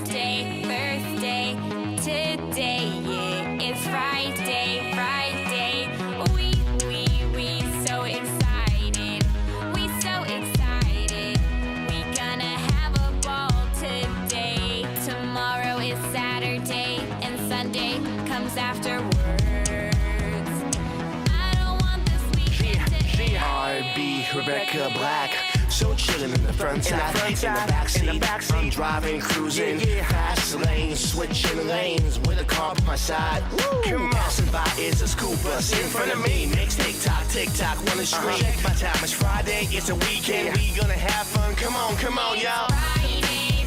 Thursday, today, yeah, it's Friday, we so excited, we gonna have a ball today. Tomorrow is Saturday, and Sunday comes afterwards. I don't want this weekend to end. R&B, Rebecca Black. So chillin' in the front side, in the backseat. I'm driving, cruising, fast lane, switching lanes with a car by my side. Come passing by is a school bus in front of me. Makes tick-tock, wanna scream. Check my time, it's Friday, it's a weekend. We gonna have fun, come on, y'all. Friday,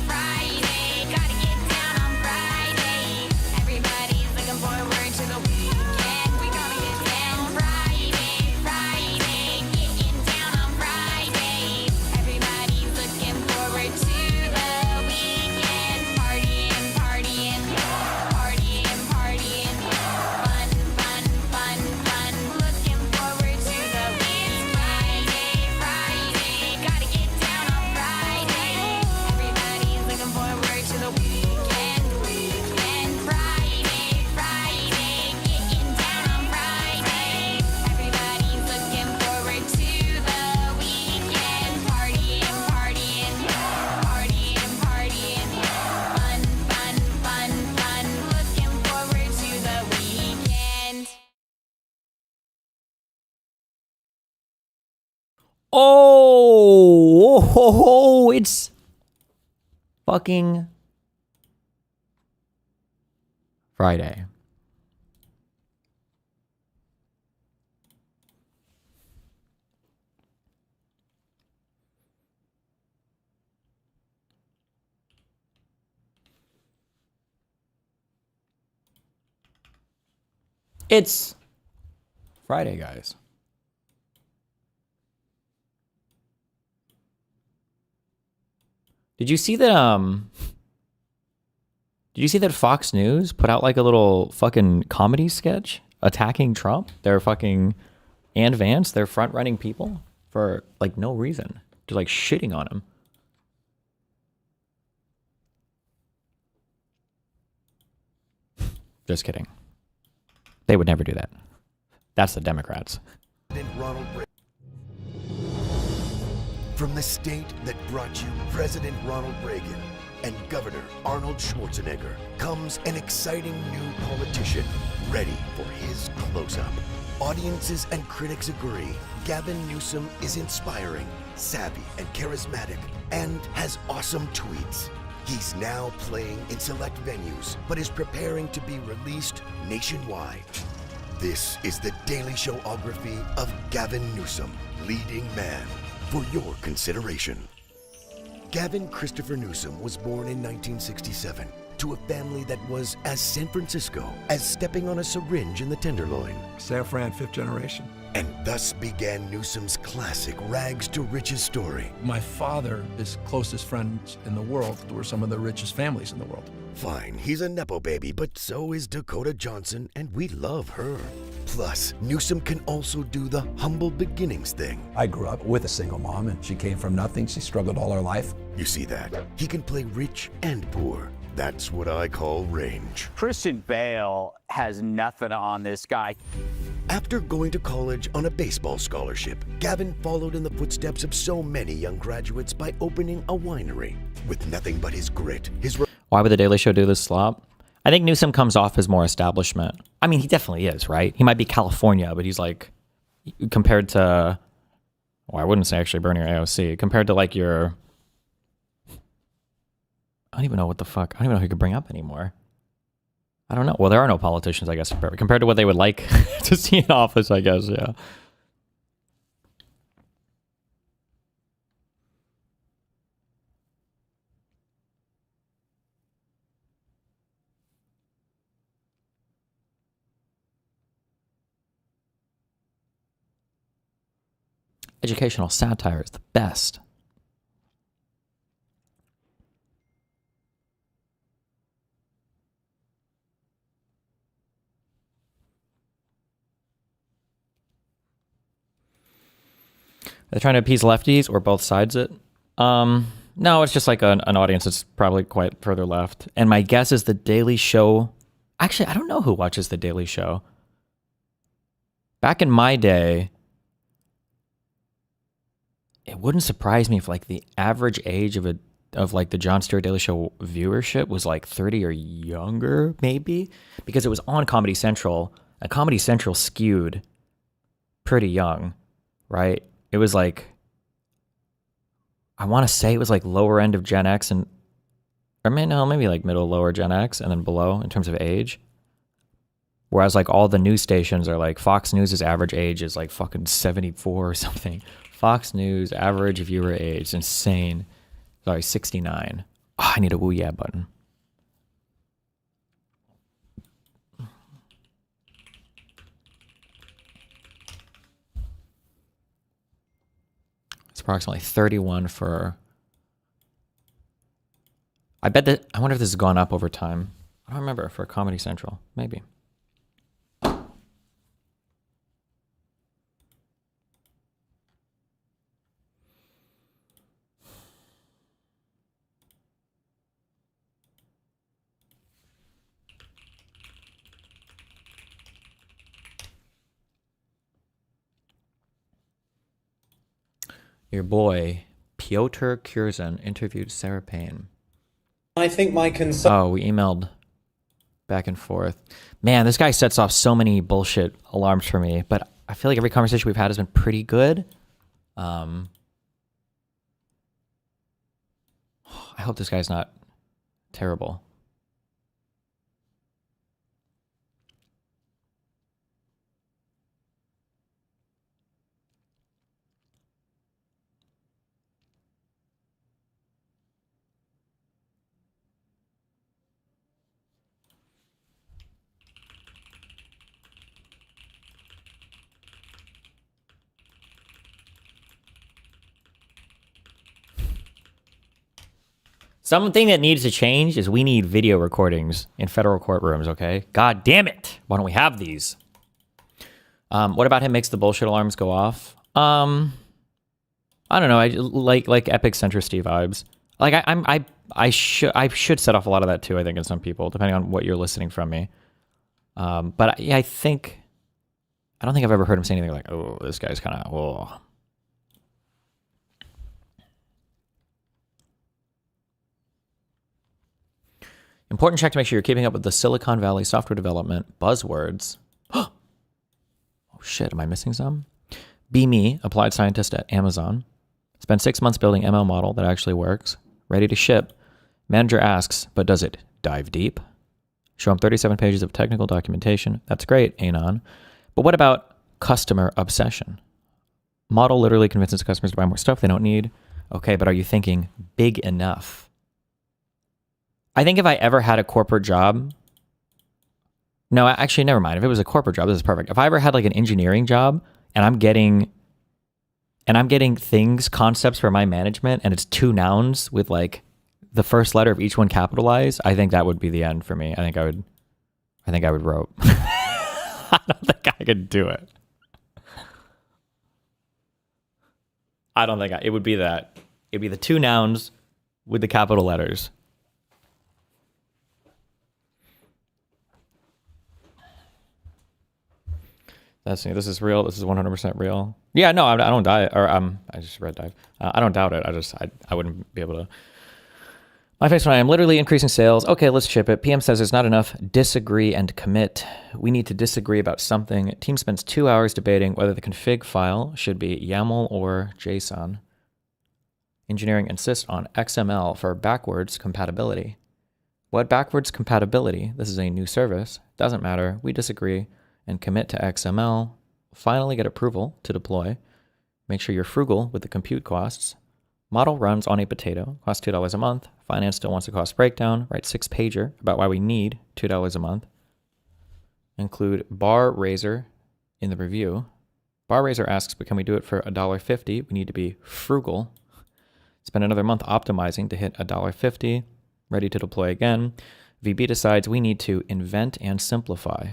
gotta get down on Friday. Everybody's looking forward to the weekend. We gonna get down Friday, getting down on Friday. Everybody's looking forward to the weekend. Partying, fun. Looking forward to the weekend. Friday, gotta get down on Friday. Everybody's looking forward to the weekend. Friday, getting down on Friday. Everybody's looking forward to the weekend. Partying, fun. Looking forward to the weekend. Oh, it's fucking Friday. It's Friday, guys. Did you see that Fox News put out like a little fucking comedy sketch attacking Trump? They're fucking and Vance, they're front running people for like no reason. Just like shitting on him. Just kidding. They would never do that. That's the Democrats. From the state that brought you President Ronald Reagan and Governor Arnold Schwarzenegger comes an exciting new politician ready for his close-up. Audiences and critics agree Gavin Newsom is inspiring, savvy, and charismatic, and has awesome tweets. He's now playing in select venues, but is preparing to be released nationwide. This is the Daily Showography of Gavin Newsom, leading man, for your consideration. Gavin Christopher Newsom was born in 1967 to a family that was as San Francisco as stepping on a syringe in the Tenderloin. San Fran, fifth generation. And thus began Newsom's classic rags to riches story. My father, his closest friends in the world, were some of the richest families in the world. Fine, he's a Nepo baby, but so is Dakota Johnson, and we love her. Plus, Newsom can also do the humble beginnings thing. I grew up with a single mom, and she came from nothing. She struggled all her life. You see that? He can play rich and poor. That's what I call range. Christian Bale has nothing on this guy. After going to college on a baseball scholarship, Gavin followed in the footsteps of so many young graduates by opening a winery. With nothing but his grit, Why would the Daily Show do this slop? I think Newsom comes off as more establishment. I mean, he definitely is, right? He might be California, but he's like, compared to, well, I wouldn't say actually Bernie or AOC, compared to like your, I don't even know what the fuck, I don't even know who you could bring up anymore. I don't know. Well, there are no politicians, I guess, compared to what they would like to see in office, I guess, yeah. Educational satire is the best. They're trying to appease lefties or both sides it. No, it's just like an audience that's probably quite further left. And my guess is The Daily Show. Actually, I don't know who watches The Daily Show. Back in my day, it wouldn't surprise me if like the average age of like the Jon Stewart Daily Show viewership was like 30 or younger, maybe, because it was on Comedy Central, and Comedy Central skewed pretty young, right? It was like, I want to say it was like lower end of Gen X and, or maybe like middle, lower Gen X and then below in terms of age. Whereas like all the news stations are like, Fox News' average age is like fucking 74 or something. Fox News average viewer age, insane. Sorry, 69. Oh, I need a woo yeah button. It's approximately 31 for... I wonder if this has gone up over time. I don't remember for Comedy Central. Maybe. Your boy, Piotr Kurzin, interviewed Sarah Payne. I think my concern... Oh, we emailed back and forth. Man, this guy sets off so many bullshit alarms for me, but I feel like every conversation we've had has been pretty good. I hope this guy's not terrible. Something that needs to change is we need video recordings in federal courtrooms, okay? God damn it. Why don't we have these? What about him makes the bullshit alarms go off? I don't know. I like epic centricity vibes. Like I should set off a lot of that too, I think, in some people, depending on what you're listening from me. But I don't think I've ever heard him say anything like, oh, this guy's kind of, oh. Important check to make sure you're keeping up with the Silicon Valley software development buzzwords. Oh shit, am I missing some? Be me, applied scientist at Amazon. Spent 6 months building ML model that actually works. Ready to ship. Manager asks, but does it dive deep? Show him 37 pages of technical documentation. That's great, Anon. But what about customer obsession? Model literally convinces customers to buy more stuff they don't need. Okay, but are you thinking big enough? I think if I ever had a corporate job, no, actually, never mind. If it was a corporate job, this is perfect. If I ever had like an engineering job and I'm getting things, concepts for my management, and it's 2 nouns with like the first letter of each one capitalized, I think that would be the end for me. I think I would rope. I don't think I could do it. I don't think it would be that. It'd be the 2 nouns with the capital letters. That's This is real. This is 100% real. Yeah, no, I don't die. Or I just read dive. I don't doubt it. I wouldn't be able to. My face when I am literally increasing sales. Okay, let's ship it. PM says there's not enough disagree and commit. We need to disagree about something. Team spends 2 hours debating whether the config file should be YAML or JSON. Engineering insists on XML for backwards compatibility. What backwards compatibility? This is a new service. Doesn't matter. We disagree and commit to XML. Finally get approval to deploy. Make sure you're frugal with the compute costs. Model runs on a potato, costs $2 a month. Finance still wants a cost breakdown. Write 6-pager about why we need $2 a month. Include bar raiser in the review. Bar raiser asks, but can we do it for $1.50? We need to be frugal. Spend another month optimizing to hit $1.50. Ready to deploy again. VB decides we need to invent and simplify.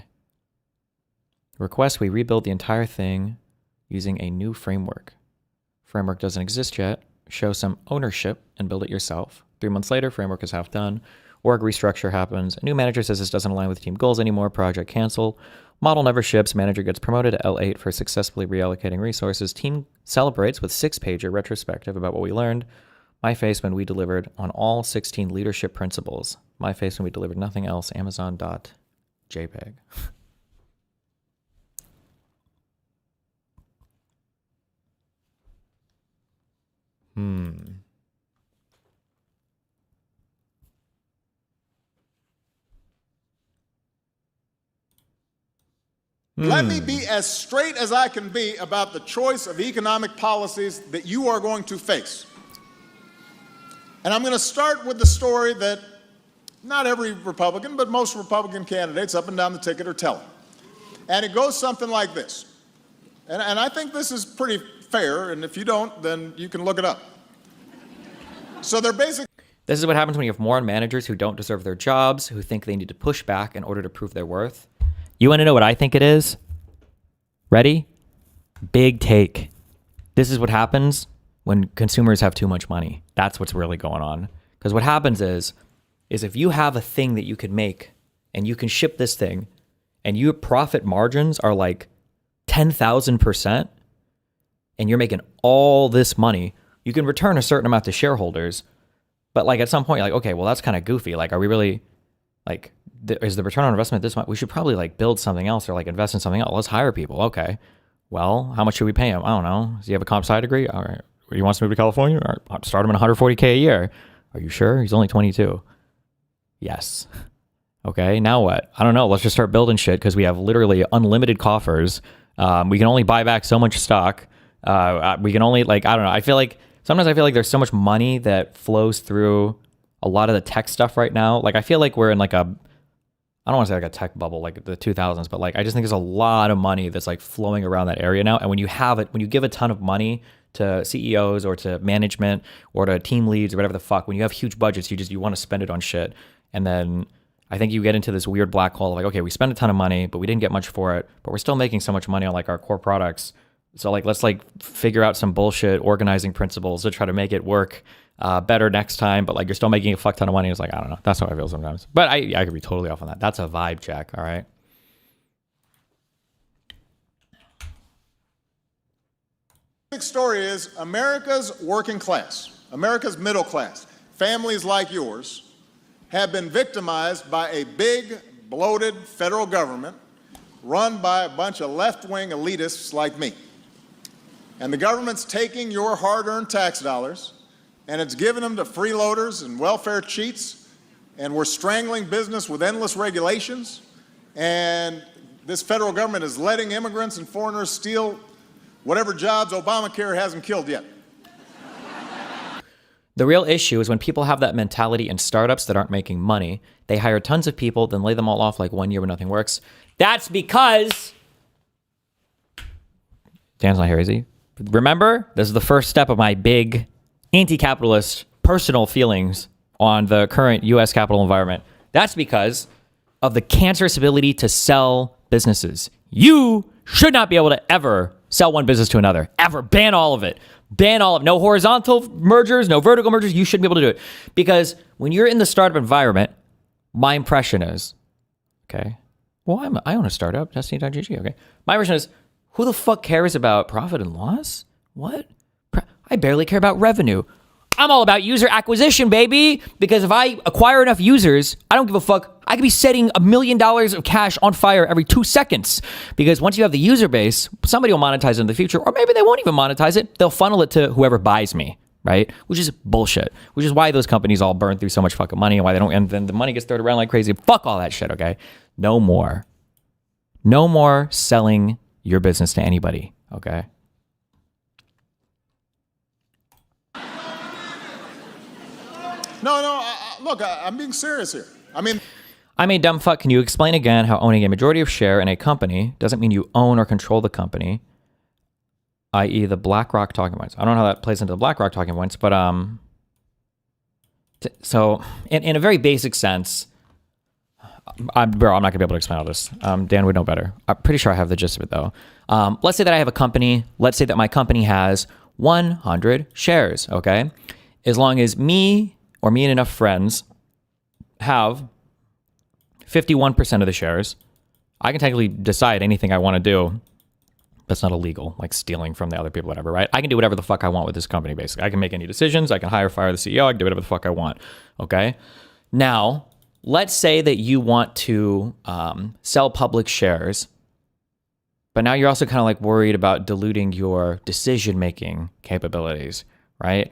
Request we rebuild the entire thing using a new framework. Framework doesn't exist yet. show some ownership and build it yourself. 3 months later, framework is half done. Org restructure happens. A new manager says this doesn't align with team goals anymore. Project cancel. Model never ships. Manager gets promoted to L8 for successfully reallocating resources. Team celebrates with 6-pager retrospective about what we learned. My face when we delivered on all 16 leadership principles. My face when we delivered nothing else. Amazon.jpg. Let me be as straight as I can be about the choice of economic policies that you are going to face. And I'm going to start with the story that not every Republican, but most Republican candidates up and down the ticket are telling. And it goes something like this. And I think this is pretty fair, and if you don't, then you can look it up. So they're basically... This is what happens when you have moron managers who don't deserve their jobs, who think they need to push back in order to prove their worth. You want to know what I think it is? Ready? Big take. This is what happens when consumers have too much money. That's what's really going on. Because what happens is if you have a thing that you could make and you can ship this thing and your profit margins are like 10,000% and you're making all this money, you can return a certain amount to shareholders. But like at some point, you're like, okay, well, that's kind of goofy. Like, are we really like... is the return on investment this much? We should probably like build something else or like invest in something else. Let's hire people. Okay. Well, how much should we pay him? I don't know. Does he have a comp sci degree? All right. He wants to move to California? All right. Start him at $140K a year. Are you sure? He's only 22. Yes. Okay. Now what? I don't know. Let's just start building shit because we have literally unlimited coffers. We can only buy back so much stock. We can only like, I don't know. Sometimes I feel like there's so much money that flows through a lot of the tech stuff right now. Like I feel like we're in like I don't want to say like a tech bubble like the 2000s, but like I just think there's a lot of money that's like flowing around that area now. And when you give a ton of money to CEOs or to management or to team leads or whatever the fuck, when you have huge budgets, you want to spend it on shit. And then I think you get into this weird black hole of like, okay, we spent a ton of money, but we didn't get much for it, but we're still making so much money on like our core products. So like, let's like figure out some bullshit organizing principles to try to make it work better next time, but like you're still making a fuck ton of money. It's like, I don't know. That's how I feel sometimes. But I could be totally off on that. That's a vibe check, all right? The big story is America's working class, America's middle class, families like yours have been victimized by a big, bloated federal government run by a bunch of left-wing elitists like me. And the government's taking your hard-earned tax dollars and it's giving them to freeloaders and welfare cheats, and we're strangling business with endless regulations, and this federal government is letting immigrants and foreigners steal whatever jobs Obamacare hasn't killed yet. The real issue is when people have that mentality in startups that aren't making money, they hire tons of people, then lay them all off like 1 year when nothing works. That's because... Dan's not here, is he? Remember, this is the first step of my big anti-capitalist personal feelings on the current U.S. capital environment. That's because of the cancerous ability to sell businesses. You should not be able to ever sell one business to another. Ever. Ban all of it. Ban all of it. No horizontal mergers, no vertical mergers. You shouldn't be able to do it. Because when you're in the startup environment, my impression is, okay, well, I own a startup, Destiny.gg, okay. My impression is, who the fuck cares about profit and loss? What? I barely care about revenue. I'm all about user acquisition, baby. Because if I acquire enough users, I don't give a fuck. I could be setting $1 million of cash on fire every 2 seconds. Because once you have the user base, somebody will monetize it in the future, or maybe they won't even monetize it. They'll funnel it to whoever buys me, right? Which is bullshit. Which is why those companies all burn through so much fucking money and why they don't, and then the money gets thrown around like crazy. Fuck all that shit, okay? No more. No more selling your business to anybody, okay? No, look, I'm being serious here. I mean... I'm a dumb fuck. Can you explain again how owning a majority of share in a company doesn't mean you own or control the company, i.e. the BlackRock talking points? I don't know how that plays into the BlackRock talking points, but so in a very basic sense, I'm not going to be able to explain all this. Dan would know better. I'm pretty sure I have the gist of it, though. Let's say that I have a company. Let's say that my company has 100 shares, okay? As long as me and enough friends have 51% of the shares, I can technically decide anything I want to do that's not illegal, like stealing from the other people, whatever, right? I can do whatever the fuck I want with this company, basically. I can make any decisions. I can hire, fire the CEO. I can do whatever the fuck I want, okay? Now, let's say that you want to sell public shares, but now you're also kind of like worried about diluting your decision-making capabilities, right?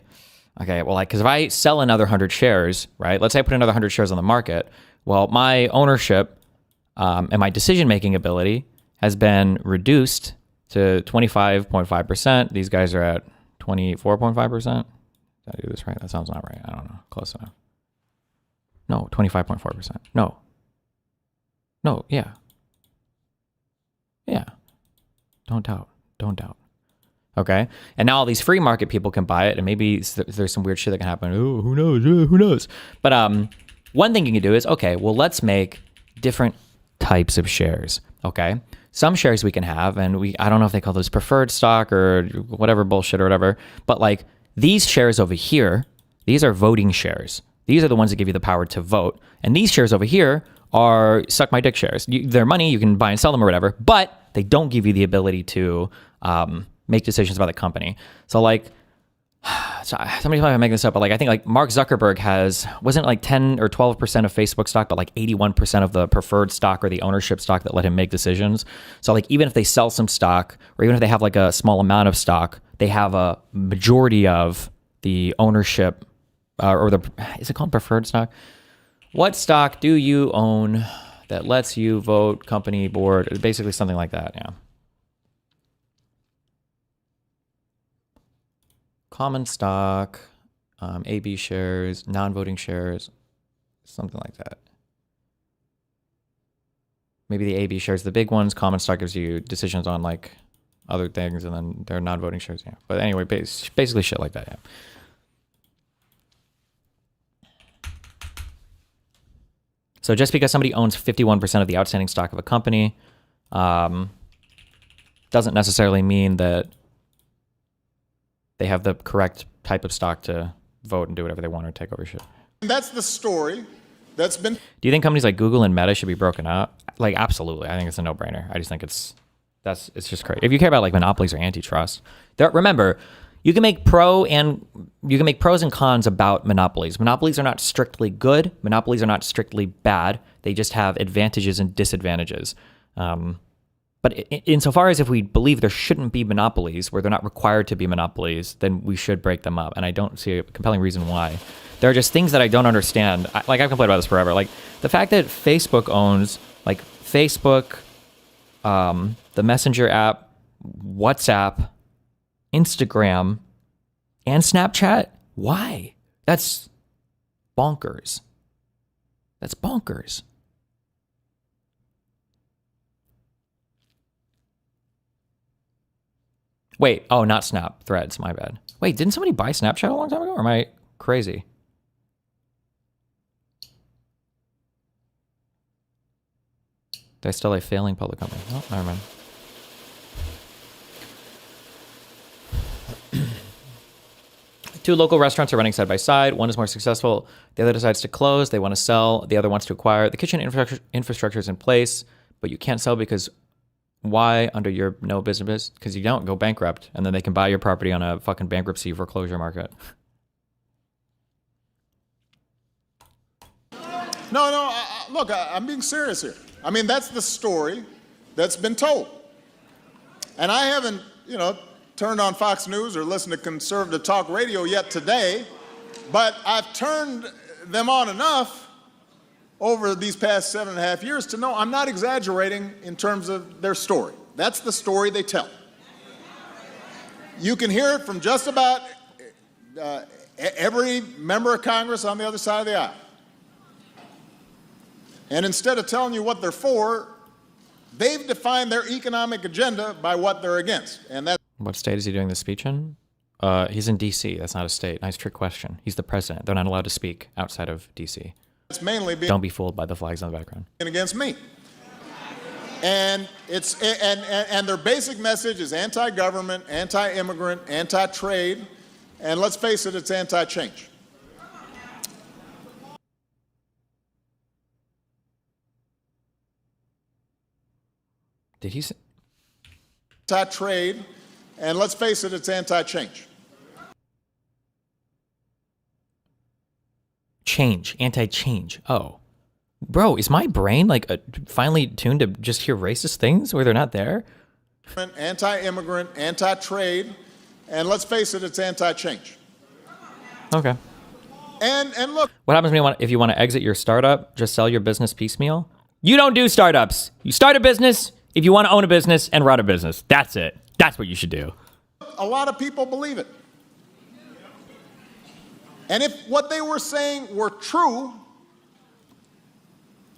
Okay, well, like, because if I sell another 100 shares, right? Let's say I put another 100 shares on the market. Well, my ownership and my decision-making ability has been reduced to 25.5%. These guys are at 24.5%. Did I do this right? That sounds not right. I don't know. Close enough. No, 25.4%. No. No, yeah. Yeah. Don't doubt. Don't doubt. Okay? And now all these free market people can buy it, and maybe there's some weird shit that can happen. Oh, who knows? Who knows? But one thing you can do is, okay, well, let's make different types of shares. Okay? Some shares we can have, and I don't know if they call those preferred stock or whatever bullshit or whatever, but like these shares over here, these are voting shares. These are the ones that give you the power to vote. And these shares over here are suck my dick shares. They're money, you can buy and sell them or whatever, but they don't give you the ability to make decisions about the company. So like, somebody might make this up, but like I think like Mark Zuckerberg wasn't like 10 or 12% of Facebook stock, but like 81% of the preferred stock or the ownership stock that let him make decisions. So like even if they sell some stock, or even if they have like a small amount of stock, they have a majority of the ownership is it called preferred stock? What stock do you own that lets you vote company board? Basically something like that, yeah. Common stock, AB shares, non-voting shares, something like that. Maybe the AB shares, the big ones. Common stock gives you decisions on like other things, and then there are non-voting shares. Yeah, but anyway, basically shit like that. Yeah. So just because somebody owns 51% of the outstanding stock of a company, doesn't necessarily mean that they have the correct type of stock to vote and do whatever they want or take over shit. That's the story that's been... Do you think companies like Google and Meta should be broken up? Like, absolutely. I think it's a no-brainer. I just think it's just crazy. If you care about like monopolies or antitrust, remember, you can make pros and cons about monopolies. Monopolies are not strictly good. Monopolies are not strictly bad. They just have advantages and disadvantages. But insofar as if we believe there shouldn't be monopolies, where they're not required to be monopolies, then we should break them up. And I don't see a compelling reason why. There are just things that I don't understand. I've complained about this forever. Like the fact that Facebook owns like Facebook, the Messenger app, WhatsApp, Instagram, and Snapchat. Why? That's bonkers. That's bonkers. Wait, oh, not Snap, Threads, my bad. Wait, didn't somebody buy Snapchat a long time ago, or am I crazy? They're still a failing public company. Oh, never mind. Two local restaurants are running side by side. One is more successful. The other decides to close. They want to sell. The other wants to acquire. The kitchen infrastructure is in place, but you can't sell because why under your no business? Because you don't go bankrupt, and then they can buy your property on a fucking bankruptcy foreclosure market. No, look, I'm being serious here. I mean, that's the story that's been told. And I haven't, turned on Fox News or listened to conservative talk radio yet today, but I've turned them on enough over these past 7.5 years to know I'm not exaggerating in terms of their story. That's the story they tell. You can hear it from just about every member of Congress on the other side of the aisle. And instead of telling you what they're for, they've defined their economic agenda by what they're against. And that's... What state is he doing this speech in? He's in D.C. That's not a state. Nice trick question. He's the president. They're not allowed to speak outside of D.C. It's mainly Don't be fooled by the flags on the background. against me. And their basic message is anti-government, anti-immigrant, anti-trade, and let's face it, it's anti-change. Did he say? Anti-trade, and let's face it, it's anti-change. Change, anti-change. Oh. Bro, is my brain like finally tuned to just hear racist things where they're not there? Anti-immigrant, anti-trade, and let's face it, it's anti-change. Okay. And look, What happens when if you want to exit your startup, just sell your business piecemeal? You don't do startups. You start a business if you want to own a business and run a business. That's it. That's what you should do. a lot of people believe it. And if what they were saying were true,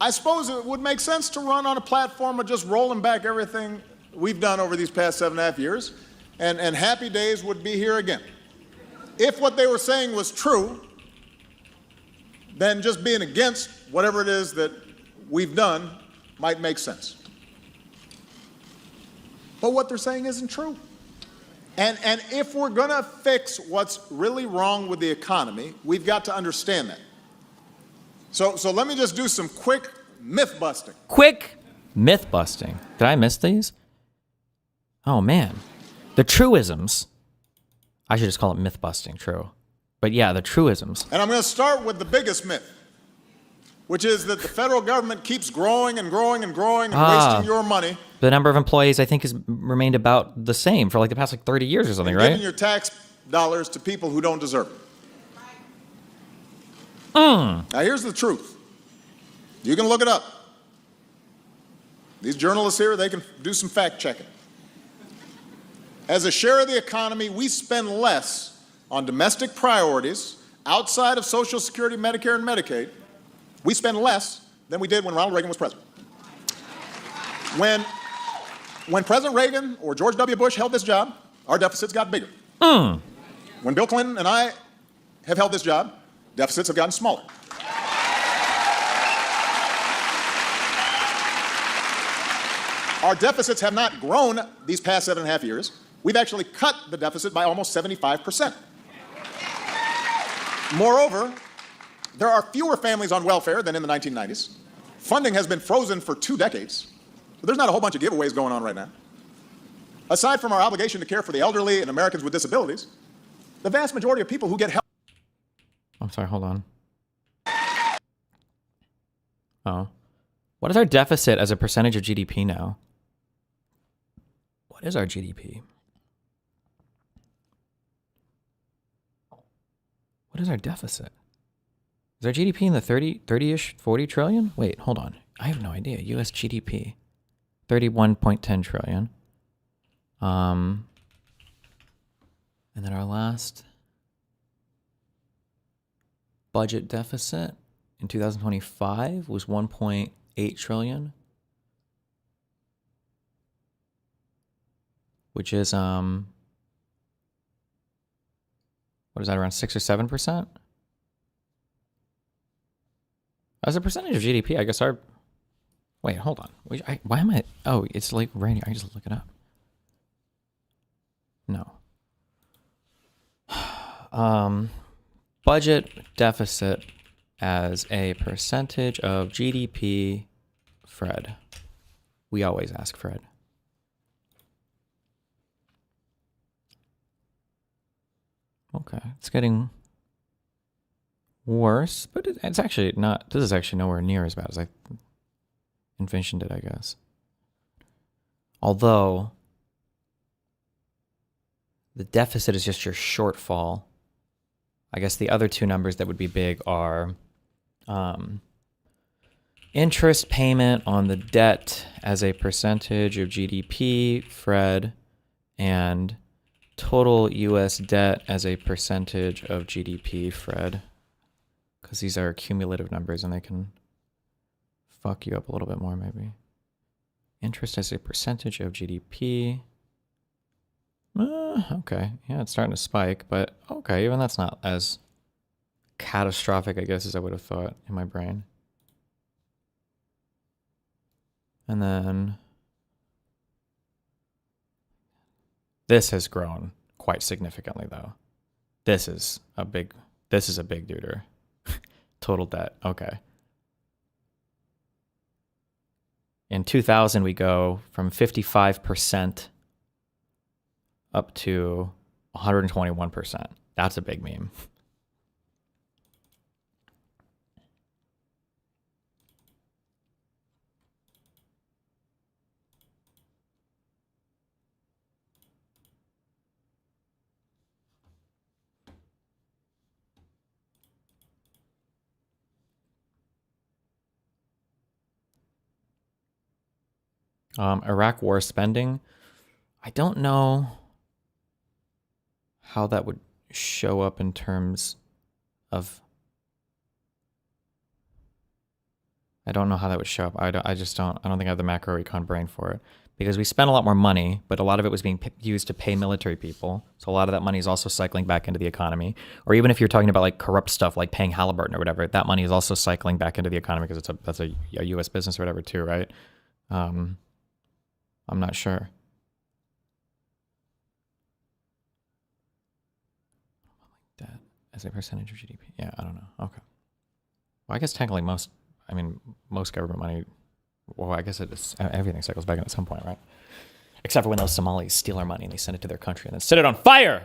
I suppose it would make sense to run on a platform of just rolling back everything we've done over these past 7.5 years, and happy days would be here again. If what they were saying was true, then just being against whatever it is that we've done might make sense. But what they're saying isn't true. And if we're going to fix what's really wrong with the economy, we've got to understand that. So let me just do some quick myth busting. Quick myth busting. Did I miss these? Oh, man. The truisms. I should just call it myth busting, true. But yeah, the truisms. And I'm going to start with the biggest myth, which is that the federal government keeps growing and growing and growing and wasting your money. The number of employees, I think, has remained about the same for like the past 30 years or something, right? Giving your tax dollars to people who don't deserve it. Now, here's the truth. You can look it up. These journalists here, they can do some fact checking. As a share of the economy, we spend less on domestic priorities outside of Social Security, Medicare, and Medicaid. We spend less than we did when Ronald Reagan was president. When President Reagan or George W. Bush held this job, our deficits got bigger. When Bill Clinton and I have held this job, deficits have gotten smaller. Our deficits have not grown these past 7.5 years. We've actually cut the deficit by almost 75%. Moreover, there are fewer families on welfare than in the 1990s. Funding has been frozen for 2 decades. So there's not a whole bunch of giveaways going on right now. Aside from our obligation to care for the elderly and Americans with disabilities, the vast majority of people who get help. I'm sorry, hold on. Oh. What is our deficit as a percentage of GDP now? What is our GDP? What is our deficit? Is our GDP in the 30-ish, 40 trillion? Wait, hold on. I have no idea. US GDP. 31.10 trillion. And then our last budget deficit in 2025 was 1.8 trillion. Which is what is that, around 6 or 7%? As a percentage of GDP, I guess our... Wait, hold on. Why am I... Oh, it's like right here. I just look it up. No. Budget deficit as a percentage of GDP, Fred. We always ask Fred. Okay, it's getting worse, but it's actually not. This is actually nowhere near as bad as I envisioned it, I guess. Although the deficit is just your shortfall. I guess the other two numbers that would be big are interest payment on the debt as a percentage of GDP, Fred, and total U.S. debt as a percentage of GDP, Fred. Because these are cumulative numbers and they can fuck you up a little bit more, maybe. Interest as a percentage of GDP. Okay. Yeah, it's starting to spike, but okay, even that's not as catastrophic, I guess, as I would have thought in my brain. And then This has grown quite significantly, though. This is a big duder. Total debt. Okay. In 2000, we go from 55% up to 121%. That's a big meme. Iraq war spending. I don't know how that would show up in terms of. I don't know how that would show up. I don't think I have the macroecon brain for it, because we spent a lot more money, but a lot of it was being used to pay military people. So a lot of that money is also cycling back into the economy. Or even if you're talking about like corrupt stuff like paying Halliburton or whatever, that money is also cycling back into the economy because that's a U.S. business or whatever too, right? I'm not sure. Debt as a percentage of GDP. Yeah, I don't know. Okay. Well, I guess technically most government money, well, I guess everything cycles back in at some point, right? Except for when those Somalis steal our money and they send it to their country and then set it on fire.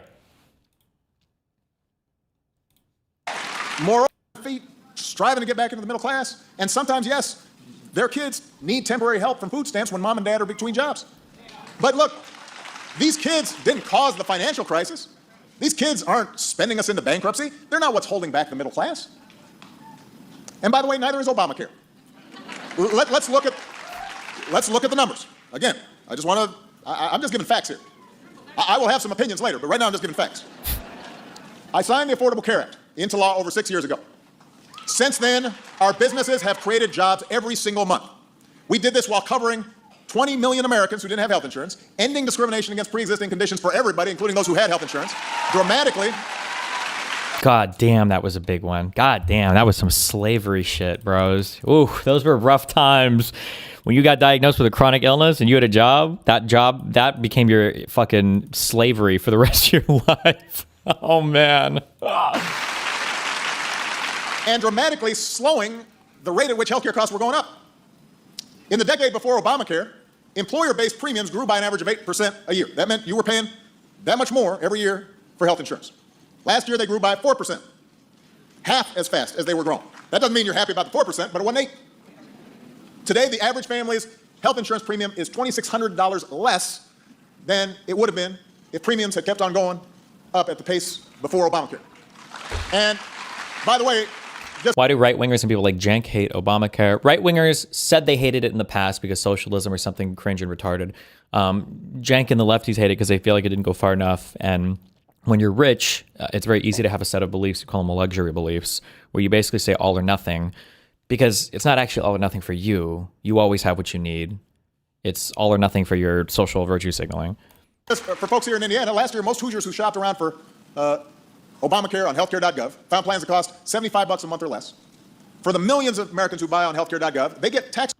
More feet striving to get back into the middle class. And sometimes, yes, their kids need temporary help from food stamps when mom and dad are between jobs. But look, these kids didn't cause the financial crisis. These kids aren't spending us into bankruptcy. They're not what's holding back the middle class. And by the way, neither is Obamacare. Let's look at the numbers. Again, I'm just giving facts here. I will have some opinions later, but right now I'm just giving facts. I signed the Affordable Care Act into law over 6 years ago. Since then, our businesses have created jobs every single month. We did this while covering 20 million Americans who didn't have health insurance, ending discrimination against pre-existing conditions for everybody, including those who had health insurance, dramatically. God damn, that was a big one. God damn, that was some slavery shit, bros. Ooh, those were rough times. When you got diagnosed with a chronic illness and you had a job, that became your fucking slavery for the rest of your life. Oh, man. And dramatically slowing the rate at which healthcare costs were going up. In the decade before Obamacare, employer-based premiums grew by an average of 8% a year. That meant you were paying that much more every year for health insurance. Last year, they grew by 4%, half as fast as they were growing. That doesn't mean you're happy about the 4%, but it wasn't 8. Today, the average family's health insurance premium is $2,600 less than it would have been if premiums had kept on going up at the pace before Obamacare. And by the way, why do right-wingers and people like Jank hate Obamacare? Right-wingers said they hated it in the past because socialism or something cringe and retarded. Jank and the lefties hate it because they feel like it didn't go far enough. And when you're rich, it's very easy to have a set of beliefs. You call them luxury beliefs, where you basically say all or nothing, because it's not actually all or nothing for you. You always have what you need. It's all or nothing for your social virtue signaling. For folks here in Indiana, last year, most Hoosiers who shopped around for Obamacare on healthcare.gov found plans that cost $75 a month or less. For the millions of Americans who buy on healthcare.gov, they get tax.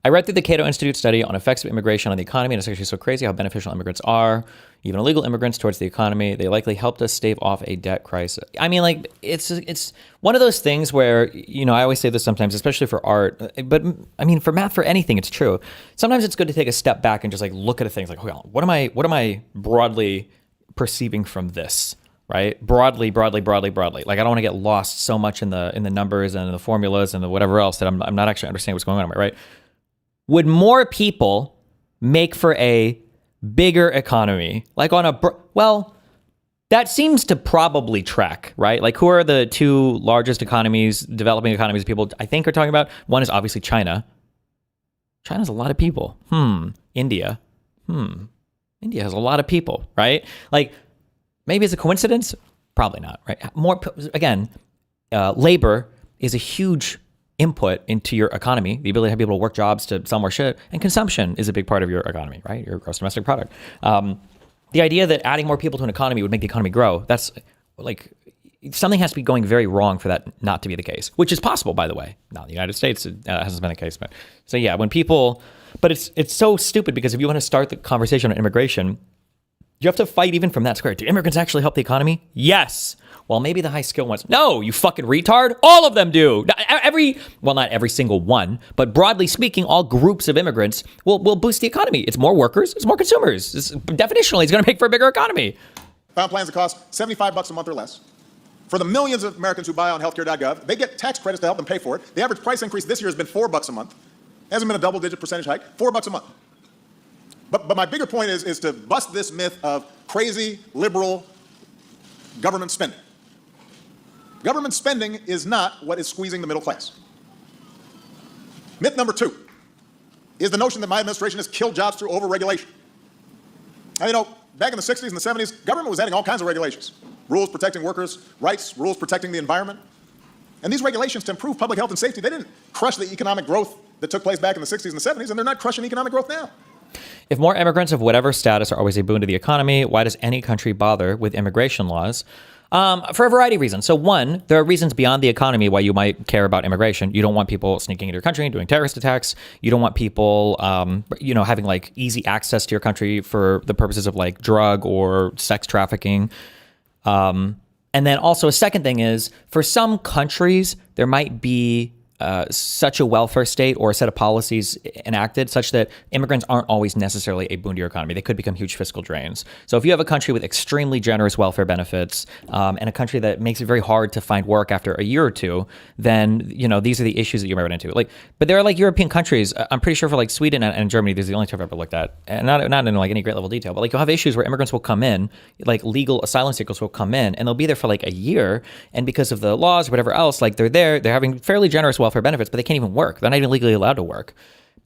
I read through the Cato Institute study on effects of immigration on the economy, and it's actually so crazy how beneficial immigrants are, even illegal immigrants, towards the economy. They likely helped us stave off a debt crisis. I mean, like, it's one of those things where, you know, I always say this sometimes, especially for art, but I mean, for math, for anything, it's true. Sometimes it's good to take a step back and just like look at things like, hold on, what am I broadly perceiving from this? Right? Broadly. Like, I don't want to get lost so much in the numbers and the formulas and the whatever else that I'm not actually understanding what's going on, right? Would more people make for a bigger economy? Like on well, that seems to probably track, right? Like, who are the two largest economies, developing economies people I think are talking about? One is obviously China. China's a lot of people. India. India has a lot of people, right? Like, maybe it's a coincidence? Probably not, right? Labor is a huge input into your economy, the ability to have people to work jobs to sell more shit, and consumption is a big part of your economy, right? Your gross domestic product. The idea that adding more people to an economy would make the economy grow, that's like, something has to be going very wrong for that not to be the case, which is possible, by the way. Not in the United States, it hasn't been the case. But so yeah, but it's so stupid, because if you want to start the conversation on immigration, You have to fight even from that square. Do immigrants actually help the economy? Yes. Well, maybe the high skill ones. No, you fucking retard. All of them do. Not every single one, but broadly speaking, all groups of immigrants will boost the economy. It's more workers, it's more consumers. Definitionally, it's going to make for a bigger economy. Found plans that cost $75 a month or less. For the millions of Americans who buy on healthcare.gov, they get tax credits to help them pay for it. The average price increase this year has been $4 a month. It hasn't been a double-digit percentage hike. $4 a month. But my bigger point is to bust this myth of crazy liberal government spending. Government spending is not what is squeezing the middle class. Myth number 2 is the notion that my administration has killed jobs through overregulation. Now, back in the 60s and the 70s, government was adding all kinds of regulations. Rules protecting workers' rights, rules protecting the environment. And these regulations to improve public health and safety, they didn't crush the economic growth that took place back in the 60s and the 70s, and they're not crushing economic growth now. If more immigrants of whatever status are always a boon to the economy, why does any country bother with immigration laws? For a variety of reasons. So one, there are reasons beyond the economy why you might care about immigration. You don't want people sneaking into your country and doing terrorist attacks. You don't want people, having like easy access to your country for the purposes of like drug or sex trafficking. And then also a second thing is for some countries, there might be such a welfare state or a set of policies enacted such that immigrants aren't always necessarily a boon to your economy. They could become huge fiscal drains. So if you have a country with extremely generous welfare benefits and a country that makes it very hard to find work after a year or two, then, these are the issues that you might run into. But there are like European countries, I'm pretty sure for like Sweden and Germany, these are the only two I've ever looked at, and not in like any great level of detail, but like you'll have issues where immigrants will come in, like legal asylum seekers will come in and they'll be there for like a year. And because of the laws or whatever else, like they're having fairly generous welfare benefits, but they can't even work. They're not even legally allowed to work.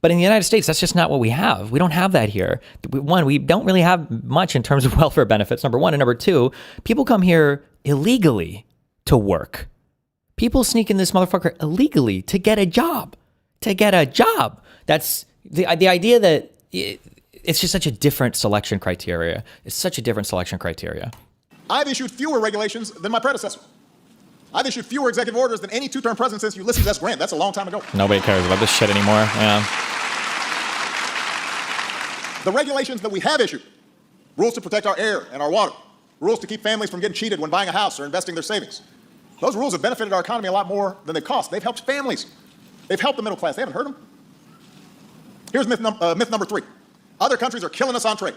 But in the United States, that's just not what we have. We don't have that here. One, we don't really have much in terms of welfare benefits, number one. And number two, people come here illegally to work. People sneak in this motherfucker illegally to get a job. That's the idea that it's just such a different selection criteria. It's such a different selection criteria. I've issued fewer regulations than my predecessor. I've issued fewer executive orders than any two-term president since Ulysses S. Grant. That's a long time ago. Nobody cares about this shit anymore. Yeah. The regulations that we have issued, rules to protect our air and our water, rules to keep families from getting cheated when buying a house or investing their savings. Those rules have benefited our economy a lot more than they cost. They've helped families. They've helped the middle class. They haven't hurt them. Here's myth number 3. Other countries are killing us on trade.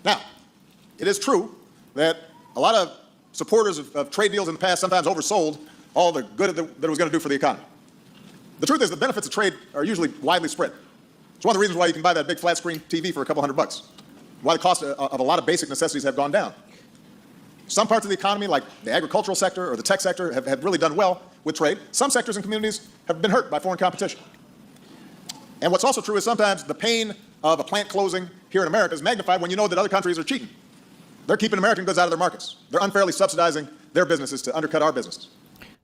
Now, it is true that a lot of supporters of trade deals in the past sometimes oversold all the good that it was going to do for the economy. The truth is the benefits of trade are usually widely spread. It's one of the reasons why you can buy that big flat screen TV for a couple $100, why the cost of a lot of basic necessities have gone down. Some parts of the economy, like the agricultural sector or the tech sector, have really done well with trade. Some sectors and communities have been hurt by foreign competition. And what's also true is sometimes the pain of a plant closing here in America is magnified when you know that other countries are cheating. They're keeping American goods out of their markets. They're unfairly subsidizing their businesses to undercut our businesses.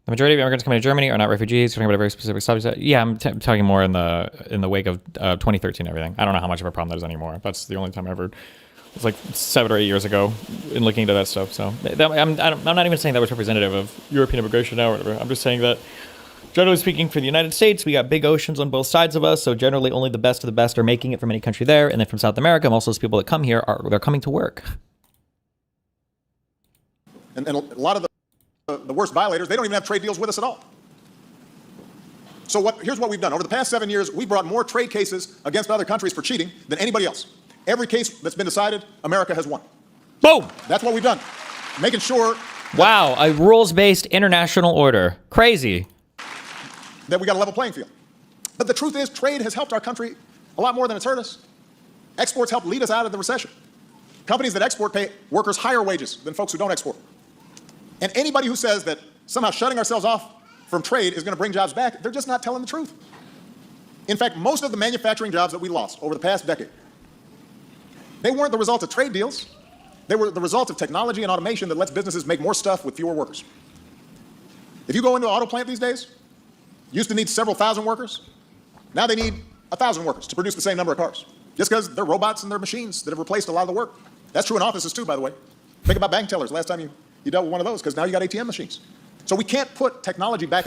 The majority of immigrants coming to Germany are not refugees. Talking about a very specific subject. Yeah, I'm talking more in the wake of 2013 and everything. I don't know how much of a problem that is anymore. That's the only time I ever. It's like 7 or 8 years ago in looking into that stuff. So I'm not even saying that was representative of European immigration now or whatever. I'm just saying that generally speaking, for the United States, we got big oceans on both sides of us. So generally, only the best of the best are making it from any country there. And then from South America, most of those people that come here they're coming to work. And a lot of the worst violators, they don't even have trade deals with us at all. So here's what we've done. Over the past 7 years, we brought more trade cases against other countries for cheating than anybody else. Every case that's been decided, America has won. Boom! That's what we've done. Making sure... Wow, a rules-based international order. Crazy. That we got a level playing field. But the truth is, trade has helped our country a lot more than it's hurt us. Exports helped lead us out of the recession. Companies that export pay workers higher wages than folks who don't export. And anybody who says that somehow shutting ourselves off from trade is going to bring jobs back, they're just not telling the truth. In fact, most of the manufacturing jobs that we lost over the past decade, they weren't the result of trade deals. They were the result of technology and automation that lets businesses make more stuff with fewer workers. If you go into an auto plant these days, used to need several thousand workers. Now they need 1,000 workers to produce the same number of cars, just because they're robots and they're machines that have replaced a lot of the work. That's true in offices too, by the way. Think about bank tellers. Last time you dealt with one of those, because now you got ATM machines. So we can't put technology back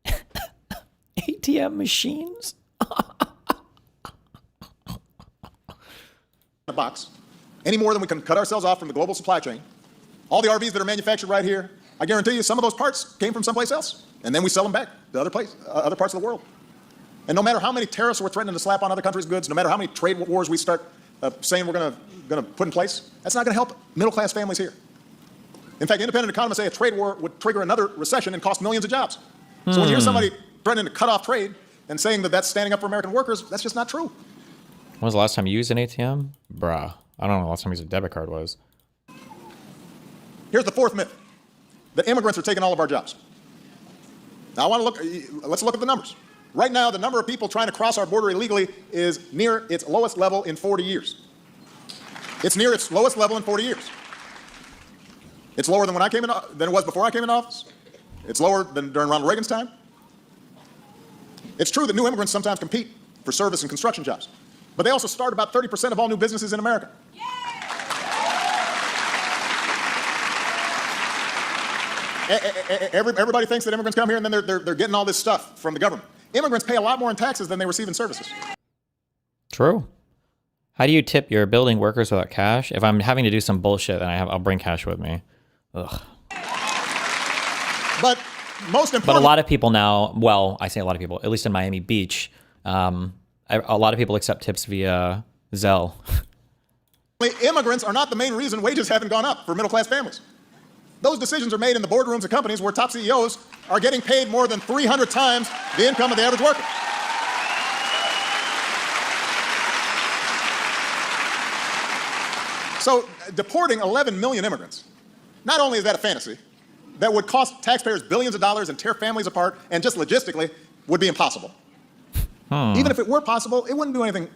in ATM machines? the box any more than we can cut ourselves off from the global supply chain. All the RVs that are manufactured right here, I guarantee you some of those parts came from someplace else. And then we sell them back to other parts of the world. And no matter how many tariffs we're threatening to slap on other countries' goods, no matter how many trade wars we start saying we're going to put in place, that's not going to help middle-class families here. In fact, independent economists say a trade war would trigger another recession and cost millions of jobs. So when you hear somebody threatening to cut off trade and saying that that's standing up for American workers, that's just not true. When was the last time you used an ATM? Bruh. I don't know the last time you used a debit card was. Here's the fourth myth, that immigrants are taking all of our jobs. Now, let's look at the numbers. Right now, the number of people trying to cross our border illegally is near its lowest level in 40 years. It's near its lowest level in 40 years. It's lower than it was before I came in office. It's lower than during Ronald Reagan's time. It's true that new immigrants sometimes compete for service and construction jobs, but they also start about 30% of all new businesses in America. Everybody thinks that immigrants come here and then they're getting all this stuff from the government. Immigrants pay a lot more in taxes than they receive in services. True. How do you tip your building workers without cash? If I'm having to do some bullshit, then I'll bring cash with me. Ugh. But most important. But a lot of people now, well, I say a lot of people, at least in Miami Beach, a lot of people accept tips via Zelle. Immigrants are not the main reason wages haven't gone up for middle-class families. Those decisions are made in the boardrooms of companies where top CEOs are getting paid more than 300 times the income of the average worker. So deporting 11 million immigrants, not only is that a fantasy that would cost taxpayers billions of dollars and tear families apart and just logistically would be impossible. Even if it were possible, it wouldn't do anything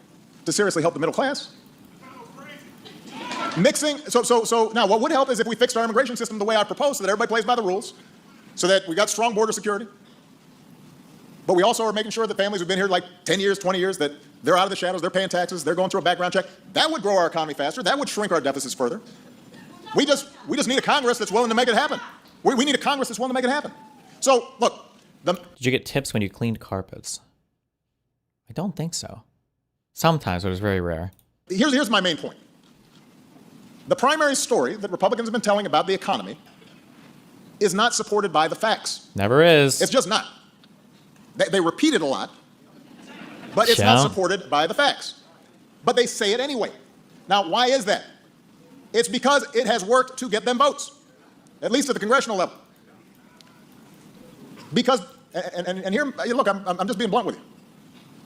to seriously help the middle class. Mixing, so now what would help is if we fixed our immigration system the way I propose so that everybody plays by the rules, so that we got strong border security. But we also are making sure that families who've been here like 10 years, 20 years, that they're out of the shadows, they're paying taxes, they're going through a background check. That would grow our economy faster. That would shrink our deficits further. We just need a Congress that's willing to make it happen. We need a Congress that's willing to make it happen. So, look. Did you get tips when you cleaned carpets? I don't think so. Sometimes, but it was very rare. Here's my main point. The primary story that Republicans have been telling about the economy is not supported by the facts. Never is. It's just not. They repeat it a lot, but it's not supported by the facts. But they say it anyway. Now, why is that? It's because it has worked to get them votes, at least at the congressional level. Because, and here, look, I'm just being blunt with you.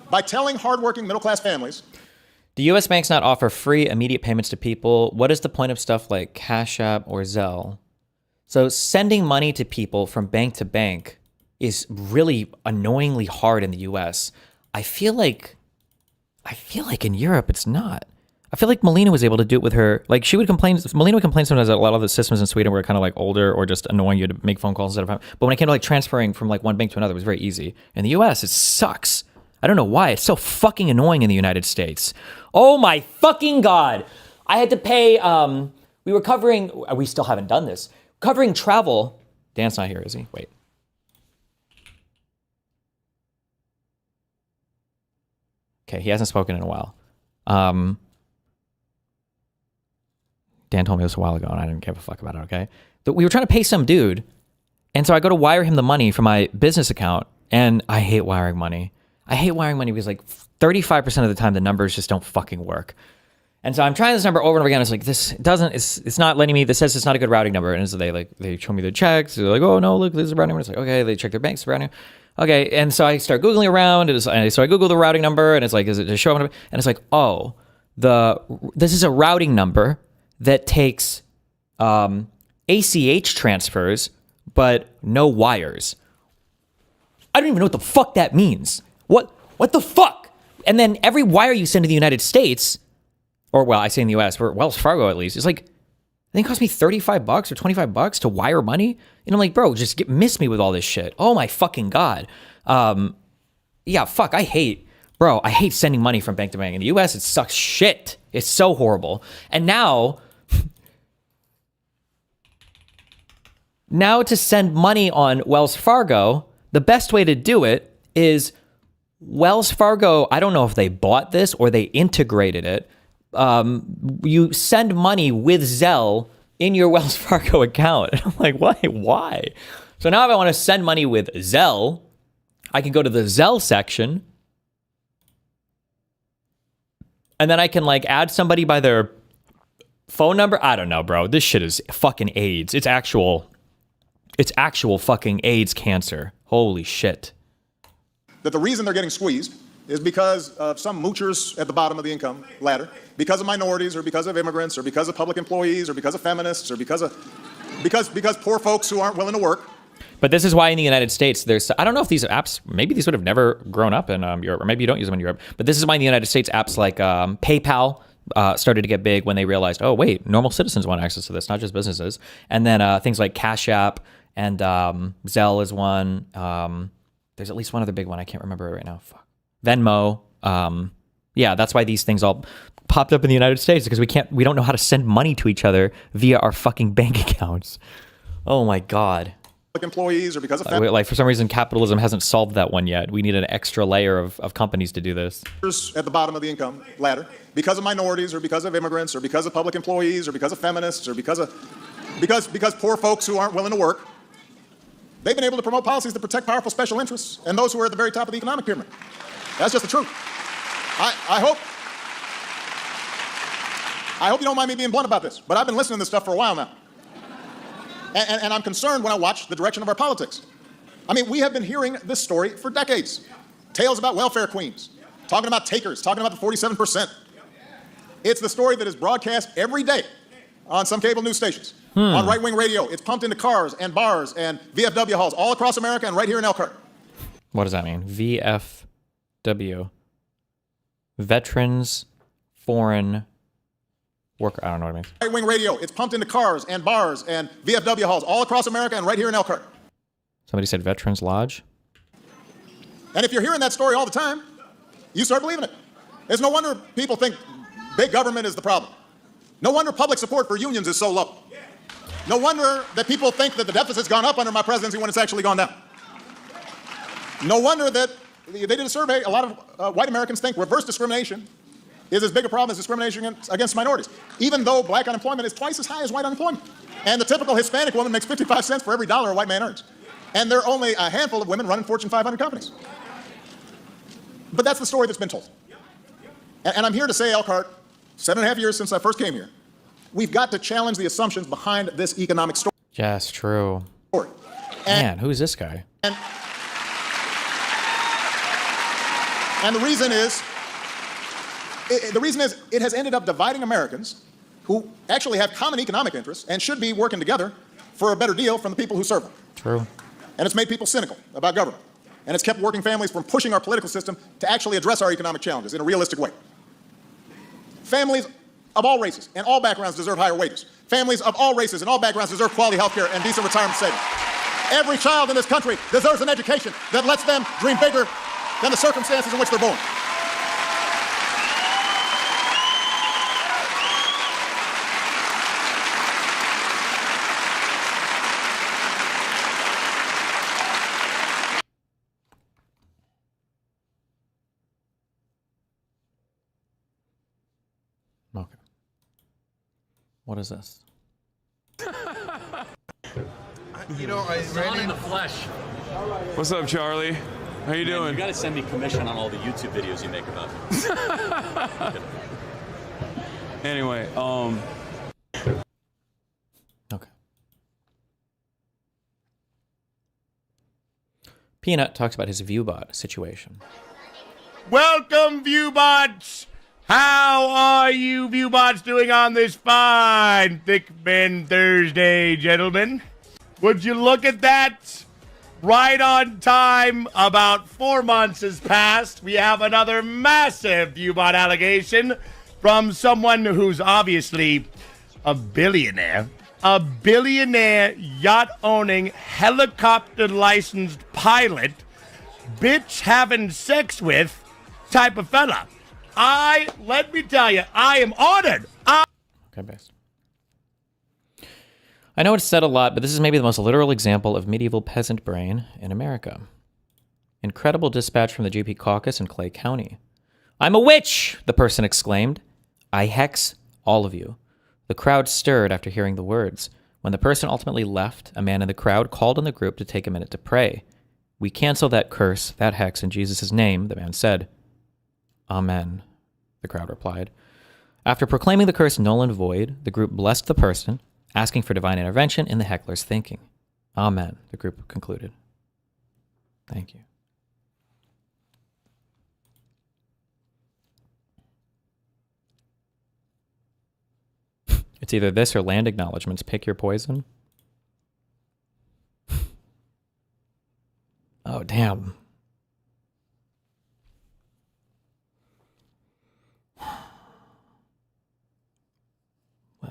By telling hardworking middle-class families, do U.S. banks not offer free immediate payments to people? What is the point of stuff like Cash App or Zelle? So sending money to people from bank to bank is really annoyingly hard in the U.S. I feel like in Europe it's not. I feel like Melina was able to do it with her. Like Melina would complain sometimes that a lot of the systems in Sweden were kind of like older or just annoying you to make phone calls instead of. But when it came to like transferring from like one bank to another, it was very easy. In the U.S., it sucks. I don't know why. It's so fucking annoying in the United States. Oh my fucking God. I had to pay, we still haven't done this. Covering travel. Dan's not here, is he? Wait. Okay, he hasn't spoken in a while. Dan told me this a while ago and I didn't give a fuck about it, okay? But we were trying to pay some dude. And so I go to wire him the money from my business account. And I hate wiring money. I hate wiring money because like 35% of the time the numbers just don't fucking work. And so I'm trying this number over and over again. It's like, it's not letting me, this says it's not a good routing number. And so they show me the checks. They're like, oh no, look, this is a routing number. It's like, okay, they check their banks, routing. Okay. And so I start Googling around. And so I Google the routing number and it's like, is it just show up? And it's like, oh, this is a routing number that takes ACH transfers, but no wires. I don't even know what the fuck that means. What the fuck? And then every wire you send to the United States, or well, I say in the US, or Wells Fargo at least, it's like, I think it cost me $35 or $25 to wire money. And I'm like, bro, just miss me with all this shit. Oh my fucking God. Yeah, fuck, I hate sending money from bank to bank. In the US, it sucks shit. It's so horrible. And now to send money on Wells Fargo, the best way to do it is Wells Fargo, I don't know if they bought this or they integrated it. you send money with Zelle in your Wells Fargo account. And I'm like, why? So now if I want to send money with Zelle, I can go to the Zelle section, and then I can like add somebody by their phone number. I don't know, bro. This shit is fucking AIDS. It's actual fucking AIDS cancer. Holy shit. That the reason they're getting squeezed is because of some moochers at the bottom of the income ladder, because of minorities, or because of immigrants, or because of public employees, or because of feminists, or because poor folks who aren't willing to work. But this is why in the United States, I don't know if these apps, maybe these would have never grown up in Europe, or maybe you don't use them in Europe, but this is why in the United States, apps like PayPal started to get big when they realized, oh, wait, normal citizens want access to this, not just businesses. And then things like Cash App and Zelle is one. There's at least one other big one. I can't remember it right now. Fuck. Venmo. Yeah, that's why these things all popped up in the United States, because we don't know how to send money to each other via our fucking bank accounts. Oh my God. Employees, or because of like for some reason capitalism hasn't solved that one yet. We need an extra layer of companies to do this. At the bottom of the income ladder, because of minorities, or because of immigrants, or because of public employees, or because of feminists, or because poor folks who aren't willing to work. They've been able to promote policies that protect powerful special interests and those who are at the very top of the economic pyramid. That's just the truth. I hope you don't mind me being blunt about this, but I've been listening to this stuff for a while now. And I'm concerned when I watch the direction of our politics. I mean, we have been hearing this story for decades. Tales about welfare queens, talking about takers, talking about the 47%. It's the story that is broadcast every day on some cable news stations. On right-wing radio, it's pumped into cars and bars and VFW halls all across America and right here in Elkhart. What does that mean? VFW. Veterans Foreign Worker. I don't know what it means. Right-wing radio, it's pumped into cars and bars and VFW halls all across America and right here in Elkhart. Somebody said Veterans Lodge. And if you're hearing that story all the time, you start believing it. It's no wonder people think big government is the problem. No wonder public support for unions is so low. No wonder that people think that the deficit's gone up under my presidency when it's actually gone down. No wonder that they did a survey, a lot of white Americans think reverse discrimination is as big a problem as discrimination against minorities, even though black unemployment is twice as high as white unemployment. And the typical Hispanic woman makes 55 cents for every dollar a white man earns. And there are only a handful of women running Fortune 500 companies. But that's the story that's been told. And I'm here to say, Elkhart, 7.5 years since I first came here, we've got to challenge the assumptions behind this economic story. Yes, true. Man, who is this guy? And the reason is, it has ended up dividing Americans who actually have common economic interests and should be working together for a better deal from the people who serve them. True. And it's made people cynical about government. And it's kept working families from pushing our political system to actually address our economic challenges in a realistic way. Families of all races and all backgrounds deserve higher wages. Families of all races and all backgrounds deserve quality health care and decent retirement savings. Every child in this country deserves an education that lets them dream bigger than the circumstances in which they're born. Okay. What is this? You know, Randy, in the flesh. What's up, Charlie? How you doing? You gotta send me commission on all the YouTube videos you make about me. Anyway, Okay. Peanut talks about his ViewBot situation. Welcome, ViewBots! How are you ViewBots doing on this fine Thick Men Thursday, gentlemen? Would you look at that? Right on time, about 4 months has passed. We have another massive ViewBot allegation from someone who's obviously a billionaire. A billionaire yacht-owning, helicopter-licensed pilot, bitch having sex with type of fella. Let me tell you, I am honored. Okay, best. I know it's said a lot, but this is maybe the most literal example of medieval peasant brain in America. Incredible dispatch from the GP caucus in Clay County. "I'm a witch," the person exclaimed. I hex all of you. The crowd stirred after hearing the words. When the person ultimately left, a man in the crowd called on the group to take a minute to pray. We cancel that curse, that hex, in Jesus' name, the man said. Amen, the crowd replied. After proclaiming the curse null and void, the group blessed the person, asking for divine intervention in the heckler's thinking. Amen, the group concluded. Thank you. It's either this or land acknowledgements. Pick your poison. Oh, damn. I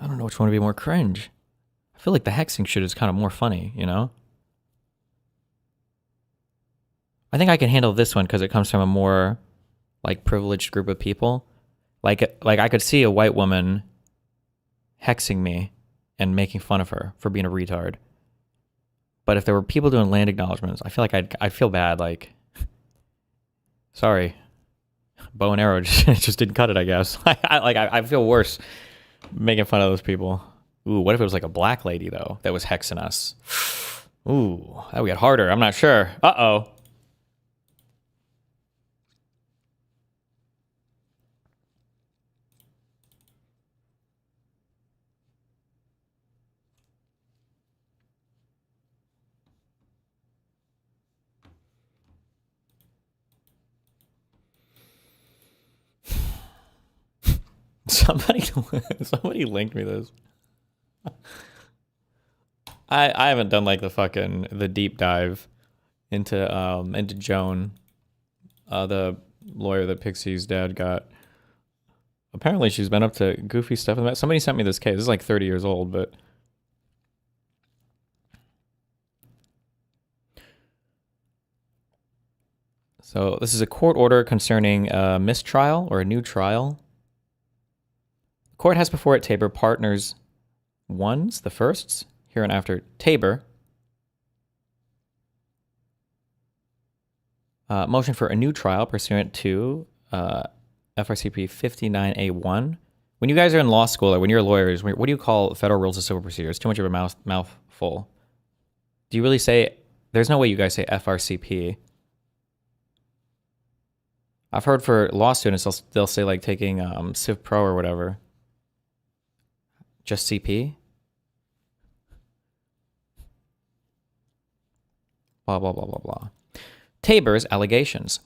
don't know which one would be more cringe. I feel like the hexing shit is kind of more funny, you know? I think I can handle this one because it comes from a more, like, privileged group of people. Like I could see a white woman hexing me and making fun of her for being a retard. But if there were people doing land acknowledgements, I feel like I'd feel bad. Like, sorry, bow and arrow just didn't cut it. I guess. I feel worse making fun of those people. Ooh, what if it was like a black lady though that was hexing us? Ooh, that would get harder. I'm not sure. Uh-oh. Somebody linked me this. I haven't done like the deep dive into Joan, the lawyer that Pixie's dad got. Apparently she's been up to goofy stuff in that. Somebody sent me this case. This is like 30 years old, but so this is a court order concerning a mistrial or a new trial. The court has before it Tabor Partners Ones, the firsts, hereinafter Tabor. Motion for a new trial pursuant to FRCP 59A1. When you guys are in law school or when you're lawyers, what do you call federal rules of civil procedure? It's too much of a mouthful. Do you really say, there's no way you guys say FRCP. I've heard for law students, they'll say like taking Civ Pro or whatever. Just CP? Blah, blah, blah, blah, blah. Tabor's allegations.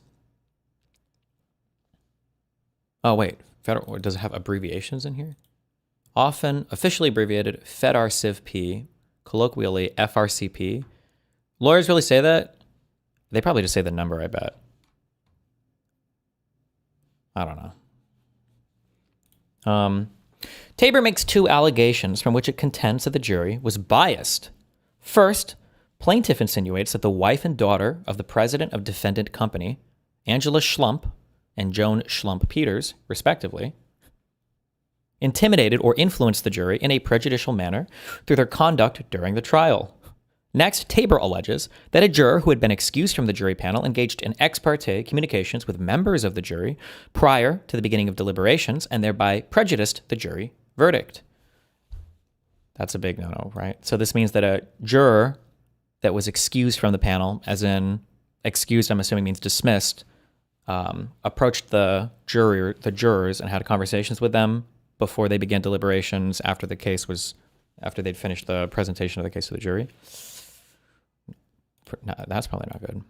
Oh, wait. Federal, does it have abbreviations in here? Often officially abbreviated FedRCivP, colloquially FRCP. Lawyers really say that? They probably just say the number, I bet. I don't know. Tabor makes two allegations from which it contends that the jury was biased. First, plaintiff insinuates that the wife and daughter of the president of defendant company, Angela Schlump and Joan Schlump Peters, respectively, intimidated or influenced the jury in a prejudicial manner through their conduct during the trial. Next, Tabor alleges that a juror who had been excused from the jury panel engaged in ex parte communications with members of the jury prior to the beginning of deliberations and thereby prejudiced the jury verdict. That's a big no-no, right? So this means that a juror that was excused from the panel, as in excused, I'm assuming means dismissed, approached the jurors and had conversations with them before they began deliberations after they'd finished the presentation of the case to the jury. No, that's probably not good.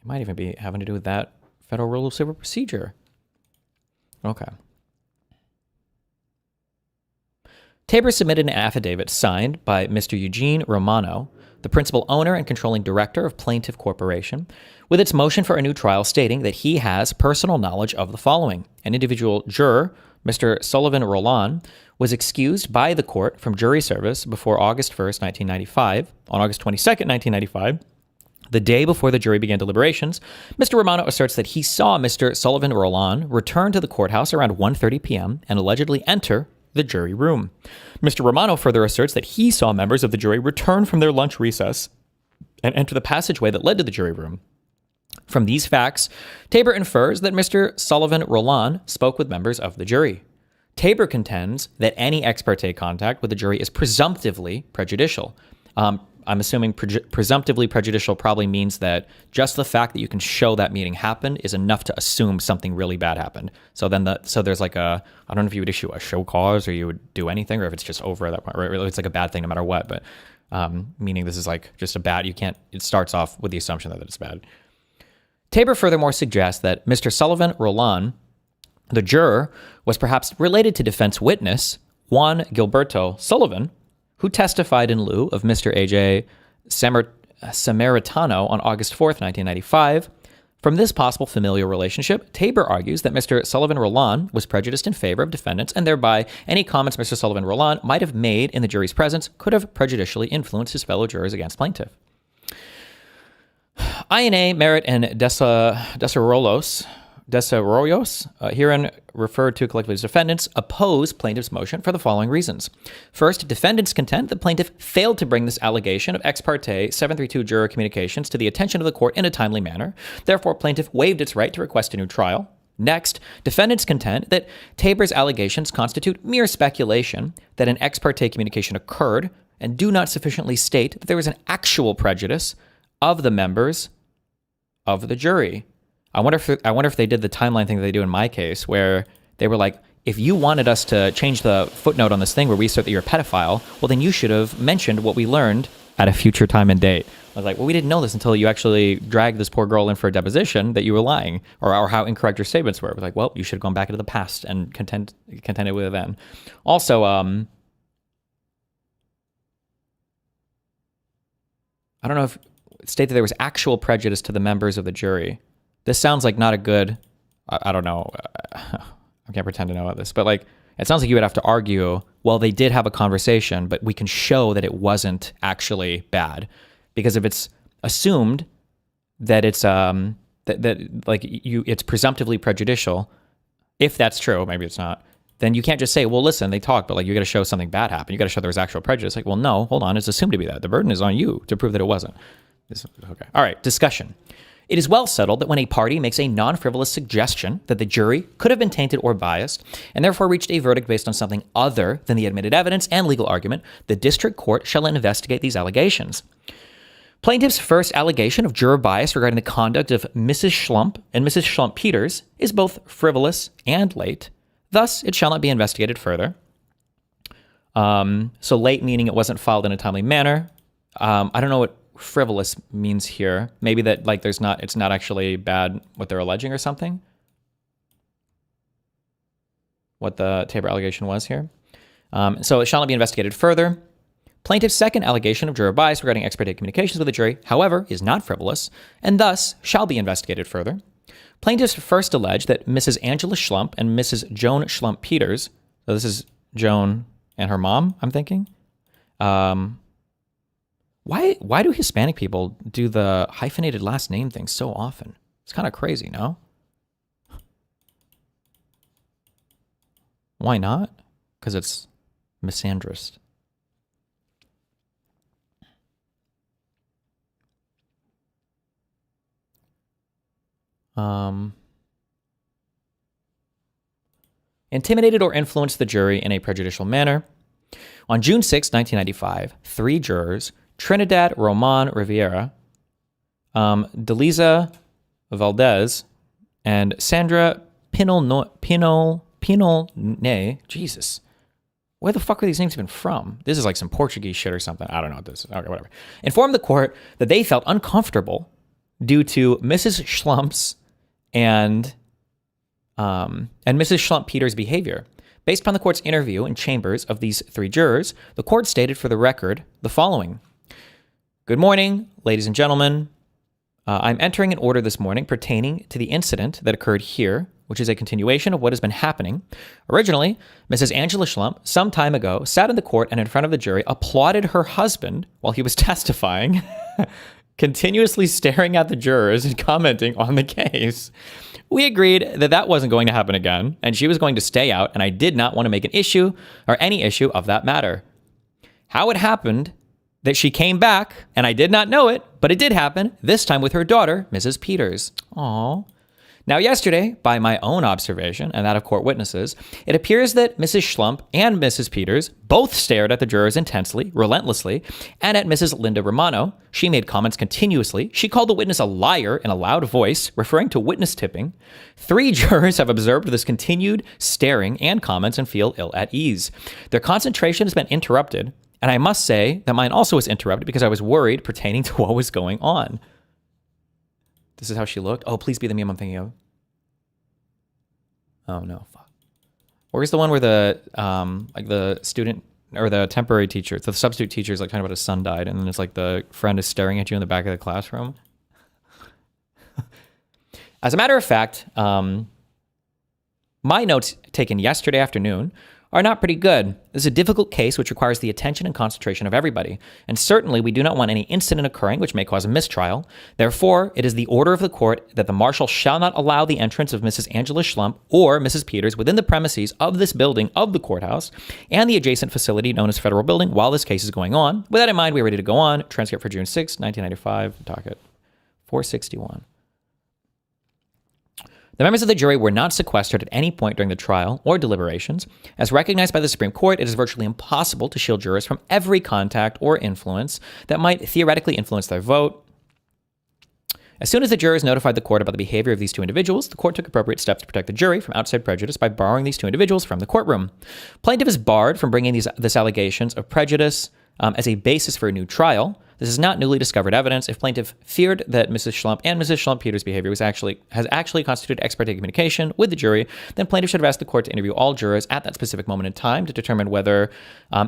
It might even be having to do with that federal rule of civil procedure. Okay. Tabor submitted an affidavit signed by Mr. Eugene Romano, the principal owner and controlling director of Plaintiff Corporation, with its motion for a new trial stating that he has personal knowledge of the following. An individual juror, Mr. Sullivan Roland, was excused by the court from jury service before August 1st, 1995. On August 22nd, 1995, the day before the jury began deliberations, Mr. Romano asserts that he saw Mr. Sullivan Roland return to the courthouse around 1:30 p.m. and allegedly enter the jury room. Mr. Romano further asserts that he saw members of the jury return from their lunch recess and enter the passageway that led to the jury room. From these facts, Tabor infers that Mr. Sullivan Roland spoke with members of the jury. Tabor contends that any ex parte contact with the jury is presumptively prejudicial. I'm assuming presumptively prejudicial probably means that just the fact that you can show that meeting happened is enough to assume something really bad happened. So then there's like I don't know if you would issue a show cause or you would do anything, or if it's just over at that point, right? It's like a bad thing no matter what, but meaning this is like just a bad, it starts off with the assumption that it's bad. Tabor furthermore suggests that Mr. Sullivan Roland, the juror, was perhaps related to defense witness Juan Gilberto Sullivan, who testified in lieu of Mr. A.J. Samaritano on August 4th, 1995. From this possible familial relationship, Tabor argues that Mr. Sullivan Roland was prejudiced in favor of defendants, and thereby any comments Mr. Sullivan Roland might have made in the jury's presence could have prejudicially influenced his fellow jurors against plaintiff. INA, Merritt, and Desarrollos, herein referred to collectively as defendants, oppose plaintiff's motion for the following reasons. First, defendants contend that plaintiff failed to bring this allegation of ex parte 732 juror communications to the attention of the court in a timely manner. Therefore, plaintiff waived its right to request a new trial. Next, defendants contend that Tabor's allegations constitute mere speculation that an ex parte communication occurred and do not sufficiently state that there was an actual prejudice of the members of the jury. I wonder if they did the timeline thing that they do in my case, where they were like, if you wanted us to change the footnote on this thing where we assert that you're a pedophile, well, then you should have mentioned what we learned at a future time and date. I was like, well, we didn't know this until you actually dragged this poor girl in for a deposition that you were lying, or how incorrect your statements were. It was like, well, you should have gone back into the past and contended with it then. Also, I don't know if state that there was actual prejudice to the members of the jury. This sounds like not a good, I don't know, I can't pretend to know about this, but like, it sounds like you would have to argue, well, they did have a conversation, but we can show that it wasn't actually bad. Because if it's assumed that it's, it's presumptively prejudicial, if that's true, maybe it's not, then you can't just say, well, listen, they talked, but like, you got to show something bad happened. You got to show there was actual prejudice. Like, well, no, hold on, it's assumed to be that. The burden is on you to prove that it wasn't. Okay. All right, discussion. It is well settled that when a party makes a non-frivolous suggestion that the jury could have been tainted or biased, and therefore reached a verdict based on something other than the admitted evidence and legal argument, the district court shall investigate these allegations. Plaintiff's first allegation of juror bias regarding the conduct of Mrs. Schlump and Mrs. Schlump-Peters is both frivolous and late. Thus, it shall not be investigated further. So late meaning it wasn't filed in a timely manner. I don't know what frivolous means here. Maybe that like it's not actually bad what they're alleging or something. What the Tabor allegation was here. So it shall not be investigated further. Plaintiff's second allegation of juror bias regarding ex parte communications with the jury, however, is not frivolous and thus shall be investigated further. Plaintiffs first alleged that Mrs. Angela Schlump and Mrs. Joan Schlump-Peters, so this is Joan and her mom, I'm thinking. Why do Hispanic people do the hyphenated last name thing so often? It's kind of crazy, no? Why not? Because it's misandrist. Intimidated or influenced the jury in a prejudicial manner. On June 6, 1995, 3 jurors, Trinidad Roman Rivera, Delisa Valdez, and Sandra Pinolne, Jesus. Where the fuck are these names even from? This is like some Portuguese shit or something. I don't know what this is. Okay, whatever. Informed the court that they felt uncomfortable due to Mrs. Schlump's and Mrs. Schlump-Peters' behavior. Based upon the court's interview in chambers of these 3 jurors, the court stated for the record the following. Good morning, ladies and gentlemen. I'm entering an order this morning pertaining to the incident that occurred here, which is a continuation of what has been happening. Originally, Mrs. Angela Schlump, some time ago, sat in the court and in front of the jury, applauded her husband while he was testifying, continuously staring at the jurors and commenting on the case. We agreed that that wasn't going to happen again, and she was going to stay out, and I did not want to make an issue or any issue of that matter. How it happened that she came back, and I did not know it, but it did happen, this time with her daughter, Mrs. Peters. Aww. Now, yesterday, by my own observation and that of court witnesses, it appears that Mrs. Schlump and Mrs. Peters both stared at the jurors intensely, relentlessly, and at Mrs. Linda Romano. She made comments continuously. She called the witness a liar in a loud voice, referring to witness tipping. 3 jurors have observed this continued staring and comments and feel ill at ease. Their concentration has been interrupted, and I must say that mine also was interrupted because I was worried pertaining to what was going on. This is how she looked. Oh, please be the meme I'm thinking of. Oh no, fuck. Where's the one where the like the student or the temporary teacher, the substitute teacher is like talking about his son died, and then it's like the friend is staring at you in the back of the classroom. As a matter of fact, my notes taken yesterday afternoon are not pretty good. This is a difficult case which requires the attention and concentration of everybody. And certainly we do not want any incident occurring which may cause a mistrial. Therefore, it is the order of the court that the marshal shall not allow the entrance of Mrs. Angela Schlump or Mrs. Peters within the premises of this building of the courthouse and the adjacent facility known as Federal Building while this case is going on. With that in mind, we are ready to go on. Transcript for June 6, 1995, docket 461. The members of the jury were not sequestered at any point during the trial or deliberations. As recognized by the Supreme Court, it is virtually impossible to shield jurors from every contact or influence that might theoretically influence their vote. As soon as the jurors notified the court about the behavior of these 2 individuals, the court took appropriate steps to protect the jury from outside prejudice by barring these 2 individuals from the courtroom. Plaintiff is barred from bringing this allegations of prejudice as a basis for a new trial. This is not newly discovered evidence. If plaintiff feared that Mrs. Schlump and Mrs. Schlump Peters' behavior has actually constituted ex parte communication with the jury, then plaintiff should have asked the court to interview all jurors at that specific moment in time to determine whether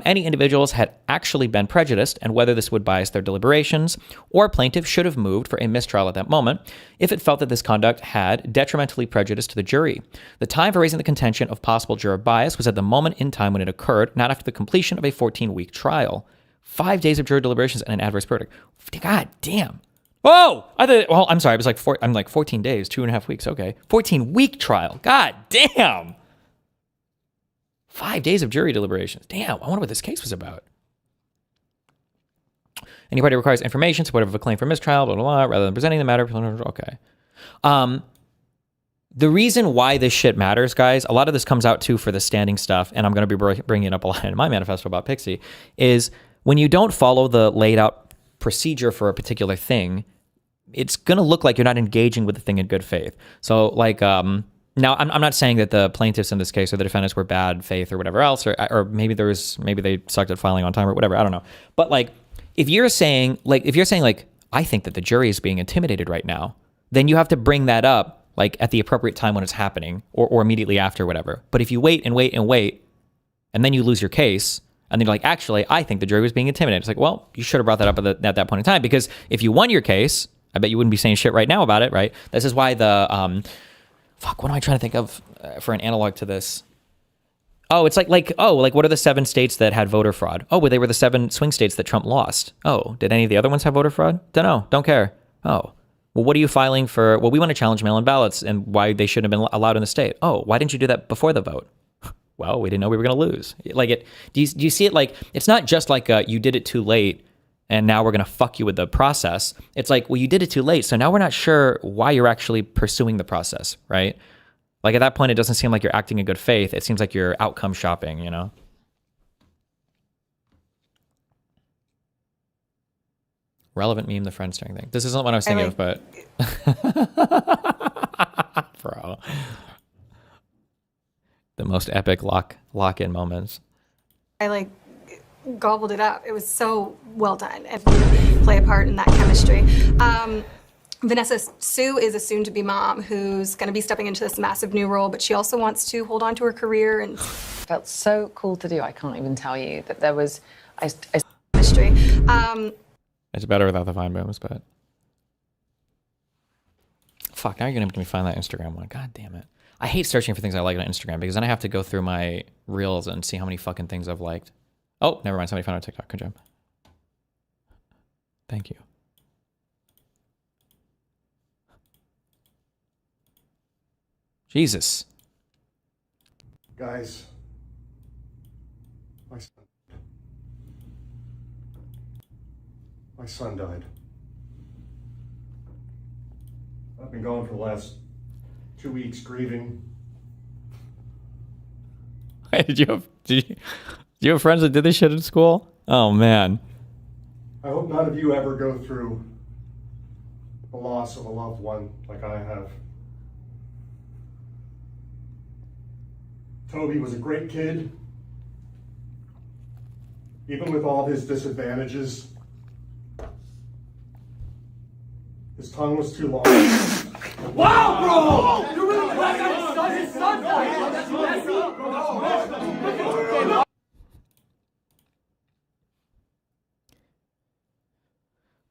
any individuals had actually been prejudiced and whether this would bias their deliberations, or plaintiff should have moved for a mistrial at that moment if it felt that this conduct had detrimentally prejudiced the jury. The time for raising the contention of possible juror bias was at the moment in time when it occurred, not after the completion of a 14-week trial. 5 days of jury deliberations and an adverse verdict. God damn. Whoa! I'm sorry. It was like 14 days, 2.5 weeks. Okay. 14-week trial. God damn. 5 days of jury deliberations. Damn. I wonder what this case was about. Any party requires information supportive of a claim for mistrial, blah, blah, blah, rather than presenting the matter. Okay. The reason why this shit matters, guys, a lot of this comes out too for the standing stuff, and I'm going to be bringing it up a lot in my manifesto about Pixie, is when you don't follow the laid out procedure for a particular thing, it's going to look like you're not engaging with the thing in good faith. So like, now I'm not saying that the plaintiffs in this case or the defendants were bad faith or whatever else, or maybe they sucked at filing on time or whatever. I don't know. But like, if you're saying I think that the jury is being intimidated right now, then you have to bring that up like at the appropriate time when it's happening or immediately after, whatever. But if you wait and wait and wait, and then you lose your case, and then you're like, actually, I think the jury was being intimidated. It's like, well, you should have brought that up at that point in time, because if you won your case, I bet you wouldn't be saying shit right now about it, right? This is why the, what am I trying to think of for an analog to this? Oh, it's like what are the 7 states that had voter fraud? Oh, well, they were the 7 swing states that Trump lost. Oh, did any of the other ones have voter fraud? Don't know. Don't care. Oh, well, what are you filing for? Well, we want to challenge mail-in ballots and why they shouldn't have been allowed in the state. Oh, why didn't you do that before the vote? Well, we didn't know we were going to lose. Like do you see it? Like, it's not just like you did it too late and now we're going to fuck you with the process. It's like, well, you did it too late, so now we're not sure why you're actually pursuing the process, right? Like at that point, it doesn't seem like you're acting in good faith. It seems like you're outcome shopping, you know? Relevant meme, the friend staring thing. This isn't what I was thinking of, but bro. The most epic lock-in moments. I gobbled it up. It was so well done and play a part in that chemistry. Vanessa Sue is a soon-to-be mom who's going to be stepping into this massive new role, but she also wants to hold on to her career. And felt so cool to do. I can't even tell you that there was chemistry. It's better without the fine booms, but fuck. Now you're gonna make me find that Instagram one. God damn it. I hate searching for things I like on Instagram because then I have to go through my reels and see how many fucking things I've liked. Oh, never mind. Somebody found it on TikTok. Good job. Thank you. Jesus. Guys, my son. My son died. I've been gone for the last 2 weeks grieving. Did you have friends that did this shit in school? Oh man. I hope none of you ever go through the loss of a loved one like I have. Toby was a great kid. Even with all his disadvantages, his tongue was too long. Wow, bro! You're really his son died. That's messy.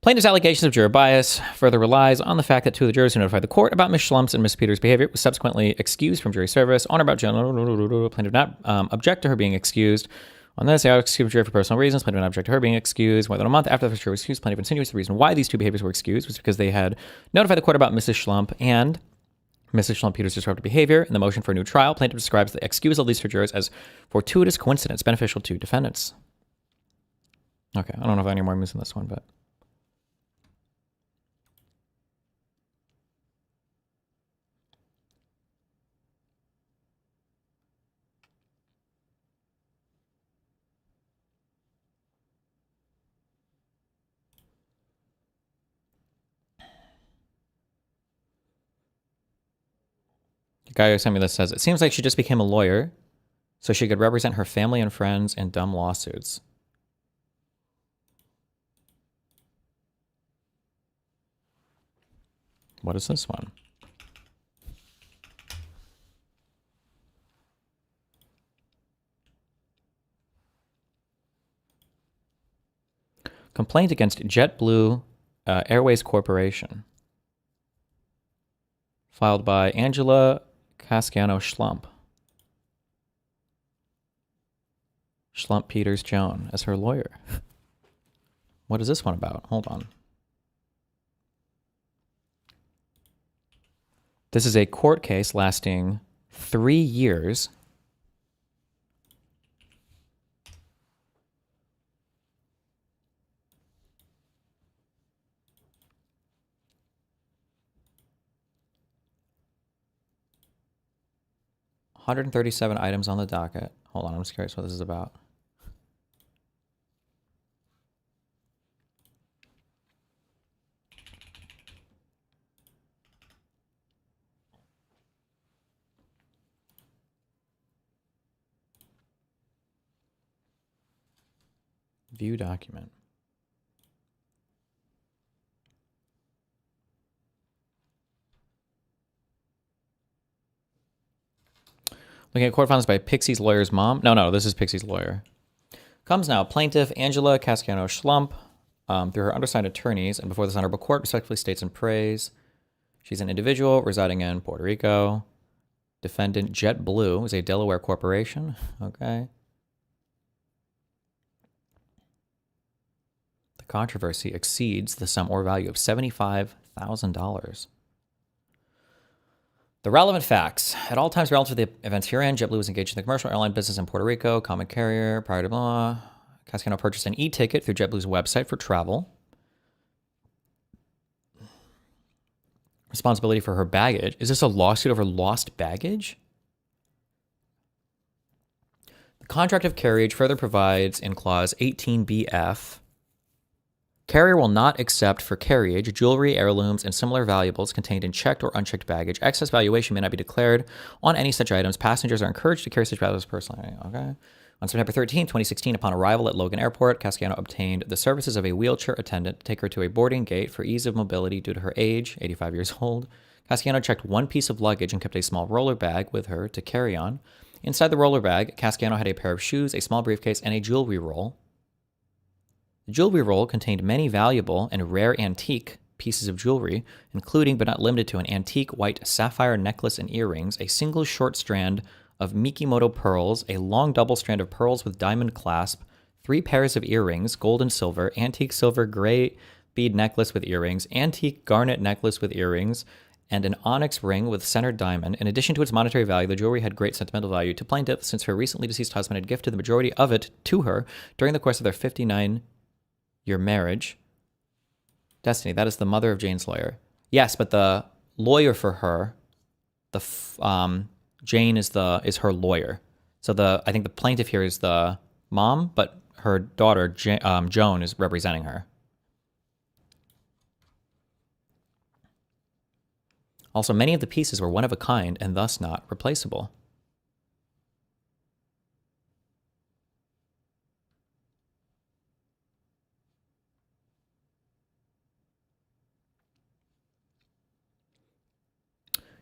Plaintiff's allegations of juror bias further relies on the fact that two of the jurors who notified the court about Ms. Schlump's and Ms. Peters' behavior was subsequently excused from jury service. On or about general, plaintiff did not object to her being excused. On this, they excused jury for personal reasons. Plaintiff did not object to her being excused. More than a month after the first jury was excused, plaintiff insinuates the reason why these two behaviors were excused was because they had notified the court about Mrs. Schlump and Mrs. Schlump Peters' disruptive behavior. In the motion for a new trial, plaintiff describes the excusal of these two jurors as fortuitous coincidence beneficial to defendants. Okay, I don't know if I have any more moves in this one, but... The guy who sent me this says, it seems like she just became a lawyer so she could represent her family and friends in dumb lawsuits. What is this one? Complaint against JetBlue Airways Corporation. Filed by Angela Casciano Schlump. Schlump Peters Joan as her lawyer. What is this one about? Hold on. This is a court case lasting 3 years. $137 items on the docket. Hold on, I'm just curious what this is about. View document. Looking at court filings by Pixie's lawyer's mom. No, this is Pixie's lawyer. Comes now. Plaintiff Angela Casciano Schlump, through her undersigned attorneys and before this honorable court, respectfully states in praise. She's an individual residing in Puerto Rico. Defendant JetBlue is a Delaware corporation. Okay. The controversy exceeds the sum or value of $75,000. The relevant facts. At all times relative to the events herein, JetBlue was engaged in the commercial airline business in Puerto Rico, common carrier, prior to blah. Casciano purchased an e-ticket through JetBlue's website for travel. Responsibility for her baggage. Is this a lawsuit over lost baggage? The contract of carriage further provides in clause 18BF, carrier will not accept for carriage jewelry, heirlooms, and similar valuables contained in checked or unchecked baggage. Excess valuation may not be declared on any such items. Passengers are encouraged to carry such valuables personally. Okay. On September 13, 2016, upon arrival at Logan Airport, Casciano obtained the services of a wheelchair attendant to take her to a boarding gate for ease of mobility due to her age, 85 years old. Casciano checked one piece of luggage and kept a small roller bag with her to carry on. Inside the roller bag, Casciano had a pair of shoes, a small briefcase, and a jewelry roll. The jewelry roll contained many valuable and rare antique pieces of jewelry, including but not limited to an antique white sapphire necklace and earrings, a single short strand of Mikimoto pearls, a long double strand of pearls with diamond clasp, 3 pairs of earrings, gold and silver, antique silver gray bead necklace with earrings, antique garnet necklace with earrings, and an onyx ring with centered diamond. In addition to its monetary value, the jewelry had great sentimental value to plaintiff since her recently deceased husband had gifted the majority of it to her during the course of their 59-year marriage Destiny, that is the mother of Jane's lawyer. Yes, but the lawyer for her, Jane is her lawyer. So I think the plaintiff here is the mom, but her daughter Joan is representing her. Also, many of the pieces were one of a kind and thus not replaceable.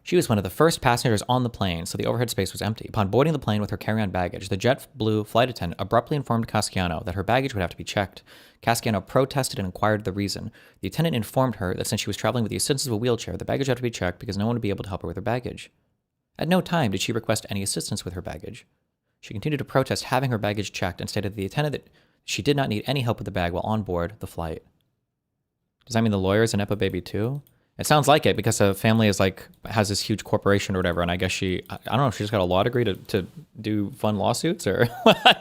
She was one of the first passengers on the plane, so the overhead space was empty. Upon boarding the plane with her carry-on baggage, the JetBlue flight attendant abruptly informed Casciano that her baggage would have to be checked. Casciano protested and inquired the reason. The attendant informed her that since she was traveling with the assistance of a wheelchair, the baggage had to be checked because no one would be able to help her with her baggage. At no time did she request any assistance with her baggage. She continued to protest having her baggage checked and stated to the attendant that she did not need any help with the bag while on board the flight. Does that mean the lawyer is an Nepo baby too? It sounds like it because the family has this huge corporation or whatever, and I guess I don't know if she just got a law degree to do fun lawsuits or I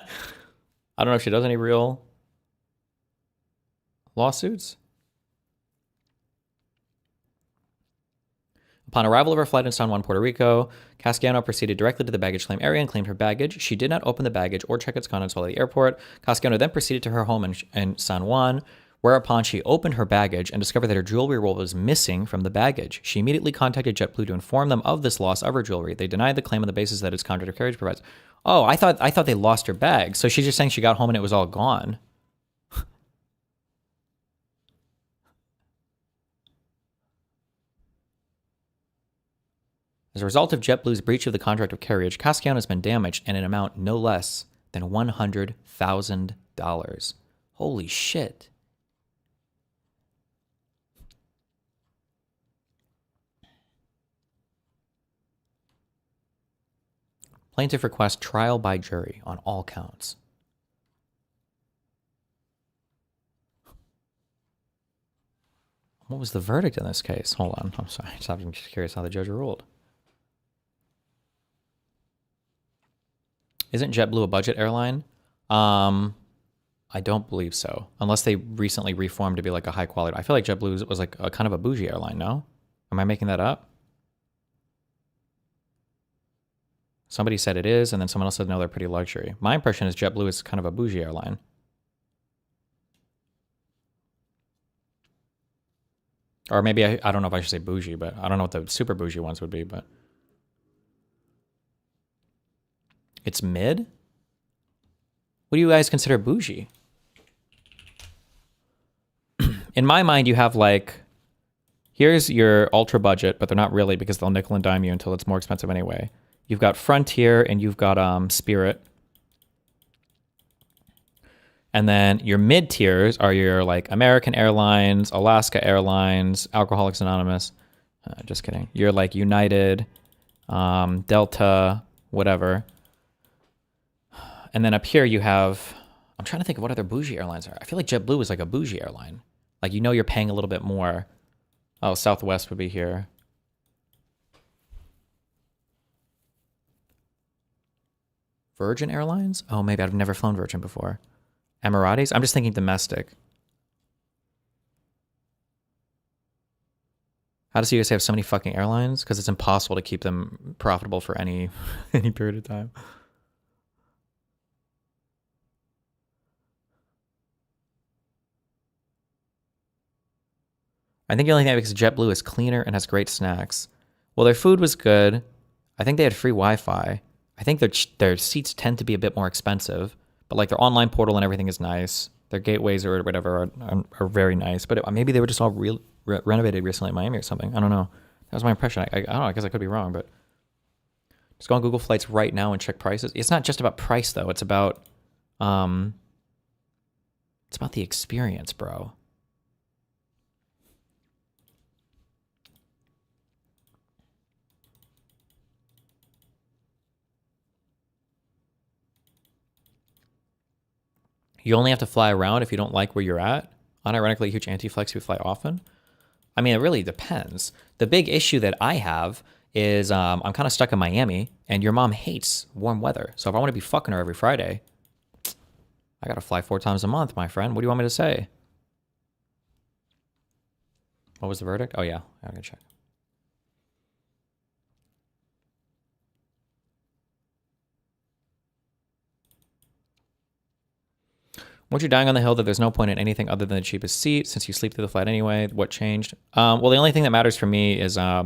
don't know if she does any real lawsuits. Upon arrival of her flight in San Juan, Puerto Rico, Casciano proceeded directly to the baggage claim area and claimed her baggage. She did not open the baggage or check its contents while at the airport. Casciano then proceeded to her home in San Juan, whereupon she opened her baggage and discovered that her jewelry roll was missing from the baggage. She immediately contacted JetBlue to inform them of this loss of her jewelry. They denied the claim on the basis that its contract of carriage provides. Oh, I thought they lost her bag. So she's just saying she got home and it was all gone. As a result of JetBlue's breach of the contract of carriage, Casciano has been damaged in an amount no less than $100,000. Holy shit. Plaintiff requests trial by jury on all counts. What was the verdict in this case? Hold on. I'm sorry. I'm just curious how the judge ruled. Isn't JetBlue a budget airline? I don't believe so. Unless they recently reformed to be like a high quality. I feel like JetBlue was like a kind of a bougie airline, no? Am I making that up? Somebody said it is, and then someone else said no, they're pretty luxury. My impression is JetBlue is kind of a bougie airline. Or maybe I don't know if I should say bougie, but I don't know what the super bougie ones would be, but it's mid? What do you guys consider bougie? In my mind, you have like, here's your ultra budget, but they're not really because they'll nickel and dime you until it's more expensive anyway. You've got Frontier and you've got Spirit. And then your mid tiers are your like American Airlines, Alaska Airlines, Alcoholics Anonymous. Just kidding. You're like United, Delta, whatever. And then up here you have, I'm trying to think of what other bougie airlines are. I feel like JetBlue is like a bougie airline. Like, you know, you're paying a little bit more. Oh, Southwest would be here. Virgin Airlines? Oh, maybe I've never flown Virgin before. Emiratis? I'm just thinking domestic. How does the USA have so many fucking airlines? Because it's impossible to keep them profitable for any period of time. I think the only thing because JetBlue is cleaner and has great snacks. Well, their food was good. I think they had free Wi-Fi. I think their seats tend to be a bit more expensive, but like their online portal and everything is nice. Their gateways or whatever are very nice. But maybe they were just all renovated recently in Miami or something. I don't know. That was my impression. I don't know. I guess I could be wrong, but just go on Google Flights right now and check prices. It's not just about price though. It's about the experience, bro. You only have to fly around if you don't like where you're at. Unironically, a huge anti-flex if you fly often. I mean, it really depends. The big issue that I have is I'm kind of stuck in Miami, and your mom hates warm weather. So if I want to be fucking her every Friday, I got to fly 4 times a month, my friend. What do you want me to say? What was the verdict? Oh yeah, I'm gonna check. Weren't you dying on the hill that there's no point in anything other than the cheapest seat since you sleep through the flight anyway? What changed? Well, the only thing that matters for me is if I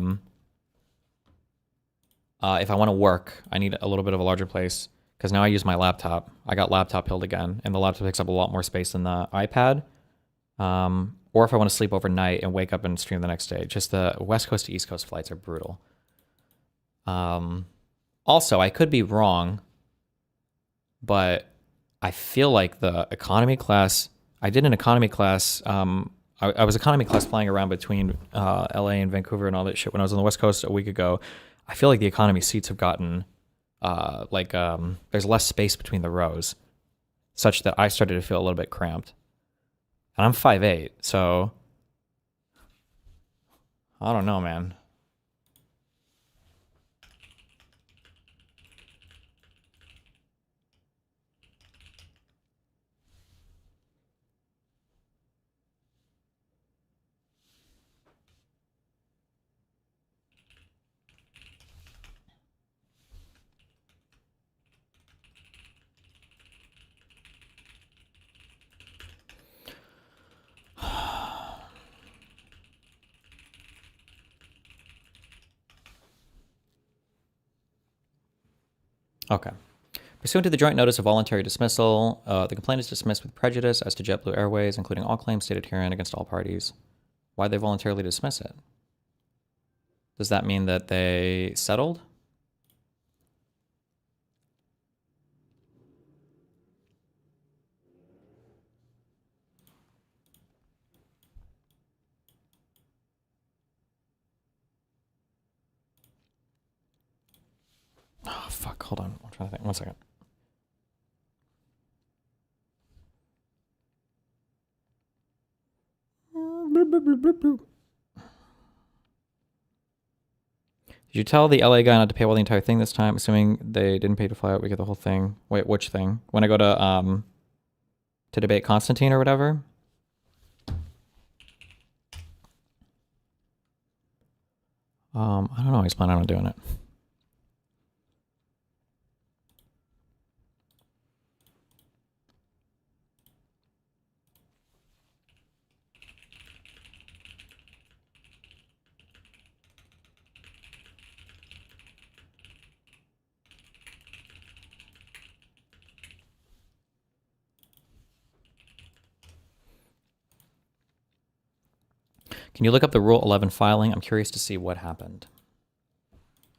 want to work, I need a little bit of a larger place because now I use my laptop. I got laptop pilled again, and the laptop takes up a lot more space than the iPad. Or if I want to sleep overnight and wake up and stream the next day. Just the West Coast to East Coast flights are brutal. Also, I could be wrong, but I feel like the economy class, I did an economy class. I was economy class flying around between LA and Vancouver and all that shit when I was on the West Coast a week ago. I feel like the economy seats have gotten there's less space between the rows, such that I started to feel a little bit cramped. And I'm 5'8", so I don't know, man. Okay. Pursuant to the joint notice of voluntary dismissal, the complaint is dismissed with prejudice as to JetBlue Airways, including all claims stated herein against all parties. Why'd they voluntarily dismiss it? Does that mean that they settled? Oh, fuck. Hold on. I'm trying to think. 1 second. Did you tell the LA guy not to pay all the entire thing this time? Assuming they didn't pay to fly out, we get the whole thing. Wait, which thing? When I go to debate Constantine or whatever? I don't know. He's planning on doing it. Can you look up the Rule 11 filing? I'm curious to see what happened.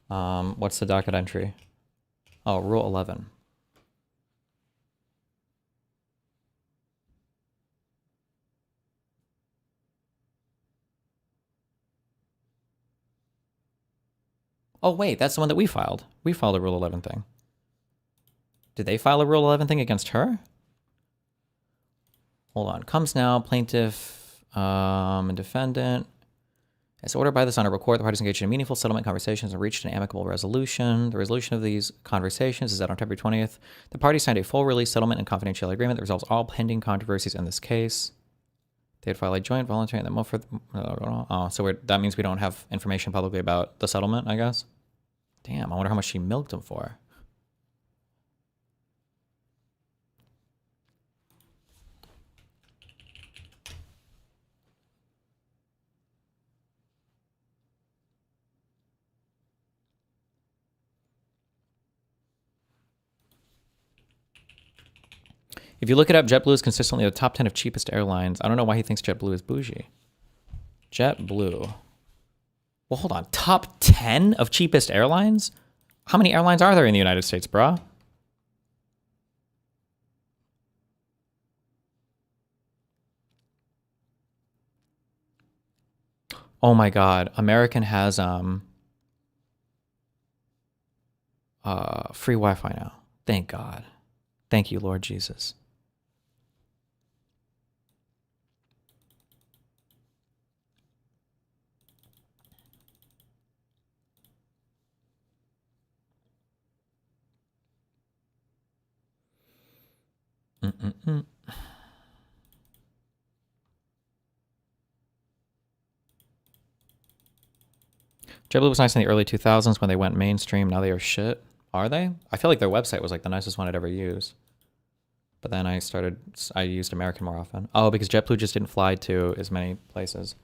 What's the docket entry? Oh, Rule 11. Oh, wait, that's the one that we filed. We filed a Rule 11 thing. Did they file a Rule 11 thing against her? Hold on. Comes now, plaintiff and defendant. As ordered by this Honorable Court, the parties engaged in meaningful settlement conversations and reached an amicable resolution. The resolution of these conversations is that on February 20th, the parties signed a full release settlement and confidentiality agreement that resolves all pending controversies in this case. They had filed a joint voluntary and then so that means we don't have information publicly about the settlement, I guess. Damn, I wonder how much she milked him for. If you look it up, JetBlue is consistently the top 10 of cheapest airlines. I don't know why he thinks JetBlue is bougie. JetBlue. Well, hold on. Top 10 of cheapest airlines? How many airlines are there in the United States, bruh? Oh my God. American has free Wi-Fi now. Thank God. Thank you, Lord Jesus. JetBlue was nice in the early 2000s when they went mainstream. Now they are shit. Are they? I feel like their website was like the nicest one I'd ever used. But then I used American more often. Oh, because JetBlue just didn't fly to as many places.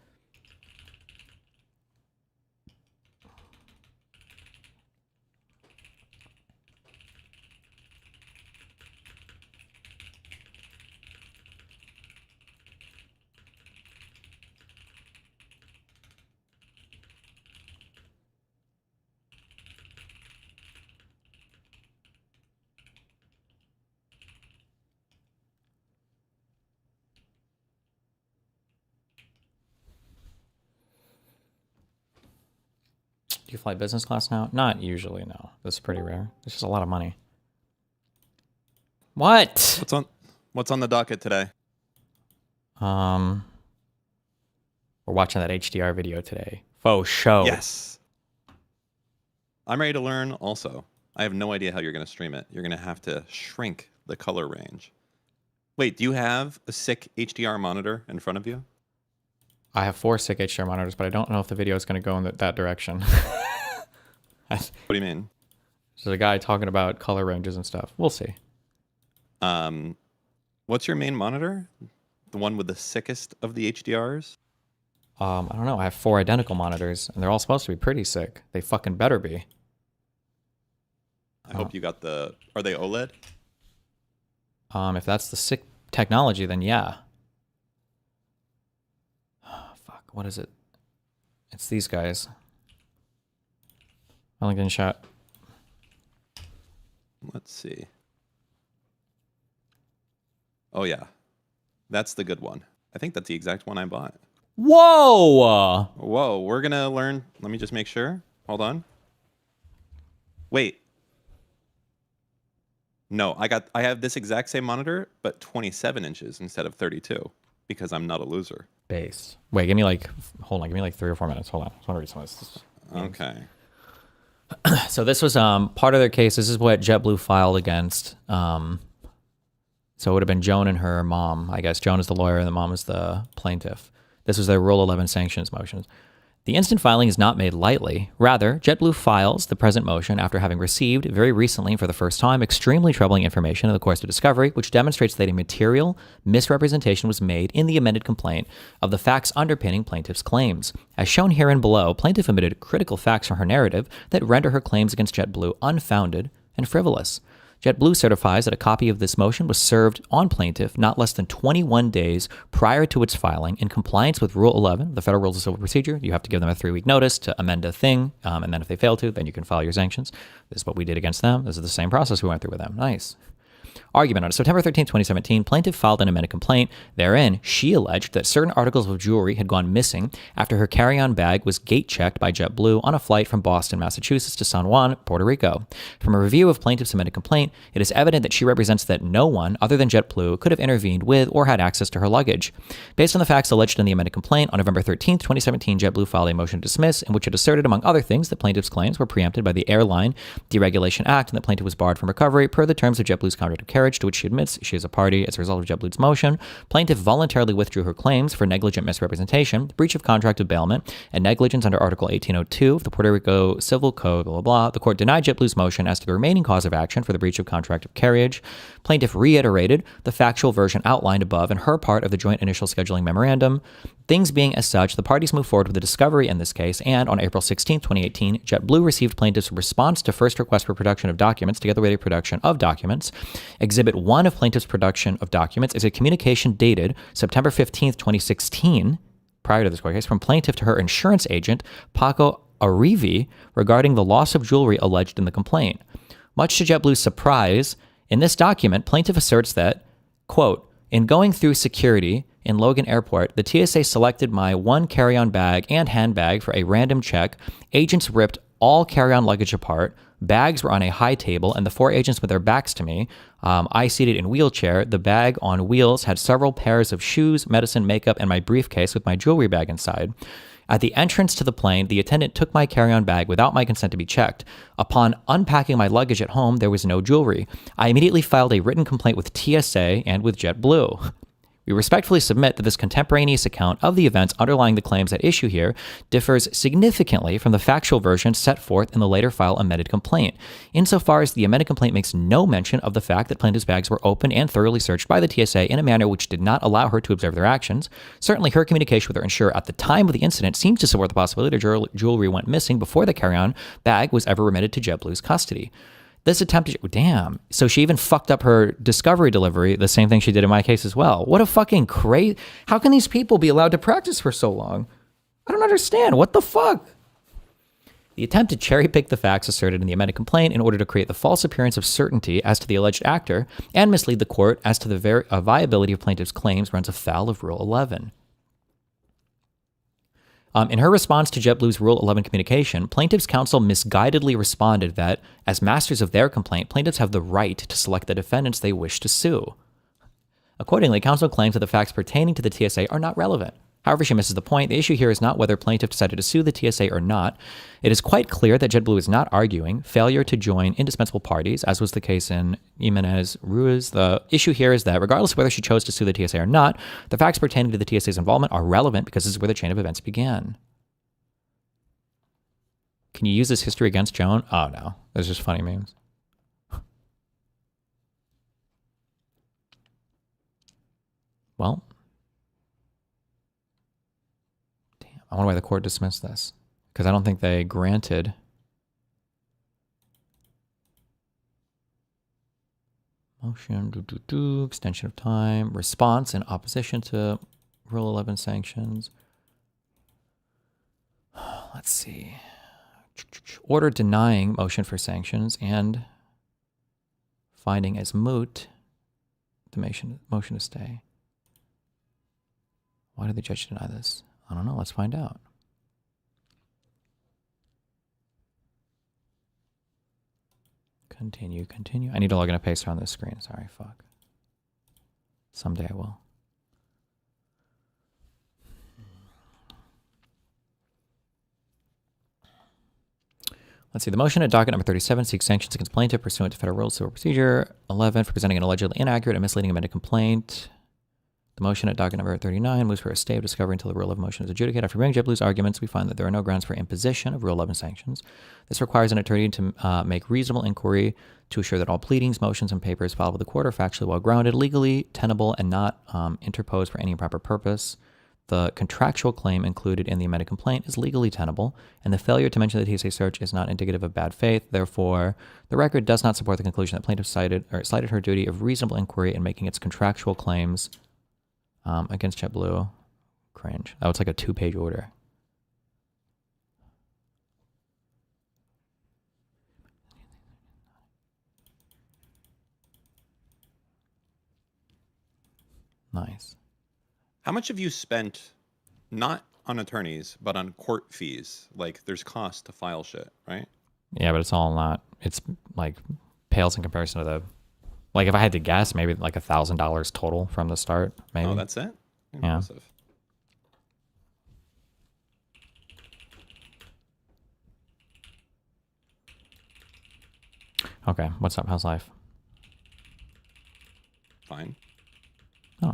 Do you fly business class now? Not usually, no. This is pretty rare. It's just a lot of money. What? What's on the docket today? We're watching that HDR video today. Faux show. Yes. I'm ready to learn also. I have no idea how you're going to stream it. You're going to have to shrink the color range. Wait, do you have a sick HDR monitor in front of you? I have 4 sick HDR monitors, but I don't know if the video is going to go in that direction. What do you mean? There's a guy talking about color ranges and stuff. We'll see. What's your main monitor? The one with the sickest of the HDRs? I don't know. I have 4 identical monitors, and they're all supposed to be pretty sick. They fucking better be. I hope you got the... Are they OLED? If that's the sick technology, then yeah. Oh, fuck. What is it? It's these guys. Only getting shot. Let's see. Oh, yeah. That's the good one. I think that's the exact one I bought. Whoa! Whoa, we're going to learn... Let me just make sure. Hold on. Wait. No, I have this exact same monitor, but 27 inches instead of 32, because I'm not a loser. Base. Wait, give me like... Hold on, give me like 3 or 4 minutes. Hold on. I just want to read some of this. Okay. So this was part of their case. This is what JetBlue filed against... So it would have been Joan and her mom. I guess Joan is the lawyer and the mom is the plaintiff. This was their Rule 11 sanctions motions. The instant filing is not made lightly. Rather, JetBlue files the present motion after having received, very recently for the first time, extremely troubling information in the course of discovery, which demonstrates that a material misrepresentation was made in the amended complaint of the facts underpinning plaintiff's claims. As shown herein below, plaintiff omitted critical facts from her narrative that render her claims against JetBlue unfounded and frivolous. JetBlue certifies that a copy of this motion was served on plaintiff not less than 21 days prior to its filing in compliance with Rule 11 of the Federal Rules of Civil Procedure. You have to give them a 3-week notice to amend a thing, and then if they fail to, then you can file your sanctions. This is what we did against them. This is the same process we went through with them. Nice. Argument on September 13, 2017, plaintiff filed an amended complaint. Therein, she alleged that certain articles of jewelry had gone missing after her carry-on bag was gate-checked by JetBlue on a flight from Boston, Massachusetts to San Juan, Puerto Rico. From a review of plaintiff's amended complaint, it is evident that she represents that no one other than JetBlue could have intervened with or had access to her luggage. Based on the facts alleged in the amended complaint, on November 13, 2017, JetBlue filed a motion to dismiss in which it asserted, among other things, that plaintiff's claims were preempted by the Airline Deregulation Act and that plaintiff was barred from recovery per the terms of JetBlue's contract of carriage, to which she admits she is a party as a result of JetBlue's motion. Plaintiff voluntarily withdrew her claims for negligent misrepresentation, breach of contract of bailment, and negligence under Article 1802 of the Puerto Rico Civil Code, blah, blah, blah. The court denied JetBlue's motion as to the remaining cause of action for the breach of contract of carriage. Plaintiff reiterated the factual version outlined above in her part of the joint initial scheduling memorandum. Things being as such, the parties moved forward with the discovery in this case, and on April 16, 2018, JetBlue received plaintiff's response to first request for production of documents, together with a production of documents. Exhibit 1 of plaintiff's production of documents is a communication dated September 15, 2016, prior to this court case, from plaintiff to her insurance agent, Paco Arrivi, regarding the loss of jewelry alleged in the complaint. Much to JetBlue's surprise, in this document, plaintiff asserts that, quote, in going through security in Logan Airport, the TSA selected my one carry-on bag and handbag for a random check. Agents ripped all carry-on luggage apart. Bags were on a high table, and the 4 agents with their backs to me. I seated in wheelchair. The bag on wheels had several pairs of shoes, medicine, makeup, and my briefcase with my jewelry bag inside. At the entrance to the plane, the attendant took my carry-on bag without my consent to be checked. Upon unpacking my luggage at home, there was no jewelry. I immediately filed a written complaint with TSA and with JetBlue. We respectfully submit that this contemporaneous account of the events underlying the claims at issue here differs significantly from the factual version set forth in the later file amended complaint, insofar as the amended complaint makes no mention of the fact that plaintiff's bags were opened and thoroughly searched by the TSA in a manner which did not allow her to observe their actions. Certainly, her communication with her insurer at the time of the incident seems to support the possibility that jewelry went missing before the carry-on bag was ever remitted to JetBlue's custody. This attempt to, damn. So she even fucked up her discovery delivery, the same thing she did in my case as well. What a fucking crazy. How can these people be allowed to practice for so long? I don't understand. What the fuck? The attempt to cherry pick the facts asserted in the amended complaint in order to create the false appearance of certainty as to the alleged actor and mislead the court as to the viability of plaintiff's claims runs afoul of Rule 11. In her response to JetBlue's Rule 11 communication, plaintiffs' counsel misguidedly responded that, as masters of their complaint, plaintiffs have the right to select the defendants they wish to sue. Accordingly, counsel claims that the facts pertaining to the TSA are not relevant. However, she misses the point. The issue here is not whether plaintiff decided to sue the TSA or not. It is quite clear that JetBlue is not arguing failure to join indispensable parties, as was the case in Jimenez Ruiz. The issue here is that regardless of whether she chose to sue the TSA or not, the facts pertaining to the TSA's involvement are relevant because this is where the chain of events began. Can you use this history against Joan? Oh, no. Those are just funny memes. Well, I wonder why the court dismissed this, because I don't think they granted motion, extension of time, response in opposition to Rule 11 sanctions. Let's see. Order denying motion for sanctions and finding as moot the motion to stay. Why did the judge deny this? I don't know. Let's find out. Continue. I need to log in and paste her on this screen. Sorry, fuck. Someday I will. Let's see. The motion at docket number 37 seeks sanctions against plaintiff pursuant to Federal Rules of Civil Procedure 11 for presenting an allegedly inaccurate and misleading amended complaint. The motion at docket number 39 moves for a stay of discovery until the Rule 11 motion is adjudicated. After reviewing JetBlue's arguments, we find that there are no grounds for imposition of Rule 11 sanctions. This requires an attorney to make reasonable inquiry to assure that all pleadings, motions, and papers filed with the court are factually well-grounded, legally tenable, and not interposed for any improper purpose. The contractual claim included in the amended complaint is legally tenable, and the failure to mention the TSA search is not indicative of bad faith. Therefore, the record does not support the conclusion that plaintiff slighted her duty of reasonable inquiry in making its contractual claims against JetBlue. Cringe. That was like a 2-page order. Nice. How much have you spent, not on attorneys, but on court fees? Like, there's cost to file shit, right? Yeah, but it's all not. It's like pales in comparison to the. Like, if I had to guess, maybe like $1,000 total from the start. Maybe. Oh, that's it? Yeah. Impressive. Okay, what's up? How's life? Fine. Oh.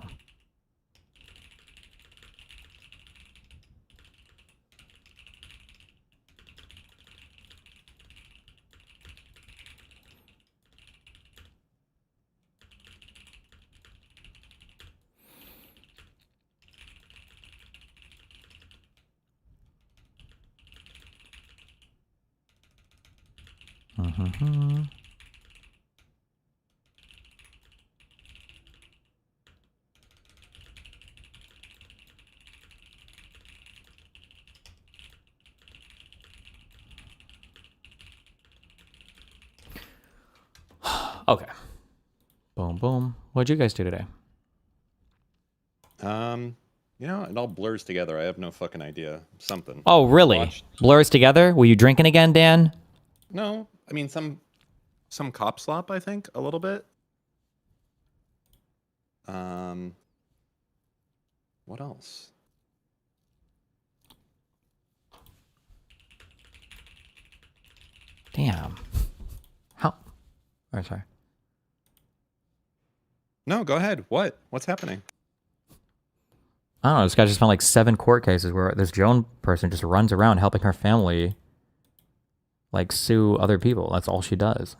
Mm-hmm. Okay. Boom, boom. What'd you guys do today? You know, it all blurs together. I have no fucking idea. Something. Oh, really? Blurs together? Were you drinking again, Dan? No, I mean some cop slop. I think a little bit. What else? Damn. How? Oh, sorry. No, go ahead. What's happening? I don't know. This guy just found like 7 court cases where this Joan person just runs around helping her family like sue other people. That's all she does.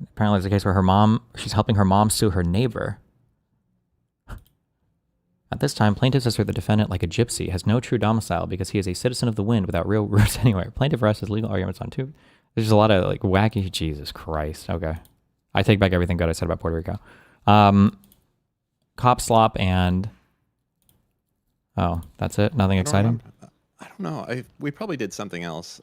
Apparently, there's a case where she's helping her mom sue her neighbor. At this time, plaintiff says the defendant, like a gypsy, has no true domicile because he is a citizen of the wind without real roots anywhere. Plaintiff rests his legal arguments on two. There's just a lot of like wacky. Jesus Christ. Okay, I take back everything good I said about Puerto Rico. Cop slop and that's it. Nothing exciting. I don't know. We probably did something else.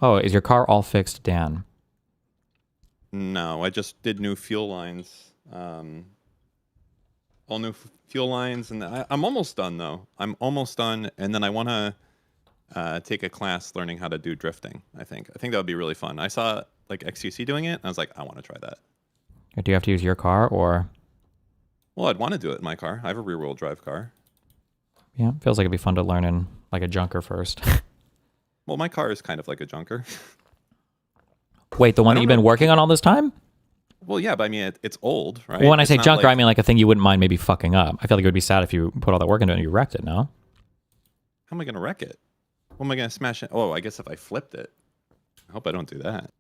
Is your car all fixed, Dan? No, I just did new fuel lines. All new fuel lines, and I'm almost done though. I'm almost done, and then I want to take a class learning how to do drifting. I think that would be really fun. I saw like XQC doing it, and I was like, I want to try that. Do you have to use your car or? Well, I'd want to do it in my car. I have a rear-wheel drive car. Yeah, feels like it'd be fun to learn in like a junker first. Well, my car is kind of like a junker. Wait, the one that you've been working on all this time? Well, yeah, but I mean, it's old, right? Well, when I say not junker, like... I mean like a thing you wouldn't mind maybe fucking up. I feel like it would be sad if you put all that work into it and you wrecked it, no? How am I going to wreck it? What am I going to smash it? Oh, I guess if I flipped it. I hope I don't do that.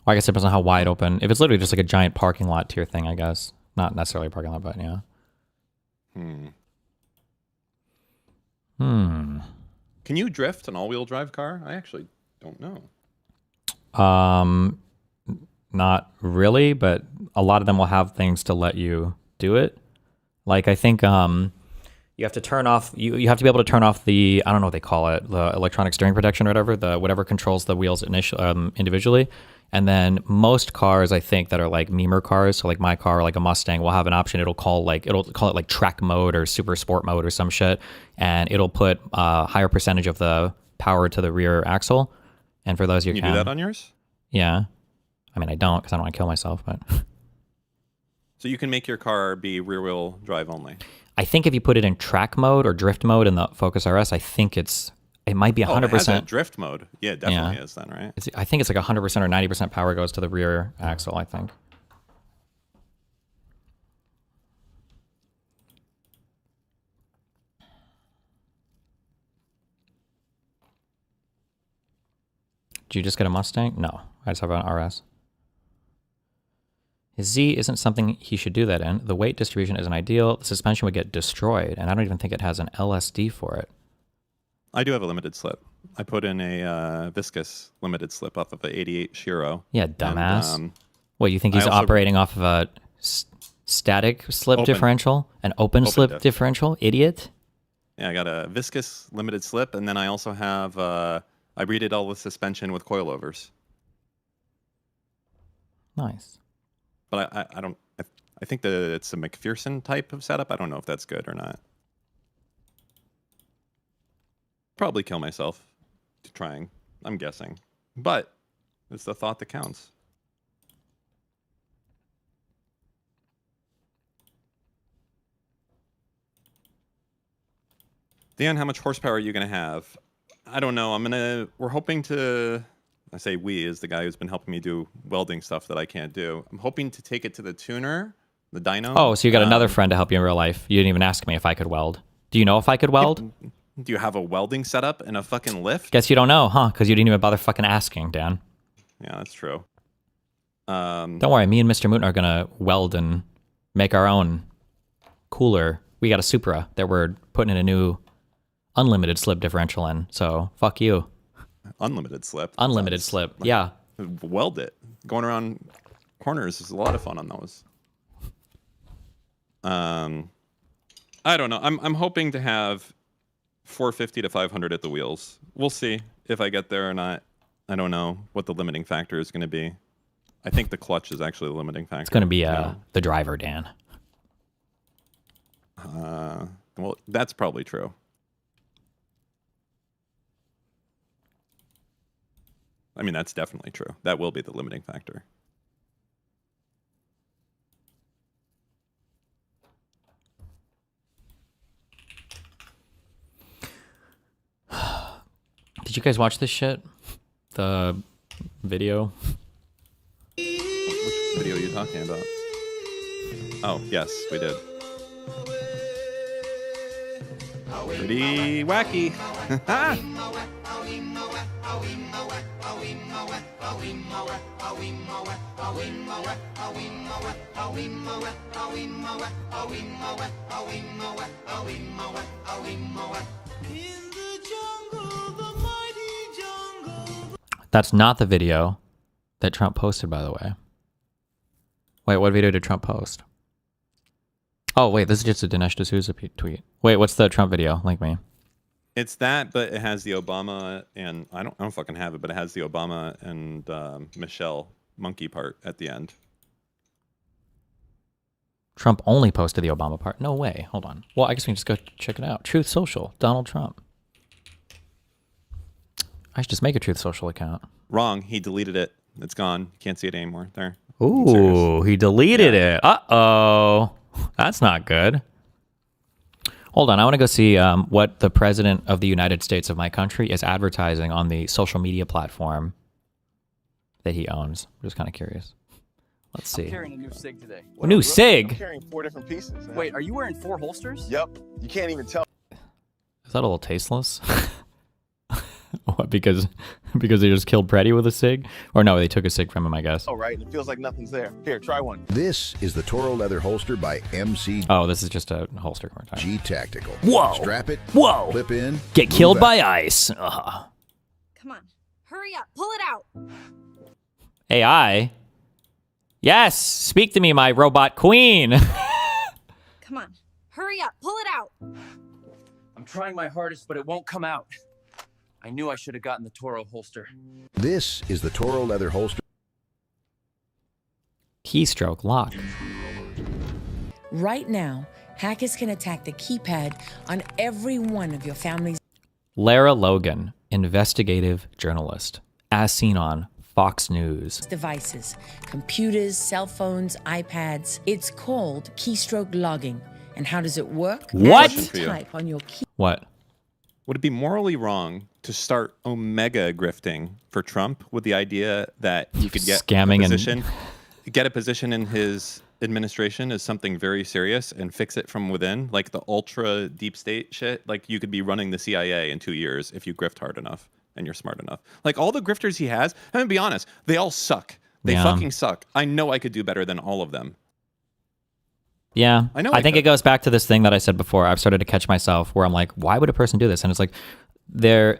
Well, I guess it depends on how wide open. If it's literally just like a giant parking lot tier thing, I guess. Not necessarily a parking lot, but yeah. Can you drift an all-wheel drive car? I actually don't know. Not really, but a lot of them will have things to let you do it. Like I think you have to turn off. You have to be able to turn off the, I don't know what they call it, the electronic steering protection or whatever, the whatever controls the wheels individually. And then most cars, I think, that are like memer cars, so like my car, or like a Mustang, will have an option. It'll call it like track mode or super sport mode or some shit, and it'll put a higher percentage of the power to the rear axle. And for those you can do that on yours? Yeah, I mean I don't because I don't want to kill myself, but. So you can make your car be rear-wheel drive only. I think if you put it in track mode or drift mode in the Focus RS, I think it might be 100%. Oh, it has that drift mode. Yeah, it definitely is then, right? I think it's like 100% or 90% power goes to the rear axle, I think. Did you just get a Mustang? No, I just have an RS. His Z isn't something he should do that in. The weight distribution isn't ideal. The suspension would get destroyed, and I don't even think it has an LSD for it. I do have a limited slip. I put in a viscous limited slip off of an 88 Shiro. Yeah, dumbass. And, what, you think he's operating off of a static slip differential? An open slip differential? Idiot? Yeah, I got a viscous limited slip, and then I also have, I redid all the suspension with coilovers. Nice. But I think that it's a McPherson type of setup. I don't know if that's good or not. Probably kill myself trying, I'm guessing. But it's the thought that counts. Dan, how much horsepower are you going to have? I don't know. We're hoping to, I say we is the guy who's been helping me do welding stuff that I can't do. I'm hoping to take it to the tuner, the dyno. Oh, so you got another friend to help you in real life. You didn't even ask me if I could weld. Do you know if I could weld? Do you have a welding setup and a fucking lift? Guess you don't know, huh? Because you didn't even bother fucking asking, Dan. Yeah, that's true. Don't worry, me and Mr. Moon are gonna weld and make our own cooler. We got a Supra that we're putting in a new unlimited slip differential in, so fuck you. Unlimited slip? Unlimited slip, yeah. Weld it. Going around corners is a lot of fun on those. I don't know. I'm hoping to have 450 to 500 at the wheels. We'll see if I get there or not. I don't know what the limiting factor is going to be. I think the clutch is actually the limiting factor. It's going to be the driver, Dan. Well, that's probably true. I mean, that's definitely true. That will be the limiting factor. Did you guys watch this shit? The video? Which video are you talking about? Oh, yes, we did. Pretty wacky. That's not the video that Trump posted, by the way. Wait, what video did Trump post? Oh, wait, this is just a Dinesh D'Souza tweet. Wait, what's the Trump video? Link me. It's that, but it has the Obama and I don't fucking have it, but it has the Obama and Michelle monkey part at the end. Trump only posted the Obama part. No way. Hold on. Well, I guess we can just go check it out. Truth Social, Donald Trump. I should just make a Truth Social account. Wrong. He deleted it. It's gone. Can't see it anymore. There. Ooh, he deleted it. Uh-oh. That's not good. Hold on. I want to go see what the president of the United States of my country is advertising on the social media platform that he owns. I'm just kind of curious. Let's see. I'm carrying a new SIG today. A new SIG? I'm carrying 4 different pieces. Wait, are you wearing 4 holsters? Yep. You can't even tell. Is that a little tasteless? What, because they just killed Preddy with a SIG? Or no, they took a SIG from him, I guess. Oh, right. It feels like nothing's there. Here, try one. This is the Toro leather holster by MC. Oh, this is just a holster. G Tactical. Whoa. Strap it. Whoa. Flip in. Get killed by ice. Ugh. Come on, hurry up, pull it out. AI? Yes, speak to me, my robot queen. Come on, hurry up, pull it out. I'm trying my hardest, but it won't come out. I knew I should have gotten the Toro holster. This is the Toro leather holster. Keystroke lock. Right now, hackers can attack the keypad on every one of your family's Lara Logan, investigative journalist, as seen on Fox News. devices, computers, cell phones, iPads. It's called keystroke logging. And how does it work? What? As you type on your key. What? Would it be morally wrong to start omega grifting for Trump with the idea that you could get Scamming get a position in his administration as something very serious and fix it from within, like the ultra deep state shit? Like you could be running the CIA in 2 years if you grift hard enough and you're smart enough. Like all the grifters he has, I'm gonna be honest, they all suck. They fucking suck. I know I could do better than all of them. Yeah, I think it goes back to this thing that I said before. I've started to catch myself where I'm like, why would a person do this? And it's like, this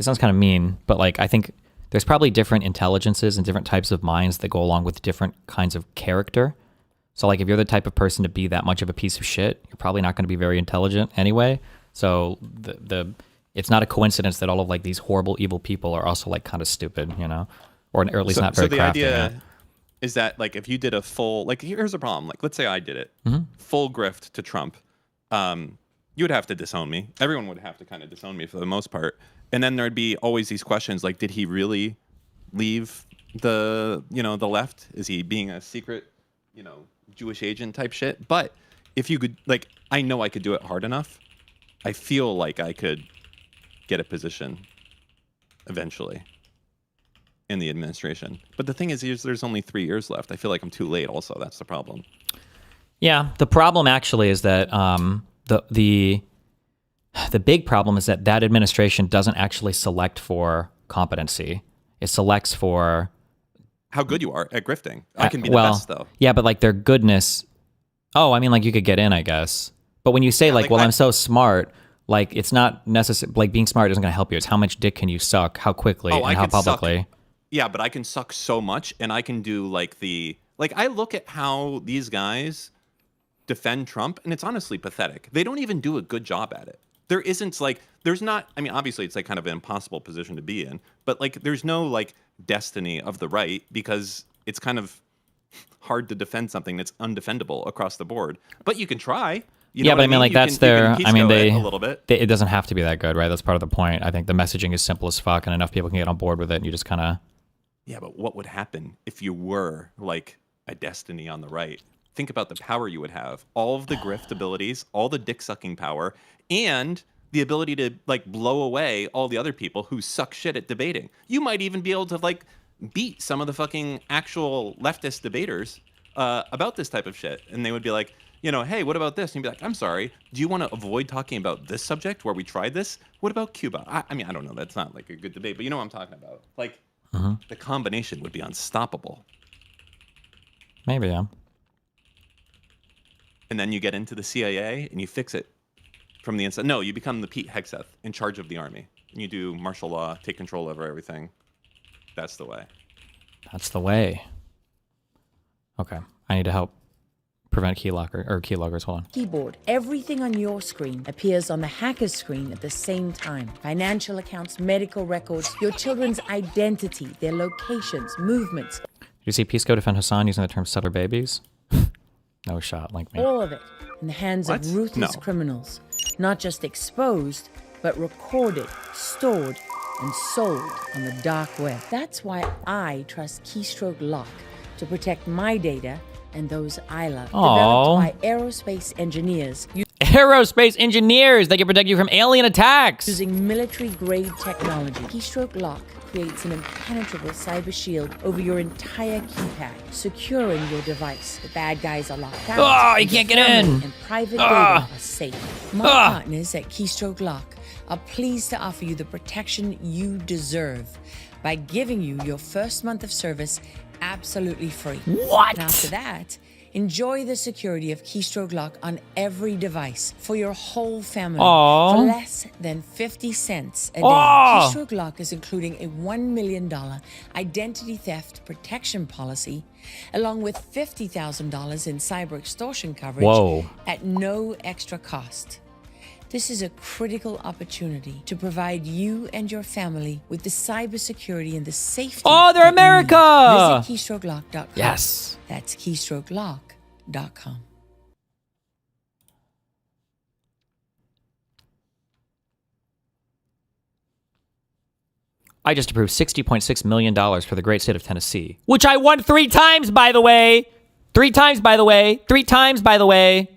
sounds kind of mean, but like, I think there's probably different intelligences and different types of minds that go along with different kinds of character. So like, if you're the type of person to be that much of a piece of shit, you're probably not going to be very intelligent anyway. So it's not a coincidence that all of like these horrible, evil people are also like kind of stupid, you know, or at least not very crafty. Idea is that like if you did a full, like here's a problem, like let's say I did it, full grift to Trump, you would have to disown me. Everyone would have to kind of disown me for the most part. And then there'd be always these questions like, did he really leave the left? Is he being a secret, Jewish agent type shit? But if you could, like, I know I could do it hard enough. I feel like I could get a position eventually in the administration. But the thing is, there's only 3 years left. I feel like I'm too late also. That's the problem. Yeah, the problem actually is that the big problem is that administration doesn't actually select for competency. It selects for how good you are at grifting. I can be the best though. Yeah, but like their goodness. Oh, I mean, like you could get in, I guess. But when you say I'm so smart, like it's not necessary. Like being smart isn't going to help you. It's how much dick can you suck, how quickly, and how publicly. Yeah, but I can suck so much, and I can do I look at how these guys defend Trump, and it's honestly pathetic. They don't even do a good job at it. There's not, I mean, obviously it's like kind of an impossible position to be in, but like there's no like destiny of the right because it's kind of hard to defend something that's undefendable across the board. But you can try. Yeah, but I mean, like that's their. I mean, a little bit. It doesn't have to be that good, right? That's part of the point. I think the messaging is simple as fuck, and enough people can get on board with it, and you just kind of. Yeah, but what would happen if you were like a destiny on the right? Think about the power you would have. All of the grift abilities, all the dick sucking power, and the ability to like blow away all the other people who suck shit at debating. You might even be able to like beat some of the fucking actual leftist debaters about this type of shit. And they would be like, you know, hey, what about this? And you'd be like, I'm sorry, do you want to avoid talking about this subject where we tried this? What about Cuba? I mean, I don't know. That's not like a good debate, but you know what I'm talking about. Like, the combination would be unstoppable. Maybe, yeah. And then you get into the CIA and you fix it from the inside. No, you become the Pete Hegseth in charge of the army. And you do martial law, take control over everything. That's the way. That's the way. Okay. I need to help prevent keyloggers. Hold on. Keyboard. Everything on your screen appears on the hacker's screen at the same time. Financial accounts, medical records, your children's identity, their locations, movements. Did you see Peace Go defend Hassan using the term settler babies? No shot, like me. All of it in the hands of ruthless criminals. Not just exposed, but recorded, stored, and sold on the dark web. That's why I trust Keystroke Lock to protect my data and those I love. Aww. Developed by aerospace engineers. Aerospace engineers! They can protect you from alien attacks! Using military-grade technology, Keystroke Lock creates an impenetrable cyber shield over your entire keypad, securing your device. The bad guys are locked out. Oh, you can't get in! And private data are safe. My partners at Keystroke Lock are pleased to offer you the protection you deserve by giving you your first month of service absolutely free. What? And after that, enjoy the security of Keystroke Lock on every device for your whole family for less than 50 cents a day. Keystroke Lock is including a $1 million identity theft protection policy, along with $50,000 in cyber extortion coverage at no extra cost. This is a critical opportunity to provide you and your family with the cybersecurity and the safety. Oh, they're America! Visit keystrokelock.com. Yes. That's keystrokelock.com. I just approved $60.6 million for the great state of Tennessee, which I won 3 times, by the way. 3 times, by the way. 3 times, by the way.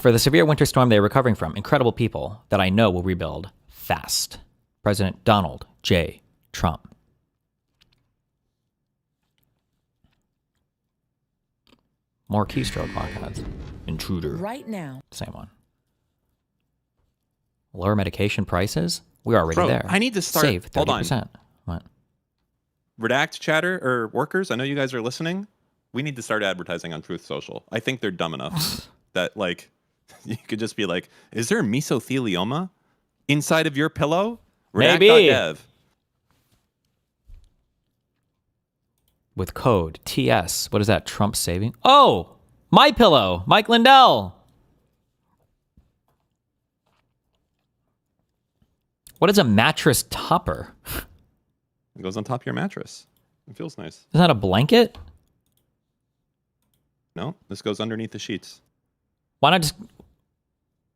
For the severe winter storm they are recovering from, incredible people that I know will rebuild fast. President Donald J. Trump. More keystroke lock ads. Intruder. Right now. Same one. Lower medication prices? We're already there. I need to start. Save 30%. Hold on. What? Redact chatter or workers, I know you guys are listening. We need to start advertising on Truth Social. I think they're dumb enough that, like, you could just be like, is there mesothelioma inside of your pillow? Maybe. Redact.dev. With code TS. What is that? Trump saving? Oh! My Pillow. Mike Lindell. What is a mattress topper? It goes on top of your mattress. It feels nice. Is that a blanket? No, this goes underneath the sheets. Why not just...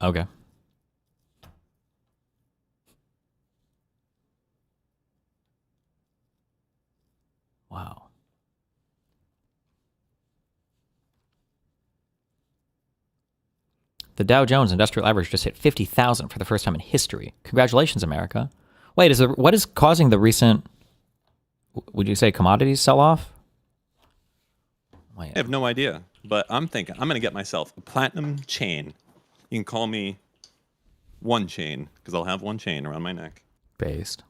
Okay. Wow. The Dow Jones Industrial Average just hit 50,000 for the first time in history. Congratulations, America. Wait, what is causing the recent, would you say, commodities sell-off? I have no idea, but I'm thinking I'm going to get myself a platinum chain. You can call me One Chain, because I'll have one chain around my neck. Based.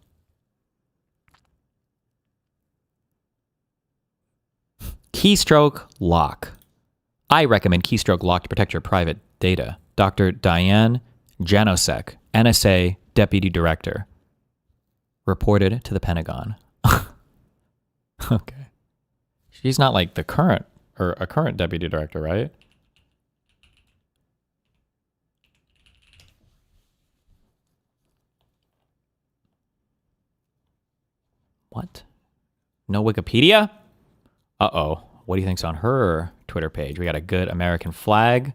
Keystroke Lock. I recommend Keystroke Lock to protect your private data. Dr. Diane Janosek, NSA Deputy Director, reported to the Pentagon. Okay. She's not like the current, or a current Deputy Director, right? What? No Wikipedia? Uh-oh. What do you think's on her Twitter page? We got a good American flag.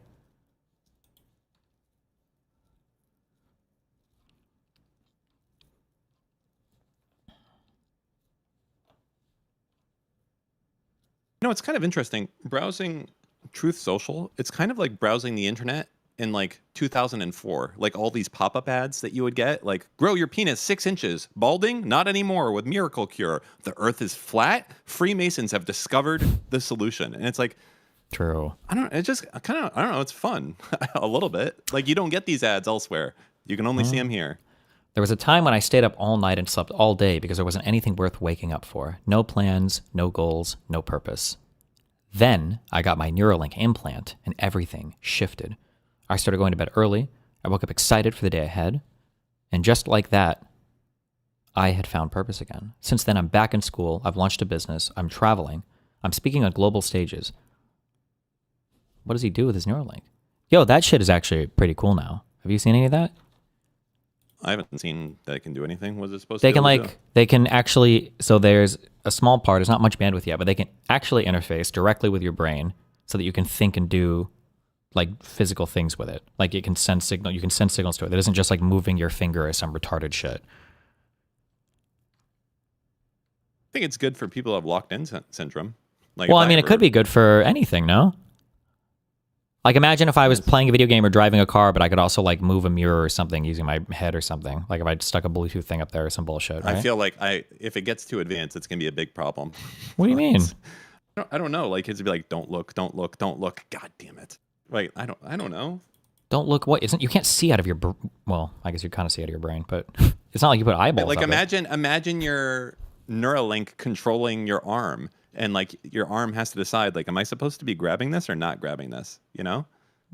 You know, it's kind of interesting. Browsing Truth Social, it's kind of like browsing the internet in like 2004, like all these pop-up ads that you would get, like grow your penis 6 inches, balding, not anymore with miracle cure. The earth is flat. Freemasons have discovered the solution. And it's like, true. I don't know. It's fun a little bit. Like you don't get these ads elsewhere. You can only see them here. There was a time when I stayed up all night and slept all day because there wasn't anything worth waking up for. No plans, no goals, no purpose. Then I got my Neuralink implant and everything shifted. I started going to bed early. I woke up excited for the day ahead. And just like that, I had found purpose again. Since then, I'm back in school. I've launched a business. I'm traveling. I'm speaking on global stages. What does he do with his Neuralink? Yo, that shit is actually pretty cool now. Have you seen any of that? I haven't seen that it can do anything. Was it supposed They to? they can actually, so there's a small part, there's not much bandwidth yet, but they can actually interface directly with your brain so that you can think and do like physical things with it. Like it can send you can send signals to it. That isn't just like moving your finger or some retarded shit. I think it's good for people who have locked-in syndrome. Like, Well, I mean, it could be good for anything, no? Like imagine if I was playing a video game or driving a car, but I could also like move a mirror or something using my head or something. Like if I stuck a Bluetooth thing up there or some bullshit, right? I feel like if it gets too advanced, it's gonna be a big problem. What do you mean? I don't know. Like kids would be like, "Don't look, don't look, don't look." God damn it! Like I don't know. Don't look. What isn't? You can't see out of your. Well, I guess you kind of see out of your brain, but it's not like you put eyeballs. Like up imagine your Neuralink controlling your arm, and like your arm has to decide, like, am I supposed to be grabbing this or not grabbing this? You know?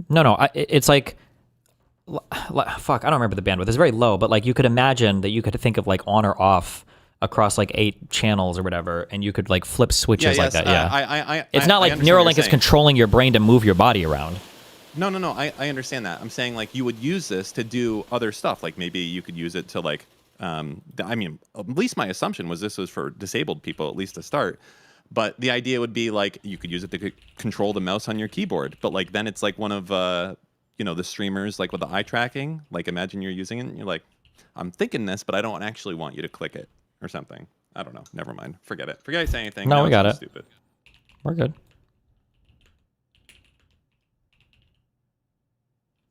No. It's like, fuck. I don't remember the bandwidth. It's very low, but like you could imagine that you could think of like on or off across like 8 channels or whatever, and you could like flip switches like that. Yeah. It's not like Neuralink is controlling your brain to move your body around. No. I understand that. I'm saying like you would use this to do other stuff. Like maybe you could use it to like, I mean, at least my assumption was this was for disabled people, at least to start. But the idea would be like you could use it to control the mouse on your keyboard. But like then it's like one of the streamers like with the eye tracking. Like imagine you're using it and you're like, I'm thinking this, but I don't actually want you to click it or something. I don't know. Never mind. Forget it. Forget I say anything. No, we got it. Stupid. We're good.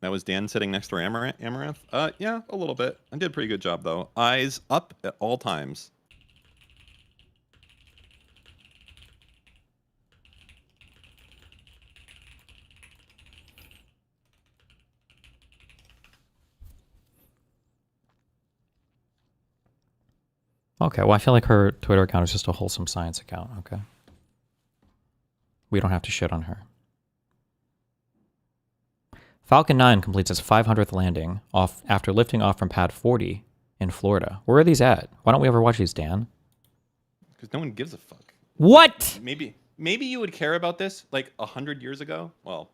That was Dan sitting next to Amaranth. Yeah, a little bit. I did a pretty good job though. Eyes up at all times. Okay, well, I feel like her Twitter account is just a wholesome science account, okay? We don't have to shit on her. Falcon 9 completes its 500th landing after lifting off from Pad 40 in Florida. Where are these at? Why don't we ever watch these, Dan? Because no one gives a fuck. What? Maybe you would care about this like 100 years ago. Well,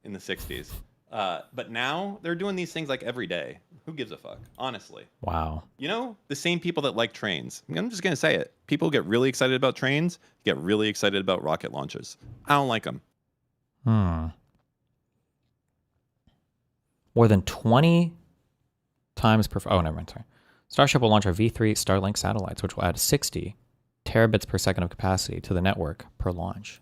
in the 60s. But now they're doing these things like every day. Who gives a fuck? Honestly. Wow. You know, the same people that like trains. I'm just going to say it. People get really excited about trains, get really excited about rocket launches. I don't like them. More than 20 times per... Oh, never mind, sorry. Starship will launch our V3 Starlink satellites, which will add 60 terabits per second of capacity to the network per launch.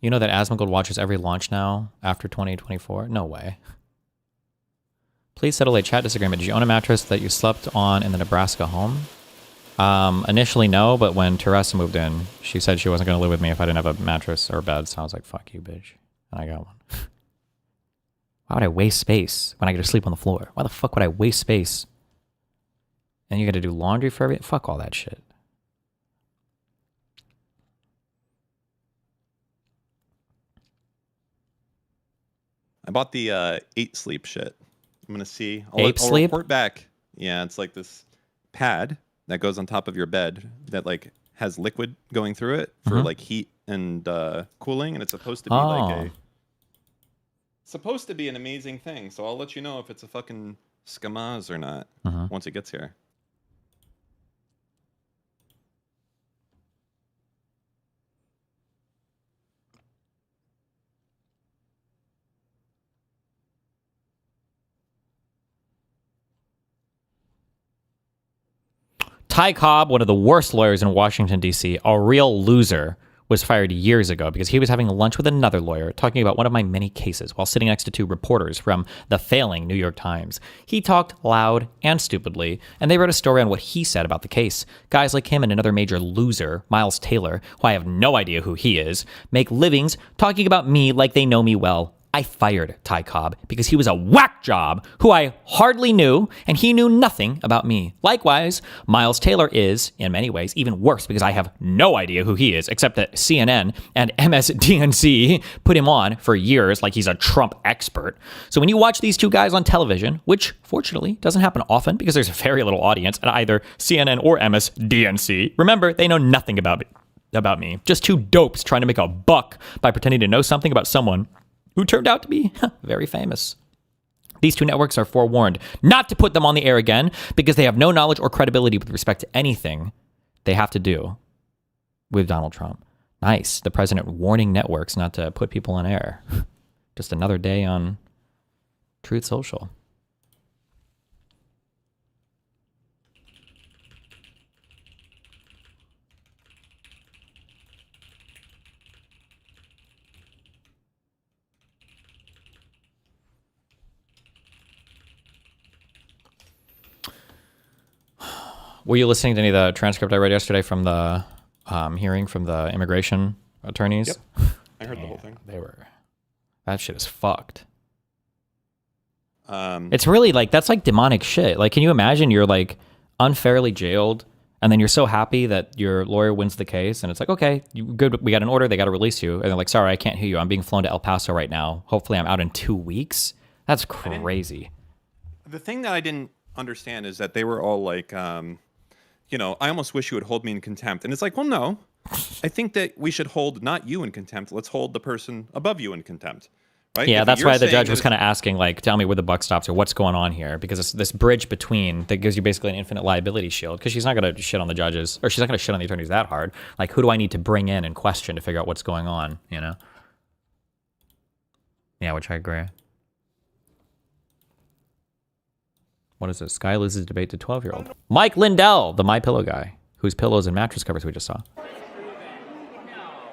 You know that Asmongold watches every launch now after 2024? No way. Please settle a chat disagreement. Did you own a mattress that you slept on in the Nebraska home? Initially, no, but when Teresa moved in, she said she wasn't going to live with me if I didn't have a mattress or a bed, so I was like, fuck you, bitch. And I got one. Why would I waste space when I get to sleep on the floor? Why the fuck would I waste space? And you're going to do laundry for everything? Fuck all that shit. I bought the 8 sleep shit. I'm going to see. I'll report back. Yeah, it's like this pad that goes on top of your bed that like has liquid going through it for like heat and cooling, and it's supposed to be supposed to be an amazing thing. So I'll let you know if it's a fucking skamaz or not once it gets here. Ty Cobb, one of the worst lawyers in Washington, D.C., a real loser, was fired years ago because he was having lunch with another lawyer talking about one of my many cases while sitting next to two reporters from the failing New York Times. He talked loud and stupidly, and they wrote a story on what he said about the case. Guys like him and another major loser, Miles Taylor, who I have no idea who he is, make livings talking about me like they know me well. I fired Ty Cobb because he was a whack job who I hardly knew, and he knew nothing about me. Likewise, Miles Taylor is, in many ways, even worse because I have no idea who he is, except that CNN and MSDNC put him on for years like he's a Trump expert. So when you watch these two guys on television, which fortunately doesn't happen often because there's very little audience at either CNN or MSDNC, remember, they know nothing about me. Just two dopes trying to make a buck by pretending to know something about someone who turned out to be very famous. These two networks are forewarned not to put them on the air again because they have no knowledge or credibility with respect to anything they have to do with Donald Trump. Nice. The president warning networks not to put people on air. Just another day on Truth Social. Were you listening to any of the transcript I read yesterday from the hearing from the immigration attorneys? Yep. I heard the whole thing. That shit is fucked. It's really like, that's like demonic shit. Like, can you imagine you're like unfairly jailed and then you're so happy that your lawyer wins the case and it's like, okay, good, we got an order, they got to release you. And they're like, sorry, I can't hear you. I'm being flown to El Paso right now. Hopefully I'm out in 2 weeks. That's crazy. The thing that I didn't understand is that they were all like, you know, I almost wish you would hold me in contempt. And it's like, well, no, I think that we should hold not you in contempt. Let's hold the person above you in contempt. Right? Yeah, If that's you're why the saying judge was that- kind of asking, like, tell me where the buck stops or what's going on here, because it's this bridge between that gives you basically an infinite liability shield, because she's not going to shit on the judges, or she's not going to shit on the attorneys that hard. Like, who do I need to bring in and question to figure out what's going on, you know? Yeah, which I agree. What is this? Sky loses debate to 12-year-old. Mike Lindell, the My Pillow guy, whose pillows and mattress covers we just saw.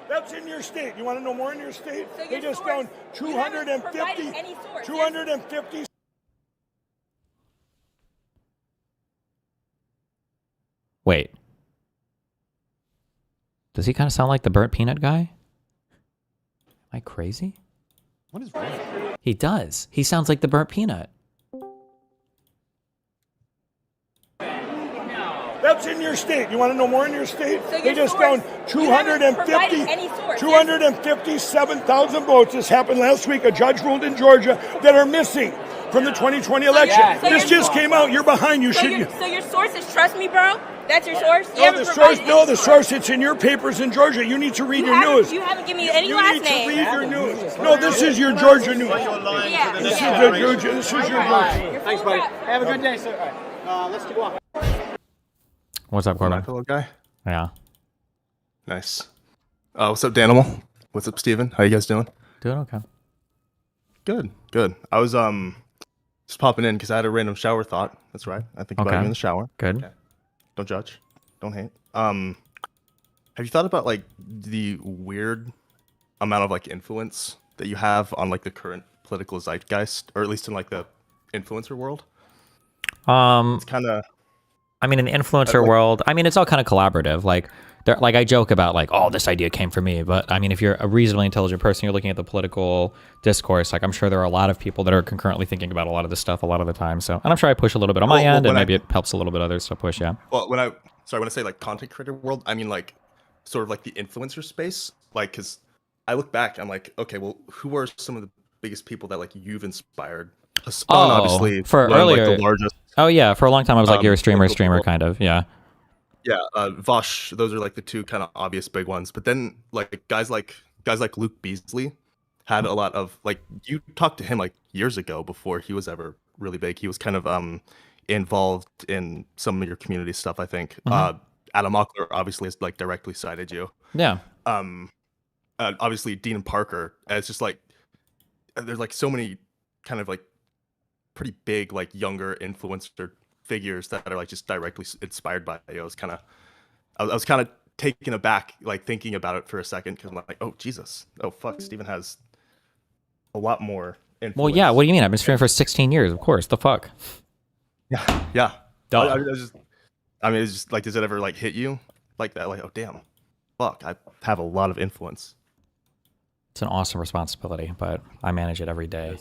That's in your state. You want to know more in your state? So They just found 250. Wait. Does he kind of sound like the burnt peanut guy? Am I crazy? What is wrong? He does. He sounds like the burnt peanut. That's in your state. You want to know more in your state? So They your just source, found you haven't provided any source. 257,000 votes. This happened last week. A judge ruled in Georgia that are missing from the 2020 election. Yeah. So This your- just came out. You're behind. You So should. your source is trust me, bro? That's your source? You No, haven't the source. provided No, any the source. It's in your papers in Georgia. You need to read your news. You haven't given me any You last need to name. read your news. No, this is your Georgia news. Yeah. This is your Georgia. This is your Georgia. Thanks, buddy. Have a good day, sir. All right. Let's go off. What's up, Corbin? My Pillow guy. Yeah. Nice. What's up, Danimal? What's up, Steven? How you guys doing? Doing okay. Good, good. I was just popping in because I had a random shower thought. That's right. I think about Okay. you in the shower. Good. Okay. Don't judge. Don't hate. Have you thought about like the weird amount of like influence that you have on like the current political zeitgeist, or at least in like the influencer world? It's kind of. I mean, in the influencer world, I mean, it's all kind of collaborative. Like I joke about like, oh, this idea came from me. But I mean, if you're a reasonably intelligent person, you're looking at the political discourse. Like, I'm sure there are a lot of people that are concurrently thinking about a lot of this stuff a lot of the time. So, and I'm sure I push a little bit on my end, and maybe it helps a little bit others to push. Yeah. Well, when I say like content creator world, I mean like sort of like the influencer space. Like, because I look back, I'm like, okay, well, who are some of the biggest people that like you've inspired? Hassan, obviously, for one of, earlier, like, the largest. Oh yeah, for a long time I was like, you're a streamer kind of. Yeah. Yeah, Vosh. Those are like the two kind of obvious big ones. But then like guys like Luke Beasley had a lot of like, you talked to him like years ago before he was ever really big. He was kind of involved in some of your community stuff, I think. Adam Mockler obviously has like directly cited you. Yeah. Obviously Dean and Parker. It's just like there's like so many kind of like pretty big like younger influencer figures that are like just directly inspired by it. I was kind of taken aback, like thinking about it for a second, because I'm like, oh Jesus, oh fuck, Steven has a lot more influence. Well, yeah. What do you mean? I've been streaming for 16 years. Of course. The fuck. Yeah. Duh. I mean, it's just like, does it ever like hit you like that? Like, oh damn, fuck, I have a lot of influence. It's an awesome responsibility, but I manage it every day.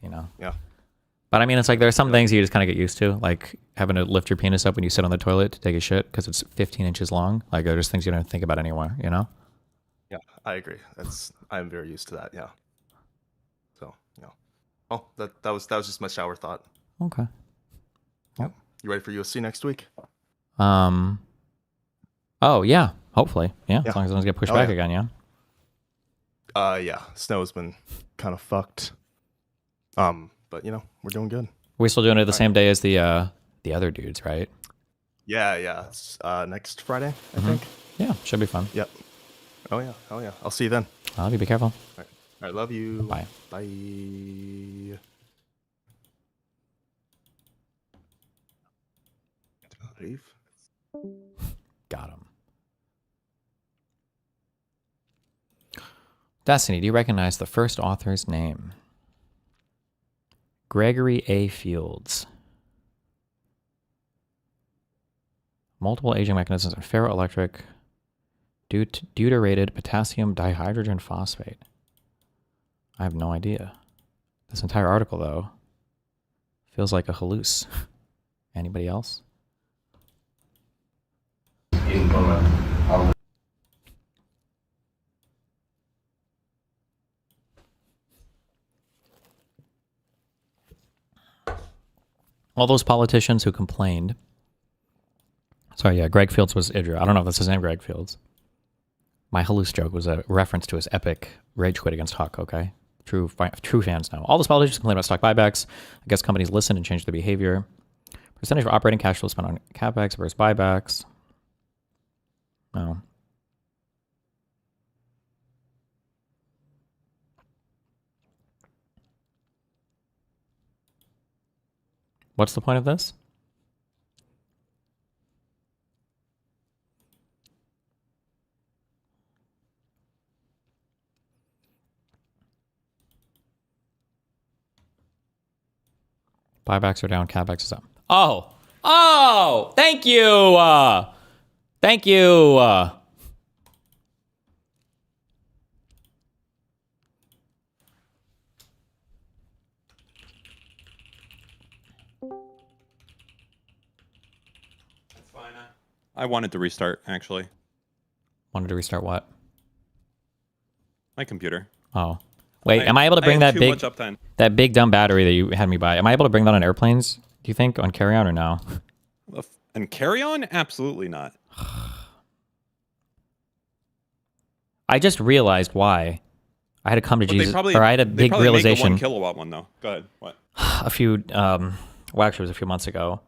You know. Yeah. But I mean, it's like there's some things you just kind of get used to, like having to lift your penis up when you sit on the toilet to take a shit because it's 15 inches long. Like there's things you don't think about anymore, you know? Yeah, I agree. I'm very used to that. Yeah. So yeah. Oh, that was just my shower thought. Okay. Yep. You ready for UFC next week? Oh yeah, hopefully. Yeah, as long as it doesn't get pushed back again, yeah. Yeah. Snow's been kind of fucked. But you know, we're doing good. We're still doing it the same day as the other dudes, right? Yeah. It's next Friday, I think. Yeah, should be fun. Yep. Oh yeah. I'll see you then. I love you. Be careful. All right. Love you. Bye. Bye. Leave. Got him. Destiny, do you recognize the first author's name? Gregory A. Fields. Multiple aging mechanisms in ferroelectric deuterated potassium dihydrogen phosphate. I have no idea. This entire article, though, feels like a halluc. Anybody else? All those politicians who complained. Sorry, yeah, Greg Fields was Idra. I don't know if that's his name, Greg Fields. My halluc joke was a reference to his epic rage quit against Huck, okay? True fans know. All those politicians complain about stock buybacks. I guess companies listen and change their behavior. Percentage of operating cash flow spent on CapEx versus buybacks. No. What's the point of this? Buybacks are down, CapEx is up. Oh, thank you. Thank you. I wanted to restart, actually. Wanted to restart what? My computer. Oh. Wait, am I able to bring that big dumb battery that you had me buy? Am I able to bring that on airplanes, do you think, on carry-on or no? And carry-on? Absolutely not. I just realized why. I had to come to Jesus, or I had a big realization. Make a 1 kilowatt one, though. Go ahead. What? Actually, it was a few months ago.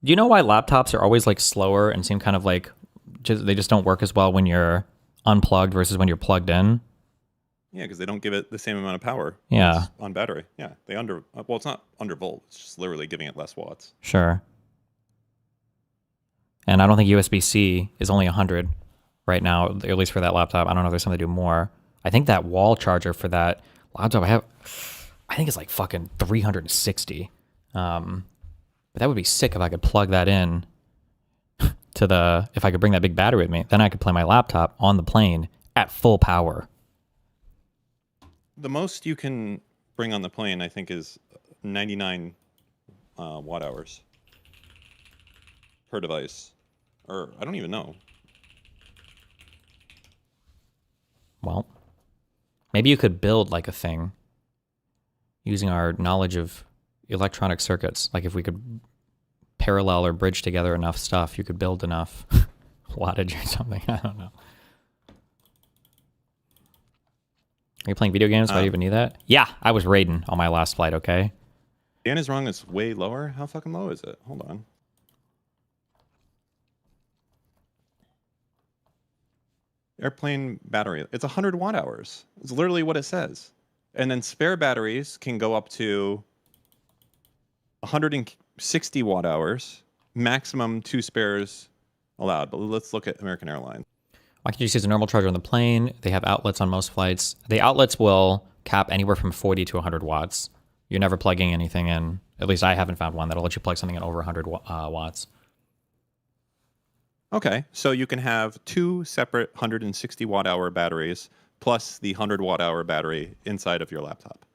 Do you know why laptops are always like slower and seem kind of like they just don't work as well when you're unplugged versus when you're plugged in? Yeah, because they don't give it the same amount of power. Yeah. On battery. Yeah, well, it's not undervolt. It's just literally giving it less watts. Sure. And I don't think USB-C is only 100 right now, at least for that laptop. I don't know if there's something to do more. I think that wall charger for that laptop I think it's like fucking 360. But that would be sick if I could plug that in to if I could bring that big battery with me. Then I could play my laptop on the plane at full power. The most you can bring on the plane, I think, is 99 watt hours per device. Or I don't even know. Well, maybe you could build like a thing using our knowledge of electronic circuits. Like if we could parallel or bridge together enough stuff, you could build enough wattage or something. I don't know. Are you playing video games? Why do you even need that? Yeah, I was raiding on my last flight, okay? Dan is wrong. It's way lower. How fucking low is it? Hold on. Airplane battery. It's 100 watt hours. It's literally what it says. And then spare batteries can go up to 60 watt hours, maximum 2 spares allowed. But let's look at American Airlines. I can just use a normal charger on the plane. They have outlets on most flights. The outlets will cap anywhere from 40 to 100 watts. You're never plugging anything in. At least I haven't found one that'll let you plug something in over 100 watts. Okay, so you can have 2 separate 160 watt hour batteries plus the 100 watt hour battery inside of your laptop.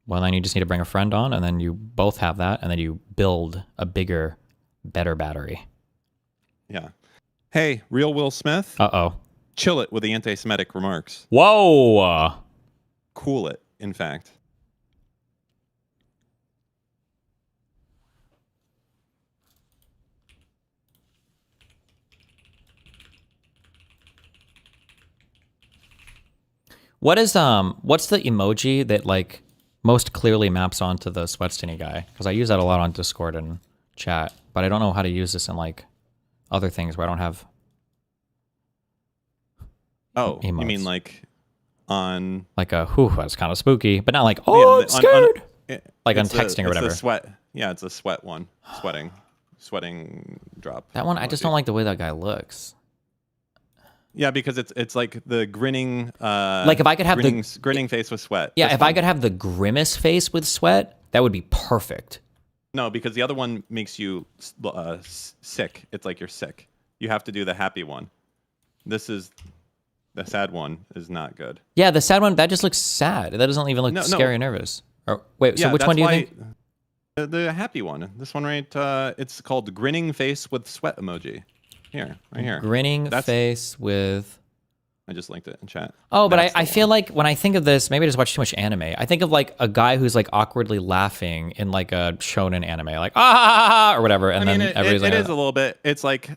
Well, then you just need to bring a friend on, and then you both have that, and then you build a bigger, better battery. Yeah. Hey, real Will Smith. Uh-oh. Chill it with the anti-Semitic remarks. Whoa! Cool it, in fact. What's the emoji that like most clearly maps onto the Sweatstiny guy? Because I use that a lot on Discord and chat, but I don't know how to use this in like other things where I don't have. Oh, emotes. you mean like on like a whew, that's kind of spooky, but not like oh, I'm scared. Like on texting or whatever. It's a sweat. Yeah, it's a sweat one. Sweating drop. That one, I just don't like the way that guy looks. Yeah, because it's like the grinning. Like if I could have the grinning face with sweat. Yeah, if I could have the grimace face with sweat, that would be perfect. No, because the other one makes you sick. It's like you're sick. You have to do the happy one. The sad one is not good. Yeah, the sad one, that just looks sad. That doesn't even look scary or nervous. Or, wait, so which one do you think? The happy one. This one right, it's called grinning face with sweat emoji. Here, right here. Grinning face with... I just linked it in chat. Oh, but I feel like when I think of this, maybe I just watch too much anime. I think of like a guy who's like awkwardly laughing in like a shonen anime, like ah or whatever, and then everybody's like, it is a little bit. It's like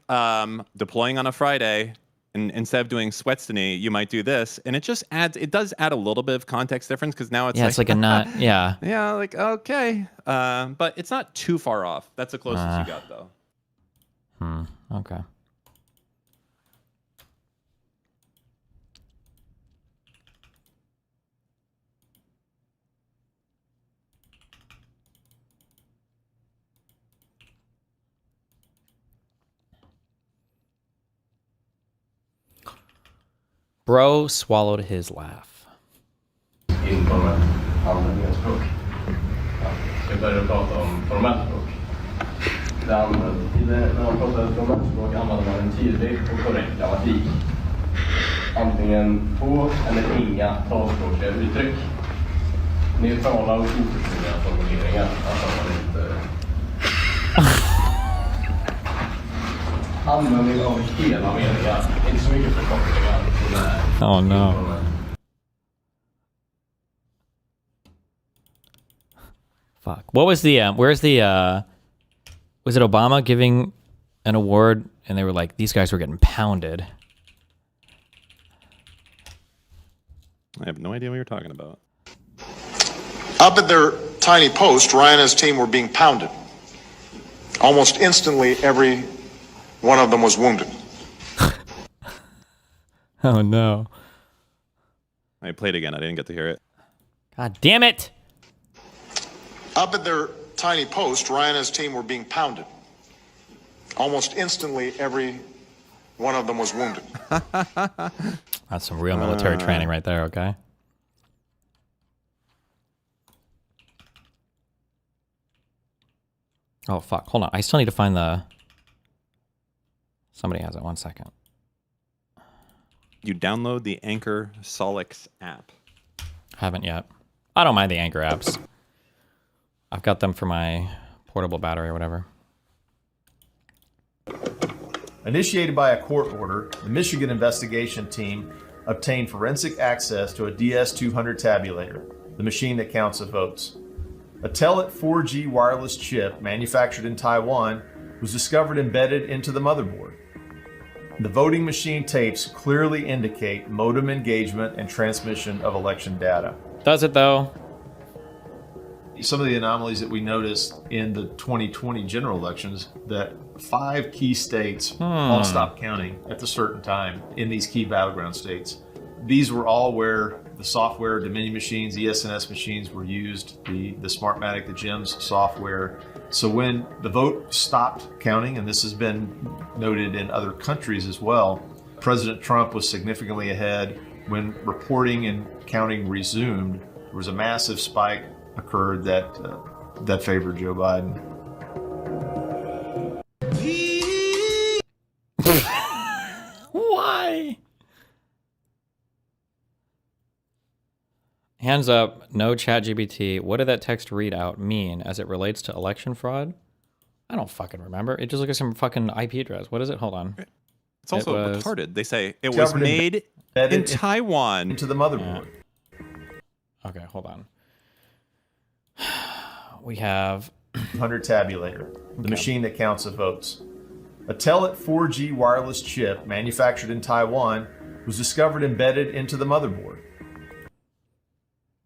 deploying on a Friday, and instead of doing Sweatstiny, you might do this, and it just adds. It does add a little bit of context difference because now it's it's like a nut. Yeah. Yeah, like okay, but it's not too far off. That's the closest you got though. Okay. Bro swallowed his laugh. Informellt användningsspråk. Jag började prata om formellt språk. När man pratar formellt språk använder man en tydlig och korrekt grammatik. Antingen få eller inga talspråkliga uttryck. Neutrala och oförståeliga formuleringar. Alltså man inte... Användning av hela meningar. Inte så mycket förkortningar. Oh no. Fuck. What was the where's the was it Obama giving an award and they were like these guys were getting pounded? I have no idea what you're talking about. Up at their tiny post, Ryan and his team were being pounded. Almost instantly, every one of them was wounded. Oh no. I played again. I didn't get to hear it. God damn it. Up at their tiny post, Ryan and his team were being pounded. Almost instantly, every one of them was wounded. That's some real military training right there, okay? Oh, fuck. Hold on. I still need to find the... Somebody has it. 1 second. You download the Anchor Solix app. Haven't yet. I don't mind the Anchor apps. I've got them for my portable battery or whatever. Initiated by a court order, the Michigan investigation team obtained forensic access to a DS200 tabulator, the machine that counts the votes. A Telit 4G wireless chip manufactured in Taiwan was discovered embedded into the motherboard. The voting machine tapes clearly indicate modem engagement and transmission of election data. Does it though? Some of the anomalies that we noticed in the 2020 general elections, that 5 key states all stopped counting at a certain time in these key battleground states. These were all where the software, Dominion machines, ESNS machines were used, the Smartmatic, the GEMS software So when the vote stopped counting, and this has been noted in other countries as well, President Trump was significantly ahead. When reporting and counting resumed, there was a massive spike occurred that favored Joe Biden. Why? Hands up, no ChatGPT. What did that text readout mean as it relates to election fraud? I don't fucking remember. It just looks like some fucking IP address. What is it? Hold on. It's also retarded. They say it was made in Taiwan. Into the motherboard. Okay, hold on. We have 100 tabulator, the machine that counts the votes. A Telit 4G wireless chip manufactured in Taiwan was discovered embedded into the motherboard.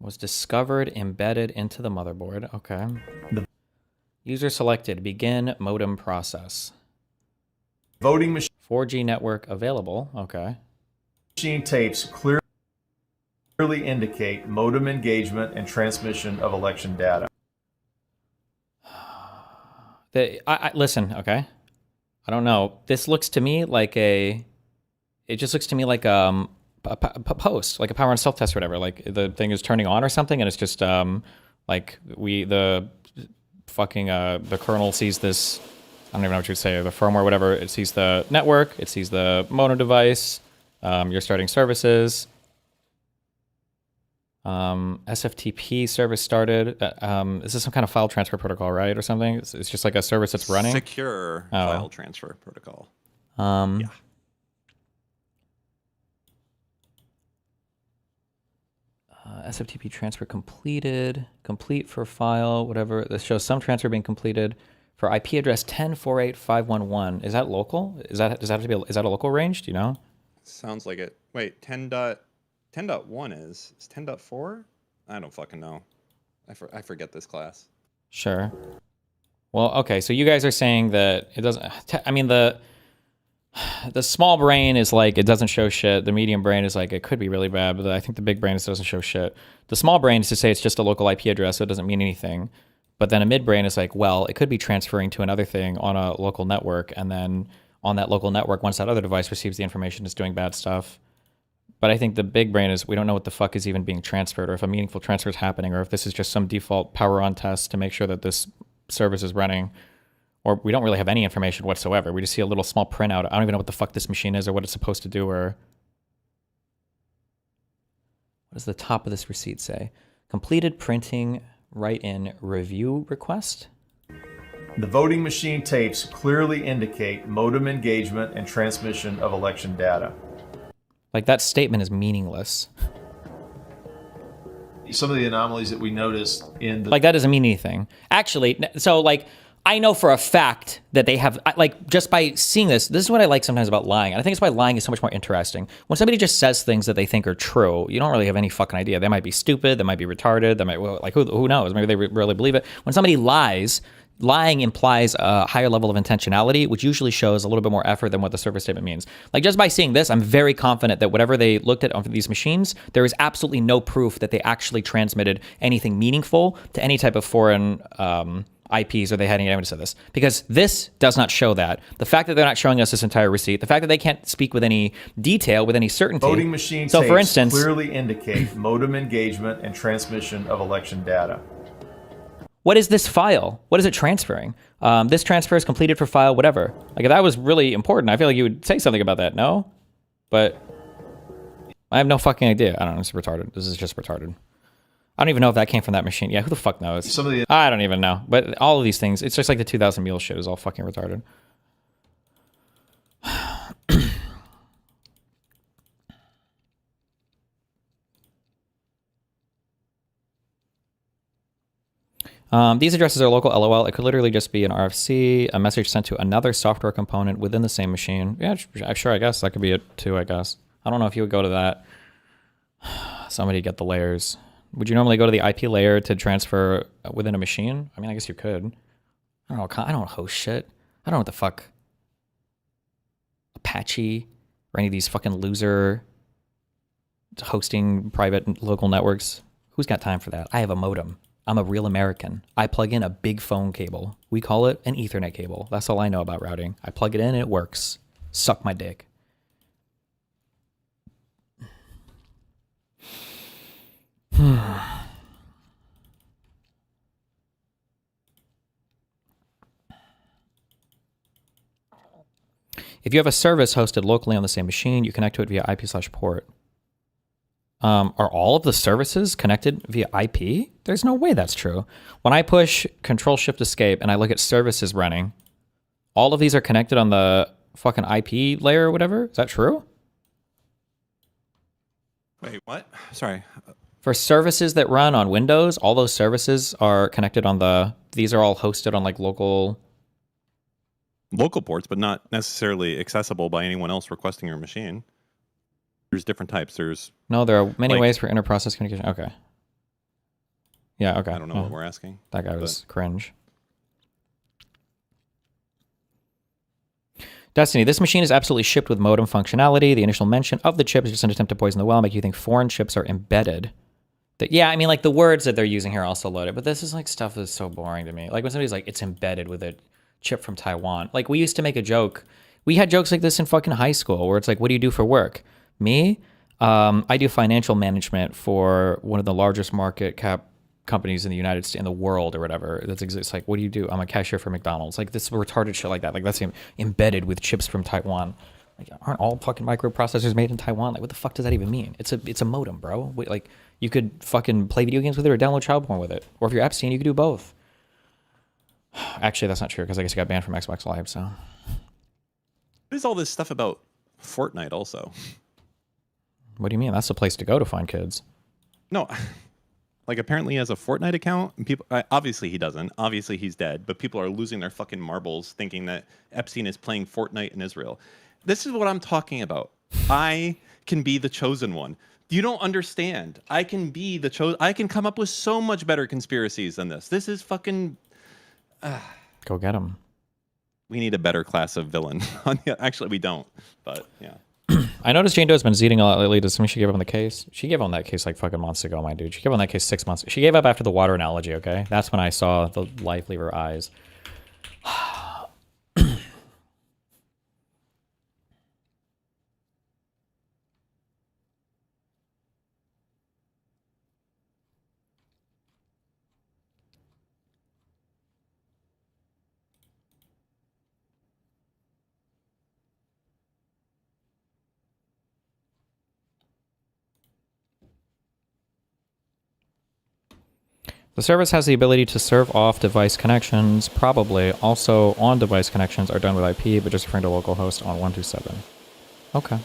Was discovered embedded into the motherboard. Okay. User selected. Begin modem process. Voting machine. 4G network available. Okay. Machine tapes clearly indicate modem engagement and transmission of election data. Listen, okay. I don't know. This looks to me like it just looks to me like a post, like a power on self-test or whatever. Like the thing is turning on or something, and it's just like the kernel sees this. I don't even know what you'd say, the firmware, whatever. It sees the network, it sees the modem device. You're starting services. SFTP service started. Is this some kind of file transfer protocol, right, or something? It's just like a service that's running. Secure file transfer protocol. Yeah. SFTP transfer completed. Complete for file, whatever. This shows some transfer being completed for IP address 10.48.5.1.1. Is that local? Is that a local range? Do you know? Sounds like it. Wait, 10.1 is 10.4? I don't fucking know. I forget this class. Sure. Well, okay. So you guys are saying that it doesn't. I mean, the small brain is like it doesn't show shit. The medium brain is like it could be really bad, but I think the big brain is doesn't show shit. The small brain is to say it's just a local IP address, so it doesn't mean anything. But then a midbrain is like, well, it could be transferring to another thing on a local network, and then on that local network, once that other device receives the information, it's doing bad stuff. But I think the big brain is we don't know what the fuck is even being transferred, or if a meaningful transfer is happening, or if this is just some default power on test to make sure that this service is running, or we don't really have any information whatsoever. We just see a little small printout. I don't even know what the fuck this machine is or what it's supposed to do, or what does the top of this receipt say? Completed printing, write-in review request. The voting machine tapes clearly indicate modem engagement and transmission of election data. Like, that statement is meaningless. Some of the anomalies that we noticed in the... Like, that doesn't mean anything. Actually, so, like, I know for a fact that they have... Like, just by seeing this is what I like sometimes about lying. And I think it's why lying is so much more interesting. When somebody just says things that they think are true, you don't really have any fucking idea. They might be stupid, they might be retarded, they might... Like, who knows? Maybe they really believe it. When somebody lies... Lying implies a higher level of intentionality, which usually shows a little bit more effort than what the service statement means. Like, just by seeing this, I'm very confident that whatever they looked at on these machines, there is absolutely no proof that they actually transmitted anything meaningful to any type of foreign IPs, or they had any evidence of this. Because this does not show that. The fact that they're not showing us this entire receipt, the fact that they can't speak with any detail, with any certainty. Voting machine so, for instance, clearly indicate modem engagement and transmission of election data. What is this file? What is it transferring? This transfer is completed for file, whatever. Like, if that was really important, I feel like you would say something about that, no? But I have no fucking idea. I don't know, it's retarded. This is just retarded. I don't even know if that came from that machine. Yeah, who the fuck knows? I don't even know. But all of these things, it's just like the 2000 Mule shit is all fucking retarded. These addresses are local, LOL. It could literally just be an RFC, a message sent to another software component within the same machine. Yeah, sure, I guess. That could be it too, I guess. I don't know if you would go to that. Somebody get the layers. Would you normally go to the IP layer to transfer within a machine? I mean, I guess you could. I don't know. I don't host shit. I don't know what the fuck. Apache or any of these fucking loser hosting private local networks. Who's got time for that? I have a modem. I'm a real American. I plug in a big phone cable. We call it an Ethernet cable. That's all I know about routing. I plug it in and it works. Suck my dick. If you have a service hosted locally on the same machine, you connect to it via IP/port. Are all of the services connected via IP? There's no way that's true. When I push Control-Shift-Escape and I look at services running, all of these are connected on the fucking IP layer or whatever? Is that true? Wait, what? Sorry. For services that run on Windows, all those services are connected on the... These are all hosted on like local ports, but not necessarily accessible by anyone else requesting your machine. There's different types. No, there are many ways for inter-process communication. Okay. Yeah, okay. I don't know what we're asking. That guy was cringe. Destiny, this machine is absolutely shipped with modem functionality. The initial mention of the chip is just an attempt to poison the well, make you think foreign chips are embedded. Yeah, I mean, like the words that they're using here are also loaded, but this is like stuff that's so boring to me. Like when somebody's like, it's embedded with a chip from Taiwan. Like we used to make a joke. We had jokes like this in fucking high school where it's like, what do you do for work? Me? I do financial management for one of the largest market cap companies in the United States, in the world or whatever that exists. Like, what do you do? I'm a cashier for McDonald's. Like this retarded shit like that. Like that's embedded with chips from Taiwan. Like aren't all fucking microprocessors made in Taiwan? Like what the fuck does that even mean? It's a modem, bro. Wait, like you could fucking play video games with it or download child porn with it. Or if you're Epstein, you could do both. Actually, that's not true because I guess he got banned from Xbox Live, so. What is all this stuff about Fortnite also? What do you mean? That's the place to go to find kids. No, like apparently he has a Fortnite account, and people obviously he doesn't. Obviously he's dead, but people are losing their fucking marbles thinking that Epstein is playing Fortnite in Israel. This is what I'm talking about. I can be the chosen one. You don't understand. I can be the chosen. I can come up with so much better conspiracies than this. This is fucking. Go get him. We need a better class of villain. Actually, we don't. But yeah. I noticed Jane Doe's been zeeting a lot lately. Does something she gave up on the case? She gave up on that case like fucking months ago, my dude. She gave up on that case 6 months. She gave up after the water analogy, okay? That's when I saw the life leave her eyes. The service has the ability to serve off device connections, probably. Also, on-device connections are done with IP, but just referring to localhost on 127. Okay.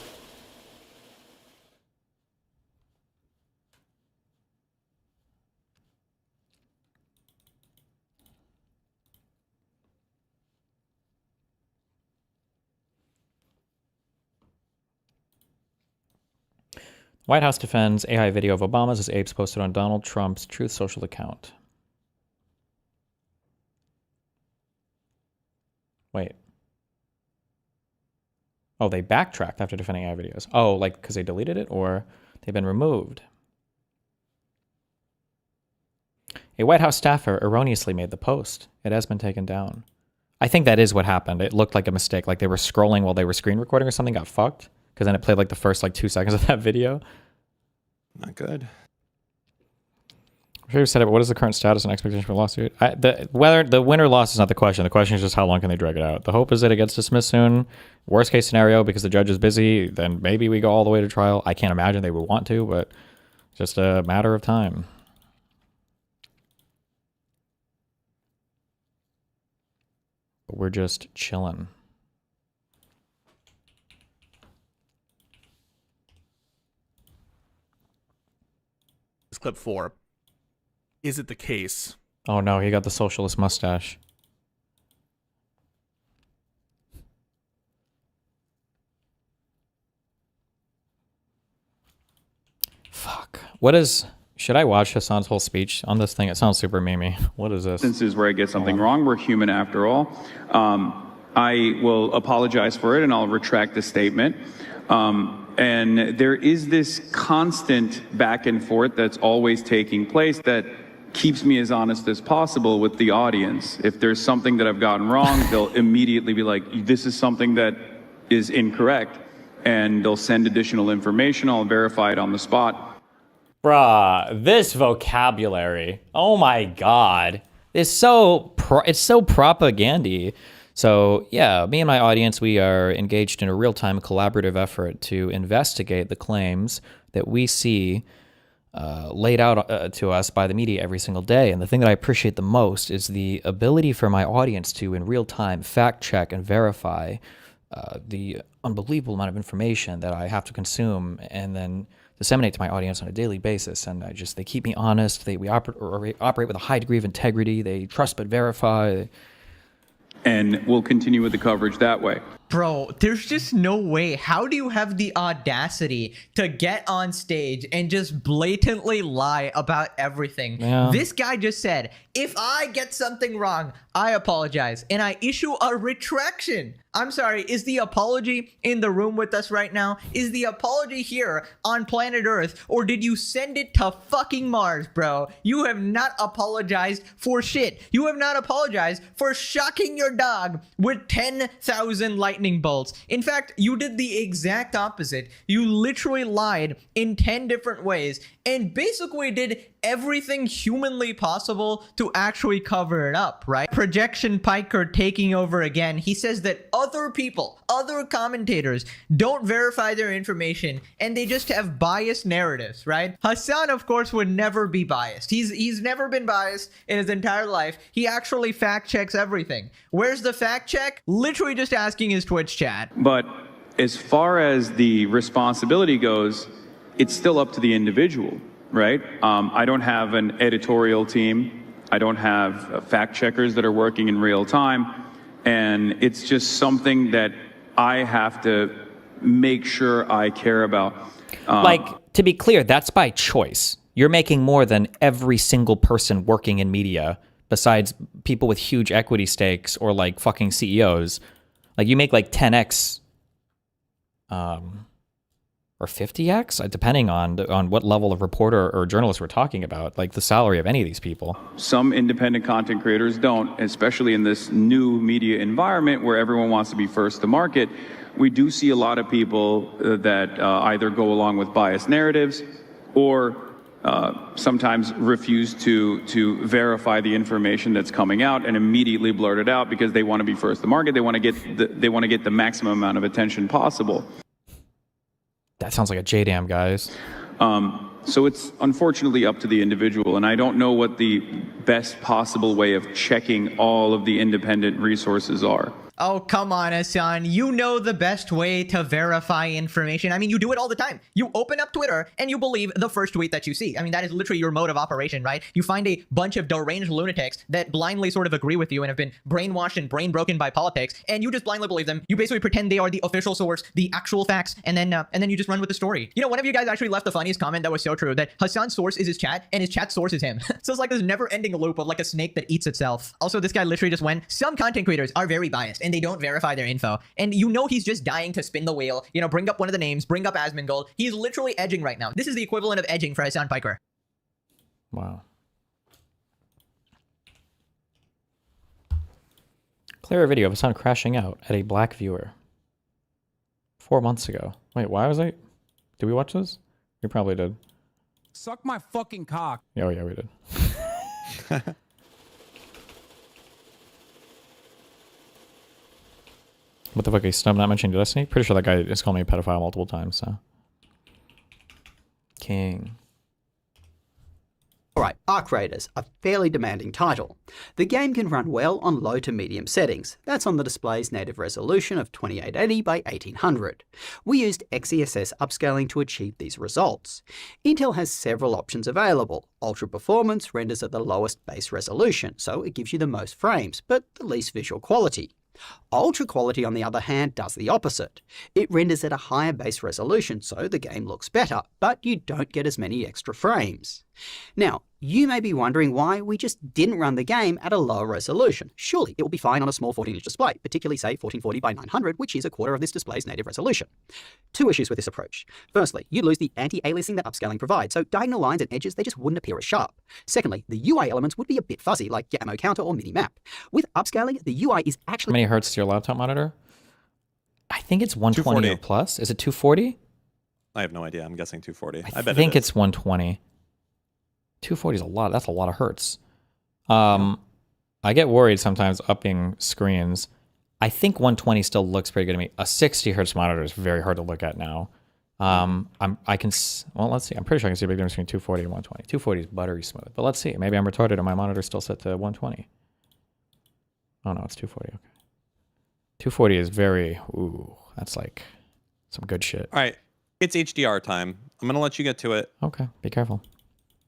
White House defends AI video of Obama's as apes posted on Donald Trump's Truth Social account. Wait. Oh, they backtracked after defending AI videos. Oh, like because they deleted it or they've been removed. A White House staffer erroneously made the post. It has been taken down. I think that is what happened. It looked like a mistake. Like they were scrolling while they were screen recording or something, got fucked. Because then it played like the first like 2 seconds of that video. Not good. I'm sure you said it, but what is the current status and expectation for the lawsuit? Whether the win or loss is not the question. The question is just how long can they drag it out. The hope is that it gets dismissed soon. Worst case scenario, because the judge is busy, then maybe we go all the way to trial. I can't imagine they would want to, but just a matter of time. But we're just chilling. Clip 4. Is it the case? Oh no, he got the socialist mustache. Fuck. What is... Should I watch Hassan's whole speech on this thing? It sounds super memey. What is this? Instances where I get something wrong. We're human after all. I will apologize for it and I'll retract the statement. And there is this constant back and forth that's always taking place that keeps me as honest as possible with the audience. If there's something that I've gotten wrong, they'll immediately be like, this is something that is incorrect. And they'll send additional information. I'll verify it on the spot. Bruh, this vocabulary. Oh my god. It's so propagandy. So yeah, me and my audience, we are engaged in a real-time collaborative effort to investigate the claims that we see laid out to us by the media every single day. And the thing that I appreciate the most is the ability for my audience to, in real time, fact check and verify the unbelievable amount of information that I have to consume and then disseminate to my audience on a daily basis. And they keep me honest. We operate with a high degree of integrity. They trust but verify. And we'll continue with the coverage that way. Bro, there's just no way. How do you have the audacity to get on stage and just blatantly lie about everything? Yeah. This guy just said, if I get something wrong, I apologize and I issue a retraction. I'm sorry, is the apology in the room with us right now? Is the apology here on planet Earth? Or did you send it to fucking Mars, bro? You have not apologized for shit. You have not apologized for shocking your dog with 10,000 lightning bolts. In fact, you did the exact opposite. You literally lied in 10 different ways and basically did everything humanly possible to actually cover it up, right? Projection Piker taking over again. He says that other people, other commentators don't verify their information and they just have biased narratives, right? Hassan, of course, would never be biased. He's never been biased in his entire life. He actually fact checks everything. Where's the fact check? Literally just asking his Twitch chat. But as far as the responsibility goes, it's still up to the individual, right? I don't have an editorial team. I don't have fact checkers that are working in real time. And it's just something that I have to make sure I care about. To be clear, that's by choice. You're making more than every single person working in media besides people with huge equity stakes or like fucking CEOs. Like you make like 10x or 50x, depending on what level of reporter or journalist we're talking about, like the salary of any of these people. Some independent content creators don't, especially in this new media environment where everyone wants to be first to market. We do see a lot of people that either go along with biased narratives or sometimes refuse to verify the information that's coming out and immediately blurt it out because they want to be first to market. They want to get the maximum amount of attention possible. That sounds like a JDAM, guys. So it's unfortunately up to the individual, and I don't know what the best possible way of checking all of the independent resources are. Oh, come on, Hassan. You know the best way to verify information. I mean, you do it all the time. You open up Twitter and you believe the first tweet that you see. I mean, that is literally your mode of operation, right? You find a bunch of deranged lunatics that blindly sort of agree with you and have been brainwashed and brain broken by politics, and you just blindly believe them. You basically pretend they are the official source, the actual facts, and then you just run with the story. You know, one of you guys actually left the funniest comment that was so true, that Hassan's source is his chat and his chat source is him. So it's like this never-ending loop of like a snake that eats itself. Also, this guy literally just went, some content creators are very biased and they don't verify their info. And you know he's just dying to spin the wheel, you know, bring up one of the names, bring up Asmongold. He's literally edging right now. This is the equivalent of edging for Hassan Piker. Wow. Clear video of Hassan crashing out at a black viewer 4 months ago. Wait, why was I? Did we watch this? We probably did. Suck my fucking cock. Oh yeah, we did. What the fuck is Snub not mentioning Destiny? Pretty sure that guy has called me a pedophile multiple times, so. King. Alright, Arc Raiders, a fairly demanding title. The game can run well on low to medium settings. That's on the display's native resolution of 2880 by 1800. We used XeSS upscaling to achieve these results. Intel has several options available. Ultra Performance renders at the lowest base resolution, so it gives you the most frames, but the least visual quality. Ultra Quality, on the other hand, does the opposite. It renders at a higher base resolution, so the game looks better, but you don't get as many extra frames. Now, You may be wondering why we just didn't run the game at a lower resolution. Surely it will be fine on a small 14-inch display, particularly say 1440 by 900, which is a quarter of this display's native resolution. Two issues with this approach. Firstly, you'd lose the anti-aliasing that upscaling provides, so diagonal lines and edges, they just wouldn't appear as sharp. Secondly, the UI elements would be a bit fuzzy, like your ammo counter or mini-map. With upscaling, the UI is actually... How many hertz is your laptop monitor? I think it's 120 or plus. Is it 240? I have no idea. I'm guessing 240. I bet think it is. it's 120. 240 is a lot. That's a lot of hertz. I get worried sometimes upping screens. I think 120 still looks pretty good to me. A 60 hertz monitor is very hard to look at now. Well, let's see. I'm pretty sure I can see a big difference between 240 and 120. 240 is buttery smooth, but let's see. Maybe I'm retarded and my monitor's still set to 120. Oh no, it's 240. Okay. 240 is very, that's like some good shit. All right. It's HDR time. I'm going to let you get to it. Okay. Be careful.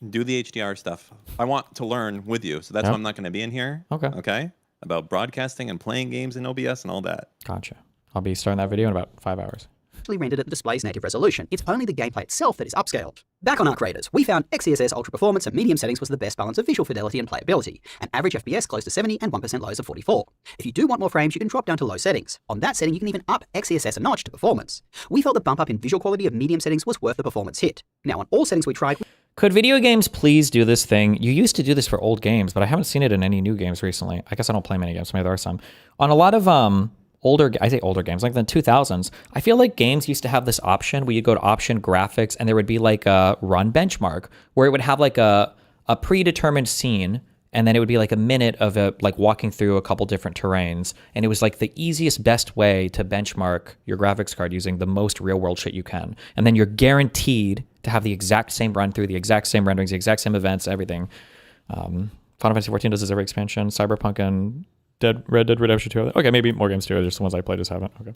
Do the HDR stuff. I want to learn with you, so that's why I'm not going to be in here. Okay. Okay? About broadcasting and playing games in OBS and all that. Gotcha. I'll be starting that video in about 5 hours. rendered at the display's native resolution. It's only the gameplay itself that is upscaled. Back on Arc Raiders, we found XeSS Ultra Performance at medium settings was the best balance of visual fidelity and playability, an average FPS close to 70 and 1% lows of 44. If you do want more frames, you can drop down to low settings. On that setting, you can even up XeSS a notch to performance. We felt the bump up in visual quality of medium settings was worth the performance hit. Now on all settings we tried... Could video games please do this thing? You used to do this for old games, but I haven't seen it in any new games recently. I guess I don't play many games, maybe there are some. On a lot of older games, like the 2000s, I feel like games used to have this option where you go to option graphics and there would be like a run benchmark where it would have like a predetermined scene, and then it would be like a minute of like walking through a couple different terrains, and it was like the easiest, best way to benchmark your graphics card using the most real world shit you can. And then you're guaranteed to have the exact same run through, the exact same renderings, the exact same events, everything. Final Fantasy XIV does this every expansion. Cyberpunk and Red Dead Redemption 2. Okay, maybe more games too. There's the ones I played just haven't. Okay.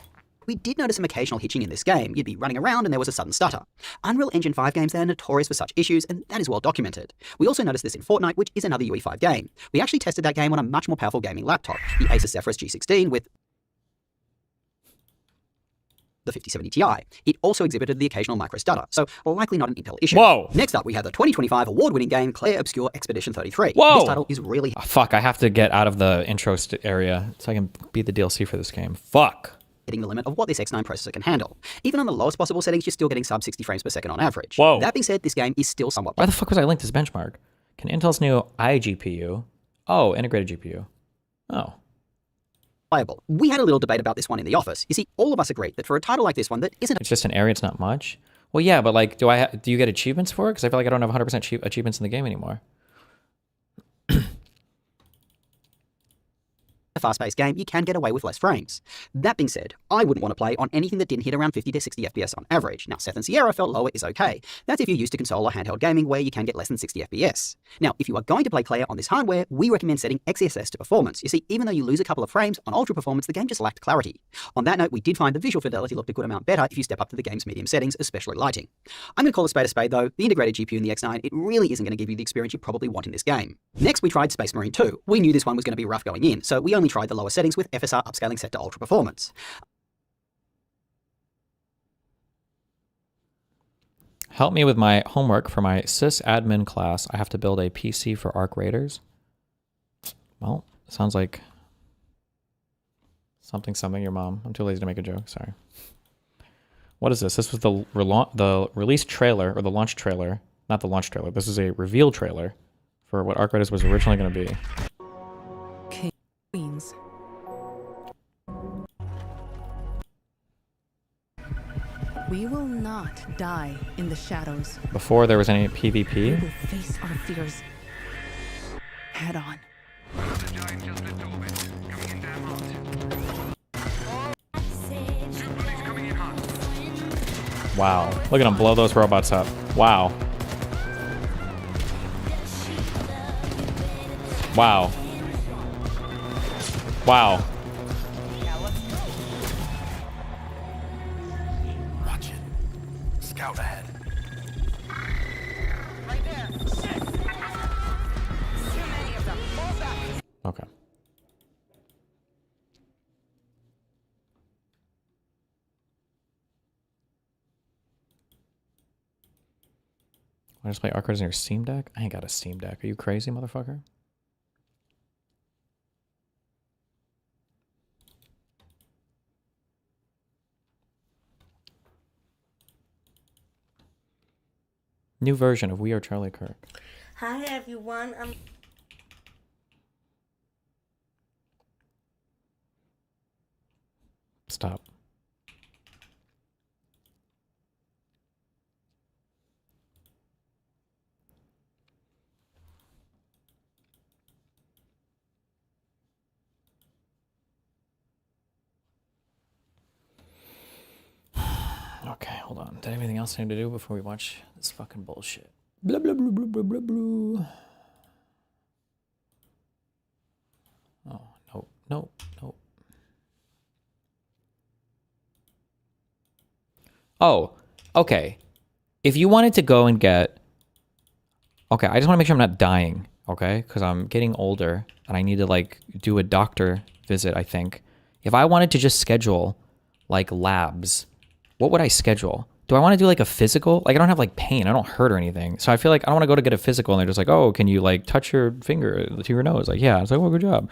We did notice some occasional hitching in this game. You'd be running around and there was a sudden stutter. Unreal Engine 5 games, they are notorious for such issues, and that is well documented. We also noticed this in Fortnite, which is another UE5 game. We actually tested that game on a much more powerful gaming laptop, the Asus Zephyrus G16 with the 5070 Ti. It also exhibited the occasional micro stutter, so likely not an Intel issue. Whoa! Next up, we have the 2025 award-winning game Claire Obscure Expedition 33. Whoa! This title is really... Oh, fuck, I have to get out of the intro area so I can beat the DLC for this game. Fuck. Hitting the limit of what this X9 processor can handle. Even on the lowest possible settings, you're still getting sub 60 frames per second on average. Whoa. That being said, this game is still somewhat... Why the fuck was I linked this benchmark? Can Intel's new iGPU... Oh, integrated GPU. Oh. Playable. We had a little debate about this one in the office. You see, all of us agreed that for a title like this one that isn't... It's just an area, it's not much. Well, yeah, but like, do you get achievements for it? Because I feel like I don't have 100% achievements in the game anymore. A fast-paced game, you can get away with less frames. That being said, I wouldn't want to play on anything that didn't hit around 50 to 60 FPS on average. Now, Seth and Sierra felt lower is okay. That's if you're used to console or handheld gaming where you can get less than 60 FPS. Now, if you are going to play Claire on this hardware, we recommend setting XeSS to performance. You see, even though you lose a couple of frames, on ultra performance, the game just lacked clarity. On that note, we did find the visual fidelity looked a good amount better if you step up to the game's medium settings, especially lighting. I'm going to call a spade though. The integrated GPU in the X9, it really isn't going to give you the experience you probably want in this game. Next, we tried Space Marine 2. We knew this one was going to be rough going in, so we only tried the lower settings with FSR upscaling set to ultra performance. Help me with my homework for my sysadmin class. I have to build a PC for Arc Raiders. Well, sounds like something your mom. I'm too lazy to make a joke, sorry. What is this? This was the release trailer, or the launch trailer. Not the launch trailer. This is a reveal trailer for what Arc Raiders was originally going to be. Queens. We will not die in the shadows. Before there was any We PvP. will face our fears head on. Wow. Look at them blow those robots up. Wow. Wow. Wow. Watch it. Scout ahead. Okay. Want to just play art cards in your Steam Deck? I ain't got a Steam Deck. Are you crazy, motherfucker? New version of We Are Charlie Kirk. Hi everyone. Stop. Okay, hold on. Did I have anything else I need to do before we watch this fucking bullshit? Blah, blah, blah, blah, blah, blah, blah. Oh, no, no, no. Oh, okay. If you wanted to go and get... Okay, I just want to make sure I'm not dying, okay? Because I'm getting older and I need to, like, do a doctor visit, I think. If I wanted to just schedule, like, labs, what would I schedule? Do I want to do, like, a physical? Like, I don't have, like, pain. I don't hurt or anything. So I feel like I don't want to go to get a physical and they're just like, oh, can you, like, touch your finger to your nose? Like, yeah. It's like, well, good job.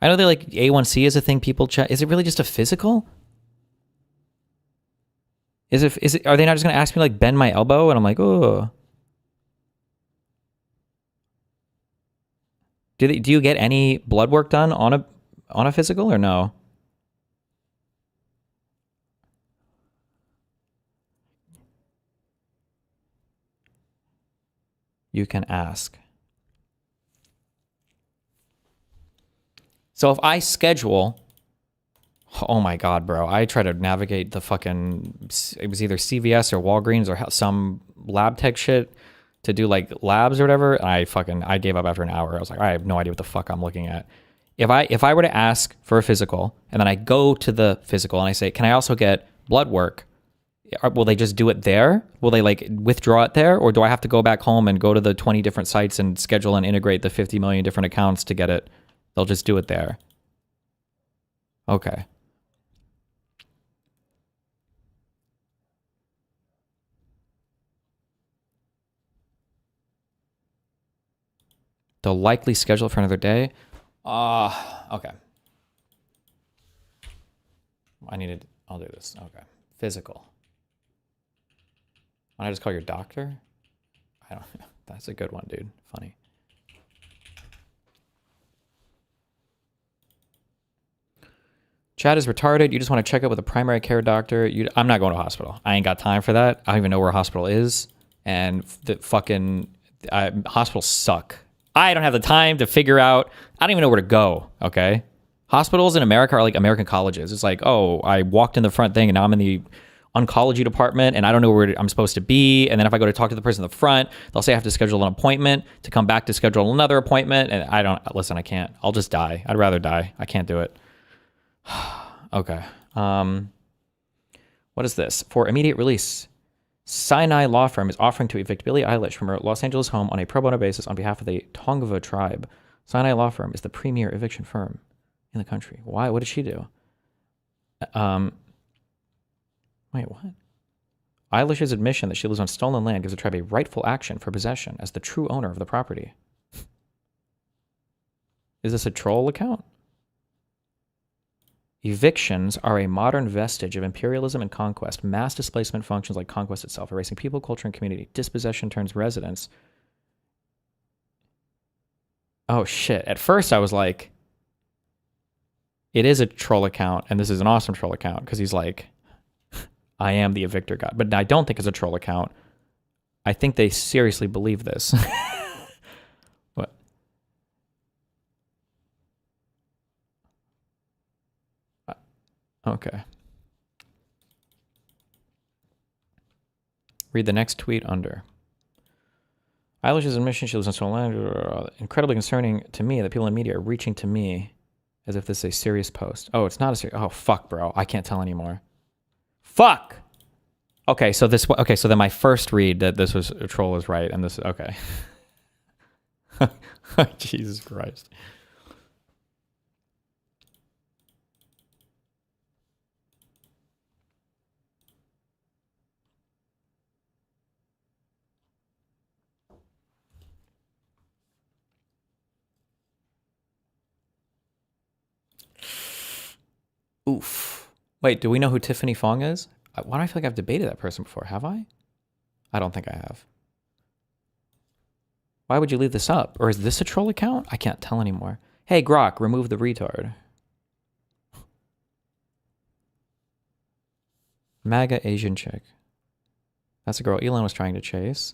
I know that, like, A1C is a thing people check. Is it really just a physical? Is it? Are they not just going to ask me, like, bend my elbow? And I'm like, oh. Do you get any blood work done on a physical or no? You can ask. So if I schedule, oh my God, bro, I try to navigate the fucking, it was either CVS or Walgreens or some lab tech shit to do like labs or whatever. And I gave up after an hour. I was like, I have no idea what the fuck I'm looking at. If I were to ask for a physical and then I go to the physical and I say, can I also get blood work? Will they just do it there? Will they like withdraw it there? Or do I have to go back home and go to the 20 different sites and schedule and integrate the 50 million different accounts to get it? They'll just do it there. Okay. They'll likely schedule it for another day. Okay. I'll do this. Okay. Physical. Why don't I just call your doctor? I don't know. That's a good one, dude. Funny. Chad is retarded. You just want to check up with a primary care doctor. I'm not going to a hospital. I ain't got time for that. I don't even know where a hospital is. And the fucking hospitals suck. I don't have the time to figure out. I don't even know where to go. Okay. Hospitals in America are like American colleges. It's like, oh, I walked in the front thing and now I'm in the oncology department and I don't know where I'm supposed to be. And then if I go to talk to the person in the front, they'll say I have to schedule an appointment to come back to schedule another appointment. And I can't. I'll just die. I'd rather die. I can't do it. Okay. What is this? For immediate release, Sinai Law Firm is offering to evict Billie Eilish from her Los Angeles home on a pro bono basis on behalf of the Tongva tribe. Sinai Law Firm is the premier eviction firm in the country. Why? What did she do? Wait, what? Eilish's admission that she lives on stolen land gives the tribe a rightful action for possession as the true owner of the property. Is this a troll account? Evictions are a modern vestige of imperialism and conquest. Mass displacement functions like conquest itself, erasing people, culture, and community. Dispossession turns residents. Oh, shit. At first, I was like, it is a troll account, and this is an awesome troll account, because he's like, I am the evictor god. But I don't think it's a troll account. I think they seriously believe this. What? Okay. Read the next tweet under. Eilish's admission she lives on stolen land. Incredibly concerning to me that people in media are reaching to me as if this is a serious post. Oh, it's not a serious. Oh, fuck, bro. I can't tell anymore. Fuck. Okay, so then my first read that this was a troll is right, and this okay. Jesus Christ. Oof. Wait, do we know who Tiffany Fong is? Why do I feel like I've debated that person before? Have I? I don't think I have. Why would you leave this up? Or is this a troll account? I can't tell anymore. Hey, Grok, remove the retard. MAGA Asian chick. That's a girl Elon was trying to chase.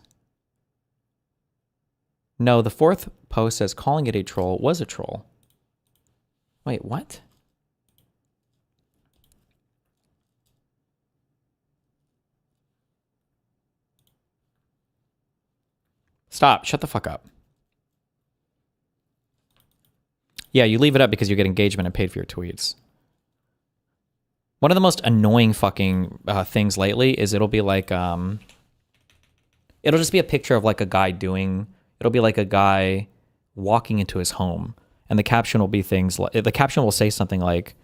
No, the fourth post says calling it a troll was a troll. Wait, what? Stop. Shut the fuck up. Yeah, you leave it up because you get engagement and paid for your tweets. One of the most annoying fucking things lately is it'll be like, it'll just be a picture of like a guy it'll be like a guy walking into his home. And the caption will be things like, the caption will say something like,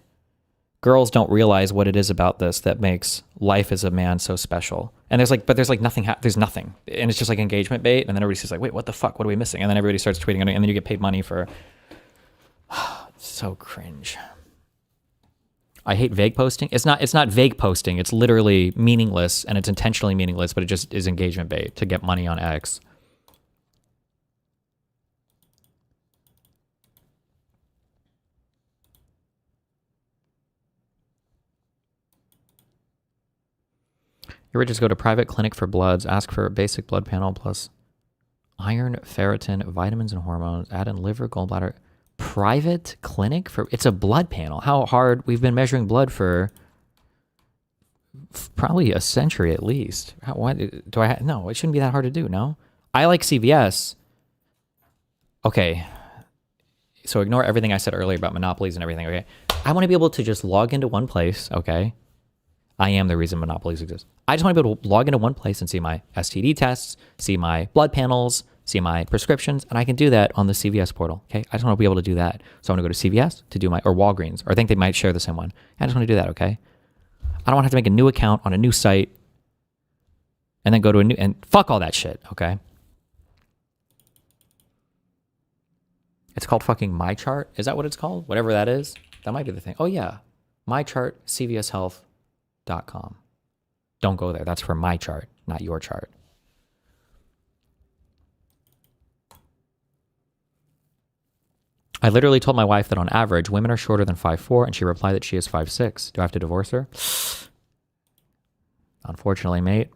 girls don't realize what it is about this that makes life as a man so special. And there's like nothing, there's nothing. And it's just like engagement bait. And then everybody's just like, wait, what the fuck? What are we missing? And then everybody starts tweeting it. And then you get paid money for, so cringe. I hate vague posting. It's not vague posting. It's literally meaningless and it's intentionally meaningless, but it just is engagement bait to get money on X. You would just go to private clinic for bloods, ask for a basic blood panel plus iron, ferritin, vitamins and hormones, add in liver, gallbladder. Private clinic for, it's a blood panel. How hard? We've been measuring blood for probably a century at least. Why do I no, it shouldn't be that hard to do. No, I like CVS. Okay. So ignore everything I said earlier about monopolies and everything. Okay. I want to be able to just log into one place. Okay. I am the reason monopolies exist. I just want to be able to log into one place and see my STD tests, see my blood panels, see my prescriptions, and I can do that on the CVS portal. Okay, I just want to be able to do that. So I'm going to go to CVS to do my, or Walgreens, or I think they might share the same one. I just want to do that. Okay, I don't want to have to make a new account on a new site and then go to a new, and fuck all that shit. Okay, it's called fucking MyChart. Is that what it's called? Whatever that is, that might be the thing. Oh yeah, MyChart, CVSHealth.com. Don't go there. That's for my chart, not your chart. I literally told my wife that on average, women are shorter than 5'4", and she replied that she is 5'6". Do I have to divorce her? Unfortunately, mate.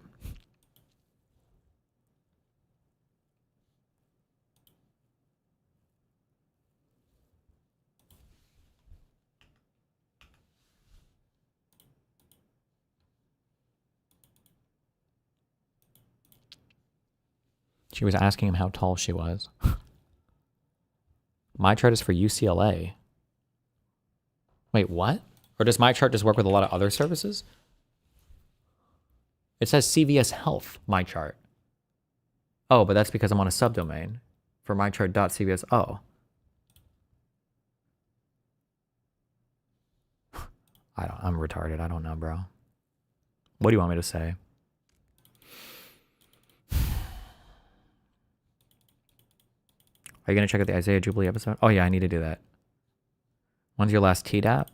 She was asking him how tall she was. My chart is for UCLA. Wait, what? Or does my chart just work with a lot of other services? It says CVS Health, my chart. Oh, but that's because I'm on a subdomain for mychart.cvs. Oh. I'm retarded. I don't know, bro. What do you want me to say? Are you going to check out the Isaiah Jubilee episode? Oh, yeah, I need to do that. When's your last TDAP?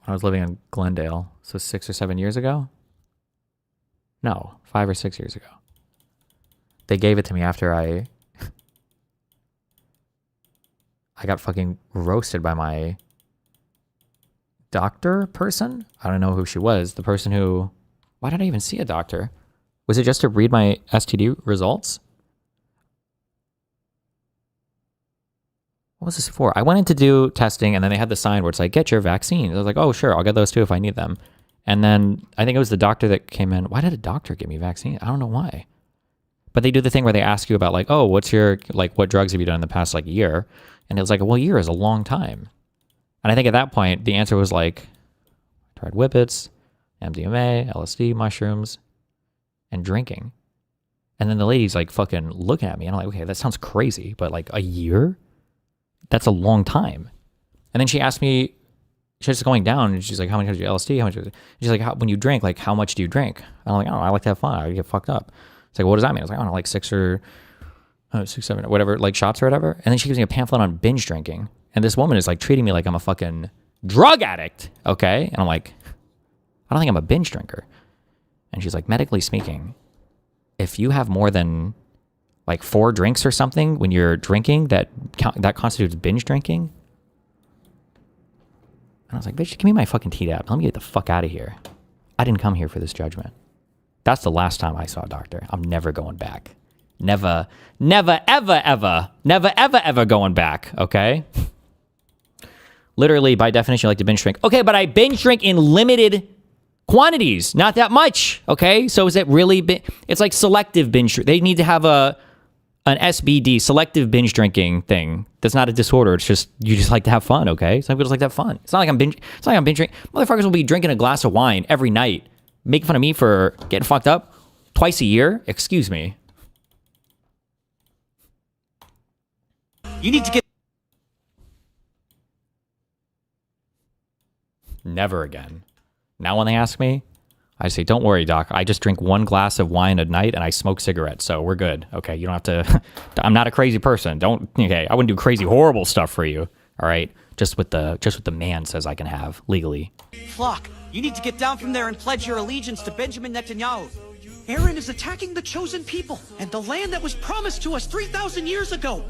I was living in Glendale, so 6 or 7 years ago? No, 5 or 6 years ago. They gave it to me after I got fucking roasted by my doctor person. I don't know who she was. The person who... Why did I even see a doctor? Was it just to read my STD results? What was this for? I went in to do testing, and then they had the sign where it's like, get your vaccine. I was like, oh, sure, I'll get those too if I need them. And then I think it was the doctor that came in. Why did a doctor give me vaccine? I don't know why. But they do the thing where they ask you about like, oh, what's your, like, what drugs have you done in the past like year? And it was like, well, a year is a long time. And I think at that point, the answer was like, I tried whippets, MDMA, LSD, mushrooms, and drinking. And then the lady's like fucking looking at me. And I'm like, okay, that sounds crazy, but like a year? That's a long time. And then she asked me, she's just going down, and she's like, how much is your LSD? How much is it? She's like, when you drink, like, how much do you drink? And I'm like, oh, I like to have fun. I get fucked up. It's like, what does that mean? I was like, I don't know, like 6 or 6, 7, whatever, like shots or whatever. And then she gives me a pamphlet on binge drinking. And this woman is like treating me like I'm a fucking drug addict, okay? And I'm like, I don't think I'm a binge drinker. And she's like, medically speaking, if you have more than like 4 drinks or something when you're drinking, that constitutes binge drinking. And I was like, bitch, give me my fucking Tdap. Let me get the fuck out of here. I didn't come here for this judgment. That's the last time I saw a doctor. I'm never going back. Never, never, ever, ever, never, ever, ever going back, okay? Literally, by definition, I like to binge drink. Okay, but I binge drink in limited quantities, not that much, okay? So is it really, it's like selective binge. They need to have an SBD, selective binge drinking thing. That's not a disorder. It's just, you just like to have fun, okay? Some people just like to have fun. It's not like I'm binge drinking. Motherfuckers will be drinking a glass of wine every night, making fun of me for getting fucked up twice a year. Excuse me. You need to get... Never again. Now when they ask me, I say, don't worry, doc. I just drink 1 glass of wine a night and I smoke cigarettes, so we're good. Okay, you don't have to... I'm not a crazy person. Okay, I wouldn't do crazy, horrible stuff for you. All right? Just what the man says I can have legally. Flock, you need to get down from there and pledge your allegiance to Benjamin Netanyahu. Aaron is attacking the chosen people and the land that was promised to us 3,000 years ago.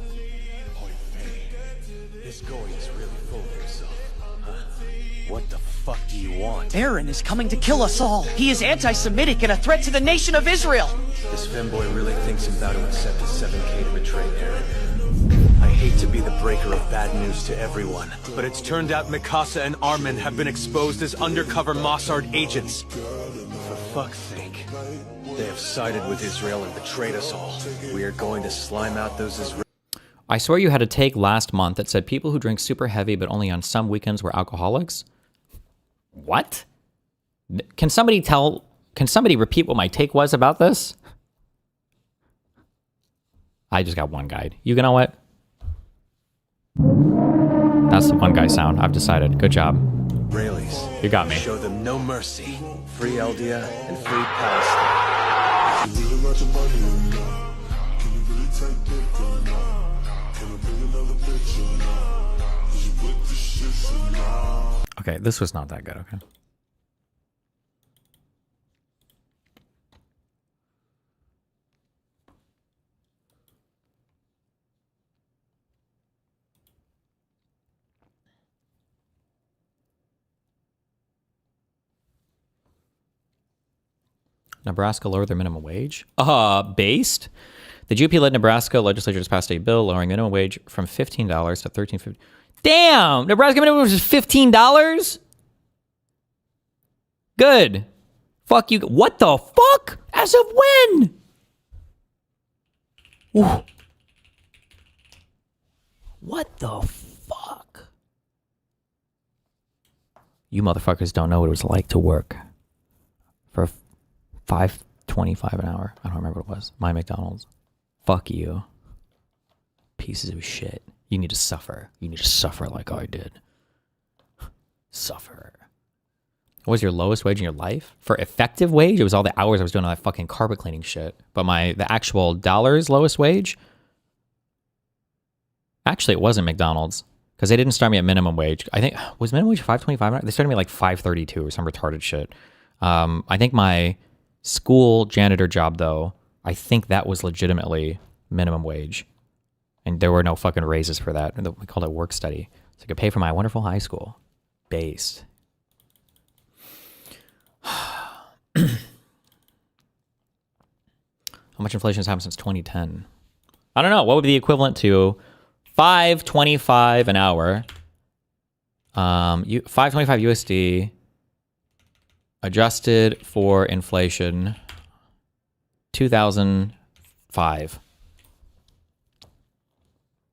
This guy is really full of himself. Huh? What the fuck do you want? Aaron is coming to kill us all. He is anti-Semitic and a threat to the nation of Israel. This femboy really thinks I'm about to accept a 7K to betray Aaron. I hate to be the breaker of bad news to everyone, but it's turned out Mikasa and Armin have been exposed as undercover Mossad agents. For fuck's sake. They have sided with Israel and betrayed us all. We are going to slime out those Israelis. I swear you had a take last month that said people who drink super heavy but only on some weekends were alcoholics. What? Can somebody repeat what my take was about this? I just got one guide. You know what? That's the one guy sound. I've decided. Good job. Israelis. You got me. Show them no mercy. Free Eldia and free Palestine. Okay, this was not that good, okay? Nebraska lower their minimum wage? Based? The GOP-led Nebraska legislature just passed a bill lowering minimum wage from $15 to $13.50. Damn! Nebraska minimum wage is $15? Good. Fuck you. What the fuck? As of when? Ooh. What the fuck? You motherfuckers don't know what it was like to work for $5.25 an hour. I don't remember what it was. My McDonald's. Fuck you. Pieces of shit. You need to suffer. You need to suffer like I did. Suffer. What was your lowest wage in your life? For effective wage, it was all the hours I was doing all that fucking carpet cleaning shit. But the actual dollars lowest wage, actually it wasn't McDonald's because they didn't start me at minimum wage. I think, was minimum wage $5.25? They started me like $5.32 or some retarded shit. I think my school janitor job though, I think that was legitimately minimum wage. And there were no fucking raises for that. We called it work study. So I could pay for my wonderful high school. Based. How much inflation has happened since 2010? I don't know. What would be the equivalent to $5.25 an hour? $5.25 USD adjusted for inflation. 2005.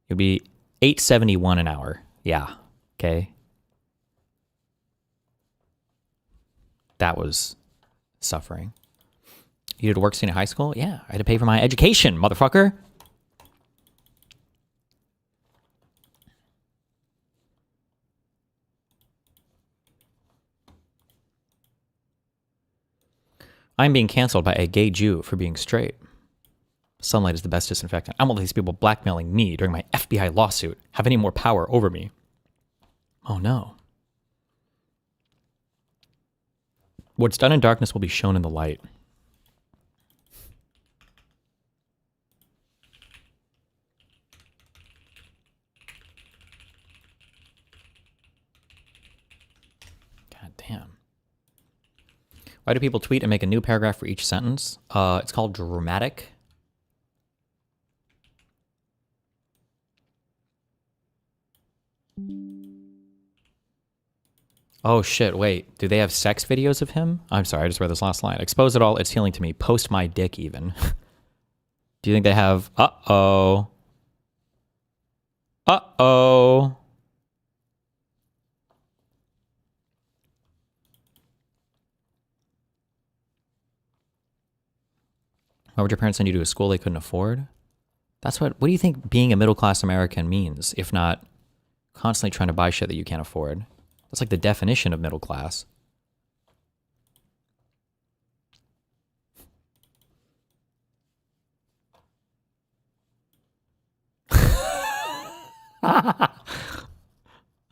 It'd be $8.71 an hour. Yeah. Okay. That was suffering. You did work study in high school? Yeah. I had to pay for my education, motherfucker. I'm being canceled by a gay Jew for being straight. Sunlight is the best disinfectant. I won't let these people blackmailing me during my FBI lawsuit have any more power over me. Oh no. What's done in darkness will be shown in the light. God damn. Why do people tweet and make a new paragraph for each sentence? It's called dramatic. Oh shit, wait. Do they have sex videos of him? I'm sorry, I just read this last line. Expose it all, it's healing to me. Post my dick even. Do you think they have... Uh-oh. Uh-oh. Why would your parents send you to a school they couldn't afford? That's what do you think being a middle-class American means, if not constantly trying to buy shit that you can't afford? That's like the definition of middle class. I'm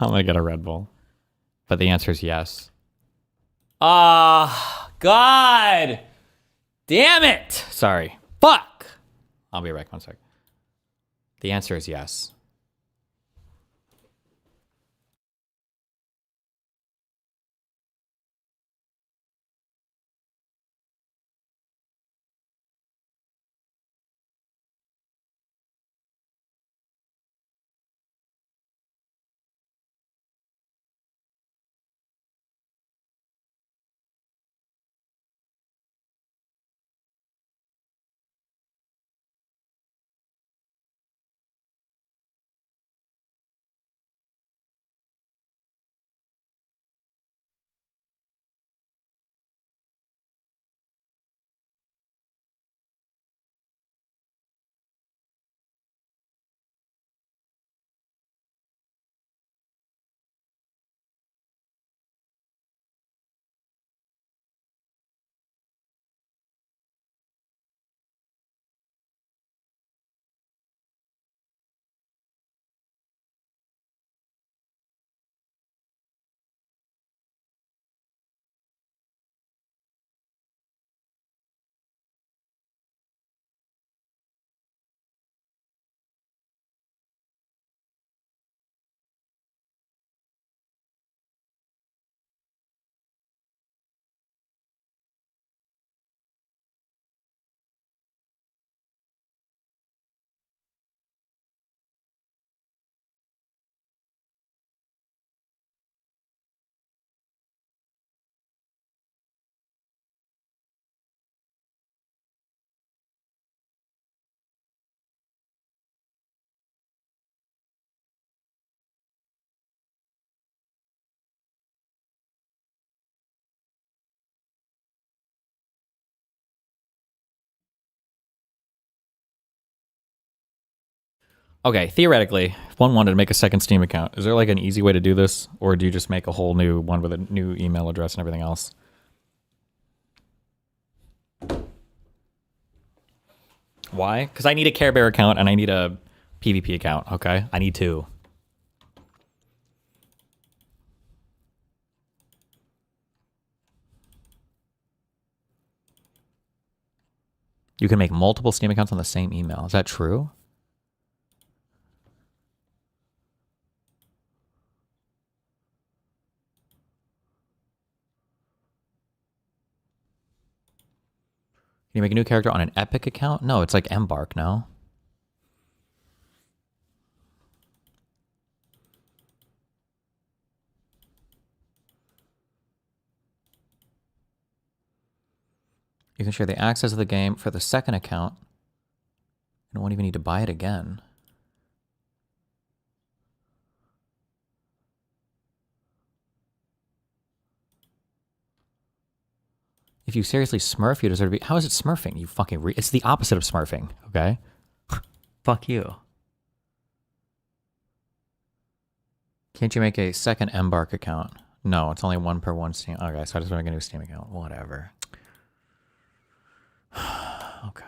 gonna get a Red Bull. But the answer is yes. God damn it! Sorry. Fuck! I'll be right back, 1 sec. The answer is yes. Okay, theoretically, if one wanted to make a second Steam account, is there like an easy way to do this? Or do you just make a whole new one with a new email address and everything else? Why? Because I need a Care Bear account and I need a PvP account, okay? I need two. You can make multiple Steam accounts on the same email. Is that true? Can you make a new character on an Epic account? No, it's like Embark now. You can share the access of the game for the second account. You won't even need to buy it again. If you seriously smurf, you deserve to be... How is it smurfing? You fucking... It's the opposite of smurfing, okay? Fuck you. Can't you make a second Embark account? No, it's only one per one Steam... Okay, so I just want to make a new Steam account. Whatever. Okay.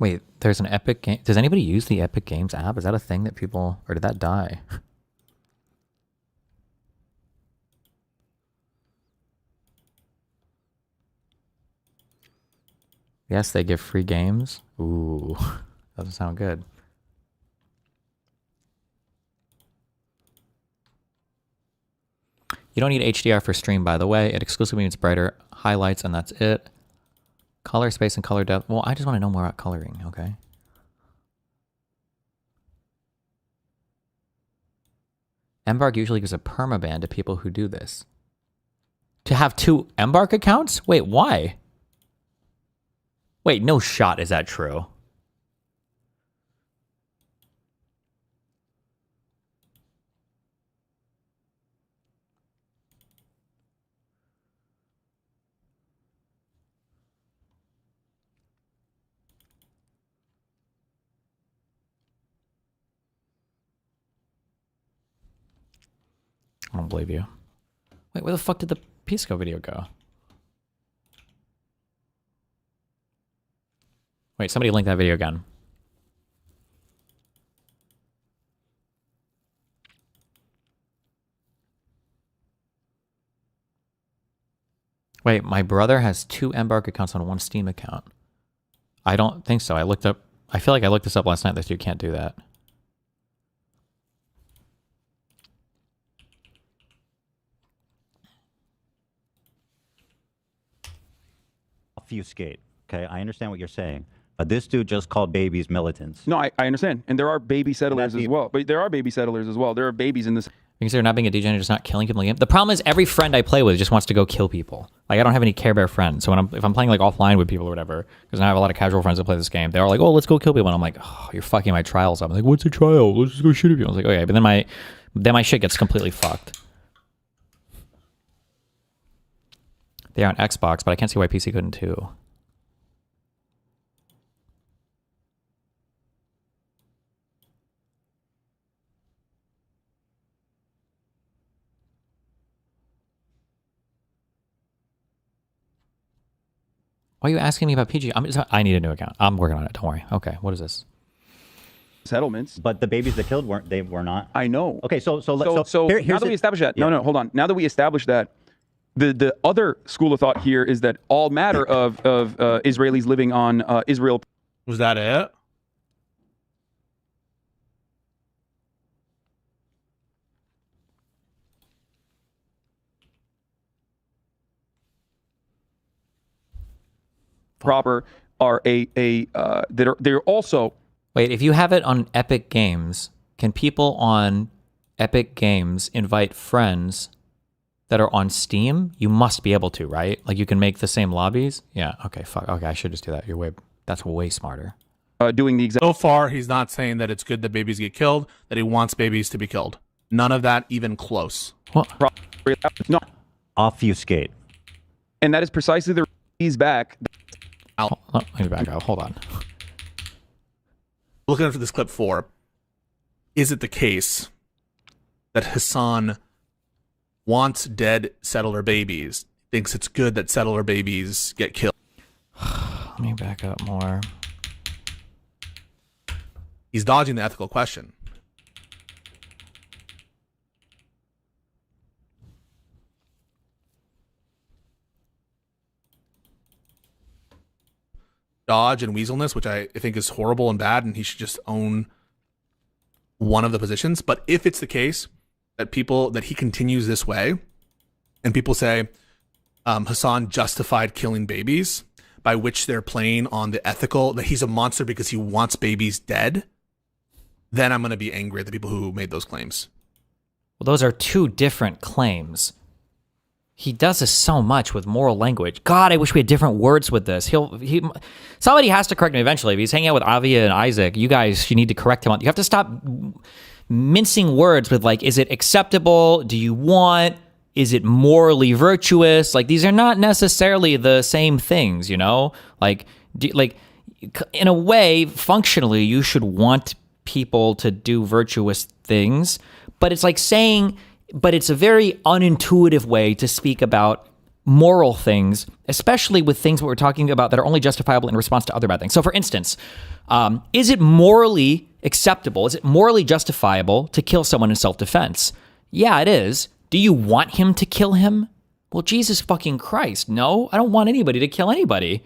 Wait, there's an Epic game. Does anybody use the Epic Games app? Is that a thing that people, or did that die? Yes, they give free games. Ooh, doesn't sound good. You don't need HDR for stream, by the way. It exclusively means brighter highlights, and that's it. Color space and color depth. Well, I just want to know more about coloring, okay? Embark usually gives a permaban to people who do this. To have 2 Embark accounts? Wait, why? Wait, no shot is that true. I don't believe you. Wait, where the fuck did the Pisco video go? Wait, somebody link that video again. Wait, my brother has 2 Embark accounts on 1 Steam account. I don't think so. I feel like I looked this up last night. That you can't do that. Obfuscate. Okay, I understand what you're saying. But this dude just called babies militants. No, I understand. And there are baby settlers as well. But there are baby settlers as well. There are babies in this. You consider not being a DJ and just not killing people in the game? The problem is every friend I play with just wants to go kill people. Like, I don't have any Care Bear friends. So if I'm playing like offline with people or whatever, because I have a lot of casual friends that play this game, they're all like, oh, let's go kill people. And I'm like, oh, you're fucking my trials up. I'm like, what's a trial? Let's just go shoot people. I was like, okay. But then my shit gets completely fucked. They're on Xbox, but I can't see why PC couldn't too. Why are you asking me about PG? I need a new account. I'm working on it. Don't worry. Okay, what is this? Settlements. But the babies that killed they were not. I know. Okay, so now that we established that, no, hold on. Now that we established that, the other school of thought here is that all matter of Israelis living on Israel. Was that it? Proper are they're also. Wait, if you have it on Epic Games, can people on Epic Games invite friends that are on Steam? You must be able to, right? Like you can make the same lobbies? Yeah, okay, fuck. Okay, I should just do that. That's way smarter. Doing the exact. So far, he's not saying that it's good that babies get killed, that he wants babies to be killed. None of that even close. What? No. Obfuscate. And that is precisely the he's back. Let me back up. Hold on. Looking at this clip 4, is it the case that Hassan wants dead settler babies, thinks it's good that settler babies get killed? Let me back up more. He's dodging the ethical question. Dodge and weaselness, which I think is horrible and bad, and he should just own one of the positions. But if it's the case that he continues this way, and people say Hassan justified killing babies, by which they're playing on the ethical, that he's a monster because he wants babies dead, then I'm going to be angry at the people who made those claims. Well, those are 2 different claims. He does this so much with moral language. God, I wish we had different words with this. Somebody has to correct him eventually. If he's hanging out with Avia and Isaac, you need to correct him. You have to stop mincing words with like, is it acceptable? Do you want? Is it morally virtuous? Like, these are not necessarily the same things, you know? Like in a way, functionally, you should want people to do virtuous things, but it's like saying... But it's a very unintuitive way to speak about moral things, especially with things we're talking about that are only justifiable in response to other bad things. So for instance, is it morally acceptable? Is it morally justifiable to kill someone in self-defense? Yeah, it is. Do you want him to kill him? Well, Jesus fucking Christ, no, I don't want anybody to kill anybody.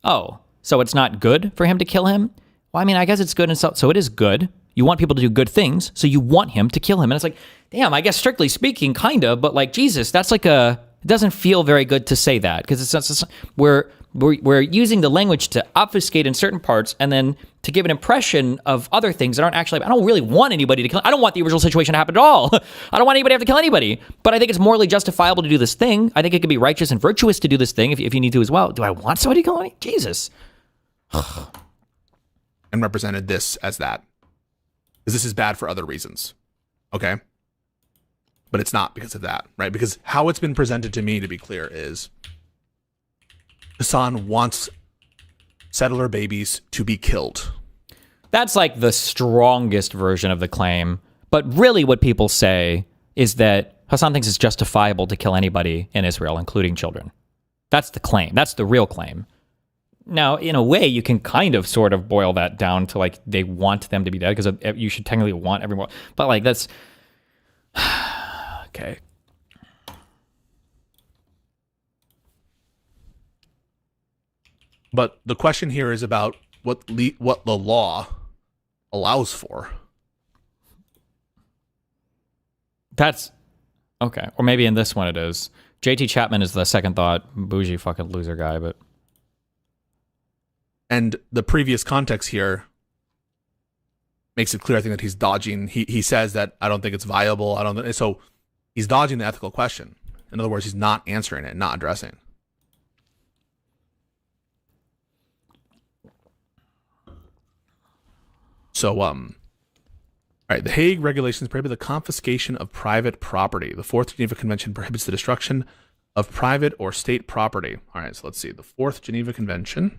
Oh, so it's not good for him to kill him? Well, I mean, I guess it's good, and so it is good. You want people to do good things, so you want him to kill him. And it's like, damn, I guess strictly speaking, kind of, but like, Jesus, that's like it doesn't feel very good to say that, because we're using the language to obfuscate in certain parts and then to give an impression of other things that aren't actually, I don't really want anybody to kill. I don't want the original situation to happen at all. I don't want anybody to have to kill anybody, but I think it's morally justifiable to do this thing. I think it could be righteous and virtuous to do this thing if you need to as well. Do I want somebody to kill me? Jesus. And represented this as that. Because this is bad for other reasons. Okay? But it's not because of that, right? Because how it's been presented to me, to be clear, is Hassan wants settler babies to be killed. That's like the strongest version of the claim. But really what people say is that Hassan thinks it's justifiable to kill anybody in Israel, including children. That's the claim. That's the real claim. Now, in a way, you can kind of sort of boil that down to like they want them to be dead, because you should technically want everyone. But like that's okay. But the question here is about what the law allows for. That's okay. Or maybe in this one it is. JT Chapman is the second thought bougie fucking loser guy, but. And the previous context here makes it clear, I think, that he's dodging. He says that I don't think it's viable. So he's dodging the ethical question. In other words, he's not answering it, not addressing. So, all right, the Hague regulations prohibit the confiscation of private property. The Fourth Geneva Convention prohibits the destruction of private or state property. All right, so let's see. The Fourth Geneva Convention.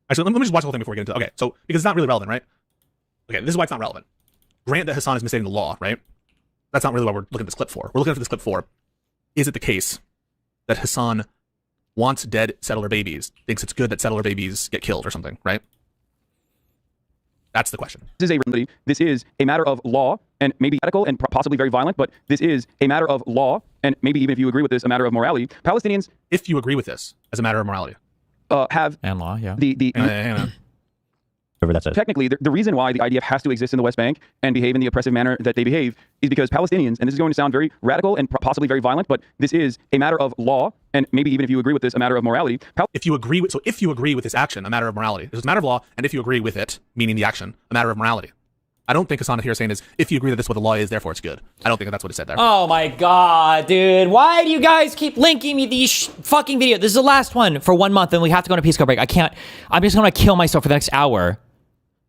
Actually, let me just watch the whole thing before we get into it. Okay, so, because it's not really relevant, right? Okay, this is why it's not relevant. Grant that Hassan is misstating the law, right? That's not really what we're looking at this clip for. We're looking at this clip for, is it the case that Hassan wants dead settler babies, thinks it's good that settler babies get killed or something, right? That's the question. This is a matter of law and maybe radical and possibly very violent, but this is a matter of law and maybe even if you agree with this, a matter of morality. Palestinians, if you agree with this as a matter of morality, have and law, yeah. Hang on. Technically, the reason why the IDF has to exist in the West Bank and behave in the oppressive manner that they behave is because Palestinians, and this is going to sound very radical and possibly very violent, but this is a matter of law, and maybe even if you agree with this, a matter of morality. If you agree with this action, a matter of morality. This is a matter of law, and if you agree with it, meaning the action, a matter of morality. I don't think Hassan here saying is, if you agree that this is what the law is, therefore it's good. I don't think that's what it said there. Oh my god, dude. Why do you guys keep linking me these fucking videos? This is the last one for 1 month, and we have to go on a Peace Corps break. I can't. I'm just going to kill myself for the next hour.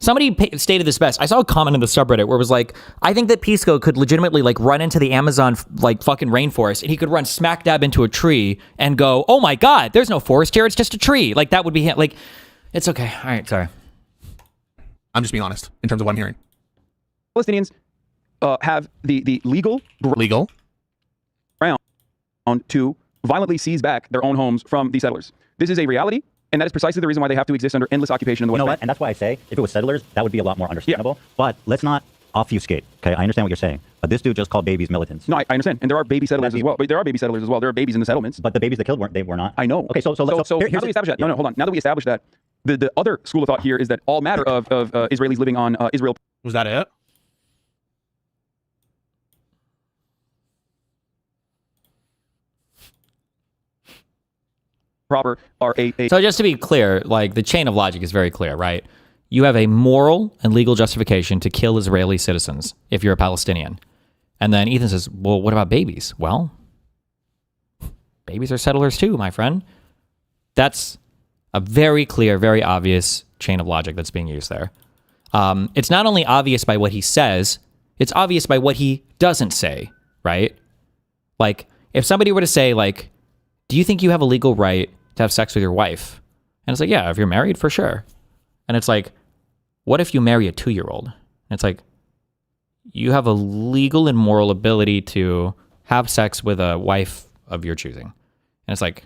Somebody stated this best. I saw a comment in the subreddit where it was like, I think that Pisco could legitimately like run into the Amazon like fucking rainforest, and he could run smack dab into a tree and go, oh my god, there's no forest here, it's just a tree. Like that would be him. Like, it's okay. All right, sorry. I'm just being honest in terms of what I'm hearing. Palestinians have the legal ground to violently seize back their own homes from the settlers. This is a reality. And that is precisely the reason why they have to exist under endless occupation in the West Bank. What? And that's why I say, if it was settlers, that would be a lot more understandable. Yeah. But let's not obfuscate, okay? I understand what you're saying. But this dude just called babies militants. No, I understand. And there are baby settlers as well. But there are baby settlers as well. There are babies in the settlements. But the babies that killed were not. I know. Okay, so now that we establish that, hold on. Now that we establish that, the other school of thought here is that all matter of Israelis living on Israel. Was that it? Proper are So just to be clear, like the chain of logic is very clear, right? You have a moral and legal justification to kill Israeli citizens if you're a Palestinian. And then Ethan says, well, what about babies? Well, babies are settlers too, my friend. That's a very clear, very obvious chain of logic that's being used there. It's not only obvious by what he says, it's obvious by what he doesn't say, right? Like, if somebody were to say, like, do you think you have a legal right to have sex with your wife? And it's like, yeah, if you're married, for sure. And it's like, what if you marry a 2-year-old? And it's like, you have a legal and moral ability to have sex with a wife of your choosing. And it's like,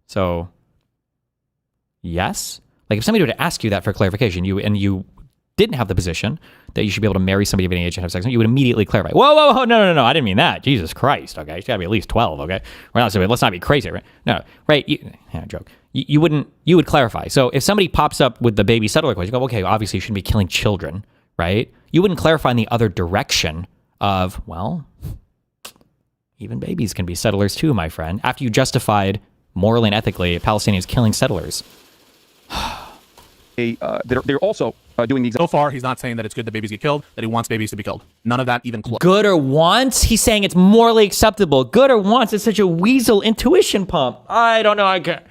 so yes? Like if somebody were to ask you that for clarification, you didn't have the position that you should be able to marry somebody of any age and have sex, you would immediately clarify, whoa, no, I didn't mean that. Jesus Christ, okay? It's gotta be at least 12, okay? We're not saying, let's not be crazy, right? No, right? Joke. You would clarify. So if somebody pops up with the baby settler question, you go, okay, obviously you shouldn't be killing children, right? You wouldn't clarify in the other direction of, well, even babies can be settlers too, my friend, after you justified morally and ethically Palestinians killing settlers. They're also doing the So far, he's not saying that it's good that babies get killed, that he wants babies to be killed. None of that even close. Good or wants? He's saying it's morally acceptable. Good or wants? It's such a weasel intuition pump. I don't know. I can't.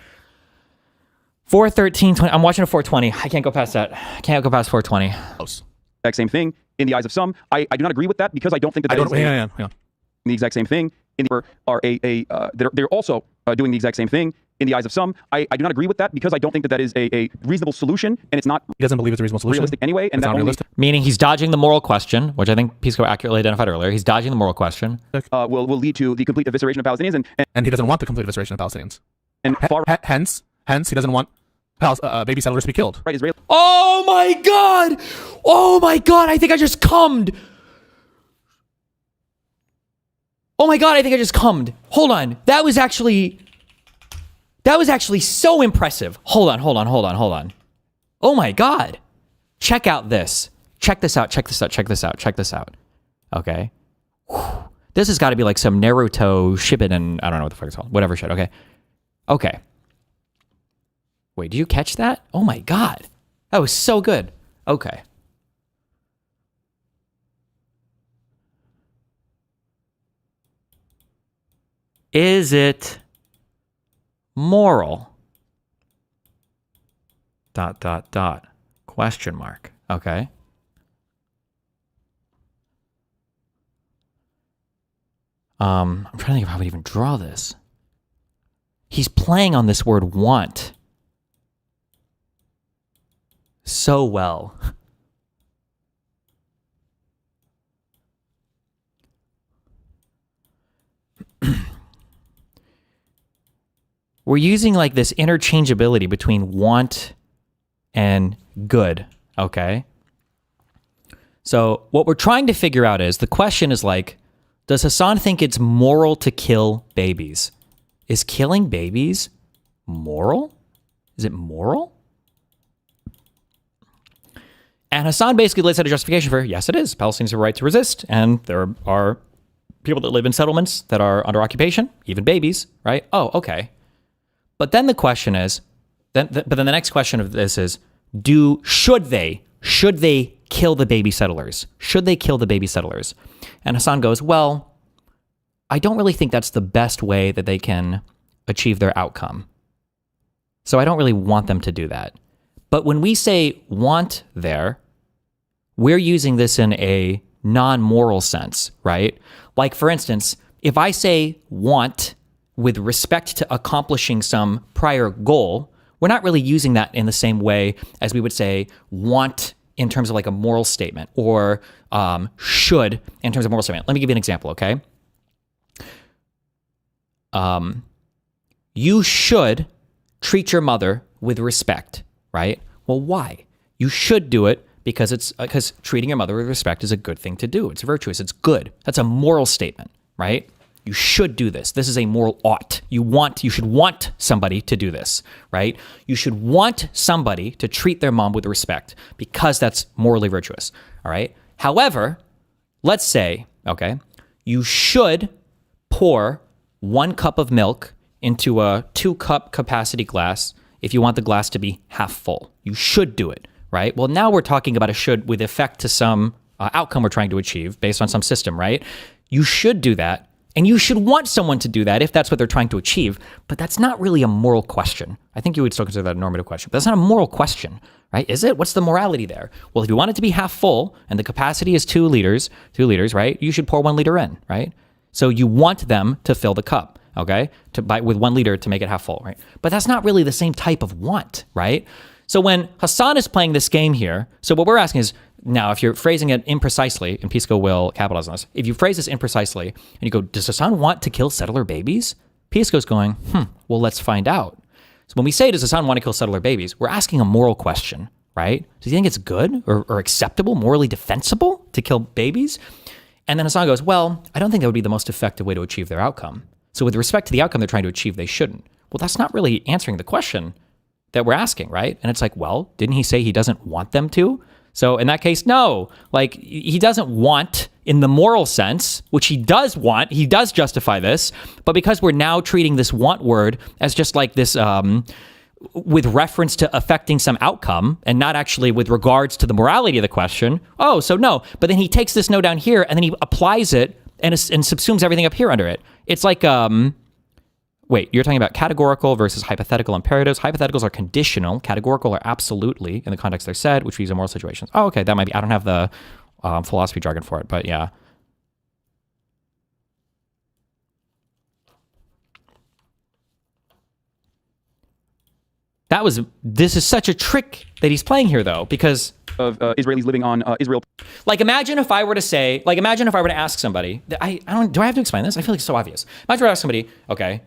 4:13:20. I'm watching a 4:20. I can't go past that. I can't go past 4:20. Close. Exact same thing in the eyes of some. I do not agree with that because I don't think that the exact same thing they're also doing the exact same thing in the eyes of some. I do not agree with that because I don't think that is a reasonable solution, and it's not. He doesn't believe it's a reasonable solution. Realistic anyway, and it's not realistic. Meaning he's dodging the moral question, which I think Pisco accurately identified earlier. He's dodging the moral question. Will lead to the complete evisceration of Palestinians, and he doesn't want the complete evisceration of Palestinians. And hence, he doesn't want baby settlers to be killed. Right, Israel. Oh my God! Oh my God! I think I just cummed. Oh my God! I think I just cummed. Hold on. That was actually so impressive. Hold on. Oh my God. Check out this. Check this out. Okay. Whew. This has got to be like some Naruto Shippuden, I don't know what the fuck it's called. Whatever shit. Okay. Wait, did you catch that? Oh my God. That was so good. Okay. Is it moral? ... Question mark. Okay. I'm trying to think of how I would even draw this. He's playing on this word want so well. We're using like this interchangeability between want and good, okay? So what we're trying to figure out is, the question is like, does Hassan think it's moral to kill babies? Is killing babies moral? Is it moral? And Hassan basically lays out a justification for, yes, it is. Palestinians have a right to resist, and there are people that live in settlements that are under occupation, even babies, right? Oh, okay. But then the question is, but then the next question of this is, should they kill the baby settlers? Should they kill the baby settlers? And Hassan goes, well, I don't really think that's the best way that they can achieve their outcome. So I don't really want them to do that. But when we say want there, we're using this in a non-moral sense, right? Like, for instance, if I say want with respect to accomplishing some prior goal, we're not really using that in the same way as we would say want in terms of like a moral statement, or should in terms of moral statement. Let me give you an example, okay? You should treat your mother with respect, right? Well, why? You should do it because treating your mother with respect is a good thing to do. It's virtuous. It's good. That's a moral statement, right? You should do this. This is a moral ought. You should want somebody to do this, right? You should want somebody to treat their mom with respect because that's morally virtuous, all right? However, let's say, okay, you should pour 1 cup of milk into a 2-cup capacity glass if you want the glass to be half full. You should do it, right? Well, now we're talking about a should with effect to some outcome we're trying to achieve based on some system, right? You should do that. And you should want someone to do that if that's what they're trying to achieve. But that's not really a moral question. I think you would still consider that a normative question. But that's not a moral question, right? Is it? What's the morality there? Well, if you want it to be half full and the capacity is 2 liters, right? You should pour 1 liter in, right? So you want them to fill the cup, okay, with 1 liter to make it half full, right? But that's not really the same type of want, right? So when Hassan is playing this game here, so what we're asking is, now if you're phrasing it imprecisely, and Pisco will capitalize on this, if you phrase this imprecisely and you go, does Hassan want to kill settler babies? Pisco's going, well, let's find out. So when we say, does Hassan want to kill settler babies, we're asking a moral question, right? Does he think it's good or acceptable, morally defensible to kill babies? And then Hassan goes, well, I don't think that would be the most effective way to achieve their outcome. So with respect to the outcome they're trying to achieve, they shouldn't. Well, that's not really answering the question that we're asking, right? And it's like, well, didn't he say he doesn't want them to? So in that case, no, like he doesn't want in the moral sense, which he does want, he does justify this, but because we're now treating this want word as just like this, with reference to affecting some outcome and not actually with regards to the morality of the question. Oh, so no, but then he takes this no down here and then he applies it and subsumes everything up here under it. It's like, wait, you're talking about categorical versus hypothetical imperatives. Hypotheticals are conditional. Categorical are absolutely in the context they're said, which means in moral situations. Oh, okay, that might be, I don't have the philosophy jargon for it, but yeah. This is such a trick that he's playing here though, because of Israelis living on Israel. Like imagine if I were to ask somebody, do I have to explain this? I feel like it's so obvious. Imagine if I ask somebody, okay,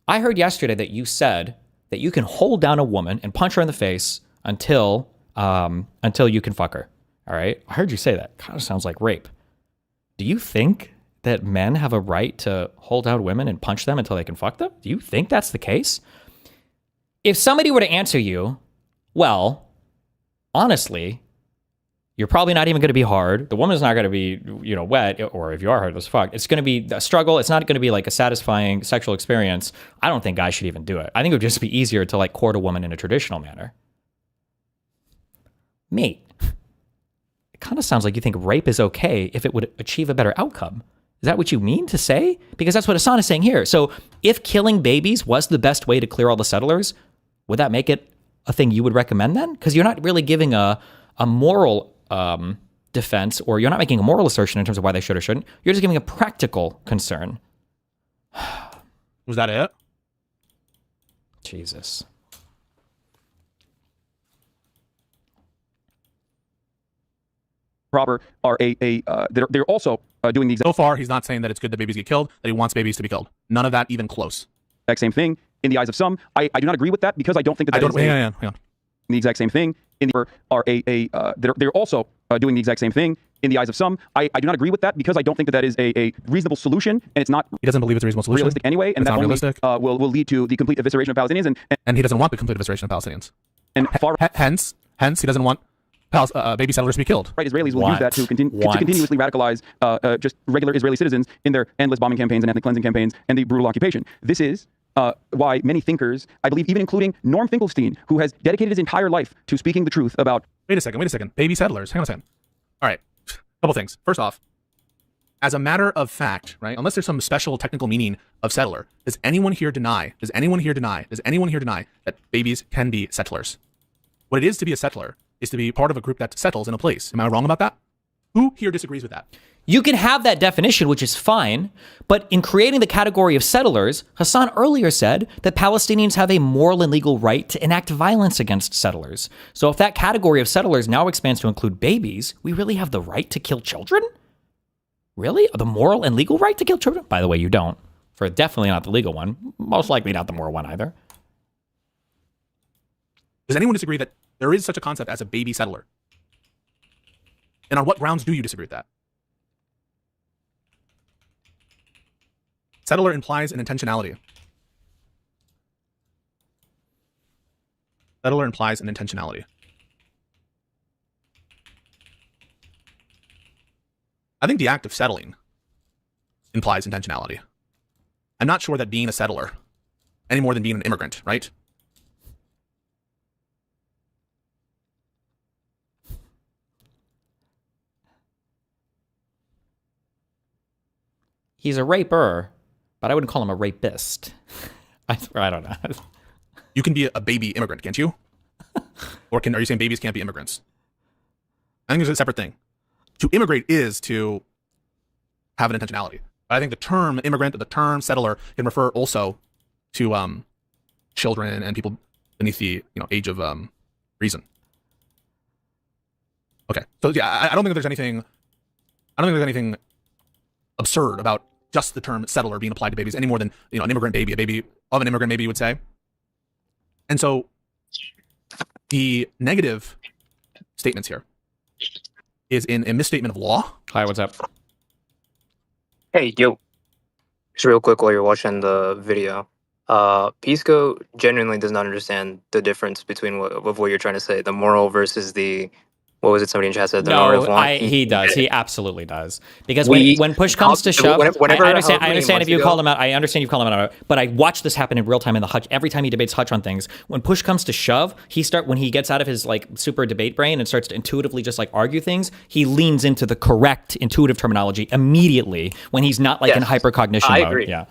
I heard yesterday that you said that you can hold down a woman and punch her in the face until you can fuck her. All right. I heard you say that. Kind of sounds like rape. Do you think that men have a right to hold down women and punch them until they can fuck them? Do you think that's the case? If somebody were to answer you, well, honestly, you're probably not even going to be hard. The woman's not going to be, wet, or if you are hard as fuck, it's going to be a struggle. It's not going to be like a satisfying sexual experience. I don't think guys should even do it. I think it would just be easier to like court a woman in a traditional manner. Mate, it kind of sounds like you think rape is okay if it would achieve a better outcome. Is that what you mean to say? Because that's what Hassan is saying here. So if killing babies was the best way to clear all the settlers, would that make it a thing you would recommend then? Because you're not really giving a moral defense, or you're not making a moral assertion in terms of why they should or shouldn't. You're just giving a practical concern. Was that it? Jesus. Proper are they're also doing the exact. So far, he's not saying that it's good that babies get killed, that he wants babies to be killed. None of that even close. Exact same thing in the eyes of some. I do not agree with that because I don't think that hang on. The exact same thing in the they're also doing the exact same thing in the eyes of some. I do not agree with that because I don't think that is a reasonable solution, and it's not. He doesn't believe it's a reasonable solution. Realistic anyway, and it's that not only realistic. Will lead to the complete evisceration of Palestinians, and he doesn't want the complete evisceration of Palestinians. And hence he doesn't want baby settlers to be killed. Right, Israelis will use that to continuously radicalize just regular Israeli citizens in their endless bombing campaigns and ethnic cleansing campaigns and the brutal occupation. This is why many thinkers, I believe even including Norm Finkelstein, who has dedicated his entire life to speaking the truth about... Wait a second. Baby settlers. Hang on a second. All right. Couple things. First off, as a matter of fact, right, unless there's some special technical meaning of settler, does anyone here deny that babies can be settlers? What it is to be a settler is to be part of a group that settles in a place. Am I wrong about that? Who here disagrees with that? You can have that definition, which is fine, but in creating the category of settlers, Hassan earlier said that Palestinians have a moral and legal right to enact violence against settlers. So if that category of settlers now expands to include babies, we really have the right to kill children? Really? The moral and legal right to kill children? By the way, you don't. For definitely not the legal one. Most likely not the moral one either. Does anyone disagree that there is such a concept as a baby settler? And on what grounds do you disagree with that? Settler implies an intentionality. Settler implies an intentionality. I think the act of settling implies intentionality. I'm not sure that being a settler, any more than being an immigrant, right? He's a raper, but I wouldn't call him a rapist. I don't know. You can be a baby immigrant, can't you? Or are you saying babies can't be immigrants? I think it's a separate thing. To immigrate is to have an intentionality. I think the term immigrant or the term settler can refer also to children and people beneath the age of reason. Okay, so yeah, I don't think there's anything. I don't think there's anything absurd about just the term settler being applied to babies any more than an immigrant baby, a baby of an immigrant, maybe you would say. And so the negative statements here is in a misstatement of law. Hi, what's up? Hey, yo. Just real quick while you're watching the video. Pisco genuinely does not understand the difference between what you're trying to say, the moral versus the, what was it somebody in chat said? The normative want. He does. He absolutely does. Because when push comes to shove, I understand if you call him out. I understand you call him out. But I watch this happen in real time in the Hutch. Every time he debates Hutch on things, when push comes to shove, when he gets out of his like super debate brain and starts to intuitively just like argue things, he leans into the correct intuitive terminology immediately when he's not like in hypercognition mode. Agree. Yeah.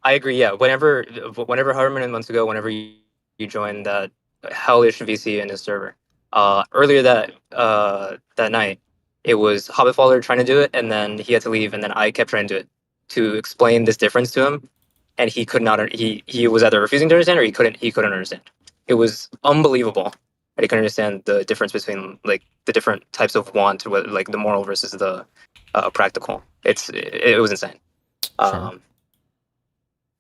I agree. Yeah. Whenever however many months ago, whenever you joined that hellish VC in his server. Earlier that night, it was Hobbitfaller trying to do it, and then he had to leave, and then I kept trying to do it to explain this difference to him, and he could not. He was either refusing to understand or he couldn't understand. It was unbelievable that he couldn't understand the difference between like the different types of want, like the moral versus the practical. It was insane. Sure.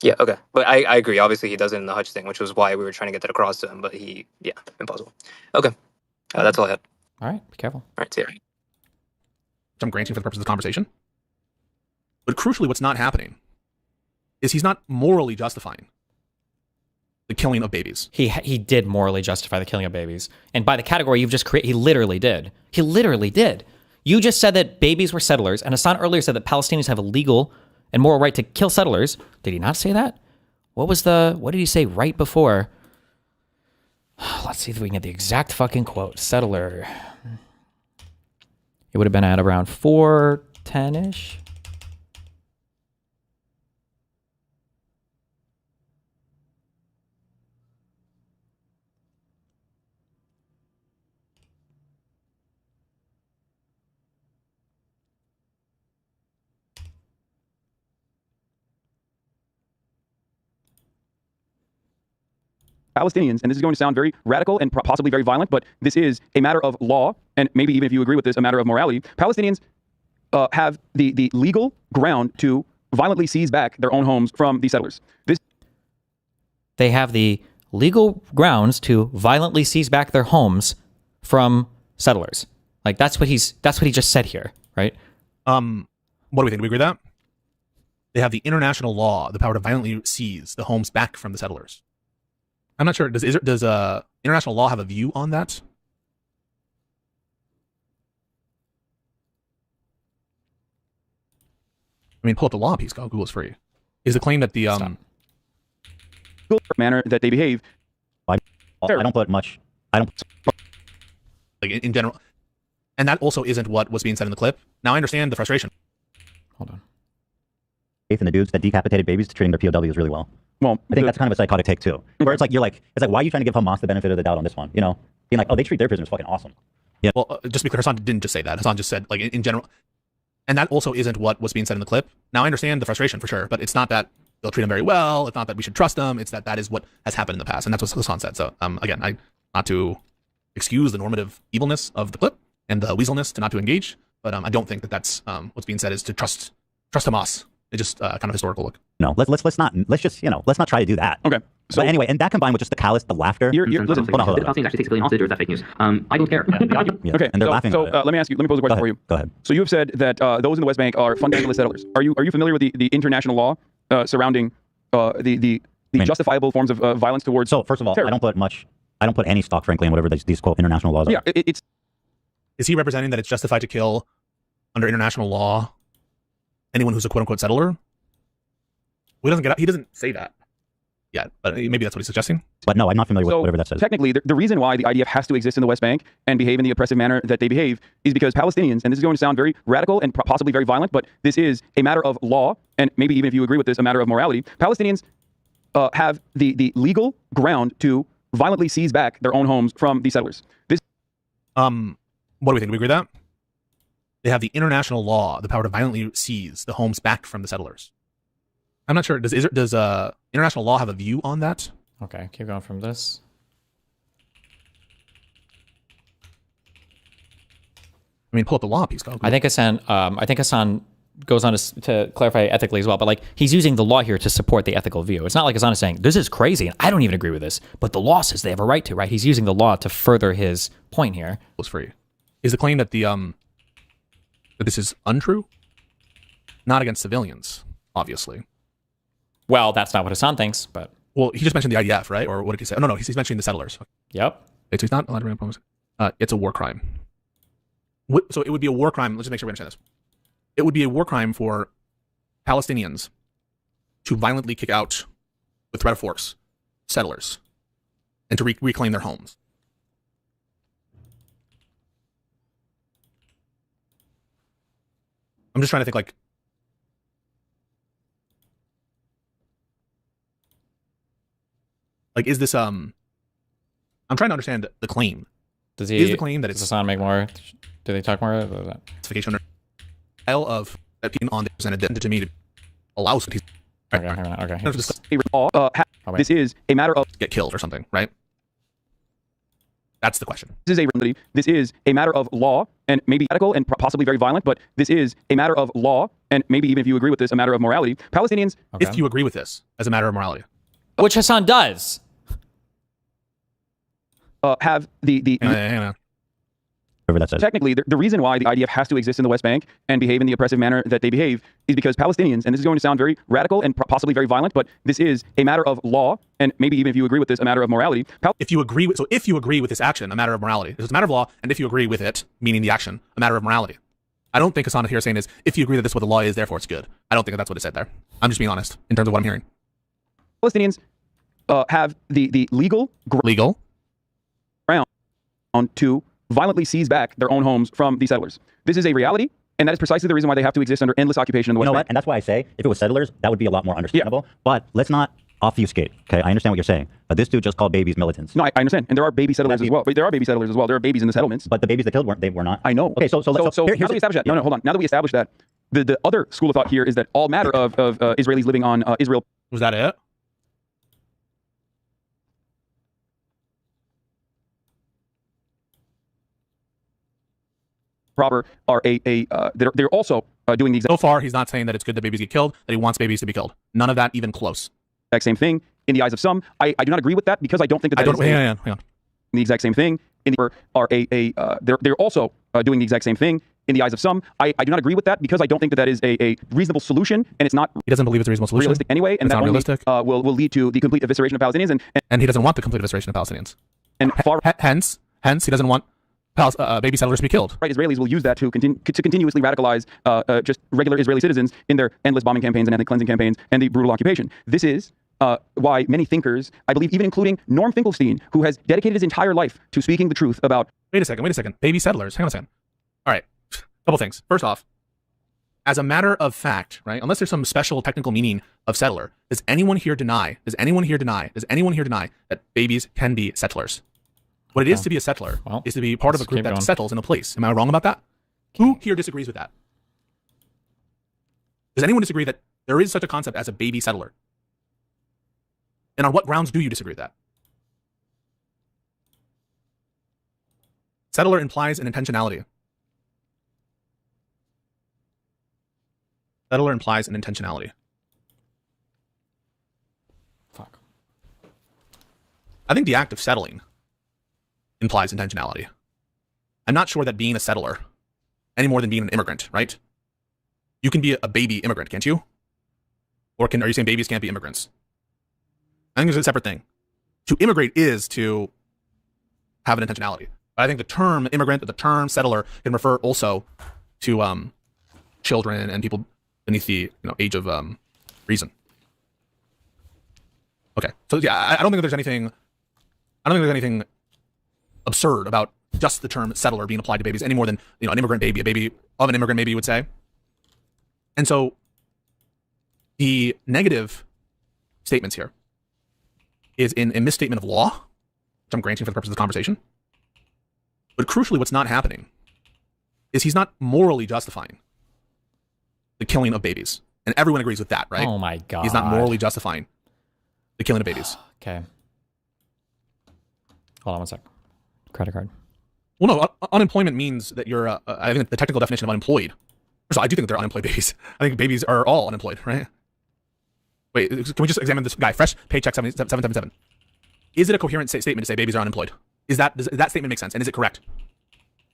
Yeah, okay. But I agree. Obviously, he does it in the Hutch thing, which was why we were trying to get that across to him. But impossible. Okay. That's all I had. All right. Be careful. All right. See you. Which I'm granting for the purpose of the conversation. But crucially, what's not happening is he's not morally justifying the killing of babies. He did morally justify the killing of babies. And by the category you've just created, he literally did. He literally did. You just said that babies were settlers, and Hassan earlier said that Palestinians have a legal and moral right to kill settlers. Did he not say that? What did he say right before? Let's see if we can get the exact fucking quote. Settler. It would have been at around 4:10-ish. Palestinians, and this is going to sound very radical and possibly very violent, but this is a matter of law, and maybe even if you agree with this, a matter of morality. Palestinians have the legal ground to violently seize back their own homes from the settlers. They have the legal grounds to violently seize back their homes from settlers. Like that's what he just said here, right? What do we think? Do we agree with that? They have the international law, the power to violently seize the homes back from the settlers. I'm not sure. Does international law have a view on that? I mean, pull up the law piece. Google is free. Is the claim that the manner that they behave? I don't put much. I don't like in general, and that also isn't what was being said in the clip. Now I understand the frustration. Hold on. Faith in the dudes that decapitated babies treating their POWs really well. Well, I think that's kind of a psychotic take too, where it's like why are you trying to give Hamas the benefit of the doubt on this one? You know, being like, oh, they treat their prisoners fucking awesome. Yeah. Well, just because Hassan didn't just say that. Hassan just said like in general, and that also isn't what was being said in the clip. Now I understand the frustration for sure, but it's not that they'll treat them very well. It's not that we should trust them. It's that is what has happened in the past, and that's what Hassan said. So again, not to excuse the normative evilness of the clip and the weaselness to not to engage, but I don't think that that's what's being said is to trust Hamas. It's just kind of historical look. No, let's not try to do that. Okay. So, but anyway, and that combined with just the callous, the laughter. Listen, hold on. Did Palestinians actually take civilian hostage, or is that fake news? I don't care. Yeah. Okay, and they're laughing. So let me pose a question for you. Go ahead. So you have said that those in the West Bank are fundamentalist settlers. Are you familiar with the international law surrounding the justifiable forms of violence towards? So first of all, terror? I don't put any stock, frankly, in whatever these quote international laws are. Yeah, it's. Is he representing that it's justified to kill under international law anyone who's a quote unquote settler? Well, he doesn't say that yet, but maybe that's what he's suggesting. But no, I'm not familiar with whatever that says. Technically, the reason why the IDF has to exist in the West Bank and behave in the oppressive manner that they behave is because Palestinians, and this is going to sound very radical and possibly very violent, but this is a matter of law, and maybe even if you agree with this, a matter of morality. Palestinians have the legal ground to violently seize back their own homes from the settlers. What do we think? Do we agree with that? they have the international law, the power to violently seize the homes back from the settlers. I'm not sure. Does international law have a view on that? Okay, keep going from this. I mean, pull up the law piece, dog. I think Hassan goes on to clarify ethically as well, but like he's using the law here to support the ethical view. It's not like Hassan is saying this is crazy and I don't even agree with this, but the law says they have a right to, right? He's using the law to further his point here. Was free. Is the claim that that this is untrue? Not against civilians, obviously. Well, that's not what Hassan thinks, but well, he just mentioned the IDF, right? Or what did he say? Oh, no, he's mentioning the settlers. Yep. So he's not allowed to bring up it's a war crime. So it would be a war crime. Let's just make sure we understand this. It would be a war crime for Palestinians to violently kick out, with threat of force, settlers, and to reclaim their homes. I'm just trying to think, like is this I'm trying to understand the claim. Is the claim that does Hassan make more? Do they talk more about that? Justification of that being on the presented to me to allows it. Okay. This is a matter of get killed or something, right? That's the question. This is a matter of law and maybe ethical and possibly very violent, but this is a matter of law and maybe even if you agree with this, a matter of morality. Palestinians, if you agree with this as a matter of morality, which Hassan does, have the that says. Technically, the reason why the IDF has to exist in the West Bank and behave in the oppressive manner that they behave is because Palestinians, and this is going to sound very radical and possibly very violent, but this is a matter of law, and maybe even if you agree with this, a matter of morality. If you agree with this action, a matter of morality. It's a matter of law, and if you agree with it, meaning the action, a matter of morality. I don't think Hassan here saying is, if you agree that this is what the law is, therefore it's good. I don't think that's what it said there. I'm just being honest in terms of what I'm hearing. Palestinians have the legal ground to violently seize back their own homes from the settlers. This is a reality, and that is precisely the reason why they have to exist under endless occupation in the West Bank. And that's why I say, if it was settlers, that would be a lot more understandable. Yeah. But let's not obfuscate, okay? I understand what you're saying. But this dude just called babies militants. No, I understand. And there are baby settlers as well. But there are baby settlers as well. There are babies in the settlements. But the babies they killed were not. I know. Okay, so now that we established that. No, hold on. Now that we established that, the other school of thought here is that all matter of Israelis living on Israel. Was that it? Proper are they're also doing the exact. So far, he's not saying that it's good that babies get killed, that he wants babies to be killed. None of that even close. Exact same thing in the eyes of some. I do not agree with that because I don't think that hang on. The exact same thing in the they're also doing the exact same thing in the eyes of some. I do not agree with that because I don't think that is a reasonable solution, and it's not. He doesn't believe it's a reasonable solution. Realistic anyway, and it's that not only, realistic. Will lead to the complete evisceration of Palestinians, and he doesn't want the complete evisceration of Palestinians. And hence, he doesn't want baby settlers to be killed. Right, Israelis will use that to continuously radicalize just regular Israeli citizens in their endless bombing campaigns and ethnic cleansing campaigns and the brutal occupation. This is why many thinkers, I believe even including Norm Finkelstein, who has dedicated his entire life to speaking the truth about... Wait a second. Baby settlers. Hang on a second. All right. Couple things. First off, as a matter of fact, right, unless there's some special technical meaning of settler, does anyone here deny that babies can be settlers? What it is to be a settler is to be part of a group that settles in a place. Am I wrong about that? Who here disagrees with that? Does anyone disagree that there is such a concept as a baby settler? And on what grounds do you disagree with that? Settler implies an intentionality. Settler implies an intentionality. Fuck. I think the act of settling implies intentionality. I'm not sure that being a settler any more than being an immigrant, right? You can be a baby immigrant, can't you? Or are you saying babies can't be immigrants? I think it's a separate thing. To immigrate is to have an intentionality. But I think the term immigrant or the term settler can refer also to children and people beneath the age of reason. Okay, so yeah, I don't think there's anything absurd about just the term settler being applied to babies any more than an immigrant baby, a baby of an immigrant, maybe you would say. And so the negative statements here is in a misstatement of law, which I'm granting for the purpose of the conversation. But crucially, what's not happening is he's not morally justifying the killing of babies. And everyone agrees with that, right? Oh my God. He's not morally justifying the killing of babies. Okay. Hold on one sec. Credit card. Well, no, unemployment means that you're, I think the technical definition of unemployed. First of all, I do think they're unemployed babies. I think babies are all unemployed, right? Wait, can we just examine this guy? Fresh paycheck 777. Is it a coherent statement to say babies are unemployed? Does that statement make sense? And is it correct?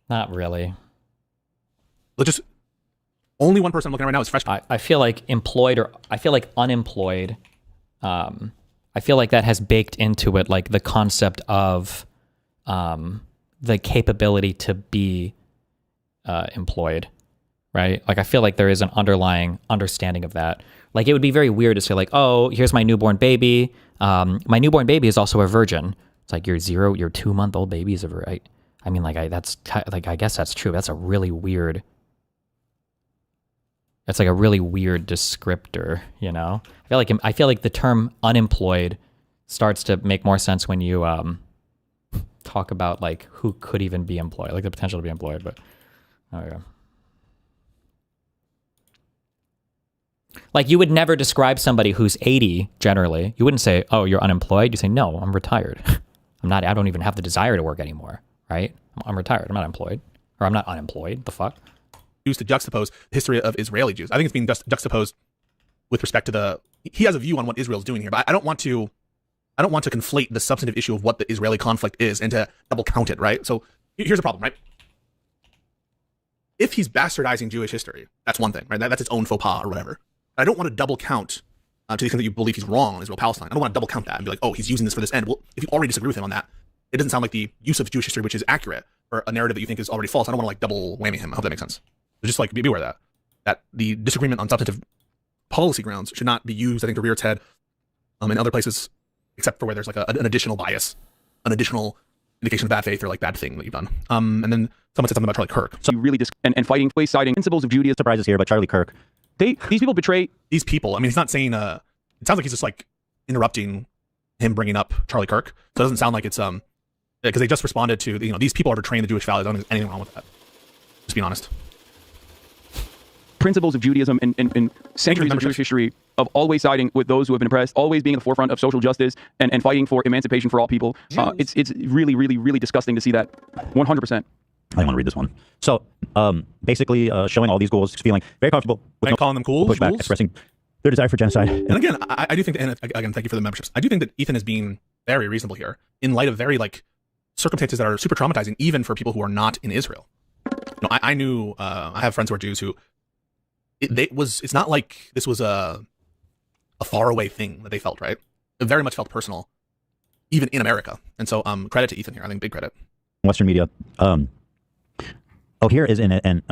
Not really. Let's just, only one person I'm looking at right now is fresh. I feel like employed or I feel like unemployed. I feel like that has baked into it like the concept of the capability to be employed, right? Like I feel like there is an underlying understanding of that. Like it would be very weird to say like, oh, here's my newborn baby. My newborn baby is also a virgin. It's like your 2-month-old baby is a virgin. I mean, like I guess that's true. That's a really weird. It's like a really weird descriptor, you know? I feel like the term unemployed starts to make more sense when you talk about like who could even be employed, like the potential to be employed, but there we go. Like you would never describe somebody who's 80 generally. You wouldn't say, oh, you're unemployed. You say, no, I'm retired. I don't even have the desire to work anymore, right? I'm retired. I'm not employed. Or I'm not unemployed. The fuck? Used to juxtapose the history of Israeli Jews. I think it's being juxtaposed with respect to he has a view on what Israel's doing here, but I don't want to conflate the substantive issue of what the Israeli conflict is and to double count it, right? So here's the problem, right? If he's bastardizing Jewish history, that's one thing, right? That's its own faux pas or whatever. I don't want to double count to the extent that you believe he's wrong on Israel-Palestine. I don't want to double count that and be like, oh, he's using this for this end. Well, if you already disagree with him on that, it doesn't sound like the use of Jewish history, which is accurate, or a narrative that you think is already false. I don't want to like double whammy him. I hope that makes sense. So just like be aware of that the disagreement on substantive policy grounds should not be used, I think, to rear its head in other places, except for where there's like an additional bias, an additional indication of bad faith or like bad thing that you've done. And then someone said something about Charlie Kirk. So you really and fighting, citing principles of Judaism. Surprises here, but Charlie Kirk. These people betray these people. I mean, he's not saying. It sounds like he's just like interrupting him bringing up Charlie Kirk. So it doesn't sound like it's because they just responded to these people are betraying the Jewish values. I don't think there's anything wrong with that. Just being honest. Principles of Judaism and centuries of Jewish history of always siding with those who have been oppressed, always being at the forefront of social justice and fighting for emancipation for all people. It's really, really, really disgusting to see that. 100%. I want to read this one. So basically showing all these ghouls feeling very comfortable with calling them ghouls, pushback, expressing their desire for genocide. And again, I do think, and again, thank you for the memberships. I do think that Ethan is being very reasonable here in light of very like circumstances that are super traumatizing, even for people who are not in Israel. I knew I have friends who are Jews who it's not like this was a faraway thing that they felt, right? It very much felt personal, even in America. And so credit to Ethan here. I think big credit. Western media. Here is an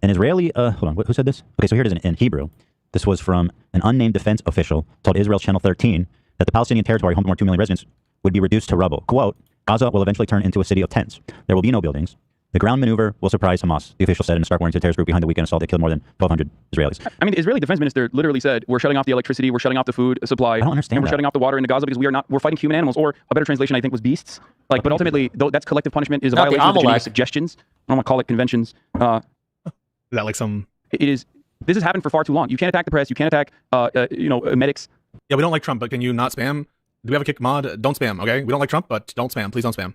Israeli, hold on, who said this? Okay, so here it is in Hebrew. This was from an unnamed defense official told Israel's Channel 13 that the Palestinian territory, home to more 2 million residents, would be reduced to rubble. Quote, Gaza will eventually turn into a city of tents. There will be no buildings. The ground maneuver will surprise Hamas, the official said in a stark warning to the terrorist group behind the weekend assault that killed more than 1,200 Israelis. I mean, the Israeli defense minister literally said, we're shutting off the electricity, we're shutting off the food supply, I don't understand and we're shutting off the water into Gaza because we're fighting human animals, or a better translation, I think, was beasts. Like, but ultimately, that's collective punishment is a violation of the Geneva suggestions. I don't want to call it conventions. Is that like some... It is. This has happened for far too long. You can't attack the press. You can't attack, medics. Yeah, we don't like Trump, but can you not spam? Do we have a kick mod? Don't spam, okay? We don't like Trump, but don't spam. Please don't spam.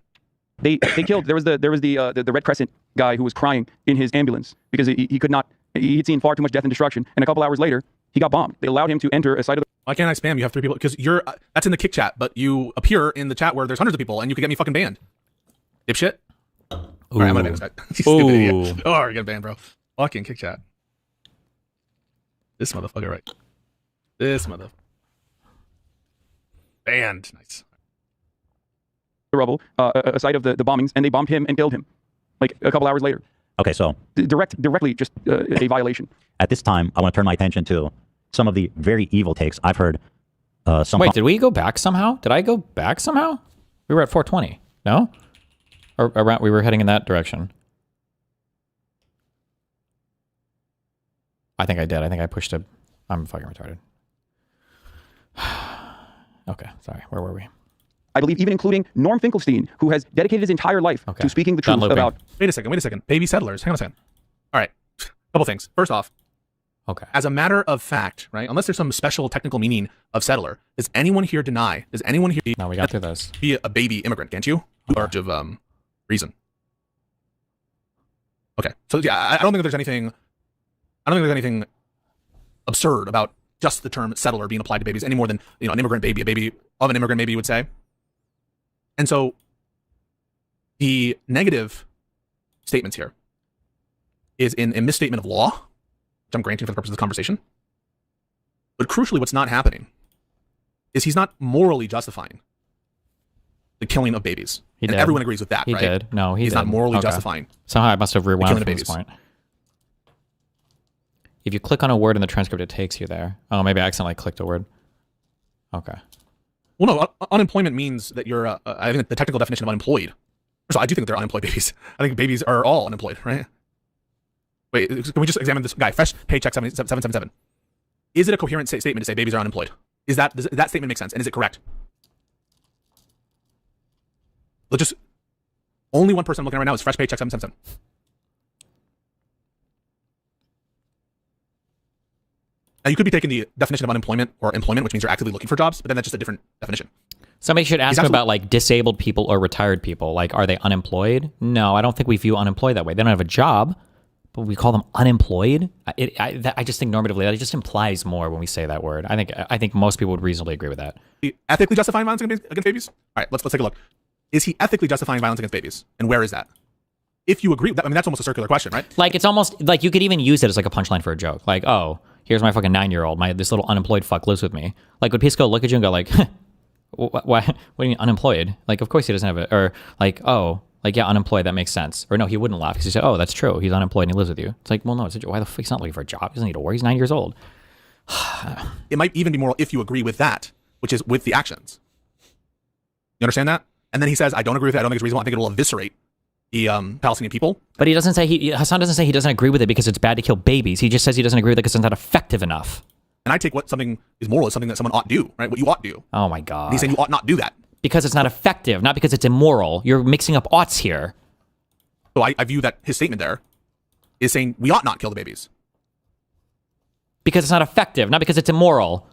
They killed. There was the Red Crescent guy who was crying in his ambulance because he could not. He had seen far too much death and destruction, and a couple hours later, he got bombed. They allowed him to enter a side of the... Why can't I spam? You have 3 people because you're. That's in the kick chat, but you appear in the chat where there's hundreds of people, and you could get me fucking banned. Dipshit. All right, I'm gonna ban this guy. Stupid idiot. Oh, you're getting banned, bro. Fucking kick chat. This motherfucker, right? This mother. Banned. Nice. The rubble, a site of the bombings, and they bombed him and killed him, like a couple hours later. Okay, so directly just a violation. At this time, I want to turn my attention to some of the very evil takes I've heard. Wait, did we go back somehow? Did I go back somehow? We were at 420, no? Or around, we were heading in that direction. I think I did. I think I pushed it. I'm fucking retarded. Okay, sorry. Where were we? I believe even including Norm Finkelstein, who has dedicated his entire life to speaking the truth about... Wait a second. Baby settlers. Hang on a second. All right. Couple things. First off, okay. As a matter of fact, right? Unless there's some special technical meaning of settler, does anyone here deny? Does anyone here? No, we got through this. Be a baby immigrant, can't you? Or of reason. Okay. So yeah, I don't think there's anything. I don't think there's anything absurd about just the term settler being applied to babies any more than an immigrant baby, a baby of an immigrant, maybe you would say. And so the negative statements here is in a misstatement of law, which I'm granting for the purpose of the conversation. But crucially, what's not happening is he's not morally justifying the killing of babies. He and did. everyone agrees with that, He right? did. No, he's not didn't. morally Okay. justifying. Somehow I must have rewound killing from the this babies. point. If you click on a word in the transcript, it takes you there. Oh, maybe I accidentally clicked a word. Okay. Well, no, unemployment means that you're, I think the technical definition of unemployed. So I do think they're unemployed babies. I think babies are all unemployed, right? Wait, can we just examine this guy? Fresh paycheck 777. Is it a coherent statement to say babies are unemployed? Does that statement make sense? And is it correct? Let's just, only one person I'm looking at right now is fresh paycheck 777. Now you could be taking the definition of unemployment or employment, which means you're actively looking for jobs, but then that's just a different definition. Somebody should ask him about like disabled people or retired people. Like, are they unemployed? No, I don't think we view unemployed that way. They don't have a job, but we call them unemployed. I just think normatively that it just implies more when we say that word. I think most people would reasonably agree with that. Ethically justifying violence against babies? All right, let's take a look. Is he ethically justifying violence against babies? And where is that? If you agree with that, I mean, that's almost a circular question, right? Like, it's almost like you could even use it as like a punchline for a joke. Like, oh, here's my fucking 9-year-old. This little unemployed fuck lives with me. Like, would Pisco look at you and go like, why? What do you mean unemployed? Like, of course he doesn't have it. Or like, oh, like, yeah, unemployed. That makes sense. Or no, he wouldn't laugh because he said, oh, that's true. He's unemployed and he lives with you. It's like, well, no, it's a joke. Why the fuck? He's not looking for a job. He doesn't need to worry. He's 9 years old. It might even be moral if you agree with that, which is with the actions. You understand that? And then he says, I don't agree with that. I don't think it's reasonable. I think it will eviscerate the Palestinian people. But Hassan doesn't say he doesn't agree with it because it's bad to kill babies. He just says he doesn't agree with it because it's not effective enough. And I take what something is moral as something that someone ought to do, right? What you ought to do. Oh my God. And he's saying you ought not do that. Because it's not effective, not because it's immoral. You're mixing up oughts here. So I view that his statement there is saying we ought not kill the babies. Because it's not effective, not because it's immoral.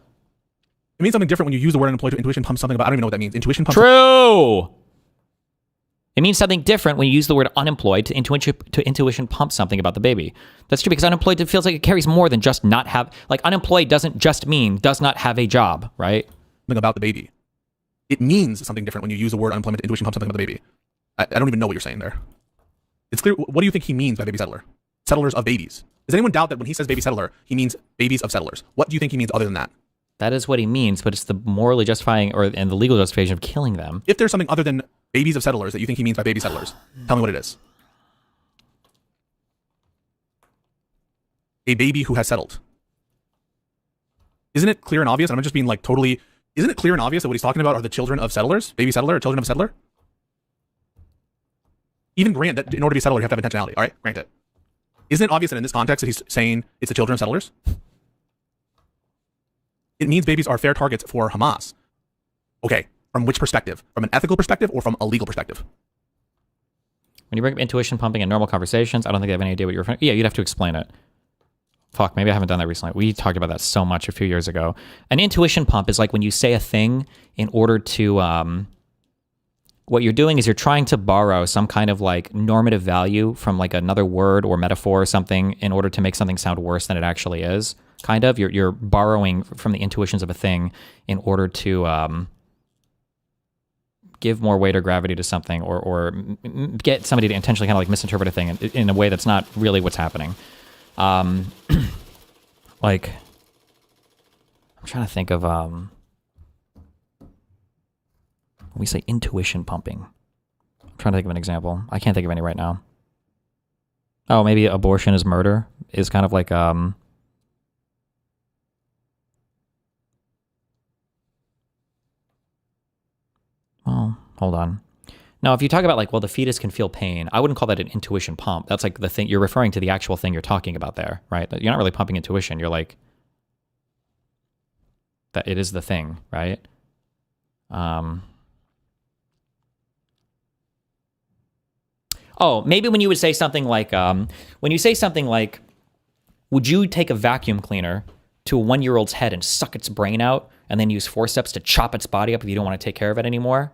It means something different when you use the word unemployed to intuition pump something about, I don't even know what that means. Intuition pump. True. It means something different when you use the word unemployed to intuition pump something about the baby. That's true because unemployed feels like it carries more than just not have, like unemployed doesn't just mean does not have a job, right? Something about the baby. It means something different when you use the word unemployment to intuition pump something about the baby. I don't even know what you're saying there. It's clear. What do you think he means by baby settler? Settlers of babies. Does anyone doubt that when he says baby settler, he means babies of settlers? What do you think he means other than that? That is what he means, but it's the morally justifying and the legal justification of killing them. If there's something other than babies of settlers that you think he means by baby settlers, tell me what it is. A baby who has settled. Isn't it clear and obvious? And I'm just being like totally... Isn't it clear and obvious that what he's talking about are the children of settlers? Baby settler or children of settler? Even grant that in order to be a settler, you have to have intentionality. All right, grant it. Isn't it obvious that in this context that he's saying it's the children of settlers? It means babies are fair targets for Hamas. Okay, from which perspective? From an ethical perspective or from a legal perspective? When you bring up intuition pumping in normal conversations, I don't think they have any idea what you're referring to. Yeah, you'd have to explain it. Fuck, maybe I haven't done that recently. We talked about that so much a few years ago. An intuition pump is like when you say a thing in order to... what you're doing is you're trying to borrow some kind of like normative value from like another word or metaphor or something in order to make something sound worse than it actually is. Kind of. You're borrowing from the intuitions of a thing in order to give more weight or gravity to something or get somebody to intentionally kind of like misinterpret a thing in a way that's not really what's happening. Like, I'm trying to think of... when we say intuition pumping. I'm trying to think of an example. I can't think of any right now. Oh, maybe abortion is murder is kind of like well, hold on. Now, if you talk about like, well, the fetus can feel pain, I wouldn't call that an intuition pump. That's like the thing you're referring to, the actual thing you're talking about there, right? You're not really pumping intuition. You're like that it is the thing, right? Oh, maybe when you would say something like, would you take a vacuum cleaner to a 1-year-old's head and suck its brain out and then use forceps to chop its body up if you don't want to take care of it anymore?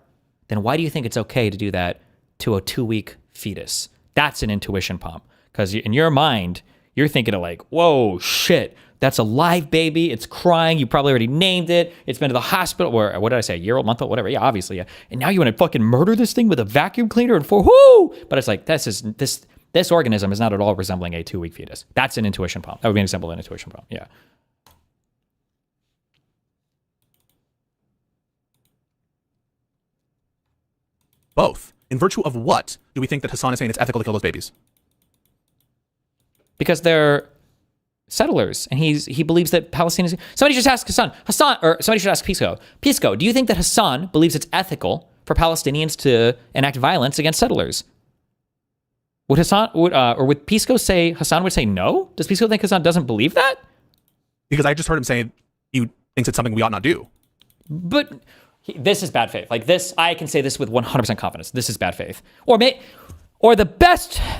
Then why do you think it's okay to do that to a 2-week fetus? That's an intuition pump. Because in your mind, you're thinking of like, whoa, shit, that's a live baby. It's crying. You probably already named it. It's been to the hospital. Or what did I say? A year old, month old, whatever. Yeah, obviously. Yeah. And now you want to fucking murder this thing with a vacuum cleaner and whoo! But it's like, this organism is not at all resembling a 2-week fetus. That's an intuition pump. That would be an example of an intuition pump. Yeah. Both. In virtue of what do we think that Hassan is saying it's ethical to kill those babies? Because they're settlers, and he believes that Palestinians. Somebody just asked Hassan, or somebody should ask Pisco. Pisco, do you think that Hassan believes it's ethical for Palestinians to enact violence against settlers? Would Pisco say Hassan would say no? Does Pisco think Hassan doesn't believe that? Because I just heard him say he thinks it's something we ought not do. But this is bad faith. Like this, I can say this with 100% confidence. This is bad faith. Or the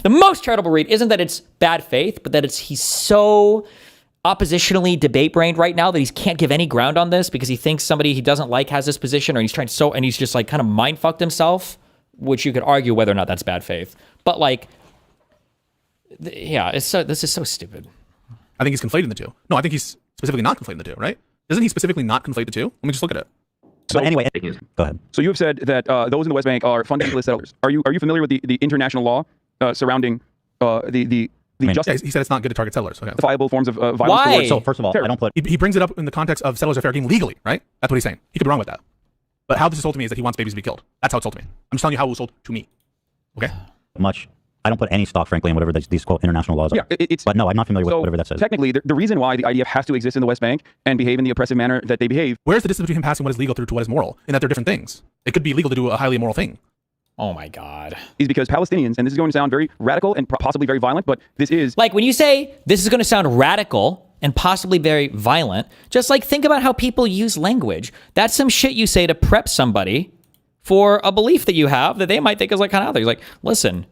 most charitable read isn't that it's bad faith, but that he's so oppositionally debate-brained right now that he can't give any ground on this because he thinks somebody he doesn't like has this position, or and he's just like kind of mind-fucked himself, which you could argue whether or not that's bad faith. But like, yeah, this is so stupid. I think he's conflating the two. No, I think he's specifically not conflating the two, right? Doesn't he specifically not conflate the two? Let me just look at it. So anyway, go ahead. So you have said that those in the West Bank are fundamentalist settlers. Are you familiar with the international law surrounding the justice? Yeah, he said it's not good to target settlers. Okay. Justifiable forms of violence. Why? So first of all, I don't put. He brings it up in the context of settlers are fair game legally, right? That's what he's saying. He could be wrong with that. But how this is sold to me is that he wants babies to be killed. That's how it's sold to me. I'm just telling you how it was sold to me. Okay. I don't put any stock, frankly, in whatever these quote international laws are. Yeah, but no, I'm not familiar with whatever that says. Technically, the reason why the IDF has to exist in the West Bank and behave in the oppressive manner that they behave. Where's the distance between him passing what is legal through to what is moral? In that they're different things. It could be legal to do a highly immoral thing. Oh my God. Is because Palestinians, and this is going to sound very radical and possibly very violent, but this is. Like when you say this is going to sound radical and possibly very violent, just like think about how people use language. That's some shit you say to prep somebody for a belief that you have that they might think is like kind of out there. He's like, listen,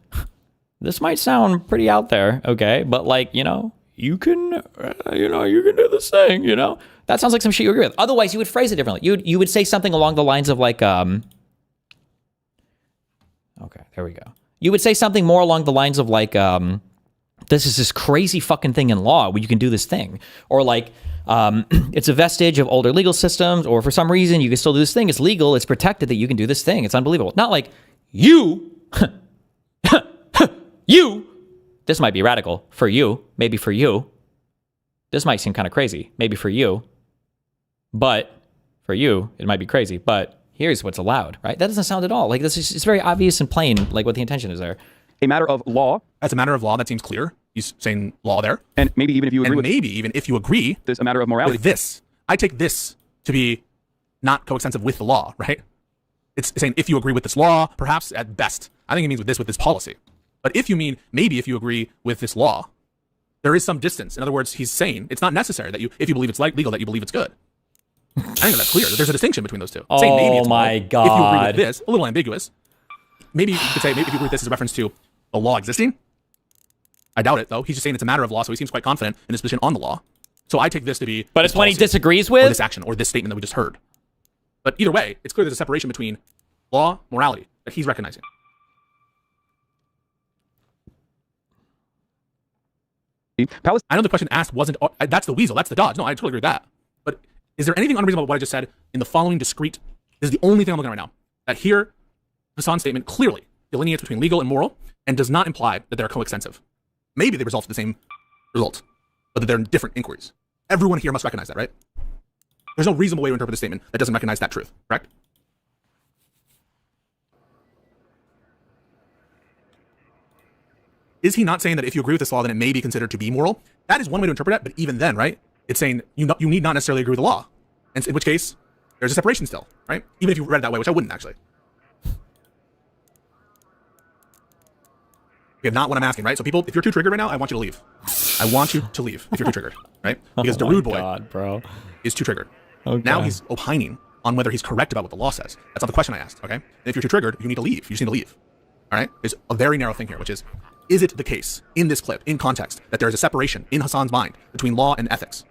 this might sound pretty out there, okay? But like, you can do this thing, That sounds like some shit you agree with. Otherwise, you would phrase it differently. You would say something along the lines of like, okay, there we go. You would say something more along the lines of like, this is this crazy fucking thing in law where you can do this thing. Or like, it's a vestige of older legal systems, or for some reason you can still do this thing. It's legal, it's protected that you can do this thing. It's unbelievable. Not like, this might be radical for you, maybe for you. This might seem kind of crazy, maybe for you. But for you, it might be crazy. But here's what's allowed, right? That doesn't sound at all like this. It's very obvious and plain, like what the intention is there. A matter of law. As a matter of law, that seems clear. He's saying law there. And maybe even if you agree if you agree, there's a matter of morality. With this, I take this to be not coextensive with the law, right? It's saying if you agree with this law, perhaps at best. I think it means with this policy. But if you mean maybe if you agree with this law, there is some distance. In other words, he's saying it's not necessary that if you believe it's legal, that you believe it's good. I think that's clear. There's a distinction between those two. Saying maybe it's my moral. God. If you agree with this, a little ambiguous. Maybe you could say maybe if you agree with this is a reference to a law existing. I doubt it though. He's just saying it's a matter of law, so he seems quite confident in his position on the law. So I take this to be. But it's when he disagrees with or this action or this statement that we just heard. But either way, it's clear there's a separation between law, morality that he's recognizing. I know the question asked wasn't, that's the weasel, that's the dodge. No, I totally agree with that. But is there anything unreasonable about what I just said in the following discrete? This is the only thing I'm looking at right now. That here, Hassan's statement clearly delineates between legal and moral and does not imply that they're coextensive. Maybe they result in the same result, but that they're different inquiries. Everyone here must recognize that, right? There's no reasonable way to interpret this statement that doesn't recognize that truth, correct? Is he not saying that if you agree with this law, then it may be considered to be moral? That is one way to interpret it, but even then, right? It's saying you need not necessarily agree with the law. And in which case, there's a separation still, right? Even if you read it that way, which I wouldn't actually. Okay, not what I'm asking, right? So people, if you're too triggered right now, I want you to leave. I want you to leave if you're too triggered, right? Because Darude Boy is too triggered. Okay. Now he's opining on whether he's correct about what the law says. That's not the question I asked, okay? And if you're too triggered, you need to leave. You just need to leave. all right, is a very narrow thing here, which is it the case in this clip, in context, that there is a separation in Hassan's mind between law and ethics?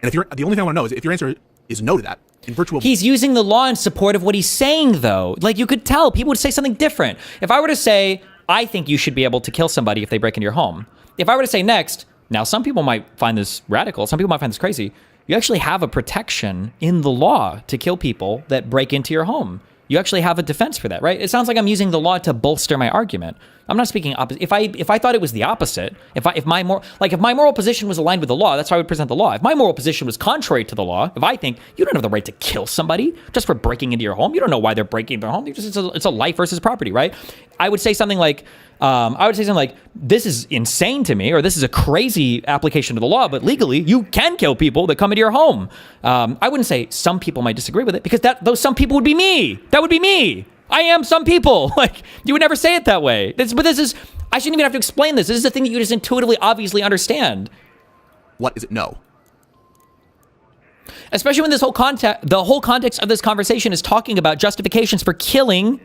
And if you're, the only thing I want to know is if your answer is no to that, in virtue of... He's using the law in support of what he's saying, though. Like, you could tell people would say something different. If I were to say, I think you should be able to kill somebody if they break into your home. If I were to say next, now some people might find this radical, some people might find this crazy. You actually have a protection in the law to kill people that break into your home. You actually have a defense for that, right? It sounds like I'm using the law to bolster my argument. I'm not speaking opposite. If I thought it was the opposite, if my moral position was aligned with the law, that's how I would present the law. If my moral position was contrary to the law, if I think you don't have the right to kill somebody just for breaking into your home, you don't know why they're breaking into their home. It's a life versus property, right? I would say something like, this is insane to me, or this is a crazy application of the law, but legally you can kill people that come into your home. I wouldn't say some people might disagree with it, because those some people would be me. That would be me. I am some people. Like, you would never say it that way. I shouldn't even have to explain this. This is a thing that you just intuitively, obviously understand. What is it? No. Especially when the whole context of this conversation is talking about justifications for killing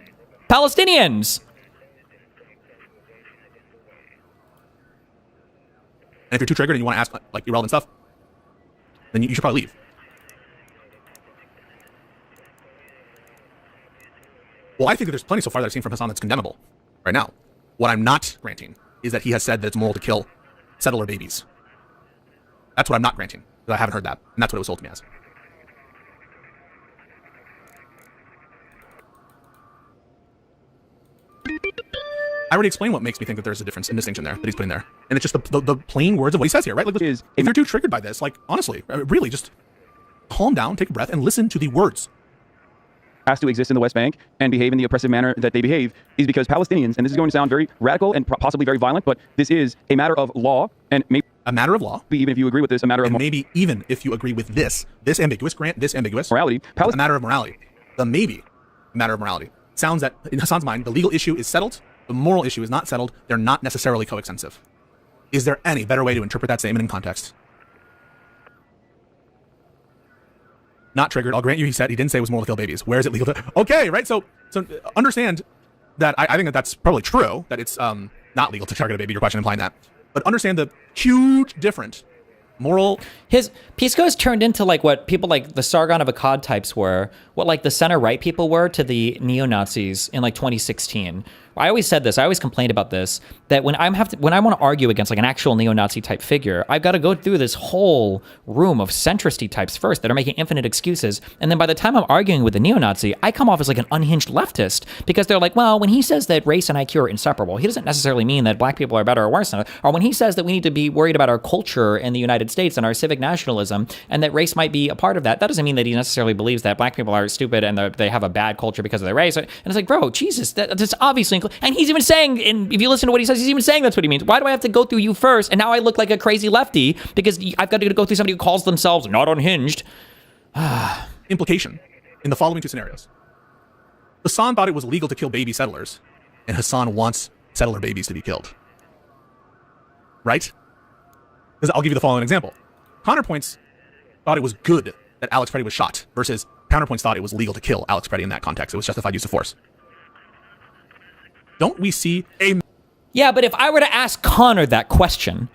Palestinians. And if you're too triggered and you want to ask like irrelevant stuff, then you should probably leave. Well, I think that there's plenty so far that I've seen from Hassan that's condemnable right now. What I'm not granting is that he has said that it's moral to kill settler babies. That's what I'm not granting, because I haven't heard that, and that's what it was told to me as. I already explained what makes me think that there's a difference in distinction there that he's putting there. And it's just the plain words of what he says here, right? Like, if you're too triggered by this, like, honestly, really just calm down, take a breath, and listen to the words. Has to exist in the West Bank and behave in the oppressive manner that they behave is because Palestinians, and this is going to sound very radical and possibly very violent, but this is a matter of law, and maybe a matter of law. Even if you agree with this, a matter of maybe even if you agree with this ambiguous grant, this ambiguous morality, a matter of morality. The maybe matter of morality sounds that in Hassan's mind, the legal issue is settled, the moral issue is not settled. They're not necessarily coextensive. Is there any better way to interpret that statement in context? Not triggered. I'll grant you, he didn't say it was moral to kill babies. Where is it legal to? Okay, right. So understand that I think that's probably true, that it's not legal to target a baby. Your question implying that, but understand the huge different moral. His Pisco has turned into like what people like the Sargon of Akkad types were, what like the center right people were to the neo-Nazis in like 2016. I always said this, I always complained about this, that when I want to argue against like an actual neo-Nazi type figure, I've got to go through this whole room of centristy types first that are making infinite excuses. And then by the time I'm arguing with a neo-Nazi, I come off as like an unhinged leftist, because they're like, well, when he says that race and IQ are inseparable, he doesn't necessarily mean that black people are better or worse. Or when he says that we need to be worried about our culture in the United States and our civic nationalism, and that race might be a part of that, that doesn't mean that he necessarily believes that black people are stupid and they have a bad culture because of their race. And it's like, bro, Jesus, that's obviously... And he's even saying, and if you listen to what he says, he's even saying that's what he means. Why do I have to go through you first? And now I look like a crazy lefty because I've got to go through somebody who calls themselves not unhinged. Implication in the following two scenarios. Hassan thought it was legal to kill baby settlers, and Hassan wants settler babies to be killed. Right? Because I'll give you the following example. Counterpoints thought it was good that Alex Preddy was shot, versus Counterpoints thought it was legal to kill Alex Preddy in that context. It was justified use of force. Don't we see a... Yeah, but if I were to ask Connor that question,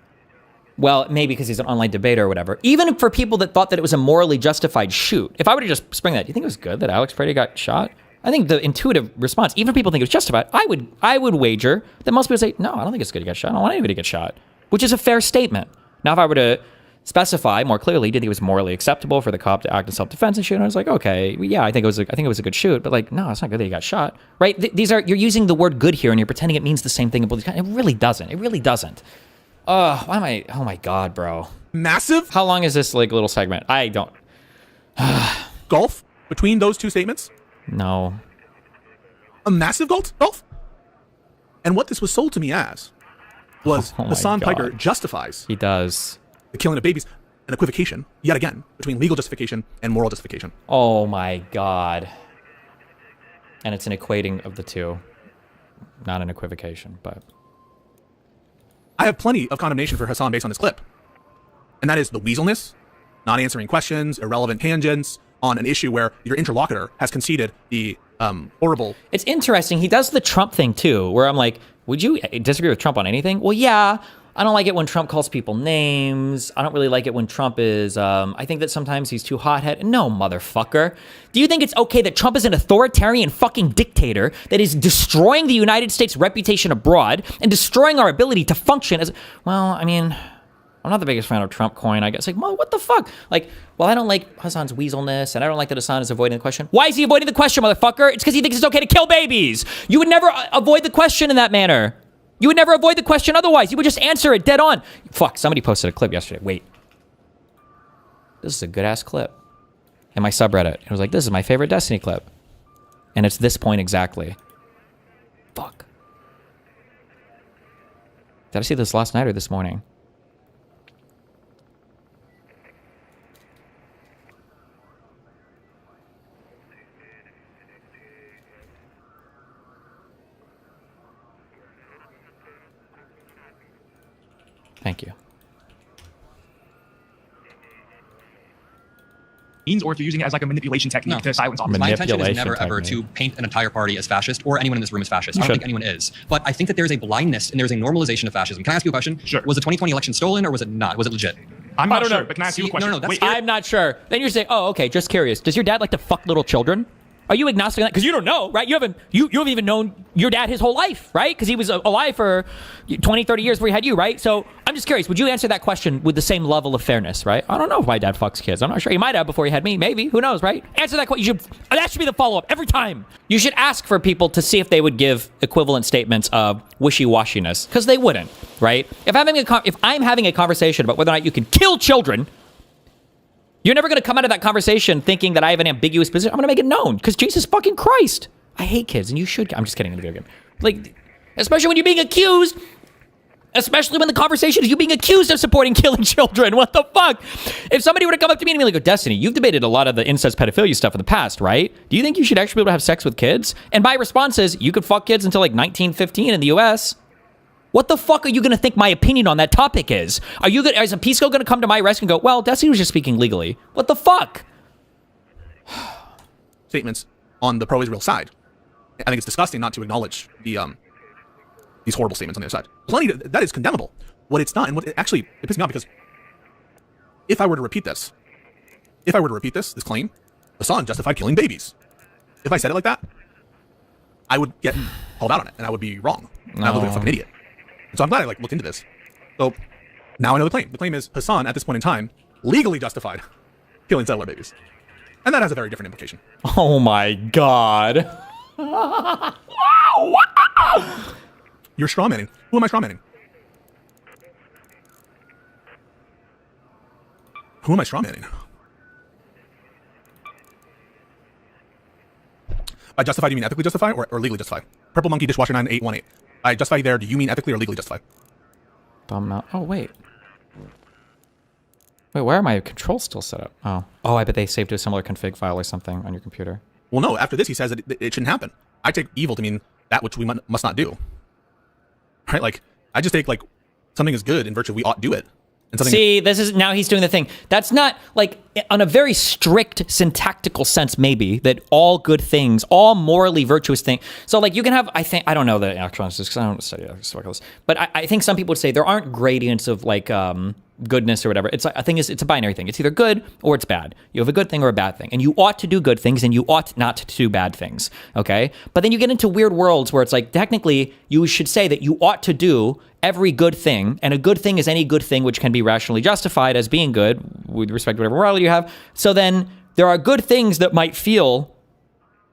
well, maybe because he's an online debater or whatever, even for people that thought that it was a morally justified shoot, if I were to just spring that, do you think it was good that Alex Preddy got shot? I think the intuitive response, even if people think it was justified, I would wager that most people say, no, I don't think it's good to get shot. I don't want anybody to get shot, which is a fair statement. Now, if I were to specify more clearly, did he think it was morally acceptable for the cop to act in self-defense and shoot? And I was like, okay, yeah, I think it was a good shoot, but like, no, it's not good that he got shot, right? You're using the word good here, and you're pretending it means the same thing. It really doesn't. It really doesn't. Oh my God, bro. Massive? How long is this like little segment? I don't. Gulf between those two statements? No. A massive gulf? And what this was sold to me as was Hassan Piker justifies. He does. The killing of babies, an equivocation, yet again, between legal justification and moral justification. Oh my God. And it's an equating of the two. Not an equivocation, but... I have plenty of condemnation for Hassan based on this clip. And that is the weaselness, not answering questions, irrelevant tangents on an issue where your interlocutor has conceded the horrible. It's interesting. He does the Trump thing too, where I'm like, would you disagree with Trump on anything? Well, yeah. I don't like it when Trump calls people names. I don't really like it when Trump is, I think that sometimes he's too hot-headed. No, motherfucker. Do you think it's okay that Trump is an authoritarian fucking dictator that is destroying the United States' reputation abroad and destroying our ability to function as, well, I mean, I'm not the biggest fan of Trump coin, I guess. Like, well, what the fuck? Like, well, I don't like Hassan's weaselness, and I don't like that Hassan is avoiding the question. Why is he avoiding the question, motherfucker? It's because he thinks it's okay to kill babies. You would never avoid the question in that manner. You would never avoid the question otherwise. You would just answer it dead on. Fuck, somebody posted a clip yesterday. Wait. This is a good-ass clip. In my subreddit. It was like, this is my favorite Destiny clip. And it's this point exactly. Fuck. Did I see this last night or this morning? Thank you. Or if you're using it as like a manipulation technique to silence officers. My intention is never ever to paint an entire party as fascist or anyone in this room as fascist. I don't think anyone is. But I think that there's a blindness and there's a normalization of fascism. Can I ask you a question? Sure. Was the 2020 election stolen or was it not? Was it legit? I'm not sure, but can I ask you a question? No, that's I'm not sure. Then you're saying, oh, okay, just curious. Does your dad like to fuck little children? Are you agnostic on that? Because you don't know, right? You haven't even known your dad his whole life, right? Because he was alive for 20, 30 years before he had you, right? So I'm just curious. Would you answer that question with the same level of fairness, right? I don't know if my dad fucks kids. I'm not sure. He might have before he had me. Maybe. Who knows, right? Answer that question. That should be the follow-up every time. You should ask for people to see if they would give equivalent statements of wishy-washiness. Because they wouldn't, right? If I'm having a conversation about whether or not you can kill children, you're never going to come out of that conversation thinking that I have an ambiguous position. I'm going to make it known because Jesus fucking Christ. I hate kids and you should. I'm just kidding in the video game. Like, especially when you're being accused, especially when the conversation is you being accused of supporting killing children. What the fuck? If somebody were to come up to me and be like, oh, Destiny, you've debated a lot of the incest pedophilia stuff in the past, right? Do you think you should actually be able to have sex with kids? And my response is, you could fuck kids until like 1915 in the US. What the fuck are you going to think my opinion on that topic is? Are you going, as a Pisco, going to come to my rescue and go, well, Destiny was just speaking legally? What the fuck? Statements on the pro-Israel side. I think it's disgusting not to acknowledge the these horrible statements on the other side. That is condemnable. What it's not, and what it pisses me off because if I were to repeat this claim, Hassan justified killing babies. If I said it like that, I would get called out on it, and I would be wrong. And I would look like a fucking idiot. And so I'm glad I looked into this. So now I know the claim. The claim is Hassan, at this point in time, legally justified killing settler babies. And that has a very different implication. Oh my God. You're strawmanning. Who am I strawmanning? Who am I strawmanning? By justify, do you mean ethically justify or legally justify? Purple Monkey Dishwasher 9818. I justify there. Do you mean ethically or legally justify? Thumbnail. Oh, wait. Wait, where are my controls still set up? Oh, I bet they saved to a similar config file or something on your computer. Well, no. After this, he says that it shouldn't happen. I take evil to mean that which we must not do. Right? Like, I just take, like, something is good in virtue of we ought do it. See, this is now he's doing the thing. That's not like on a very strict syntactical sense, maybe that all good things, all morally virtuous things. So like you can have, I don't know the actual answers because I don't study this, but I think some people would say there aren't gradients of like goodness or whatever. It's a binary thing. It's either good or it's bad. You have a good thing or a bad thing, and you ought to do good things and you ought not to do bad things. Okay, but then you get into weird worlds where it's like technically you should say that you ought to do every good thing, and a good thing is any good thing which can be rationally justified as being good with respect to whatever morality you have. So then there are good things that might feel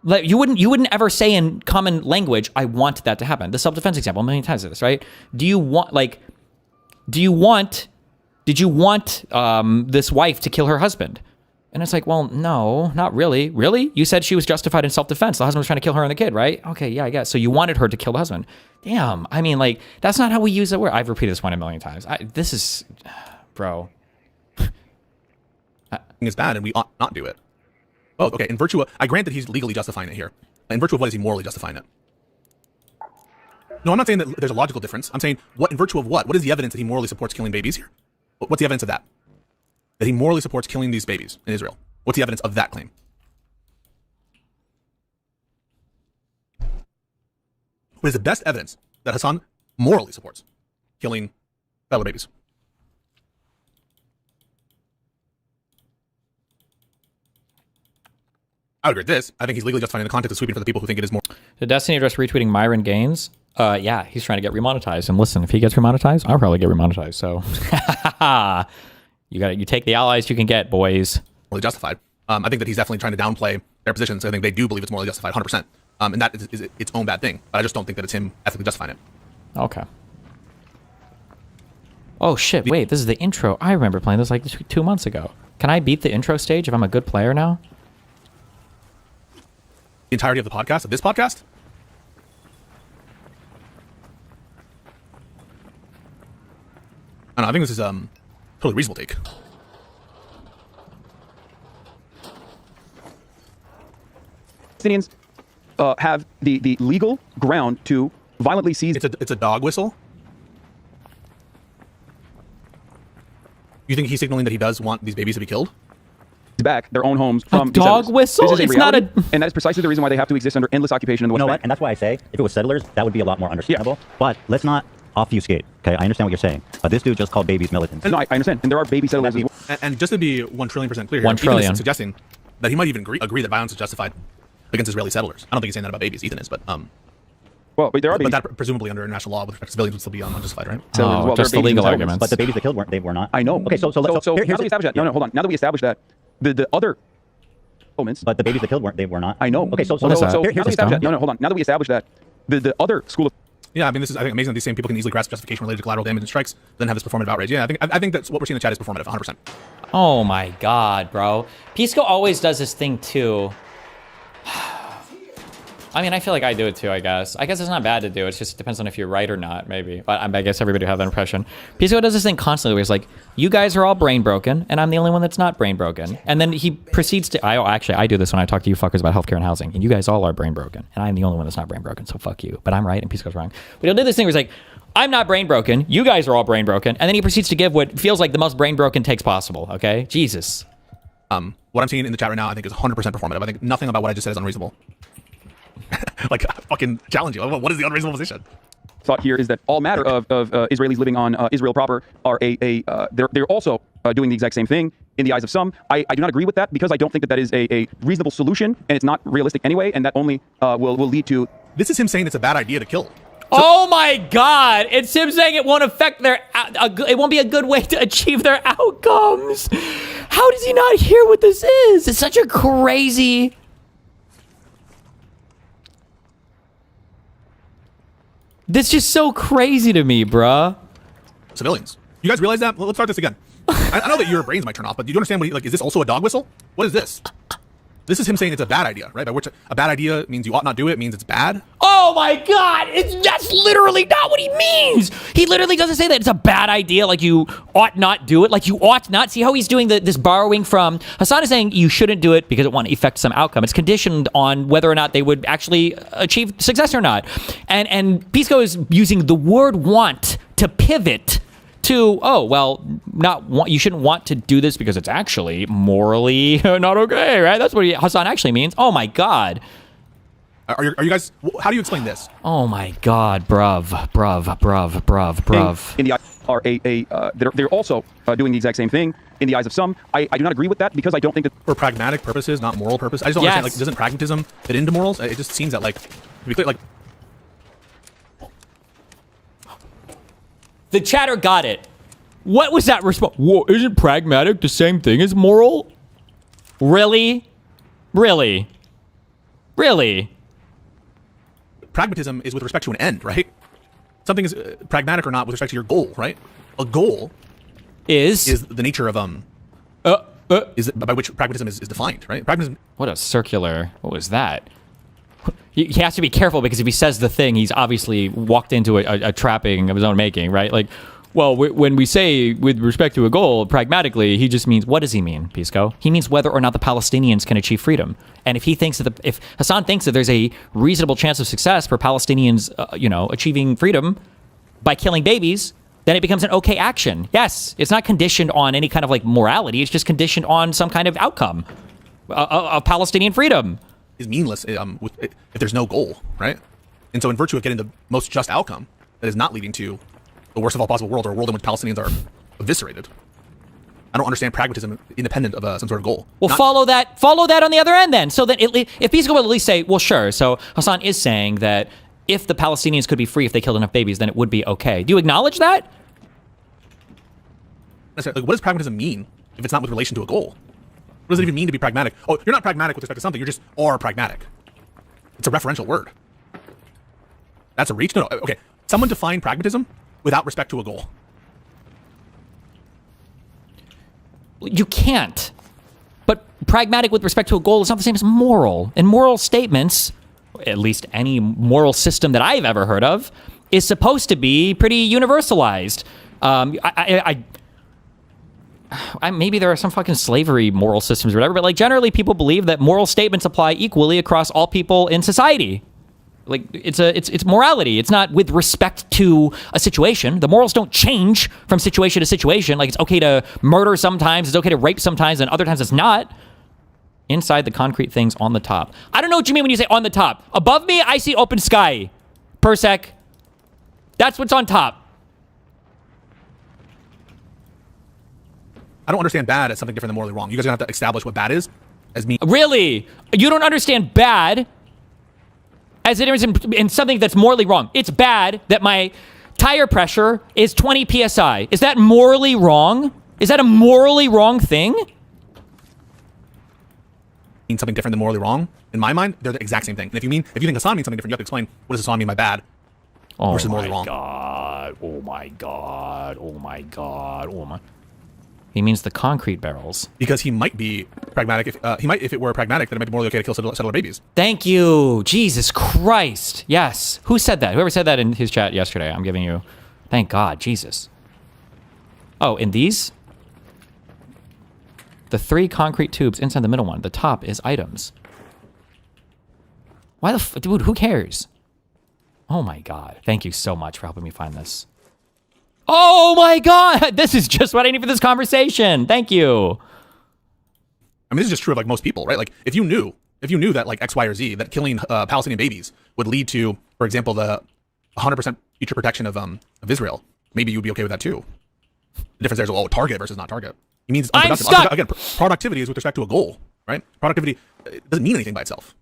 like you wouldn't ever say in common language, I want that to happen. The self-defense example, a million times of this, right? Did you want this wife to kill her husband? And it's like, well, no, not really. Really? You said she was justified in self-defense. The husband was trying to kill her and the kid, right? Okay, yeah, I guess. So you wanted her to kill the husband. Damn. I mean, like, that's not how we use the word. I've repeated this one a million times. This is, bro. It's bad and we ought not do it. Oh, okay. In virtue of, I grant that he's legally justifying it here. In virtue of what is he morally justifying it? No, I'm not saying that there's a logical difference. I'm saying what, in virtue of what? What is the evidence that he morally supports killing babies here? What's the evidence of that? That he morally supports killing these babies in Israel. What's the evidence of that claim? what is the best evidence that Hassan morally supports killing fellow babies? I would agree with this. I think he's legally justifying in the context of sweeping for the people who think it is more. Did Destiny address retweeting Myron Gaines? Yeah, he's trying to get remonetized. And listen, if he gets remonetized, I'll probably get remonetized. So you take the allies you can get, boys. Morally justified. I think that he's definitely trying to downplay their positions. I think they do believe it's morally justified, 100%. And that is its own bad thing. But I just don't think that it's him ethically justifying it. Okay. Oh shit! Wait, this is the intro. I remember playing this like 2 months ago. Can I beat the intro stage if I'm a good player now? The entirety of the podcast, of this podcast? I don't know, I think this is totally reasonable take. Palestinians have the legal ground to violently seize. It's a dog whistle. You think he's signaling that he does want these babies to be killed? Back their own homes from a dog whistle. This is it's reality, not a. and that is precisely the reason why they have to exist under endless occupation in the West Bank. And that's why I say if it was settlers, that would be a lot more understandable. Yeah. But let's not obfuscate. Okay, I understand what you're saying, but this dude just called babies militants. No, I understand, and there are baby settlers as well. And just to be 1,000,000,000% clear here, 1 trillion. Suggesting that he might even agree that violence is justified against Israeli settlers. I don't think he's saying that about babies. Ethan is, but well, there are but that presumably under international law with respect to civilians would still be unjustified, right? Oh, just the legal arguments. But the babies that killed were not. I know. Okay, so now that we established that. No, hold on. Now that we established that, the other moments. But the babies that killed weren't not. I know. Okay, so now that we established that. No, hold on. Now that we established that, the other school of. Yeah, I mean, this is, I think, amazing that these same people can easily grasp justification related to collateral damage and strikes, then have this performative outrage. Yeah, I think that's what we're seeing in the chat is performative, 100%. Oh my god, bro. Pisco always does this thing too. I mean, I feel like I do it too, I guess. I guess it's not bad to do. It just depends on if you're right or not, maybe. But I guess everybody will have that impression. Pisco does this thing constantly where he's like, you guys are all brain broken, and I'm the only one that's not brain broken. And then he proceeds to, I do this when I talk to you fuckers about healthcare and housing, and you guys all are brain broken, and I'm the only one that's not brain broken, so fuck you. But I'm right, and Pisco's wrong. But he'll do this thing where he's like, I'm not brain broken, you guys are all brain broken, and then he proceeds to give what feels like the most brain broken takes possible, okay? Jesus. What I'm seeing in the chat right now, I think is 100% performative. I think nothing about what I just said is unreasonable. Like, I fucking challenge you. What is the unreasonable position? Thought here is that all matter of Israelis living on Israel proper are they're also doing the exact same thing in the eyes of some. I do not agree with that because I don't think that is a reasonable solution, and it's not realistic anyway, and that only will lead to. This is him saying it's a bad idea to kill. Oh my god! It's him saying it won't affect their. It won't be a good way to achieve their outcomes. How does he not hear what this is? It's such a crazy. This is just so crazy to me, bruh. Civilians. You guys realize that? Let's start this again. I know that your brains might turn off, but do you understand what is this also a dog whistle? What is this? This is him saying it's a bad idea, right? By which a bad idea means you ought not do it, means it's bad. Oh my god! That's literally not what he means! He literally doesn't say that it's a bad idea, like you ought not do it, like you ought not. See how he's doing this borrowing from... Hassan is saying you shouldn't do it because it won't affect some outcome. It's conditioned on whether or not they would actually achieve success or not. And Pisco is using the word want to pivot to, oh, well, you shouldn't want to do this because it's actually morally not okay, right? That's what Hassan actually means. Oh my god. Are you guys, how do you explain this? Oh my god, bruv. In the are they're also doing the exact same thing in the eyes of some. I do not agree with that because I don't think that for pragmatic purposes, not moral purpose. I just don't understand, like, doesn't pragmatism fit into morals? It just seems that, like, to be clear, like, the chatter got it. What was that response? Whoa, isn't pragmatic the same thing as moral? Really? Really? Really? Pragmatism is with respect to an end, right? Something is pragmatic or not with respect to your goal, right? A goal is the nature of is by which pragmatism is defined, right? Pragmatism. What a circular. What was that? He has to be careful because if he says the thing, he's obviously walked into a trapping of his own making, right? Like, well, when we say with respect to a goal, pragmatically, he just means, what does he mean, Pisco? He means whether or not the Palestinians can achieve freedom. And if he thinks that if Hassan thinks that there's a reasonable chance of success for Palestinians, achieving freedom by killing babies, then it becomes an okay action. Yes, it's not conditioned on any kind of like morality. It's just conditioned on some kind of outcome of Palestinian freedom. Is meaningless if there's no goal, right? And so in virtue of getting the most just outcome, that is not leading to the worst of all possible worlds, or a world in which Palestinians are eviscerated. I don't understand pragmatism independent of some sort of goal. Well, follow that on the other end then. So that if he's going to at least say, well, sure. So Hassan is saying that if the Palestinians could be free if they killed enough babies, then it would be okay. Do you acknowledge that? Like, what does pragmatism mean if it's not with relation to a goal? What does it even mean to be pragmatic? Oh, you're not pragmatic with respect to something. You're just are pragmatic. It's a referential word. That's a reach? No, okay. Someone define pragmatism without respect to a goal. You can't. But pragmatic with respect to a goal is not the same as moral. And moral statements, at least any moral system that I've ever heard of, is supposed to be pretty universalized. Maybe there are some fucking slavery moral systems or whatever, but like generally people believe that moral statements apply equally across all people in society. Like it's morality. It's not with respect to a situation. The morals don't change from situation to situation. Like it's okay to murder sometimes, it's okay to rape sometimes, and other times it's not. Inside the concrete things on the top. I don't know what you mean when you say on the top. Above me, I see open sky. Per sec. That's what's on top. I don't understand bad as something different than morally wrong. You guys are going to have to establish what bad is as me. Really? You don't understand bad as it is in something that's morally wrong. It's bad that my tire pressure is 20 psi. Is that morally wrong? Is that a morally wrong thing? Mean something different than morally wrong? In my mind, they're the exact same thing. And if you think Hassan means something different, you have to explain what does Hassan mean by bad versus morally wrong. Oh my god. Oh my god. He means the concrete barrels. Because he might be pragmatic. If it were pragmatic, then it might be morally okay to kill settler babies. Thank you. Jesus Christ. Yes. Who said that? Whoever said that in his chat yesterday. I'm giving you. Thank God. Jesus. Oh, in these? The 3 concrete tubes inside the middle one. The top is items. Why the dude, who cares? Oh my God. Thank you so much for helping me find this. Oh my God, this is just what I need for this conversation. Thank you. I mean, this is just true of like most people, right? Like if you knew that like X, Y, or Z, that killing Palestinian babies would lead to, for example, the 100% future protection of Israel, maybe you'd be okay with that too. The difference there is, target versus not target. It means unproductive. Again, productivity is with respect to a goal, right? Productivity doesn't mean anything by itself.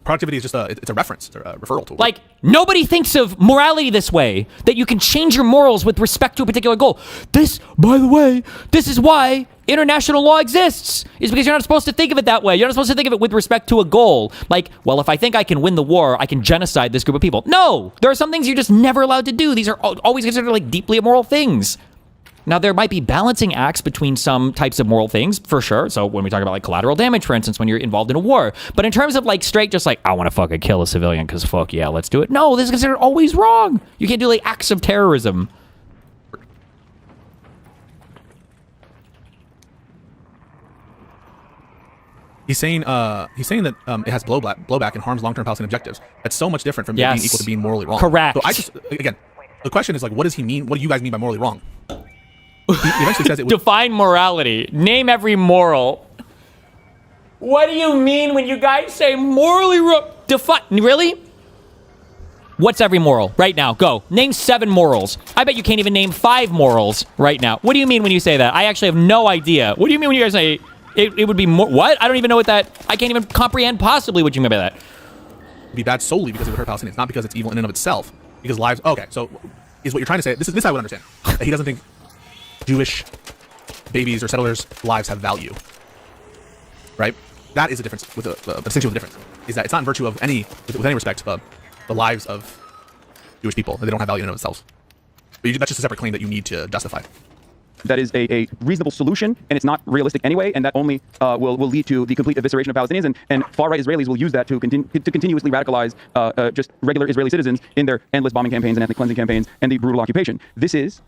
Productivity is just it's a reference, it's a referral tool. Like, nobody thinks of morality this way, that you can change your morals with respect to a particular goal. This, by the way, this is why international law exists, is because you're not supposed to think of it that way. You're not supposed to think of it with respect to a goal. Like, well, if I think I can win the war, I can genocide this group of people. No, there are some things you're just never allowed to do. These are always considered like deeply immoral things. Now, there might be balancing acts between some types of moral things, for sure. So when we talk about like collateral damage, for instance, when you're involved in a war. But in terms of like straight, just like, I want to fucking kill a civilian because fuck yeah, let's do it. No, this is considered always wrong. You can't do like acts of terrorism. He's saying that it has blowback and harms long-term Palestinian objectives. That's so much different from being equal to being morally wrong. Correct. So again, the question is like, what does he mean? What do you guys mean by morally wrong? He eventually says it would define morality. Name every moral. What do you mean when you guys say morally wrong? Define. Really? What's every moral? Right now, go. Name 7 morals. I bet you can't even name 5 morals right now. What do you mean when you say that? I actually have no idea. What do you mean when you guys say it would be more? What? I don't even know what that. I can't even comprehend possibly what you mean by that. It'd be bad solely because it would hurt Palestinians, not because it's evil in and of itself. Because lives. Okay, so is what you're trying to say? This I would understand. He doesn't think Jewish babies or settlers' lives have value, right? That is a difference with the distinction with the difference is that it's not in virtue of with any respect the lives of Jewish people, that they don't have value in and of themselves. But that's just a separate claim that you need to justify. That is a reasonable solution, and it's not realistic anyway, and that only will lead to the complete evisceration of Palestinians, and far-right Israelis will use that to continuously radicalize just regular Israeli citizens in their endless bombing campaigns and ethnic cleansing campaigns and the brutal occupation. This is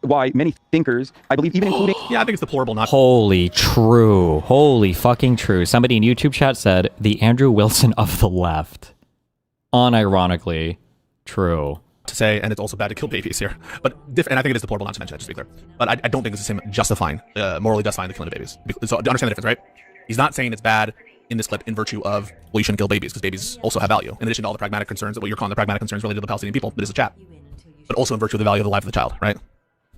why many thinkers, I believe even including... Yeah, I think it's deplorable not... Holy true. Holy fucking true. Somebody in YouTube chat said, the Andrew Wilson of the left. Unironically true. To say, and it's also bad to kill babies here, but and I think it is deplorable not to mention that, just to be clear. But I don't think it's the same morally justifying the killing of babies. So to understand the difference, right? He's not saying it's bad in this clip in virtue of, well, you shouldn't kill babies because babies also have value. In addition to all the pragmatic concerns, what you're calling the pragmatic concerns related to the Palestinian people, that is a chat. But also in virtue of the value of the life of the child, right?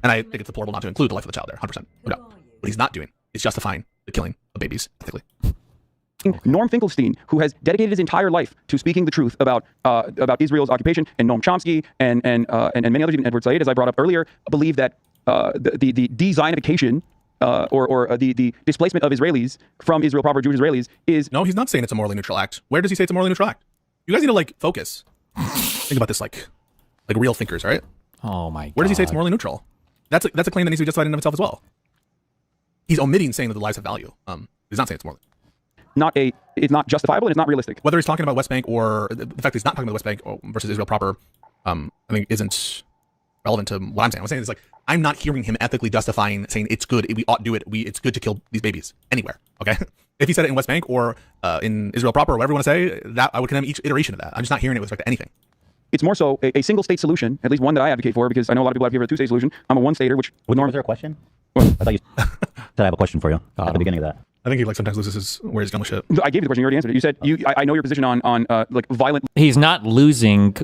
And I think it's deplorable not to include the life of the child there, 100%. No doubt. What he's not doing is justifying the killing of babies ethically. Norm Finkelstein, who has dedicated his entire life to speaking the truth about Israel's occupation, and Noam Chomsky and many others, even Edward Said, as I brought up earlier, believe that the de-Zionification or the displacement of Israelis from Israel proper, Jewish Israelis, is... No, he's not saying it's a morally neutral act. Where does he say it's a morally neutral act? You guys need to, like, focus. Think about this like real thinkers, all right? Oh, my God. Where does he say it's morally neutral? That's a claim that needs to be justified in and of itself as well. He's omitting saying that the lives have value. He's not saying it's morally. It's not justifiable and it's not realistic. Whether he's talking about West Bank or the fact that he's not talking about the West Bank versus Israel proper, I think isn't relevant to what I'm saying. I'm saying it's like, I'm not hearing him ethically justifying saying it's good, we ought to do it, it's good to kill these babies anywhere. Okay, if he said it in West Bank or in Israel proper or whatever you want to say, that I would condemn each iteration of that. I'm just not hearing it with respect to anything. It's more so a single state solution, at least one that I advocate for, because I know a lot of people advocate for a two-state solution. I'm a one-stater, which would Was there a question? I thought you said I have a question for you at the beginning of that. I think he like sometimes loses where he's going with shit. I gave you the question. You already answered it. You said I know your position on like violent. He's not losing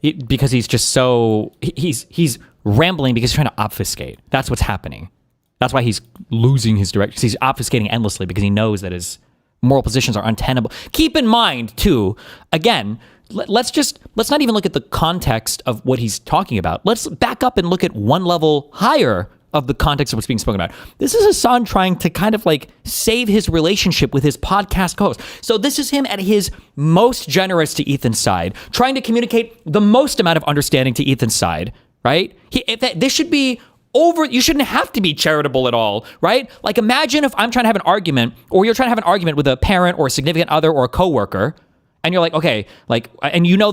because he's just so he's rambling because he's trying to obfuscate. That's what's happening. That's why he's losing his direction. He's obfuscating endlessly because he knows that his moral positions are untenable. Keep in mind too, again, let's not even look at the context of what he's talking about. Let's back up and look at one level higher of the context of what's being spoken about. This is Hassan trying to kind of like save his relationship with his podcast co-host. So this is him at his most generous to Ethan's side, trying to communicate the most amount of understanding to Ethan's side, right? This should be over. You shouldn't have to be charitable at all, right? Like imagine if I'm trying to have an argument or you're trying to have an argument with a parent or a significant other or a coworker, and you're like, okay, like, and you know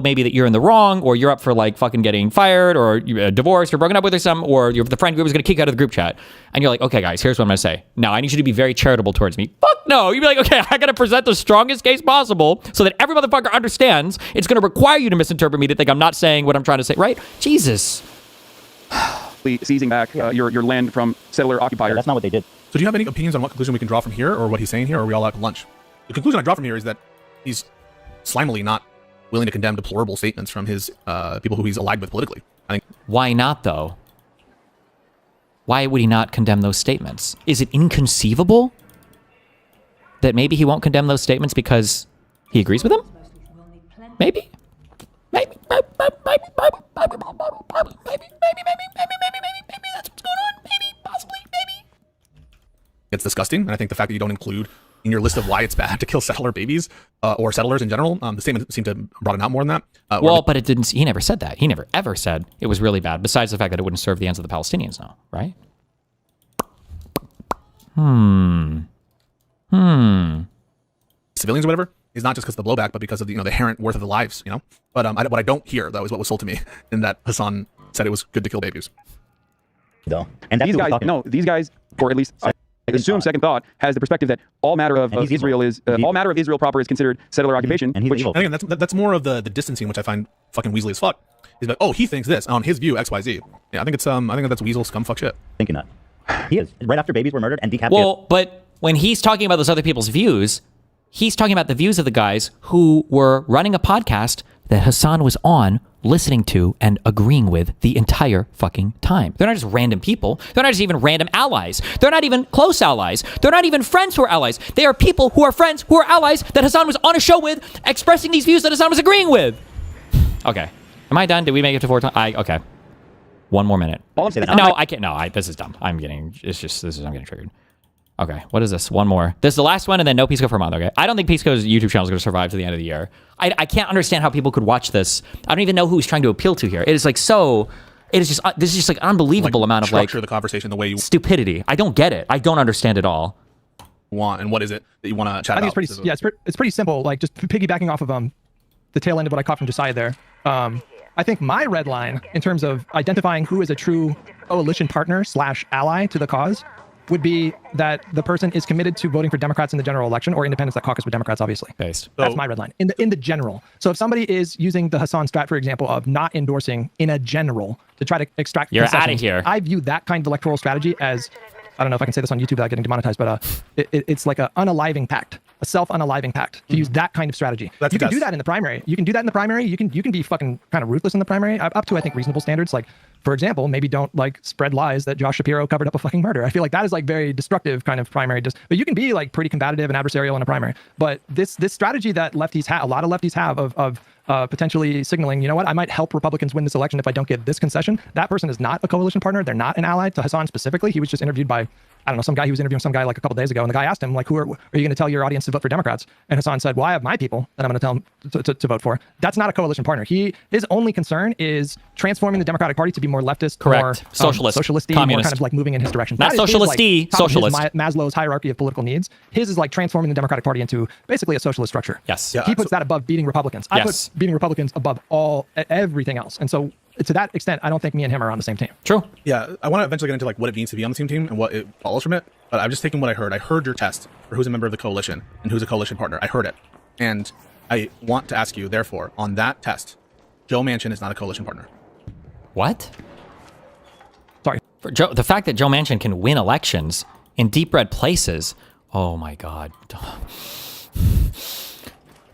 maybe that you're in the wrong, or you're up for like fucking getting fired, or you're divorced, or broken up with, or something, or the friend group is going to kick you out of the group chat, and you're like, okay, guys, here's what I'm going to say. Now, I need you to be very charitable towards me. Fuck no. You'd be like, okay, I got to present the strongest case possible so that every motherfucker understands. It's going to require you to misinterpret me to think I'm not saying what I'm trying to say, right? Jesus. Seizing back your land from settler occupiers. That's not what they did. So do you have any opinions on what conclusion we can draw from here, or what he's saying here, or are we all out to lunch? The conclusion I draw from here is that he's slimily not willing to condemn deplorable statements from his people who he's allied with politically. I think. Why not, though? Why would he not condemn those statements? Is it inconceivable that maybe he won't condemn those statements because he agrees with them? Maybe. Maybe that's what's going on. Maybe, possibly, maybe. It's disgusting, and I think the fact that you don't include in your list of why it's bad to kill settler babies or settlers in general, the statement seemed to have brought it out more than that. But it didn't. He never said that. He never ever said it was really bad. Besides the fact that it wouldn't serve the ends of the Palestinians now, right? Civilians or whatever is not just because of the blowback, but because of the inherent worth of the lives. But what I don't hear though is what was sold to me in that Hassan said it was good to kill babies. No, and these guys, or at least. I assume second thought has the perspective that all matter of Israel is all matter of Israel proper is considered settler occupation. And he's evil. And again, that's more of the distancing, which I find fucking Weasley as fuck. He's like, oh, he thinks this on his view XYZ. Yeah, I think that's Weasel scumfuck shit. Thinking that he is right after babies were murdered and decapitated. Well, but when he's talking about those other people's views, he's talking about the views of the guys who were running a podcast that Hassan was on, listening to and agreeing with the entire fucking time. They're not just random people. They're not just even random allies. They're not even close allies. They're not even friends who are allies. They are people who are friends who are allies that Hassan was on a show with, expressing these views that Hassan was agreeing with. Okay. Am I done? Did we make it to 4 times? Okay. One more minute. No, I can't. No, this is dumb. I'm getting triggered. Okay, what is this? One more. This is the last one, and then no Pisco for a month, okay? I don't think Pisco's YouTube channel is going to survive to the end of the year. I can't understand how people could watch this. I don't even know who he's trying to appeal to here. It is like so... It is just... This is just like an unbelievable amount of like... Structure the conversation the way you... Stupidity. I don't get it. I don't understand it all. And what is it that you want to chat about? I think it's pretty simple. Like just piggybacking off of the tail end of what I caught from Josiah there. I think my red line in terms of identifying who is a true coalition partner / ally to the cause would be that the person is committed to voting for Democrats in the general election or independents that caucus with Democrats, obviously. That's my red line in the general. So if somebody is using the Hassan strat, for example, of not endorsing in a general to try to extract You're concessions, out of here. I view that kind of electoral strategy as I don't know if I can say this on YouTube without getting demonetized, but it's like a unaliving pact, a self-unaliving pact, to use that kind of strategy. You can do that in the primary. You can do that in the primary. You can be fucking kind of ruthless in the primary, up to, I think, reasonable standards. Like, for example, maybe don't like spread lies that Josh Shapiro covered up a fucking murder. I feel like that is like very destructive kind of primary. But you can be like pretty combative and adversarial in a primary. But this strategy that lefties have, a lot of lefties have of potentially signaling, you know what, I might help Republicans win this election if I don't get this concession. That person is not a coalition partner. They're not an ally to Hassan specifically. He was just interviewed by, I don't know, some guy. He was interviewing some guy like a couple days ago, and the guy asked him, like, are you going to tell your audience to vote for Democrats? And Hassan said, well, I have my people that I'm going to tell them to vote for. That's not a coalition partner. His only concern is transforming the Democratic Party to be more leftist, correct, more socialisty, more kind of like moving in his direction. Not socialisty, like, socialist. Maslow's hierarchy of political needs. His is like transforming the Democratic Party into basically a socialist structure. Yes. He puts that above beating Republicans. I put beating Republicans above everything else. And so to that extent, I don't think me and him are on the same team. True. Yeah, I want to eventually get into like what it means to be on the same team and what it follows from it. But I'm just taking what I heard. I heard your test for who's a member of the coalition and who's a coalition partner. I heard it. And I want to ask you, therefore, on that test, Joe Manchin is not a coalition partner. What? Sorry. For Joe, the fact that Joe Manchin can win elections in deep red places. Oh my God.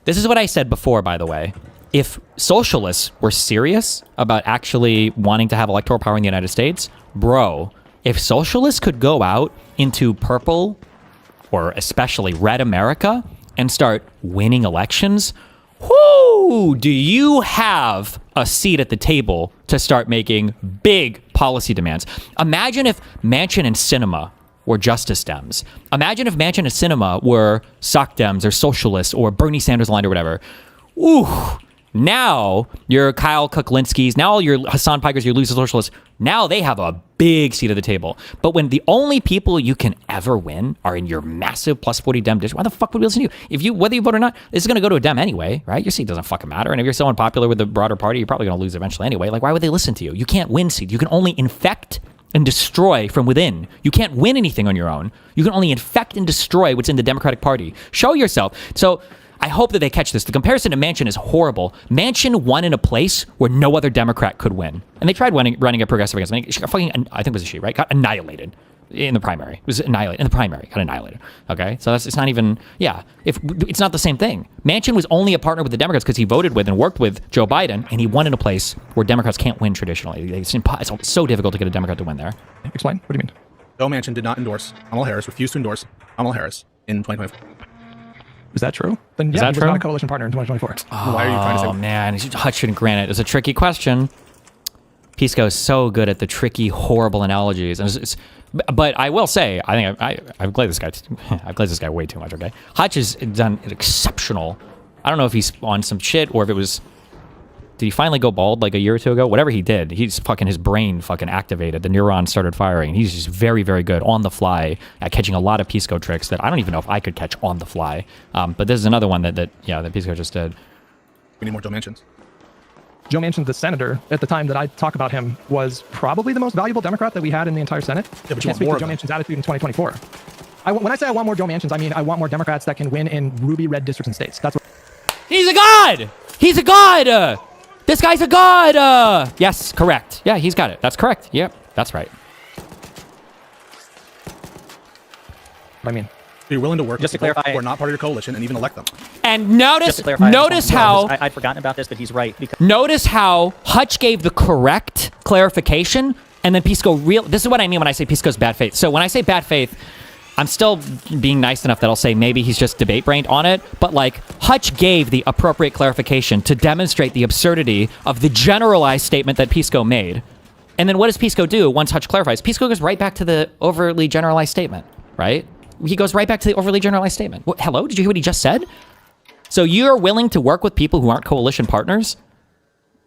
This is what I said before, by the way. If socialists were serious about actually wanting to have electoral power in the United States, bro, if socialists could go out into purple or especially red America and start winning elections, whoo, do you have a seat at the table to start making big policy demands? Imagine if Manchin and Sinema were Justice Dems. Imagine if Manchin and Sinema were Sock Dems or socialists or Bernie Sanders aligned or whatever. Ooh. Now your Kyle Kuklinskis, now all your Hassan Pikers, your loser socialists, now they have a big seat at the table. But when the only people you can ever win are in your massive plus 40 Dem district, why the fuck would we listen to you? If you, whether you vote or not, this is going to go to a Dem anyway, right? Your seat doesn't fucking matter. And if you're so unpopular with the broader party, you're probably going to lose eventually anyway. Like, why would they listen to you? You can't win seats. You can only infect and destroy from within. You can't win anything on your own. You can only infect and destroy what's in the Democratic Party. Show yourself. So I hope that they catch this. The comparison to Manchin is horrible. Manchin won in a place where no other Democrat could win. And they tried running a progressive against me. She got fucking, I think it was a she, right? Got annihilated in the primary. It was annihilated in the primary. Got annihilated. Okay? So it's not even, if it's not the same thing. Manchin was only a partner with the Democrats because he voted with and worked with Joe Biden, and he won in a place where Democrats can't win traditionally. It's so difficult to get a Democrat to win there. Explain. What do you mean? Joe Manchin did not endorse Kamala Harris, refused to endorse Kamala Harris in 2024. Is that true? Then Is that he was true? not a coalition partner in 2024. Why are you trying to say? Oh man, Hutch shouldn't grant it. It's a tricky question. Pisco is so good at the tricky, horrible analogies, and but I will say, I think I've glazed this guy. I've glazed this guy way too much. Okay, Hutch has done an exceptional. I don't know if he's on some shit or if it was. Did he finally go bald like a year or two ago? Whatever he did, his brain fucking activated. The neurons started firing. He's just very, very good on the fly at catching a lot of Pisco tricks that I don't even know if I could catch on the fly. But this is another one that Pisco just did. We need more Joe Manchins. Joe Manchin, the senator, at the time that I talk about him, was probably the most valuable Democrat that we had in the entire Senate. Yeah, but I can't speak to Joe Manchin's attitude in 2024. When I say I want more Joe Manchins, I mean I want more Democrats that can win in ruby red districts and states. That's what. He's a god! He's a god! This guy's a god! Yes, correct. Yeah, he's got it. That's correct. Yep, that's right. I mean, you're willing to work just with to clarify, people who are not part of your coalition and even elect them. And notice how I'd forgotten about this, but he's right. Because notice how Hutch gave the correct clarification, and then Pisco this is what I mean when I say Pisco's bad faith. So when I say bad faith, I'm still being nice enough that I'll say maybe he's just debate-brained on it, but like Hutch gave the appropriate clarification to demonstrate the absurdity of the generalized statement that Pisco made. And then what does Pisco do once Hutch clarifies? Pisco goes right back to the overly generalized statement, right? He goes right back to the overly generalized statement. What, hello? Did you hear what he just said? So you're willing to work with people who aren't coalition partners?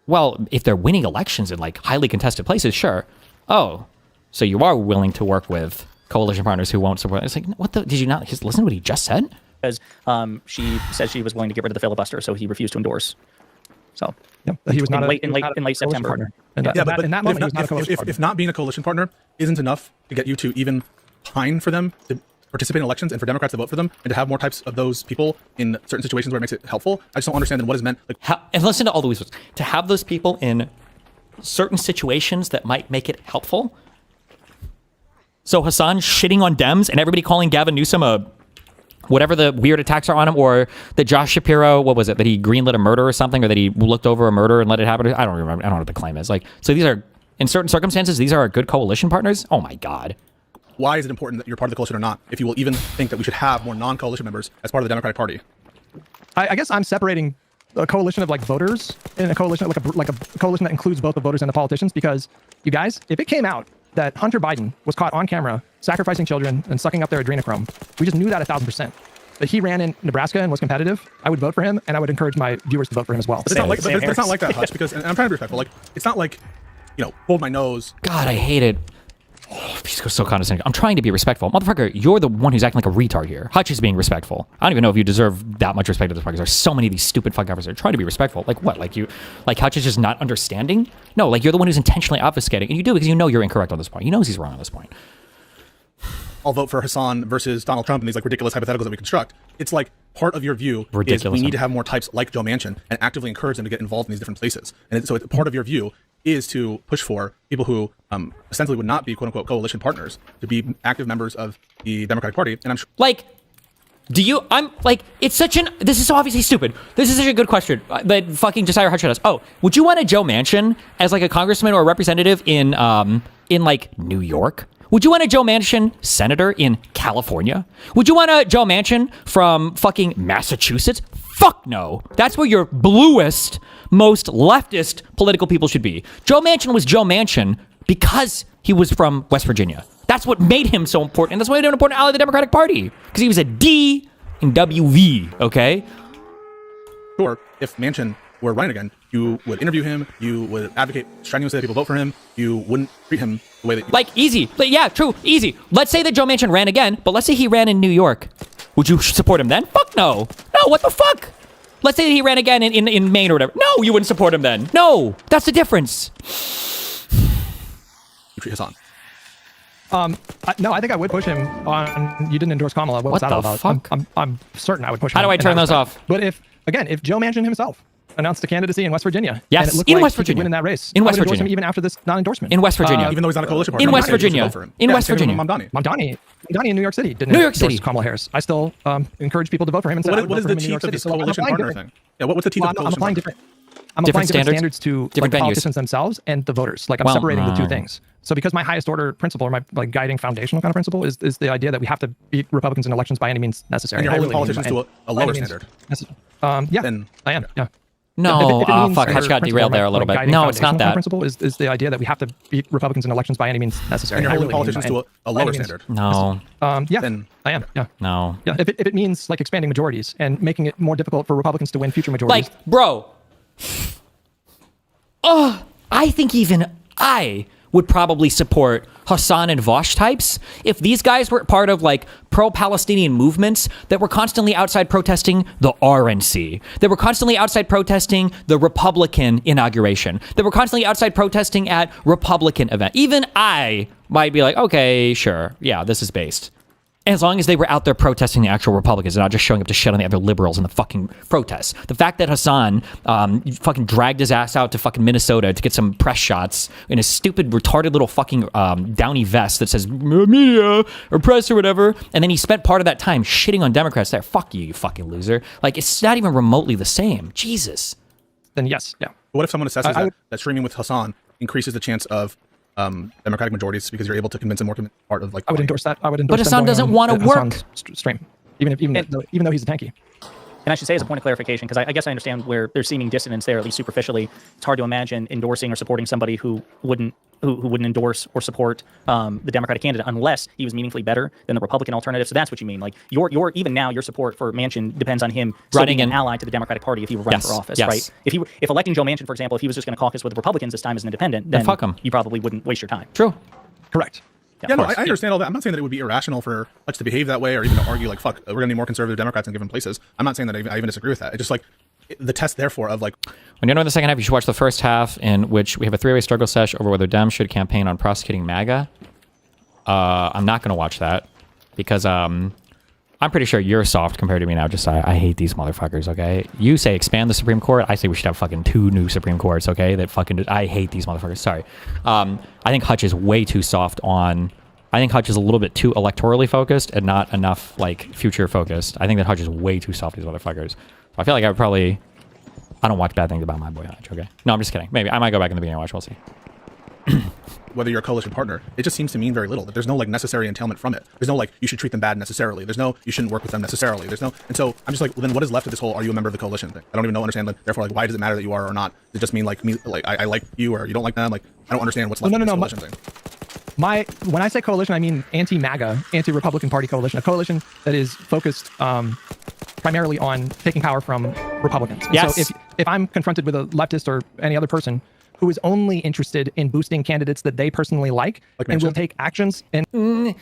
Well, if they're winning elections in like highly contested places, sure. Oh, so you are willing to work with coalition partners who won't support. It's like, what the? Did you not listen to what he just said? Because she said she was willing to get rid of the filibuster, so he refused to endorse. So he was not in late September. If not being a coalition partner isn't enough to get you to even pine for them to participate in elections and for Democrats to vote for them and to have more types of those people in certain situations where it makes it helpful, I just don't understand then what is meant. And listen to all the reasons. To have those people in certain situations that might make it helpful. So Hassan shitting on Dems and everybody calling Gavin Newsom a whatever the weird attacks are on him, or that Josh Shapiro, what was it, that he greenlit a murder or something, or that he looked over a murder and let it happen? I don't remember. I don't know what the claim is. Like, so these are, in certain circumstances, these are our good coalition partners? Oh my God. Why is it important that you're part of the coalition or not, if you will even think that we should have more non-coalition members as part of the Democratic Party? I guess I'm separating a coalition of like voters and a coalition like a coalition that includes both the voters and the politicians, because you guys, if it came out that Hunter Biden was caught on camera sacrificing children and sucking up their adrenochrome, we just knew that 1,000%. That he ran in Nebraska and was competitive, I would vote for him, and I would encourage my viewers to vote for him as well. But it's not like that, Hutch, because, and I'm trying to be respectful, like, it's not like, you know, hold my nose. God, I hate it. Oh, he's so condescending. I'm trying to be respectful. Motherfucker, you're the one who's acting like a retard here. Hutch is being respectful. I don't even know if you deserve that much respect at this point, because there's so many of these stupid fuck officers trying to be respectful. Like what? Like Hutch is just not understanding? No, like you're the one who's intentionally obfuscating, and you do because you know you're incorrect on this point. He knows he's wrong on this point. I'll vote for Hassan versus Donald Trump and these like ridiculous hypotheticals that we construct. It's like part of your view is we need to have more types like Joe Manchin and actively encourage them to get involved in these different places. And so part of your view is to push for people who ostensibly would not be quote unquote coalition partners to be active members of the Democratic Party. And I'm sure like, I'm like, it's such an, this is so obviously stupid. This is such a good question that fucking Josiah Hutch asked. Oh, would you want a Joe Manchin as like a congressman or a representative in like New York? Would you want a Joe Manchin senator in California? Would you want a Joe Manchin from fucking Massachusetts? Fuck no. That's where your bluest, most leftist political people should be. Joe Manchin was Joe Manchin because he was from West Virginia. That's what made him so important. And that's why he was an important ally of the Democratic Party. Because he was a D in WV, okay? Sure, if Manchin were running again, you would interview him, you would advocate strenuously that people vote for him, you wouldn't treat him the way that you... Like, easy. Yeah, true, easy. Let's say that Joe Manchin ran again, but let's say he ran in New York. Would you support him then? Fuck no. No, what the fuck? Let's say that he ran again in Maine or whatever. No, you wouldn't support him then. No, that's the difference. You treat Hassan. No, I think I would push him on. You didn't endorse Kamala. What was that all about? Fuck? I'm certain I would push him. How do I turn those off? But if Joe Manchin himself announced a candidacy in West Virginia, yes, and it looked in like West he could Virginia, win in that race, in I West would endorse Virginia, him even after this non-endorsement. In West Virginia, even though he's not a coalition partner. In West Virginia, in West Virginia, Mamdani in New York City didn't endorse Kamala Harris. I still encourage people to vote for him. And what is the teeth of this coalition partner thing? Yeah, what's the teeth of the coalition partner? I'm applying different standards to like, the politicians themselves and the voters. Like I'm separating the two things. So because my highest order principle, or my like guiding foundational kind of principle, is the idea that we have to beat Republicans in elections by any means necessary. And you're holding politicians to a lower standard. Yeah, then I am. Yeah. No, fuck, Hutch got derailed there a little bit. No, it's not that. Principle is the idea that we have to beat Republicans in elections by any means necessary. And you're holding politicians to a lower standard. No. Yeah, then I am. Yeah. No. Yeah, if it means like expanding majorities and making it more difficult for Republicans to win future majorities. Like, bro. I think even I would probably support Hassan and Vosh types if these guys were part of like pro-Palestinian movements that were constantly outside protesting the RNC, that were constantly outside protesting the Republican inauguration, that were constantly outside protesting at Republican event. Even I might be like, okay, sure, yeah, this is based. As long as they were out there protesting the actual Republicans and not just showing up to shit on the other liberals in the fucking protests. The fact that Hassan fucking dragged his ass out to fucking Minnesota to get some press shots in a stupid, retarded little fucking downy vest that says media or press or whatever, and then he spent part of that time shitting on Democrats there. Fuck you, you fucking loser. Like, it's not even remotely the same. Jesus. Then yes, yeah. What if someone assesses that streaming with Hassan increases the chance of Democratic majorities because you're able to convince them more to be part of like. I would endorse that. I would endorse. But Hassan doesn't want to work. Stream, even though he's a tanky. And I should say as a point of clarification, because I guess I understand where there's seeming dissonance there, at least superficially. It's hard to imagine endorsing or supporting somebody who wouldn't endorse or support the Democratic candidate unless he was meaningfully better than the Republican alternative. So that's what you mean. Like your even now your support for Manchin depends on him running an ally to the Democratic Party if he were running for office, right? If electing Joe Manchin, for example, if he was just going to caucus with the Republicans this time as an independent, then fuck him. You probably wouldn't waste your time. True. Correct. Yeah, no, I understand all that. I'm not saying that it would be irrational for Hutch to behave that way or even to argue like, fuck, we're going to need more conservative Democrats in given places. I'm not saying that I even disagree with that. It's just like the test, therefore, of like... When you're in the second half, you should watch the first half in which we have a three-way struggle sesh over whether Dems should campaign on prosecuting MAGA. I'm not going to watch that because I'm pretty sure you're soft compared to me now. Just I hate these motherfuckers, okay? You say expand the Supreme Court. I say we should have fucking 2 new Supreme Courts, okay? I hate these motherfuckers. Sorry. I think Hutch is way too soft on I think Hutch is a little bit too electorally focused and not enough like future focused. I think that Hutch is way too soft to these motherfuckers. So I feel like I would probably. I don't watch bad things about my boy Hutch. Okay, no, I'm just kidding. Maybe I might go back in the beginning and watch. We'll see. Whether you're a coalition partner, it just seems to mean very little. That there's no like necessary entailment from it. There's no like you should treat them bad necessarily. There's no you shouldn't work with them necessarily. There's no, and so I'm just like, well, then what is left of this whole are you a member of the coalition thing? I don't even understand. Like, therefore, like, why does it matter that you are or not? Does it just mean like me, like I like you or you don't like them? Like I don't understand what's left of this coalition thing. When I say coalition, I mean anti-MAGA, anti-Republican Party coalition, a coalition that is focused primarily on taking power from Republicans. And Yes. So if I'm confronted with a leftist or any other person who is only interested in boosting candidates that they personally like and will take actions and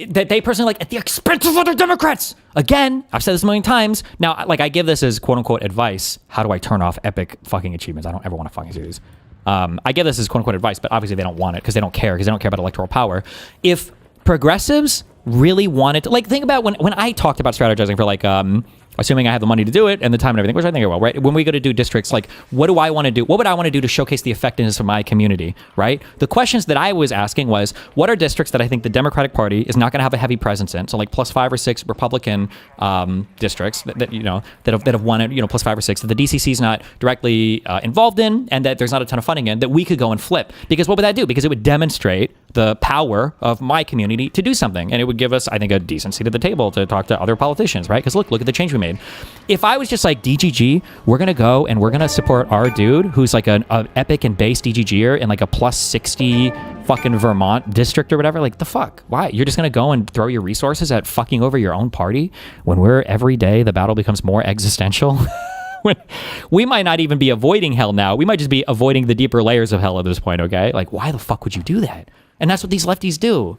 that they personally like at the expense of other Democrats. Again, I've said this a million times. Now, like I give this as quote unquote advice. How do I turn off epic fucking achievements? I don't ever want to fucking do these. I give this as quote unquote advice, but obviously they don't want it because they don't care about electoral power. If progressives really wanted to, like, think about when I talked about strategizing for like, assuming I have the money to do it and the time and everything, which I think I will, right? When we go to do districts, like, what do I want to do? What would I want to do to showcase the effectiveness of my community, right? The questions that I was asking was, what are districts that I think the Democratic Party is not going to have a heavy presence in? So like plus 5 or 6 Republican districts that have won it, plus 5 or 6 that the DCC is not directly involved in and that there's not a ton of funding in, that we could go and flip. Because what would that do? Because it would demonstrate the power of my community to do something. And it would give us, I think, a decent seat at the table to talk to other politicians, right? Because look at the change we made. If I was just like, DGG, we're going to go and we're going to support our dude who's like an epic and base DGGer in like a plus 60 fucking Vermont district or whatever, like the fuck? Why? You're just going to go and throw your resources at fucking over your own party when every day the battle becomes more existential? We might not even be avoiding hell now. We might just be avoiding the deeper layers of hell at this point, okay? Like, why the fuck would you do that? And that's what these lefties do.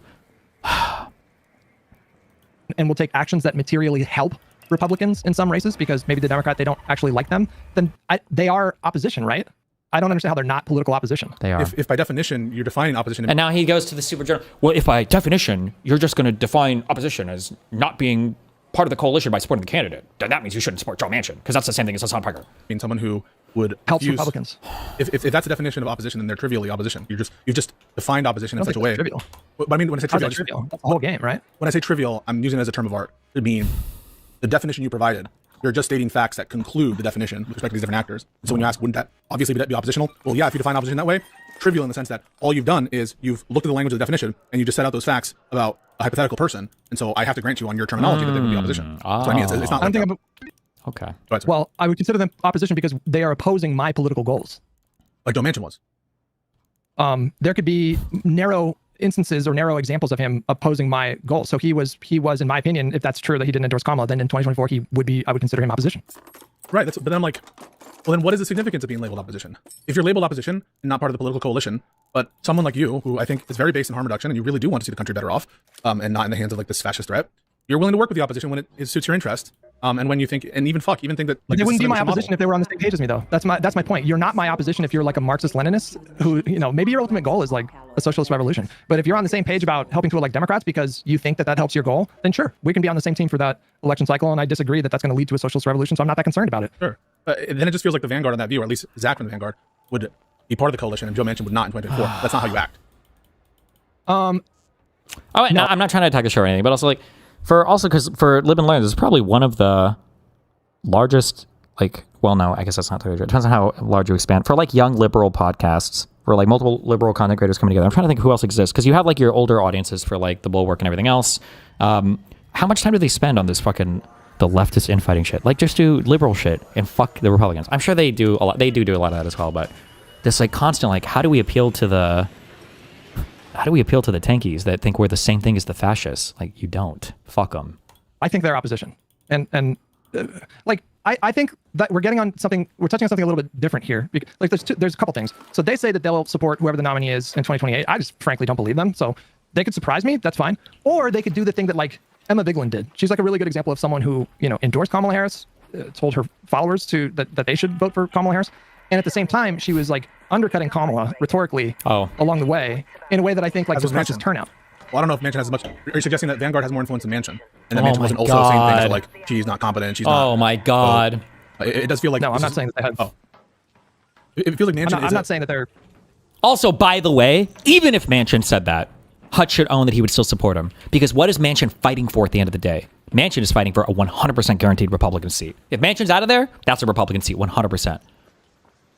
and will take actions that materially help Republicans in some races because maybe the Democrat, they don't actually like them, then they are opposition, right? I don't understand how they're not political opposition. They are. If by definition you're defining opposition, and now he goes to the super general. Well, if by definition you're just going to define opposition as not being part of the coalition by supporting the candidate, then that means you shouldn't support Joe Manchin because that's the same thing as Hassan Piker. I mean, someone who would help Republicans. If that's the definition of opposition, then they're trivially opposition. You've just defined opposition in such a way. Trivial. But I mean, when I say trivial, that's the whole game, right? When I say trivial, I'm using it as a term of art to mean the definition you provided. You're just stating facts that conclude the definition with respect to these different actors. So when you ask, wouldn't that obviously be oppositional? Well, yeah, if you define opposition that way, trivial in the sense that all you've done is you've looked at the language of the definition and you just set out those facts about a hypothetical person. And so I have to grant you on your terminology that they would be opposition. So I mean, it's not like that. Okay. Well, I would consider them opposition because they are opposing my political goals. Like Joe Manchin was. There could be narrow instances or narrow examples of him opposing my goals. So he was, in my opinion, if that's true that he didn't endorse Kamala, then in 2024 I would consider him opposition. Right. But then I'm like, well, then what is the significance of being labeled opposition? If you're labeled opposition and not part of the political coalition, but someone like you, who I think is very based in harm reduction, and you really do want to see the country better off, and not in the hands of like this fascist threat, you're willing to work with the opposition when it suits your interest. And when you think, and even think that like, they wouldn't be my opposition if they were on the same page as me, though. That's my point. You're not my opposition if you're like a Marxist-Leninist who, maybe your ultimate goal is like a socialist revolution. But if you're on the same page about helping to elect Democrats because you think that helps your goal, then sure, we can be on the same team for that election cycle. And I disagree that that's going to lead to a socialist revolution, so I'm not that concerned about it. Sure. Then it just feels like the vanguard on that view, or at least Zach from the vanguard, would be part of the coalition, and Joe Manchin would not in 2024. That's not how you act. No, I'm not trying to attack the show or anything, but also because for Live and Learn, this is probably one of the largest, no, I guess that's not totally true. It depends on how large you expand. For young liberal podcasts, or multiple liberal content creators coming together, I'm trying to think who else exists, because you have your older audiences for the Bulwark and everything else. How much time do they spend on this fucking the leftist infighting shit? Just do liberal shit and fuck the Republicans. I'm sure they do a lot. They do a lot of that as well. But this constant how do we appeal to the tankies that think we're the same thing as the fascists? You don't. Fuck them. I think they're opposition, and I think that we're touching on something a little bit different here. There's a couple things. So they say that they'll support whoever the nominee is in 2028. I just frankly don't believe them. So they could surprise me. That's fine. Or they could do the thing that Emma Vigeland did. She's a really good example of someone who endorsed Kamala Harris, told her followers that they should vote for Kamala Harris, and at the same time she was undercutting Kamala rhetorically along the way in a way that I think was not just turnout. Well, I don't know if Manchin has as much. Are you suggesting that Vanguard has more influence than Manchin? And that Manchin wasn't also saying things she's not competent, she's not. Oh my God. It does feel like. No, I'm not saying that they have. It feels like Manchin I'm not saying that they're. Also, by the way, even if Manchin said that, Hutch should own that he would still support him. Because what is Manchin fighting for at the end of the day? Manchin is fighting for a 100% guaranteed Republican seat. If Manchin's out of there, that's a Republican seat, 100%.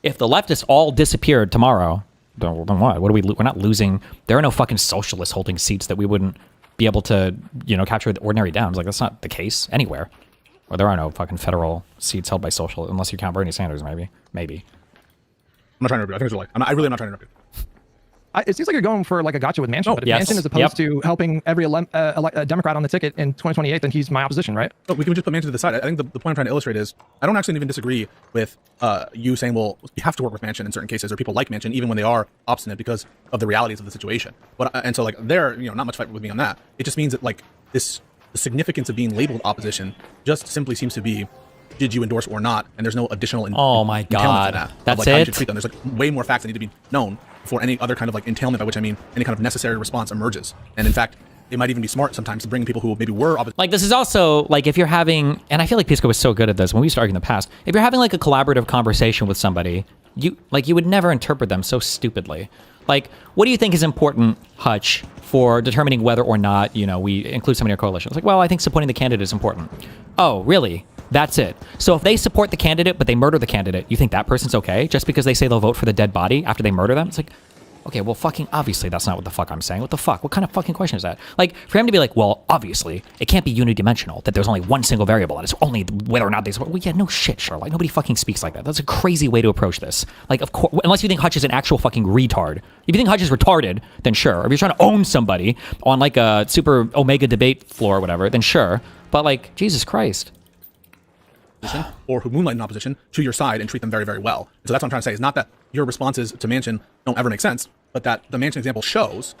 If the leftists all disappeared tomorrow, then what? What are we? We're not losing. There are no fucking socialists holding seats that we wouldn't be able to, capture with ordinary Dems. Like, that's not the case anywhere. Or there are no fucking federal seats held by socialists, unless you count Bernie Sanders, maybe. I'm not trying to interrupt you. I think it's really. I really am not trying to interrupt you. It seems like you're going for like a gotcha with Manchin, but if yes. Manchin is opposed to helping every Democrat on the ticket in 2028, then he's my opposition, right? But we can just put Manchin to the side. I think the point I'm trying to illustrate is I don't actually even disagree with you saying, well, you have to work with Manchin in certain cases, or people like Manchin, even when they are obstinate because of the realities of the situation. But and so like there, not much fight with me on that. It just means that like the significance of being labeled opposition just simply seems to be, did you endorse or not? And there's no additional oh my God. That's how you should treat them. There's like way more facts that need to be known before any other kind of like entailment, by which I mean any kind of necessary response emerges. And in fact, it might even be smart sometimes to bring people who maybe were opposite. Like, this is also like, if you're having, and I feel like Pisco was so good at this when we used to argue in the past, if you're having like a collaborative conversation with somebody, you would never interpret them so stupidly. Like, what do you think is important, Hutch, for determining whether or not, we include somebody in our coalition? It's like, well, I think supporting the candidate is important. Oh, really? That's it. So if they support the candidate, but they murder the candidate, you think that person's okay? Just because they say they'll vote for the dead body after they murder them? It's like, okay, well, fucking obviously that's not what the fuck I'm saying. What the fuck? What kind of fucking question is that? Like, for him to be like, well, obviously, it can't be unidimensional, that there's only one single variable, and it's only whether or not they support. Well, yeah, no shit, Sherlock. Nobody fucking speaks like that. That's a crazy way to approach this. Like, of course, unless you think Hutch is an actual fucking retard. If you think Hutch is retarded, then sure. If you're trying to own somebody on like a super Omega debate floor or whatever, then sure. But like, Jesus Christ. Or who moonlight in opposition to your side and treat them very, very well. And so that's what I'm trying to say, is not that your responses to Manchin don't ever make sense, but that the Manchin example shows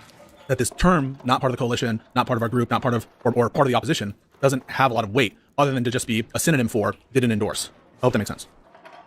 that this term, not part of the coalition, not part of our group, not part of, or part of the opposition, doesn't have a lot of weight other than to just be a synonym for didn't endorse. I hope that makes sense.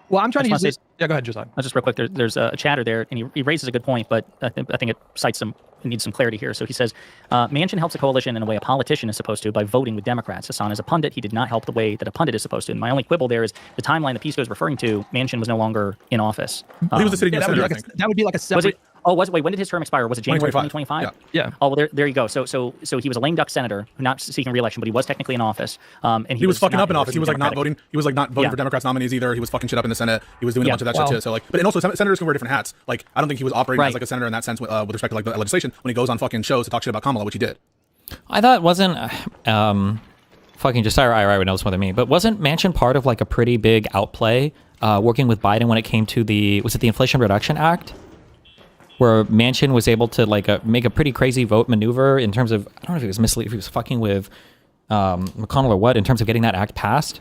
Well, I'm trying to use this. Yeah, go ahead, Josiah. Just real quick, there's a chatter there, and he raises a good point, but I think it cites it needs some clarity here. So he says, Manchin helps a coalition in a way a politician is supposed to by voting with Democrats. Hassan is a pundit. He did not help the way that a pundit is supposed to. And my only quibble there is the timeline that Pisco is referring to, Manchin was no longer in office. He was a sitting senator, that would be like a separate... Wait, when did his term expire? Was it January 2025? Yeah. Oh, well, there you go. So he was a lame duck senator, not seeking re-election, but he was technically in office. And he was fucking up in office. He was like not voting. He was like not voting for Democrats nominees either. He was fucking shit up in the Senate. He was doing a bunch of that shit too. So like, and also senators can wear different hats. Like, I don't think he was operating as like a senator in that sense with respect to like the legislation when he goes on fucking shows to talk shit about Kamala, which he did. I thought wasn't fucking Josiah IRI would know this more than me, but wasn't Manchin part of like a pretty big outplay working with Biden when it came to the Inflation Reduction Act? Where Manchin was able to like make a pretty crazy vote maneuver in terms of, I don't know if it was misleading, if he was fucking with McConnell or what, in terms of getting that act passed.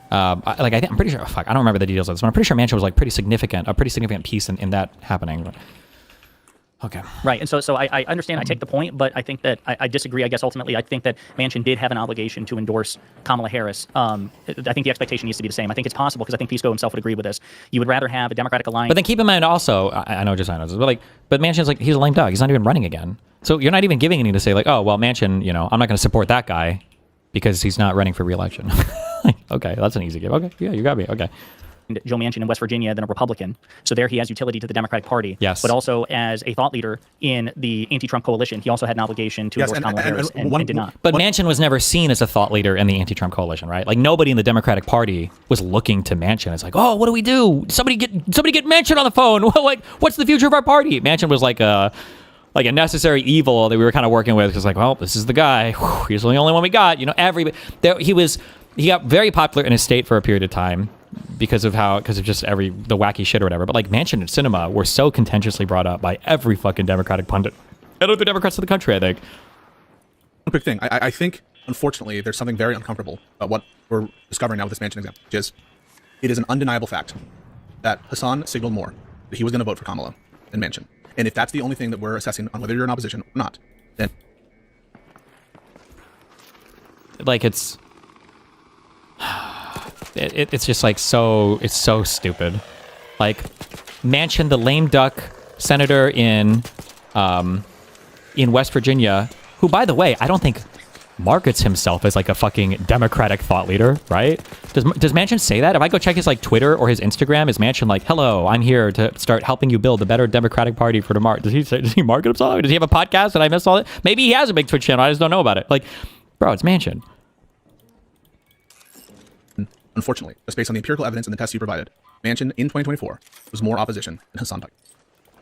I'm pretty sure, I don't remember the details of this, but I'm pretty sure Manchin was like a pretty significant piece in that happening. But, okay. Right, and so I understand, I take the point, but I think that I disagree, I guess, ultimately. I think that Manchin did have an obligation to endorse Kamala Harris. I think the expectation needs to be the same. I think it's possible, because I think Pisco himself would agree with this. You would rather have a Democratic alliance... But then keep in mind also, I know Josiah knows this, but Manchin's like, he's a lame dog. He's not even running again. So you're not even giving any to say like, oh, well, Manchin, I'm not going to support that guy because he's not running for re-election. Okay, that's an easy give. Okay, yeah, you got me. Okay. Joe Manchin in West Virginia, then a Republican. So there he has utility to the Democratic Party. Yes. But also as a thought leader in the anti-Trump coalition, he also had an obligation to endorse Kamala Harris and did not. But Manchin was never seen as a thought leader in the anti-Trump coalition, right? Like nobody in the Democratic Party was looking to Manchin. It's like, oh, what do we do? Somebody get Manchin on the phone. Like, what's the future of our party? Manchin was like a necessary evil that we were kind of working with, because like, well, this is the guy. Whew, he's the only one we got. He got very popular in his state for a period of time because of just the wacky shit or whatever. But like Manchin and Sinema were so contentiously brought up by every fucking Democratic pundit and other Democrats in the country, I think. One quick thing. I think, unfortunately, there's something very uncomfortable about what we're discovering now with this Manchin example, which is it is an undeniable fact that Hassan signaled more that he was going to vote for Kamala than Manchin. And if that's the only thing that we're assessing on whether you're in opposition or not, then... Like, it's just like it's so stupid. Like Manchin, the lame duck senator in West Virginia, who, by the way, I don't think markets himself as like a fucking democratic thought leader, right? Does Manchin say that? If I go check his like Twitter or his Instagram, is Manchin like, hello, I'm here to start helping you build a better democratic party for tomorrow? Does he market himself? Does he have a podcast and I missed all that? Maybe he has a big Twitch channel. I just don't know about it. Like, bro, it's Manchin. Unfortunately, just based on the empirical evidence and the tests you provided, Manchin in 2024 was more opposition than Hassan Pike.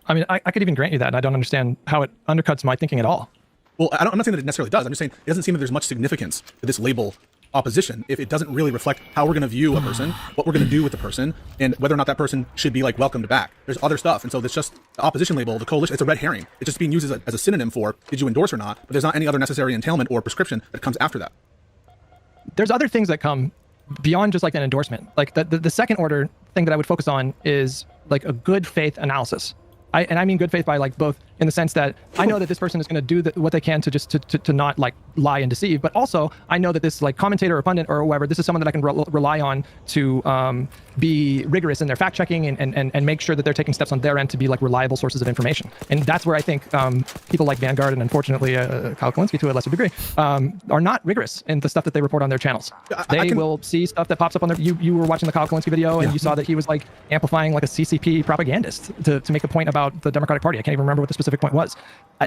I mean, I could even grant you that, and I don't understand how it undercuts my thinking at all. Well, I'm not saying that it necessarily does. I'm just saying it doesn't seem that there's much significance to this label opposition if it doesn't really reflect how we're going to view a person, what we're going to do with the person, and whether or not that person should be like welcomed back. There's other stuff, and so there's just the opposition label, the coalition. It's a red herring. It's just being used as a synonym for did you endorse or not. But there's not any other necessary entailment or prescription that comes after that. There's other things that come beyond just like an endorsement. Like the second order thing that I would focus on is like a good faith analysis. And I mean good faith by like both in the sense that I know that this person is going to do what they can to just to not like lie and deceive, but also I know that this like commentator or pundit or whoever, this is someone that I can rely on to be rigorous in their fact checking and make sure that they're taking steps on their end to be like reliable sources of information. And that's where I think people like Vanguard and unfortunately Kyle Kalinske to a lesser degree are not rigorous in the stuff that they report on their channels. They will see stuff that pops up on their, you were watching the Kyle Kalinske video and you saw that he was like amplifying like a CCP propagandist to make a point about the Democratic Party. I can't even remember what the specific point was.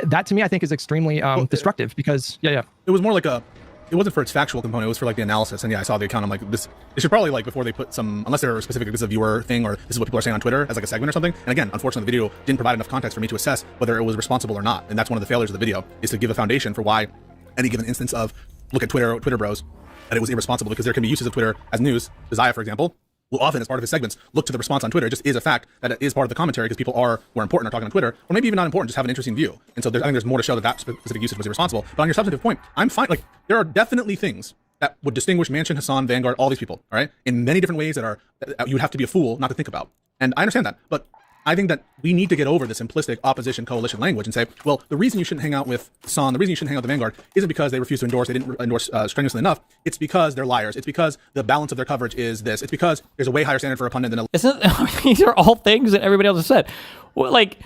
That to me I think is extremely destructive because it was more like it wasn't for its factual component, it was for like the analysis. And yeah, I saw the account, I'm like, this they should probably like before they put some, unless they're specific, this is a viewer thing or this is what people are saying on Twitter as like a segment or something. And again, unfortunately the video didn't provide enough context for me to assess whether it was responsible or not. And that's one of the failures of the video, is to give a foundation for why any given instance of look at Twitter bros, that it was irresponsible, because there can be uses of Twitter as news. Zaya, for example, will often, as part of his segments, look to the response on Twitter. It just is a fact that it is part of the commentary because people who are important are talking on Twitter, or maybe even not important, just have an interesting view. And so I think there's more to show that specific usage was irresponsible. But on your substantive point, I'm fine. Like, there are definitely things that would distinguish Manchin, Hassan, Vanguard, all these people, all right, in many different ways that are you would have to be a fool not to think about. And I understand that, but I think that we need to get over the simplistic opposition coalition language and say, well, the reason you shouldn't hang out with Hassan, the reason you shouldn't hang out with the Vanguard isn't because they refuse to endorse, they didn't endorse strenuously enough. It's because they're liars. It's because the balance of their coverage is this. It's because there's a way higher standard for a pundit than a... These are all things that everybody else has said. Well, like,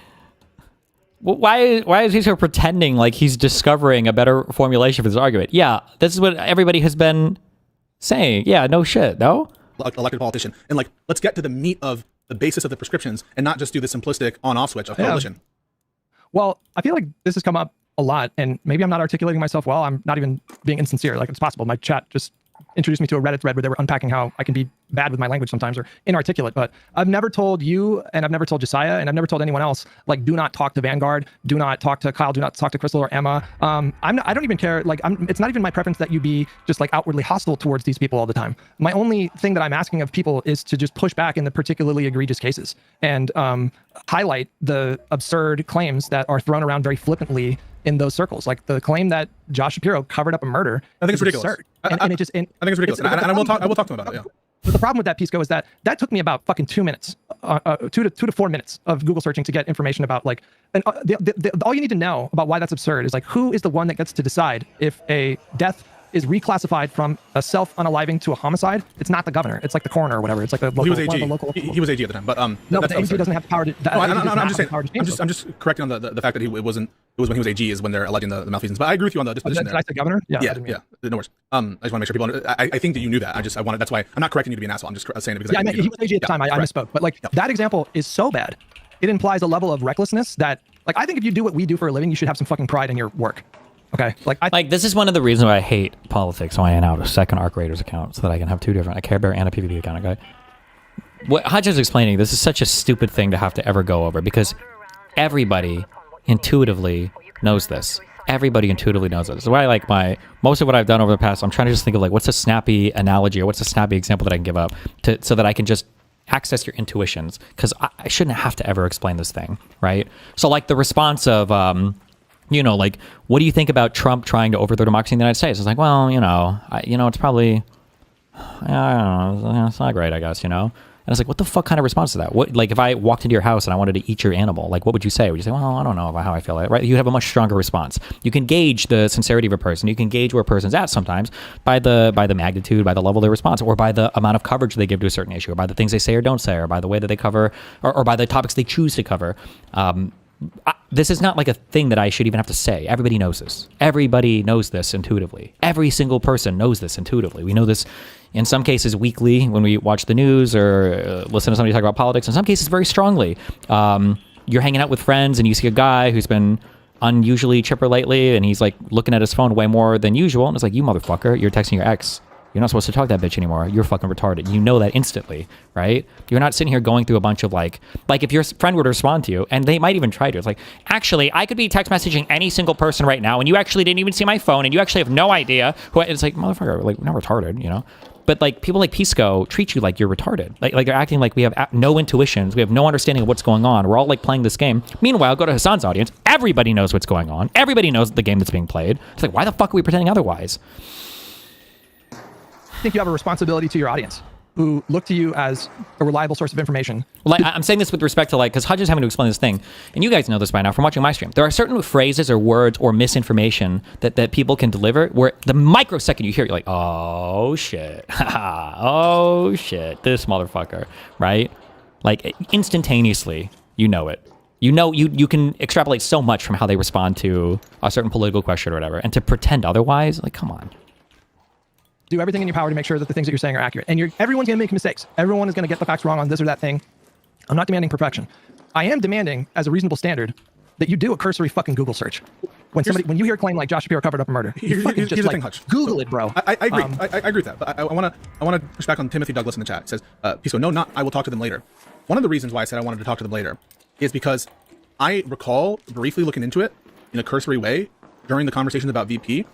why is he so pretending like he's discovering a better formulation for this argument? Yeah, this is what everybody has been saying. Yeah, no shit, no? Elected politician. And like, let's get to the meat of the basis of the prescriptions and not just do the simplistic on-off switch of coalition. Well, I feel like this has come up a lot, and maybe I'm not articulating myself well. I'm not even being insincere. Like, it's possible. My chat just introduced me to a Reddit thread where they were unpacking how I can be bad with my language sometimes or inarticulate. But I've never told you, and I've never told Josiah, and I've never told anyone else, like, do not talk to Vanguard, do not talk to Kyle, do not talk to Crystal or Emma. I don't even care. Like, it's not even my preference that you be just like outwardly hostile towards these people all the time. My only thing that I'm asking of people is to just push back in the particularly egregious cases and highlight the absurd claims that are thrown around very flippantly in those circles. Like the claim that Josh Shapiro covered up a murder. I think it's ridiculous. Absurd. I think it's ridiculous. And I will talk to him about it. Yeah. But the problem with that piece is that took me about fucking 2 minutes, 2 to 4 minutes of Google searching to get information about like, and all you need to know about why that's absurd is like, who is the one that gets to decide if a death is reclassified from a self-unaliving to a homicide? It's not the governor. It's like the coroner or whatever. It's like the local, he was AG. Local... He was AG at the time, but no, but the AG doesn't have the power to. I'm just saying. I'm just correcting on the fact that it was when he was AG is when they're alleging the malfeasance. But I agree with you on the disposition there. Did I say governor? Yeah. No worries. I just want to make sure people. I think that you knew that. I wanted. That's why I'm not correcting you to be an asshole. I'm just saying it because I mean, he was AG at the time. I misspoke. But like that example is so bad. It implies a level of recklessness that, like, I think if you do what we do for a living, you should have some fucking pride in your work. Okay, like this is one of the reasons why I hate politics. Why I now have a second Arc Raiders account so that I can have two different, a Care Bear and a PvP account. Okay, what Hodge is explaining, this is such a stupid thing to have to ever go over because everybody intuitively knows this. Everybody intuitively knows this. That's why I like most of what I've done over the past. I'm trying to just think of like what's a snappy analogy or what's a snappy example that I can give up so that I can just access your intuitions because I shouldn't have to ever explain this thing, right? So like the response of like, what do you think about Trump trying to overthrow democracy in the United States? It's like, well, it's probably, I don't know, it's not great, I guess, And it's like, what the fuck kind of response to that? What, like, if I walked into your house and I wanted to eat your animal, like, what would you say? Would you say, well, I don't know about how I feel, right? You have a much stronger response. You can gauge the sincerity of a person. You can gauge where a person's at sometimes by the magnitude, by the level of their response, or by the amount of coverage they give to a certain issue, or by the things they say or don't say, or by the way that they cover, or by the topics they choose to cover. this is not like a thing that I should even have to say. Everybody knows this. Everybody knows this intuitively. Every single person knows this intuitively. We know this in some cases weekly when we watch the news or listen to somebody talk about politics. In some cases very strongly. You're hanging out with friends and you see a guy who's been unusually chipper lately and he's like looking at his phone way more than usual. And it's like, you motherfucker, you're texting your ex. You're not supposed to talk to that bitch anymore. You're fucking retarded. You know that instantly, right? You're not sitting here going through a bunch of like if your friend were to respond to you, and they might even try to, it's like, actually, I could be text messaging any single person right now, and you actually didn't even see my phone, and you actually have no idea who. It's like, motherfucker, like, we're not retarded, you know? But like people like Pisco treat you like you're retarded. Like they're acting like we have no intuitions. We have no understanding of what's going on. We're all like playing this game. Meanwhile, go to Hassan's audience. Everybody knows what's going on. Everybody knows the game that's being played. It's like, why the fuck are we pretending otherwise? I think you have a responsibility to your audience who look to you as a reliable source of information. Well, I'm saying this with respect to like, because Hudge is having to explain this thing, and you guys know this by now from watching my stream. There are certain phrases or words or misinformation that people can deliver where the microsecond you hear it, you're like, oh shit, oh shit, this motherfucker, right? Like instantaneously, you know it. You know, you can extrapolate so much from how they respond to a certain political question or whatever, and to pretend otherwise, like, come on. Do everything in your power to make sure that the things that you're saying are accurate. And everyone's going to make mistakes. Everyone is going to get the facts wrong on this or that thing. I'm not demanding perfection. I am demanding, as a reasonable standard, that you do a cursory fucking Google search. When you hear a claim like Josh Shapiro covered up a murder, you fucking just like, Hutch. Google it, bro. I agree. I agree with that. But I want to push back on Timothy Douglas in the chat. It says, Pisco, no, not I will talk to them later. One of the reasons why I said I wanted to talk to them later is because I recall briefly looking into it in a cursory way during the conversations about VP,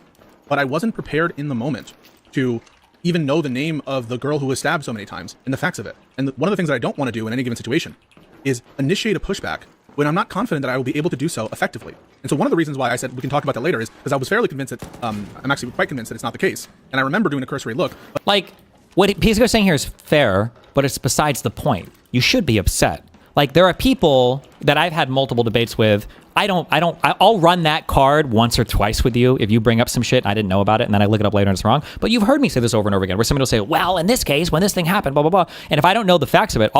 but I wasn't prepared in the moment to even know the name of the girl who was stabbed so many times and the facts of it. And one of the things that I don't want to do in any given situation is initiate a pushback when I'm not confident that I will be able to do so effectively. And so one of the reasons why I said we can talk about that later is because I was fairly convinced that, I'm actually quite convinced that it's not the case. And I remember doing a cursory look. Like, what Pisco's saying here is fair, but it's besides the point. You should be upset. Like, there are people that I've had multiple debates with. I'll run that card once or twice with you if you bring up some shit and I didn't know about it and then I look it up later and it's wrong. But you've heard me say this over and over again where somebody will say, well, in this case, when this thing happened, blah, blah, blah. And if I don't know the facts of it,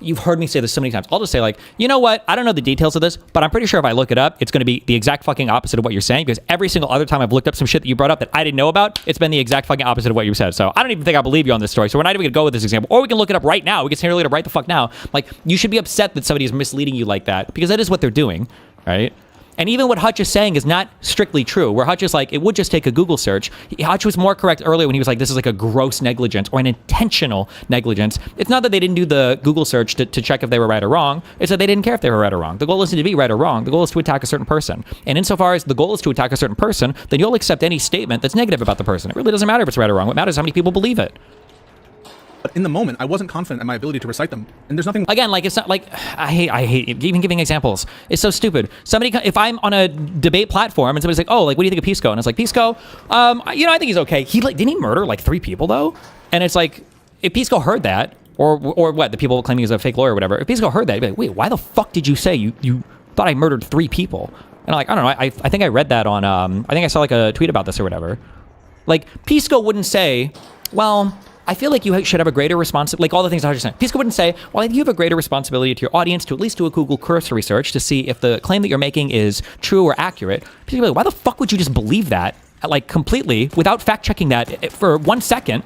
you've heard me say this so many times. I'll just say like, you know what? I don't know the details of this, but I'm pretty sure if I look it up, it's going to be the exact fucking opposite of what you're saying, because every single other time I've looked up some shit that you brought up that I didn't know about, it's been the exact fucking opposite of what you said. So I don't even think I believe you on this story. So we're not even going to go with this example. Or we can look it up right now. We can say it right the fuck now. Like, you should be upset that somebody is misleading you like that, because that is what they're doing, right? And even what Hutch is saying is not strictly true, where Hutch is like, it would just take a Google search. Hutch was more correct earlier when he was like, this is like a gross negligence or an intentional negligence. It's not that they didn't do the Google search to check if they were right or wrong. It's that they didn't care if they were right or wrong. The goal isn't to be right or wrong. The goal is to attack a certain person. And insofar as the goal is to attack a certain person, then you'll accept any statement that's negative about the person. It really doesn't matter if it's right or wrong. What matters is how many people believe it. But in the moment, I wasn't confident in my ability to recite them. And there's nothing... Again, like, it's not like... I hate even giving examples. It's so stupid. If I'm on a debate platform and somebody's like, oh, like, what do you think of Pisco? And it's like, Pisco, I think he's okay. Didn't he murder, like, 3 people, though? And it's like, if Pisco heard that, or what, the people claiming he's a fake lawyer or whatever, if Pisco heard that, he'd be like, wait, why the fuck did you say you thought I murdered 3 people? And I'm like, I don't know, I think I read that on... I think I saw, like, a tweet about this or whatever. Like, Pisco wouldn't say, well... I feel like you should have a greater responsibility, like all the things I was just saying. Pisco wouldn't say, well, I think you have a greater responsibility to your audience to at least do a Google cursory search to see if the claim that you're making is true or accurate. Pisco would be like, why the fuck would you just believe that, like, completely, without fact-checking that for 1 second?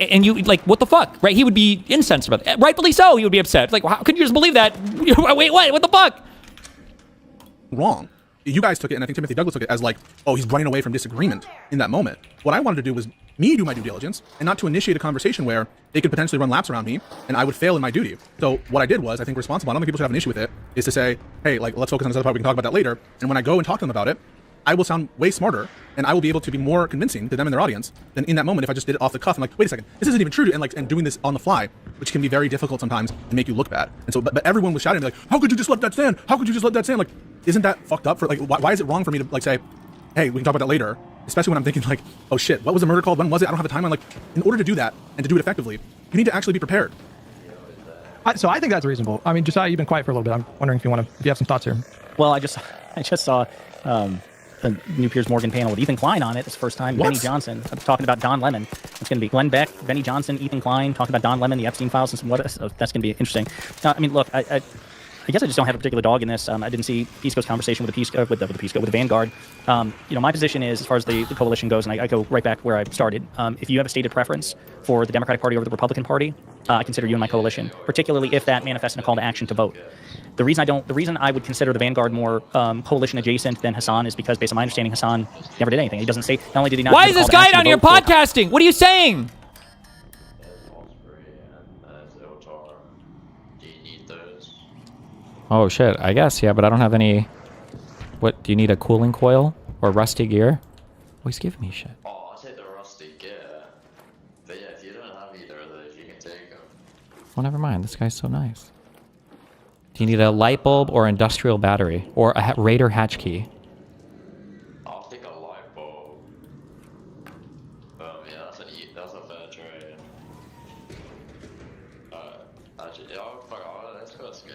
And you, like, what the fuck, right? He would be incensed about it. Rightfully so, he would be upset. Like, how could you just believe that? Wait, what the fuck? Wrong. You guys took it, and I think Timothy Douglas took it as like, oh, he's running away from disagreement in that moment. What I wanted to do was me do my due diligence and not to initiate a conversation where they could potentially run laps around me and I would fail in my duty. So what I did was, I think responsible, I don't think people should have an issue with it, is to say, hey, like, let's focus on this other part, we can talk about that later. And when I go and talk to them about it, I will sound way smarter and I will be able to be more convincing to them and their audience than in that moment if I just did it off the cuff. I'm like, wait a second, this isn't even true, and doing this on the fly, which can be very difficult sometimes and make you look bad. And so, but everyone was shouting at me like, how could you just let that stand? How could you just let that stand? Like, isn't that fucked up? For like, why is it wrong for me to like say, hey, we can talk about that later? Especially when I'm thinking like, oh shit, what was the murder called? When was it? I don't have a timeline. Like, in order to do that and to do it effectively, you need to actually be prepared. So I think that's reasonable. I mean, Josiah, you've been quiet for a little bit. I'm wondering if you have some thoughts here. Well, I just saw the new Piers Morgan panel with Ethan Klein on it. It's the first time. What? Benny Johnson. I'm talking about Don Lemon. It's going to be Glenn Beck, Benny Johnson, Ethan Klein talking about Don Lemon, the Epstein files, and some what. So that's going to be interesting. I mean, look, I guess I just don't have a particular dog in this. I didn't see Pisco's conversation with the Vanguard. My position is, as far as the coalition goes, and I go right back where I started. If you have a stated preference for the Democratic Party over the Republican Party, I consider you in my coalition, particularly if that manifests in a call to action to vote. The reason I would consider the Vanguard more coalition adjacent than Hassan is because, based on my understanding, Hassan never did anything. He doesn't say. Not only did he not. Why is this guy on your podcasting? What are you saying? Oh shit, I guess, yeah, but I don't have any... What, do you need a cooling coil? Or rusty gear? Oh, he's giving me shit. Oh, I'll take the rusty gear. But yeah, if you don't have either of those, you can take them. Well, never mind, this guy's so nice. Do you need a light bulb or industrial battery? Or a Raider hatch key? I'll take a light bulb. Yeah, that's a fair trade. Actually, yeah, fuck, let's go escape.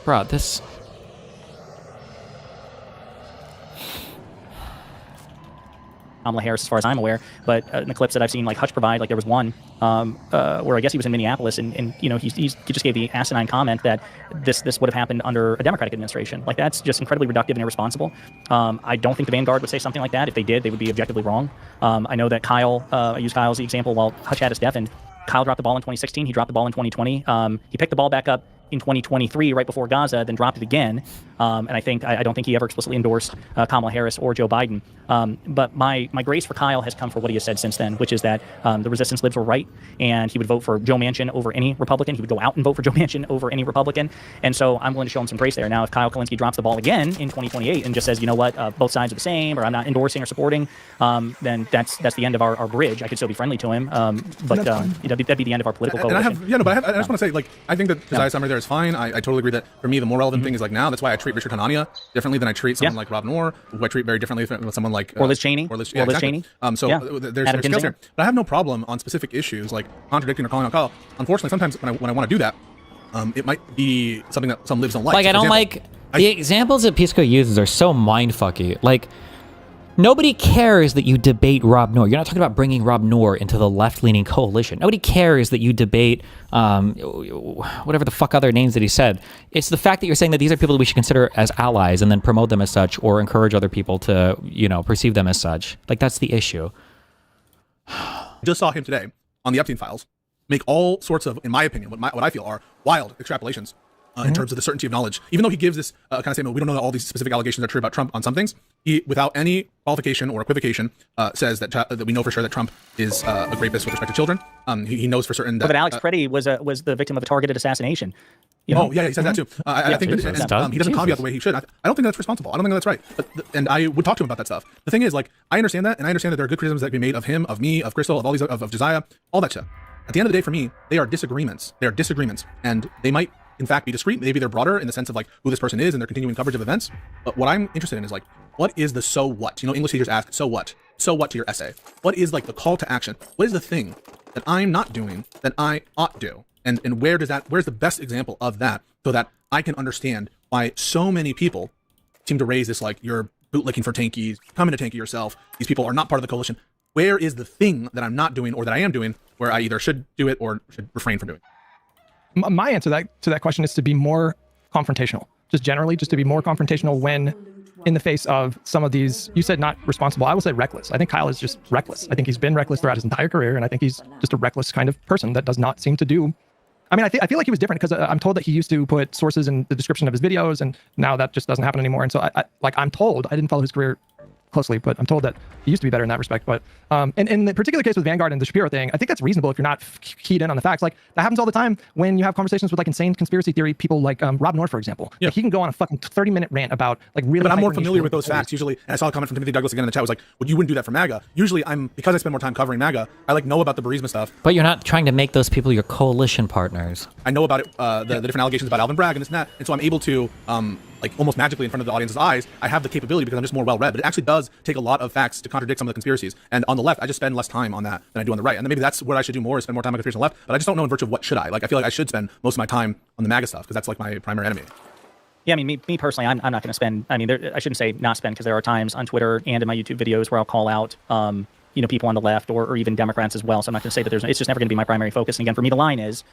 Bro, this... Kamala Harris, as far as I'm aware, but in the clips that I've seen, like Hutch provide, like there was one where I guess he was in Minneapolis, and you know he just gave the asinine comment that this would have happened under a Democratic administration. Like that's just incredibly reductive and irresponsible. I don't think the Vanguard would say something like that. If they did, they would be objectively wrong. I know that Kyle, I use Kyle's example while Hutch had us deafened. Kyle dropped the ball in 2016. He dropped the ball in 2020. He picked the ball back up in 2023, right before Gaza, then dropped it again. And I don't think he ever explicitly endorsed Kamala Harris or Joe Biden. But my grace for Kyle has come for what he has said since then, which is that the resistance libs were right, and he would vote for Joe Manchin over any Republican. He would go out and vote for Joe Manchin over any Republican. And so I'm willing to show him some grace there. Now, if Kyle Kalinske drops the ball again in 2028 and just says, you know what, both sides are the same, or I'm not endorsing or supporting, then that's the end of our bridge. I could still be friendly to him, but that'd be the end of our political coalition. I just want to say, like, I think that Josiah's summary there is fine. I totally agree that for me, the more relevant thing is like now. That's why I treat Richard Hanania differently than I treat someone like Rob Noor, who I treat very differently than someone like or Liz Cheney. Or Liz Cheney. There's skills here, but I have no problem on specific issues like contradicting or calling out Kyle. Unfortunately, sometimes when I want to do that, it might be something that some libs don't like. Like, so I don't like the examples that Pisco uses are so mindfucky. Like, nobody cares that you debate Rob Noor. You're not talking about bringing Rob Noor into the left-leaning coalition. Nobody cares that you debate whatever the fuck other names that he said. It's the fact that you're saying that these are people that we should consider as allies and then promote them as such or encourage other people to, you know, perceive them as such. Like, that's the issue. Just saw him today on the Epstein files make all sorts of, in my opinion, what I feel are wild extrapolations in terms of the certainty of knowledge. Even though he gives this kind of statement, we don't know that all these specific allegations are true about Trump on some things, he, without any qualification or equivocation, says that we know for sure that Trump is a rapist with respect to children. He knows for certain that... But Alex Preddy was the victim of a targeted assassination. You know? Oh, yeah, he said that too. I think that he doesn't caveat the way he should. I don't think that's responsible. I don't think that's right. And I would talk to him about that stuff. The thing is, like, I understand that, and I understand that there are good criticisms that can be made of him, of me, of Crystal, of all these, of Josiah, all that shit. At the end of the day, for me, they are disagreements. They are disagreements, and they might, in fact, be discrete. Maybe they're broader in the sense of like who this person is and their continuing coverage of events. But what I'm interested in is like, what is the so what? You know, English teachers ask, so what? So what to your essay? What is like the call to action? What is the thing that I'm not doing that I ought do? And where's the best example of that so that I can understand why so many people seem to raise this like, you're bootlicking for tankies, come into tanky yourself. These people are not part of the coalition. Where is the thing that I'm not doing or that I am doing where I either should do it or should refrain from doing it? My answer to that question is to be more confrontational. Just generally, just to be more confrontational when in the face of some of these, you said not responsible, I will say reckless. I think Kyle is just reckless. I think he's been reckless throughout his entire career, and I think he's just a reckless kind of person that does not seem to do. I mean, I feel like he was different because I'm told that he used to put sources in the description of his videos, and now that just doesn't happen anymore. And so I'm told, I didn't follow his career closely, but I'm told that he used to be better in that respect. But and in the particular case with Vanguard and the Shapiro thing, I think that's reasonable if you're not keyed in on the facts. Like that happens all the time when you have conversations with like insane conspiracy theory people like Rob Noor, for example. Yeah. Like, he can go on a fucking 30-minute rant about like really. But I'm more familiar with those facts usually. And I saw a comment from Timothy Douglas again in the chat was like, well, you wouldn't do that for MAGA. Usually because I spend more time covering MAGA, I like know about the Burisma stuff. But you're not trying to make those people your coalition partners. I know about it, the different allegations about Alvin Bragg and this and that. And so I'm able to like almost magically in front of the audience's eyes, I have the capability because I'm just more well-read. But it actually does take a lot of facts to contradict some of the conspiracies. And on the left, I just spend less time on that than I do on the right. And maybe that's what I should do more, is spend more time on conspiracy on the left. But I just don't know in virtue of what should I. Like, I feel like I should spend most of my time on the MAGA stuff because that's like my primary enemy. Yeah, I mean, me personally, I'm not going to spend. I mean, I shouldn't say not spend, because there are times on Twitter and in my YouTube videos where I'll call out, people on the left or even Democrats as well. So I'm not going to say that it's just never going to be my primary focus. And again, for me, the line is,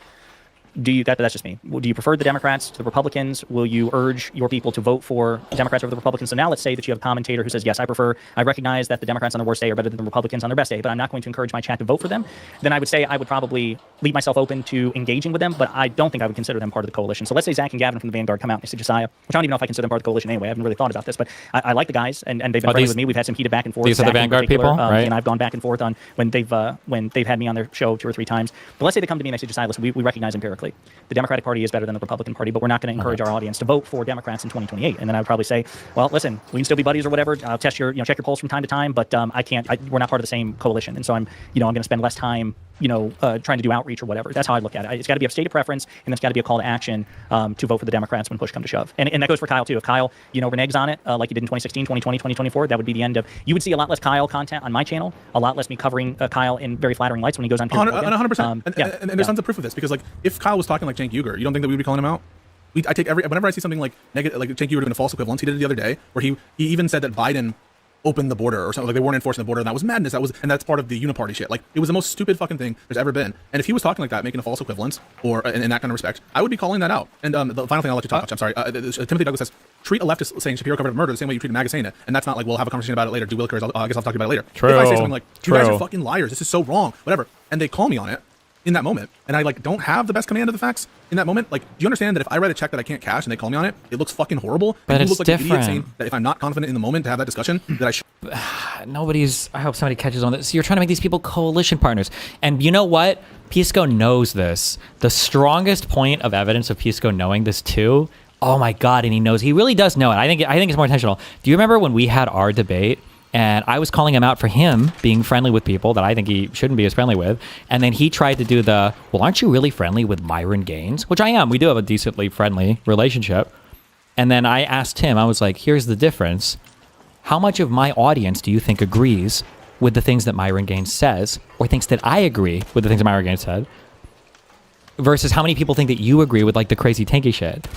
that's just me. Do you prefer the Democrats to the Republicans? Will you urge your people to vote for Democrats over the Republicans? So now let's say that you have a commentator who says, yes, I recognize that the Democrats on their worst day are better than the Republicans on their best day, but I'm not going to encourage my chat to vote for them. Then I would say I would probably leave myself open to engaging with them, but I don't think I would consider them part of the coalition. So let's say Zach and Gavin from the Vanguard come out and they say Josiah, which I don't even know if I consider them part of the coalition anyway. I haven't really thought about this, but I like the guys, and they've been friendly with me. We've had some heated back and forth. These are the Vanguard people, right? And I've gone back and forth on when they've had me on their show 2 or 3 times. But let's say they come to me and they say, Josiah, listen, we recognize empirically the Democratic Party is better than the Republican Party, but we're not going to encourage our audience to vote for Democrats in 2028. And then I would probably say, well, listen, we can still be buddies or whatever. I'll test your, check your polls from time to time, but we're not part of the same coalition. And so I'm going to spend less time, trying to do outreach or whatever. That's how I look at it. It's got to be a stated preference, and it's got to be a call to action to vote for the Democrats when push comes to shove. And that goes for Kyle too. If Kyle, reneges on it like he did in 2016, 2020, 2024, that would be the end of. You would see a lot less Kyle content on my channel, a lot less me covering Kyle in very flattering lights when he goes on. 100%. And there's tons of proof of this, because if Kyle was talking like Cenk Uygur, you don't think that we would be calling him out? I take whenever I see something like negative, like Cenk Uygur doing a false equivalence. He did it the other day, where he even said that Biden opened the border or something, like they weren't enforcing the border, and that was madness. And that's part of the uniparty shit. Like, it was the most stupid fucking thing there's ever been. And if he was talking like that, making a false equivalence or in that kind of respect, I would be calling that out. And the final thing I'll let you talk. I'm sorry. Timothy Douglas says, treat a leftist saying Shapiro covered up murder the same way you treat a MAGA saying it, and that's not like we'll have a conversation about it later. Do Willikers? I guess I'll talk to you about it later. True. If I say something like, you guys are fucking liars, this is so wrong, whatever, and they call me on it in that moment, and I don't have the best command of the facts in that moment. Like, do you understand that if I write a check that I can't cash and they call me on it, it looks fucking horrible? But and it's you look like different. an idiot saying that if I'm not confident in the moment to have that discussion, that I should. I hope somebody catches on this. You're trying to make these people coalition partners. And you know what? Pisco knows this. The strongest point of evidence of Pisco knowing this too, oh my God, and he really does know it. I think it's more intentional. Do you remember when we had our debate? And I was calling him out for him being friendly with people that I think he shouldn't be as friendly with. And then he tried to do well, aren't you really friendly with Myron Gaines? Which I am. We do have a decently friendly relationship. And then I asked him, I was like, here's the difference. How much of my audience do you think agrees with the things that Myron Gaines says, or thinks that I agree with the things that Myron Gaines said, versus how many people think that you agree with the crazy tanky shit?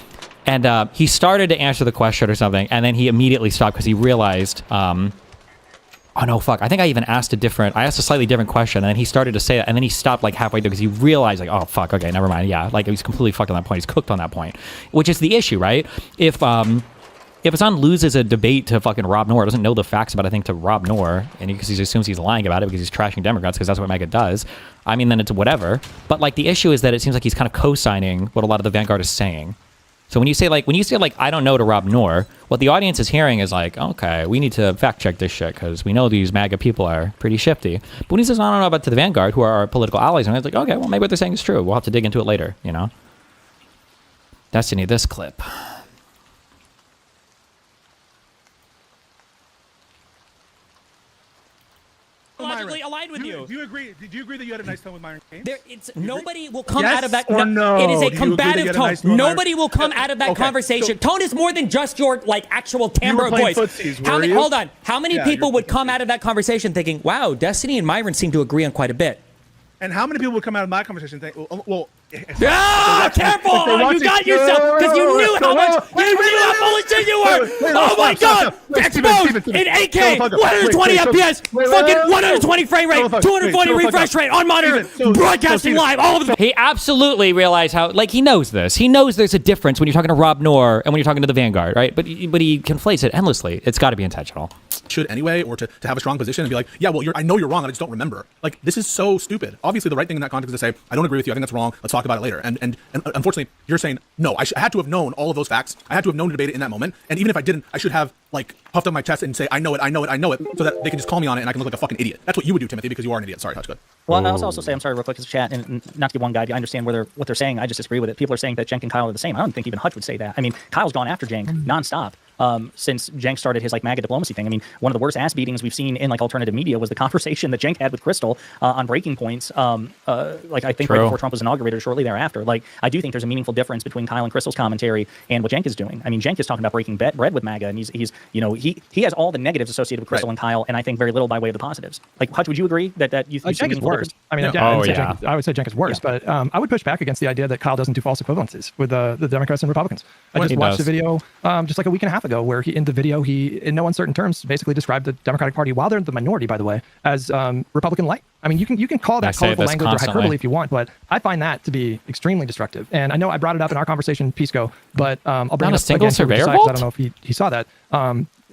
And he started to answer the question or something, and then he immediately stopped because he realized, oh no, fuck. I think I even asked a slightly different question, and then he started to say that, and then he stopped halfway through because he realized oh fuck, okay, never mind. Yeah, he's completely fucked on that point. He's cooked on that point, which is the issue, right? If Hassan loses a debate to fucking Rob Noor, doesn't know the facts about, I think, to Rob Noor, and because he assumes he's lying about it because he's trashing Democrats because that's what MAGA does, I mean, then it's whatever. But the issue is that it seems like he's kind of co-signing what a lot of the Vanguard is saying. So when you say I don't know to Rob Noor, what the audience is hearing is okay, we need to fact check this shit because we know these MAGA people are pretty shifty. But when he says I don't know about to the Vanguard, who are our political allies, and it's okay, well maybe what they're saying is true. We'll have to dig into it later, Destiny, this clip. Logically aligned with you. Do you agree? Did you agree that you had a nice tone with Myron Gaines? Nobody will come Yes out of that. or no? It is a Do you agree that you combative had a tone. nice tone with Nobody Myron? will come out of that Okay, conversation. Tone is more than just your actual timbre of playing voice. footsies, How were many? you? Hold on. How many Yeah, people you're would come out of that conversation thinking, "Wow, Destiny and Myron seem to agree on quite a bit"? And how many people would come out of my conversation and think, well, careful! You got yourself because you knew how much you knew how full of shit you were. Oh my God! Exposed in 8K, 120 FPS, fucking 120 frame rate, 240 refresh rate on monitor, broadcasting live. All of them. He absolutely realized how he knows this. He knows there's a difference when you're talking to Rob Noor and when you're talking to the Vanguard, right? But he conflates it endlessly. It's got to be intentional. Should anyway, or to have a strong position and be yeah, well, I know you're wrong, and I just don't remember. This is so stupid. Obviously, the right thing in that context is to say, I don't agree with you. I think that's wrong. Let's talk about it later. And unfortunately, you're saying no. I had to have known all of those facts. I had to have known to debate it in that moment. And even if I didn't, I should have puffed up my chest and say, I know it, so that they can just call me on it and I can look like a fucking idiot. That's what you would do, Timothy, because you are an idiot. Sorry, Hutch, good. Well, I'll also say, I'm sorry, real quick, as a chat, and not to give one guy, I understand what they're saying. I just disagree with it. People are saying that Cenk and Kyle are the same. I don't think even Hutch would say that. I mean, Kyle's gone after Cenk nonstop. since Cenk started his like MAGA diplomacy thing. I mean, one of the worst ass beatings we've seen in like alternative media was the conversation that Cenk had with Crystal on Breaking Points. Like I think right before Trump was inaugurated, or shortly thereafter. Like I do think there's a meaningful difference between Kyle and Crystal's commentary and what Cenk is doing. I mean, Cenk is talking about breaking bread with MAGA, and he's you know he has all the negatives associated with Crystal and Kyle, and I think very little by way of the positives. Like Hutch, would you agree that you think Cenk is worse? I mean, I would say Cenk is worse, but I would push back against the idea that Kyle doesn't do false equivalences with the Democrats and Republicans. I just watched a video just like a week and a half ago where in the video he in no uncertain terms basically described the Democratic Party, while they're the minority by the way, as Republican light. I mean, you can call that colorful language or hyperbole if you want, but I find that to be extremely destructive. And I know I brought it up in our conversation, Pisco, but I'll bring it up again because I don't know if he saw that.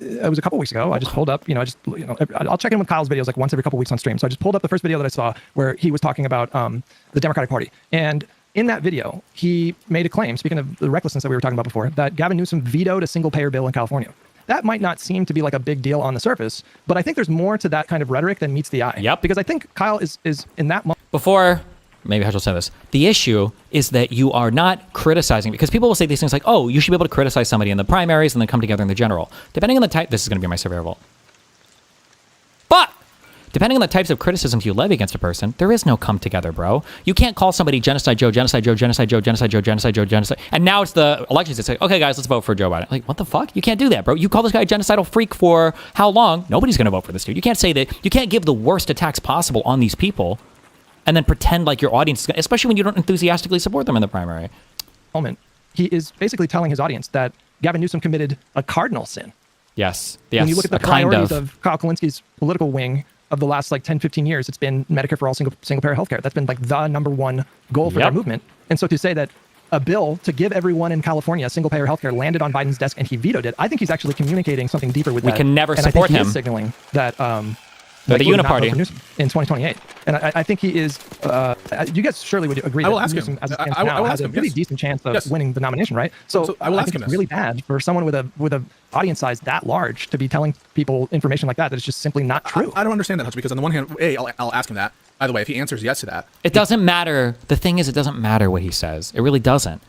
It was a couple weeks ago. I just pulled up, I'll check in with Kyle's videos like once every couple weeks on stream. So I just pulled up the first video that I saw where he was talking about the Democratic Party. And in that video, he made a claim, speaking of the recklessness that we were talking about before, that Gavin Newsom vetoed a single-payer bill in California. That might not seem to be like a big deal on the surface, but I think there's more to that kind of rhetoric than meets the eye. Yep. Because I think Kyle is in that moment. Before, maybe Hutch will say this, the issue is that you are not criticizing, because people will say these things like, oh, you should be able to criticize somebody in the primaries and then come together in the general. Depending on the type, this is going to be my surveyor vote. But depending on the types of criticisms you levy against a person, there is no come together, bro. You can't call somebody Genocide Joe, Genocide Joe, Genocide Joe, Genocide Joe, Genocide Joe, Genocide. And now it's the elections that say, okay, guys, let's vote for Joe Biden. Like, what the fuck? You can't do that, bro. You call this guy a genocidal freak for how long? Nobody's going to vote for this dude. You can't say that. You can't give the worst attacks possible on these people and then pretend like your audience is going to, especially when you don't enthusiastically support them in the primary. He is basically telling his audience that Gavin Newsom committed a cardinal sin. Yes. When you look at the priorities of Kyle Kulinski's political wing of the last like 10, 15 years, it's been Medicare for all, single payer healthcare. That's been like the number one goal for their movement. And so to say that a bill to give everyone in California single payer healthcare landed on Biden's desk and he vetoed it, I think he's actually communicating something deeper with that. We can never and support I think him. He is signaling that the Uniparty in 2028, and I think he is. You guys surely would agree that Newsom, as it stands now, has a really decent chance of winning the nomination, right? So I think it's really bad for someone with a audience size that large to be telling people information like that is just simply not true. I don't understand that much because on the one hand, I'll ask him that. By the way, if he answers yes to that, it doesn't matter. The thing is, it doesn't matter what he says. It really doesn't.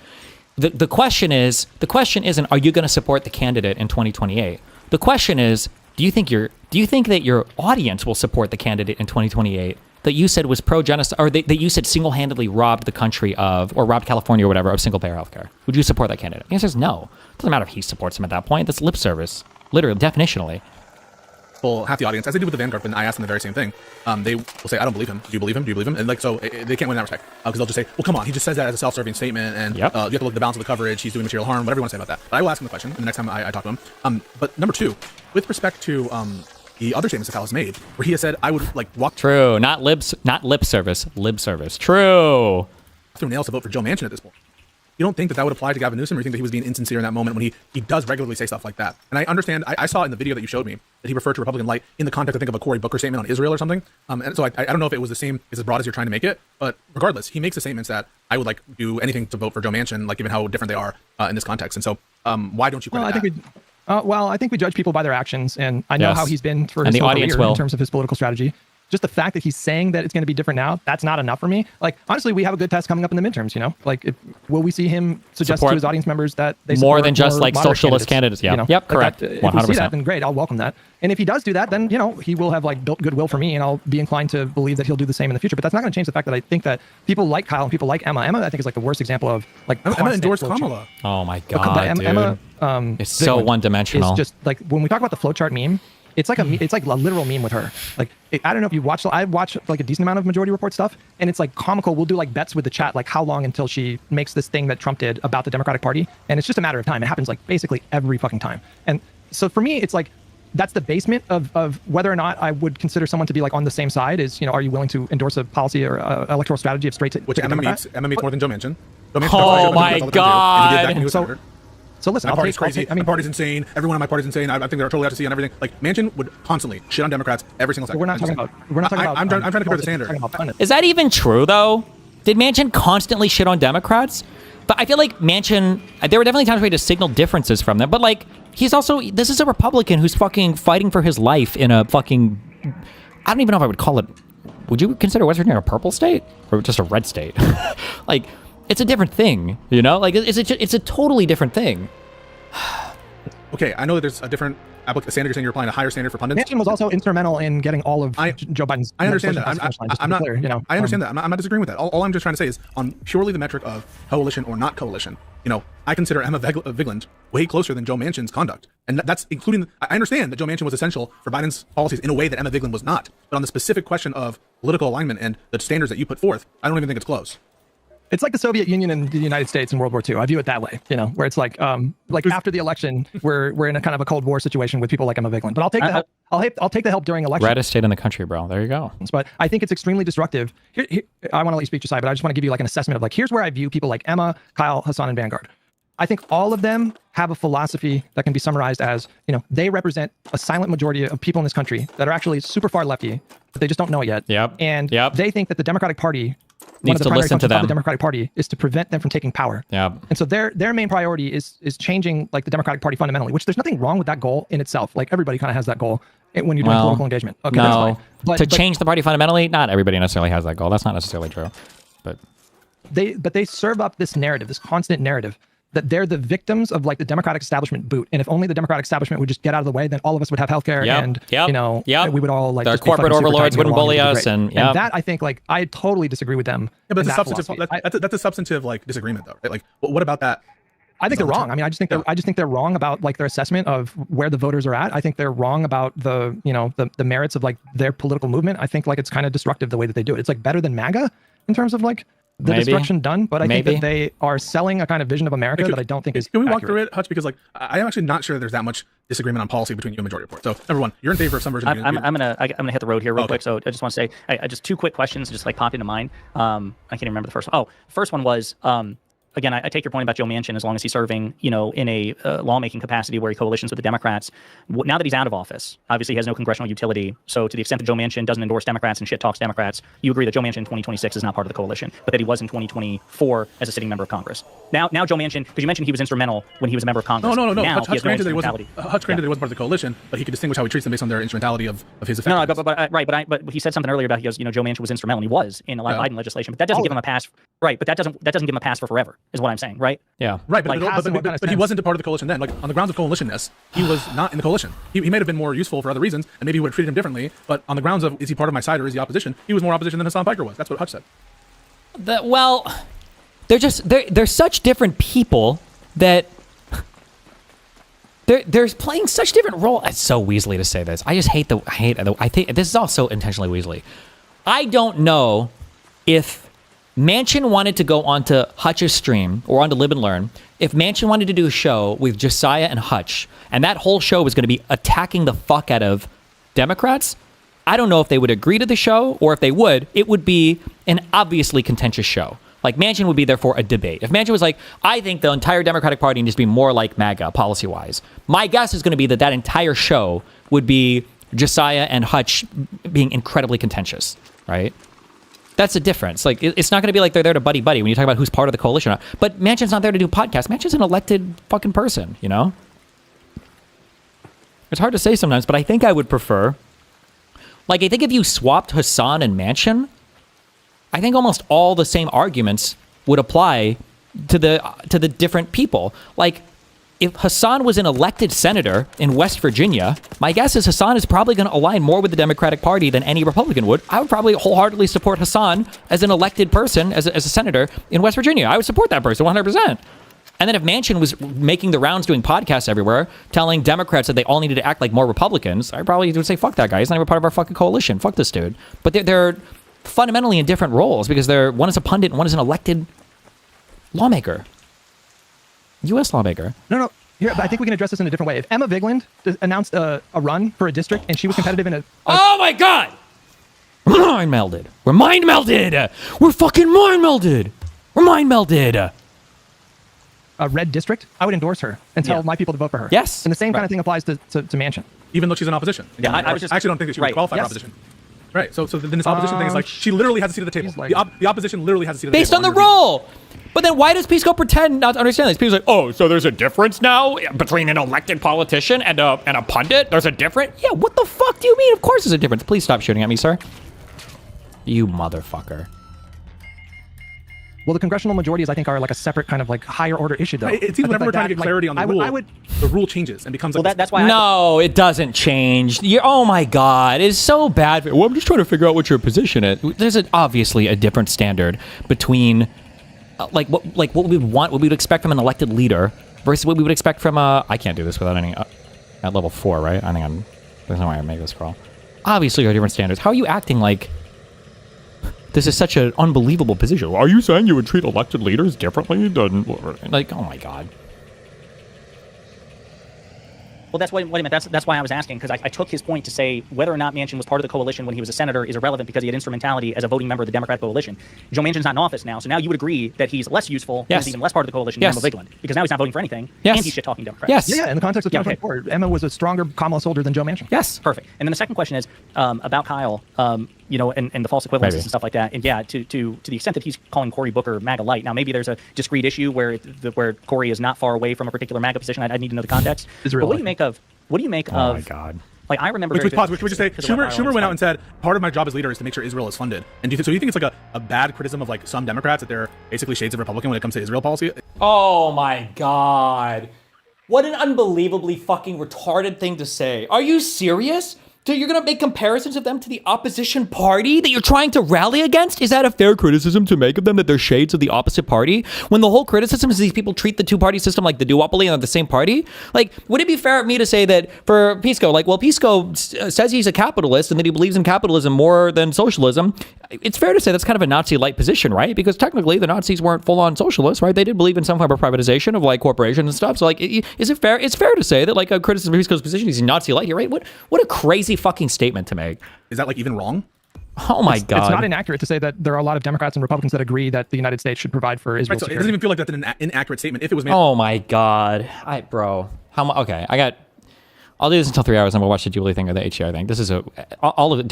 The question isn't, are you going to support the candidate in 2028? The question is, do you think that your audience will support the candidate in 2028 that you said was pro-genocide, or that you said single-handedly robbed the country of, or robbed California or whatever, of single-payer healthcare? Would you support that candidate? The answer is no. It doesn't matter if he supports him at that point. That's lip service, literally, definitionally. Well, half the audience, as they do with the Vanguard, when I ask them the very same thing, they will say, I don't believe him. Do you believe him? Do you believe him? And like, so they can't win in that respect. Because they'll just say, well, come on, he just says that as a self-serving statement, and you have to look at the balance of the coverage, he's doing material harm, whatever you want to say about that. But I will ask him the question the next time I talk to him. But number two, with respect to the other statements that Kyle has made, where he has said, I would like walk... True, not lip service, lib service. True. Through nails to vote for Joe Manchin at this point. You don't think that would apply to Gavin Newsom, or you think that he was being insincere in that moment when he does regularly say stuff like that? And I understand, I saw in the video that you showed me that he referred to Republican light in the context, I think, of a Cory Booker statement on Israel or something. And so I don't know if it was the same, it's as broad as you're trying to make it, but regardless, he makes the statements that I would like do anything to vote for Joe Manchin, like given how different they are in this context. And so why don't you credit that? I think we judge people by their actions, and I know how he's been for his whole career in terms of his political strategy. Just the fact that he's saying that it's going to be different now, that's not enough for me. Like, honestly, we have a good test coming up in the midterms, Like, will we see him suggest to his audience members that they support more than just like socialist candidates? Yeah. Yep, correct. If we see that, then great, I'll welcome that. And if he does do that, then, he will have like built goodwill for me, and I'll be inclined to believe that he'll do the same in the future. But that's not going to change the fact that I think that people like Kyle and people like Emma, I think is like the worst example of like Emma endorsed Kamala. Oh my God, dude. Emma, it's so one-dimensional. It's just like when we talk about the flowchart meme, it's like a literal meme with her. Like, I don't know if you watched. I watch like a decent amount of Majority Report stuff, and it's like comical. We'll do like bets with the chat, like how long until she makes this thing that Trump did about the Democratic Party, and it's just a matter of time. It happens like basically every fucking time. And so for me, it's like that's the basement of whether or not I would consider someone to be like on the same side. Is are you willing to endorse a policy or electoral strategy of straight to which Emma meets more than Joe Manchin. Oh my God. So listen, my party's crazy. My party's insane. Everyone in my party's insane. I think they're totally out to sea on everything. Like Manchin would constantly shit on Democrats every single second. We're not talking about. I'm trying to compare the standard. Is that even true though? Did Manchin constantly shit on Democrats? But I feel like Manchin. There were definitely times where he had to signal differences from them. But like, he's also. This is a Republican who's fucking fighting for his life in a fucking. I don't even know if I would call it. Would you consider West Virginia a purple state or just a red state? Like. It's a different thing, Like it's a totally different thing. okay, I know that there's a different standard. You're saying you're applying a higher standard for pundits. Manchin was also instrumental in getting all of Joe Biden's. I understand that. I'm not. Clear, you know, I understand that. I'm not disagreeing with that. All I'm just trying to say is on purely the metric of coalition or not coalition. You know, I consider Emma Vigeland way closer than Joe Manchin's conduct, and that's including. I understand that Joe Manchin was essential for Biden's policies in a way that Emma Vigeland was not. But on the specific question of political alignment and the standards that you put forth, I don't even think it's close. It's like the Soviet Union and the United States in World War II. I view it that way, you know, where it's like after the election, we're in a kind of a Cold War situation with people like Emma Vigeland. But I'll take the help. I'll take the help during elections. Reddest state in the country, bro. There you go. But I think it's extremely disruptive. Here, I want to let you speak, Josiah, but I just want to give you like an assessment of like, here's where I view people like Emma, Kyle, Hassan, and Vanguard. I think all of them have a philosophy that can be summarized as, you know, they represent a silent majority of people in this country that are actually super far lefty, but they just don't know it yet. Yep. And they think that the Democratic Party one needs of the to primary listen to functions of them. the Democratic Party is to prevent them from taking power. Yeah. And so their main priority is changing like the Democratic Party fundamentally, which there's nothing wrong with that goal in itself. Like everybody kind of has that goal when you're doing political engagement. Okay, no, that's fine. But change the party fundamentally, not everybody necessarily has that goal. That's not necessarily true. But they serve up this narrative, this constant narrative that they're the victims of like the Democratic establishment boot. And if only the Democratic establishment would just get out of the way, then all of us would have healthcare and, you know, we would all like their just corporate overlords wouldn't bully us. And that, I think, like, I totally disagree with them. Yeah, but that's a substantive like disagreement though, right? Like, what about that? I think they're wrong. I mean, I just think they're wrong about like their assessment of where the voters are at. I think they're wrong about the, you know, the merits of like their political movement. I think like it's kind of destructive the way that they do it. It's like better than MAGA in terms of like the destruction done, but I think that they are selling a kind of vision of America that I don't think is Can we walk accurate. through it, Hutch? Because like I'm actually not sure there's that much disagreement on policy between you and Majority Report. So number one, you're in favor of some version. I'm gonna hit the road here real quick. So I just want to say, just two quick questions just like popped into mind. I can't even remember the first one. Oh, first one was again, I take your point about Joe Manchin as long as he's serving, you know, in a lawmaking capacity where he coalitions with the Democrats. Now that he's out of office, obviously he has no congressional utility. So to the extent that Joe Manchin doesn't endorse Democrats and shit talks Democrats, you agree that Joe Manchin in 2026 is not part of the coalition, but that he was in 2024 as a sitting member of Congress. Now Joe Manchin, because you mentioned he was instrumental when he was a member of Congress. No. Now, Hutch granted that he wasn't part of the coalition, but he could distinguish how he treats them based on their instrumentality of his effectiveness. No, but he said something earlier about you know, Joe Manchin was instrumental, and he was in a lot of Biden legislation, but that doesn't give him a pass. Right, but that doesn't give him a pass for forever, is what I'm saying, right? Yeah. Right, but he wasn't a part of the coalition then. Like on the grounds of coalitionness, he was not in the coalition. He may have been more useful for other reasons, and maybe we would have treated him differently. But on the grounds of is he part of my side or is he opposition, he was more opposition than Hassan Piker was. That's what Hutch said. Well, they're such different people that they're playing such different roles. It's so Weasley to say this. I just hate I think this is all so intentionally Weasley. I don't know if Manchin wanted to go onto Hutch's stream or onto Live and Learn. If Manchin wanted to do a show with Josiah and Hutch, and that whole show was going to be attacking the fuck out of Democrats, I don't know if they would agree to the show, or if they would, it would be an obviously contentious show. Like Manchin would be there for a debate. If Manchin was like, I think the entire Democratic Party needs to be more like MAGA policy-wise, my guess is going to be that entire show would be Josiah and Hutch being incredibly contentious, right? That's the difference. Like, it's not going to be like they're there to buddy-buddy when you talk about who's part of the coalition. But Manchin's not there to do podcasts. Manchin's an elected fucking person, you know? It's hard to say sometimes, but I think I would prefer... Like, I think if you swapped Hassan and Manchin, I think almost all the same arguments would apply to the different people. Like, if Hassan was an elected senator in West Virginia, my guess is Hassan is probably going to align more with the Democratic Party than any Republican would. I would probably wholeheartedly support Hassan as an elected person, as a senator in West Virginia. I would support that person 100%. And then if Manchin was making the rounds doing podcasts everywhere, telling Democrats that they all needed to act like more Republicans, I probably would say, fuck that guy. He's not even part of our fucking coalition. Fuck this dude. But they're fundamentally in different roles because one is a pundit and one is an elected lawmaker. U.S. lawmaker. No. Here, I think we can address this in a different way. If Emma Vigeland announced a run for a district and she was competitive in oh my God! Mind melded. We're mind melded. We're fucking mind melded. We're mind melded. A red district, I would endorse her and tell my people to vote for her. Yes. And the same kind of thing applies to Manchin. Even though she's in opposition. Yeah, I actually don't think that she would qualify for opposition. Right. So then this opposition thing is like she literally has a seat at the table. The opposition literally has a seat at the table. Based on the role. But then why does Pisco pretend not to understand this? People's like, oh, so there's a difference now between an elected politician and a pundit? There's a difference? Yeah, what the fuck do you mean? Of course there's a difference. Please stop shooting at me, sir. You motherfucker. Well, the congressional majorities, I think, are like a separate kind of like higher order issue, though. It seems whenever we're trying to get clarity on the rule. the rule changes and becomes like that's why. No, it doesn't change. Oh my God, it's so bad. Well, I'm just trying to figure out what your position is. There's obviously a different standard between like what we would want, what we would expect from an elected leader versus what we would expect from I can't do this without any at level 4, right? I think there's no way I make this crawl. Obviously, there are different standards. How are you acting like this is such an unbelievable position? Are you saying you would treat elected leaders differently than like? Oh my God. Well, that's what I meant. That's why I was asking, because I took his point to say whether or not Manchin was part of the coalition when he was a senator is irrelevant because he had instrumentality as a voting member of the Democrat coalition. Joe Manchin's not in office now, so now you would agree that he's less useful, yes. he's even less part of the coalition than Emma Vigeland, because now he's not voting for anything, yes. and he's shit-talking Democrats. Yes. Yeah, in the context of 2024, Emma was a stronger Kamala soldier than Joe Manchin. Yes. Perfect. And then the second question is about Kyle, you know, and the false equivalences and stuff like that. And yeah, to the extent that he's calling Cory Booker MAGA light. Now, maybe there's a discrete issue where Cory is not far away from a particular MAGA position. I need to know the context. But what do you make of? What do you make of? Oh my God! Like I remember. Which pause. Can we just say Schumer went out and said part of my job as leader is to make sure Israel is funded. And do you think it's like a bad criticism of like some Democrats that they're basically shades of Republican when it comes to Israel policy? Oh my God! What an unbelievably fucking retarded thing to say. Are you serious? So you're gonna make comparisons of them to the opposition party that you're trying to rally against? Is that a fair criticism to make of them, that they're shades of the opposite party? When the whole criticism is these people treat the two-party system like the duopoly and they're the same party? Like, would it be fair of me to say that for Pisco, like, well, Pisco says he's a capitalist and that he believes in capitalism more than socialism. It's fair to say that's kind of a Nazi-like position, right? Because technically the Nazis weren't full-on socialists, right? They did believe in some form of privatization of like corporations and stuff. So like, is it fair? It's fair to say that like a criticism of Pisco's position, he's a Nazi-like here, right? What a crazy fucking statement to make. Is that like even wrong? Oh my God. It's not inaccurate to say that there are a lot of Democrats and Republicans that agree that the United States should provide for Israel's security. It doesn't even feel like that's an inaccurate statement if it was made. Oh my God. Bro. Okay, I'll do this until 3 hours and we'll watch the Jubilee thing or the HDR thing. This is all of it.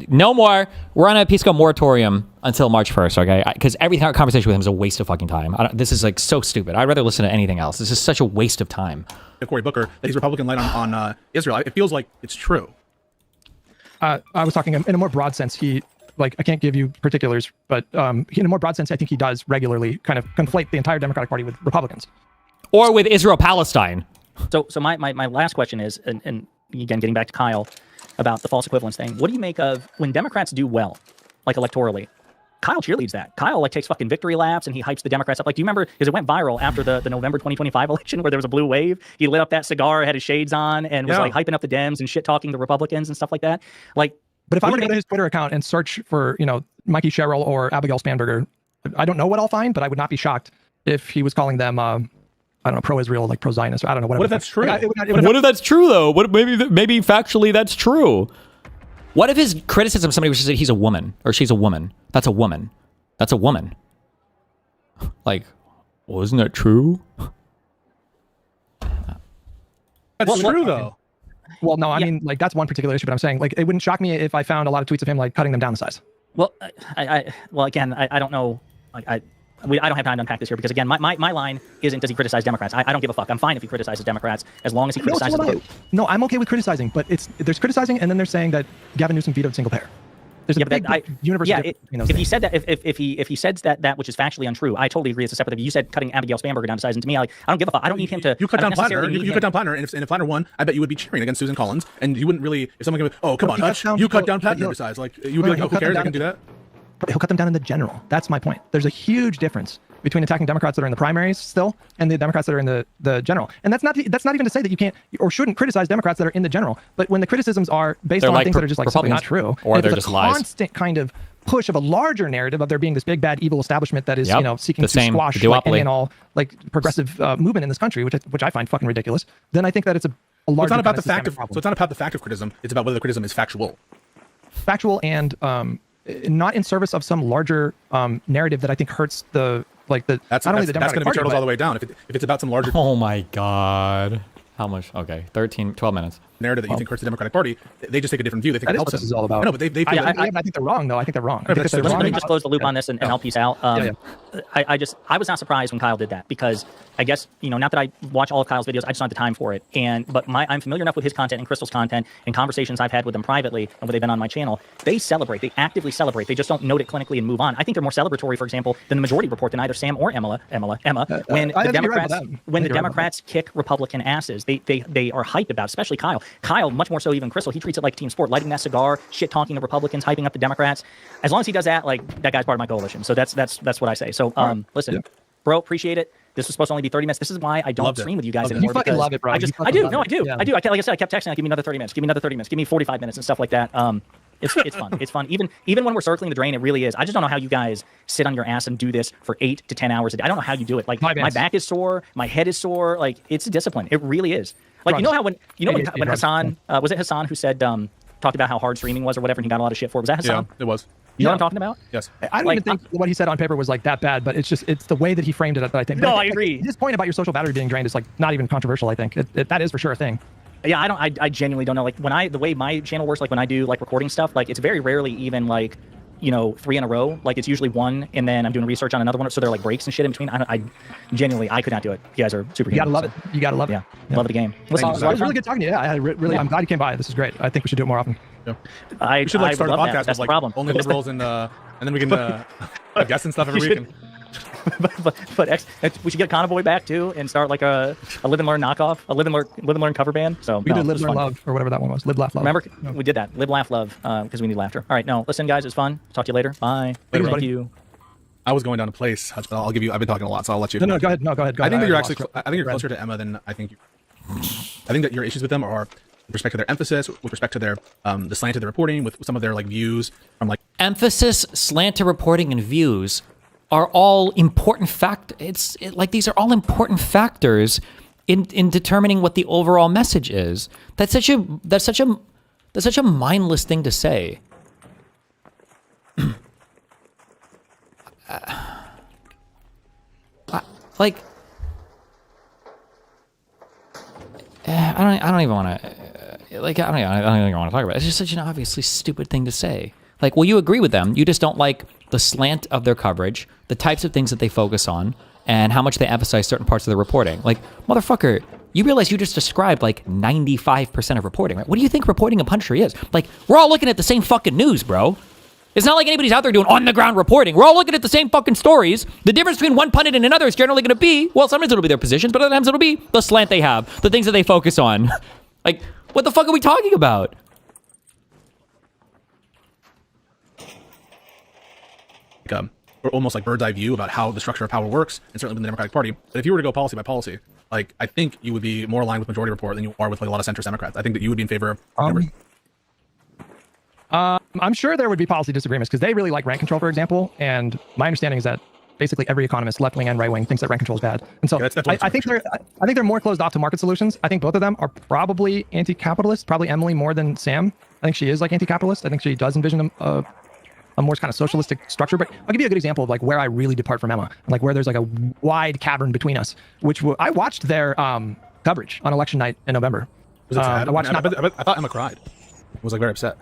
No more. We're on a Pisco moratorium until March 1st, okay? Because every conversation with him is a waste of fucking time. This is like so stupid. I'd rather listen to anything else. This is such a waste of time. Cory Booker, that he's Republican light on Israel. It feels like it's true. I was talking in a more broad sense. I can't give you particulars, but in a more broad sense, I think he does regularly kind of conflate the entire Democratic Party with Republicans. Or with Israel-Palestine. So my last question is, and again, getting back to Kyle about the false equivalence thing, what do you make of when Democrats do well, like electorally? Kyle cheerleads that. Kyle like takes fucking victory laps and he hypes the Democrats up. Like, do you remember, because it went viral after the November 2025 election where there was a blue wave? He lit up that cigar, had his shades on, and was like hyping up the Dems and shit talking the Republicans and stuff like that. Like, but if I were to go to his Twitter account and search for, Mikey Sherrill or Abigail Spanberger, I don't know what I'll find, but I would not be shocked if he was calling them I don't know, pro-Israel, like pro-Zionist, or I don't know. Whatever. What if that's true? What if that's true, though? Maybe factually that's true. What if his criticism, somebody was just saying he's a woman, or she's a woman? That's a woman. That's a woman. Like, well, isn't that true? That's true, though. Well, no, I mean, like, that's one particular issue, but I'm saying, like, it wouldn't shock me if I found a lot of tweets of him, like, cutting them down the size. Well, again, I don't know, like, I don't have time to unpack this here because, again, my line isn't does he criticize Democrats. I don't give a fuck. I'm fine if he criticizes Democrats as long as he criticizes them. No, I'm okay with criticizing, but there's criticizing and then there's saying that Gavin Newsom vetoed single payer. There's a big universal difference between those if things. he said that, if he said that which is factually untrue, I totally agree. It's a separate. If you said cutting Abigail Spanberger down to size, and to me, I don't give a fuck. I don't need him to. You cut down Plattner. You cut down Plattner, and if Plattner won, I bet you would be cheering against Susan Collins, and you wouldn't really. If someone goes, "Oh, come on, Hutch, you cut down Plattner to size," like you would be like, "Oh, who cares? I can do that." But he'll cut them down in the general. That's my point. There's a huge difference between attacking Democrats that are in the primaries still and the Democrats that are in the general. And that's not even to say that you can't or shouldn't criticize Democrats that are in the general. But when the criticisms are based on things that are just like simply not true, or they're just lies, constant kind of push of a larger narrative of there being this big bad evil establishment that is seeking to squash any and all like progressive movement in this country, which I find fucking ridiculous. Then I think that it's a larger. It's not about the fact of problem. So it's not about the fact of criticism. It's about whether the criticism is factual, and not in service of some larger narrative that I think hurts the. That's going to be turtles all the way down. If it's about some larger. Oh my God. How much? Okay, 12 minutes. Narrative that you think hurts the Democratic Party, they just take a different view. They think That it is helps what this them. is all about. I know, but they feel I think they're wrong, though. I think they're wrong. I think they're Let wrong. me just close the loop on this, and I'll peace out. I was not surprised when Kyle did that, because I guess, not that I watch all of Kyle's videos, I just don't have the time for it. But I'm familiar enough with his content and Crystal's content and conversations I've had with them privately and when they've been on my channel. They celebrate. They actively celebrate. They just don't note it clinically and move on. I think they're more celebratory, for example, than the Majority Report, than either Sam or Emma, when the Democrats kick Republican asses. They are hyped about, especially Kyle. Kyle, much more so even Crystal, he treats it like a team sport, lighting that cigar, shit talking the Republicans, hyping up the Democrats. As long as he does that, that guy's part of my coalition. So that's what I say. So listen, bro, appreciate it. This was supposed to only be 30 minutes. This is why I don't stream with you guys anymore. You fucking love it, bro. I do. No, I do. Yeah. I do. Like I said, I kept texting, like, give me another 30 minutes. Give me another 30 minutes. Give me 45 minutes and stuff like that. It's fun. It's fun. Even when we're circling the drain, it really is. I just don't know how you guys sit on your ass and do this for 8 to 10 hours a day. I don't know how you do it. Like, my back is sore, my head is sore. Like, it's a discipline. It really is. Like, when Hassan was it Hassan who said talked about how hard streaming was or whatever, and he got a lot of shit for it. Was that Hassan? Yeah, it was. You know what I'm talking about? Yes. I don't even think what he said on paper was that bad, but it's the way that he framed it that I think. No, I agree. His point about your social battery being drained is not even controversial. I think that is for sure a thing. Yeah, I genuinely don't know. Like, the way my channel works, like when I do recording stuff, it's very rarely even 3 in a row. Like, it's usually one, and then I'm doing research on another one, so there are breaks and shit in between. I genuinely, I could not do it. You guys are super. You gotta love it. You gotta love it. Yeah, love the game. It was really good talking to you. Yeah, I'm glad you came by. This is great. I think we should do it more often. Yeah. We should start a podcast That's with the problem. only liberals and then we can have guests and stuff every week. But we should get Convoy back too and start a Live and Learn knockoff, a Live and Learn cover band. So we did Live, Learn, Love, or whatever that one was. Live, Laugh, Love. Remember, we did that. Live, Laugh, Love, because we need laughter. All right, no, listen, guys, it's fun. Talk to you later. Bye. Thank you. I was going down a place. I'll give you. I've been talking a lot, so I'll let you. No, go ahead. No, go ahead. I think that you're actually. I think you're closer to Emma than I think. I think that your issues with them are with respect to their emphasis, with respect to their the slant of the reporting, with some of their views from emphasis, slant of reporting, and views are all important these are all important factors in determining what the overall message is. That's such a mindless thing to say. I don't even want to. I don't even want to talk about it. It's just such an obviously stupid thing to say. Well, you agree with them. You just don't like the slant of their coverage, the types of things that they focus on, and how much they emphasize certain parts of the reporting. Motherfucker, you realize you just described 95% of reporting, right? What do you think reporting a country is? We're all looking at the same fucking news, bro. It's not like anybody's out there doing on-the-ground reporting. We're all looking at the same fucking stories. The difference between one pundit and another is generally going to be, well, sometimes it'll be their positions, but other times it'll be the slant they have, the things that they focus on. What the fuck are we talking about? Or almost bird's eye view about how the structure of power works, and certainly within the Democratic Party. But if you were to go policy by policy, I think you would be more aligned with Majority Report than you are with a lot of centrist Democrats. I think that you would be in favor of. I'm sure there would be policy disagreements because they really like rent control, for example. And my understanding is that basically every economist, left wing and right wing, thinks that rent control is bad. And so I think they're more closed off to market solutions. I think both of them are probably anti-capitalist. Probably Emily more than Sam. I think she is anti-capitalist. I think she does envision a more kind of socialistic structure. But I'll give you a good example of where I really depart from Emma, and where there's a wide cavern between us. I watched their coverage on election night in November. Was it sad? I thought Emma cried. Was very upset.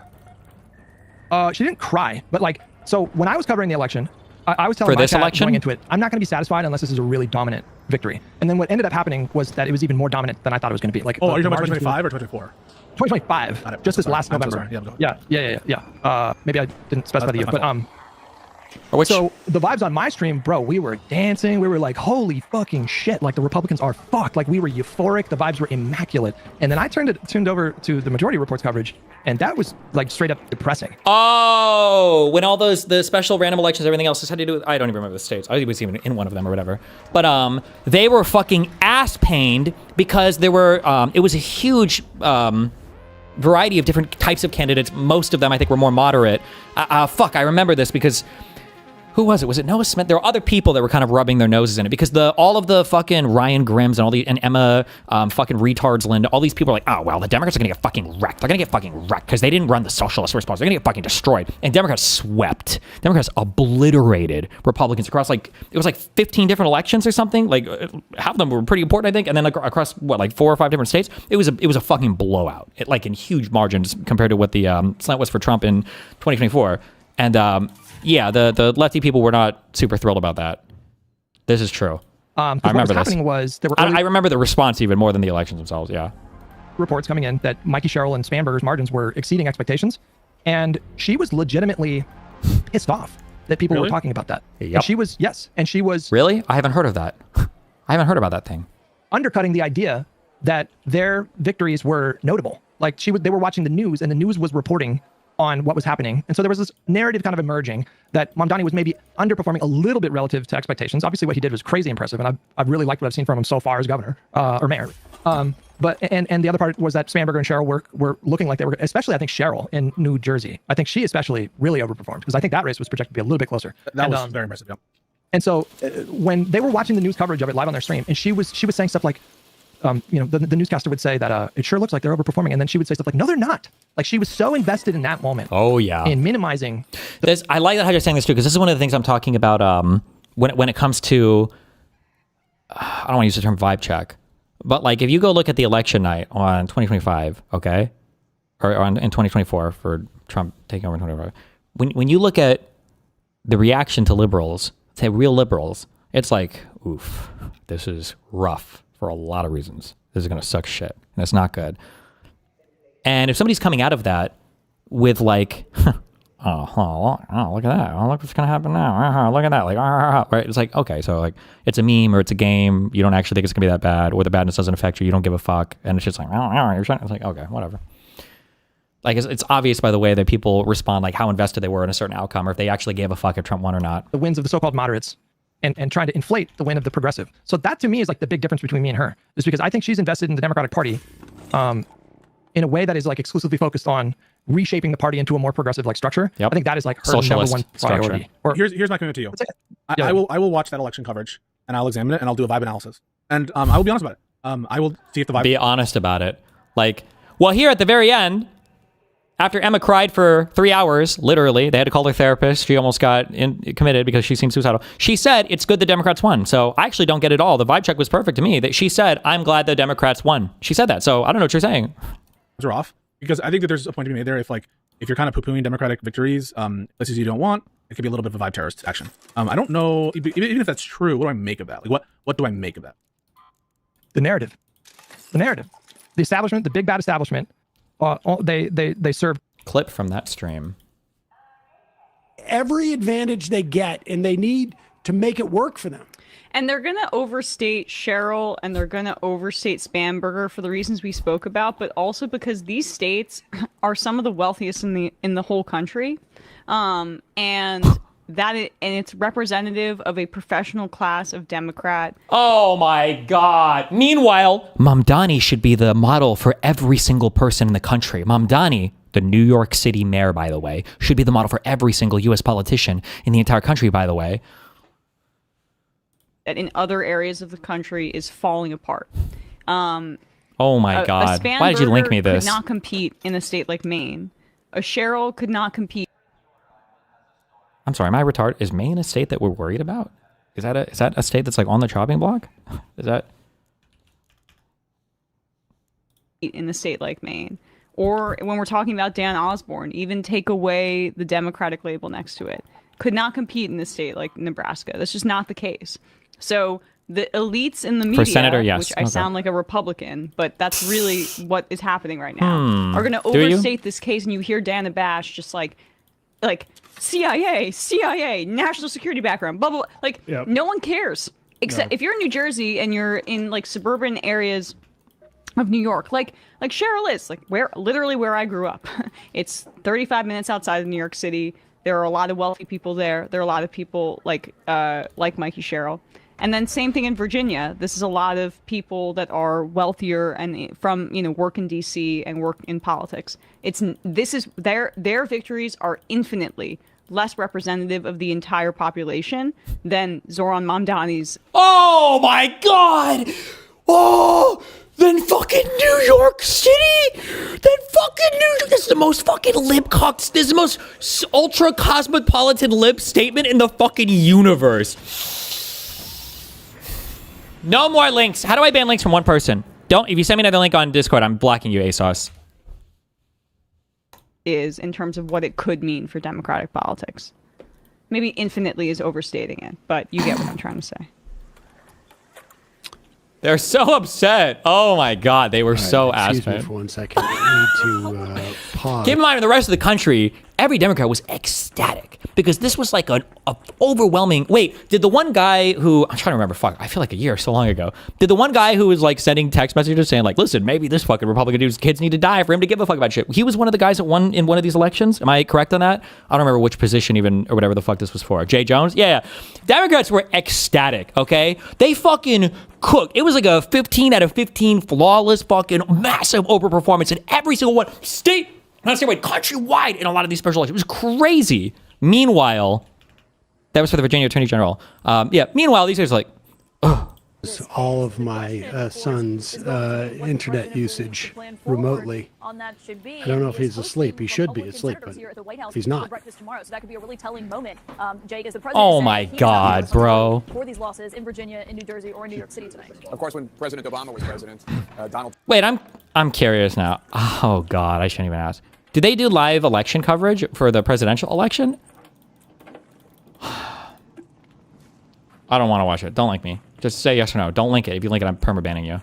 She didn't cry, but so when I was covering the election, I was telling for this my election going into it, I'm not going to be satisfied unless this is a really dominant victory. And then what ended up happening was that it was even more dominant than I thought it was going to be. Are you talking about 2025 or 2024? 2025, just this last November. Yeah. Maybe I didn't specify the year, but so the vibes on my stream, bro, we were dancing. We were holy fucking shit. The Republicans are fucked. We were euphoric. The vibes were immaculate. And then I tuned over to the Majority Report's coverage, and that was straight up depressing. Oh, when all the special random elections, everything else, this had to do with, I don't even remember the states. I was even in one of them or whatever. But they were fucking ass pained because there were, it was a huge, variety of different types of candidates. Most of them, I think, were more moderate. I remember this because Who was it? Was it Noah Smith? There were other people that were kind of rubbing their noses in it because all of the fucking Ryan Grimms and Emma fucking retards Linda, all these people are like, oh, well, the Democrats are going to get fucking wrecked. They're going to get fucking wrecked because they didn't run the socialist response. They're going to get fucking destroyed. And Democrats swept. Democrats obliterated Republicans across it was 15 different elections or something. Half of them were pretty important, I think. And then across 4 or 5 different states, it was a fucking blowout. In huge margins compared to what the slant was for Trump in 2024. And yeah, the lefty people were not super thrilled about that. This is true. I remember this. Happening was there were I remember the response even more than the elections themselves. Yeah, reports coming in that Mikey Sherrill and Spanberger's margins were exceeding expectations, and she was legitimately pissed off that people were talking about that. Yep. And she was really. I haven't heard of that. I haven't heard about that thing. Undercutting the idea that their victories were notable. They were watching the news, and the news was reporting on what was happening. And so there was this narrative kind of emerging that Mamdani was maybe underperforming a little bit relative to expectations. Obviously what he did was crazy impressive, and I've really liked what I've seen from him so far as governor or mayor. But the other part was that Spanberger and Sherrill were looking like they were, especially I think Sherrill in New Jersey. I think she especially really overperformed because I think that race was projected to be a little bit closer. That was very impressive, yeah. And so when they were watching the news coverage of it live on their stream, and she was saying stuff like, the newscaster would say that it sure looks like they're overperforming, and then she would say stuff like, no, they're not. She was so invested in that moment. Oh yeah, in minimizing. I like that how you're saying this too, because this is one of the things I'm talking about. When it comes to, I don't want to use the term vibe check, but if you go look at the election night on 2025, okay, or in 2024 for Trump taking over in 2025, when you look at the reaction to liberals, say real liberals, it's like, oof, this is rough. For a lot of reasons. This is going to suck shit, and it's not good. And if somebody's coming out of that with oh, look at that. Oh, look what's going to happen now. Look at that. Right? It's okay, so it's a meme or it's a game. You don't actually think it's going to be that bad, or the badness doesn't affect you. You don't give a fuck. And it's just you're trying. It's okay, whatever. It's obvious by the way that people respond, how invested they were in a certain outcome, or if they actually gave a fuck if Trump won or not. The wins of the so-called moderates and trying to inflate the win of the progressive. So that to me is the big difference between me and her, is because I think she's invested in the Democratic Party in a way that is exclusively focused on reshaping the party into a more progressive structure. Yep. I think that is her Socialist number one priority. Here's my commitment to you. I will watch that election coverage and I'll examine it and I'll do a vibe analysis. And I will be honest about it. I will see if the vibe. Be honest about it. Well, here at the very end, after Emma cried for 3 hours, literally, they had to call her therapist. She almost got committed because she seemed suicidal. She said, it's good the Democrats won. So I actually don't get it all. The vibe check was perfect to me. That she said, I'm glad the Democrats won. She said that. So I don't know what you're saying. Those are off. Because I think that there's a point to be made there. If you're kind of poo-pooing Democratic victories, places you don't want, it could be a little bit of a vibe terrorist action. I don't know, even if that's true, what do I make of that? What do I make of that? The narrative. The establishment, the big bad establishment, they serve. Clip from that stream. Every advantage they get, and they need to make it work for them. And they're going to overstate Sherrill and they're going to overstate Spanberger for the reasons we spoke about, but also because these states are some of the wealthiest in the whole country. And it's representative of a professional class of Democrat. Oh my God. Meanwhile, Mamdani should be the model for every single person in the country. Mamdani, the New York City mayor, by the way, should be the model for every single U.S. politician in the entire country, by the way. That in other areas of the country is falling apart. Oh my God. Why did you link me this? Could not compete in a state like Maine. A Sherrill could not compete. I'm sorry, am I retarded? Is Maine a state that we're worried about? Is that a state that's on the chopping block? Is that in a state like Maine? Or when we're talking about Dan Osborne, even take away the Democratic label next to it. Could not compete in a state like Nebraska. That's just not the case. So the elites in the media, for Senator, yes. Which I sound like a Republican, but that's really what is happening right now, are going to overstate this case, and you hear Dana Bash just like CIA, national security background, blah, blah, blah. No one cares. Except if you're in New Jersey and you're in suburban areas of New York, like Sherrill is, literally where I grew up. It's 35 minutes outside of New York City. There are a lot of wealthy people there. There are a lot of people like Mikey Sherrill. And then same thing in Virginia. This is a lot of people that are wealthier and from work in DC and work in politics. Their victories are infinitely less representative of the entire population than Zoran Mamdani's. Oh my God! Oh, then fucking New York City? Then fucking New York. This is the most fucking lip cocks. This is the most ultra cosmopolitan lip statement in the fucking universe. No more links. How do I ban links from one person? Don't. If you send me another link on Discord, I'm blocking you, ASOS. Is in terms of what it could mean for democratic politics. Maybe infinitely is overstating it, but you get what I'm trying to say. They're so upset. Oh my God, they were so Excuse me ass. for 1 second. I need to pause. Keep in mind, in the rest of the country, every Democrat was ecstatic because this was like an overwhelming. Wait, did the one guy who I'm trying to remember? Fuck, I feel like a year so long ago. Did the one guy who was like sending text messages saying like, "Listen, maybe this fucking Republican dude's kids need to die for him to give a fuck about shit"? He was one of the guys that won in one of these elections. Am I correct on that? I don't remember which position even or whatever the fuck this was for. Jay Jones? Yeah. Democrats were ecstatic. Okay, they fucking cooked. It was like a 15 out of 15 flawless fucking massive overperformance in every single one. State, not statewide, countrywide in a lot of these special elections. It was crazy. Meanwhile, that was for the Virginia Attorney General. Meanwhile, these guys are like, ugh. All of my son's internet usage remotely. I don't know if he's asleep. He should be asleep, but he's not. Oh my God, bro. For these losses in Virginia, in New Jersey, or in New York City tonight. Of course, when President Obama was president, Donald. Wait, I'm curious now. Oh God, I shouldn't even ask. Did they do live election coverage for the presidential election? I don't want to watch it. Don't link me. Just say yes or no. Don't link it. If you link it, I'm perma-banning you.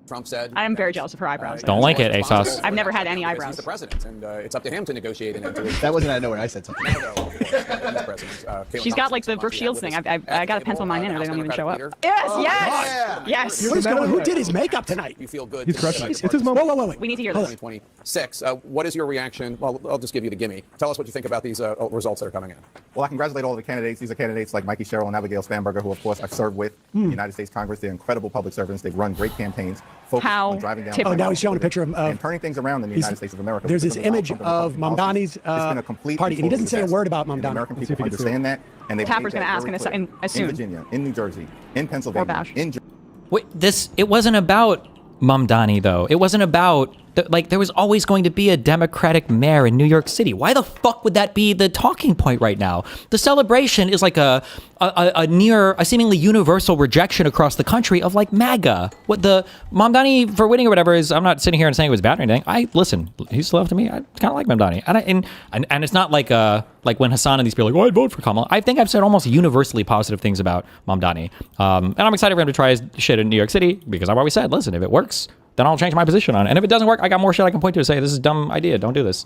Trump said. I am very jealous of her eyebrows. Don't link it, ASOS. I've never had any eyebrows. He's the president, and it's up to him to negotiate an end to it. That wasn't out of nowhere. I said something. She's got like the Brooke Shields thing. I got to pencil mine in or they don't even show up. Yes. What is going on? Who did his makeup tonight? You feel good. He's crushing it. It's his moment. Wait. We need to hear this. 2026. What is your reaction? Well, I'll just give you the gimme. Tell us what you think about these results that are coming in. Well, I congratulate all the candidates. These are candidates like Mikey Sherrill and Abigail Spanberger, who, of course, I've served with in the United States Congress. They're incredible public servants. They've run great campaigns, focused on driving down. Oh, now he's showing a picture of and turning things around in the United States of America. There's this image of Mamdani's party, and he doesn't say a word about Mamdani. American people understand that, and they Tapper's going to ask in soon. In Virginia, in New Jersey, in Pennsylvania, in Wait, it wasn't about Mamdani though. It wasn't about there was always going to be a Democratic mayor in New York City. Why the fuck would that be the talking point right now? The celebration is like a seemingly universal rejection across the country of like MAGA. What the Mamdani for winning or whatever is, I'm not sitting here and saying it was bad or anything. Listen, he's still up to me. I kind of like Mamdani, and it's not like when Hassan and these people are like, oh, I'd vote for Kamala. I think I've said almost universally positive things about Mamdani, and I'm excited for him to try his shit in New York City because I've always said, listen, if it works, then I'll change my position on it. And if it doesn't work, I got more shit I can point to and say, this is a dumb idea. Don't do this.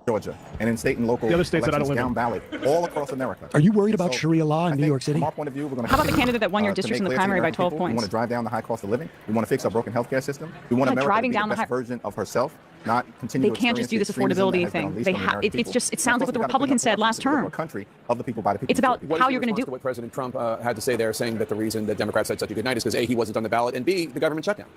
Georgia, and in state and local the other states that I don't live down in. ballot all across America. Are you worried about Sharia law in New York City? From our point of view, we're going to How about the candidate that won your district in the primary by 12 points? We want to drive down the high cost of living. We want to fix our broken healthcare system. We want America to be the best version of herself, not continue. They can't just do this affordability thing. It sounds like what the Republicans said last term. Country of the people by the people. It's about how you're going to do. What President Trump had to say there, saying that the reason that Democrats had such a good night is because A, he wasn't on the ballot, and B, the government shutdown.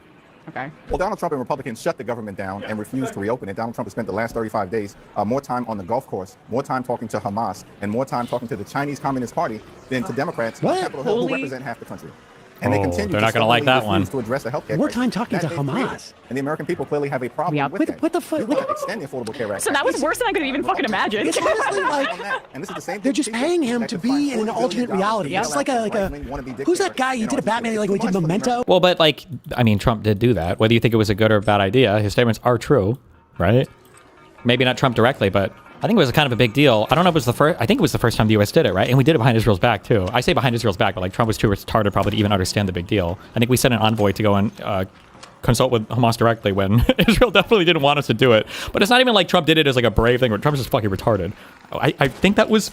Okay. Well, Donald Trump and Republicans shut the government down and refused to reopen it. Donald Trump has spent the last 35 days more time on the golf course, more time talking to Hamas, and more time talking to the Chinese Communist Party than to Democrats on Capitol Hill, who represent half the country. And they continue they're not going to like that one. To address the healthcare more time talking to Hamas. And the American people clearly have a problem with that. What the fuck? Extend the Affordable Care Act. So that was worse than I could even fucking imagine. It's honestly like, and this is the same they're just paying him to be in an alternate reality. It's like a who's that guy you did a Batman like we did Memento? Well, but Trump did do that. Whether you think it was a good or bad idea, his statements are true, right? Maybe not Trump directly, but I think it was kind of a big deal. I don't know if it was the first. I think it was the first time the U.S. did it, right? And we did it behind Israel's back too. I say behind Israel's back, but Trump was too retarded probably to even understand the big deal. I think we sent an envoy to go and consult with Hamas directly when Israel definitely didn't want us to do it. But it's not even like Trump did it as a brave thing. Trump's just fucking retarded. I think that was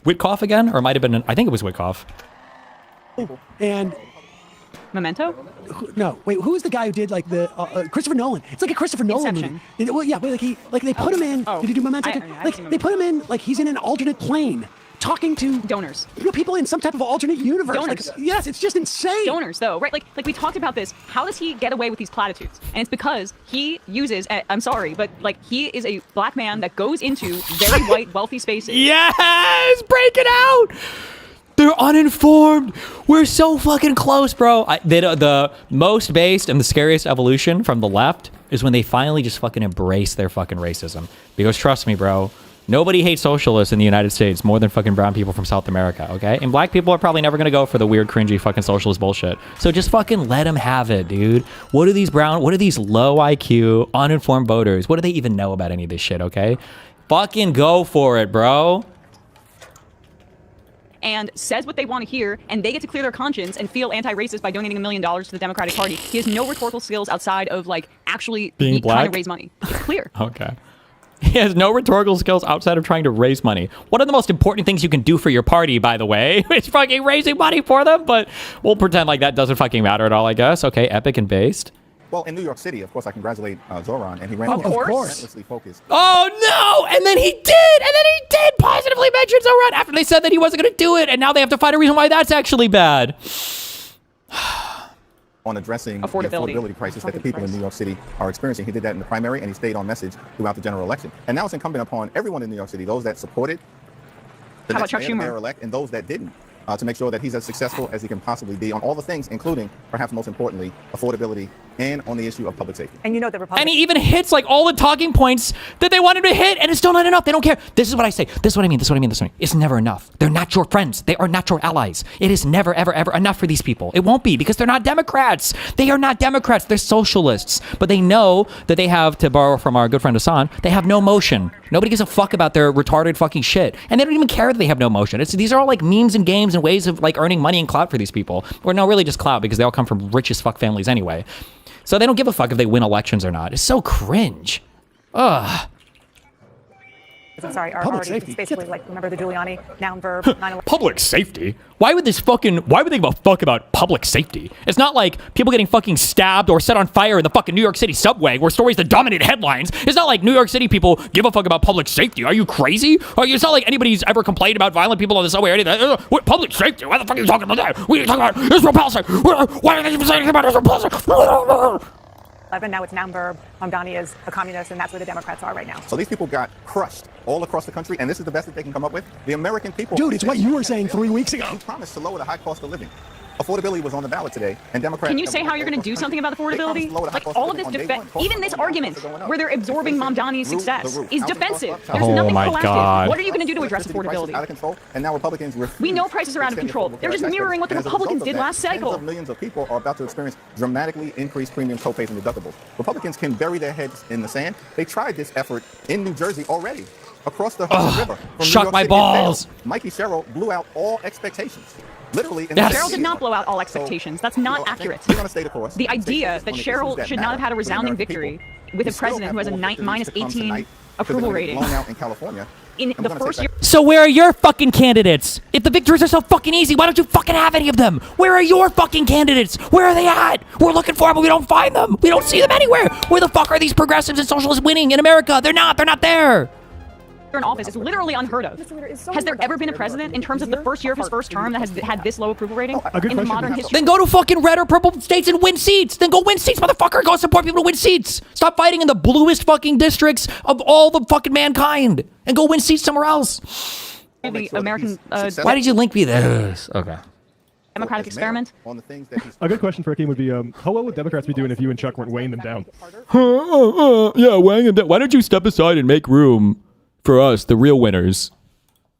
Witkoff again, or it might have been. I think it was Witkoff. And Memento? No, wait. Who was the guy who did the Christopher Nolan? It's like a Christopher Nolan movie. Well, yeah, but they put him in. Did he do Memento? They put him in he's in an alternate plane talking to donors, people in some type of alternate universe. Donors. Like, yes, it's just insane. Donors, though, right? Like we talked about this. How does he get away with these platitudes? And it's because he uses. I'm sorry, but like he is a black man that goes into very white, wealthy spaces. Yes, break it out. They're uninformed. We're so fucking close, bro. The most based and the scariest evolution from the left is when they finally just fucking embrace their fucking racism. Because trust me, bro, nobody hates socialists in the United States more than fucking brown people from South America, okay? And black people are probably never gonna go for the weird, cringy fucking socialist bullshit. So just fucking let them have it, dude. What are these low IQ, uninformed voters? What do they even know about any of this shit, okay? Fucking go for it, bro. And says what they want to hear, and they get to clear their conscience and feel anti-racist by donating $1 million to the Democratic Party. He has no rhetorical skills outside of like actually being black, trying to raise money. It's clear. Okay. He has no rhetorical skills outside of trying to raise money. One of the most important things you can do for your party, by the way, is fucking raising money for them, but we'll pretend like that doesn't fucking matter at all, I guess. Okay, epic and based. Well, in New York City, of course, I congratulate Zoran, and he ran of course. relentlessly focused. Oh no! And then he did positively mention Zoran after they said that he wasn't going to do it, and now they have to find a reason why that's actually bad. On addressing the affordability crisis that the people in New York City are experiencing. He did that in the primary, and he stayed on message throughout the general election. And now it's incumbent upon everyone in New York City, those that supported the next mayor-elect and those that didn't, to make sure that he's as successful as he can possibly be on all the things, including, perhaps most importantly, affordability and on the issue of public safety. And you know the Republicans. And he even hits like all the talking points that they wanted to hit, and it's still not enough. They don't care. This is what I say. This is what I mean. This is what I mean. This is what I mean. It's never enough. They're not your friends. They are not your allies. It is never, ever, ever enough for these people. It won't be because they're not Democrats. They are not Democrats. They're socialists. But they know that they have, to borrow from our good friend Hassan, they have no motion. Nobody gives a fuck about their retarded fucking shit. And they don't even care that they have no motion. These are all like memes and games and ways of like earning money and clout for these people. Or no, really just clout because they all come from rich as fuck families anyway. So they don't give a fuck if they win elections or not. It's so cringe. Ugh. I'm sorry, are already, it's basically like, remember the Giuliani noun verb 9/11. Public safety? Why would they give a fuck about public safety? It's not like people getting fucking stabbed or set on fire in the fucking New York City subway where stories that dominate headlines. It's not like New York City people give a fuck about public safety. Are you crazy? It's not like anybody's ever complained about violent people on the subway or anything. What, public safety? Why the fuck are you talking about that? We talking about Israel Palestine. Why are they even saying about Israel Palestine? Now it's noun verb. Mamdani is a communist, and that's where the Democrats are right now. So these people got crushed all across the country, and this is the best that they can come up with. The American people... Dude, it's what you were saying 3 weeks ago. He promised to lower the high cost of living. Affordability was on the ballot today, and Democrats... Can you say how you're going to do something about affordability? Like all of this even this argument where they're absorbing Mamdani's success is defensive. There's nothing proactive. God. What are you going to do to address affordability? Out of control, and now Republicans we know prices are out of control. They're just mirroring what the Republicans did last cycle. Tens of millions of people are about to experience dramatically increased premium copays and deductibles. Republicans can bury their heads in the sand. They tried this effort in New Jersey already, across the Hudson River. Shock my balls. Mikey Sherrill blew out all expectations. Literally. Cheryl did not blow out all expectations. That's not accurate. The idea that Cheryl should not have had a resounding victory with a president who has a minus 18 approval rating in the first year. So where are your fucking candidates? If the victories are so fucking easy, why don't you fucking have any of them? Where are your fucking candidates? Where are they at? We're looking for them, but we don't find them. We don't see them anywhere. Where the fuck are these progressives and socialists winning in America? They're not there. In office is literally unheard of. Has there ever been a president in terms of the first year of his first term that has had this low approval rating in the modern history? Then go to fucking red or purple states and win seats. Then go win seats, motherfucker. Go support people to win seats. Stop fighting in the bluest fucking districts of all the fucking mankind and go win seats somewhere else. The American. Why did you link me this? Okay. Democratic experiment. A good question for Akeem would be, how well would Democrats be doing if you and Chuck weren't weighing them down? Yeah, weighing them down. Why don't you step aside and make room for us, the real winners?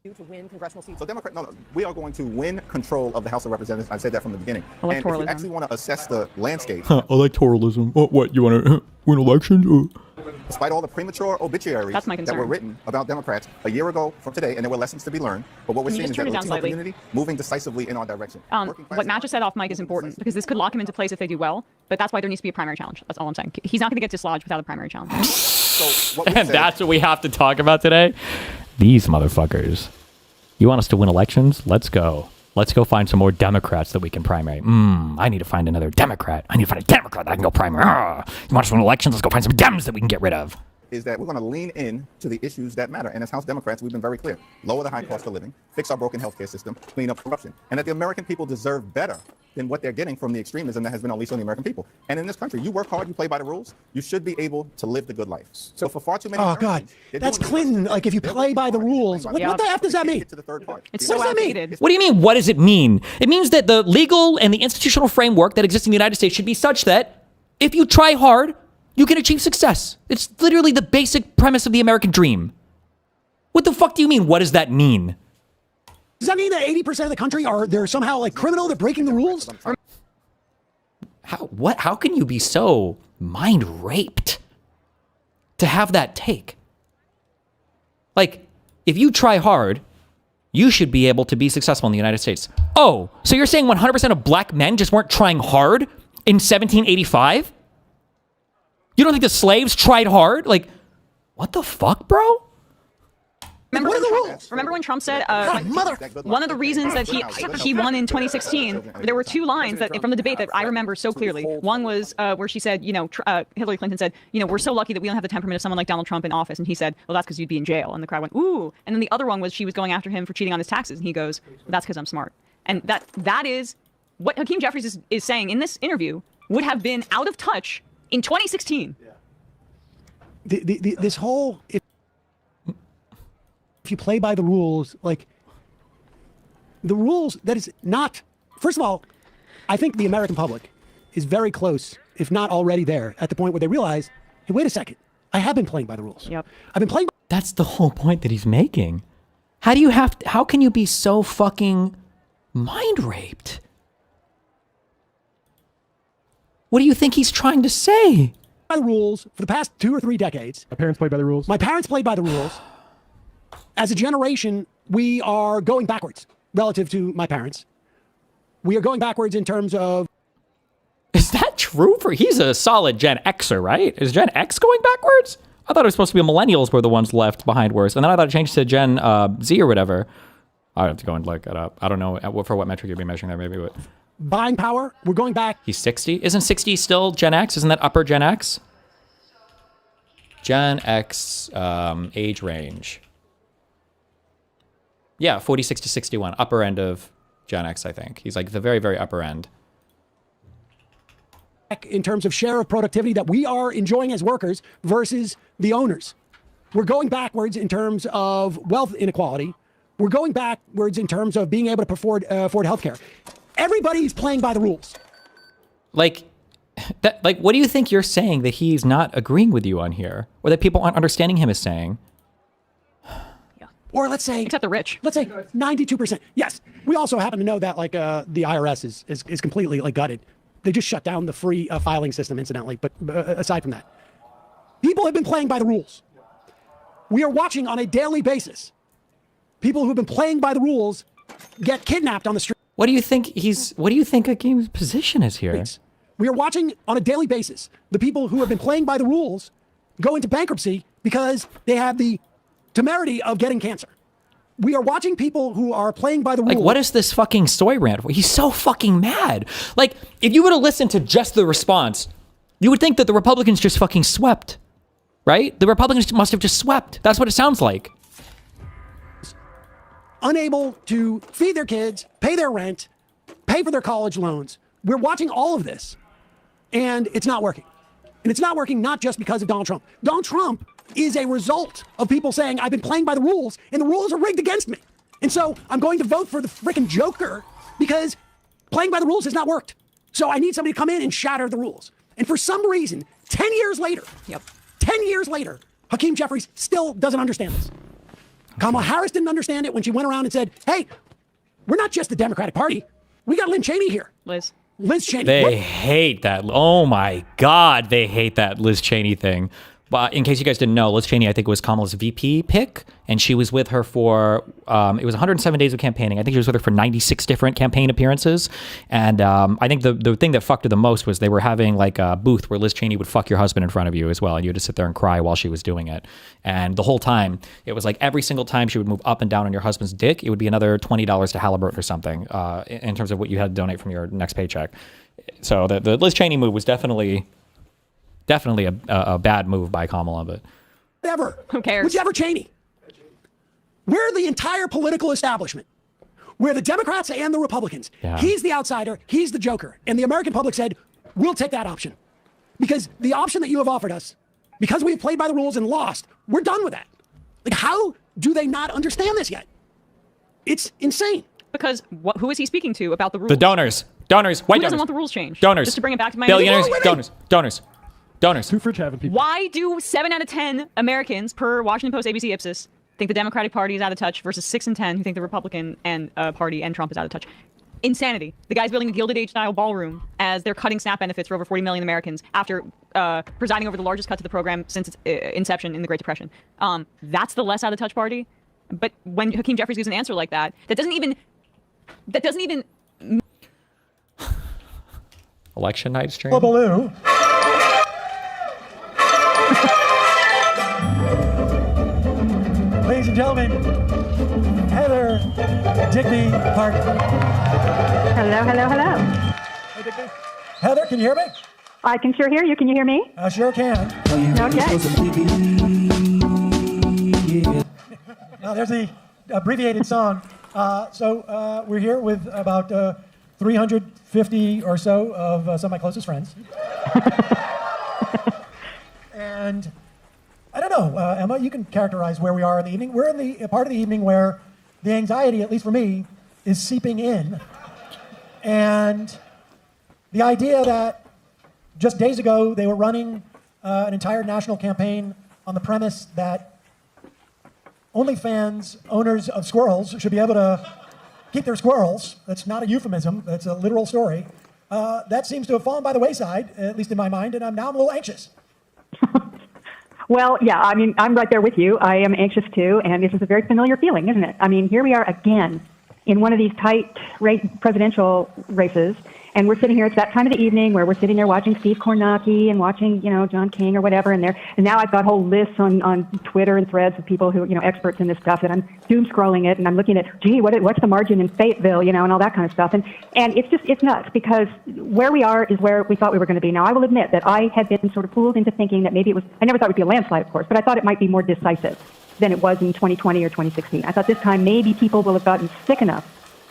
To win congressional seats. So we are going to win control of the House of Representatives. I said that from the beginning. And if you actually want to assess the landscape. Electoralism. What, you want to win elections? Despite all the premature obituaries that were written about Democrats a year ago from today, and there were lessons to be learned, but what we're seeing is that the Latino community moving decisively in our direction. What Matt just said off mic is important because this could lock him into place if they do well, but that's why there needs to be a primary challenge. That's all I'm saying. He's not going to get dislodged without a primary challenge. And that's what we have to talk about today? These motherfuckers. You want us to win elections? Let's go. Let's go find some more Democrats that we can primary. I need to find another Democrat. I need to find a Democrat that I can go primary. You want us to win elections? Let's go find some Dems that we can get rid of. is that we're going to lean in to the issues that matter. And as House Democrats, we've been very clear. Lower the high cost of living, fix our broken healthcare system, clean up corruption. And that the American people deserve better than what they're getting from the extremism that has been unleashed on the American people. And in this country, you work hard, you play by the rules, you should be able to live the good life. So for far too many Americans, that's Clinton. Like, if you play by the rules, what the F does that mean? It's What so does that mean? outdated. What do you mean? What does it mean? It means that the legal and the institutional framework that exists in the United States should be such that if you try hard, you can achieve success. It's literally the basic premise of the American dream. What the fuck do you mean? What does that mean? Does that mean that 80% of the country they're somehow like criminal? They're breaking the rules? How can you be so mind raped to have that take? Like, if you try hard, you should be able to be successful in the United States. Oh, so you're saying 100% of black men just weren't trying hard in 1785? You don't think the slaves tried hard? Like, what the fuck, bro? Remember when Trump said one of the reasons that he won in 2016? There were two lines that from the debate that I remember so clearly. One was where she said, Hillary Clinton said, we're so lucky that we don't have the temperament of someone like Donald Trump in office, and he said, well, that's because you'd be in jail. And the crowd went, ooh. And then the other one was she was going after him for cheating on his taxes, and he goes, well, that's because I'm smart. And that is what Hakeem Jeffries is saying in this interview would have been out of touch in 2016. This whole if you play by the rules, like the rules, that is not, first of all, I think the American public is very close, if not already there, at the point where they realize, hey, wait a second, I have been playing by the rules. Yep. I've been playing. That's the whole point that he's making. How can you be so fucking mind raped? What do you think he's trying to say? By the rules for the past 2 or 3 decades. My parents played by the rules. My parents played by the rules. As a generation, we are going backwards relative to my parents. We are going backwards in terms of... Is that true? He's a solid Gen Xer, right? Is Gen X going backwards? I thought it was supposed to be millennials were the ones left behind worse. And then I thought it changed to Gen Z or whatever. I'd have to go and look it up. I don't know for what metric you'd be measuring there, maybe. But buying power, we're going back. He's 60? Isn't 60 still Gen X? Isn't that upper Gen X? Gen X age range. Yeah, 46 to 61, upper end of Gen X, I think. He's like the very, very upper end. In terms of share of productivity that we are enjoying as workers versus the owners. We're going backwards in terms of wealth inequality. We're going backwards in terms of being able to afford healthcare. Everybody's playing by the rules. Like, what do you think you're saying that he's not agreeing with you on here? Or that people aren't understanding him as saying? Or let's say, except the rich. Let's say 92%. Yes, we also happen to know that like the IRS is completely like gutted. They just shut down the free filing system, incidentally. But aside from that, people have been playing by the rules. We are watching on a daily basis people who've been playing by the rules get kidnapped on the street. What do you think Hakeem's position is here? We are watching on a daily basis the people who have been playing by the rules go into bankruptcy because they have the temerity of getting cancer. We are watching people who are playing by the rules. Like, what is this fucking soy rant? He's so fucking mad. Like, if you were to listen to just the response, you would think that the Republicans just fucking swept, right? The Republicans must have just swept. That's what it sounds like. Unable to feed their kids, pay their rent, pay for their college loans. We're watching all of this, and it's not working. And it's not working not just because of Donald Trump. Donald Trump is a result of people saying, I've been playing by the rules, and the rules are rigged against me. And so I'm going to vote for the freaking Joker because playing by the rules has not worked. So I need somebody to come in and shatter the rules. And for some reason, 10 years later, 10 years later, Hakeem Jeffries still doesn't understand this. Kamala Harris didn't understand it when she went around and said, hey, we're not just the Democratic Party. We got Lynn Cheney here. Liz Cheney. They hate that. Oh my God, they hate that Liz Cheney thing. But in case you guys didn't know, Liz Cheney, I think, was Kamala's VP pick, and she was with her for, it was 107 days of campaigning. I think she was with her for 96 different campaign appearances. And I think the thing that fucked her the most was they were having like a booth where Liz Cheney would fuck your husband in front of you as well, and you had to sit there and cry while she was doing it. And the whole time, it was like every single time she would move up and down on your husband's dick, it would be another $20 to Halliburton or something in terms of what you had to donate from your next paycheck. So the Liz Cheney move was definitely a bad move by Kamala, but whatever. Who cares? Whichever Cheney. We're the entire political establishment. We're the Democrats and the Republicans. Yeah. He's the outsider. He's the joker. And the American public said, we'll take that option. Because the option that you have offered us, because we've played by the rules and lost, we're done with that. Like, how do they not understand this yet? It's insane. Because who is he speaking to about the rules? The donors. Donors. White Who doesn't donors. want the rules changed? Donors. Just to bring it back to my billionaires. Donors. Too rich having people. Why do 7 out of 10 Americans per Washington Post ABC Ipsos think the Democratic Party is out of touch versus 6 in 10 who think the Republican Party and Trump is out of touch? Insanity. The guy's building a Gilded Age-style ballroom as they're cutting SNAP benefits for over 40 million Americans after presiding over the largest cut to the program since its inception in the Great Depression. That's the less out of touch party. But when Hakeem Jeffries gives an answer like that, that doesn't even Election night stream. Baloo. Ladies and gentlemen, Heather Digby Park. Hello, hello, hello. Hey, Digby. Heather, can you hear me? I can sure hear you. Can you hear me? I sure can. Okay. Now, there's the abbreviated song. So we're here with about 350 or so of some of my closest friends. And I don't know, Emma, you can characterize where we are in the evening. We're in the part of the evening where the anxiety, at least for me, is seeping in. And the idea that just days ago they were running an entire national campaign on the premise that OnlyFans owners of squirrels should be able to keep their squirrels. That's not a euphemism. That's a literal story. That seems to have fallen by the wayside, at least in my mind, and now I'm a little anxious. Well, yeah, I mean, I'm right there with you. I am anxious too, and this is a very familiar feeling, isn't it? I mean, here we are again in one of these tight presidential races, and we're sitting here. It's that time of the evening where we're sitting there watching Steve Kornacki and watching, John King or whatever, and now I've got whole lists on Twitter and threads of people who, experts in this stuff, and I'm doom scrolling it, and I'm looking at, gee, what's the margin in Fayetteville, and all that kind of stuff, and it's nuts, because where we are is where we thought we were going to be. Now, I will admit that I had been sort of fooled into thinking that maybe I never thought it would be a landslide, of course, but I thought it might be more decisive than it was in 2020 or 2016. I thought this time maybe people will have gotten sick enough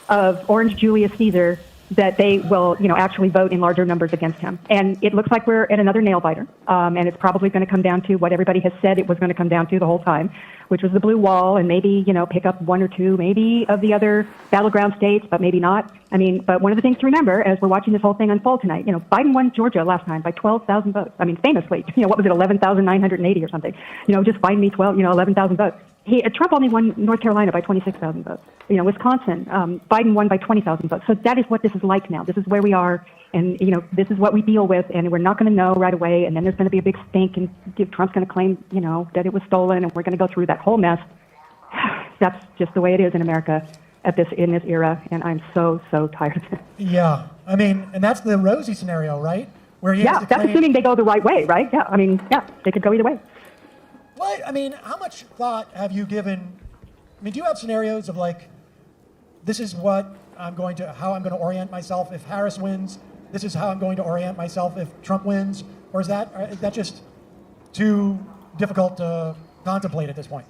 of Orange Julius Caesar that they will, actually vote in larger numbers against him. And it looks like we're at another nail biter. And it's probably going to come down to what everybody has said it was going to come down to the whole time, which was the blue wall and maybe, pick up one or two, maybe of the other battleground states, but maybe not. I mean, but one of the things to remember as we're watching this whole thing unfold tonight, Biden won Georgia last time by 12,000 votes. I mean, famously, what was it, 11,980 or something? Just find me 11,000 votes. Trump only won North Carolina by 26,000 votes. Wisconsin, Biden won by 20,000 votes. So that is what this is like now. This is where we are, and this is what we deal with, and we're not going to know right away. And then there's going to be a big stink, and Trump's going to claim, that it was stolen, and we're going to go through that whole mess. That's just the way it is in America in this era, and I'm so tired of it. Yeah, I mean, and that's the rosy scenario, right? Where he has to that's assuming they go the right way, right? Yeah, I mean, they could go either way. Well, I mean, how much thought have you given? I mean, do you have scenarios of this is how I'm going to orient myself if Harris wins? This is how I'm going to orient myself if Trump wins? Or is that just too difficult to contemplate at this point?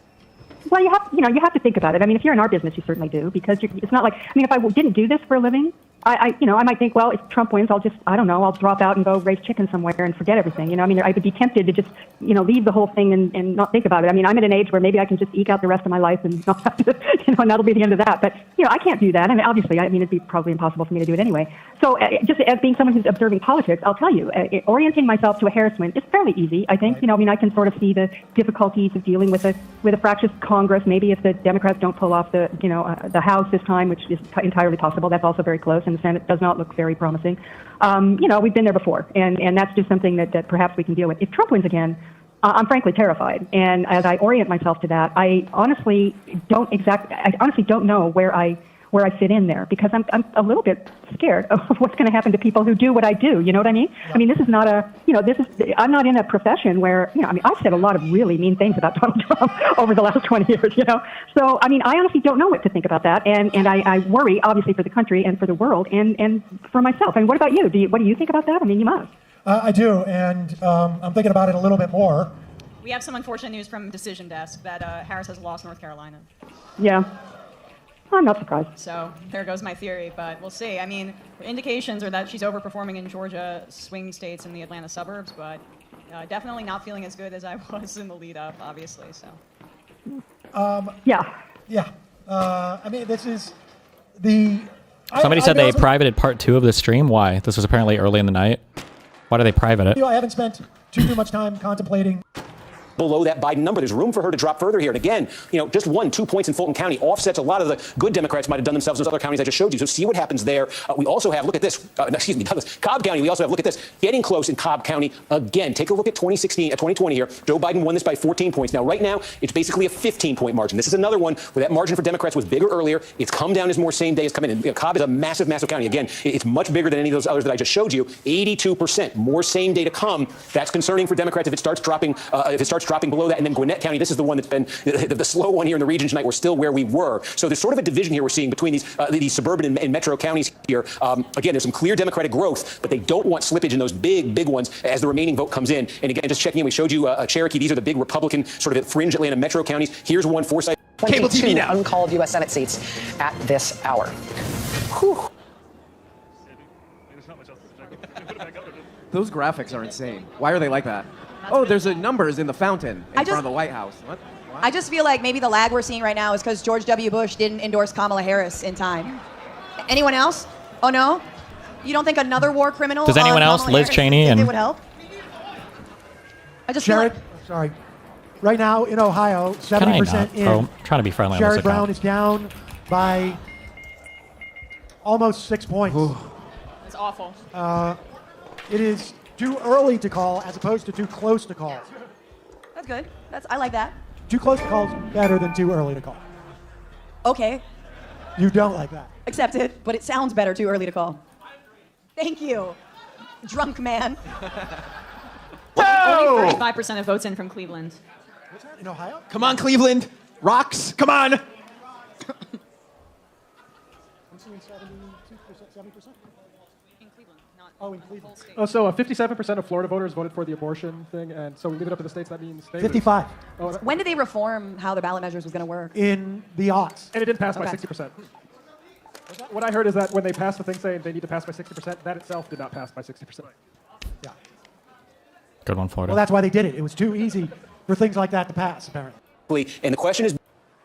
Well, you have to think about it. I mean, if you're in our business, you certainly do, because it's not like, I mean, if I didn't do this for a living, I might think, well, if Trump wins, I'll drop out and go raise chicken somewhere and forget everything. I mean, I would be tempted to just, leave the whole thing and not think about it. I mean, I'm at an age where maybe I can just eke out the rest of my life and not have to, and that'll be the end of that. But, I can't do that. I mean, obviously, it'd be probably impossible for me to do it anyway. So just as being someone who's observing politics, I'll tell you, orienting myself to a Harris win is fairly easy, I think. Right. I can sort of see the difficulties of dealing with a fractious Congress. Maybe if the Democrats don't pull off the House this time, which is entirely possible, that's also very close, and the Senate does not look very promising. We've been there before, and that's just something that perhaps we can deal with. If Trump wins again, I'm frankly terrified, and as I orient myself to that, I honestly don't know where I fit in there, because I'm a little bit scared of what's going to happen to people who do what I do. You know what I mean? I mean, this is not I'm not in a profession where, I've said a lot of really mean things about Donald Trump over the last 20 years, So, I mean, I honestly don't know what to think about that. And I worry, obviously, for the country and for the world and for myself. And what about you? What do you think about that? I mean, you must. I do. And I'm thinking about it a little bit more. We have some unfortunate news from Decision Desk that Harris has lost North Carolina. Yeah. I'm not surprised. So there goes my theory, but we'll see. I mean, indications are that she's overperforming in Georgia swing states and the Atlanta suburbs, but definitely not feeling as good as I was in the lead up, obviously. So. Yeah. Yeah. I mean, this is the. Somebody said they also- privated part 2 of the stream. Why? This was apparently early in the night. Why did they private it? I haven't spent too much time contemplating. Below that Biden number. There's room for her to drop further here. And again, just 2 points in Fulton County offsets a lot of the good Democrats might have done themselves in those other counties I just showed you. So see what happens there. We also have, look at this, Douglas, Cobb County. We also have, look at this, getting close in Cobb County again. Take a look at 2020 here. Joe Biden won this by 14 points. Now, right now, it's basically a 15-point margin. This is another one where that margin for Democrats was bigger earlier. It's come down as more same day has come in. And Cobb is a massive, massive county. Again, it's much bigger than any of those others that I just showed you. 82%, more same day to come. That's concerning for Democrats if it starts dropping below that. And then Gwinnett County, this is the one that's been the slow one here in the region tonight. We're still where we were. So there's sort of a division here we're seeing between these suburban and metro counties here. Again, there's some clear Democratic growth, but they don't want slippage in those big ones as the remaining vote comes in. And again, just checking in, we showed you Cherokee. These are the big Republican sort of fringe Atlanta metro counties. Here's one Forsyth. Cable TV now. Uncalled U.S. Senate seats at this hour. Whew. Those graphics are insane. Why are they like that? Oh, there's numbers in the fountain in front of the White House. What? I just feel like maybe the lag we're seeing right now is because George W. Bush didn't endorse Kamala Harris in time. Anyone else? Oh, no? You don't think another war criminal? Does anyone else? Kamala Liz Harris, Cheney think and it would help? I just feel Sherrod, like sorry. Right now in Ohio, Can I 70% not? in. Oh, I'm trying to be friendly on Sherrod this Brown account. is down by almost 6 points. It's awful. It is too early to call as opposed to too close to call. that's good. I like that. Too close to call is better than too early to call. Okay, You don't like that. accepted. But it sounds better too early to call. Thank you, drunk man. Only 35% of votes in from Cleveland. In Ohio? Come on, Cleveland. Rocks. Come on. I'm seeing 72%, 70%. Oh, in Cleveland. Oh, so 57% of Florida voters voted for the abortion thing, and so we leave it up to the states. That means they 55. Oh, When did they reform how the ballot measures was going to work? In the aughts. and it didn't pass by Okay. 60%. What I heard is that when they passed the thing saying they need to pass by 60%, that itself did not pass by 60%. Yeah. Good one, Florida. Well, that's why they did it. It was too easy for things like that to pass, apparently. And the question is,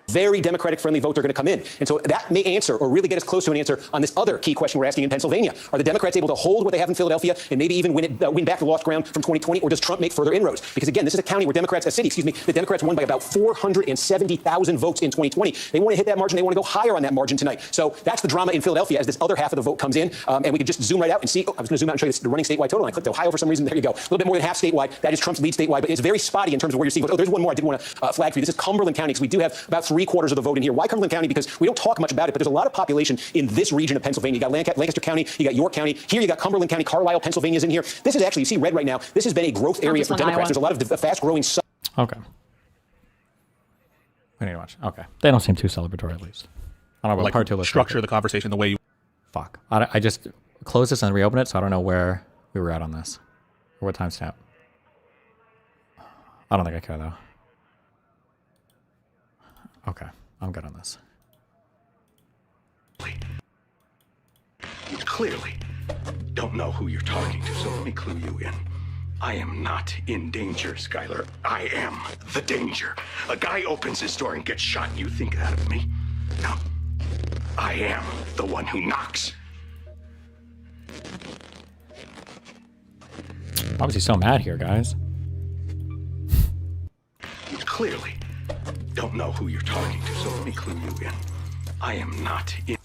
very Democratic-friendly votes are going to come in. And so that may answer or really get us close to an answer on this other key question we're asking in Pennsylvania. Are the Democrats able to hold what they have in Philadelphia and maybe even win back the lost ground from 2020, or does Trump make further inroads? Because, again, this is a county where the Democrats won by about 470,000 votes in 2020. They want to hit that margin. They want to go higher on that margin tonight. So that's the drama in Philadelphia as this other half of the vote comes in. And we could just zoom right out and see. I was going to zoom out and show you the running statewide total. And I clicked Ohio for some reason. There you go. A little bit more than half statewide. That is Trump's lead statewide, but it's very spotty in terms of where you're seeing. Oh, there's one more I did want to flag for you. This is Cumberland County, because we do have about 3/4 of the vote in here. Why Cumberland County? Because we don't talk much about it, but there's a lot of population in this region of Pennsylvania. You got Lancaster County, you got York County. Here you got Cumberland County, Carlisle, Pennsylvania is in here. This is actually, you see red right now, this has been a growth area for Democrats. There's a lot of fast-growing. Okay. We need to watch. Okay. They don't seem too celebratory, at least. I don't know what part 2 looks structure the conversation the way you. Fuck. I just closed this and reopened it, so I don't know where we were at on this. Or what timestamp. I don't think I care, though. Okay. I'm good on this. You clearly don't know who you're talking to, so let me clue you in. I am not in danger, Skylar. I am the danger. A guy opens his door and gets shot, and you think that of me? No. I am the one who knocks. Why was he so mad here, guys? You clearly don't know who you're talking to, so let me clue you in. I am not in.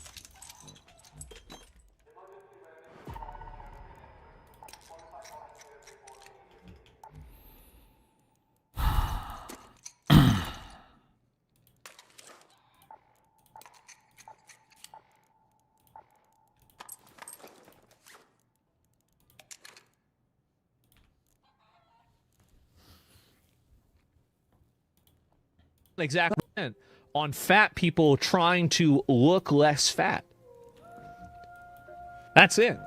Exactly. On fat people trying to look less fat. That's it.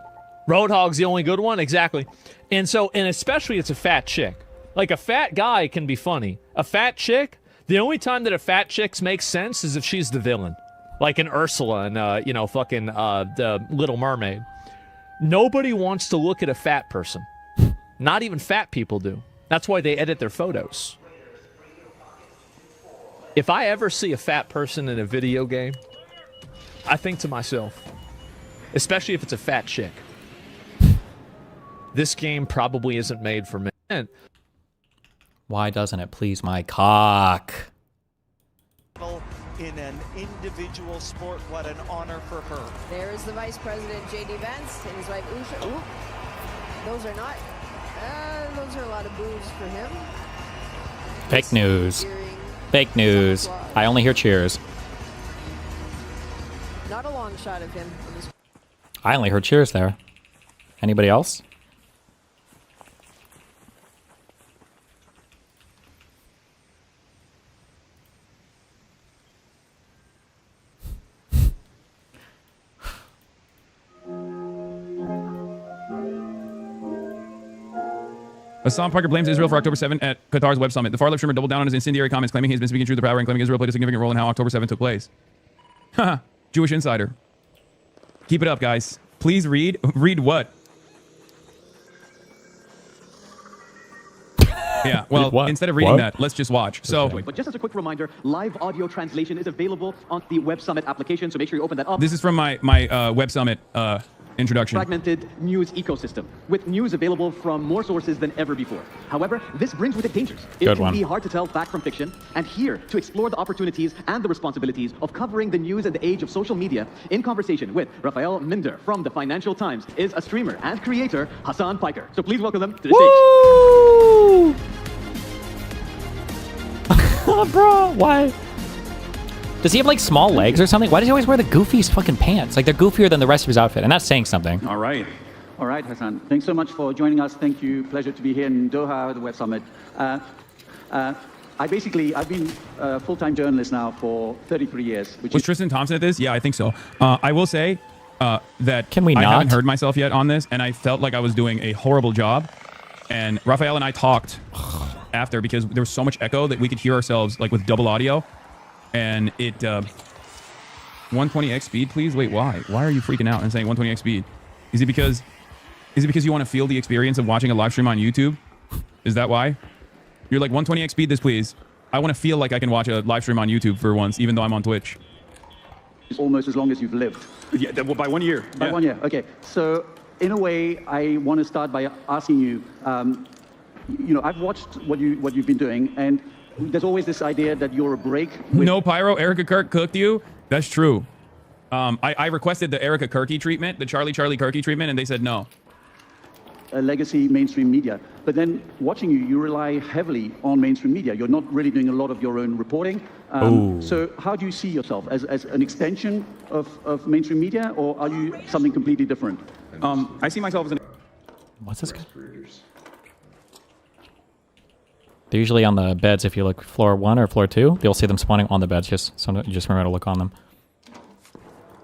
Roadhog's the only good one, exactly. And so, and especially it's a fat chick. Like, a fat guy can be funny. A fat chick, the only time that a fat chick makes sense is if she's the villain. Like in Ursula and, the Little Mermaid. Nobody wants to look at a fat person. Not even fat people do. That's why they edit their photos. If I ever see a fat person in a video game, I think to myself, especially if it's a fat chick, this game probably isn't made for men. Why doesn't it please my cock? In an individual sport, what an honor for her. There is the Vice President, J.D. Vance, and his wife, Usha. Ooh. Those are not... those are a lot of boos for him. Fake news. Fake news. I only hear cheers. Not a long shot of him. I only heard cheers there. Anybody else? Hassan Parker blames Israel for October 7th at Qatar's Web Summit. The far left streamer doubled down on his incendiary comments, claiming he's been speaking truth to power and claiming Israel played a significant role in how October 7th took place. Haha, Jewish insider. Keep it up, guys. Please read. Read what? Yeah, well, instead of reading that, let's just watch. So, but just as a quick reminder, live audio translation is available on the Web Summit application, so make sure you open that up. this is from my Web Summit introduction. Fragmented news ecosystem, with news available from more sources than ever before. However, this brings with it dangers. It can be hard to tell fact from fiction, and here to explore the opportunities and the responsibilities of covering the news in the age of social media, in conversation with Raphael Minder from the Financial Times, is a streamer and creator, Hassan Piker. So please welcome them to the stage. Bro, why? Does he have like small legs or something? Why does he always wear the goofiest fucking pants? Like they're goofier than the rest of his outfit, and that's saying something. All right, Hassan. Thanks so much for joining us. Thank you. Pleasure to be here in Doha, the Web Summit. I've been a full-time journalist now for 33 years. Was Tristan Thompson at this? Yeah, I think so. I will say that I haven't heard myself yet on this, and I felt like I was doing a horrible job. And Raphael and I talked after because there was so much echo that we could hear ourselves like with double audio. And it 120x speed, please. Wait, why? Why are you freaking out and saying 120x speed? Is it because you want to feel the experience of watching a live stream on YouTube? Is that why? You're like 120x speed this, please. I want to feel like I can watch a live stream on YouTube for once, even though I'm on Twitch. It's almost as long as you've lived. Yeah, by 1 year. By 1 year. Okay. So in a way, I want to start by asking you. I've watched what you've been doing, and there's always this idea that you're a break. No, Pyro, Erica Kirk cooked you. That's true. I requested the Erica Kirky treatment, the Charlie Kirky treatment, and they said no. A legacy mainstream media. But then watching you rely heavily on mainstream media. You're not really doing a lot of your own reporting. So how do you see yourself? As an extension of mainstream media, or are you something completely different? I see myself as an... What's this guy? They're usually on the beds if you look floor 1 or floor 2. You'll see them spawning on the beds. Just remember to look on them.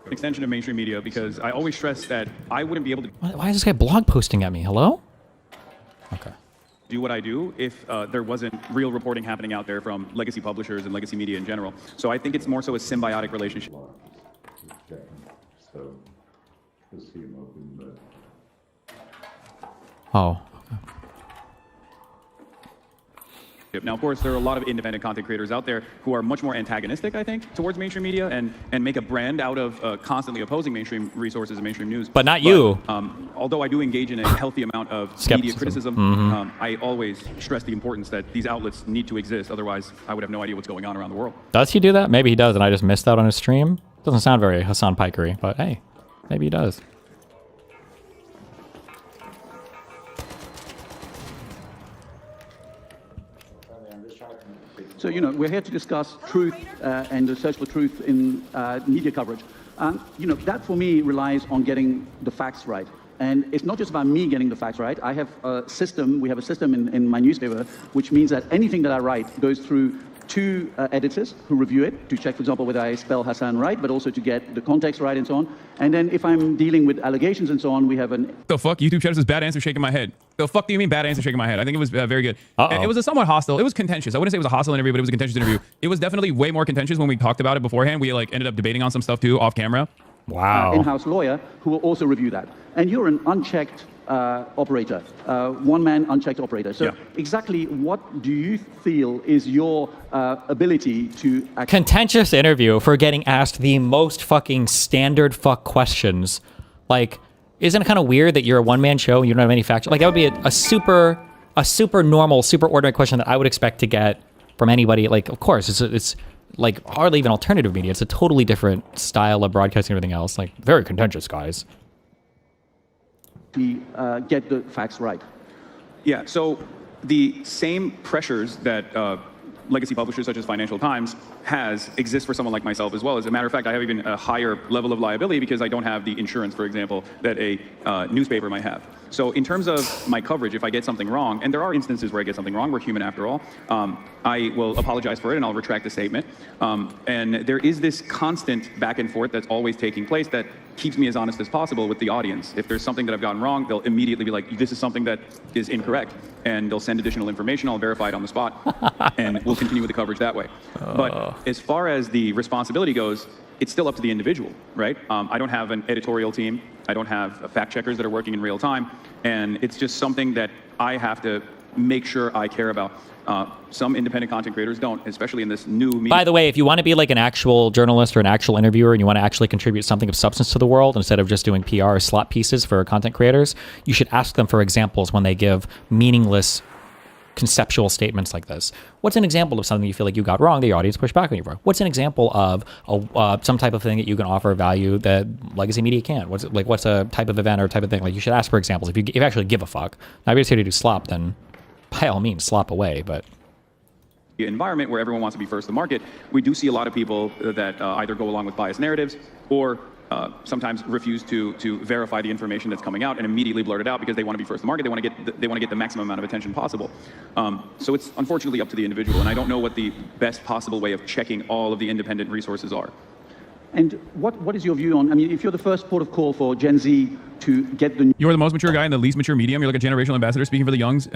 An extension of mainstream media because I always stress that I wouldn't be able to... Why is this guy blog posting at me? Hello? Okay. Do what I do if there wasn't real reporting happening out there from legacy publishers and legacy media in general. So I think it's more so a symbiotic relationship. Oh. Now, of course, there are a lot of independent content creators out there who are much more antagonistic, I think, towards mainstream media and make a brand out of constantly opposing mainstream resources and mainstream news. But not you. Although I do engage in a healthy amount of media criticism, I always stress the importance that these outlets need to exist. Otherwise, I would have no idea what's going on around the world. Does he do that? Maybe he does, and I just missed out on his stream. Doesn't sound very Hassan Pikery, but hey, maybe he does. So, we're here to discuss truth and the search for truth in media coverage. That for me relies on getting the facts right. And it's not just about me getting the facts right. We have a system in my newspaper, which means that anything that I write goes through two editors who review it to check, for example, whether I spell Hassan right, but also to get the context right and so on. And then if I'm dealing with allegations and so on, we have an... The fuck? YouTube chat says bad answer shaking my head. The fuck do you mean bad answer shaking my head? I think it was very good. It was a somewhat hostile. It was contentious. I wouldn't say it was a hostile interview, but it was a contentious interview. It was definitely way more contentious when we talked about it beforehand. We like ended up debating on some stuff too off camera. Wow. In-house lawyer who will also review that. And you're an unchecked operator, one-man unchecked operator. So exactly what do you feel is your ability to... Contentious interview for getting asked the most fucking standard fuck questions. Like, isn't it kind of weird that you're a one-man show and you don't have any facts? Like, that would be a super normal, super ordinary question that I would expect to get from anybody. Like, of course, it's like hardly even alternative media. It's a totally different style of broadcasting and everything else. Like, very contentious, guys. Get the facts right. Yeah, so the same pressures that legacy publishers such as Financial Times exist for someone like myself as well. As a matter of fact, I have even a higher level of liability because I don't have the insurance, for example, that a newspaper might have. So in terms of my coverage, if I get something wrong, and there are instances where I get something wrong, we're human after all, I will apologize for it and I'll retract the statement. And there is this constant back and forth that's always taking place that keeps me as honest as possible with the audience. If there's something that I've gotten wrong, they'll immediately be like, this is something that is incorrect. And they'll send additional information, I'll verify it on the spot, and we'll continue with the coverage that way. But as far as the responsibility goes, it's still up to the individual, right? I don't have an editorial team. I don't have fact checkers that are working in real time. And it's just something that I have to make sure I care about. Some independent content creators don't, especially in this new media. By the way, if you want to be like an actual journalist or an actual interviewer and you want to actually contribute something of substance to the world instead of just doing PR or slot pieces for content creators, you should ask them for examples when they give meaningless conceptual statements like this. What's an example of something you feel like you got wrong that your audience pushed back on you for? What's an example of some type of thing that you can offer value that legacy media can't? What's a type of event or type of thing? Like, you should ask for examples if you actually give a fuck. Now, if you're just here to do slop, then by all means, slop away, but... environment where everyone wants to be first to market, we do see a lot of people that either go along with biased narratives or sometimes refuse to verify the information that's coming out and immediately blurt it out because they want to be first to market. They want to get the maximum amount of attention possible. So it's unfortunately up to the individual, and I don't know what the best possible way of checking all of the independent resources are. And what is your view on, I mean, if you're the first port of call for Gen Z to get the... You're the most mature guy in the least mature medium. You're like a generational ambassador speaking for the youngs.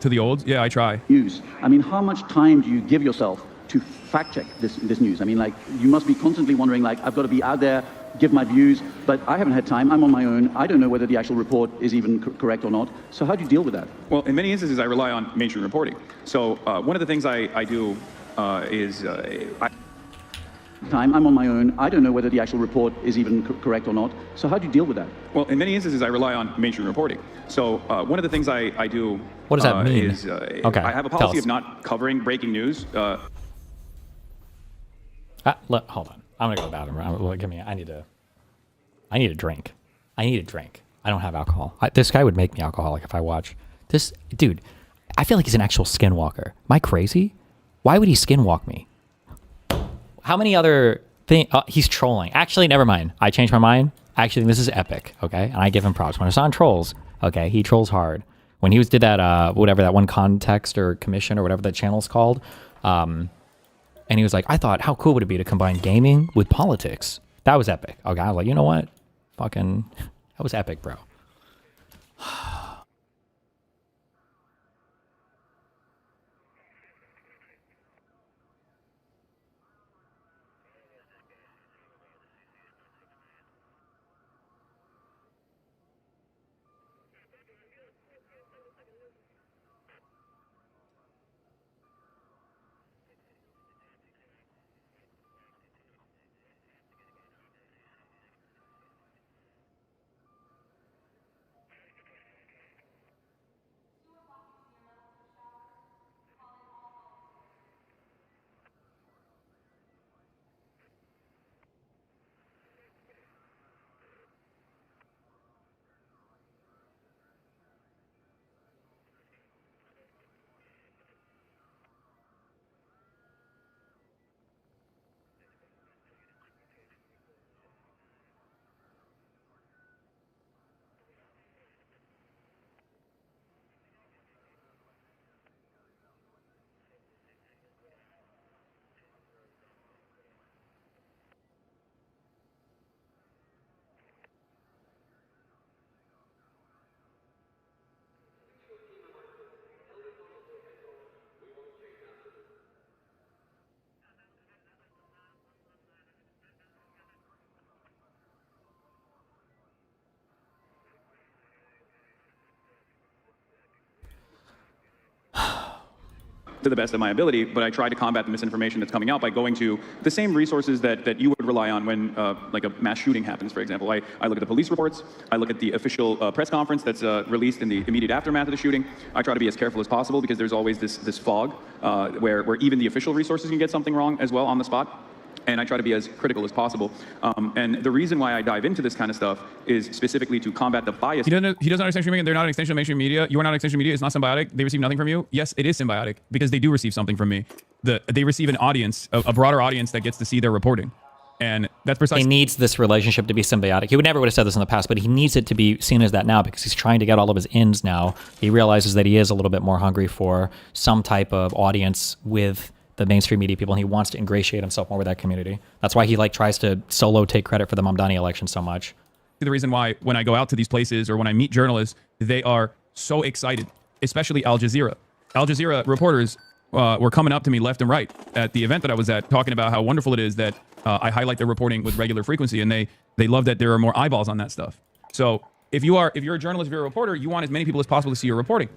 To the olds? Yeah, I try. News. I mean, how much time do you give yourself to fact check this news? I mean, like, you must be constantly wondering, like, I've got to be out there, give my views, but I haven't had time. I'm on my own. I don't know whether the actual report is even correct or not. So how do you deal with that? Well, in many instances, I rely on mainstream reporting. So one of the things I do is... I'm on my own. I don't know whether the actual report is even correct or not. So how do you deal with that? Well, in many instances, I rely on mainstream reporting. So one of the things I do... What does that mean? Is, okay. I have a policy of not covering breaking news. Hold on. I'm going to go to the bathroom. I need a drink. I need a drink. I don't have alcohol. This guy would make me alcoholic if I watch this. Dude, I feel like he's an actual skinwalker. Am I crazy? Why would he skinwalk me? How many other things? He's trolling. Actually, never mind. I changed my mind. I actually think this is epic, okay? And I give him props. When I saw on Trolls, okay, he trolls hard. When he did that, whatever, that one context or commission or whatever that channel's called, and he was like, I thought, how cool would it be to combine gaming with politics? That was epic. Okay, I was like, you know what? Fucking, that was epic, bro. to the best of my ability, but I try to combat the misinformation that's coming out by going to the same resources that you would rely on when like a mass shooting happens, for example. I look at the police reports, I look at the official press conference that's released in the immediate aftermath of the shooting. I try to be as careful as possible because there's always this fog where even the official resources can get something wrong as well on the spot. And I try to be as critical as possible. And the reason why I dive into this kind of stuff is specifically to combat the bias. He doesn't understand streaming. They're not an extension of mainstream media. You are not an extension of media. It's not symbiotic. They receive nothing from you. Yes, it is symbiotic because they do receive something from me. They receive an audience, a broader audience that gets to see their reporting. And that's precisely... He needs this relationship to be symbiotic. He would never would have said this in the past, but he needs it to be seen as that now because he's trying to get all of his ins now. He realizes that he is a little bit more hungry for some type of audience with the mainstream media people, and he wants to ingratiate himself more with that community. That's why he like tries to solo take credit for the Mamdani election so much. The reason why when I go out to these places or when I meet journalists, they are so excited, especially Al Jazeera. Al Jazeera reporters were coming up to me left and right at the event that I was at, talking about how wonderful it is that I highlight their reporting with regular frequency, and they love that there are more eyeballs on that stuff. So if you're a journalist, if you're a reporter, you want as many people as possible to see your reporting,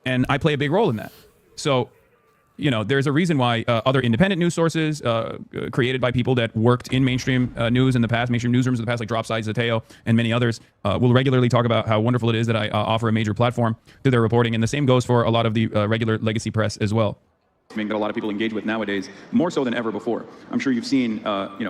and I play a big role in that. So, you know, there's a reason why other independent news sources created by people that worked in mainstream news in the past, mainstream newsrooms in the past, like Dropside, Zateo, and many others, will regularly talk about how wonderful it is that I offer a major platform to their reporting. And the same goes for a lot of the regular legacy press as well. That a lot of people engage with nowadays, more so than ever before. I'm sure you've seen,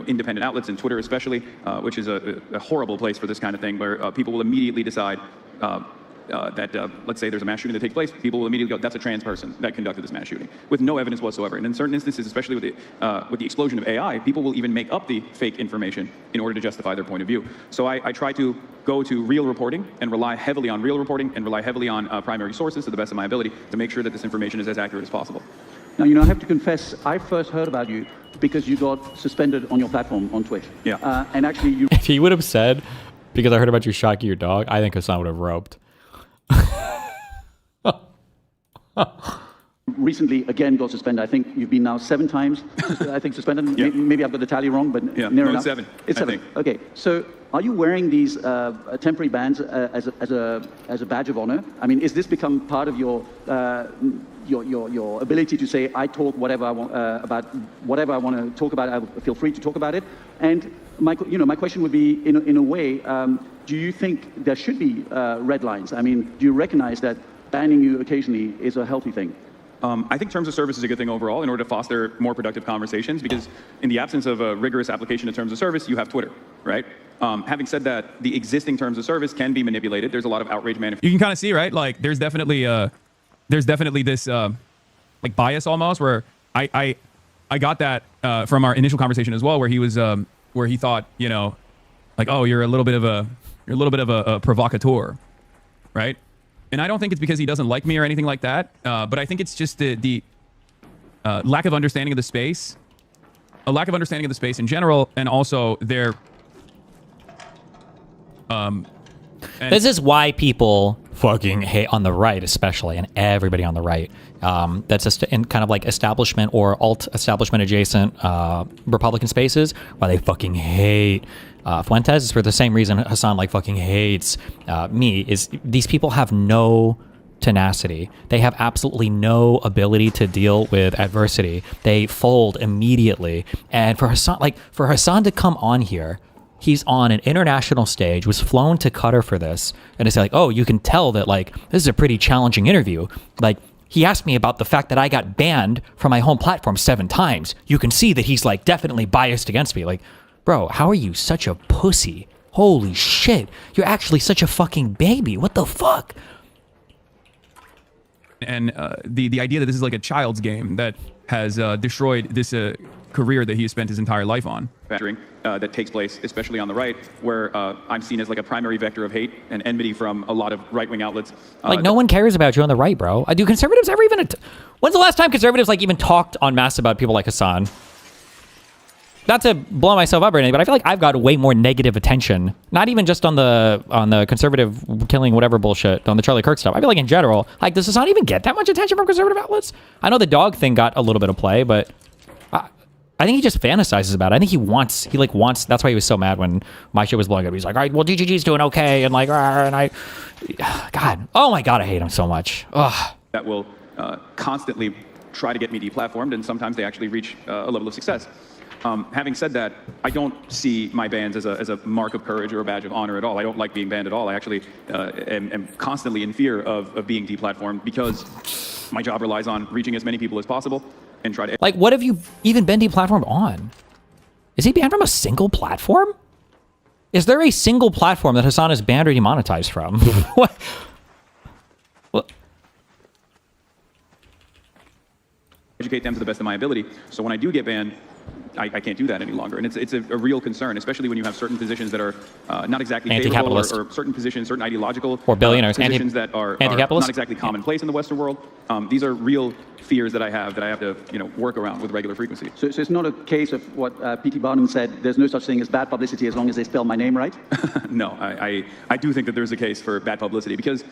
independent outlets and Twitter especially, which is a horrible place for this kind of thing, where people will immediately decide that let's say there's a mass shooting that takes place, people will immediately go, that's a trans person that conducted this mass shooting, with no evidence whatsoever. And in certain instances, especially with the explosion of AI, people will even make up the fake information in order to justify their point of view. So I try to go to real reporting and rely heavily on real reporting and rely heavily on primary sources to the best of my ability to make sure that this information is as accurate as possible. Now, I have to confess, I first heard about you because you got suspended on your platform on Twitch. Yeah. And actually, you... If he would have said, because I heard about you shocking your dog, I think Hassan would have roped. Recently, again, got suspended. I think you've been now 7 times, I think, suspended. Yeah. Maybe I've got the tally wrong, but near enough. 7. It's 7. Okay. So are you wearing these temporary bans as a badge of honor? I mean, is this become part of your ability to say, I talk whatever I want about whatever I want to talk about, I feel free to talk about it? And my question would be, in a way, do you think there should be red lines? I mean, do you recognize that banning you occasionally is a healthy thing? I think terms of service is a good thing overall in order to foster more productive conversations, because in the absence of a rigorous application of terms of service, you have Twitter, right? Having said that, the existing terms of service can be manipulated. There's a lot of outrage manufacturing. You can kind of see, right? Like, there's definitely this like bias almost, where I got that from our initial conversation as well, where he was where he thought, like, oh, you're a little bit of a provocateur, right? And I don't think it's because he doesn't like me or anything like that, but I think it's just the lack of understanding of the space, a lack of understanding of the space in general, and also their this is why people fucking hate on the right, especially, and everybody on the right. That's just in kind of like establishment or alt-establishment adjacent Republican spaces, why they fucking hate Fuentes is for the same reason Hassan like fucking hates me, is these people have no tenacity. They have absolutely no ability to deal with adversity. They fold immediately. And for Hassan to come on here, he's on an international stage, was flown to Qatar for this, and it's like, oh, you can tell that like this is a pretty challenging interview. Like, he asked me about the fact that I got banned from my home platform 7 times. You can see that he's like definitely biased against me. Like, bro, how are you such a pussy? Holy shit. You're actually such a fucking baby. What the fuck? And the idea that this is like a child's game that has destroyed this career that he has spent his entire life on. That takes place, especially on the right, where I'm seen as like a primary vector of hate and enmity from a lot of right-wing outlets. Like, no one cares about you on the right, bro. Do conservatives ever even... When's the last time conservatives like even talked en masse about people like Hassan? Not to blow myself up or anything, but I feel like I've got way more negative attention. Not even just on the conservative killing whatever bullshit, on the Charlie Kirk stuff. I feel like in general, like, does Hassan even get that much attention from conservative outlets? I know the dog thing got a little bit of play, but I think he just fantasizes about it. I think he wants, that's why he was so mad when my shit was blowing up. He's like, all right, well, DGG's doing okay. And like, God, oh my God, I hate him so much. Ugh. That will constantly try to get me deplatformed, and sometimes they actually reach a level of success. Having said that, I don't see my bans as a mark of courage or a badge of honor at all. I don't like being banned at all. I actually am constantly in fear of being deplatformed because my job relies on reaching as many people as possible and try to... Like, what have you even been deplatformed on? Is he banned from a single platform? Is there a single platform that Hassan is banned or demonetized from? What? What? Educate them to the best of my ability. So when I do get banned, I can't do that any longer. And it's a real concern, especially when you have certain positions that are not exactly favorable, or certain positions, certain ideological or billionaires, positions that are not exactly commonplace in the Western world. These are real fears that I have to work around with regular frequency. So it's not a case of what P.T. Barnum said, there's no such thing as bad publicity as long as they spell my name right? No, I do think that there's a case for bad publicity because,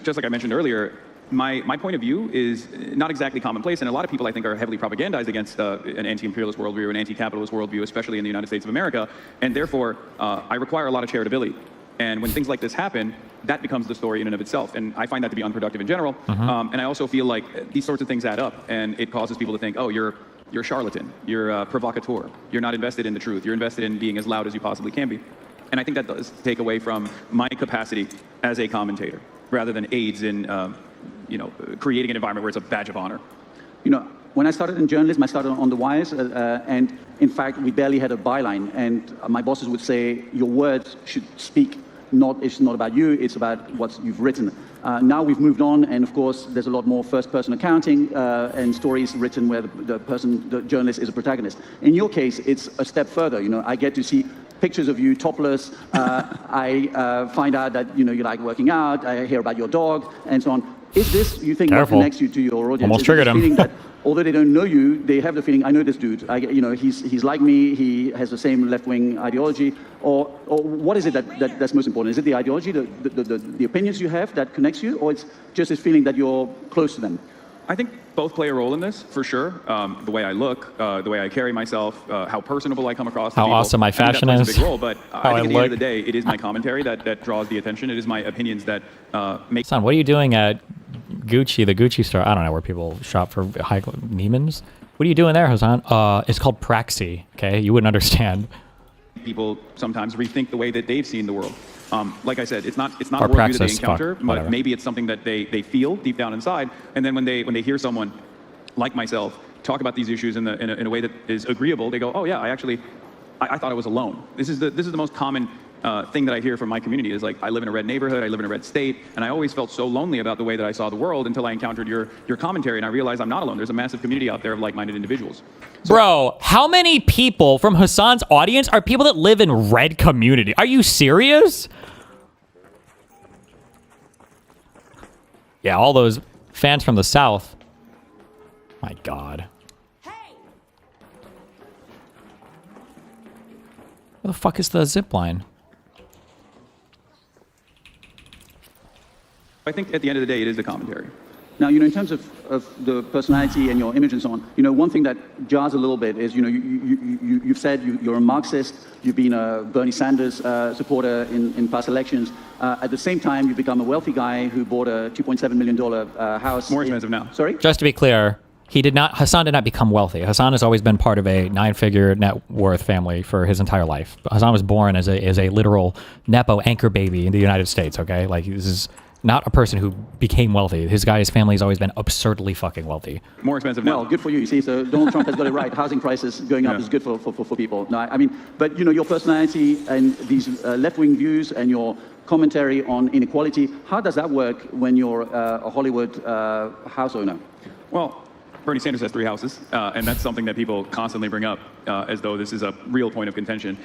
just like I mentioned earlier, my point of view is not exactly commonplace, and a lot of people I think are heavily propagandized against an anti-imperialist worldview, an anti-capitalist worldview, especially in the United States of America, and therefore I require a lot of charitability. And when things like this happen, that becomes the story in and of itself, and I find that to be unproductive in general. And I also feel like these sorts of things add up, and it causes people to think, oh, you're a charlatan, you're a provocateur, you're not invested in the truth, you're invested in being as loud as you possibly can be. And I think that does take away from my capacity as a commentator, rather than aids in creating an environment where it's a badge of honor. When I started in journalism, I started on the wires, and in fact, we barely had a byline. And my bosses would say, your words should speak. It's not about you, it's about what you've written. Now we've moved on, and of course, there's a lot more first-person accounting and stories written where the journalist is a protagonist. In your case, it's a step further. I get to see pictures of you topless. I find out that you like working out. I hear about your dog, and so on. Is this, you think, what connects you to your audience? Almost triggered him. Feeling that, although they don't know you, they have the feeling, I know this dude. He's like me. He has the same left-wing ideology. Or what is it that's most important? Is it the ideology, the opinions you have that connects you, or it's just this feeling that you're close to them? I think both play a role in this, for sure. The way I look, the way I carry myself, how personable I come across to how people. awesome my fashion is. is. A big role, but I think at the end of the day, it is my commentary that draws the attention. It is my opinions that make... Son, what are you doing at Gucci, the Gucci store? I don't know where people shop for high Neiman's. What are you doing there, Hassan? It's called Praxi, okay? You wouldn't understand. People sometimes rethink the way that they've seen the world. Like I said, it's not a worldview that they encounter, but maybe it's something that they feel deep down inside. And then when they hear someone like myself talk about these issues in a way that is agreeable, they go, oh yeah, I thought I was alone. This is the most common thing that I hear from my community is like, I live in a red neighborhood, I live in a red state, and I always felt so lonely about the way that I saw the world until I encountered your commentary, and I realized I'm not alone. There's a massive community out there of like-minded individuals. Bro, how many people from Hassan's audience are people that live in red community? Are you serious? Yeah, all those fans from the South. My God. Where the fuck is the zip line? I think at the end of the day, it is the commentary. Now, in terms of the personality and your image and so on, one thing that jars a little bit is, you've said you're a Marxist, you've been a Bernie Sanders supporter in past elections. At the same time, you've become a wealthy guy who bought a $2.7 million house. More expensive now. Sorry? Just to be clear, Hassan did not become wealthy. Hassan has always been part of a 9-figure net worth family for his entire life. Hassan was born as a literal Nepo anchor baby in the United States, okay? Like, this is not a person who became wealthy. His family's always been absurdly fucking wealthy. More expensive now. Well, good for you. You see, so Donald Trump has got it right. Housing prices going up is good for people. No, I mean, but your personality and these left-wing views and your commentary on inequality, how does that work when you're a Hollywood house owner? Well, Bernie Sanders has 3 houses, and that's something that people constantly bring up as though this is a real point of contention.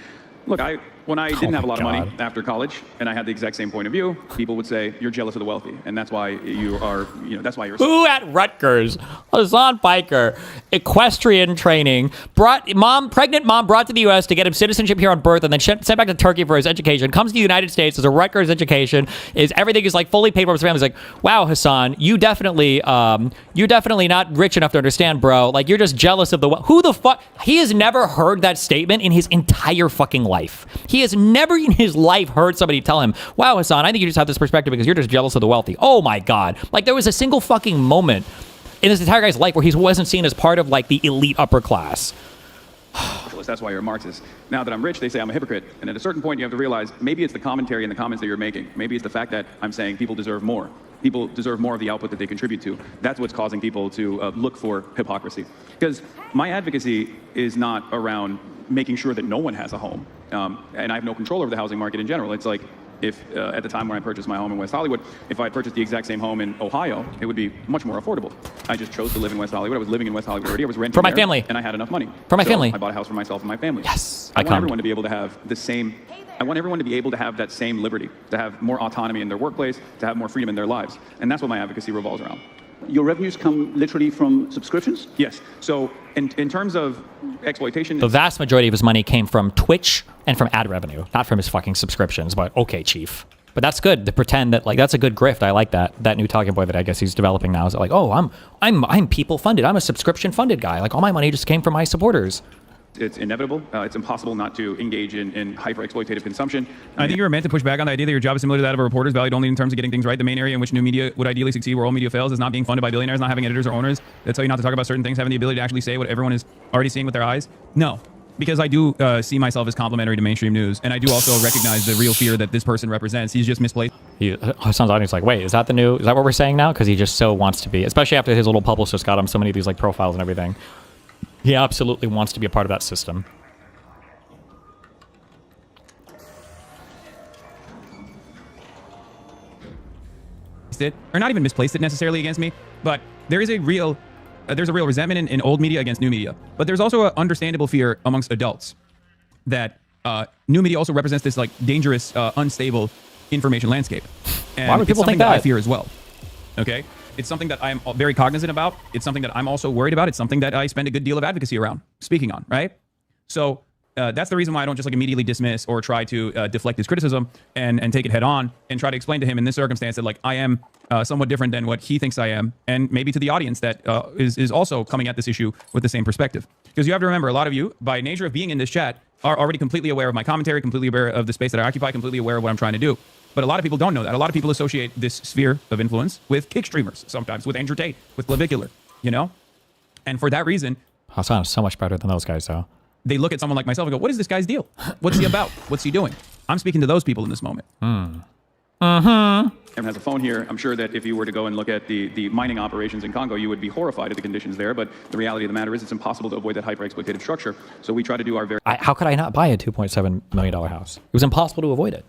Look, when I didn't have a lot of money after college, and I had the exact same point of view, people would say, you're jealous of the wealthy, and that's why that's why you're... Who at Rutgers? Hassan Piker, equestrian training, pregnant mom brought to the U.S. to get him citizenship here on birth, and then sent back to Turkey for his education, comes to the United States as a Rutgers education, everything is like fully paid for his family. He's like, wow, Hassan, you're definitely not rich enough to understand, bro. Like, you're just jealous of the... Who the fuck... He has never heard that statement in his entire fucking life. He has never in his life heard somebody tell him, wow, Hassan, I think you just have this perspective because you're just jealous of the wealthy. Oh my God. Like, there was a single fucking moment in his entire guy's life where he wasn't seen as part of like the elite upper class. That's why you're a Marxist. Now that I'm rich, they say I'm a hypocrite. And at a certain point, you have to realize maybe it's the commentary and the comments that you're making. Maybe it's the fact that I'm saying people deserve more. People deserve more of the output that they contribute to. That's what's causing people to look for hypocrisy. Because my advocacy is not around making sure that no one has a home. And I have no control over the housing market in general. It's like, if at the time when I purchased my home in West Hollywood, if I had purchased the exact same home in Ohio, it would be much more affordable. I just chose to live in West Hollywood. I was living in West Hollywood already. I was renting for my there, family, and I had enough money for my so family. I bought a house for myself and my family. Yes, I want everyone to be able to have the same. I want everyone to be able to have that same liberty, to have more autonomy in their workplace, to have more freedom in their lives, and that's what my advocacy revolves around. Your revenues come literally from subscriptions? Yes. So in terms of exploitation, The vast majority of his money came from Twitch and from ad revenue, not from his fucking subscriptions. But okay, chief. But that's good to pretend that like that's a good grift. I like that new talking point that I guess he's developing now. Is like, oh, I'm people funded. I'm a subscription funded guy. Like all my money just came from my supporters. it's inevitable. It's impossible not to engage in hyper-exploitative consumption. I think you were meant to push back on the idea that your job is similar to that of a reporter's, valued only in terms of getting things right. The main area in which new media would ideally succeed, where old media fails, is not being funded by billionaires, not having editors or owners that tell you not to talk about certain things, having the ability to actually say what everyone is already seeing with their eyes. No. Because I do see myself as complimentary to mainstream news, and I do also recognize the real fear that this person represents. He's just misplaced. Hassan's audience like, wait, is that what we're saying now? Because he just so wants to be, especially after his little publicist got him so many of these like profiles and everything. He absolutely wants to be a part of that system. It, or not even misplaced it necessarily against me, but there is a real there's a real resentment in old media against new media. But there's also an understandable fear amongst adults that new media also represents this like dangerous, unstable information landscape. And why would people think that? I fear as well. Okay, it's something that I'm very cognizant about. It's something that I'm also worried about. It's something that I spend a good deal of advocacy around, speaking on. Right, so. That's the reason why I don't just like immediately dismiss or try to deflect his criticism and take it head on and try to explain to him in this circumstance that like I am somewhat different than what he thinks I am, and maybe to the audience that is also coming at this issue with the same perspective. Because you have to remember, a lot of you, by nature of being in this chat, are already completely aware of my commentary, completely aware of the space that I occupy, completely aware of what I'm trying to do. But a lot of people don't know that. A lot of people associate this sphere of influence with kick streamers, sometimes with Andrew Tate, with Clavicular, you know? And for that reason... Hassan is so much better than those guys, though. They look at someone like myself and go, what is this guy's deal? What's he about? What's he doing? I'm speaking to those people in this moment. Everyone has a phone here. I'm sure that if you were to go and look at the mining operations in Congo, you would be horrified at the conditions there. But the reality of the matter is it's impossible to avoid that hyper-exploitative structure. So we try to do our how could I not buy a $2.7 million house? It was impossible to avoid it.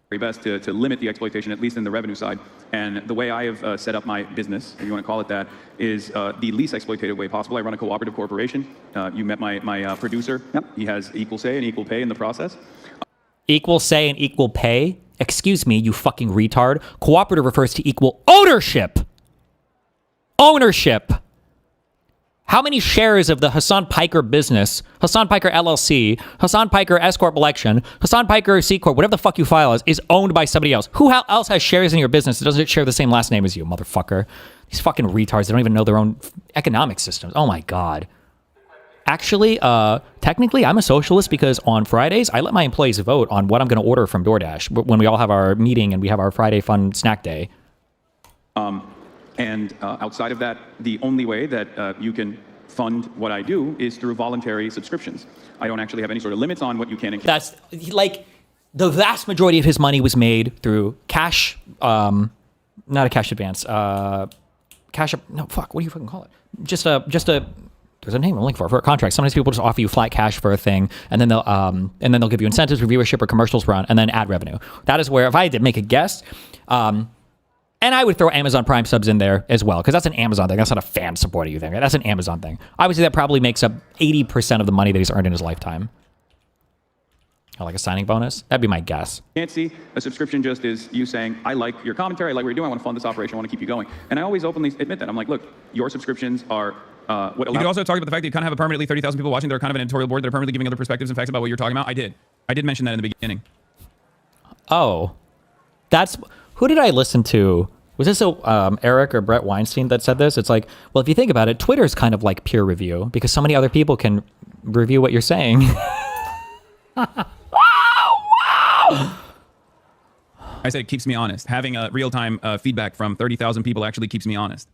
very best to limit the exploitation, at least in the revenue side. And the way I have set up my business, if you want to call it that, is the least exploitative way possible. I run a cooperative corporation. You met my producer. Yep. He has equal say and equal pay in the process. Equal say and equal pay? Excuse me, you fucking retard. Cooperative refers to equal ownership. Ownership. How many shares of the Hassan Piker business, Hassan Piker LLC, Hassan Piker S Corp election, Hassan Piker C Corp, whatever the fuck you file is owned by somebody else? Who else has shares in your business that doesn't share the same last name as you, motherfucker? These fucking retards, they don't even know their own economic systems. Oh my God. Actually, technically, I'm a socialist because on Fridays, I let my employees vote on what I'm going to order from DoorDash when we all have our meeting and we have our Friday fun snack day. And outside of that, the only way that you can fund what I do is through voluntary subscriptions. I don't actually have any sort of limits on what you can and can't. That's like the vast majority of his money was made through cash, not a cash advance, no, fuck, what do you fucking call it? Just a, there's a name I'm looking for a contract. Sometimes people just offer you flat cash for a thing, and then they'll give you incentives for viewership or commercials run, and then ad revenue. That is where, if I had to make a guess, and I would throw Amazon Prime subs in there as well, because that's an Amazon thing. That's not a fan supporting you thing. Right? That's an Amazon thing. I would say that probably makes up 80% of the money that he's earned in his lifetime. Or like a signing bonus. That'd be my guess. Can't see a subscription just is you saying, I like your commentary, I like what you're doing, I want to fund this operation, I want to keep you going. And I always openly admit that. I'm like, look, your subscriptions are what allows... You could also talk about the fact that you kind of have a permanently 30,000 people watching that are kind of an editorial board that are permanently giving other perspectives and facts about what you're talking about. I did mention that in the beginning. Oh. That's... Who did I listen to? Was this Eric or Brett Weinstein that said this? It's like, well, if you think about it, Twitter's kind of like peer review because so many other people can review what you're saying. I said it keeps me honest. Having a real-time feedback from 30,000 people actually keeps me honest.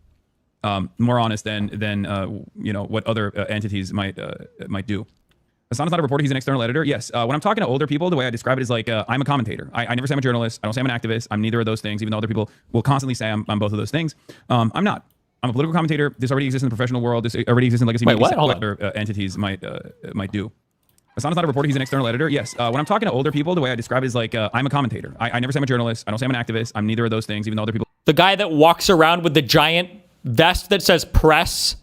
more honest than what other entities might do. Hassan's not a reporter. He's an external editor. Yes. When I'm talking to older people, the way I describe it is like I'm a commentator. I never say I'm a journalist. I don't say I'm an activist. I'm neither of those things, even though other people will constantly say I'm both of those things. I'm not. I'm a political commentator. This already exists in the professional world. This already exists in legacy media. What? Hold Other entities might do. Hassan's not a reporter. He's an external editor. Yes. When I'm talking to older people, the way I describe it is like I'm a commentator. I never say I'm a journalist. I don't say I'm an activist. I'm neither of those things, even though other people. The guy that walks around with the giant vest that says press.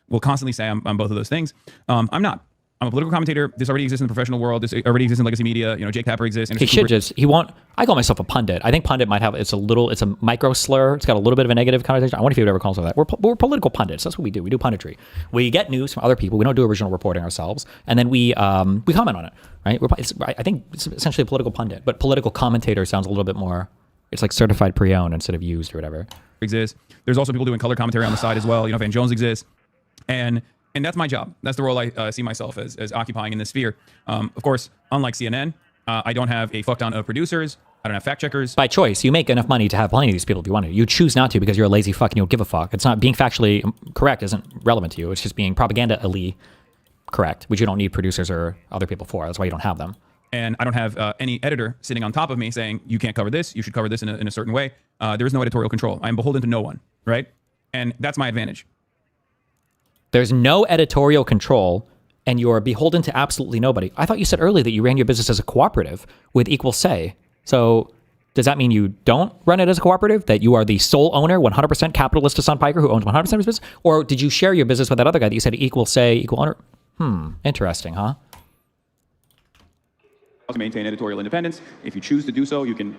Will constantly say I'm both of those things. I'm not. I'm a political commentator. This already exists in the professional world. This already exists in legacy media. Jake Tapper exists. He should just. He won't. I call myself a pundit. I think pundit might have. It's a micro slur. It's got a little bit of a negative connotation. I wonder if he would ever call himself that. We're political pundits. That's what we do. We do punditry. We get news from other people. We don't do original reporting ourselves, and then we comment on it. Right? I think it's essentially a political pundit, but political commentator sounds a little bit more. It's like certified pre-owned instead of used or whatever. Exists. There's also people doing color commentary on the side as well. Van Jones exists. And that's my job. That's the role I see myself as occupying in this sphere. Of course, unlike CNN, I don't have a fuck ton of producers. I don't have fact checkers. By choice, you make enough money to have plenty of these people if you want to. You choose not to because you're a lazy fuck and you don't give a fuck. It's not being factually correct isn't relevant to you. It's just being propaganda-ally correct, which you don't need producers or other people for. That's why you don't have them. And I don't have any editor sitting on top of me saying, you can't cover this. You should cover this in a certain way. There is no editorial control. I am beholden to no one, right? And that's my advantage. There's no editorial control, and you're beholden to absolutely nobody. I thought you said earlier that you ran your business as a cooperative with equal say. So does that mean you don't run it as a cooperative? That you are the sole owner, 100% capitalist Hassan Piker, who owns 100% of his business? Or did you share your business with that other guy that you said equal say, equal owner? Interesting, huh? Also maintain editorial independence. If you choose to do so, you can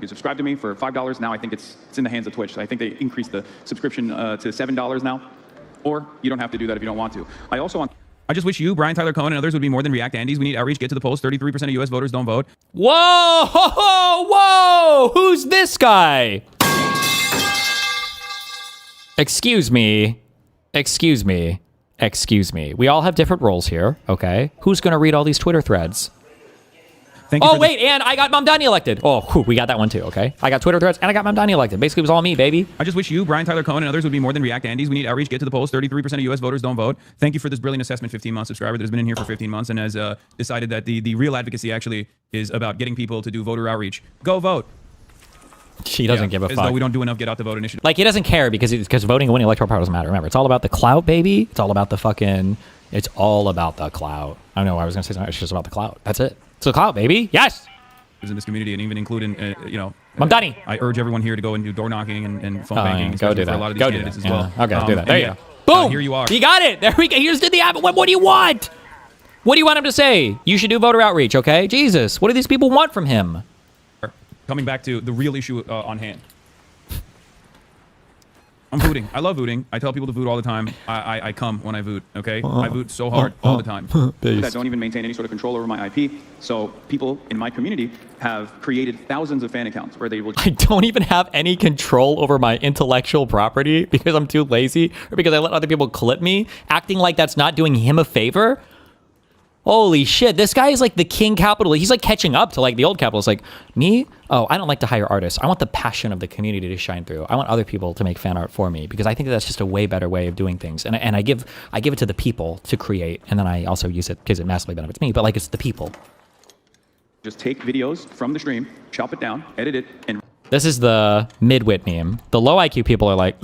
subscribe to me for $5. Now I think it's in the hands of Twitch. I think they increased the subscription to $7 now. Or you don't have to do that if you don't want to. I just wish you, Brian Tyler Cohen, and others would be more than React Andes. We need outreach. Get to the polls. 33% of U.S. voters don't vote. Whoa! Who's this guy? Excuse me. We all have different roles here, okay? Who's going to read all these Twitter threads? And I got Mamdani elected. Oh, we got that one too, okay? I got Twitter threads and I got Mamdani elected. Basically, it was all me, baby. I just wish you, Brian Tyler Cohen, and others would be more than React Andes. We need outreach. Get to the polls. 33% of U.S. voters don't vote. Thank you for this brilliant assessment, 15-month subscriber that has been in here for 15 months and has decided that the real advocacy actually is about getting people to do voter outreach. Go vote. She doesn't give a as fuck. Though we don't do enough get out the vote initiative. Like, he doesn't care because voting and winning electoral power doesn't matter. Remember, it's all about the clout, baby. It's all about the fucking... It's all about the clout. I don't know why I was going to say something. It's just about the clout. That's it. It's the clout, baby. Yes! In this community, and even including, Mamdani. I urge everyone here to go and do door knocking and phone banking. Go do for that. a lot of these Go do candidates that. as well. Okay, do that. There you go. Boom! Here you are. You got it. There we go. You just did the app. What do you want? What do you want him to say? You should do voter outreach, okay? Jesus. What do these people want from him? Coming back to the real issue on hand. I'm voting. I love voting. I tell people to vote all the time. I come when I vote, okay? I vote so hard all the time. That don't even maintain any sort of control over my IP. So people in my community have created thousands of fan accounts where they will... I don't even have any control over my intellectual property because I'm too lazy or because I let other people clip me, acting like that's not doing him a favor. Holy shit, this guy is like the king capitalist. He's like catching up to like the old capitalists. Like, me? Oh, I don't like to hire artists. I want the passion of the community to shine through. I want other people to make fan art for me because I think that's just a way better way of doing things. And I give it to the people to create, and then I also use it because it massively benefits me. But like, it's the people. Just take videos from the stream, chop it down, edit it, and... This is the midwit meme. The low IQ people are like,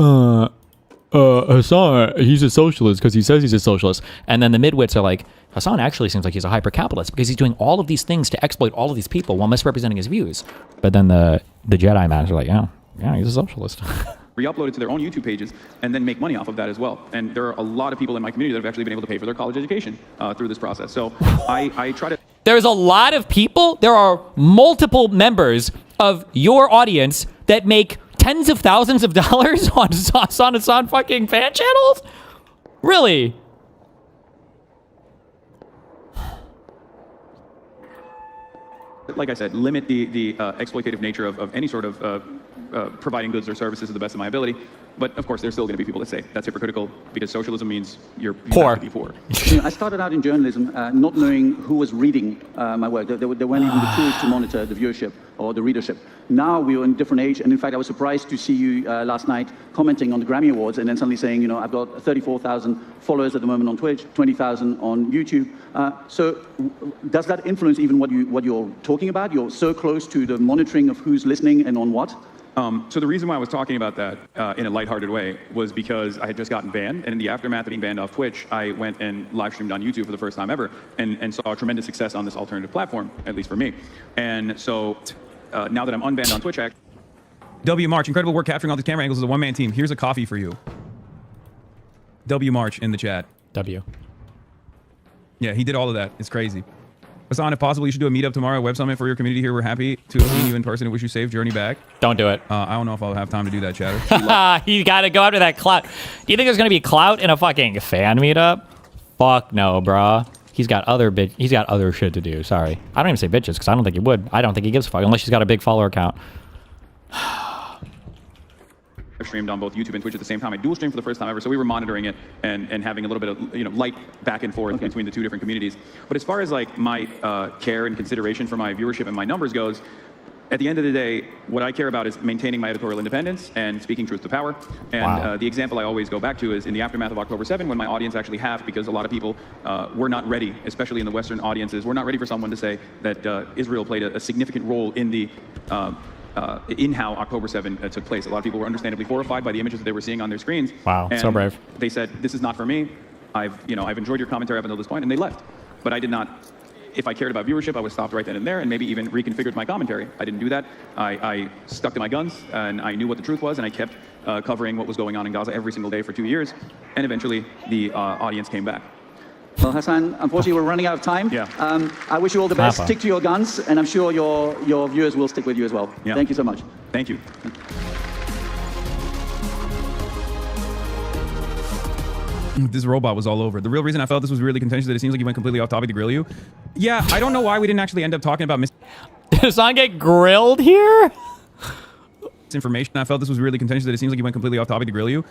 Hassan, he's a socialist because he says he's a socialist. And then the midwits are like, Hassan actually seems like he's a hyper-capitalist because he's doing all of these things to exploit all of these people while misrepresenting his views. But then the Jedi masters are like, yeah, he's a socialist. Re-upload it to their own YouTube pages and then make money off of that as well. And there are a lot of people in my community that have actually been able to pay for their college education through this process. So I try to... There's a lot of people. There are multiple members of your audience that make tens of thousands of dollars on Hassan fucking fan channels? Really? Like I said, limit the exploitative nature of any sort of providing goods or services to the best of my ability. But of course, there's still going to be people that say that's hypocritical because socialism means you poor. have to be poor. I started out in journalism not knowing who was reading my work. There weren't even the tools to monitor the viewership or the readership. Now we are in a different age, and in fact, I was surprised to see you last night commenting on the Grammy Awards and then suddenly saying, you know, I've got 34,000 followers at the moment on Twitch, 20,000 on YouTube. So does that influence even what you're talking about? You're so close to the monitoring of who's listening and on what? So the reason why I was talking about that in a lighthearted way was because I had just gotten banned, and in the aftermath of being banned off Twitch, I went and live streamed on YouTube for the first time ever, and saw tremendous success on this alternative platform, at least for me. And so now that I'm unbanned on Twitch, W March, incredible work capturing all these camera angles as a one-man team. Here's a coffee for you. W March in the chat. W. Yeah, he did all of that. It's crazy. Hassan, if possible, you should do a meetup tomorrow, a web summit for your community here. We're happy to have seen you in person and wish you safe journey back. Don't do it. I don't know if I'll have time to do that, chatter. You gotta go after that clout. Do you think there's gonna be clout in a fucking fan meetup? Fuck no, bruh. He's got other shit to do. Sorry. I don't even say bitches because I don't think he would. I don't think he gives a fuck unless he's got a big follower count. I've streamed on both YouTube and Twitch at the same time. I dual streamed for the first time ever, so we were monitoring it and having a little bit of light back and forth between the two different communities. But as far as like my care and consideration for my viewership and my numbers goes, at the end of the day, what I care about is maintaining my editorial independence and speaking truth to power. And the example I always go back to is in the aftermath of October 7, when my audience actually halved because a lot of people were not ready, especially in the Western audiences, were not ready for someone to say that Israel played a significant role in the in how October 7 took place. A lot of people were understandably horrified by the images that they were seeing on their screens. Wow, and so brave. They said, "This is not for me. I've enjoyed your commentary up until this point," and they left. But I did not. If I cared about viewership, I would stop right then and there, and maybe even reconfigured my commentary. I didn't do that. I stuck to my guns, and I knew what the truth was, and I kept covering what was going on in Gaza every single day for 2 years, and eventually the audience came back. Well, Hassan, unfortunately, we're running out of time. Yeah. I wish you all the best. Papa. Stick to your guns, and I'm sure your viewers will stick with you as well. Yeah. Thank you so much. Thank you. This robot was all over. The real reason I felt this was really contentious is that it seems like he went completely off topic to grill you. Yeah, I don't know why we didn't actually end up talking about Did Hassan get grilled here? misinformation. I felt this was really contentious that it seems like he went completely off topic to grill you.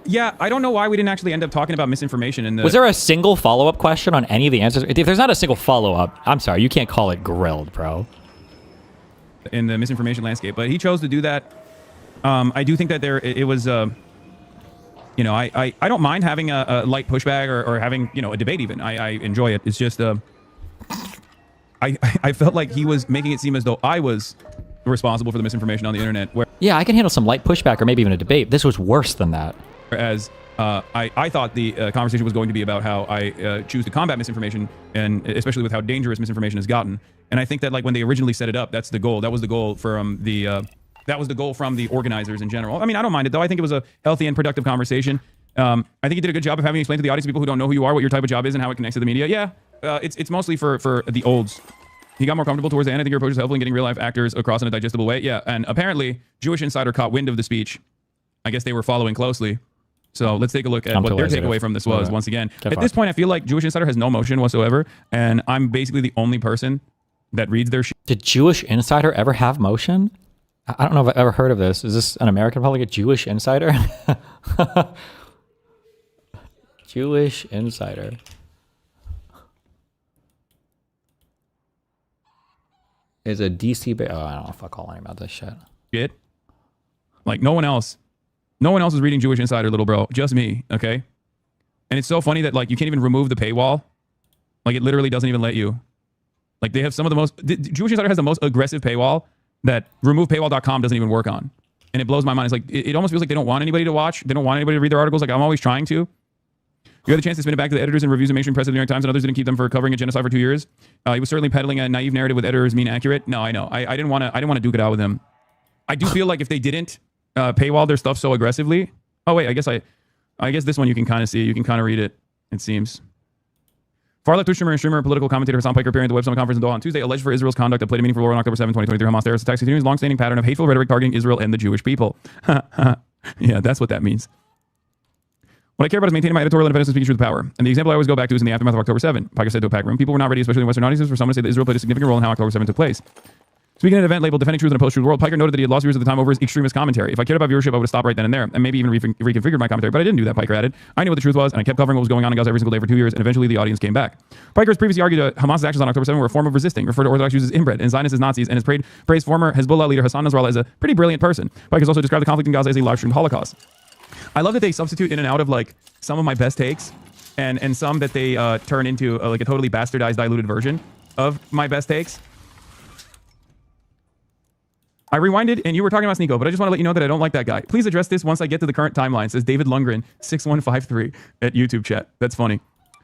Yeah, I don't know why we didn't actually end up talking about misinformation in the... Was there a single follow-up question on any of the answers? If there's not a single follow-up, I'm sorry, you can't call it grilled, bro. In the misinformation landscape, but he chose to do that. I do think that it was... you know, I don't mind having a light pushback or having, you know, a debate even. I enjoy it. It's just, I felt like he was making it seem as though I was responsible for the misinformation on the internet. Yeah, I can handle some light pushback or maybe even a debate. This was worse than that. Whereas I thought the conversation was going to be about how I choose to combat misinformation, and especially with how dangerous misinformation has gotten. And I think that, like, when they originally set it up, that's the goal. That was the goal from that was the goal from the organizers in general. I mean, I don't mind it, though. I think it was a healthy and productive conversation. I think he did a good job of having explained to the audience, people who don't know who you are, what your type of job is and how it connects to the media. Yeah, it's mostly for the olds. He got more comfortable towards the end. I think your approach is helpful in getting real-life actors across in a digestible way. Yeah, and apparently, Jewish Insider caught wind of the speech. I guess they were following closely. So let's take a look at what their takeaway from this was. Once again, at this point, I feel like Jewish Insider has no motion whatsoever, and I'm basically the only person that reads their shit. Did Jewish Insider ever have motion? I don't know if I've ever heard of this. Is this an American public, a Jewish Insider? Jewish Insider. Is a DC... Oh, I don't know. Fuck all about this shit. Like, no one else is reading Jewish Insider, little bro. Just me, okay? And it's so funny that, like, you can't even remove the paywall. Like, it literally doesn't even let you. Like, they have some of the most... Jewish Insider has the most aggressive paywall that removepaywall.com doesn't even work on. And it blows my mind. It's like, it almost feels like they don't want anybody to watch. They don't want anybody to read their articles. Like, I'm always trying to. You had the chance to spin it back to the editors and reviews of mainstream press of the New York Times and others didn't keep them for covering a genocide for 2 years. He was certainly peddling a naive narrative with editors mean accurate. No, I know. I didn't want to duke it out with him. I do feel like if they didn't paywall their stuff so aggressively. Oh wait, I guess this one you can kind of see. You can kind of read it. It seems. Far left streamer and political commentator Hassan Piker appearing at the Web Summit Conference in Doha on Tuesday, alleged for Israel's conduct that played a meaningful role in October 7, 2023 Hamas terrorist attacks, continuing his long-standing pattern of hateful rhetoric targeting Israel and the Jewish people. Yeah, that's what that means. What I care about is maintaining my editorial independence and speaking truth to power. And the example I always go back to is in the aftermath of October 7. Piker said to a packed room, people were not ready, especially in Western audiences, for someone to say that Israel played a significant role in how October 7 took place. Speaking at an event labeled Defending Truth in a Post-Truth World, Piker noted that he had lost viewers at the time over his extremist commentary. If I cared about viewership, I would have stopped right then and there, and maybe even reconfigured my commentary, but I didn't do that, Piker added. I knew what the truth was, and I kept covering what was going on in Gaza every single day for 2 years, and eventually the audience came back. Piker has previously argued that Hamas's actions on October 7 were a form of resisting, referred to Orthodox Jews as inbred, and Zionists as Nazis, and has praised former Hezbollah leader Hassan Nasrallah as a pretty brilliant person. Piker has also described the conflict in Gaza as a live-streamed Holocaust. I love that they substitute in and out of like some of my best takes, and some that they turn into like a totally bastardized, diluted version of my best takes. I rewinded, and you were talking about Sneeko, but I just want to let you know that I don't like that guy. Please address this once I get to the current timeline, says David Lundgren, 6153 at YouTube chat. That's funny.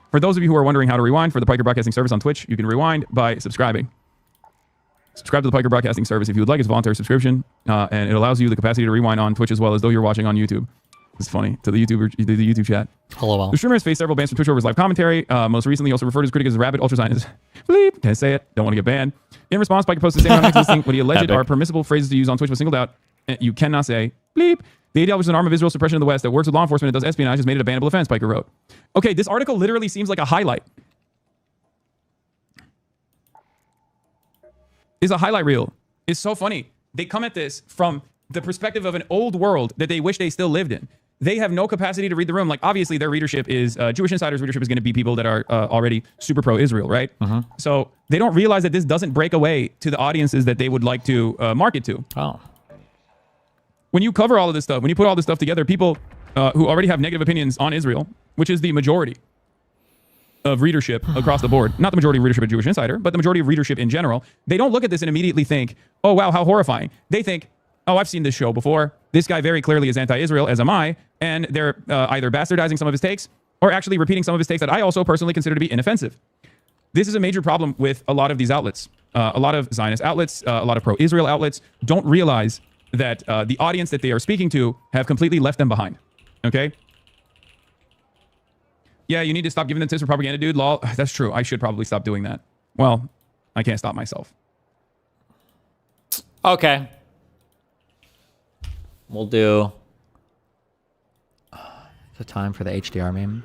For those of you who are wondering how to rewind for the Piker Broadcasting Service on Twitch, you can rewind by subscribing. Subscribe to the Piker Broadcasting Service if you would like. It's a voluntary subscription, and it allows you the capacity to rewind on Twitch as well as though you're watching on YouTube. It's funny to the YouTube chat. Hello. The streamer has faced several bans from Twitch over his live commentary. Most recently, he also referred to his critic as a rabid ultra-Zionist. Bleep. Can't say it. Don't want to get banned. In response, Piker posted the same next listing what he alleged are permissible phrases to use on Twitch was singled out. You cannot say bleep. The ADL, which is an arm of Israel's suppression of the West that works with law enforcement and does espionage, has made it a bannable offense, Piker wrote. Okay, this article literally seems like a highlight. It's a highlight reel. It's so funny. They come at this from the perspective of an old world that they wish they still lived in. They have no capacity to read the room. Like, obviously, their readership is, Jewish Insider's readership is going to be people that are already super pro-Israel, right? So they don't realize that this doesn't break away to the audiences that they would like to market to. Oh. When you cover all of this stuff, when you put all this stuff together, people who already have negative opinions on Israel, which is the majority of readership across the board, not the majority of readership at Jewish Insider, but the majority of readership in general, they don't look at this and immediately think, oh, wow, how horrifying. They think, oh, I've seen this show before. This guy very clearly is anti-Israel, as am I, and they're either bastardizing some of his takes or actually repeating some of his takes that I also personally consider to be inoffensive. This is a major problem with a lot of these outlets. A lot of Zionist outlets, a lot of pro-Israel outlets don't realize that the audience that they are speaking to have completely left them behind. Okay? Yeah, you need to stop giving them tips for propaganda, dude. Lol. That's true. I should probably stop doing that. Well, I can't stop myself. Okay. We'll do the time for the HDR meme.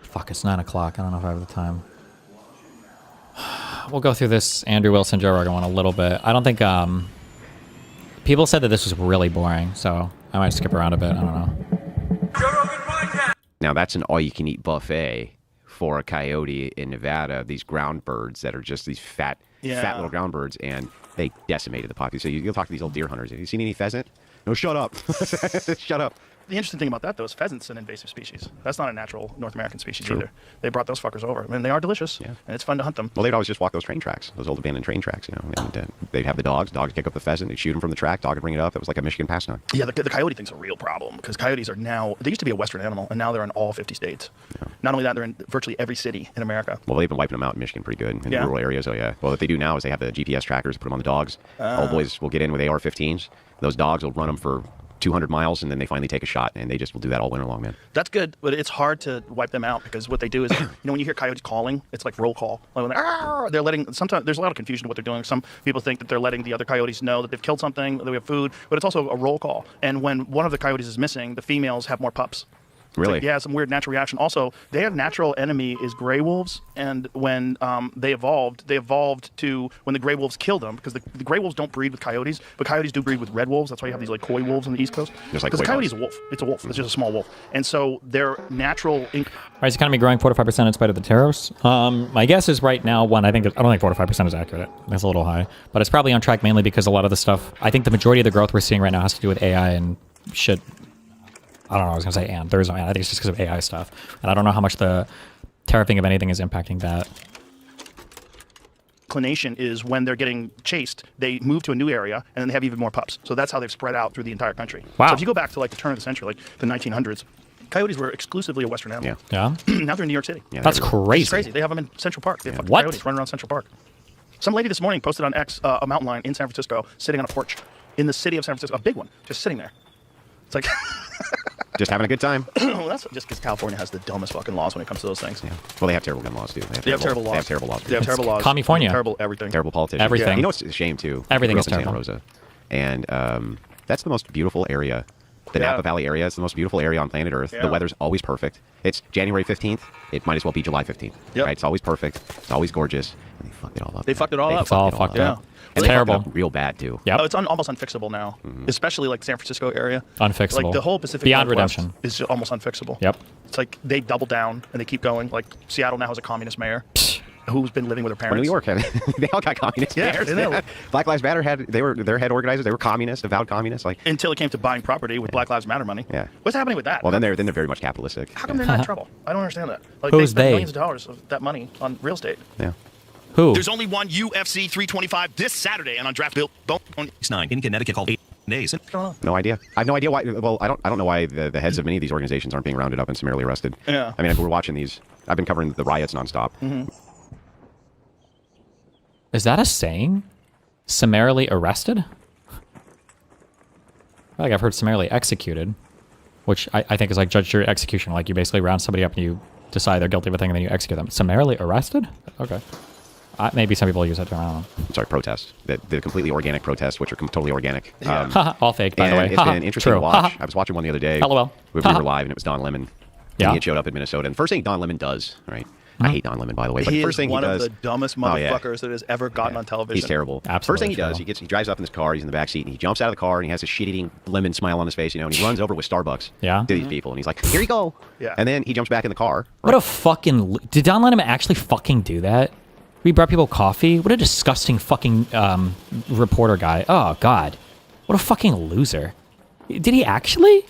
Fuck, it's 9 o'clock. I don't know if I have the time. We'll go through this Andrew Wilson, Joe Rogan one a little bit. I don't think people said that this was really boring, so I might skip around a bit. I don't know. Now that's an all-you-can-eat buffet for a coyote in Nevada. These ground birds that are just these fat little ground birds, and they decimated the population. So you'll talk to these old deer hunters. Have you seen any pheasant? No, shut up. Shut up. The interesting thing about that, though, is pheasant's an invasive species. That's not a natural North American species either. They brought those fuckers over. I mean, they are delicious, and it's fun to hunt them. Well, they'd always just walk those train tracks, those old abandoned train tracks, you know. And they'd have the dogs. Dogs kick up the pheasant. They'd shoot them from the track. Dog would bring it up. It was like a Michigan pastime. Yeah, the coyote thing's a real problem because coyotes are now, they used to be a Western animal, and now they're in all 50 states. Yeah. Not only that, they're in virtually every city in America. Well, they've been wiping them out in Michigan pretty good in rural areas. Oh, yeah. Well, what they do now is they have the GPS trackers, put them on the dogs. Old boys will get in with AR-15s. Those dogs will run them for 200 miles, and then they finally take a shot, and they just will do that all winter long, man. That's good, but it's hard to wipe them out because what they do is, when you hear coyotes calling, it's like roll call. Like when they're letting, sometimes there's a lot of confusion to what they're doing. Some people think that they're letting the other coyotes know that they've killed something, that we have food, but it's also a roll call. And when one of the coyotes is missing, the females have more pups. Really? Like, yeah, some weird natural reaction. Also, their natural enemy is gray wolves, and when they evolved to when the gray wolves killed them, because the gray wolves don't breed with coyotes, but coyotes do breed with red wolves. That's why you have these like coy wolves on the East Coast. Because a coyote is a wolf. It's a wolf. It's just a small wolf. And so their natural. Rice economy growing 4-5% in spite of the tariffs. My guess is right now, I don't think 4-5% is accurate. That's a little high, but it's probably on track mainly because a lot of the stuff. I think the majority of the growth we're seeing right now has to do with AI and shit. I don't know. I was going to say and. There is no and. I think it's just because of AI stuff. And I don't know how much the tariffing of anything is impacting that. Inclination is when they're getting chased, they move to a new area, and then they have even more pups. So that's how they've spread out through the entire country. Wow. So if you go back to like the turn of the century, like the 1900s, coyotes were exclusively a Western animal. Yeah. Now they're in New York City. Yeah, that's crazy. It's crazy. They have them in Central Park. They have fucking What? coyotes running around Central Park. Some lady this morning posted on X a mountain lion in San Francisco sitting on a porch in the city of San Francisco, a big one, just sitting there. It's like... Just having a good time. Well, that's just because California has the dumbest fucking laws when it comes to those things. Yeah. Well, they have terrible gun laws, too. They have terrible laws. They have terrible laws. They have terrible laws. California. Terrible everything. Terrible politicians. Everything. Yeah. You know, it's a shame, too. Everything is Santa terrible. Rosa. And that's the most beautiful area The Napa Valley area is the most beautiful area on planet Earth. The weather's always perfect. It's January 15th. It might as well be July 15th. Right? It's always perfect. It's always gorgeous. And they fucked it all up. They fucked it all up. It's all fucked up. And It's terrible. They fucked it up real bad, too. Yep. Oh, it's almost unfixable now, especially like San Francisco area. Unfixable. Like the whole Pacific Beyond Northwest redemption. is almost unfixable. Yep. It's like they double down and they keep going. Like Seattle now has a communist mayor who's been living with her parents. New York, they all got communist mayors. Black Lives Matter their head organizers. They were communists, avowed communists. Like until it came to buying property with Black Lives Matter money. Yeah. What's happening with that? Well, then they're very much capitalistic. How come they're not in trouble? I don't understand that. Like Who's they spend they? millions of dollars of that money on real estate. Yeah. Who? There's only one UFC 325 this Saturday, and on Draft Bill, on 9 in Connecticut called 8 days. No idea. I have no idea why. Well, I don't know why the heads of many of these organizations aren't being rounded up and summarily arrested. Yeah. I mean, we're watching these. I've been covering the riots nonstop. Is that a saying? Summarily arrested? I feel like I've heard summarily executed, which I think is like judge, jury, execution. Like you basically round somebody up and you decide they're guilty of a thing and then you execute them. Summarily arrested? Okay. Maybe some people use that term. I don't know. I'm sorry, protests. The completely organic protests, which are totally organic. All fake, by the way. It's been interesting True. to watch. I was watching one the other day. LOL. We were live, and it was Don Lemon. Yeah. He had showed up in Minnesota. And the first thing Don Lemon does, right? I hate Don Lemon, by the way. But He the first is thing one he does, of the dumbest motherfuckers that has ever gotten on television. He's terrible. Absolutely First thing he does, terrible. he drives up in his car. He's in the back seat, and he jumps out of the car, and he has a shit-eating lemon smile on his face, and he runs over with Starbucks to these people, and he's like, "Here you go." Yeah. And then he jumps back in the car. What a fucking... Did Don Lemon actually fucking do that? We brought people coffee? What a disgusting fucking reporter guy. Oh, God. What a fucking loser. Did he actually?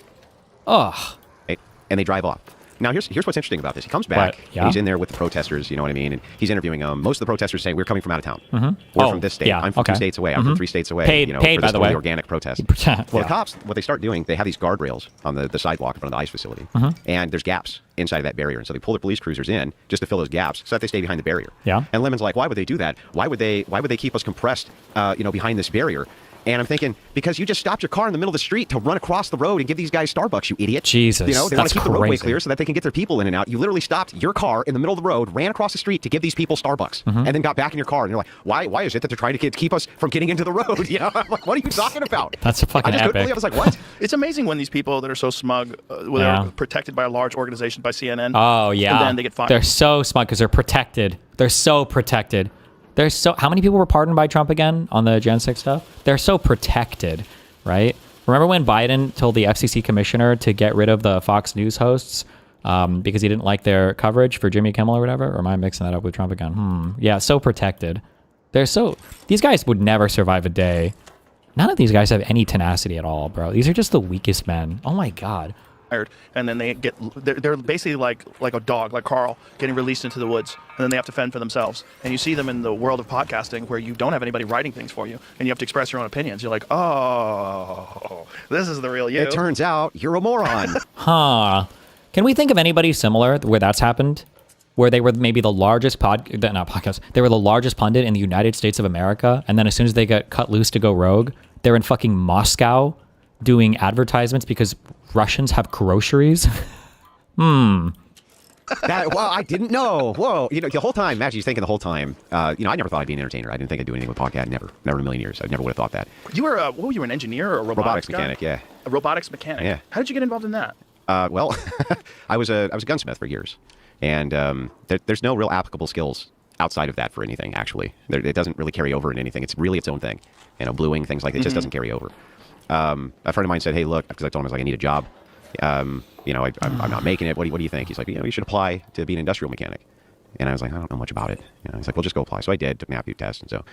Ugh. And they drive off. Now, here's what's interesting about this. He comes back. What? Yeah? He's in there with the protesters, you know what I mean? And he's interviewing them. Most of the protesters saying, we're coming from out of town. Mhm. We're Oh, from this state. yeah, I'm from okay. 2 states away. I'm from 3 states away. Paid, for by this the totally way. organic protest. Yeah. Well, the cops, what they start doing, they have these guardrails on the sidewalk in front of the ICE facility. And there's gaps inside of that barrier. And so they pull their police cruisers in just to fill those gaps so that they stay behind the barrier. Yeah. And Lemon's like, why would they do that? Why would they keep us compressed, behind this barrier? And I'm thinking, because you just stopped your car in the middle of the street to run across the road and give these guys Starbucks, you idiot. Jesus, they want that's to keep the roadway crazy. clear so that they can get their people in and out. You literally stopped your car in the middle of the road, ran across the street to give these people Starbucks, and then got back in your car. And you're like, why is it that they're trying to keep us from getting into the road? You know, I'm like, what are you talking about? That's a fucking I just couldn't epic. believe. I was like, what? It's amazing when these people that are so smug, Yeah. they're protected by a large organization, by CNN. Oh, yeah. And then they get fined. They're so smart because they're protected. They're so protected. They're so... How many people were pardoned by Trump again on the Gen 6 stuff? They're so protected, right? Remember when Biden told the FCC commissioner to get rid of the Fox News hosts because he didn't like their coverage for Jimmy Kimmel or whatever? Or am I mixing that up with Trump again? Yeah, so protected. They're so... These guys would never survive a day. None of these guys have any tenacity at all, bro. These are just the weakest men. Oh, my God. And then they're basically like a dog, like Carl, getting released into the woods, and then they have to fend for themselves. And you see them in the world of podcasting where you don't have anybody writing things for you, and you have to express your own opinions. You're like, oh, this is the real you. It turns out you're a moron. Huh. Can we think of anybody similar where that's happened? Where they were maybe the largest they were the largest pundit in the United States of America, and then as soon as they got cut loose to go rogue, they're in fucking Moscow doing advertisements because Russians have groceries? Well, I didn't know. Whoa. The whole time, Matt, you're thinking the whole time, I never thought I'd be an entertainer. I didn't think I'd do anything with podcast. Never in a million years. I never would have thought that. You were, what were you, an engineer or a robotics guy? mechanic, yeah. A robotics mechanic? Yeah. How did you get involved in that? Well, I was a gunsmith for years. And there's no real applicable skills outside of that for anything, actually. It doesn't really carry over in anything. It's really its own thing. Bluing, things like that, it just doesn't carry over. A friend of mine said, hey, look, because I told him, I was like, I need a job. I'm not making it. What do you think? He's like, you should apply to be an industrial mechanic. And I was like, I don't know much about it. He's like, well, just go apply. So I did, took an aptitude test. And so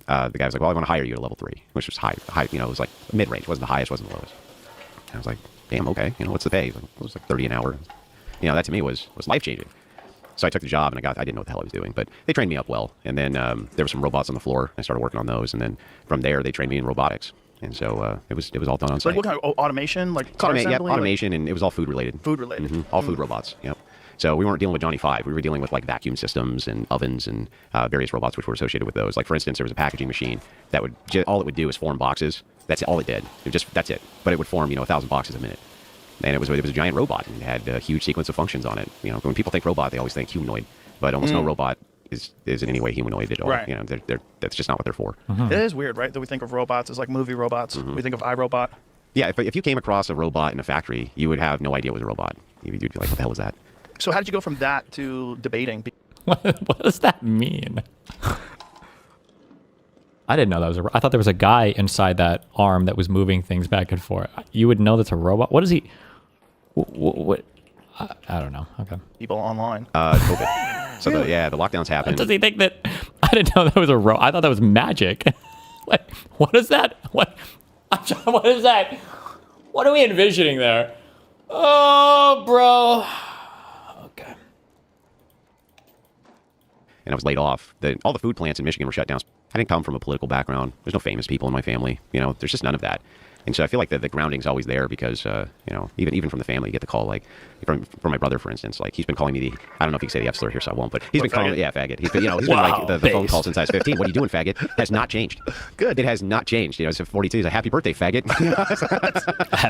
the guy was like, well, I want to hire you at level 3, which was high. It was like mid-range. It wasn't the highest, wasn't the lowest. And I was like, damn, okay. What's the pay? It was like 30 an hour. That to me was life-changing. So I took the job, and I didn't know what the hell I was doing. But they trained me up well. And then there were some robots on the floor. I started working on those. And then from there, they trained me in robotics. And so it was all done on site. Like what kind of automation? Like car assembly? Automation, and it was all food related. Food related. All food robots. Yep. So we weren't dealing with Johnny Five. We were dealing with like vacuum systems and ovens and various robots which were associated with those. Like for instance, there was a packaging machine that would all it would do is form boxes. That's all it did. That's it. But it would form 1,000 boxes a minute. And it was a giant robot and it had a huge sequence of functions on it. When people think robot, they always think humanoid, but almost no robot is in any way humanoid at all. Right. That's just not what they're for. It is weird, right? That we think of robots as like movie robots. We think of iRobot. Yeah, if you came across a robot in a factory, you would have no idea it was a robot. You'd be like, what the hell is that? So how did you go from that to debating? What does that mean? I didn't know that was I thought there was a guy inside that arm that was moving things back and forth. You would know that's a robot? What is he? What? I don't know. Okay. People online. COVID. So the lockdowns happened. Does he think that? I didn't know that was a robot. I thought that was magic. What is that? What is that? What are we envisioning there? Oh, bro. Okay. And I was laid off. All the food plants in Michigan were shut down. I didn't come from a political background. There's no famous people in my family. There's just none of that. And so I feel like the grounding's always there because, even from the family, you get the call, like, from my brother, for instance, like, he's been calling me I don't know if he can say the F slur here, so I won't, but he's been calling me, faggot. He's been, he's been like the phone call since I was 15. What are you doing, faggot? Has not changed. Good. It has not changed. It's 42. He's like, happy birthday, faggot.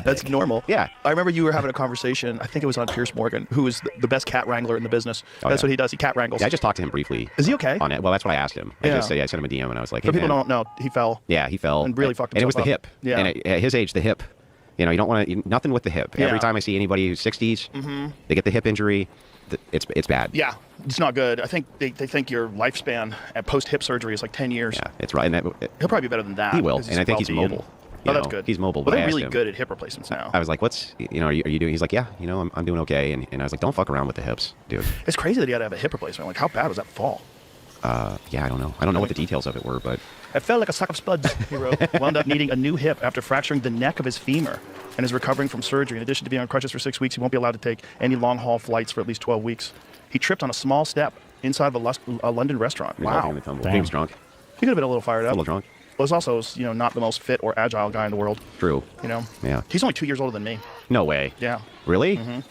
That's normal. Yeah. I remember you were having a conversation, I think it was on Pierce Morgan, who is the best cat wrangler in the business. That's what he does. He cat wrangles. Yeah, I just talked to him briefly. Is he okay? On it. Well, that's what I asked him. I sent him a DM and I was like, hey, people don't know, he fell. Yeah, he fell. And really fucked himself And it was the up. hip. Yeah. And at his age, the hip. You don't want to, nothing with the hip. Yeah. Every time I see anybody who's 60s, they get the hip injury, it's bad. Yeah, it's not good. I think they think your lifespan at post-hip surgery is like 10 years. Yeah, it's right. And He'll probably be better than that. He will, and I think he's mobile. That's good. He's mobile. Well, but they're I asked really him, good at hip replacements now. I was like, are you doing? He's like, yeah, I'm doing okay. And I was like, don't fuck around with the hips, dude. It's crazy that he had to have a hip replacement. Like, how bad was that fall? Yeah, I don't know. I don't know what the details of it were, but... I felt like a sack of spuds, he wrote. Wound up needing a new hip after fracturing the neck of his femur and is recovering from surgery. In addition to being on crutches for 6 weeks, he won't be allowed to take any long-haul flights for at least 12 weeks. He tripped on a small step inside of a London restaurant. Wow. He was drunk. He could have been a little fired up. A little drunk. Well, he's also, not the most fit or agile guy in the world. True. Yeah. He's only 2 years older than me. No way. Yeah. Really? Mm-hmm. Isn't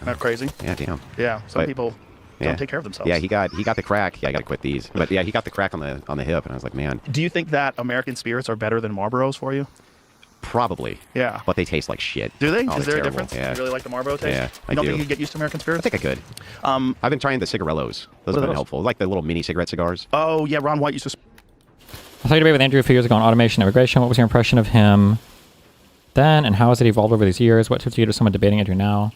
that crazy? Yeah, damn. Yeah. Some people don't take care of themselves. Yeah, he got the crack. Yeah, I got to quit these. But yeah, he got the crack on the hip, and I was like, man. Do you think that American spirits are better than Marlboros for you? Probably. Yeah. But they taste like shit. Do they? Oh, Is there terrible. a difference? Yeah. You really like the Marlboro taste? Yeah, You don't I think do. you could get used to American spirits? I think I could. I've been trying the cigarellos. Those have been helpful. Like the little mini cigarette cigars. Oh, yeah. Ron White used to... I saw you debate with Andrew a few years ago on automation and immigration. What was your impression of him then, and how has it evolved over these years? What tips do you give to someone debating Andrew now?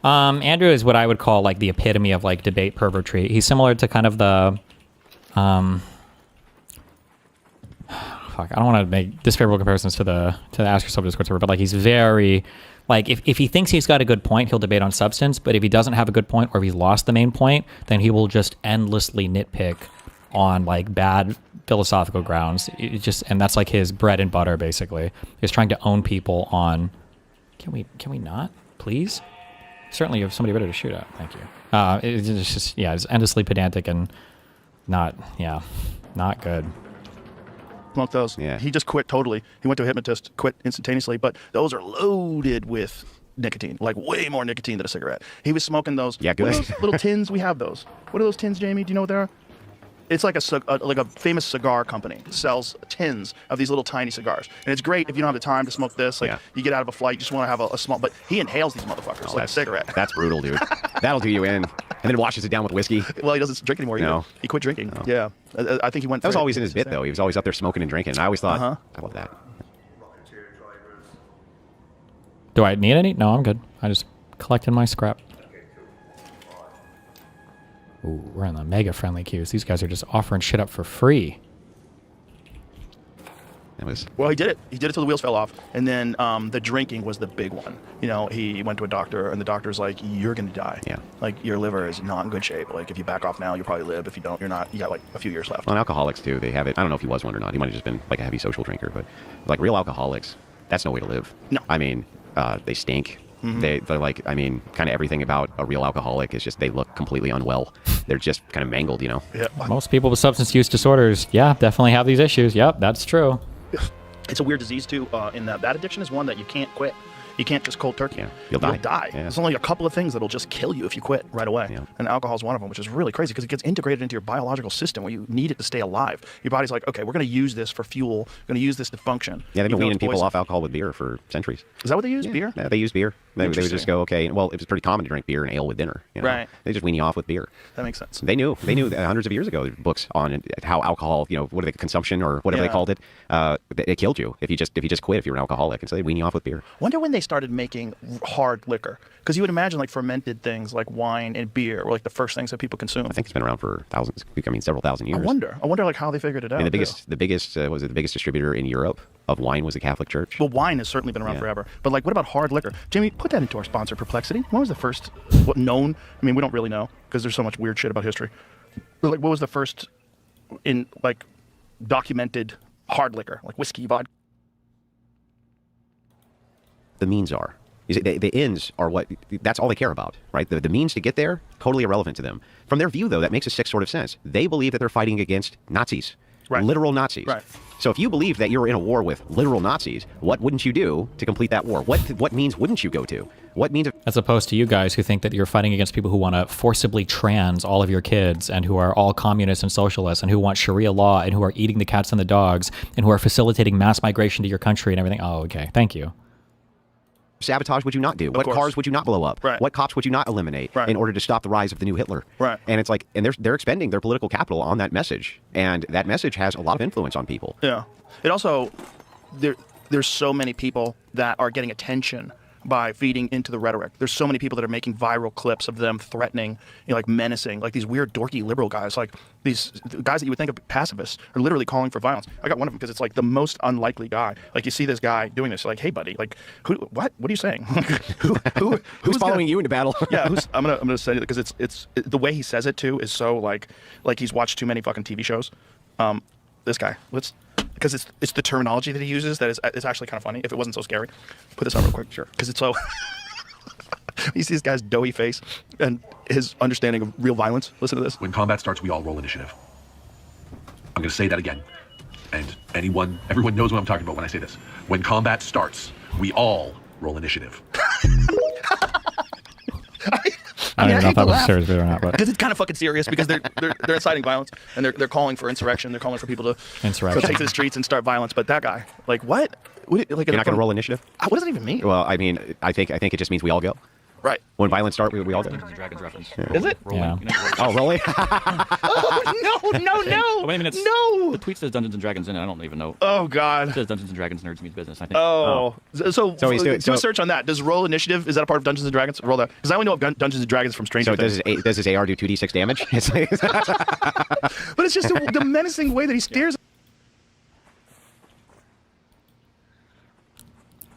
Andrew is what I would call like the epitome of like debate pervertry. He's similar to kind of the, I don't want to make disfavorable comparisons to the Ask Yourself Discord server, but like he's very, like if he thinks he's got a good point, he'll debate on substance. But if he doesn't have a good point or if he's lost the main point, then he will just endlessly nitpick on like bad philosophical grounds. And that's like his bread and butter basically. He's trying to own people on. Can we not, please? Certainly, you have somebody better to shoot at. Thank you. It's just, it's endlessly pedantic and not good. Smoke those. Yeah. He just quit totally. He went to a hypnotist, quit instantaneously, but those are loaded with nicotine, like way more nicotine than a cigarette. He was smoking those. Yeah, good. What are those little tins? We have those. What are those tins, Jamie? Do you know what they are? It's like a famous cigar company sells tins of these little tiny cigars, and it's great if you don't have the time to smoke this. Like you get out of a flight, you just want to have a small. But he inhales these motherfuckers like a cigarette. That's brutal, dude. That'll do you in, and then washes it down with whiskey. Well, he doesn't drink anymore. No. He quit drinking. No. Yeah, I think he went. That was always in his bit, though. He was always up there smoking and drinking. And I always thought, I love that. Do I need any? No, I'm good. I just collected my scrap. Ooh, we're in the mega friendly queues. These guys are just offering shit up for free. Well, he did it. He did it till the wheels fell off. And then the drinking was the big one. He went to a doctor, and the doctor's like, you're going to die. Yeah. Like, your liver is not in good shape. Like, if you back off now, you'll probably live. If you don't, you're not. You got, like, a few years left. Well, and alcoholics, too, they have it. I don't know if he was one or not. He might have just been, like, a heavy social drinker. But, like, real alcoholics, that's no way to live. No. I mean, they stink. Mm-hmm. They're like, I mean, kind of everything about a real alcoholic is just they look completely unwell. They're just kind of mangled, Yeah. Most people with substance use disorders, definitely have these issues. Yep, that's true. It's a weird disease, too, in that addiction is one that you can't quit. You can't just cold turkey. You'll die. Yeah. There's only a couple of things that'll just kill you if you quit right away. And alcohol is one of them, which is really crazy because it gets integrated into your biological system where you need it to stay alive. Your body's like, okay, we're going to use this for fuel. We're going to use this to function. Yeah, they've been weaning people off alcohol with beer for centuries. Is that what they use? Beer? Yeah, they use beer. They would just go, okay, well, it was pretty common to drink beer and ale with dinner. Right. They just wean you off with beer. That makes sense. They knew hundreds of years ago, there were books on how alcohol, what are they, consumption or whatever they called it, it killed you if you just quit if you were an alcoholic. And so they wean you off with beer. Wonder when they started making hard liquor. Because you would imagine like fermented things like wine and beer were like the first things that people consume. I think it's been around for several thousand years. I wonder like how they figured it out. And the biggest distributor in Europe of wine was the Catholic Church. Well, wine has certainly been around forever. But like, what about hard liquor? Jamie, put that into our sponsor, Perplexity. When was the first known? I mean, we don't really know because there's so much weird shit about history. But like, what was the first in like documented hard liquor, like whiskey, vodka? The means are. The ends are that's all they care about, right? The means to get there, totally irrelevant to them. From their view, though, that makes a sick sort of sense. They believe that they're fighting against Nazis, literal Nazis. Right. So if you believe that you're in a war with literal Nazis, what wouldn't you do to complete that war? What means wouldn't you go to? What means? As opposed to you guys who think that you're fighting against people who want to forcibly trans all of your kids and who are all communists and socialists and who want Sharia law and who are eating the cats and the dogs and who are facilitating mass migration to your country and everything. Oh, okay. Thank you. Sabotage would you not do? What cars would you not blow up? What cops would you not eliminate in order to stop the rise of the new Hitler? And it's like, and they're expending their political capital on that message, and that message has a lot of influence on people. Yeah. It also there's so many people that are getting attention by feeding into the rhetoric. There's so many people that are making viral clips of them threatening, like menacing, like these weird dorky liberal guys, like these guys that you would think of pacifists are literally calling for violence. I got one of them because it's like the most unlikely guy. Like you see this guy doing this, like, hey buddy, like what are you saying? who's following you into battle? Yeah, I'm gonna say it because it's the way he says it too is so like he's watched too many fucking TV shows. This guy, because it's the terminology that he uses that is actually kind of funny. If it wasn't so scary, put this on real quick, sure. Because it's so. You see this guy's doughy face and his understanding of real violence. Listen to this. When combat starts, we all roll initiative. I'm going to say that again, and everyone knows what I'm talking about when I say this. When combat starts, we all roll initiative. I don't even know if that was serious or not, but because it's kind of fucking serious because they're inciting violence and they're calling for insurrection. They're calling for people to take to the streets and start violence. But that guy, like, what? Like, you're not going to roll initiative? What does that even mean? Well, I mean, I think it just means we all go. Right. When violence starts, we all go. Dungeons and Dragons reference. Yeah. Is it? Yeah. Oh, really? Oh, no. Wait a minute. No. The tweet says Dungeons and Dragons in it. I don't even know. Oh, God. It says Dungeons and Dragons Nerds Means Business, I think. Oh. So do a search on that. Does roll initiative, is that a part of Dungeons and Dragons? Roll that. Because I only know of Dungeons and Dragons from Stranger Things. So does his AR do 2d6 damage? But it's just the menacing way that he stares.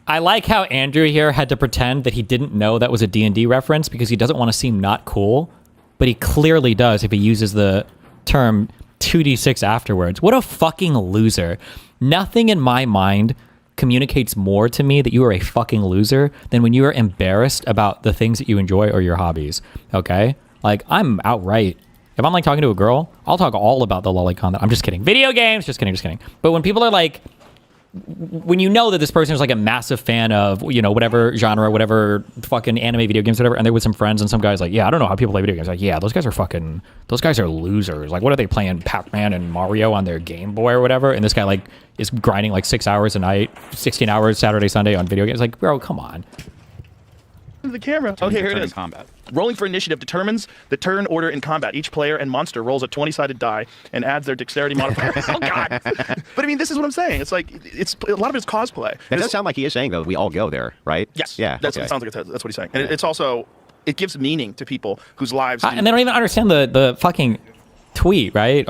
I like how Andrew here had to pretend that he didn't know that was a D&D reference because he doesn't want to seem not cool, but he clearly does if he uses the term 2d6 afterwards. What a fucking loser. Nothing in my mind communicates more to me that you are a fucking loser than when you are embarrassed about the things that you enjoy or your hobbies, okay? Like, I'm outright. If I'm like talking to a girl, I'll talk all about the lolicon. I'm just kidding. Video games, just kidding. But when people are like, when you know that this person is like a massive fan of, whatever genre, whatever fucking anime, video games, whatever, and they're with some friends and some guys like, yeah, I don't know how people play video games. Like, yeah, those guys are losers. Like, what are they playing? Pac-Man and Mario on their Game Boy or whatever? And this guy like is grinding like 6 hours a night, 16 hours Saturday, Sunday on video games. Like, bro, come on. The camera. Okay, here it is. Combat. Rolling for initiative determines the turn order in combat. Each player and monster rolls a 20-sided die and adds their dexterity modifier. Oh, God. But I mean, this is what I'm saying. It's like, it's a lot of it's cosplay. It does sound like he is saying, though, we all go there, right? Yes. Yeah. That's what it sounds like. That's what he's saying. And it's also, it gives meaning to people whose lives. And they don't even understand the fucking tweet, right?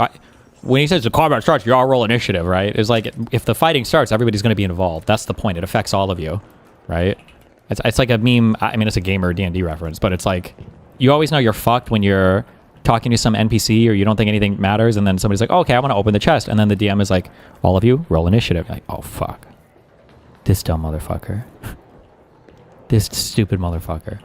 When he says the combat starts, you all roll initiative, right? It's like, if the fighting starts, everybody's going to be involved. That's the point. It affects all of you, right? It's like a meme. I mean, it's a gamer D&D reference, but it's like, you always know you're fucked when you're talking to some NPC or you don't think anything matters, and then somebody's like, oh, okay, I want to open the chest, and then the DM is like, all of you, roll initiative. You're like, oh, fuck. This dumb motherfucker. This stupid motherfucker.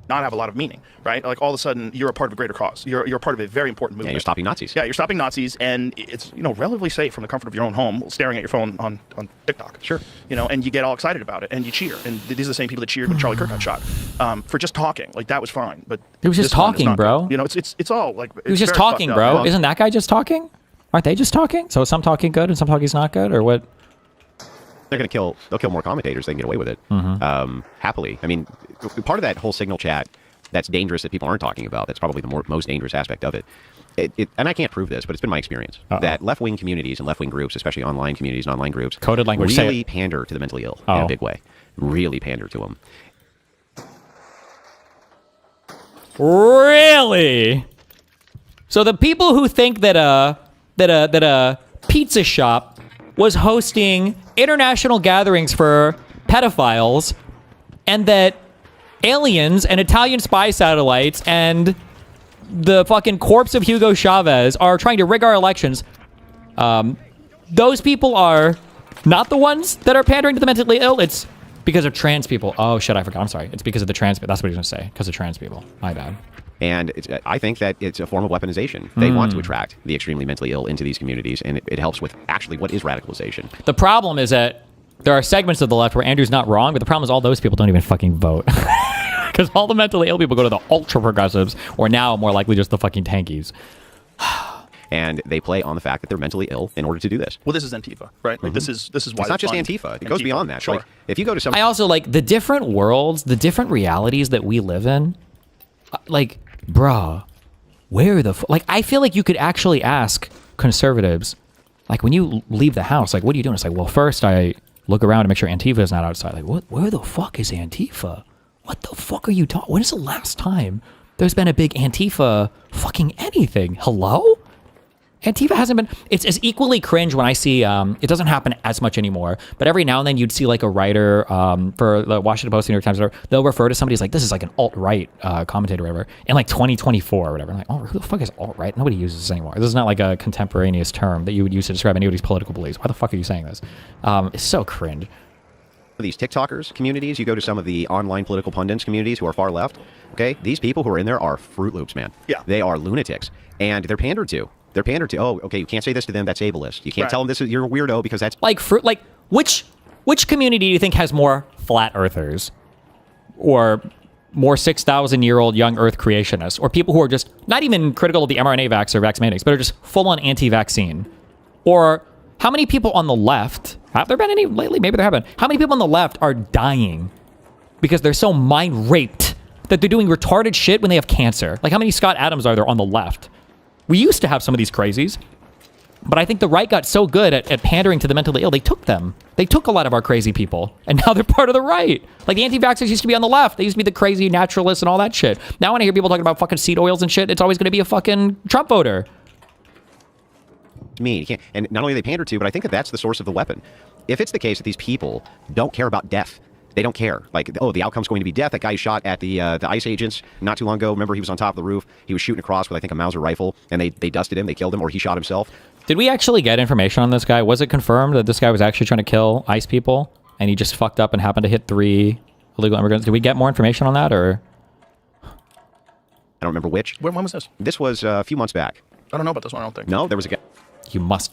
not have a lot of meaning, right? Like all of a sudden you're a part of a greater cause. You're a part of a very important movement. Yeah, you're stopping Nazis. Yeah, you're stopping Nazis, and it's relatively safe from the comfort of your own home, staring at your phone on TikTok. Sure. And you get all excited about it, and you cheer. And these are the same people that cheered when Charlie Kirk got shot for just talking. Like that was fine, but He was just this one is talking, not bro. good. It's all like He was just talking, bro. Isn't that guy just talking? Aren't they just talking? So is some talking good and some talking's not good, or what? They're going to they'll kill more commentators. They can get away with it happily. I mean, part of that whole signal chat that's dangerous that people aren't talking about, that's probably the most dangerous aspect of it. And I can't prove this, but it's been my experience that left-wing communities and left-wing groups, especially online communities and online groups, coded language, really pander to the mentally ill in a big way. Really pander to them. Really? So the people who think that a pizza shop was hosting international gatherings for pedophiles, and that aliens and Italian spy satellites and the fucking corpse of Hugo Chavez are trying to rig our elections, those people are not the ones that are pandering to the mentally ill. It's because of trans people. Oh shit, I forgot. I'm sorry. It's because of the trans people. That's what he's gonna say. Because of trans people. My bad. And I think that it's a form of weaponization. They want to attract the extremely mentally ill into these communities, and it helps with actually what is radicalization. The problem is that there are segments of the left where Andrew's not wrong, but the problem is all those people don't even fucking vote. Because all the mentally ill people go to the ultra progressives, or now more likely just the fucking tankies. And they play on the fact that they're mentally ill in order to do this. Well, this is Antifa, right? Like this is why it's not just fun. Antifa. It goes beyond that. Sure. Like, if you go to some, I also like the different worlds, the different realities that we live in. Like, bruh, where the like? I feel like you could actually ask conservatives, like when you leave the house, like what are you doing? It's like, well, first I look around to make sure Antifa is not outside. Like, what? Where the fuck is Antifa? What the fuck are you talking? When is the last time there's been a big Antifa fucking anything? Hello? Antifa hasn't been. It's equally cringe when I see. It doesn't happen as much anymore, but every now and then you'd see like a writer for the Washington Post, New York Times, whatever, they'll refer to somebody as like, this is like an alt-right commentator or whatever, in like 2024 or whatever. I'm like, oh, who the fuck is alt-right? Nobody uses this anymore. This is not like a contemporaneous term that you would use to describe anybody's political beliefs. Why the fuck are you saying this? It's so cringe. These TikTokers communities, you go to some of the online political pundits communities who are far left. Okay, these people who are in there are Fruit Loops, man. Yeah, they are lunatics, and they're pandered to. They're pandered to. Oh, okay, you can't say this to them. That's ableist. You can't tell them this is you're a weirdo because that's like fruit. Like which community do you think has more flat earthers, or more 6,000-year-old young Earth creationists, or people who are just not even critical of the mRNA vax or vax-mandates, but are just full-on anti-vaccine? Or how many people on the left, have there been any lately? Maybe there have been. How many people on the left are dying because they're so mind-raped that they're doing retarded shit when they have cancer? Like how many Scott Adams are there on the left? We used to have some of these crazies, but I think the right got so good at pandering to the mentally ill, they took them. They took a lot of our crazy people, and now they're part of the right. Like the anti-vaxxers used to be on the left. They used to be the crazy naturalists and all that shit. Now when I hear people talking about fucking seed oils and shit, it's always going to be a fucking Trump voter. Me. You can't, and not only do they pander to, but I think that that's the source of the weapon. If it's the case that these people don't care about death, they don't care. Like, oh, the outcome's going to be death. That guy who shot at the ICE agents not too long ago. Remember, he was on top of the roof. He was shooting across with, I think, a Mauser rifle, and they dusted him. They killed him, or he shot himself. Did we actually get information on this guy? Was it confirmed that this guy was actually trying to kill ICE people, and he just fucked up and happened to hit 3 illegal immigrants? Did we get more information on that, or? I don't remember which. When was this? This was a few months back. I don't know about this one, I don't think. No, there was a guy.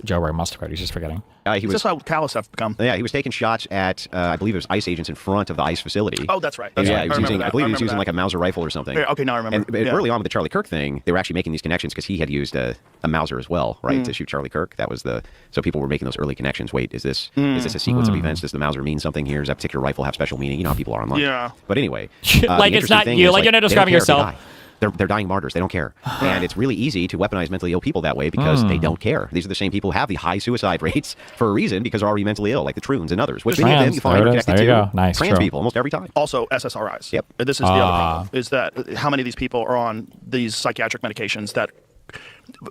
Joe Rogan must have heard. He's just forgetting. He was, is this how callous I've become? Yeah, he was taking shots at, I believe it was ICE agents in front of the ICE facility. Oh, that's right. That's yeah, right. he was using, I believe he was using like a Mauser rifle or something. Yeah, okay, now I remember. And early on with the Charlie Kirk thing, they were actually making these connections because he had used a Mauser as well, right, to shoot Charlie Kirk. That was so people were making those early connections. Wait, is this a sequence of events? Does the Mauser mean something here? Does that particular rifle have special meaning? You know how people are online. Yeah. But anyway. Like it's not you. Like you're not describing yourself. They're dying martyrs. They don't care. And it's really easy to weaponize mentally ill people that way because they don't care. These are the same people who have the high suicide rates for a reason because they're already mentally ill, like the Troons and others. Which many of them you find are connected to trans people almost every time. Also, SSRIs. Yep. This is the other problem, is that how many of these people are on these psychiatric medications that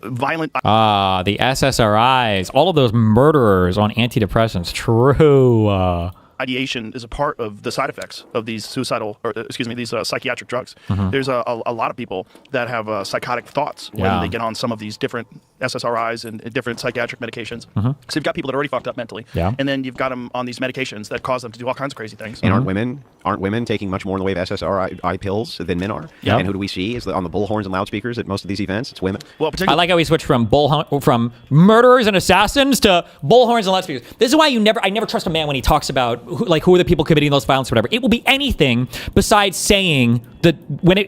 violent... the SSRIs. All of those murderers on antidepressants. True. Ideation is a part of the side effects of these these psychiatric drugs. There's a lot of people that have psychotic thoughts when they get on some of these different SSRIs and different psychiatric medications. Mhm. So you've got people that are already fucked up mentally, Yeah. and then you've got them on these medications that cause them to do all kinds of crazy things. And aren't women taking much more in the way of SSRI pills than men are? Yeah. And who do we see is on the bullhorns and loudspeakers at most of these events? It's women. Well, I like how we switched from from murderers and assassins to bullhorns and loudspeakers. This is why I never trust a man when he talks about who are the people committing those violence or whatever. It will be anything besides saying that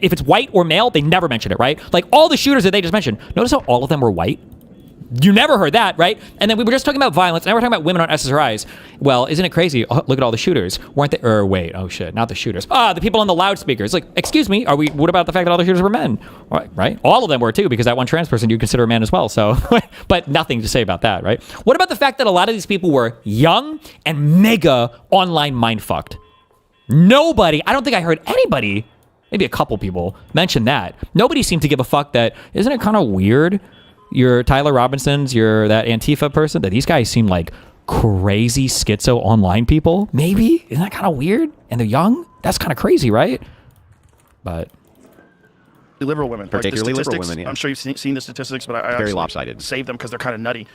if it's white or male, they never mention it, right? Like all the shooters that they just mentioned. Notice how all of them were white. You never heard that, right? And then we were just talking about violence. Now we're talking about women on SSRIs. Well, isn't it crazy? Oh, look at all the shooters. Weren't they? Wait. Oh shit. Not the shooters. The people on the loudspeakers. Like, excuse me. What about the fact that all the shooters were men? Right? All of them were too, because that one trans person you consider a man as well. So, but nothing to say about that, right? What about the fact that a lot of these people were young and mega online mindfucked? Nobody. I don't think I heard anybody. Maybe a couple people mention that. Nobody seemed to give a fuck that. Isn't it kind of weird? You're Tyler Robinson's, you're that Antifa person, that these guys seem like crazy schizo online people. Maybe? Isn't that kind of weird? And they're young? That's kind of crazy, right? But liberal women, particularly like liberal women. Yeah. I'm sure you've seen the statistics, but I very lopsided. Save them because they're kind of nutty.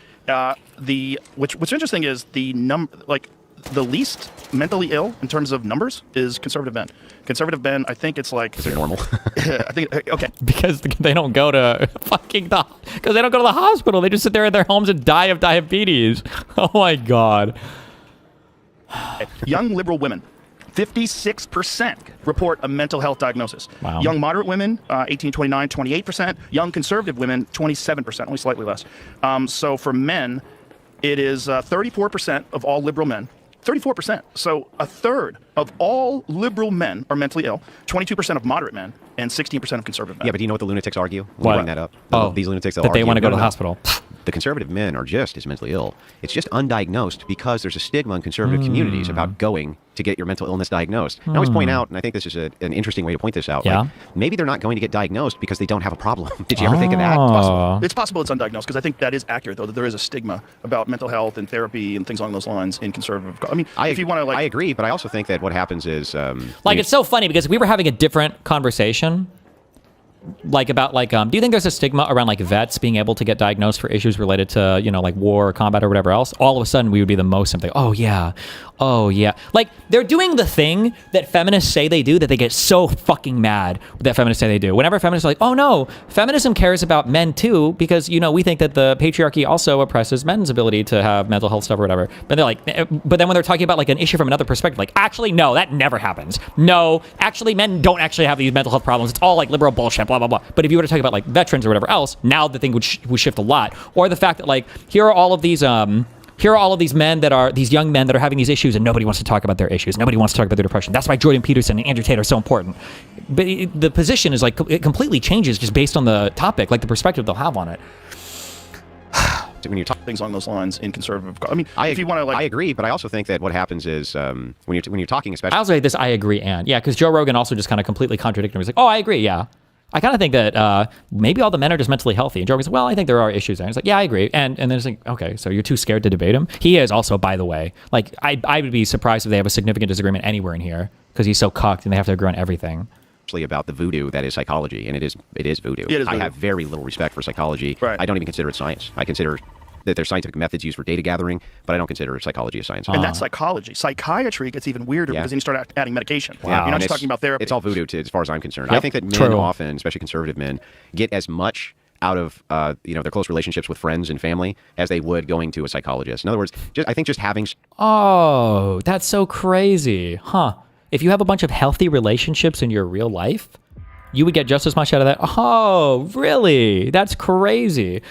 What's interesting is the least mentally ill in terms of numbers is conservative men. Conservative men, I think it's like... Is it normal? I think, okay. Because they don't go to because they don't go to the hospital. They just sit there in their homes and die of diabetes. Oh my God. Young liberal women, 56% report a mental health diagnosis. Wow. Young moderate women, 18-29, 28%. Young conservative women, 27%, only slightly less. So for men, it is 34% of all liberal men. 34%. So a third of all liberal men are mentally ill, 22% of moderate men, and 16% of conservative men. Yeah, but do you know what the lunatics argue? What? Bring that up. These lunatics that they want to go to the hospital. The conservative men are just as mentally ill. It's just undiagnosed because there's a stigma in conservative communities about going to get your mental illness diagnosed. I always point out, and I think this is an interesting way to point this out, Yeah. like, maybe they're not going to get diagnosed because they don't have a problem. Did you ever think of that? It's possible it's undiagnosed, because I think that is accurate, though, that there is a stigma about mental health and therapy and things along those lines in conservative. I mean, if you want to, I agree, but I also think that what happens is... it's so funny because we were having a different conversation about do you think there's a stigma around vets being able to get diagnosed for issues related to war or combat or whatever else? All of a sudden we would be the most something. Oh yeah, they're doing the thing that feminists say they do, that they get so fucking mad that feminists say they do. Whenever feminists are like, oh no, feminism cares about men too, because we think that the patriarchy also oppresses men's ability to have mental health stuff or whatever. But they're like, but then when they're talking about an issue from another perspective, actually no, that never happens. No, actually men don't actually have these mental health problems. It's all liberal bullshit, blah blah blah. But if you were to talk about veterans or whatever else, now the thing would shift a lot. Or the fact that here are all of these men that are these young men that are having these issues, and nobody wants to talk about their issues. Nobody wants to talk about their depression. That's why Jordan Peterson and Andrew Tate are so important. But the position is it completely changes just based on the topic, the perspective they'll have on it. When you talk things along those lines in conservative, I mean, if you want to, I agree, but I also think that what happens is when you're talking, especially, I also say this. I agree, and because Joe Rogan also just kind of completely contradicted him. He's like, oh, I agree, yeah. I kind of think that maybe all the men are just mentally healthy. And Joe Rogan's like, well, I think there are issues there. And it's like, yeah, I agree. And then it's like, okay, so you're too scared to debate him. He is also, by the way, I would be surprised if they have a significant disagreement anywhere in here, because he's so cucked and they have to agree on everything. About the voodoo that is psychology, and it is voodoo. It is I voodoo. have very little respect for psychology. Right. I don't even consider it science. I consider that there's scientific methods used for data gathering, but I don't consider psychology a science. And that's psychology. Psychiatry gets even weirder because then you start adding medication. Wow. You're not just talking about therapy. It's all voodoo, as far as I'm concerned. Yep. I think that men often, especially conservative men, get as much out of their close relationships with friends and family as they would going to a psychologist. In other words, I think just having... Oh, that's so crazy. Huh. If you have a bunch of healthy relationships in your real life, you would get just as much out of that. Oh, really? That's crazy.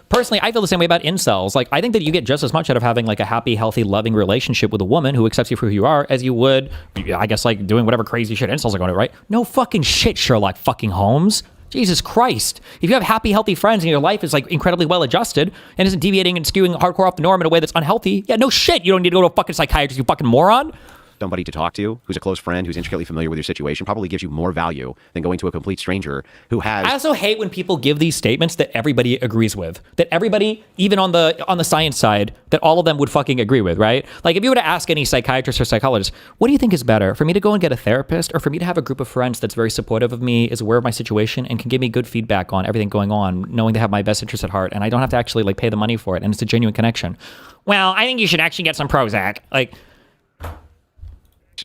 Personally, I feel the same way about incels. I think that you get just as much out of having a happy, healthy, loving relationship with a woman who accepts you for who you are as you would, I guess, doing whatever crazy shit incels are going to, right? No fucking shit, Sherlock fucking Holmes. Jesus Christ. If you have happy, healthy friends and your life is incredibly well adjusted and isn't deviating and skewing hardcore off the norm in a way that's unhealthy, yeah, no shit. You don't need to go to a fucking psychiatrist, you fucking moron. somebody to talk to who's a close friend who's intricately familiar with your situation probably gives you more value than going to a complete stranger who has. I also hate when people give these statements that everybody agrees with, that everybody, even on the science side, that all of them would fucking agree with, right? Like if you were to ask any psychiatrist or psychologist, what do you think is better, for me to go and get a therapist or for me to have a group of friends that's very supportive of me, is aware of my situation, and can give me good feedback on everything going on, knowing they have my best interest at heart, and I don't have to actually like pay the money for it, and it's a genuine connection. Well, I think you should actually get some Prozac. Like,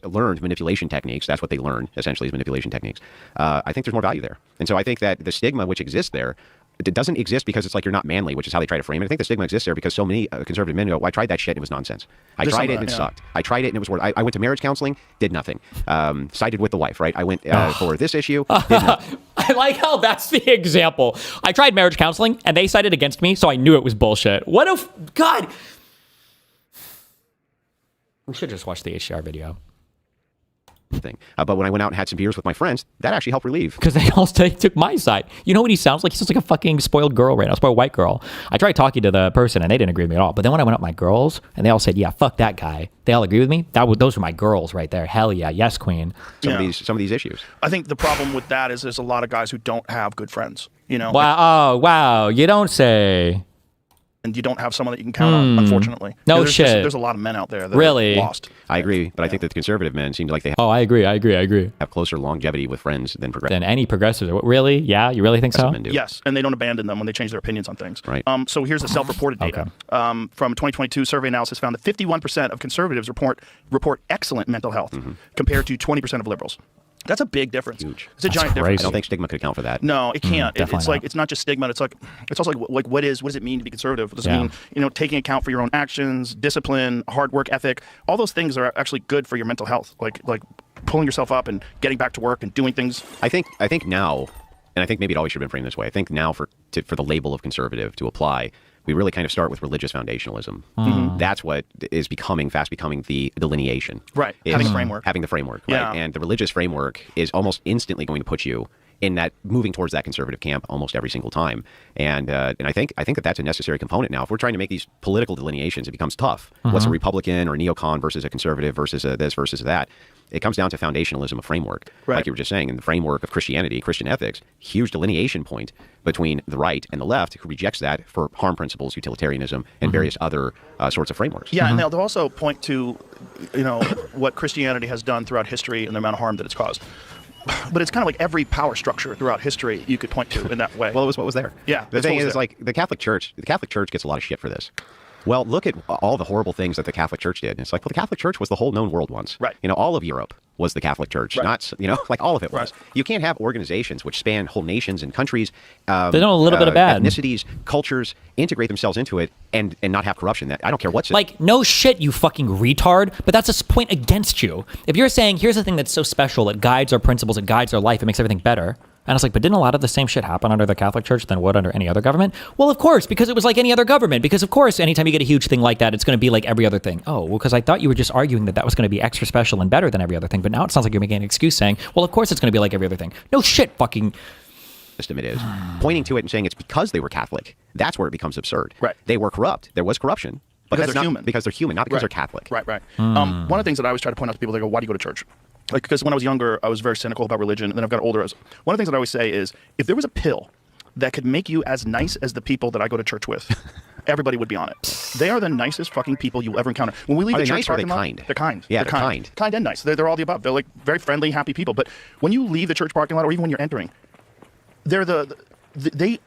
learned manipulation techniques. That's what they learn, essentially, is manipulation techniques. I think there's more value there. And so I think that the stigma which exists there, it doesn't exist because it's like you're not manly, which is how they try to frame it. I think the stigma exists there because so many conservative men go, well, I tried that shit and it was nonsense. I tried it and it sucked. I tried it and it was worth. I went to marriage counseling, did nothing. Sided with the wife, right? I went for this issue, did nothing. I like how that's the example. I tried marriage counseling and they sided against me, so I knew it was bullshit. What if, God. We should just watch the HDR video. Thing. But when I went out and had some beers with my friends, that actually helped relieve. Because they all took my side. You know what he sounds like? He sounds like a fucking spoiled girl right now, spoiled white girl. I tried talking to the person and they didn't agree with me at all. But then when I went up with my girls and they all said, yeah, fuck that guy. They all agree with me. Those were my girls right there. Hell yeah. Yes, queen. Some of these issues. I think the problem with that is there's a lot of guys who don't have good friends. You know? Wow. Oh, wow. You don't say. And you don't have someone that you can count on, unfortunately. No there's shit. There's a lot of men out there that really are lost. I agree, but I think that the conservative men seem to like they have. Oh, I agree. Have closer longevity with friends than progressives. Than any progressives. Really? Yeah, you really think so? Yes, and they don't abandon them when they change their opinions on things. Right. So here's the self-reported data. From 2022 survey analysis found that 51% of conservatives report excellent mental health compared to 20% of liberals. That's a big difference. Huge. It's a giant difference. I don't think stigma could account for that. No, it can't. Definitely It's like it's not just stigma. It's also like what does it mean to be conservative? Does it mean taking account for your own actions, discipline, hard work ethic? All those things are actually good for your mental health. Like pulling yourself up and getting back to work and doing things. I think now, and I think maybe it always should have been framed this way. I think now for the label of conservative to apply, we really kind of start with religious foundationalism. That's what is fast becoming the delineation. Right. Having a framework. Having the framework, right? Yeah. And the religious framework is almost instantly going to put you in that, moving towards that conservative camp almost every single time. And I think that that's a necessary component now. If we're trying to make these political delineations, it becomes tough. What's a Republican or a neocon versus a conservative versus this versus that? It comes down to foundationalism, a framework, like you were just saying, in the framework of Christianity, Christian ethics, huge delineation point between the right and the left, who rejects that for harm principles, utilitarianism, and various other sorts of frameworks. Yeah, and they'll also point to, what Christianity has done throughout history and the amount of harm that it's caused. But it's kind of like every power structure throughout history you could point to in that way. Well, it was what was there. Yeah. The thing is, like, the Catholic Church gets a lot of shit for this. Well, look at all the horrible things that the Catholic Church did. And it's like, well, the Catholic Church was the whole known world once. Right. All of Europe was the Catholic Church. Right. Not, like all of it was. You can't have organizations which span whole nations and countries. They know a little bit of bad. Ethnicities, cultures, integrate themselves into it and not have corruption. I don't care what's like, no shit, you fucking retard, but that's a point against you. If you're saying, here's the thing that's so special, it guides our principles, it guides our life, it makes everything better. And it's like, but didn't a lot of the same shit happen under the Catholic Church than would under any other government? Well, of course, because it was like any other government. Because, of course, anytime you get a huge thing like that, it's going to be like every other thing. Oh, well, because I thought you were just arguing that was going to be extra special and better than every other thing. But now it sounds like you're making an excuse saying, well, of course it's going to be like every other thing. No shit, fucking... system it is. Pointing to it and saying it's because they were Catholic. That's where it becomes absurd. Right. They were corrupt. There was corruption. But Because they're human. Because they're human, not because they're Catholic. Right. One of the things that I always try to point out to people, they go, why do you go to church? Like, because when I was younger, I was very cynical about religion, and then I've got older. One of the things that I always say is, if there was a pill that could make you as nice as the people that I go to church with, everybody would be on it. They are the nicest fucking people you'll ever encounter. When we leave the church parking lot, kind? They're kind. Yeah, they're kind. Kind and nice. They're all the above. They're like very friendly, happy people. But when you leave the church parking lot, or even when you're entering, they're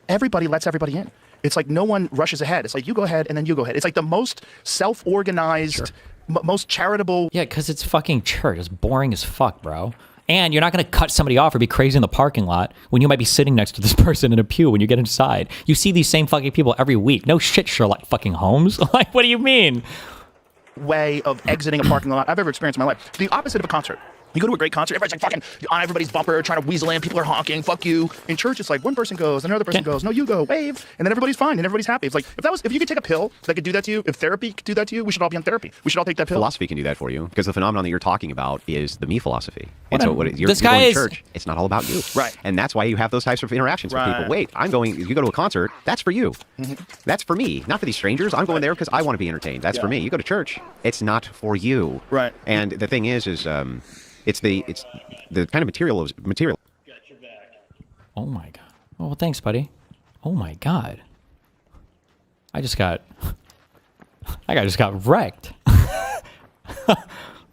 everybody lets everybody in. It's like no one rushes ahead. It's like you go ahead and then you go ahead. It's like the most self-organized, most charitable. Yeah, because it's fucking church. It's boring as fuck, bro. And you're not going to cut somebody off or be crazy in the parking lot when you might be sitting next to this person in a pew when you get inside. You see these same fucking people every week. No shit, Sherlock fucking Holmes. Like, what do you mean? Way of exiting a parking lot I've ever experienced in my life. The opposite of a concert. You go to a great concert, everybody's like fucking on everybody's bumper, trying to weasel in. People are honking, fuck you. In church, it's like one person goes, another person goes, no, you go, wave, and then everybody's fine and everybody's happy. It's like if you could take a pill that could do that to you, if therapy could do that to you, we should all be on therapy. We should all take that pill. Philosophy can do that for you because the phenomenon that you're talking about is the me philosophy. And What so a- what you're, this you're guy going is- to church, it's not all about you. Right. And that's why you have those types of interactions with Right. people. Wait, I'm going, you go to a concert, that's for you. That's for me, not for these strangers. I'm going there because I want to be entertained. That's for me. You go to church, it's not for you. Right. And the thing is it's the kind of material. Oh my god. Oh, well, thanks, buddy. Oh my god. I just got wrecked.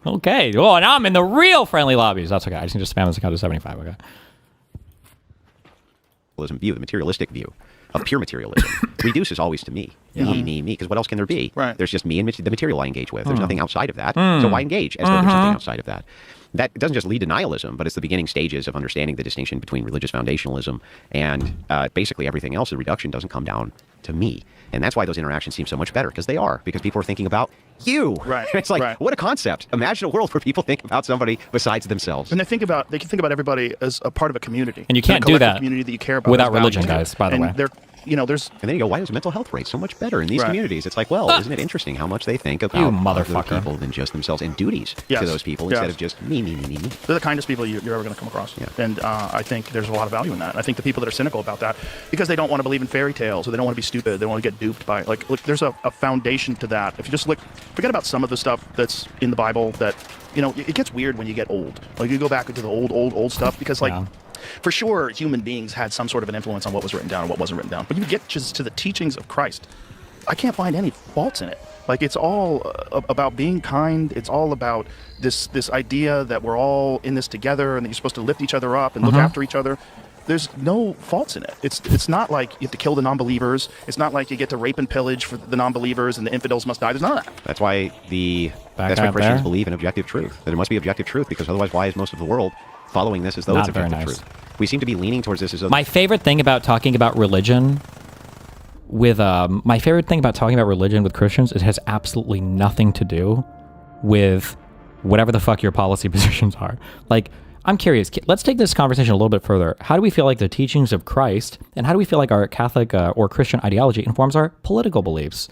Okay. Well, now I'm in the real friendly lobbies. That's okay. I just need to spam this account to 75. Okay. View, the materialistic view of pure materialism reduces always to me. Me. Because what else can there be? Right. There's just me and the material I engage with. There's nothing outside of that. So why engage as though there's something outside of that? That doesn't just lead to nihilism, but it's the beginning stages of understanding the distinction between religious foundationalism and basically everything else. The reduction doesn't come down to me. And that's why those interactions seem so much better, because they are. Because people are thinking about you. Right. It's like, right. what a concept. Imagine a world where people think about somebody besides themselves. And they can think about everybody as a part of a community. And you can't a do collective that community that you care about without those religion, values. guys, by the And way. they're, there's And then you go, why is mental health rate so much better in these Right. communities? It's like, well, isn't it interesting how much they think about other motherfucker. people than just themselves and duties Yes. to those people Yes. instead of just me. They're the kindest people you're ever going to come across. Yeah. And I think there's a lot of value in that. I think the people that are cynical about that, because they don't want to believe in fairy tales, or they don't want to be stupid, they don't want to get duped by, like, look, there's a foundation to that. If you just look, forget about some of the stuff that's in the Bible that, it gets weird when you get old. Like, you go back into the old stuff, because, like, for sure, human beings had some sort of an influence on what was written down and what wasn't written down. But you get just to the teachings of Christ, I can't find any faults in it. Like, it's all about being kind. It's all about this idea that we're all in this together and that you're supposed to lift each other up and look after each other. There's no faults in it. It's not like you have to kill the non-believers. It's not like you get to rape and pillage for the non-believers and the infidels must die. There's none of that. That's why that's why Christians believe in objective truth. That it must be objective truth, because otherwise, why is most of the world following this as though Not it's very objective nice. truth? We seem to be leaning towards this as though My favorite thing about talking about religion with Christians, it has absolutely nothing to do with whatever the fuck your policy positions are. Like, I'm curious. Let's take this conversation a little bit further. How do we feel like the teachings of Christ, and how do we feel like our Catholic or Christian ideology informs our political beliefs?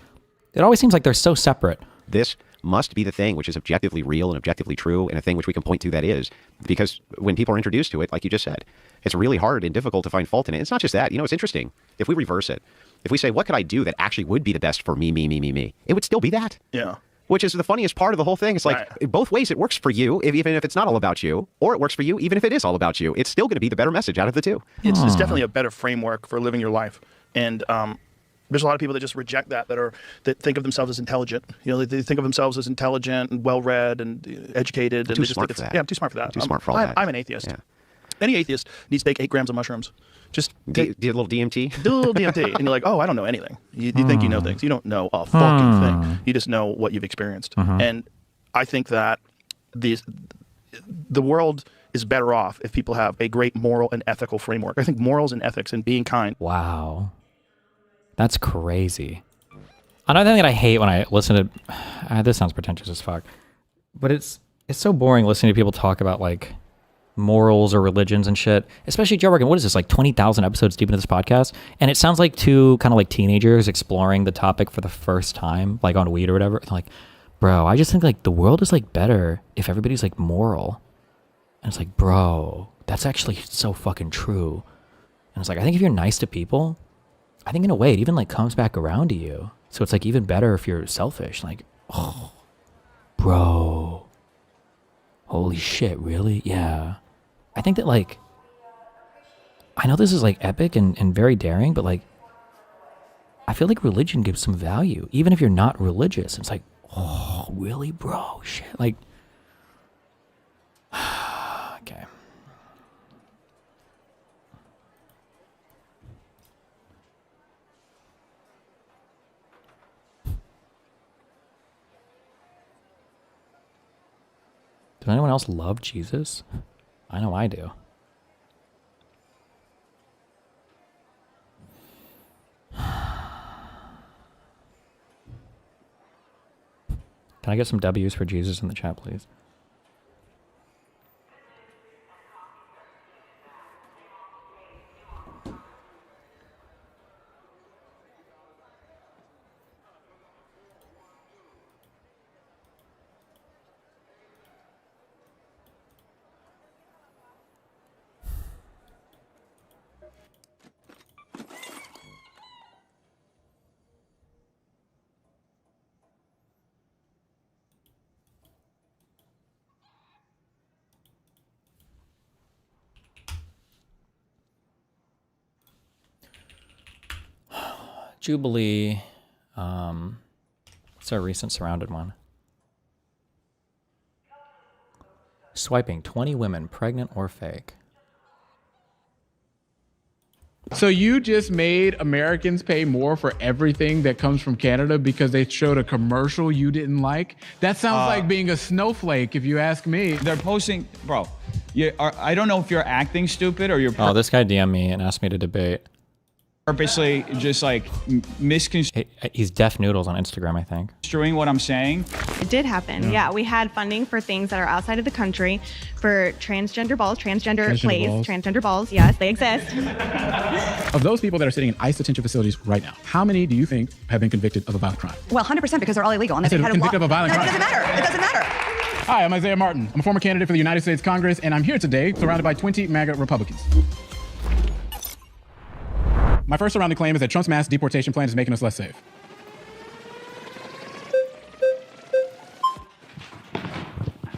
It always seems like they're so separate. this must be the thing which is objectively real and objectively true, and a thing which we can point to that is. Because when people are introduced to it, like you just said, it's really hard and difficult to find fault in it. It's not just that. It's interesting. If we reverse it, if we say, what could I do that actually would be the best for me, it would still be that. Yeah. Which is the funniest part of the whole thing. It's like, both ways it works for you, even if it's not all about you, or it works for you, even if it is all about you. It's still going to be the better message out of the two. It's definitely a better framework for living your life. And there's a lot of people that just reject that that think of themselves as intelligent. They think of themselves as intelligent and well-read and educated. I'm and too they just smart think for that. Yeah, I'm too smart for that. Too smart for all that. I'm an atheist. Yeah. Any atheist needs to take 8 grams of mushrooms. Just do a little DMT? Do a little DMT. And you're like, oh, I don't know anything. You think you know things. You don't know a fucking thing. You just know what you've experienced. And I think that the world is better off if people have a great moral and ethical framework. I think morals and ethics and being kind. Wow. That's crazy. Another thing that I hate when I listen to... this sounds pretentious as fuck. But it's so boring listening to people talk about, like, morals or religions and shit. Especially Joe Rogan. What is this, like 20,000 episodes deep into this podcast? And it sounds like two kind of like teenagers exploring the topic for the first time, like on weed or whatever. They're like, bro, I just think like the world is like better if everybody's like moral. And it's like, bro, that's actually so fucking true. And it's like, I think if you're nice to people, I think in a way it even like comes back around to you. So it's like even better if you're selfish. Like, oh, bro, holy shit, really? Yeah. I think that like, I know this is like epic and very daring, but like, I feel like religion gives some value, even if you're not religious. It's like, oh, really, bro? Shit. Like, okay. Does anyone else love Jesus? I know I do. Can I get some W's for Jesus in the chat, please? Jubilee. It's a recent surrounded one. Swiping 20 women, pregnant or fake. So you just made Americans pay more for everything that comes from Canada because they showed a commercial you didn't like? That sounds like being a snowflake, if you ask me. They're posting, bro. I don't know if you're acting stupid or you're Oh, this guy DM'd me and asked me to debate. purposely just like misconstruing He's Deaf Noodles on Instagram, I think. what I'm saying. It did happen. Yeah, we had funding for things that are outside of the country for transgender balls, transgender plays, transgender balls. Yes, they exist. Of those people that are sitting in ICE detention facilities right now, how many do you think have been convicted of a violent crime? Well, 100% because they're all illegal. And I said they've had convicted of a violent No, crime. it doesn't matter. It doesn't matter. Hi, I'm Isaiah Martin. I'm a former candidate for the United States Congress, and I'm here today surrounded by 20 MAGA Republicans. My first surrounding claim is that Trump's mass deportation plan is making us less safe.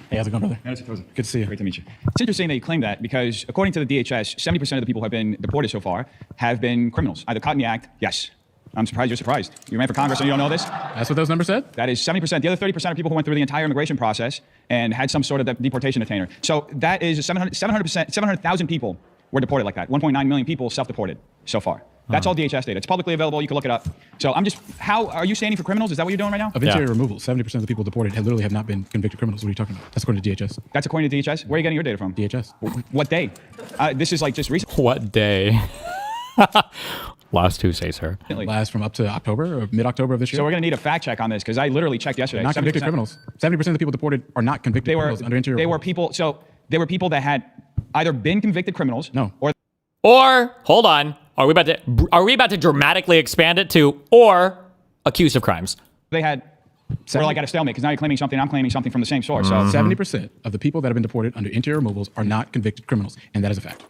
Hey, how's it going, brother? Good to see you. Great to meet you. It's interesting that you claim that because according to the DHS, 70% of the people who have been deported so far have been criminals, either caught in the act. Yes. I'm surprised you're surprised. You ran for Congress and you don't know this? That's what those numbers said? That is 70%. The other 30% are people who went through the entire immigration process and had some sort of deportation detainer. So that is 700,000 people were deported like that. 1.9 million people self-deported so far. That's all DHS data. It's publicly available. You can look it up. So I'm just, how are you standing for criminals? Is that what you're doing right now? Of interior removal, 70% of the people deported literally have not been convicted criminals. What are you talking about? That's according to DHS. That's according to DHS? Where are you getting your data from? DHS. What day? This is like just recent. What day? Last Tuesday, sir. Last from up to October or mid-October of this year. So we're going to need a fact check on this because I literally checked yesterday. Not convicted criminals. 70% of the people deported are not convicted criminals under interior removal. They were people that had either been convicted criminals or hold on, are we about to dramatically expand it to or accused of crimes? They had we're like at a stalemate because now you're claiming something, I'm claiming something from the same source. So 70% of the people that have been deported under interior removals are not convicted criminals, and that is a fact.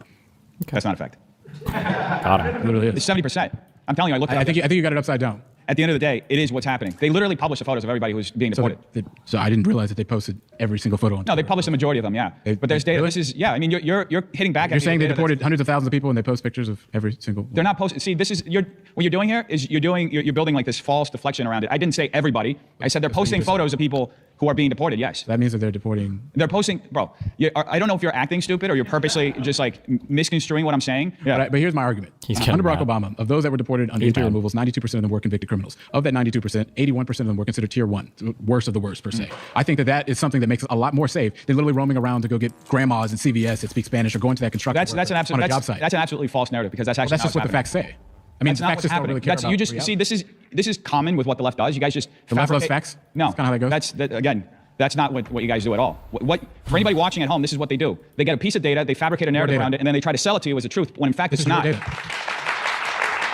Okay. That's not a fact. Got him. It literally is. It's 70%. I'm telling you, I looked at it. I think you got it upside down. At the end of the day, it is what's happening. They literally publish the photos of everybody who's being deported. So I didn't realize that they posted every single photo on No, they published the majority of them, yeah. But there's data. Really? This is, yeah, I mean, you're hitting back at me. You're saying with they data deported hundreds of thousands of people and they post pictures of every single one. They're not posting. See, this is what you're doing here is you're building like this false deflection around it. I didn't say everybody. I said they're posting photos of people who are being deported. Yes. That means that they're deporting. They're posting, bro. I don't know if you're acting stupid or you're purposely just like misconstruing what I'm saying. Yeah. But here's my argument. Under Barack Obama, of those that were deported under interior removals, 92% of them were convicted criminals. Of that 92%, 81% of them were considered tier one, worst of the worst per se. I think that is something that makes us a lot more safe than literally roaming around to go get grandmas in CVS that speak Spanish or going to that construction That's an absolutely false narrative because that's actually that's just what the facts say. I mean, the facts just don't really care about see, this is common with what the left does. You guys just the left loves facts. No, that's kind of how that goes. Again. That's not what you guys do at all. For anybody watching at home, this is what they do. They get a piece of data, they fabricate a narrative around it, and then they try to sell it to you as a truth, when in fact it's not.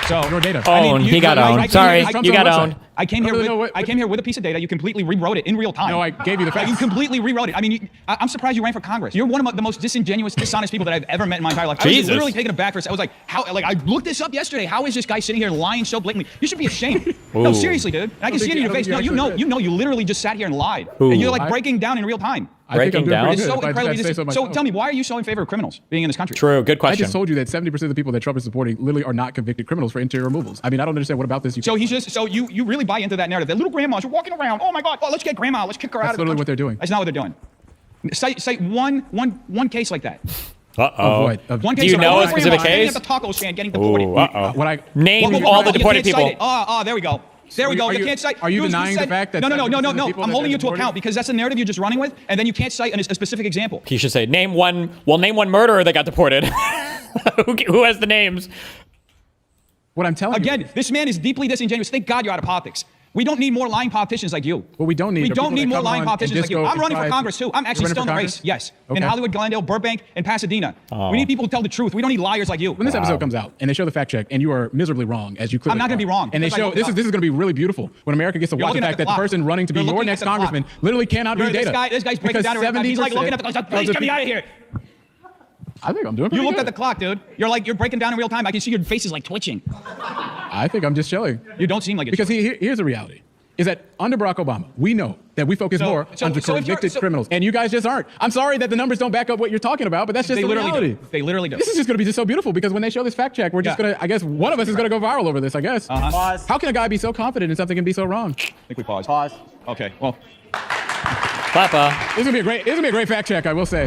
So your data. He got owned. Sorry, you got owned. I came here with a piece of data. You completely rewrote it in real time. No, I gave you the facts. You completely rewrote it. I mean, I'm surprised you ran for Congress. You're one of the most disingenuous, dishonest people that I've ever met in my entire life. Jesus. I was literally taken aback for a second. I was like, how? Like, I looked this up yesterday. How is this guy sitting here lying so blatantly? You should be ashamed. No, seriously, dude. And I can see it in your face. No, you know, you literally just sat here and lied. And you're like breaking down in real time. Breaking down. It's so incredibly so tell me, why are you so in favor of criminals being in this country? True. Good question. I just told you that 70% of the people that Trump is supporting literally are not convicted criminals for interior removals. I mean, I don't understand what about this. You really buy into that narrative. That little grandmas are walking around. Oh my God! Oh, let's get grandma. Let's kick her out of the country. That's literally what they're doing. That's not what they're doing. Cite one case like that. Uh-oh. One case. Do you know a specific case? At the taco stand getting deported. Name all the deported people. There we go. There we go. You can't cite. Are you denying the fact that? No. I'm holding you to account because that's the narrative you're just running with, and then you can't cite a specific example. He should say, name one murderer that got deported. Who has the names? What I'm telling you. Again, this man is deeply disingenuous. Thank God you're out of politics. We don't need more lying politicians like you. What we don't need. We don't need more lying politicians like you. I'm running for Congress too. I'm actually still in the race. Yes. In Hollywood, Glendale, Burbank, and Pasadena. We need people who tell the truth. We don't need liars like you. When this episode comes out and they show the fact check and you are miserably wrong, as you clearly I'm not going to be wrong. And they show this is going to be really beautiful when America gets to watch the fact that the person running to be your next congressman literally cannot read data. This guy's breaking down. He's like looking at the clock. Please get me out of here. I think I'm doing pretty You looked good. at the clock, dude. You're breaking down in real time. I can see your face is like twitching. I think I'm just chilling. You don't seem like it. Because here's the reality. is that under Barack Obama, we know that we focus more on the convicted criminals, and you guys just aren't. I'm sorry that the numbers don't back up what you're talking about, but that's just the reality. They literally do. This is just going to be just so beautiful because when they show this fact check, we're just going to, I guess one of us is going to go viral over this, I guess. Pause. How can a guy be so confident in something and be so wrong? I think we pause. Pause. Okay, well. Papa. This is going to be a great fact check, I will say.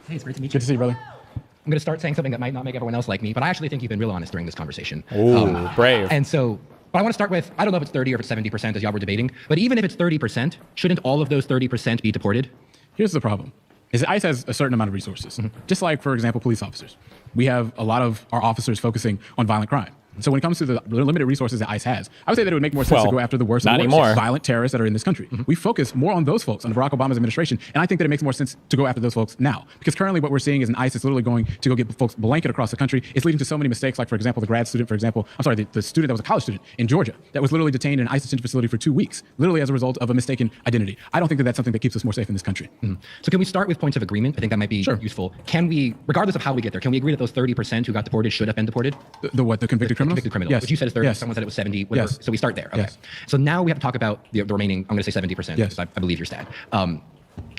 Hey, it's great to meet you. Good to see you, brother. I'm going to start saying something that might not make everyone else like me, but I actually think you've been real honest during this conversation. Ooh, brave. And so, but I want to start with, I don't know if it's 30 or if it's 70% as y'all were debating, but even if it's 30%, shouldn't all of those 30% be deported? Here's the problem. Is ICE has a certain amount of resources. Just like, for example, police officers. We have a lot of our officers focusing on violent crime. So when it comes to the limited resources that ICE has, I would say that it would make more sense to go after the worst of the worst violent terrorists that are in this country. We focus more on those folks under Barack Obama's administration, and I think that it makes more sense to go after those folks now. Because currently what we're seeing is an ICE is literally going to go get folks blanket across the country. It's leading to so many mistakes, like, for example, the grad student, the student that was a college student in Georgia that was literally detained in an ICE detention facility for 2 weeks, literally as a result of a mistaken identity. I don't think that that's something that keeps us more safe in this country. So can we start with points of agreement? I think that might be useful. Can we, regardless of how we get there, can we agree that those 30% who got deported should have been deported? The what? The convicted criminals? Convicted criminals. Yes. Which you said is 30. Yes. Someone said it was 70. Whatever. Yes. So we start there. Okay. Yes. So now we have to talk about the remaining, I'm going to say 70%. Yes. Because I believe your stat.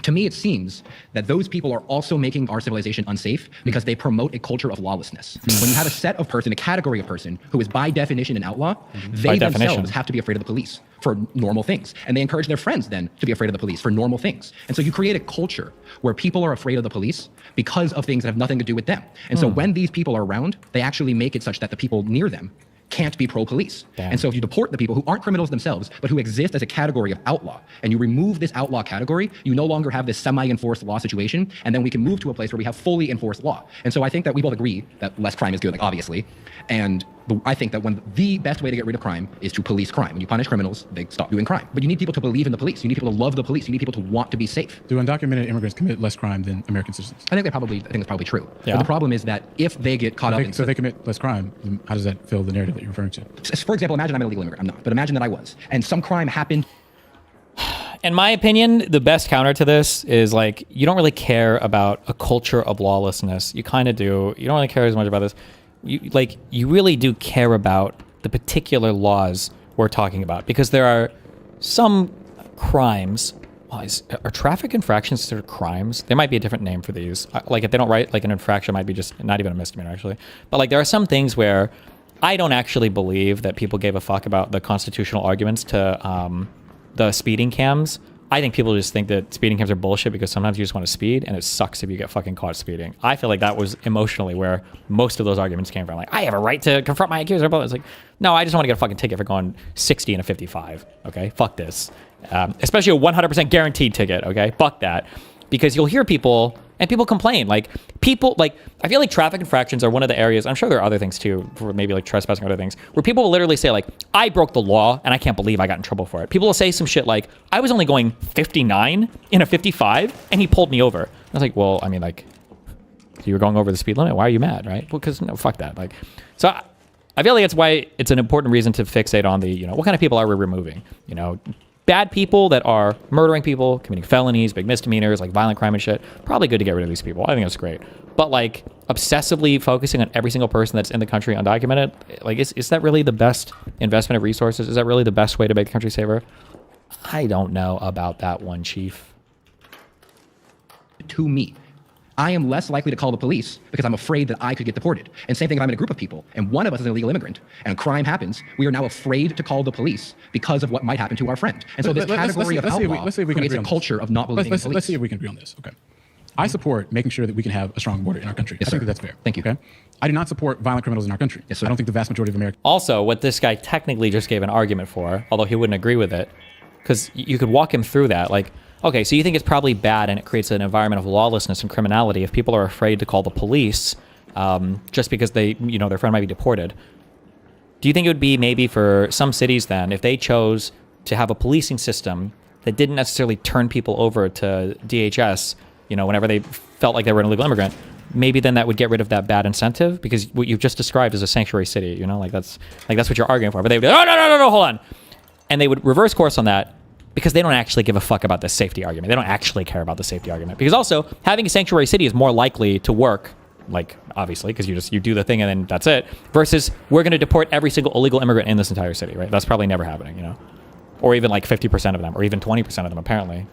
To me, it seems that those people are also making our civilization unsafe because they promote a culture of lawlessness. When you have a set of person, a category of person who is by definition an outlaw, they themselves have to be afraid of the police for normal things. And they encourage their friends then to be afraid of the police for normal things. And so you create a culture where people are afraid of the police because of things that have nothing to do with them. And so when these people are around, they actually make it such that the people near them can't be pro-police. And so if you deport the people who aren't criminals themselves, but who exist as a category of outlaw, and you remove this outlaw category, you no longer have this semi-enforced law situation, and then we can move to a place where we have fully enforced law. And so I think that we both agree that less crime is good, like obviously, and I think that when the best way to get rid of crime is to police crime. When you punish criminals, they stop doing crime. But you need people to believe in the police. You need people to love the police. You need people to want to be safe. Do undocumented immigrants commit less crime than American citizens? I think that's probably true. Yeah. But the problem is that if they get caught up in... So they commit less crime, then how does that fill the narrative that you're referring to? For example, imagine I'm an illegal immigrant. I'm not. But imagine that I was. And some crime happened. In my opinion, the best counter to this is like, you don't really care about a culture of lawlessness. You kind of do. You don't really care as much about this. You really do care about the particular laws we're talking about, because there are some crimes. Are traffic infractions considered crimes? There might be a different name for these. Like if they don't write like an infraction, might be just not even a misdemeanor actually. But like there are some things where I don't actually believe that people gave a fuck about the constitutional arguments to the speeding cams. I think people just think that speeding cams are bullshit because sometimes you just want to speed and it sucks if you get fucking caught speeding. I feel like that was emotionally where most of those arguments came from. Like, I have a right to confront my accuser. It's like, no, I just want to get a fucking ticket for going 60 and a 55. Okay, fuck this. Especially a 100% guaranteed ticket. Okay, fuck that. Because you'll hear people and people complain. Like I feel like traffic infractions are one of the areas, I'm sure there are other things too, for maybe like trespassing or other things, where people will literally say like, I broke the law and I can't believe I got in trouble for it. People will say some shit like, I was only going 59 in a 55 and he pulled me over. I was like, well, I mean, like, you were going over the speed limit. Why are you mad, right? Well, because no, fuck that. Like, so I feel like that's why it's an important reason to fixate on the, what kind of people are we removing? Bad people that are murdering people, committing felonies, big misdemeanors, like violent crime and shit. Probably good to get rid of these people. I think that's great. But like obsessively focusing on every single person that's in the country undocumented, like is that really the best investment of resources? Is that really the best way to make the country safer? I don't know about that one, Chief. To me, I am less likely to call the police because I'm afraid that I could get deported. And same thing if I'm in a group of people and one of us is an illegal immigrant and a crime happens, we are now afraid to call the police because of what might happen to our friend. And so this category of outlaw creates a culture of not believing in police. Let's see if we can agree on this. Okay. I support making sure that we can have a strong border in our country. Yes, I think that that's fair. Thank you. Okay. I do not support violent criminals in our country. Yes, sir. I don't think the vast majority of Americans. Also, what this guy technically just gave an argument for, although he wouldn't agree with it, because you could walk him through that. Like, okay, so you think it's probably bad and it creates an environment of lawlessness and criminality if people are afraid to call the police just because they, their friend might be deported. Do you think it would be maybe for some cities then, if they chose to have a policing system that didn't necessarily turn people over to DHS, whenever they felt like they were an illegal immigrant, maybe then that would get rid of that bad incentive? Because what you've just described is a sanctuary city, that's what you're arguing for. But they would go, no, hold on. And they would reverse course on that, because they don't actually give a fuck about the safety argument. They don't actually care about the safety argument. Because also, having a sanctuary city is more likely to work like obviously because you do the thing and then that's it. Versus we're going to deport every single illegal immigrant in this entire city, right? That's probably never happening, you know, or even like 50% of them, or even 20% of them apparently.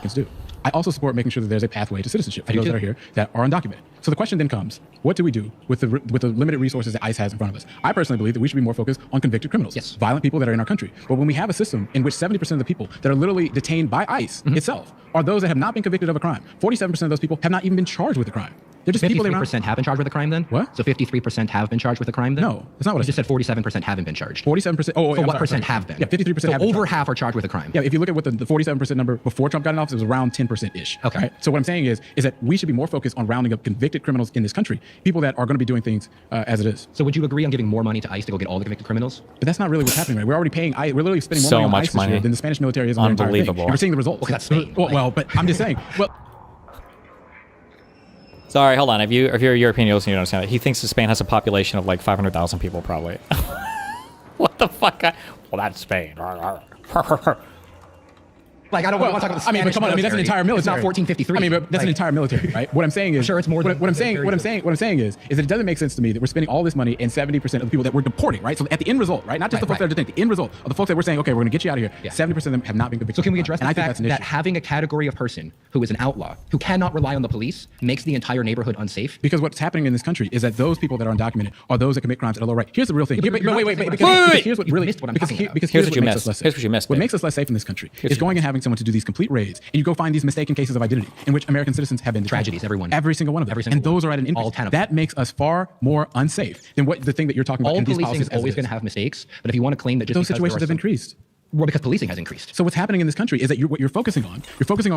Let's do. I also support making sure that there's a pathway to citizenship for those that are here that are undocumented. So the question then comes, what do we do with the limited resources that ICE has in front of us? I personally believe that we should be more focused on convicted criminals, violent people that are in our country. But when we have a system in which 70% of the people that are literally detained by ICE itself are those that have not been convicted of a crime, 47% of those people have not even been charged with a crime. They're just people. 53% have been charged with a crime then? What? So 53% have been charged with a crime then? No, that's not what you just said 47% haven't been charged. 47%. Oh, so what percent have been? Yeah, 53% so have been over charged. half are charged with a crime. Yeah, if you look at what the 47% number before Trump got in office, it was around 10%-ish. Okay. Right? So what I'm saying is that we should be more focused on rounding up convicted criminals in this country, people that are going to be doing things as it is. So would you agree on giving more money to ICE to go get all the convicted criminals? But that's not really what's happening, right? We're already paying ICE. We're literally spending more So money on much ICE this year money. than the Spanish military is on their entire thing. Unbelievable. And we're seeing the results. Well, that's Spain. Well, but I'm just saying. Well, Sorry, hold on. If you're a European, you don't understand that. He thinks that Spain has a population of like 500,000 people, probably. What the fuck? Well, that's Spain. Like, I don't want to talk about the Spanish but come on, that's an entire military. It's not 1453. I mean, but that's an entire military, right? What I'm saying is, sure it's more than what I'm saying is that it doesn't make sense to me that we're spending all this money and 70% of the people that we're deporting, right? So at the end result, right? Not just the folks that are detained, the end result of the folks that we're saying, okay, we're going to get you out of here. 70% of them have not been convicted. So can we address and the I think fact that's an that issue. having a category of person who is an outlaw, who cannot rely on the police, makes the entire neighborhood unsafe? Because what's happening in this country is that those people that are undocumented are those that commit crimes at a low rate. Here's the real thing. Yeah, But you're not wait. saying Because here's what really missed what I'm because talking about. because Here's here's what what you makes missed. us less safe. Here's what you missed, What babe. makes us less safe in this country Here's is what going you and having someone to do these complete raids, and you go find these mistaken cases of identity in which American citizens have been detained. Tragedies, everyone. Every single one of them. Every single and those one. are at an increase. All 10 of that makes us far more unsafe than what the thing that you're talking about. All in these policing policies is always going to have mistakes, but if you want to claim that just those because situations there have are increased. Well, because policing has increased. So what's happening in this country is that what you're focusing on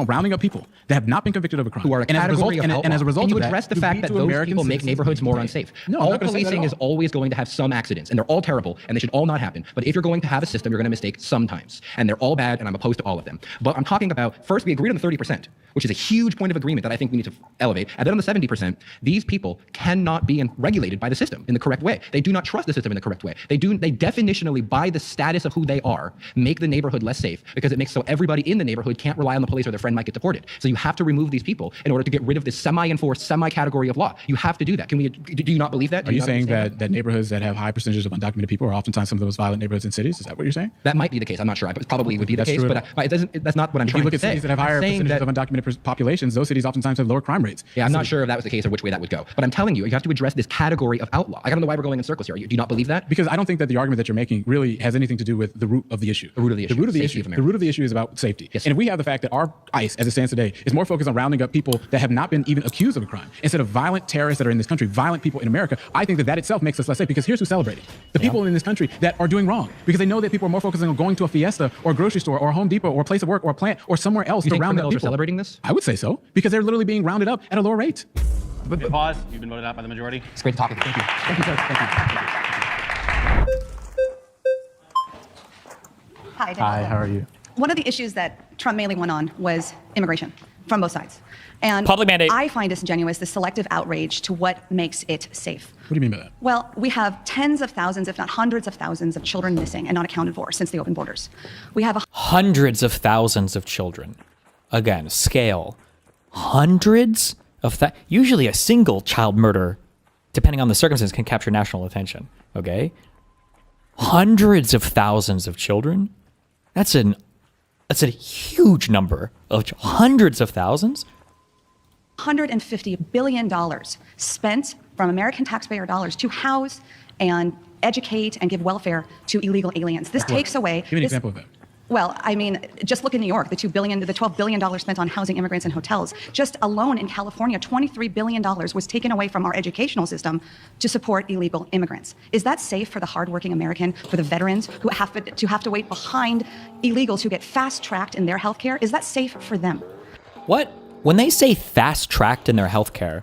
rounding up people that have not been convicted of a crime. Who are a and as a result, category of and outlaw. as a result Can you of that, address the you fact lead that to those American people make citizens neighborhoods being more detained. unsafe? No, I'm all not gonna say that policing at is all. always going to have some accidents, and they're all terrible, and they should all not happen. But if you're going to have a system, you're going to mistake sometimes, and they're all bad, and I'm opposed to all of them. But I'm talking about, first, we agreed on the 30%, which is a huge point of agreement that I think we need to elevate. And then on the 70%, these people cannot be regulated by the system in the correct way. They do not trust the system in the correct way. They definitionally, by the status of who they are, make the neighborhood less safe because it makes so everybody in the neighborhood can't rely on the police or their friend might get deported. So you have to remove these people in order to get rid of this semi-enforced, semi-category of law. You have to do that. Do you not believe that? Are you saying that neighborhoods that have high percentages of undocumented people are oftentimes some of the most violent neighborhoods in cities? Is that what you're saying? That might be the case. I'm not sure. It probably would be the That's case, true. but that's not what I'm If trying you look to at say. cities that have higher I'm saying percentages of undocumented populations, those cities oftentimes have lower crime rates. Yeah, I'm not sure if that was the case or which way that would go. But I'm telling you, you have to address this category of outlaw. I don't know why we're going in circles here. Do you not believe that? Because I don't think that the argument that you're making really has anything to do with the root of the issue. The root of the issue. The root of the Safety issue. of The root of the issue is about safety. Yes, and if we have the fact that our ICE, as it stands today, is more focused on rounding up people that have not been even accused of a crime instead of violent terrorists that are in this country, violent people in America, I think that itself makes us less safe. Because here's who's celebrating: the people in this country that are doing wrong, because they know that people are more focusing on going to a Fiesta or a grocery store or a Home Depot or a place of work or a plant or somewhere else You to think round up criminals are people. celebrating this? I would say so, because they're literally being rounded up at a lower rate. Pause. You've been voted out by the majority. It's great to talk with you. Thank you. Thank you, sir. Thank you. Hi, Danielle. How are you? One of the issues that Trump mainly won on was immigration from both sides. And Public mandate. I find disingenuous the selective outrage to what makes it safe. What do you mean by that? Well, we have tens of thousands, if not hundreds of thousands of children missing and not accounted for since the open borders. We have Hundreds of thousands of children. Again, scale. Hundreds of usually a single child murder, depending on the circumstance, can capture national attention. Okay? Hundreds of thousands of children. That's a huge number of hundreds of thousands. $150 billion spent from American taxpayer dollars to house and educate and give welfare to illegal aliens. This takes away. Give me an example of that. Well, I mean, just look in New York, the $12 billion spent on housing immigrants in hotels. Just alone in California, $23 billion was taken away from our educational system to support illegal immigrants. Is that safe for the hardworking American, for the veterans who have to wait behind illegals who get fast-tracked in their health care? Is that safe for them? What? When they say fast-tracked in their healthcare,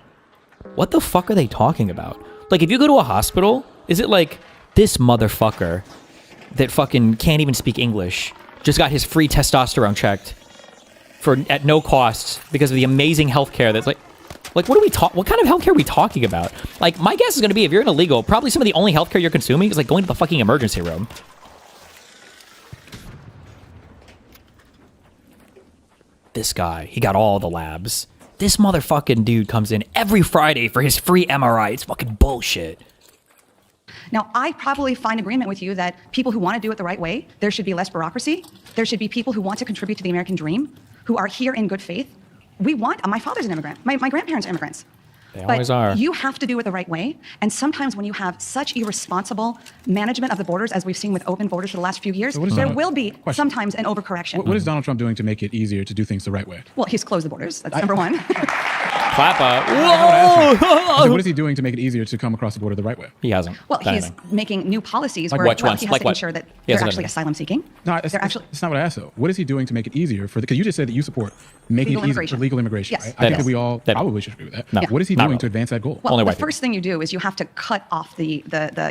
what the fuck are they talking about? Like, if you go to a hospital, is it like this motherfucker that fucking can't even speak English just got his free testosterone checked at no cost because of the amazing healthcare that's like what kind of healthcare are we talking about? Like, my guess is going to be, if you're an illegal, probably some of the only healthcare you're consuming is like going to the fucking emergency room. This guy, he got all the labs. This motherfucking dude comes in every Friday for his free MRI. It's fucking bullshit. Now, I probably find agreement with you that people who want to do it the right way, there should be less bureaucracy. There should be people who want to contribute to the American dream, who are here in good faith. My father's an immigrant. My grandparents are immigrants. They always are. You have to do it the right way. And sometimes when you have such irresponsible management of the borders, as we've seen with open borders for the last few years, there will be sometimes an overcorrection. What is Donald Trump doing to make it easier to do things the right way? Well, he's closed the borders. That's number one. Clapper. So what is he doing to make it easier to come across the border the right way? He hasn't. Well, he's making new policies Like where which ones? he has Like to what? ensure that He they're hasn't actually done asylum seeking. No, that's not what I asked, though. What is he doing to make it easier for because you just said that you support making Legal it easier immigration. for legal immigration, Yes. right? I think that we all probably should agree with that. No. What is he Not doing really. to advance that goal? Well, the first thing you do is you have to cut off the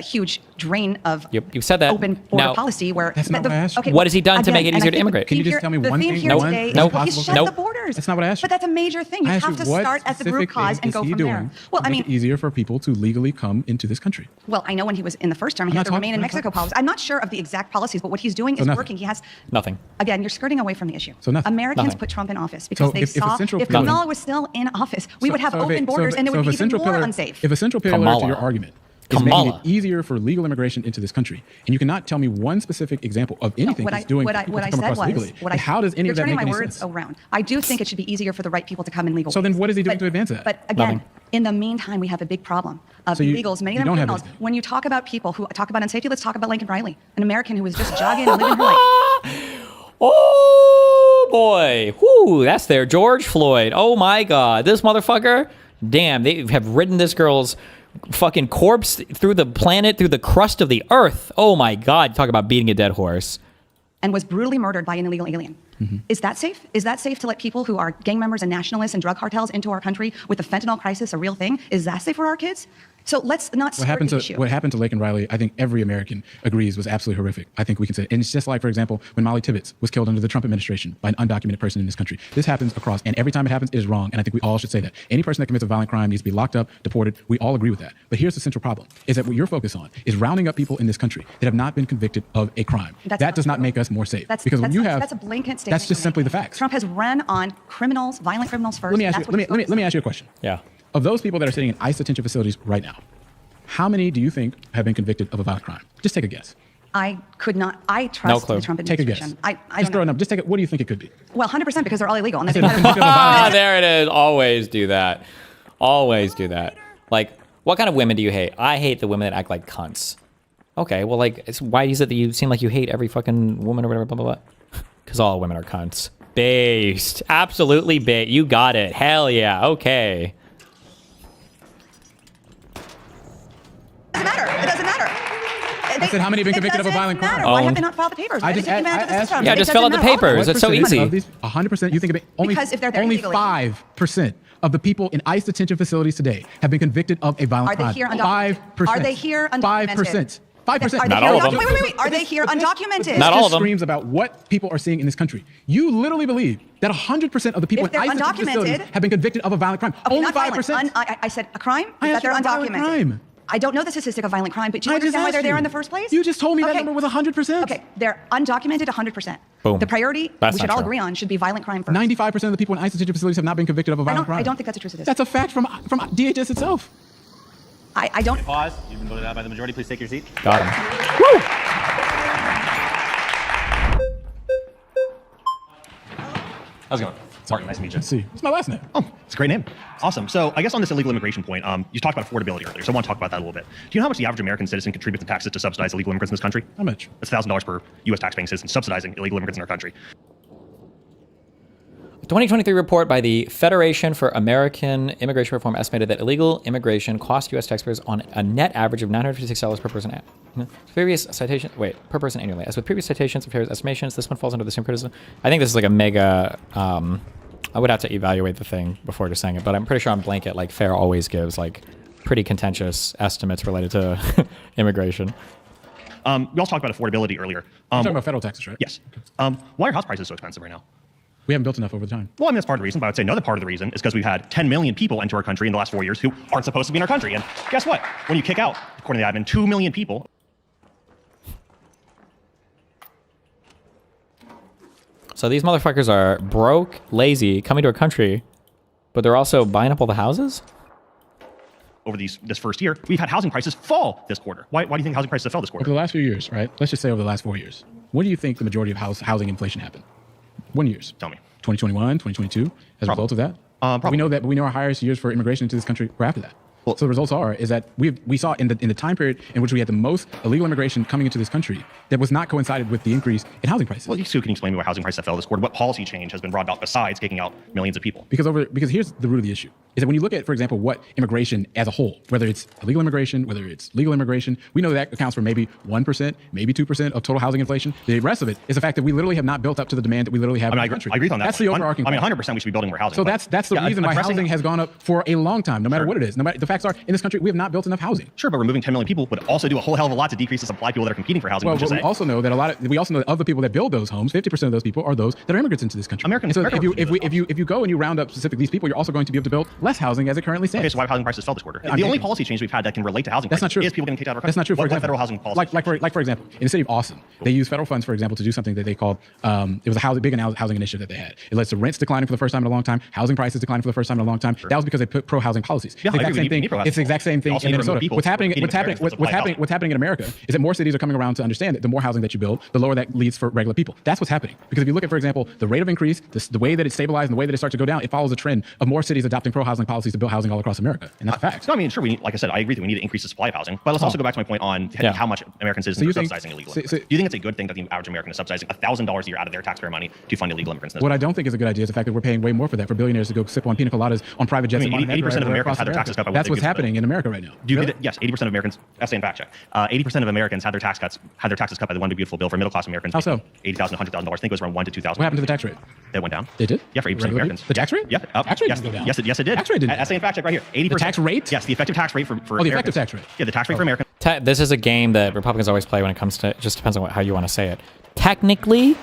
huge drain of You said that. open border Now- policy where That's not what I asked you. okay, What has he done to make it and I easier to think immigrate? the Can you theme just tell me here- one the theme thing? here One today nope, is he shut nope. the borders. That's not what I asked you. But that's a major thing. You I asked have to what start at the root specific cause thing and is go he from doing there. Well, to I make mean, it easier for people to legally come into this country. well, I know when he was in the first term, he I'm had not the Remain in talking- Mexico policy. I'm not sure of the exact policies, but what he's doing So is nothing. working. He has Nothing. Again, you're skirting away from the issue. So nothing. Americans Nothing. put Trump in office because So they if a saw central if pillar- Kamala was still in office, we would have open borders and it would be even more unsafe. If a central pillar to Kamala. your argument is making it easier for legal immigration into this country, and you cannot tell me one specific example of anything what he's I, doing what I, for people what to I come said across was, legally, what and how does any you're of that turning make my any words sense? around. I do think it should be easier for the right people to come in legal So then ways. what is he doing But- to advance that? But again, Nothing. in the meantime, we have a big problem of So you- illegals, many you of them don't have criminals. anything. When you talk about people who talk about unsafety, let's talk about Lincoln Riley, an American who was just jogging and living her life. Oh boy. Whoo, that's there. George Floyd. Oh my God. This motherfucker. Damn, they have ridden this girl's fucking corpse through the planet, through the crust of the earth. Oh my God. Talk about beating a dead horse. And was brutally murdered by an illegal alien. Is that safe? Is that safe to let people who are gang members and nationalists and drug cartels into our country with the fentanyl crisis a real thing? Is that safe for our kids? So let's not skirt the issue. What happened to Laken Riley, I think every American agrees was absolutely horrific. I think we can say, and it's just like, for example, when Molly Tibbetts was killed under the Trump administration by an undocumented person in this country. This happens across, and every time it happens, it is wrong. And I think we all should say that any person that commits a violent crime needs to be locked up, deported. We all agree with that. But here's the central problem: is that what you're focused on is rounding up people in this country that have not been convicted of a crime. That does not make us more safe. Because when you have, that's a blanket statement. that's just simply the facts. Trump has run on criminals, violent criminals first. Let me ask That's you. what Let he's me ask you a question. Yeah. Of those people that are sitting in ICE detention facilities right now, how many do you think have been convicted of a violent crime? Just take a guess. I could not. I trust the Trump Take a administration. guess. I Just throw a number. Just take it. What do you think it could be? Well, 100% because they're all illegal. And There it is. Always do that. Always do that. Like, what kind of women do you hate? I hate the women that act like cunts. Okay, well, like, why is it that you seem like you hate every fucking woman or whatever, blah, blah, blah? Because all women are cunts. Based. Absolutely based. You got it. Hell yeah. Okay. It doesn't matter. I said, how many have been convicted of a violent crime? Why have they not filed the papers? Why I just didn't they take advantage of the asked system? Yeah, It just fill out doesn't the matter. papers. It's so easy. 100%. You think of it? Only, Because if they're there only illegally. 5% of the people in ICE detention facilities today have been convicted of a violent Are they crime. here undocumented? 5%. Are they here undocumented? 5%. 5%. Are they Not here all of them. Wait. Are they here undocumented? Not all just of them. screams about what people are seeing in this country. You literally believe that 100% of the people If in they're ICE detention facilities undocumented- have been convicted of a violent crime. Okay, Only not 5%. violent. I said a crime? I Is that asked they're you a violent undocumented? crime. I don't know the statistic of violent crime, but do you I just understand why asked they're there you. in the first place? You just told me that Okay. number was 100%. Okay, they're undocumented 100%. Boom. The priority That's we should not all true. agree on should be violent crime first. 95% of the people in ICE detention facilities have not been convicted of a violent crime. I don't think that's a true statistic. That's a fact from DHS itself. I don't. Pause. You've been voted out by the majority. Please take your seat. Got him. How's it going? Martin, nice to meet you. Let's see. What's my last name? Oh, it's a great name. Awesome. So I guess on this illegal immigration point, you talked about affordability earlier, so I want to talk about that a little bit. Do you know how much the average American citizen contributes in taxes to subsidize illegal immigrants in this country? How much? That's $1,000 per U.S. taxpaying citizen subsidizing illegal immigrants in our country. 2023 report by the Federation for American Immigration Reform estimated that illegal immigration cost U.S. taxpayers on a net average of $956 per person. Per person annually. As with previous citations of Harris estimations, this one falls under the same criticism. I think this is like a mega. I would have to evaluate the thing before just saying it, but I'm pretty sure on blanket, like FAIR always gives like pretty contentious estimates related to immigration. We also talked about affordability earlier. You're talking about federal taxes, right? Yes. Why are house prices so expensive right now? We haven't built enough over time. Well, I mean, that's part of the reason, but I would say another part of the reason is because we've had 10 million people enter our country in the last 4 years who aren't supposed to be in our country. And guess what? When you kick out, according to the admin, 2 million people. So these motherfuckers are broke, lazy, coming to our country, But they're also buying up all the houses? Over this first year, we've had housing prices fall this quarter. Why do you think housing prices have fell this quarter? Over the last few years, right? Let's just say over the last 4 years. When do you think the majority of housing inflation happened? 1 years. Tell me. 2021, 2022, as a result of that? We know that, but we know our highest years for immigration into this country were after that. So the results is that we saw in the time period in which we had the most illegal immigration coming into this country that was not coincided with the increase in housing prices. Well, can you explain to me why housing prices fell this quarter? What policy change has been brought about besides kicking out millions of people? Because here's the root of the issue, is that when you look at, for example, what immigration as a whole, whether it's illegal immigration, whether it's legal immigration, we know that accounts for maybe 1%, maybe 2% of total housing inflation. The rest of it is the fact that we literally have not built up to the demand that we literally have in the country. I agree on that. That's the overarching point. 100% we should be building more housing. So that's the reason why housing has gone up for a long time, no matter what it is. No matter, the facts are, in this country, we have not built enough housing. Sure, but removing 10 million people would also do a whole hell of a lot to decrease the supply of people that are competing for housing. Well, we also know that of the people that build those homes, 50% of those people are those that are immigrants into this country. So if you go and you round up specific these people, you're also going to be able to build less housing as it currently stands. Okay, so why have housing prices fell this quarter? The only policy change we've had that can relate to housing prices is people getting kicked out of our country. That's not true. What federal housing policy? Like for example, in the city of Austin, they used federal funds, for example, to do something that they called it was a big housing initiative that they had. It led to rents declining for the first time in a long time, housing prices declining for the first time in a long time. That was because they put pro-housing policies. Yeah, it's the exact same thing in Minnesota. What's happening in America is that more cities are coming around to understand that the more housing that you build, the lower that leads for regular people. That's what's happening. Because if you look at, for example, the rate of increase, the way that it stabilized and the way that it starts to go down, it follows a trend of more cities adopting pro-housing policies to build housing all across America. And that's a fact. No, I mean, sure, like I said, I agree that we need to increase the supply of housing. But let's also go back to my point on how much American citizens are subsidizing illegal immigrants. Do you think it's a good thing that the average American is subsidizing $1,000 a year out of their taxpayer money to fund illegal immigrants? What I don't think is a good idea is the fact that we're paying way more for that, for billionaires to go sip on pina coladas on private jets. 80% of Americans had their taxes cut by That's what's happening in America right now. Do you agree that, yes, 80% of Americans, that's in fact check, 80% of Americans had their taxes cut by the One Big Beautiful Bill for middle class Americans. How so? $80,000 to $100,000. I think it was around $1,000 to $2,000. What happened to the tax rate? It went down. It did? Yeah, for 80% of Americans. The tax rate? Yeah. Tax rate didn't go down. Yes, it did. Tax rate didn't. That's in fact check right here. 80%. The tax rate? Yes, the effective tax rate for the effective tax rate. Yeah, the tax rate for Americans. This is a game that Republicans always play when it comes to, it just depends on how you want to say it. Technically,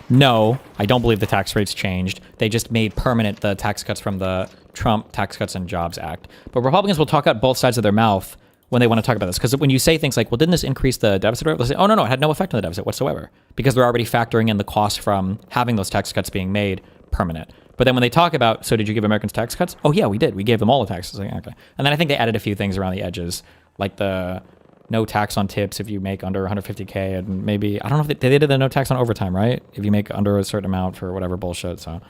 no, I don't believe the tax rates changed. They just made permanent the tax cuts from the Trump Tax Cuts and Jobs Act. But Republicans will talk out both sides of their mouth when they want to talk about this. Because when you say things like, well, didn't this increase the deficit rate? They'll say, oh, no, it had no effect on the deficit whatsoever. Because they're already factoring in the cost from having those tax cuts being made permanent. But then when they talk about, so did you give Americans tax cuts? Oh, yeah, we did. We gave them all the taxes. Like, okay. And then I think they added a few things around the edges, like the no tax on tips if you make under 150K. And maybe, I don't know if they did the no tax on overtime, right? If you make under a certain amount for whatever bullshit. So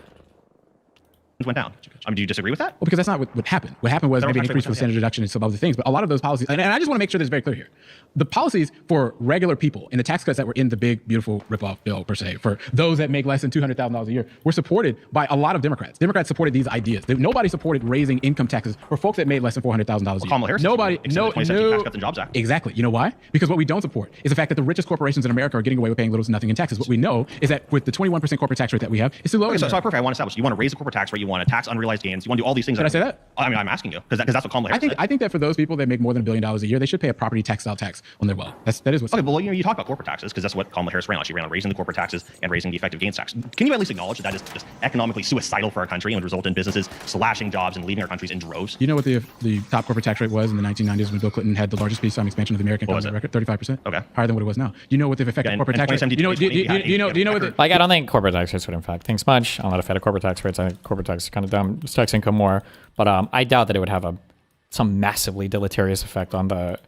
went down. Do you disagree with that? Well, because that's not what happened. What happened was maybe an increase for the standard deduction and some other things. But a lot of those policies, and I just want to make sure that's very clear here. The policies for regular people and the tax cuts that were in the big, beautiful ripoff bill, per se, for those that make less than $200,000 a year, were supported by a lot of Democrats. Democrats supported these ideas. Nobody supported raising income taxes for folks that made less than $400,000 a year. Kamala Harris. Nobody. No. Tax Cuts and Jobs Act. Exactly. You know why? Because what we don't support is the fact that the richest corporations in America are getting away with paying little to nothing in taxes. What we know is that with the 21% corporate tax rate that we have, it's too low. Okay, so perfect. I want to establish. You want to raise the corporate tax rate. You want to tax unrealized gains. You want to do all these things. Did I say that? I mean, I'm asking you because that's what Kamala Harris said. I think that for those people that make more than $1 billion a year, they should pay a property tax-style tax on their wealth. That is what's okay. Well, you talk about corporate taxes because that's what Kamala Harris ran on. She ran on raising the corporate taxes and raising the effective gains tax. Can you at least acknowledge that is just economically suicidal for our country and would result in businesses slashing jobs and leaving our countries in droves? You know what the top corporate tax rate was in the 1990s when Bill Clinton had the largest peacetime expansion of the American economy record? 35%. Okay, higher than what it was now. You know what the effective corporate tax rate? Do you know what the like? I don't think corporate tax rates would impact things much. I'm not a fan of corporate tax rates. I think corporate tax is kind of dumb. It's tax income more, but I doubt that it would have some massively deleterious effect on the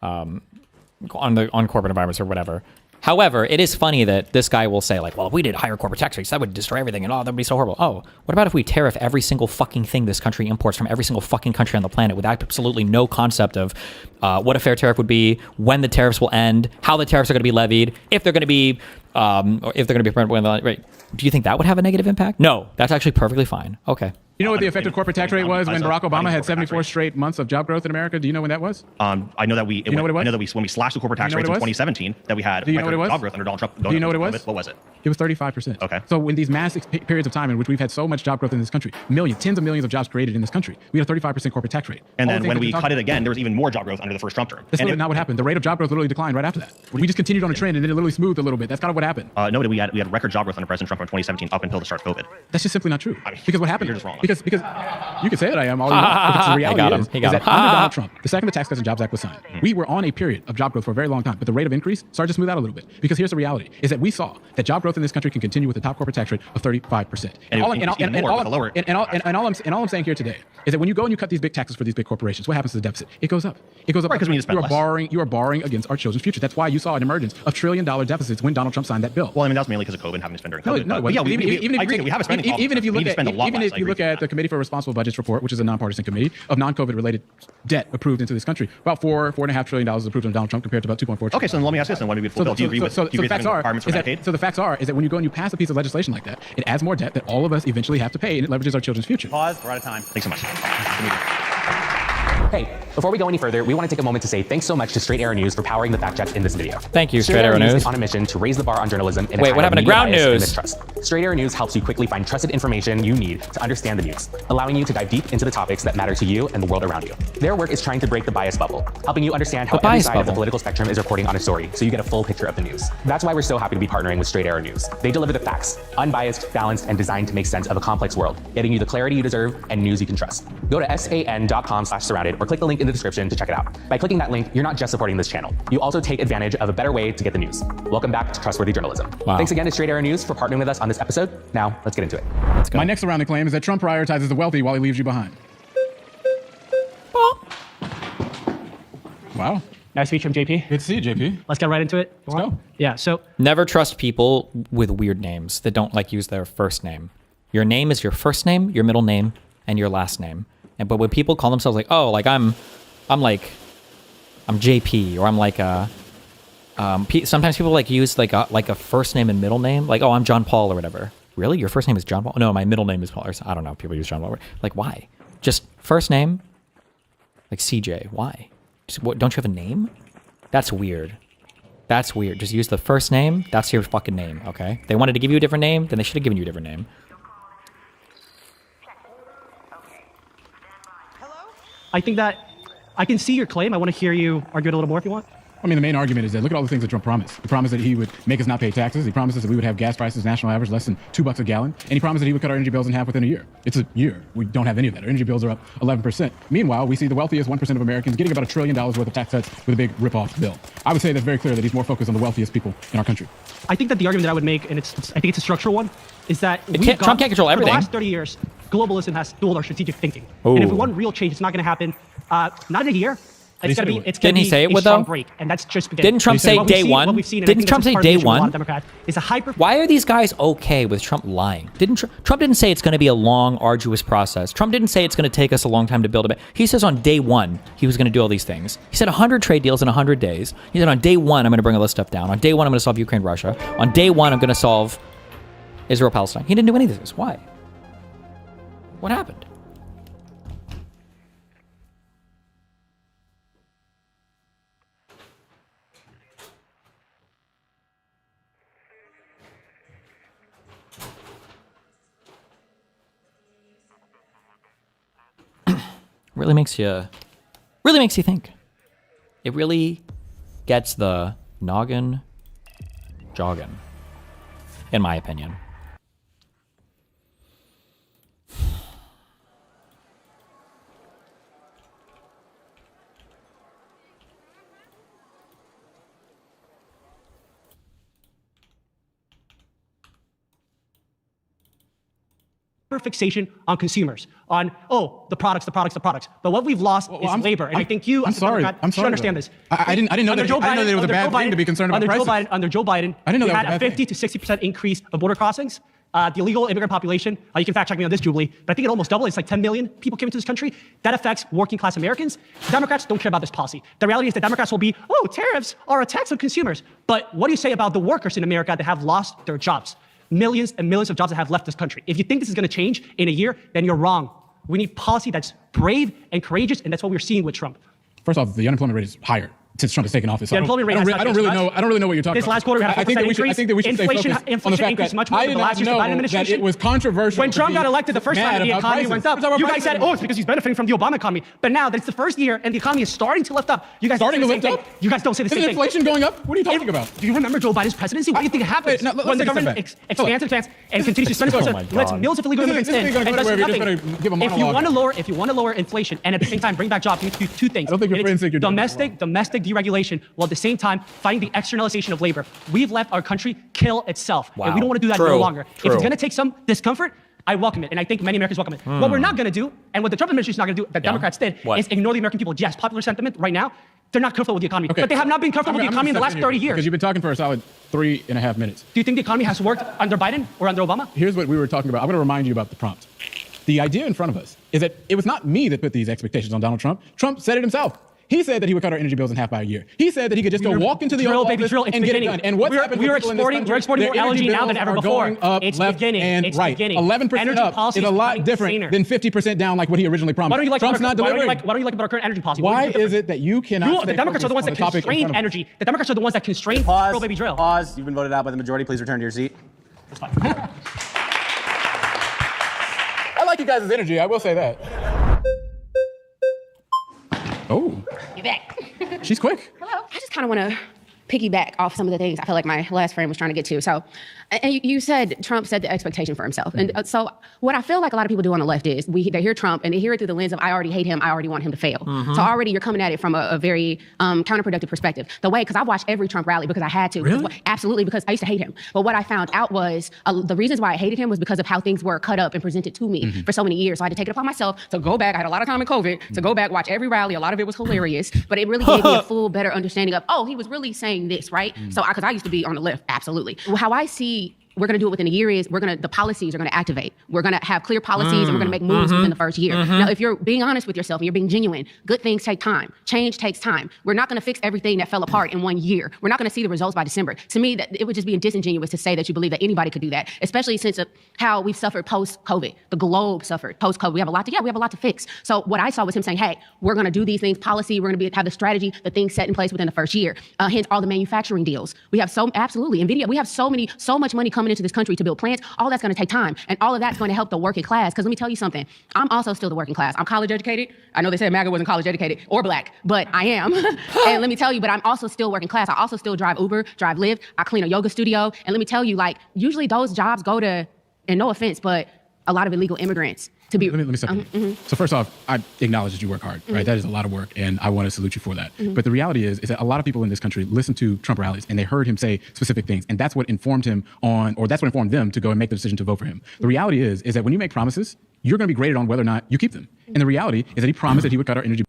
on corporate environments or whatever. However, it is funny that this guy will say like, well, if we did higher corporate tax rates, that would destroy everything and that would be so horrible. Oh, what about if we tariff every single fucking thing this country imports from every single fucking country on the planet with absolutely no concept of what a fair tariff would be, when the tariffs will end, how the tariffs are going to be levied, if they're going to be or if they're going to be permanent, right? Do you think that would have a negative impact? No, that's actually perfectly fine. Okay. You know what the effective corporate tax rate was when Barack Obama had 74 straight months of job growth in America? Do you know when that was? I know that when we slashed the corporate tax rates in 2017, that we had job growth under Donald Trump. Do you know what it was? What was it? It was 35%. Okay. So in these massive periods of time in which we've had so much job growth in this country, tens of millions of jobs created in this country, we had a 35% corporate tax rate. And then when we cut it again, there was even more job growth under the first Trump term. That's not what happened. The rate of job growth literally declined right after that. We just continued on a trend and then it literally smoothed a little bit. That's kind of what happened. No, we had record job growth under President Trump from 2017 up until the start of COVID. That's just simply not true. Because what happened? You're just wrong. because you can say that I am all you want, but the reality is that under Donald Trump, the second the Tax Cuts and Jobs Act was signed, we were on a period of job growth for a very long time, but the rate of increase started to smooth out a little bit. Because here's the reality, is that we saw that job growth in this country can continue with a top corporate tax rate of 35%. And all I'm saying here today is that when you go and you cut these big taxes for these big corporations, what happens to the deficit? It goes up. It goes up because we need to spend you are borrowing against our children's future. That's why you saw an emergence of $1 trillion deficits when Donald Trump signed that bill. Well, I mean, that was mainly because of COVID and having to spend during COVID. No, but yeah, even if you look at the Committee for Responsible Budgets report, which is a nonpartisan committee of non-COVID related debt approved into this country, about $4.5 trillion is approved under Donald Trump compared to about $2.4 trillion. Okay, so then let me ask this: then when we full bill, do you agree with the facts are is that when you go and you pass a piece of legislation like that, it adds more debt that all of us eventually have to pay, and it leverages our children's future. Pause. We're out of time. Thanks so much. Hey, before we go any further, we want to take a moment to say thanks so much to Straight Arrow News for powering the fact checks in this video. Thank you, Straight Arrow News. Is on a mission to raise the bar on journalism in a Wait, time what happened of to Ground media bias and News? mistrust. Straight Arrow News helps you quickly find trusted information you need to understand the news, allowing you to dive deep into the topics that matter to you and the world around you. Their work is trying to break the bias bubble, helping you understand how every side of the political spectrum is reporting on a story, so you get a full picture of the news. That's why we're so happy to be partnering with Straight Arrow News. They deliver the facts, unbiased, balanced, and designed to make sense of a complex world, getting you the clarity you deserve and news you can trust. Go to san.com/surrounded or click the link in the description to check it out. By clicking that link, you're not just supporting this channel. You also take advantage of a better way to get the news. Welcome back to Trustworthy Journalism. Wow. Thanks again to Straight Arrow News for partnering with us on this episode. Now, let's get into it. My next surrounding claim is that Trump prioritizes the wealthy while he leaves you behind. Wow. Nice to meet you, JP. Good to see you, JP. Let's get right into it. Let's go. Yeah, so. Never trust people with weird names that don't like use their first name. Your name is your first name, your middle name, and your last name. But when people call themselves like, oh, like I'm JP, or I'm like sometimes people like use like a first name and middle name, like, oh, I'm John Paul or whatever. Really? Your first name is John Paul? No, my middle name is Paul. Or, I don't know. People use John Paul. Like, why? Just first name, like CJ. Why? Just, what, don't you have a name? That's weird. That's weird. Just use the first name. That's your fucking name, okay? If they wanted to give you a different name, then they should have given you a different name. I think that I can see your claim. I want to hear you argue it a little more if you want. I mean, the main argument is that look at all the things that Trump promised. He promised that he would make us not pay taxes. He promised us that we would have gas prices national average less than $2 a gallon. And he promised that he would cut our energy bills in half within a year. It's a year. We don't have any of that. Our energy bills are up 11%. Meanwhile, we see the wealthiest 1% of Americans getting about $1 trillion worth of tax cuts with a big rip-off bill. I would say that's very clear that he's more focused on the wealthiest people in our country. I think that the argument that I would make, and I think it's a structural one, is that Trump can't control everything. For the last 30 years, globalism has dueled our strategic thinking. Ooh. And if we want real change, it's not going to happen, not in a year. It's going to be Didn't he say it would, strong though? break, and that's just beginning. Didn't Trump say day one? Didn't Trump say day one? Why are these guys okay with Trump lying? Trump didn't say it's going to be a long, arduous process. Trump didn't say it's going to take us a long time to build it. He says on day one he was going to do all these things. He said 100 trade deals in 100 days. He said on day one I'm going to bring all this stuff down. On day one I'm going to solve Ukraine, Russia. On day one I'm going to solve Israel, Palestine. He didn't do any of this. Why? What happened? Really makes you think. It really gets the noggin jogging, in my opinion. Fixation on consumers, on the products. But what we've lost is labor, and I think you, I'm sorry, should understand this. I didn't know that. I didn't know that it was a bad thing to be concerned about prices. Under Joe Biden, I didn't know we that had was a a bad 50 to 60% increase of border crossings. The illegal immigrant population, you can fact check me on this, Jubilee, but I think it almost doubled. It's like 10 million people came into this country. That affects working class Americans. Democrats don't care about this policy. The reality is that Democrats will be, tariffs are a tax on consumers. But what do you say about the workers in America that have lost their jobs? Millions and millions of jobs that have left this country. If you think this is going to change in a year, then you're wrong. We need policy that's brave and courageous, and that's what we're seeing with Trump. First off, the unemployment rate is higher since Trump has taken office. So The unemployment rate has not I don't changed really much. know. I don't really know what you're talking This about. last quarter, we had a 4% increase. I think that we should stay focused on the Inflation fact increased that much more I than did the not last year's know Biden that administration. it was controversial. When Trump got elected, the first time that the economy went up, you guys said, "Oh, it's because he's benefiting from the Obama economy." But now that it's the first year and the economy is starting to lift up, you guys starting to lift up. You guys don't say the same Isn't thing. inflation going up? What are you talking about? Do you remember Joe Biden's presidency? What do you think happens when the government expands and continues to spend and lets millions of illegal immigrants in and does nothing? If you want to lower inflation and at the same time bring back jobs, you need to do two things. I don't think your friends think you're domestic deregulation, while at the same time fighting the externalization of labor. We've let our country kill itself, and we don't want to do that no longer. If it's going to take some discomfort, I welcome it, and I think many Americans welcome it. What we're not going to do, and what the Trump administration is not going to do, that Democrats did, is ignore the American people. Yes, popular sentiment right now, they're not comfortable with the economy, but they have not been comfortable with the economy in the last 30 years. Because you've been talking for a solid 3.5 minutes. Do you think the economy has worked under Biden or under Obama? Here's what we were talking about. I'm going to remind you about the prompt. The idea in front of us is that it was not me that put these expectations on Donald Trump. Trump said it himself. He said that he would cut our energy bills in half by a year. He said that he could just go walk into the Oval Office and get it done. And what's happened we're to people in this country, exporting more their energy LNG now than bills ever are before. going up It's left beginning. and It's right. beginning. 11% Energy up policy is a lot different than 50% down like what he originally promised. Why don't you like Trump's not delivering. Why don't you like about our current energy policy? Why is it that you cannot the Democrats are the ones that constrain energy. The Democrats are the ones that constrain pro-baby drill. Pause. You've been voted out by the majority. Please return to your seat. That's fine. I like you guys' energy. I will say that. Oh. You're back. She's quick. Hello. I just kind of want to piggyback off some of the things I feel like my last friend was trying to get to. So, and you said Trump set the expectation for himself. And so what I feel like a lot of people do on the left is they hear Trump and they hear it through the lens of, I already hate him, I already want him to fail. So already you're coming at it from a very counterproductive perspective. Because I watched every Trump rally because I had to. Really? Absolutely, because I used to hate him. But what I found out was the reasons why I hated him was because of how things were cut up and presented to me for so many years. So I had to take it upon myself to go back. I had a lot of time in COVID to go back, watch every rally. A lot of it was hilarious, but it really gave me a full, better understanding of, he was really saying this, right? So, because I used to be on the left, absolutely. How I see we're going to do it within a year is the policies are going to activate. We're going to have clear policies and we're going to make moves within the first year. Now, if you're being honest with yourself and you're being genuine, good things take time. Change takes time. We're not going to fix everything that fell apart in 1 year. We're not going to see the results by December. To me, that it would just be disingenuous to say that you believe that anybody could do that, especially since how we've suffered post-COVID. The globe suffered post-COVID. We have a lot to fix. So what I saw was him saying, hey, we're going to do these things, policy, we're going to have the strategy, the things set in place within the first year. Hence all the manufacturing deals. We have absolutely, NVIDIA, we have so much money coming into this country to build plants. All that's going to take time. And all of that's going to help the working class. Because let me tell you something. I'm also still the working class. I'm college educated. I know they said MAGA wasn't college educated or black, but I am. And let me tell you, but I'm also still working class. I also still drive Uber, drive Lyft. I clean a yoga studio. And let me tell you, usually those jobs go to, and no offense, but a lot of illegal immigrants. To be, let me stop you. So first off, I acknowledge that you work hard, right? That is a lot of work, and I want to salute you for that. But the reality is that a lot of people in this country listen to Trump rallies, and they heard him say specific things, and that's what informed him that's what informed them to go and make the decision to vote for him. The reality is that when you make promises, you're going to be graded on whether or not you keep them. And the reality is that he promised that he would cut our energy.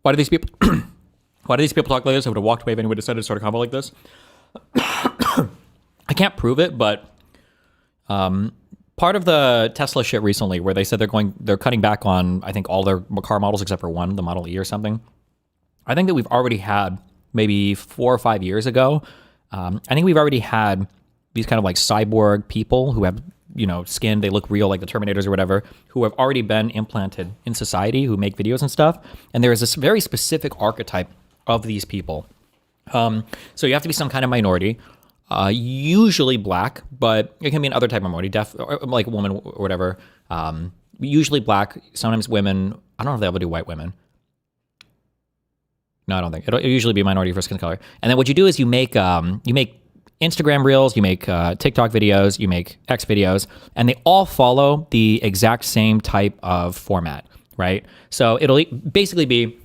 Why do these people talk like this? I would have walked away if anyone decided to start a convo like this. I can't prove it, but part of the Tesla shit recently, where they said they're cutting back on, I think, all their car models except for one, the Model E or something. I think that we've already had maybe 4 or 5 years ago. I think we've already had these kind of like cyborg people who have, skin, they look real like the Terminators or whatever, who have already been implanted in society, who make videos and stuff. And there is this very specific archetype of these people. So you have to be some kind of minority. Usually black, but it can be an other type of minority, like a woman or whatever. Usually black, sometimes women. I don't know if they ever do white women. No, I don't think. It'll usually be a minority for skin color. And then what you do is you make Instagram reels, you make TikTok videos, you make X videos, and they all follow the exact same type of format, right? So it'll basically be,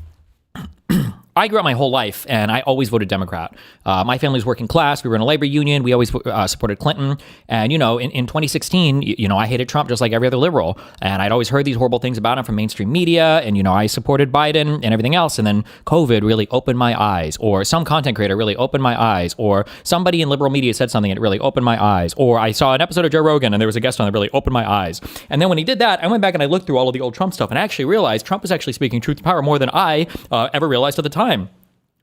I grew up my whole life, and I always voted Democrat. My family's working class. We were in a labor union. We always supported Clinton. And, in 2016, I hated Trump just like every other liberal. And I'd always heard these horrible things about him from mainstream media. And, I supported Biden and everything else. And then COVID really opened my eyes. Or some content creator really opened my eyes. Or somebody in liberal media said something and it really opened my eyes. Or I saw an episode of Joe Rogan and there was a guest on that really opened my eyes. And then when he did that, I went back and I looked through all of the old Trump stuff and I actually realized Trump is actually speaking truth to power more than I ever realized at the time.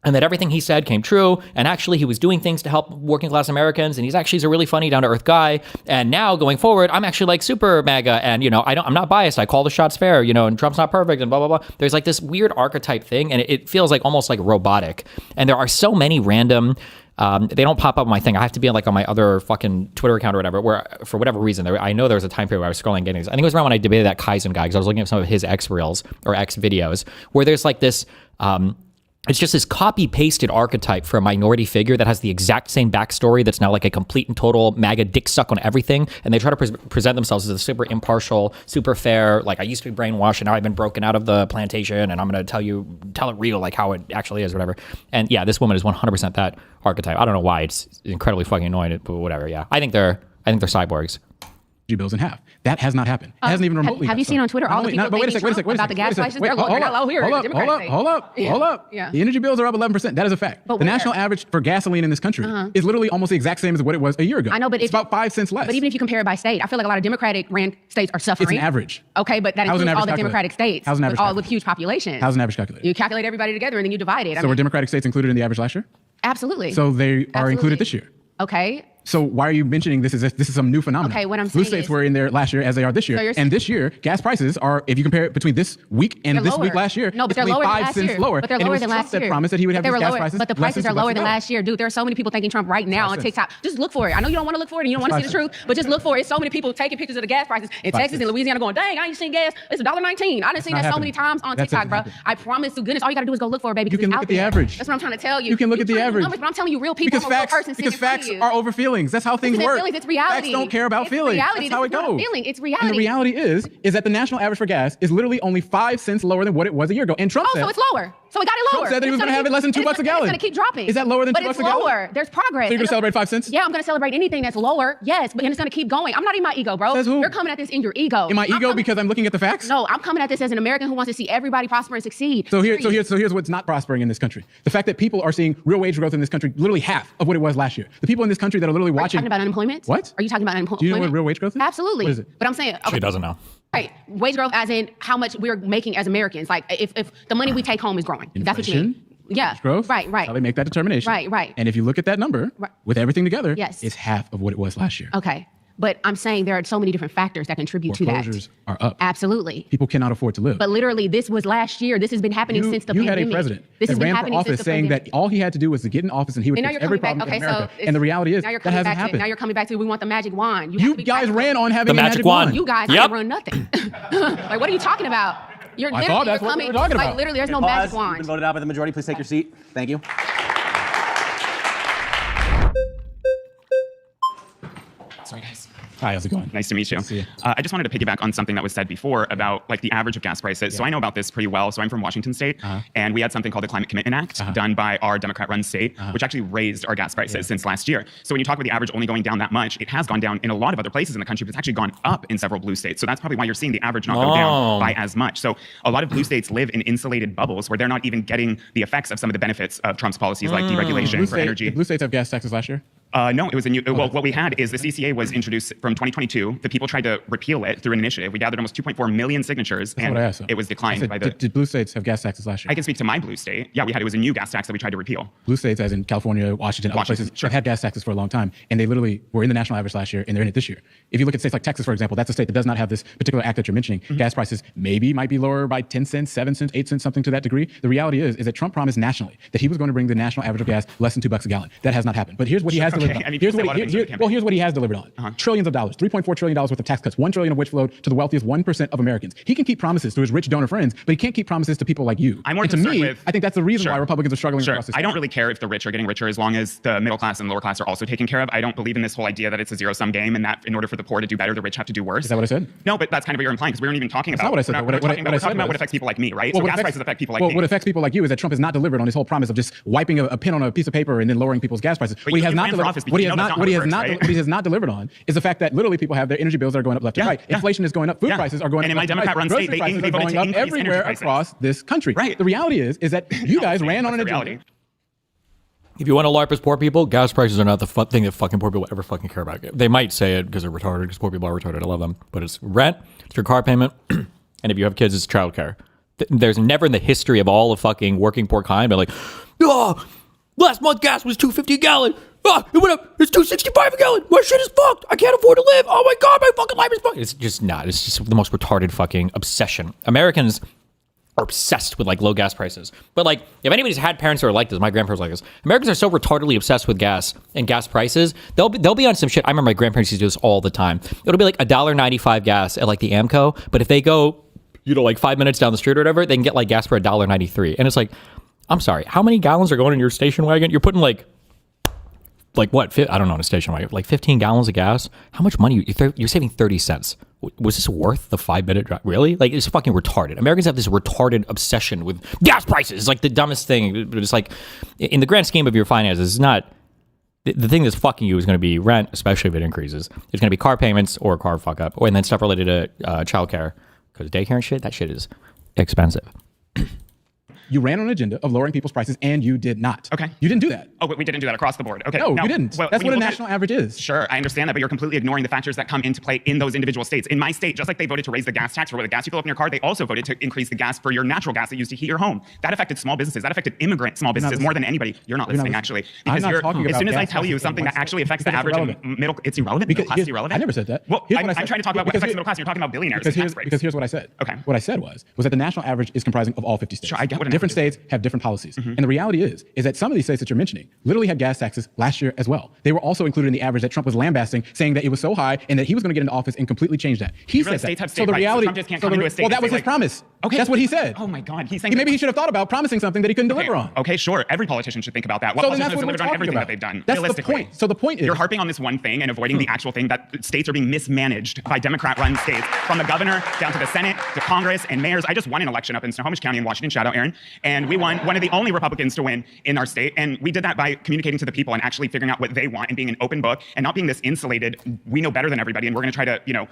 and that everything he said came true, and actually he was doing things to help working class Americans, and he's a really funny, down to earth guy. And now going forward, I'm actually like super MAGA, and I'm not biased. I call the shots fair, and Trump's not perfect, and blah blah blah. There's like this weird archetype thing, and it feels like almost like robotic. And there are so many random. They don't pop up on my thing. I have to be on my other fucking Twitter account or whatever, where for whatever reason, I know there was a time period where I was scrolling getting these. I think it was around when I debated that Kaizen guy, because I was looking at some of his X reels or X videos, where there's like this. It's just this copy-pasted archetype for a minority figure that has the exact same backstory that's now like a complete and total MAGA dick suck on everything, and they try to present themselves as a super impartial, super fair, like I used to be brainwashed and now I've been broken out of the plantation and I'm going to tell it real, like how it actually is, whatever. And yeah, this woman is 100% that archetype. I don't know why. It's incredibly fucking annoying, but whatever, yeah. I think they're cyborgs. Bills in half. That has not happened. It hasn't even remotely. Have you seen on Twitter all the people about the gas prices? They're low here. Hold up. Yeah. The energy bills are up 11%. That is a fact. But the national average for gasoline in this country is literally almost the exact same as what it was a year ago. I know, but it's about 5 cents less. But even if you compare it by state, I feel like a lot of Democratic ran states are suffering. It's an average. Okay, but that includes all the Democratic states. How's an average all with huge populations. How's an average calculated? You calculate everybody together and then you divide it. So were Democratic states included in the average last year? Absolutely. So they are included this year. Okay. So why are you mentioning this is some new phenomenon? Okay, what I'm saying Blue states were in there last year as they are this year. And this year, gas prices are, if you compare it between this week and this week last year, no, but they're lower than last year. Lower. But they're lower than last year. That promised that he would have these gas prices. But the prices are lower than last year, dude. There are so many people thanking Trump right now on TikTok. Just look for it. I know you don't want to look for it and you don't want to see the truth, but just look for it. It's so many people taking pictures of the gas prices in Texas and Louisiana going, dang, I ain't seen gas. It's $1.19. I done seen that so many times on TikTok, bro. I promise to goodness, all you gotta do is go look for it, baby. You can look at the average. That's what I'm trying to tell you. You can look at the average. But I'm telling you, real people. Because facts are over feelings. That's how things work. It's reality. Facts don't care about feelings. Reality. That's how it goes. It's reality. And the reality is that the national average for gas is literally only 5 cents lower than what it was a year ago. And Trump said, so it's lower. So we got it lower. Trump said that he was going to have it less than $2 a gallon. It's going to keep dropping. Is that lower than $2 a gallon? But it's lower. There's progress. So you're going to celebrate 5 cents? Yeah, I'm going to celebrate anything that's lower. Yes, but it's going to keep going. I'm not in my ego, bro. Says who? You're coming at this in your ego. In my ego because I'm looking at the facts? No, I'm coming at this as an American who wants to see everybody prosper and succeed. So here's what's not prospering in this country. The fact that people are seeing real wage growth in this country, literally half of what it was last year. The people in this country that are literally watching. Are you talking about unemployment? What? Are you talking about unemployment? Do you know what real wage growth is? Absolutely. What is it? But I'm saying. Okay. She doesn't know. Right. Wage growth as in how much we're making as Americans. Like if the money we take home is growing. Inflation, that's what you mean. Yeah. Growth. Right. How they make that determination. Right. And if you look at that number with everything together, yes, it's half of what it was last year. Okay. But I'm saying there are so many different factors that contribute to that. Foreclosures are up. Absolutely. People cannot afford to live. But literally, this was last year. This has been happening since the pandemic. You had a president that ran for office saying that all he had to do was to get in office and he would fix every problem in America. And the reality is that hasn't happened. Now you're coming back to we want the magic wand. You guys ran on having the magic wand. You guys didn't run nothing. Like, what are you talking about? I thought that's what we were talking about. Like, literally, there's no magic wand. You've been voted out by the majority. Please take your seat. Thank you. Sorry, guys. Hi, how's it going? Nice to meet you. I just wanted to piggyback on something that was said before about like the average of gas prices. Yeah. So I know about this pretty well. So I'm from Washington State, and we had something called the Climate Commitment Act done by our Democrat-run state, which actually raised our gas prices since last year. So when you talk about the average only going down that much, it has gone down in a lot of other places in the country, but it's actually gone up in several blue states. So that's probably why you're seeing the average not go down by as much. So a lot of blue states live in insulated bubbles where they're not even getting the effects of some of the benefits of Trump's policies like deregulation for energy. Did blue states have gas taxes last year? No, it was a new. Well, what we had is the CCA was introduced from 2022. The people tried to repeal it through an initiative. We gathered almost 2.4 million signatures, and it was declined by the. Did blue states have gas taxes last year? I can speak to my blue state. Yeah, we had. It was a new gas tax that we tried to repeal. Blue states, as in California, Washington, other places, have had gas taxes for a long time, and they literally were in the national average last year, and they're in it this year. If you look at states like Texas, for example, that's a state that does not have this particular act that you're mentioning. Gas prices might be lower by 10 cents, 7 cents, 8 cents, something to that degree. The reality is that Trump promised nationally that he was going to bring the national average of gas less than $2 a gallon. That has not happened. But here's what he has delivered on. Here's what he has delivered on. Trillions of dollars, $3.4 trillion worth of tax cuts, $1 trillion of which flowed to the wealthiest 1% of Americans. He can keep promises to his rich donor friends, but he can't keep promises to people like you. I'm more concerned with, I think that's the reason why Republicans are struggling across this. I don't really care if the rich are getting richer as long as the middle class and lower class are also taken care of. I don't believe in this whole idea that it's a zero-sum game and that in order for the poor to do better, the rich have to do worse. Is that what I said? No, but that's kind of what you're implying because we weren't even talking about. That's not what I said. We're talking about what affects people like me, right? So gas prices affect people like me. What affects people like you is that Trump has not delivered on his whole promise of just wiping a pen on a piece of paper and then lowering people's gas prices. What he has not delivered on is the fact that literally people have their energy bills that are going up left and right. Inflation is going up. Food prices are going up. And in my Democrat-run state, they are going up everywhere across this country. Right. The reality is that you guys ran on an agenda. If you want to LARP as poor people, gas prices are not the thing that fucking poor people ever fucking care about. They might say it because they're retarded, because poor people are retarded. I love them. But it's rent, it's your car payment, and if you have kids, it's childcare. There's never in the history of all of fucking working poor kind been like, oh, last month gas was $2.50 a gallon. Oh, it went up. It's $2.65 a gallon. My shit is fucked. I can't afford to live. Oh my God, my fucking life is fucked. It's just not. It's just the most retarded fucking obsession. Americans are obsessed with like low gas prices. But like, if anybody's had parents who are like this, my grandparents were like this. Americans are so retardedly obsessed with gas and gas prices. They'll be on some shit. I remember my grandparents used to do this all the time. It'll be like $1.95 gas at like the Amco. But if they go, like 5 minutes down the street or whatever, they can get like gas for $1.93. And it's like, I'm sorry, how many gallons are going in your station wagon? You're putting like what? I don't know, in a station wagon, like 15 gallons of gas. How much money? You're saving 30 cents. Was this worth the 5-minute drive? Really? Like, it's fucking retarded. Americans have this retarded obsession with gas prices. It's like the dumbest thing. It's like, in the grand scheme of your finances, it's not, the thing that's fucking you is going to be rent, especially if it increases. It's going to be car payments or car fuck up, and then stuff related to childcare. Because daycare and shit, that shit is expensive. You ran on an agenda of lowering people's prices, and you did not. Okay. You didn't do that. Oh, but we didn't do that across the board. Okay. No, you didn't. Well, that's when what a you look national average is. Sure, I understand that, but you're completely ignoring the factors that come into play in those individual states. In my state, just like they voted to raise the gas tax for the gas you fill up in your car, they also voted to increase the gas for your natural gas that you use to heat your home. That affected small businesses. That affected immigrant small businesses more than anybody. You're not listening, actually. Because as soon as I tell you something that actually affects the average and middle, it's irrelevant. Middle class is irrelevant. I never said that. Well, I'm trying to talk about what affects the middle class. You're talking about billionaires. Because here's what I said. Okay. What I said was that the national average is comprising of all 50 states. Sure, I get what different states have different policies. And the reality is that some of these states that you're mentioning literally had gas taxes last year as well. They were also included in the average that Trump was lambasting, saying that it was so high and that he was going to get into office and completely change that. He said that. So the reality, Trump just can't come into a state. Well, that was his promise. Okay, that's what he said. Oh my God, he's saying maybe he should have thought about promising something that he couldn't deliver on. Okay, sure. Every politician should think about that. What politician has delivered on everything that they've done? That's the realistically. point. So the point is, you're harping on this one thing and avoiding the actual thing that states are being mismanaged by Democrat-run states, from the governor down to the Senate to Congress and mayors. I just won an election up in Snohomish County in Washington. Shout out, Aaron. And we won, one of the only Republicans to win in our state. And we did that by communicating to the people and actually figuring out what they want and being an open book and not being this insulated, we know better than everybody and we're going to try to,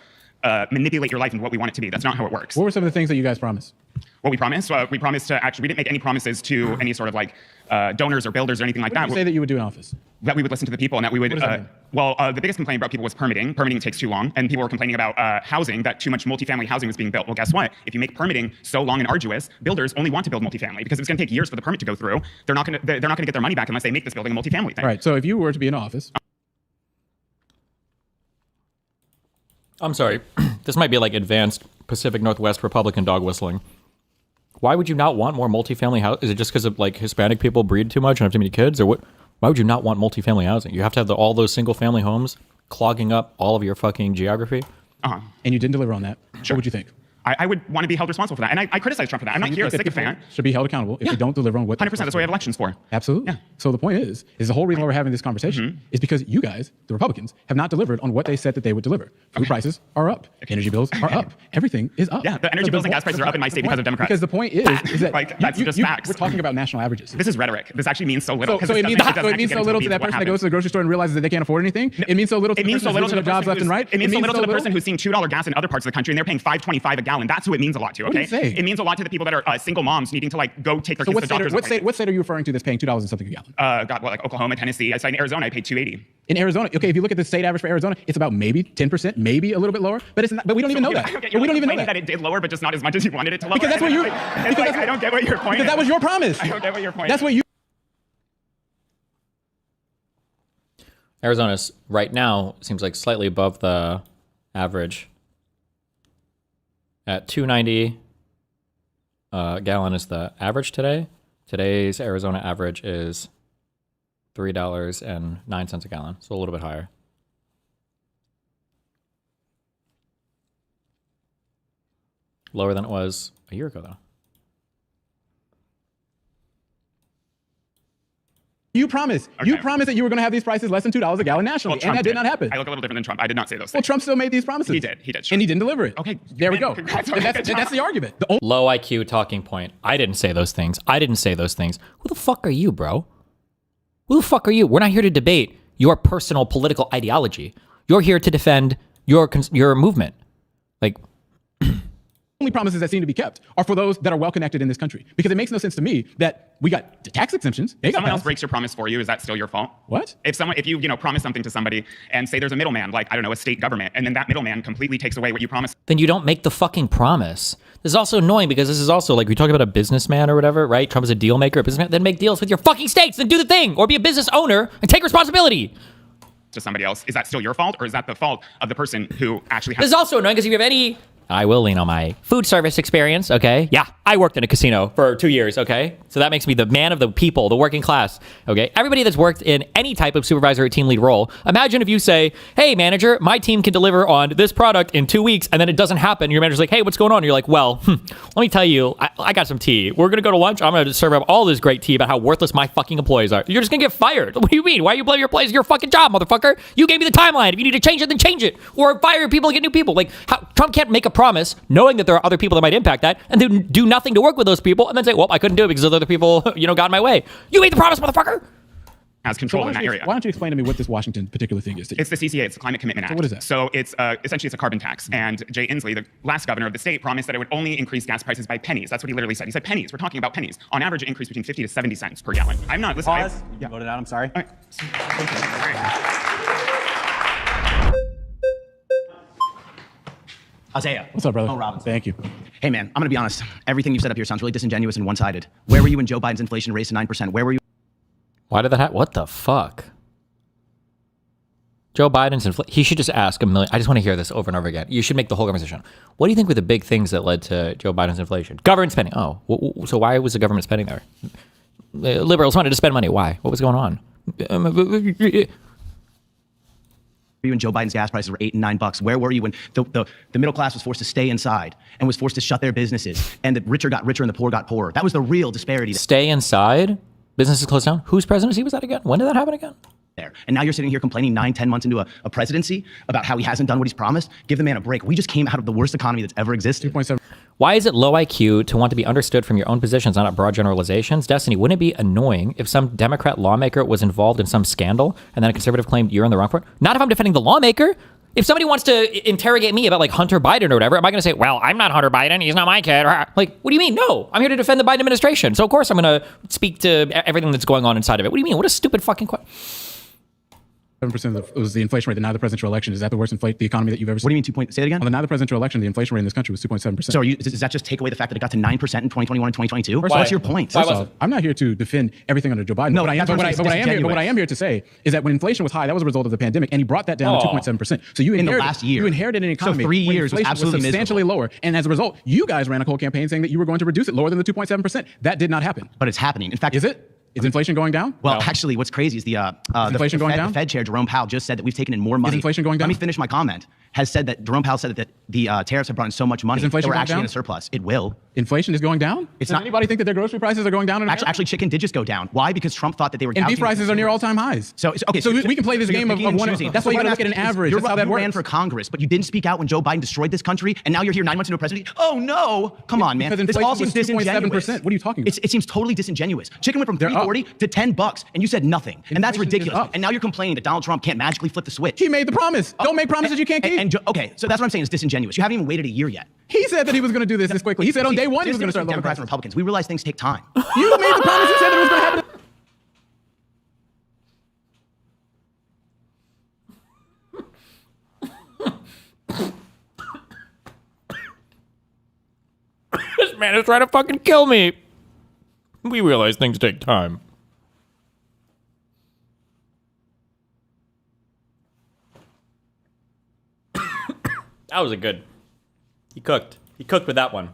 manipulate your life into what we want it to be. That's not how it works. What were some of the things that you guys promised? What we promised? We promised to actually, we didn't make any promises to any sort of like donors or builders or anything like that. What did you say that you would do in office? That we would listen to the people and that we would, the biggest complaint about people was permitting. Permitting takes too long. And people were complaining about housing, that too much multifamily housing was being built. Well, guess what? If you make permitting so long and arduous, builders only want to build multifamily because it's going to take years for the permit to go through. They're not going to get their money back unless they make this building a multifamily thing. All right. So if you were to be in office. I'm sorry. This might be like advanced Pacific Northwest Republican dog whistling. Why would you not want more multifamily housing? Is it just because of like Hispanic people breed too much and have too many kids, or what? Why would you not want multifamily housing? You have to have all those single family homes clogging up all of your fucking geography. And you didn't deliver on that. Sure. What would you think? I would want to be held responsible for that. And I criticize Trump for that. I'm not here a sycophant. Should be held accountable if they don't deliver on what 100%. That's what we have elections for. Absolutely. Yeah. So the point is the whole reason why we're having this conversation is because you guys, the Republicans, have not delivered on what they said that they would deliver. Food prices are up. Energy bills are up. Everything is up. Yeah, the energy bills and gas prices are up in my state because of Democrats. Because the point is that like, that's just facts. We're talking about national averages. This is rhetoric. This actually means so little. So it means so little to that person that goes to the grocery store and realizes that they can't afford anything. It means so little to the person who's losing jobs left and right. It means so little to the person who's seeing $2 gas in other parts of the country and they're paying $5.25 a gallon. That's who it means a lot to. Okay. It means a lot to the people that are single moms needing to like go take their kids to the doctor's appointment. What state are you referring to that's paying $2 and something a gallon? Like Oklahoma, Tennessee. I said in Arizona, I paid $2.80. In Arizona, okay, if you look at the state average for Arizona, it's about maybe 10%, maybe a little bit lower, but it's not, but we don't even know that. Okay, we don't even know that it did lower, but just not as much as you wanted it to lower. Because that's what you. I don't get what your point is. Because that was your promise. I don't get what your point is. That's what you. Arizona's right now seems like slightly above the average. At $2.90 a gallon is the average today. Today's Arizona average is $3.09 a gallon, so a little bit higher. Lower than it was a year ago, though. You promised. Okay. You promised that you were going to have these prices less than $2 a gallon nationally, and that did not happen. I look a little different than Trump. I did not say those things. Well, Trump still made these promises. He did. Sure. And he didn't deliver it. Okay. There we go. And that's the argument. Low IQ talking point. I didn't say those things. Who the fuck are you, bro? Who the fuck are you? We're not here to debate your personal political ideology. You're here to defend your movement. Like, only promises that seem to be kept are for those that are well connected in this country. Because it makes no sense to me that we got tax exemptions. If someone else breaks your promise for you, is that still your fault? What? If you promise something to somebody and say there's a middleman, like, I don't know, a state government, and then that middleman completely takes away what you promised. Then you don't make the fucking promise. This is also annoying because this is also like we talk about a businessman or whatever, right? Trump is a deal maker, a businessman. Then make deals with your fucking states, then do the thing, or be a business owner and take responsibility. To somebody else, is that still your fault, or is that the fault of the person who actually has? This is also annoying because if you have any, I will lean on my food service experience, okay? Yeah, I worked in a casino for 2 years, okay? So that makes me the man of the people, the working class, okay? Everybody that's worked in any type of supervisor or team lead role, imagine if you say, hey, manager, my team can deliver on this product in 2 weeks, and then it doesn't happen. Your manager's like, hey, what's going on? And you're like, well, let me tell you, I got some tea. We're going to go to lunch. I'm going to serve up all this great tea about how worthless my fucking employees are. You're just going to get fired. What do you mean? Why are you blaming your employees? It's your fucking job, motherfucker. You gave me the timeline. If you need to change it, then change it. Or fire people and get new people. Like, Trump can't make a promise knowing that there are other people that might impact that, and then do nothing to work with those people, and then say, well, I couldn't do it because other people, got in my way. You made the promise, motherfucker! Has control in that area. Why don't you explain to me what this Washington particular thing is? It's the CCA, it's the Climate Commitment Act. So what is that? So it's essentially it's a carbon tax. And Jay Inslee, the last governor of the state, promised that it would only increase gas prices by pennies. That's what he literally said. He said pennies. We're talking about pennies. On average, it increased between 50 to 70 cents per gallon. I'm not listening. Pause. You voted out. I'm sorry. All right. Isaiah. What's up, brother? Oh, Robinson. Thank you. Hey, man, I'm going to be honest. Everything you said up here sounds really disingenuous and one-sided. Where were you when Joe Biden's inflation raised to 9%? Where were you? Why did that happen? What the fuck? Joe Biden's inflation. He should just ask a million. I just want to hear this over and over again. You should make the whole conversation. What do you think were the big things that led to Joe Biden's inflation? Government spending. Oh, so why was the government spending there? Liberals wanted to spend money. Why? What was going on? You when Joe Biden's gas prices were $8 and $9? Where were you when the middle class was forced to stay inside and was forced to shut their businesses and the richer got richer and the poor got poorer? That was the real disparity. Stay inside? Businesses closed down? Whose presidency was that again? When did that happen again? There. And now you're sitting here complaining 9-10 months into a presidency about how he hasn't done what he's promised. Give the man a break. We just came out of the worst economy that's ever existed. 2.7. Why is it low IQ to want to be understood from your own positions, not broad generalizations? Destiny, wouldn't it be annoying if some Democrat lawmaker was involved in some scandal and then a conservative claimed you're in the wrong for it? Not if I'm defending the lawmaker. If somebody wants to interrogate me about like Hunter Biden or whatever, am I going to say, well, I'm not Hunter Biden, he's not my kid? Like, what do you mean? No, I'm here to defend the Biden administration. So of course I'm going to speak to everything that's going on inside of it. What do you mean? What a stupid fucking question. 7% was the inflation rate. The now the presidential election, is that the worst the economy that you've ever seen? What do you mean say it again? On the now the presidential election, the inflation rate in this country was 2.7%. So does that just take away the fact that it got to 9% in 2021 and 2022? First what's your point? First off, I'm not here to defend everything under Joe Biden. No, but what I am here to say is that when inflation was high, that was a result of the pandemic, and he brought that down to 2.7%. So you inherited, in the last year, you inherited an economy. So 3 years was absolutely substantially lower, and as a result, you guys ran a whole campaign saying that you were going to reduce it lower than the 2.7%. That did not happen. But it's happening. In fact, is it? Is inflation going down? Well, actually, what's crazy is inflation going down? The Fed chair, Jerome Powell, just said that we've taken in more money. Is inflation going down? Let me finish my comment. Jerome Powell said that the tariffs have brought in so much money that we're actually in a surplus. It will. Inflation is going down? Does anybody think that their grocery prices are going down? Actually, chicken did just go down. Why? Because Trump thought that they were and beef prices are near all-time highs. So we can play this game of one. That's why you got to look at an average. That's how that works. You ran for Congress, but you didn't speak out when Joe Biden destroyed this country, and now you're here 9 months into a presidency. Oh no! Come on, man. This all seems disingenuous. What are you talking about? It seems totally disingenuous. Chicken went from $3.40 to $10, and you said nothing, and that's ridiculous. And now you're complaining that Donald Trump can't magically flip the switch. He made the promise. Don't make promises you can't keep. Okay, so that's what I'm saying is disingenuous. You haven't even waited a year yet. He said that he was going to do this quickly. He said on day one he was going to start lowering Democrats and Republicans. We realize things take time. You made the promise and said that it was going to happen. This man is trying to fucking kill me. We realize things take time. That was a good. He cooked. He cooked with that one.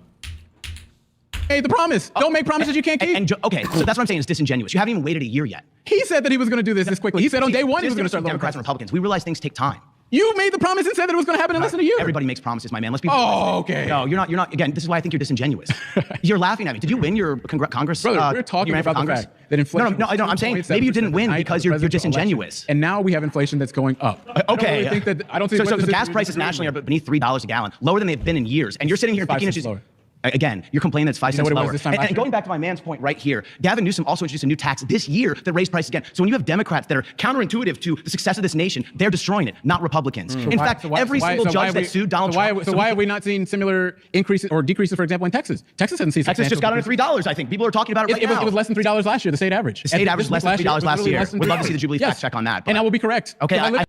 Hey, the promise. Don't make promises you can't keep. Okay, so that's what I'm saying is disingenuous. You haven't even waited a year yet. He said that he was going to do this quickly. He said on day one he was going to start lowering Democrats and Republicans. We realize things take time. You made the promise and said that it was going to happen in less than a year. Everybody makes promises, my man. Let's be. Oh, okay. No, you're not. Again, this is why I think you're disingenuous. You're laughing at me. Did you win your Congress? Brother, we're talking about the fact that inflation. No, I don't. I'm saying maybe you didn't win because you're disingenuous. And now we have inflation that's going up. Okay. I don't think so the gas prices nationally are beneath $3 a gallon, lower than they've been in years. And you're sitting here picking issues. Again, you're complaining that it's 5 cents lower. And going back to my man's point right here, Gavin Newsom also introduced a new tax this year that raised prices again. So when you have Democrats that are counterintuitive to the success of this nation, they're destroying it, not Republicans. In fact, every single judge that sued Donald Trump. So why have we not seen similar increases or decreases, for example, in Texas? Texas hasn't seen. Texas just got under $3. I think people are talking about it right now. It was less than $3 last year. The state average. The state average less than $3 last year. We'd love to see the Jubilee fact check on that. And I will be correct. Okay.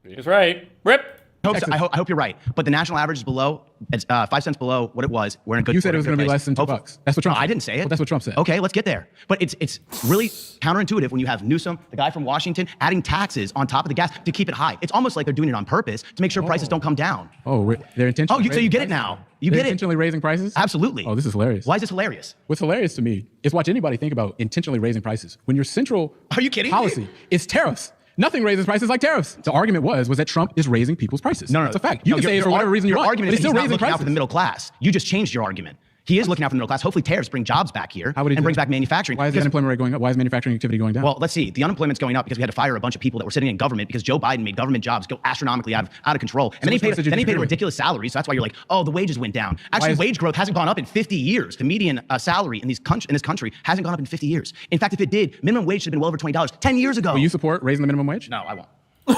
He's right. Rip. I hope you're right. But the national average is below. It's 5 cents below what it was. We're in a good. You said it was going to be less than $2. That's what Trump. No, I didn't say it. Well, that's what Trump said. Okay, let's get there. But it's really counterintuitive when you have Newsom, the guy from Washington, adding taxes on top of the gas to keep it high. It's almost like they're doing it on purpose to make sure prices don't come down. Oh, they're intentionally. So you get it now. You they're get it. Intentionally raising prices? Absolutely. Oh, this is hilarious. Why is this hilarious? What's hilarious to me is watch anybody think about intentionally raising prices when your central policy is tariffs. Nothing raises prices like tariffs. The argument was that Trump is raising people's prices. No, it's a fact. You can say it for whatever reason you want. Your argument but is he's still he's not raising looking prices. out for the middle class. You just changed your argument. He is looking out for the middle class. Hopefully tariffs bring jobs back here and brings back manufacturing. Why is the unemployment rate going up? Why is manufacturing activity going down? Well, let's see. The unemployment's going up because we had to fire a bunch of people that were sitting in government because Joe Biden made government jobs go astronomically out of control. And then he paid a ridiculous salary. So that's why you're like, oh, the wages went down. Actually, wage growth hasn't gone up in 50 years. The median salary in this country hasn't gone up in 50 years. In fact, if it did, minimum wage should have been well over $20 10 years ago. Will you support raising the minimum wage? No, I won't. Now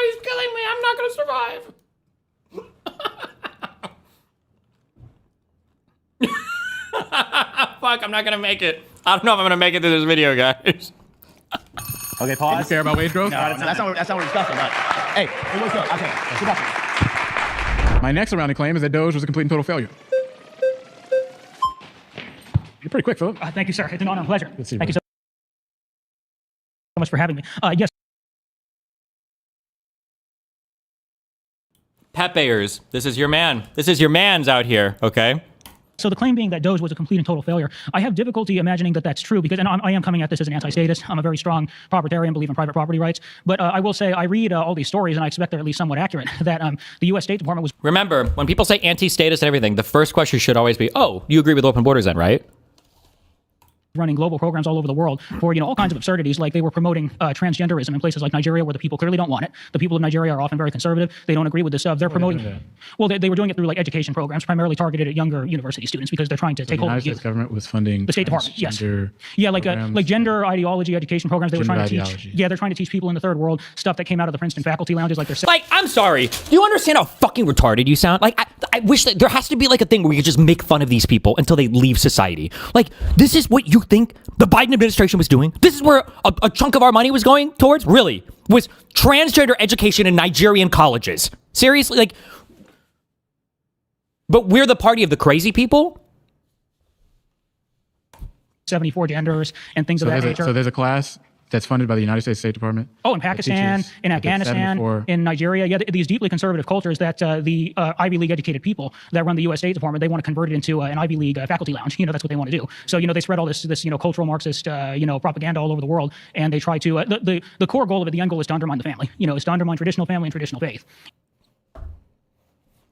he's killing me. I'm not going to survive. Fuck, I'm not going to make it. I don't know if I'm going to make it through this video, guys. Okay, pause. You care about wage growth? No, that's not what we're discussing. But hey, it was good. Okay, let's go back. My next surrounding claim is that Doge was a complete and total failure. You're pretty quick, Philip. Thank you, sir. It's an honor and pleasure. Thank you so much for having me. Yes. Pet Bayers, this is your man. This is your man's out here, okay? So the claim being that Doge was a complete and total failure, I have difficulty imagining that that's true because, and I am coming at this as an anti-statist. I'm a very strong proprietarian, believe in private property rights. But I will say I read all these stories and I expect they're at least somewhat accurate that the U.S. State Department was... Remember, when people say anti-statist and everything, the first question should always be, oh, you agree with open borders then, right? running global programs all over the world for, all kinds of absurdities, like they were promoting transgenderism in places like Nigeria where the people clearly don't want it. The people of Nigeria are often very conservative. They don't agree with this stuff. They're promoting... Well, they were doing it through like education programs, primarily targeted at younger university students because they're trying to take hold of the United States government was funding the State Department, yes. Yeah, like gender ideology education programs. They were trying to teach... Yeah, they're trying to teach people in the third world stuff that came out of the Princeton faculty lounges. Like, I'm sorry. Do you understand how fucking retarded you sound? Like, I wish that there has to be like a thing where you could just make fun of these people until they leave society. Like, this is what you think the Biden administration was doing? This is where a chunk of our money was going towards? Really? Was transgender education in Nigerian colleges. Seriously? Like, but we're the party of the crazy people? 74 genders and things of that nature. So there's a class that's funded by the United States State Department. Oh, in Pakistan, in Afghanistan, in Nigeria. Yeah, these deeply conservative cultures that the Ivy League educated people that run the U.S. State Department, they want to convert it into an Ivy League faculty lounge. That's what they want to do. So, they spread all this cultural Marxist, propaganda all over the world. And they try to, the core goal of it, the end goal is to undermine the family. Is to undermine traditional family and traditional faith.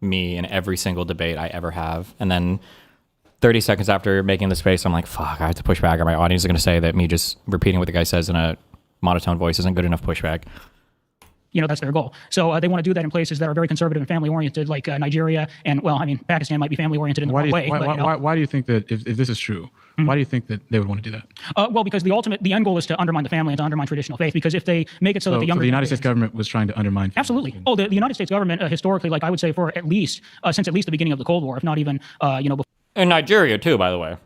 Me in every single debate I ever have. And then 30 seconds after making the space, I'm like, fuck, I have to push back, or my audience is going to say that me just repeating what the guy says in a monotone voice isn't good enough pushback. That's their goal. So they want to do that in places that are very conservative and family-oriented, like Nigeria, and, Pakistan might be family-oriented in the wrong way. Why do you think that, if this is true, why do you think that they would want to do that? Well, because the end goal is to undermine the family and to undermine traditional faith, because if they make it so that the younger... So the United States government was trying to undermine... Absolutely. Oh, the United States government, historically, like I would say for at least, since at least the beginning of the Cold War, if not even, before... In Nigeria, too, by the way.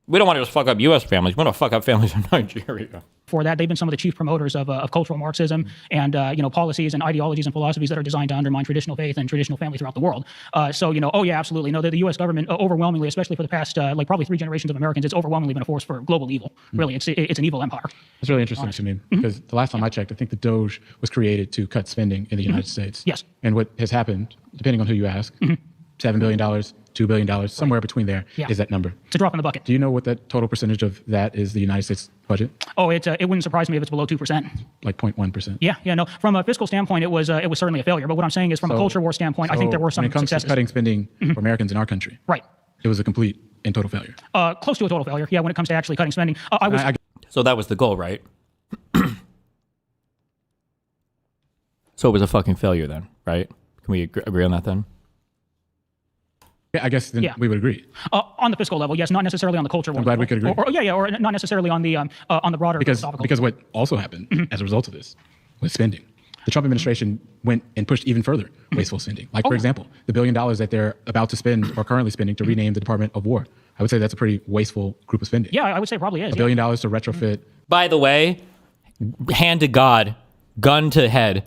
We don't want to just fuck up U.S. families. We want to fuck up families in Nigeria. For that, they've been some of the chief promoters of cultural Marxism and, policies and ideologies and philosophies that are designed to undermine traditional faith and traditional family throughout the world. Oh, yeah, absolutely. No, the U.S. government overwhelmingly, especially for the past, probably 3 generations of Americans, it's overwhelmingly been a force for global evil. Really, it's an evil empire. That's really interesting to me, because the last time I checked, I think the Doge was created to cut spending in the United States. Yes. And what has happened, depending on who you ask, $7 billion, $2 billion, somewhere between there is that number. It's a drop in the bucket. Do you know what that total percentage of that is the United States budget? Oh, it wouldn't surprise me if it's below 2%. Like 0.1%? Yeah, no. From a fiscal standpoint, it was certainly a failure. But what I'm saying is, from a culture war standpoint, I think there were some successes. When it comes to cutting spending for Americans in our country, right, it was a complete and total failure. Close to a total failure. Yeah, when it comes to actually cutting spending, So that was the goal, right? So it was a fucking failure then, right? Can we agree on that then? Yeah, I guess then we would agree. On the fiscal level, yes, not necessarily on the culture. I'm glad we could agree. Or not necessarily on the broader philosophical. Because what also happened as a result of this was spending. The Trump administration went and pushed even further wasteful spending. Like, for example, the $1 billion that they're about to spend or currently spending to rename the Department of War. I would say that's a pretty wasteful group of spending. Yeah, I would say it probably is. $1 billion to retrofit. By the way, hand to God, gun to head,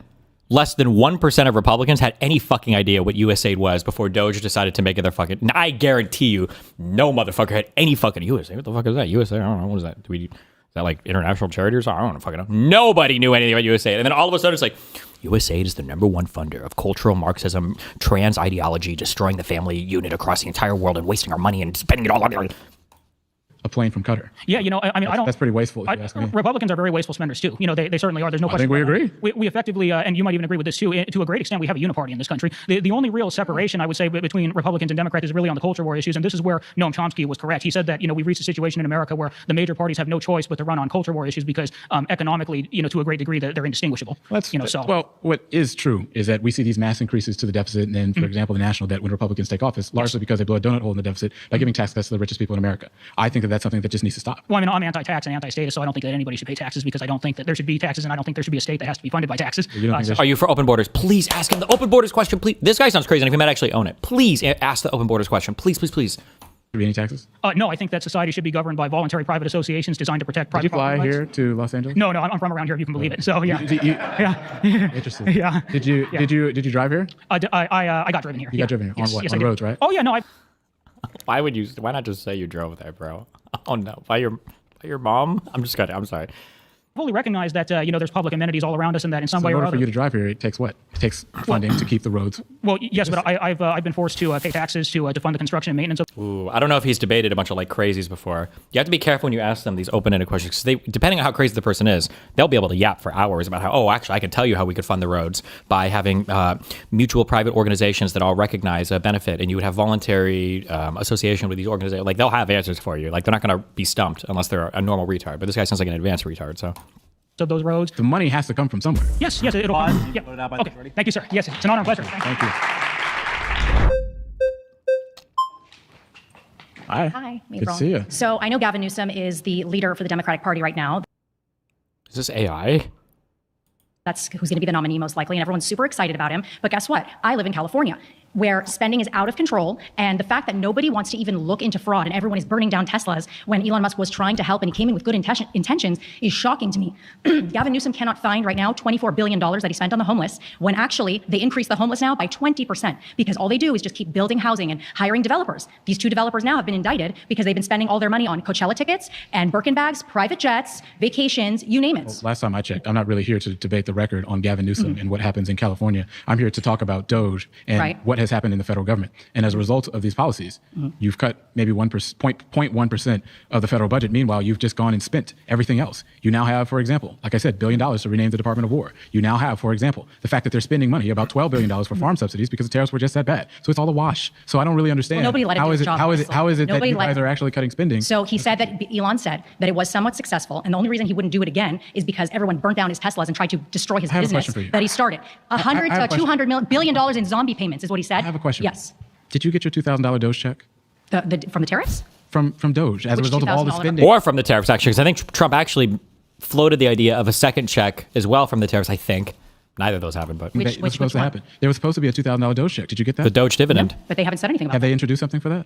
less than 1% of Republicans had any fucking idea what USAID was before Doge decided to make it their fucking. I guarantee you, no motherfucker had any fucking USAID. What the fuck is that? USAID? I don't know. What is that? Is that like international charity or something? I don't fucking know. Nobody knew anything about USAID. And then all of a sudden it's like, USAID is the #1 funder of cultural Marxism, trans ideology, destroying the family unit across the entire world and wasting our money and spending it all on a plane from Qatar. Yeah, I mean, I don't. That's pretty wasteful. If you ask me. Republicans are very wasteful spenders too. They certainly are. There's no question. I think we agree. We effectively, and you might even agree with this too. To a great extent, we have a uniparty in this country. The only real separation I would say between Republicans and Democrats is really on the culture war issues, and this is where Noam Chomsky was correct. He said that we've reached a situation in America where the major parties have no choice but to run on culture war issues because economically, to a great degree, they're indistinguishable. Well, what is true is that we see these mass increases to the deficit, and then, for example, the national debt when Republicans take office, largely because they blow a donut hole in the deficit by giving tax cuts to the richest people in America. I think that that's something that just needs to stop. Well, I mean, I'm anti-tax and anti-statist, so I don't think that anybody should pay taxes because I don't think that there should be taxes, and I don't think there should be a state that has to be funded by taxes. Are you for open borders? Please ask him the open borders question, please. This guy sounds crazy, and if he might actually own it, please ask the open borders question. Please, please, please. Should there be any taxes? No, I think that society should be governed by voluntary private associations designed to protect private property rights. Did you fly here to Los Angeles? No, I'm from around here. You can believe it. So yeah. Interesting. Yeah. Did you drive here? I got driven here. You got driven here on what? Yes, on the roads, right? Oh yeah, no. Why not just say you drove there, bro? Oh no, by your mom? I'm sorry. Fully recognize that there's public amenities all around us, and that in some way or in order other. for you to drive here, it takes what? It takes funding to keep the roads. Well, yes, but I've been forced to pay taxes to fund the construction and maintenance of. Ooh, I don't know if he's debated a bunch of like crazies before. You have to be careful when you ask them these open-ended questions because depending on how crazy the person is, they'll be able to yap for hours about how actually I can tell you how we could fund the roads by having mutual private organizations that all recognize a benefit, and you would have voluntary association with these organizations. Like they'll have answers for you. Like they're not going to be stumped unless they're a normal retard. But this guy sounds like an advanced retard. So. Of those roads. The money has to come from somewhere. Yes, it'll come. Yeah. Okay. Thank you, sir. Yes, it's an honor and pleasure. Thank you. Hi. Hi. Good to see you. So I know Gavin Newsom is the leader for the Democratic Party right now. Is this AI? That's who's going to be the nominee most likely, and everyone's super excited about him. But guess what? I live in California, where spending is out of control, and the fact that nobody wants to even look into fraud and everyone is burning down Teslas when Elon Musk was trying to help and he came in with good intentions is shocking to me. Gavin Newsom cannot find right now $24 billion that he spent on the homeless, when actually they increased the homeless now by 20% because all they do is just keep building housing and hiring developers. These 2 developers now have been indicted because they've been spending all their money on Coachella tickets and Birkin bags, private jets, vacations, you name it. Well, last time I checked, I'm not really here to debate the record on Gavin Newsom and what happens in California. I'm here to talk about Doge and what has happened in the federal government. And as a result of these policies, you've cut maybe 0.1% of the federal budget. Meanwhile, you've just gone and spent everything else. You now have, for example, like I said, $1 billion to rename the Department of War. You now have, for example, the fact that they're spending money, about $12 billion for farm subsidies because the tariffs were just that bad. So it's all a wash. So I don't really understand. Well, nobody let him do his job, how is it that you guys are actually cutting spending? So he said that Elon said that it was somewhat successful, and the only reason he wouldn't do it again is because everyone burnt down his Teslas and tried to destroy his business that he started. $100 to $200 billion in zombie payments is what he said. I have a question. Yes. Did you get your $2,000 Doge check? From the tariffs? From Doge as a result of all the spending? Or from the tariffs, actually, because I think Trump actually floated the idea of a second check as well from the tariffs, I think. Neither of those happened, but which was supposed to happen. There was supposed to be a $2,000 Doge check. Did you get that? The Doge dividend. No, but they haven't said anything about Have they introduced something for that?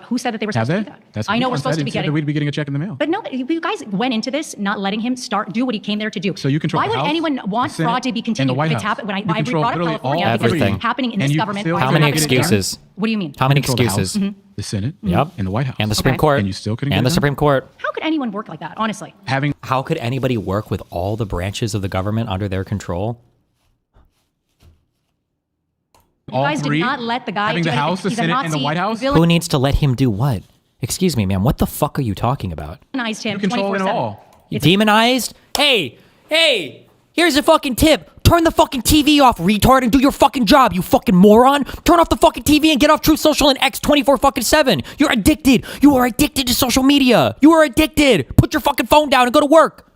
Who said that they were supposed to do that? I know we're supposed to be getting. We'd be getting a check in the mail. But no, you guys went into this not letting him do what he came there to do. So you control. Why would anyone want fraud to be continued? If it's happening, when I brought up California, everything happening in this government. How many excuses? What do you mean? How many excuses? The Senate, yep, and the White House, and the Supreme Court, and you still couldn't. And the Supreme Court. How could anyone work like that? Honestly, how could anybody work with all the branches of the government under their control? You guys did not let the guy having the House, the Senate, and the White House. Who needs to let him do what? Excuse me, ma'am. What the fuck are you talking about? Demonized him. You control it all. You demonized? Hey, here's a fucking tip. Turn the fucking TV off, retard, and do your fucking job, you fucking moron. Turn off the fucking TV and get off Truth Social and X 24/7. You're addicted. You are addicted to social media. You are addicted. Put your fucking phone down and go to work.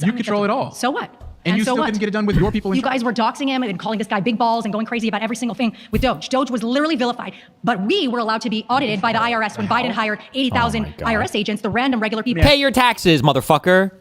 You control it all. So what? And you still couldn't get it done with your people. You guys were doxing him and calling this guy big balls and going crazy about every single thing with Doge. Doge was literally vilified. But we were allowed to be audited by the IRS when Biden hired 80,000 IRS agents, the random regular people. Pay your taxes, motherfucker.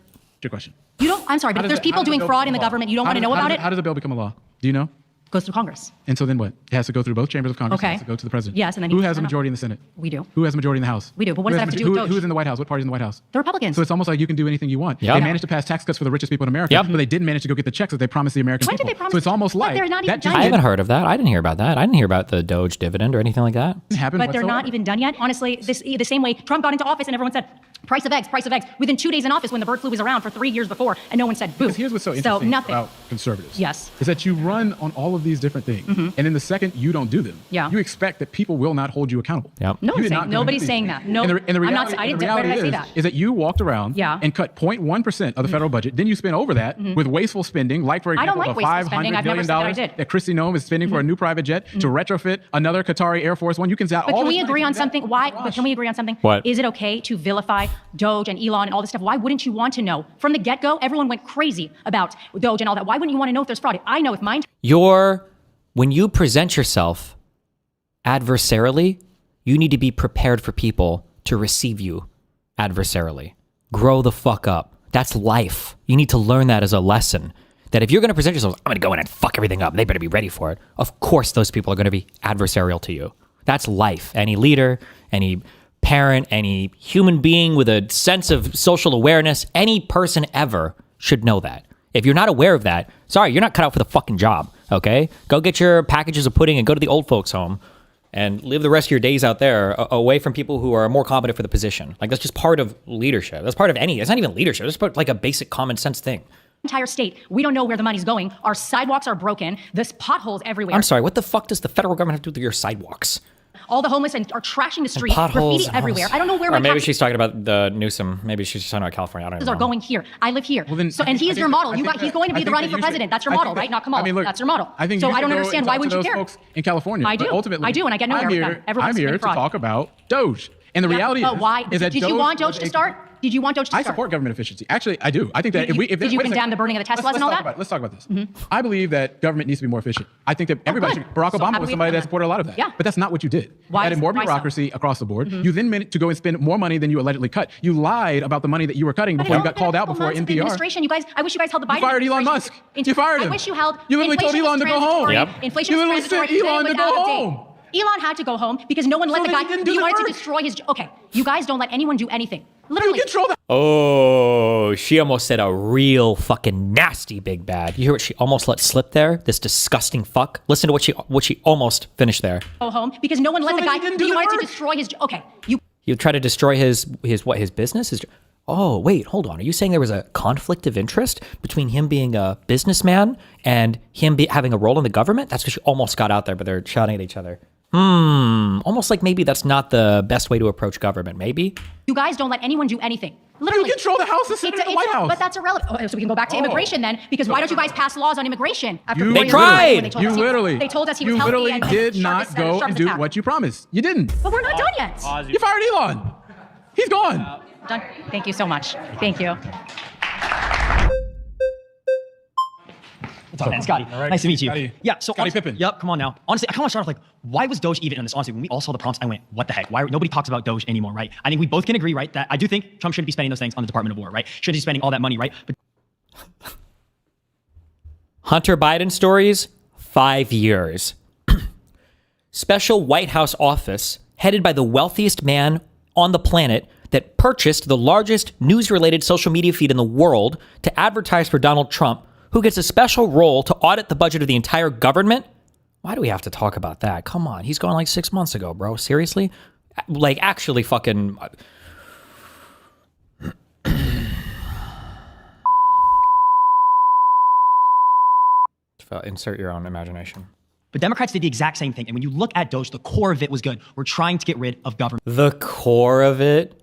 Your question. I'm sorry, but if there's people doing fraud in the government, you don't want to know about it? How does a bill become a law? Do you know? Goes through Congress. And so then what? It has to go through both chambers of Congress. Okay. It has to go to the president. Yes, and then who he has a sign off. majority in the Senate? We do. Who has a majority in the House? We do. But what does that have to do with Doge? Who's in the White House? What party's in the White House? The Republicans. So it's almost like you can do anything you want. Yep. They managed to pass tax cuts for the richest people in America, but they didn't manage to go get the checks that they promised the American When did people. they promise So it's the- almost but like they're not even that done just I haven't heard of that. I didn't hear about that. I didn't hear about the Doge dividend or anything like that. didn't happen But they're not whatsoever. even done yet. Honestly, the same way Trump got into office and everyone said, price of eggs, price of eggs. Within 2 days in office when the bird flu was around for 3 years before and no one said boo. Because here's what's so interesting nothing. about conservatives. Yes. Is that you run on all of these different things, and then the second you don't do them, Yeah. you expect that people will not hold you accountable. Yep. No You one's did saying- not do nobody's anything. saying that. No, and the I'm not- reality, I didn't- the where reality did I say is, that? is that you walked around Yeah. and cut 0.1% of the federal budget. Then you spent over that with wasteful spending, like for I don't example, like the wasteful spending. $500 I've never million said that I did. that Kristi Noem is spending for a new private jet to retrofit another Qatari Air Force One. You can say But all can this we money agree to on that. something? Why? But can we agree on something? What? Is it okay to vilify Doge and Elon and all this stuff? Why wouldn't you want to know? From the get-go, everyone went crazy about Doge and all that. Why wouldn't you want to know if there's fraud? I know if mine. When you present yourself adversarially, you need to be prepared for people to receive you adversarially. Grow the fuck up. That's life. You need to learn that as a lesson. That if you're going to present yourself, I'm going to go in and fuck everything up, they better be ready for it. Of course, those people are going to be adversarial to you. That's life. Any leader, any parent, any human being with a sense of social awareness, any person ever should know that. If you're not aware of that, sorry, you're not cut out for the fucking job, okay? Go get your packages of pudding and go to the old folks' home and live the rest of your days out there away from people who are more competent for the position. Like, that's just part of leadership. That's part of it's not even leadership. It's part like a basic common sense thing. Entire state, we don't know where the money's going. Our sidewalks are broken. There's potholes everywhere. I'm sorry, what the fuck does the federal government have to do with your sidewalks? All the homeless are trashing the street. Potholes Graffiti everywhere. I don't know where or my maybe taxes she's talking about the Newsom. Maybe she's talking about California. I don't know. are going here. I live here. Well, then, so, I and think- he's I your think- model. I You think got, he's that- going to I be the think running that for you should- president. That's your I model, think right? that- Not Kamala. I mean, look, That's your model. I think so you I don't should go understand. and Why talk wouldn't to you those care? folks in California. I do. But ultimately, I do, and I get nowhere I'm with here, that. Everyone's I'm here committing to fraud. talk about Doge. And the reality But why? is that Did you want Doge was to a- start? Did you want Doge to I start? support government efficiency. Actually, I do. I think that Did you, if did you wait a second. condemn the burning of the Teslas and all that? Let's talk about this. I believe that government needs to be more efficient. I think that everybody should. Barack So Obama how do was we somebody implement that supported a lot of that. Yeah. But that's not what you did. Why You added is- more why so? bureaucracy across the board. You then meant to go and spend more money than you allegedly cut. You lied about the money that you were cutting But before it you got all called out been a before couple months of NPR. Administration, you guys. I wish you guys held the Biden. You fired Elon administration. Musk. You fired him. I wish you held. You literally told inflation Elon was to go home. transitory. Yep. Inflation You was literally transitory. sent Elon Today to was go out of date. home. Elon had to go home because no one let So the then guy. he didn't do You the wanted to work. destroy his. Okay, you guys don't let anyone do anything. Literally. You control that. Oh, she almost said a real fucking nasty big bad. You hear what she almost let slip there? This disgusting fuck. Listen to what she almost finished there. Go home because no one let So the then guy. he didn't do You the wanted work. to destroy his. Okay, you. You try to destroy his business? Oh, wait, hold on. Are you saying there was a conflict of interest between him being a businessman and him having a role in the government? That's what she almost got out there, but they're shouting at each other. Almost like maybe that's not the best way to approach government. Maybe. You guys don't let anyone do anything. Literally. You control the House, the Senate, and the White House. But that's irrelevant. Oh, so we can go back to immigration then, because why don't you guys pass laws on immigration? After You 4 years tried. when they told You us literally. They told us he was You healthy literally and did sharp not as- go sharp and as do tack. what you promised. You didn't. But we're not done yet. You fired Elon. He's gone. Done. Thank you so much. Thank you. What's up, man? Scotty. Nice to meet you. Scotty. Yeah, so Scotty Pippen. Yep, come on now. Honestly, I kind of want to start off like, why was Doge even in this? Honestly, when we all saw the prompts, I went, what the heck? Why nobody talks about Doge anymore, right? I think we both can agree, right, that I do think Trump shouldn't be spending those things on the Department of War, right? Shouldn't be spending all that money, right? But Hunter Biden stories, 5 years. Special White House office headed by the wealthiest man on the planet that purchased the largest news-related social media feed in the world to advertise for Donald Trump, who gets a special role to audit the budget of the entire government. Why do we have to talk about that? Come on. He's gone like 6 months ago, bro. Seriously? Like, actually fucking... Insert your own imagination. Democrats did the exact same thing. And when you look at Doge, the core of it was good. We're trying to get rid of government. The core of it?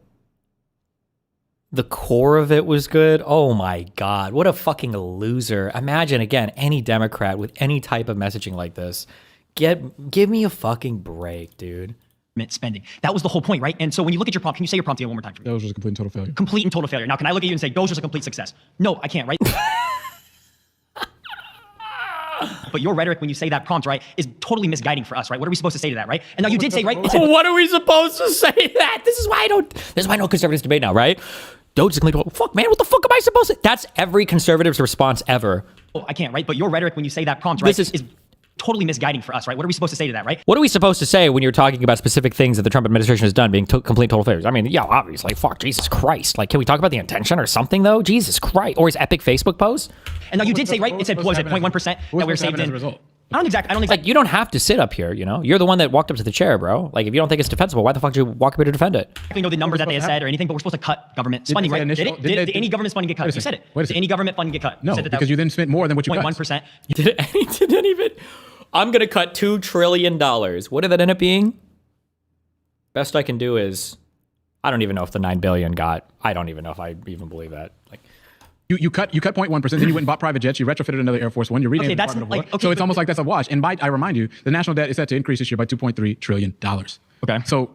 The core of it was good? Oh my God. What a fucking loser. Imagine, again, any Democrat with any type of messaging like this. Give me a fucking break, dude. Spending. That was the whole point, right? And so when you look at your prompt, can you say your prompt again one more time for me? Doge was a complete and total failure. Complete and total failure. Now, can I look at you and say Doge was a complete success? No, I can't, right? But your rhetoric when you say that prompt, right, is totally misguiding for us, right? What are we supposed to say to that, right? And now you did say, right? What are we supposed to say to that? This is why I know conservatives debate now, right? Doge is a complete, fuck, man, what the fuck am I supposed to? That's every conservative's response ever. Oh, I can't, right? But your rhetoric when you say that prompt, right, This is totally misguiding for us, right? What are we supposed to say to that, right? What are we supposed to say when you're talking about specific things that the Trump administration has done being complete total failures? I mean, yeah, obviously, fuck, Jesus Christ. Like, can we talk about the intention or something, though? Jesus Christ. Or his epic Facebook post? And now you did say, right? It said, what was it, 0.1% that we were saved in? I don't exactly. Like, you don't have to sit up here, you know? You're the one that walked up to the chair, bro. Like, if you don't think it's defensible, why the fuck did you walk up here to defend it? We know the number that they had said or anything, but we're supposed to cut government spending, right? Did any government spending get cut? You said it. Did any government funding get cut? No, because you then spent more than what you cut. 0.1%. Did any of it? I'm going to cut $2 trillion. What did that end up being? Best I can do is, I don't even know if the 9 billion got, I don't even know if I even believe that. Like, You cut 0.1%, then you went and bought private jets, you retrofitted another Air Force One, you're renamed the Department of War. So it's almost like that's a wash. And I remind you, the national debt is set to increase this year by $2.3 trillion. Okay. So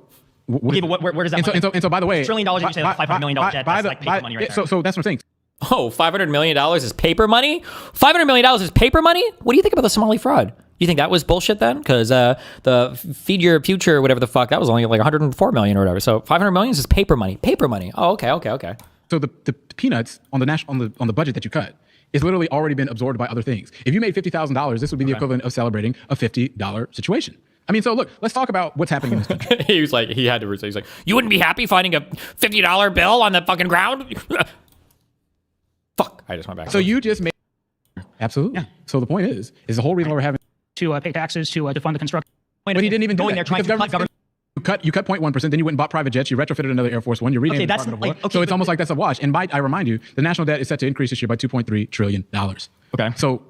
where does that money? And so by the way, $1 trillion, you say like $500 million jet, that's like paper money right there. So that's what I'm saying. Oh, $500 million is paper money? $500 million is paper money? What do you think about the Somali fraud? You think that was bullshit then? Because the Feed Your Future, whatever the fuck, that was only like 104 million or whatever. So 500 million is paper money. Paper money. Oh, okay. So the peanuts on the budget that you cut is literally already been absorbed by other things. If you made $50,000, this would be the equivalent of celebrating a $50 situation. I mean, so look, let's talk about what's happening in this country. He's like, you wouldn't be happy finding a $50 bill on the fucking ground? Fuck, I just went back. So you just made, absolutely. Yeah. So the point is the whole reason why we're having to pay taxes to fund the construction. But he didn't even do that. Trying to cut government. You cut 0.1%, then you went and bought private jets, you retrofitted another Air Force One, you're renamed the Department of War. So it's almost like that's a wash. And I remind you, the national debt is set to increase this year by $2.3 trillion. Okay. So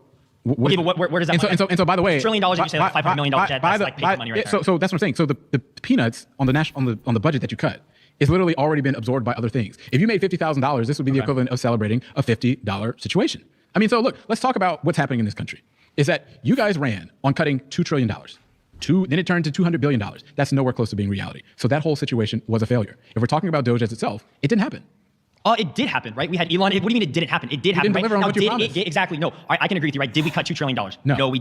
where does that money? And so by the way, $1 trillion, you say like $500 million jet, that's like paper money right there. So that's what I'm saying. So the peanuts on the budget that you cut is literally already been absorbed by other things. If you made $50,000, this would be the equivalent of celebrating a $50 situation. I mean, so look, let's talk about what's happening in this country. Is that you guys ran on cutting $2 trillion. Then it turned to $200 billion. That's nowhere close to being reality. So that whole situation was a failure. If we're talking about Doge as itself, it didn't happen. It did happen, right? We had Elon. What do you mean it didn't happen? It did happen, right? Now, exactly. No, I can agree with you, right? Did we cut $2 trillion? No, we.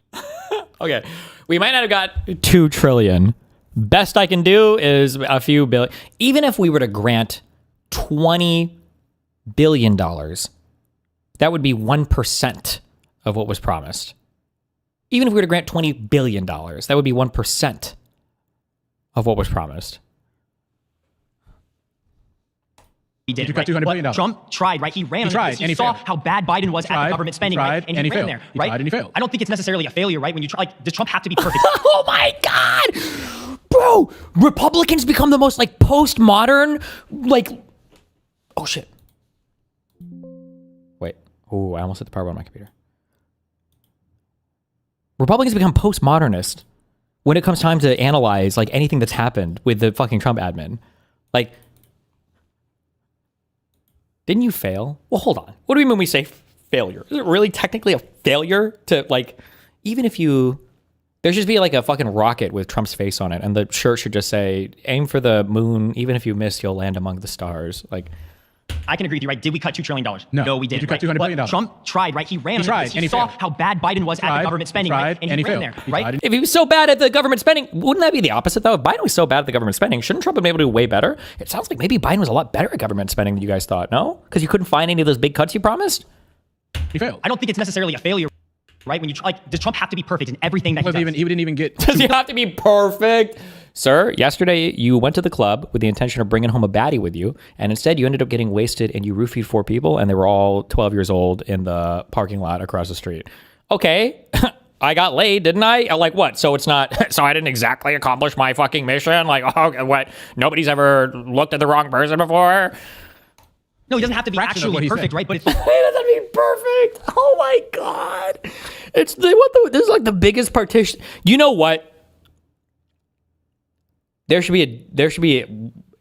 Okay, we might not have got $2 trillion. Best I can do is a few billion. Even if we were to grant $20 billion, that would be 1% of what was promised. Even if we were to grant $20 billion, that would be 1% of what was promised. He did. You cut $200 billion. Trump tried, right? He ran. He tried, and he saw failed. how bad Biden was at the government spending, right? And he ran failed. there, He right? tried and he failed. I don't think it's necessarily a failure, right? When you try, like, does Trump have to be perfect? Oh my God, bro! Republicans become the most like postmodern, like. Oh shit! Wait. Oh, I almost hit the power button on my computer. Republicans become postmodernist when it comes time to analyze like anything that's happened with the fucking Trump admin. Like, didn't you fail? Well, hold on. What do we mean when we say failure? Is it really technically a failure to like, even if you, there should be like a fucking rocket with Trump's face on it and the shirt should just say, aim for the moon. Even if you miss, you'll land among the stars. Like, I can agree with you, right? Did we cut $2 trillion? No, we didn't. Did you cut $200 billion? Trump tried, right? He ran. He tried, and he saw failed. how bad Biden was at the government spending, right? And he ran there, right? If he was so bad at the government spending, wouldn't that be the opposite though? If Biden was so bad at the government spending, shouldn't Trump have been able to do way better? It sounds like maybe Biden was a lot better at government spending than you guys thought, no? Because you couldn't find any of those big cuts you promised? He failed. I don't think it's necessarily a failure, right? When you try, like, does Trump have to be perfect in everything that he does? He didn't even get. Does he have to be perfect? Sir, yesterday you went to the club with the intention of bringing home a baddie with you, and instead you ended up getting wasted and you roofied 4 people, and they were all 12 years old in the parking lot across the street. Okay, I got laid, didn't I? Like, what? So it's not, so I didn't exactly accomplish my fucking mission? Like, oh, what? Nobody's ever looked at the wrong person before? No, he doesn't have to be actually perfect, right? But it's He doesn't be perfect. Oh my God. This is like the biggest partition. You know what? There should be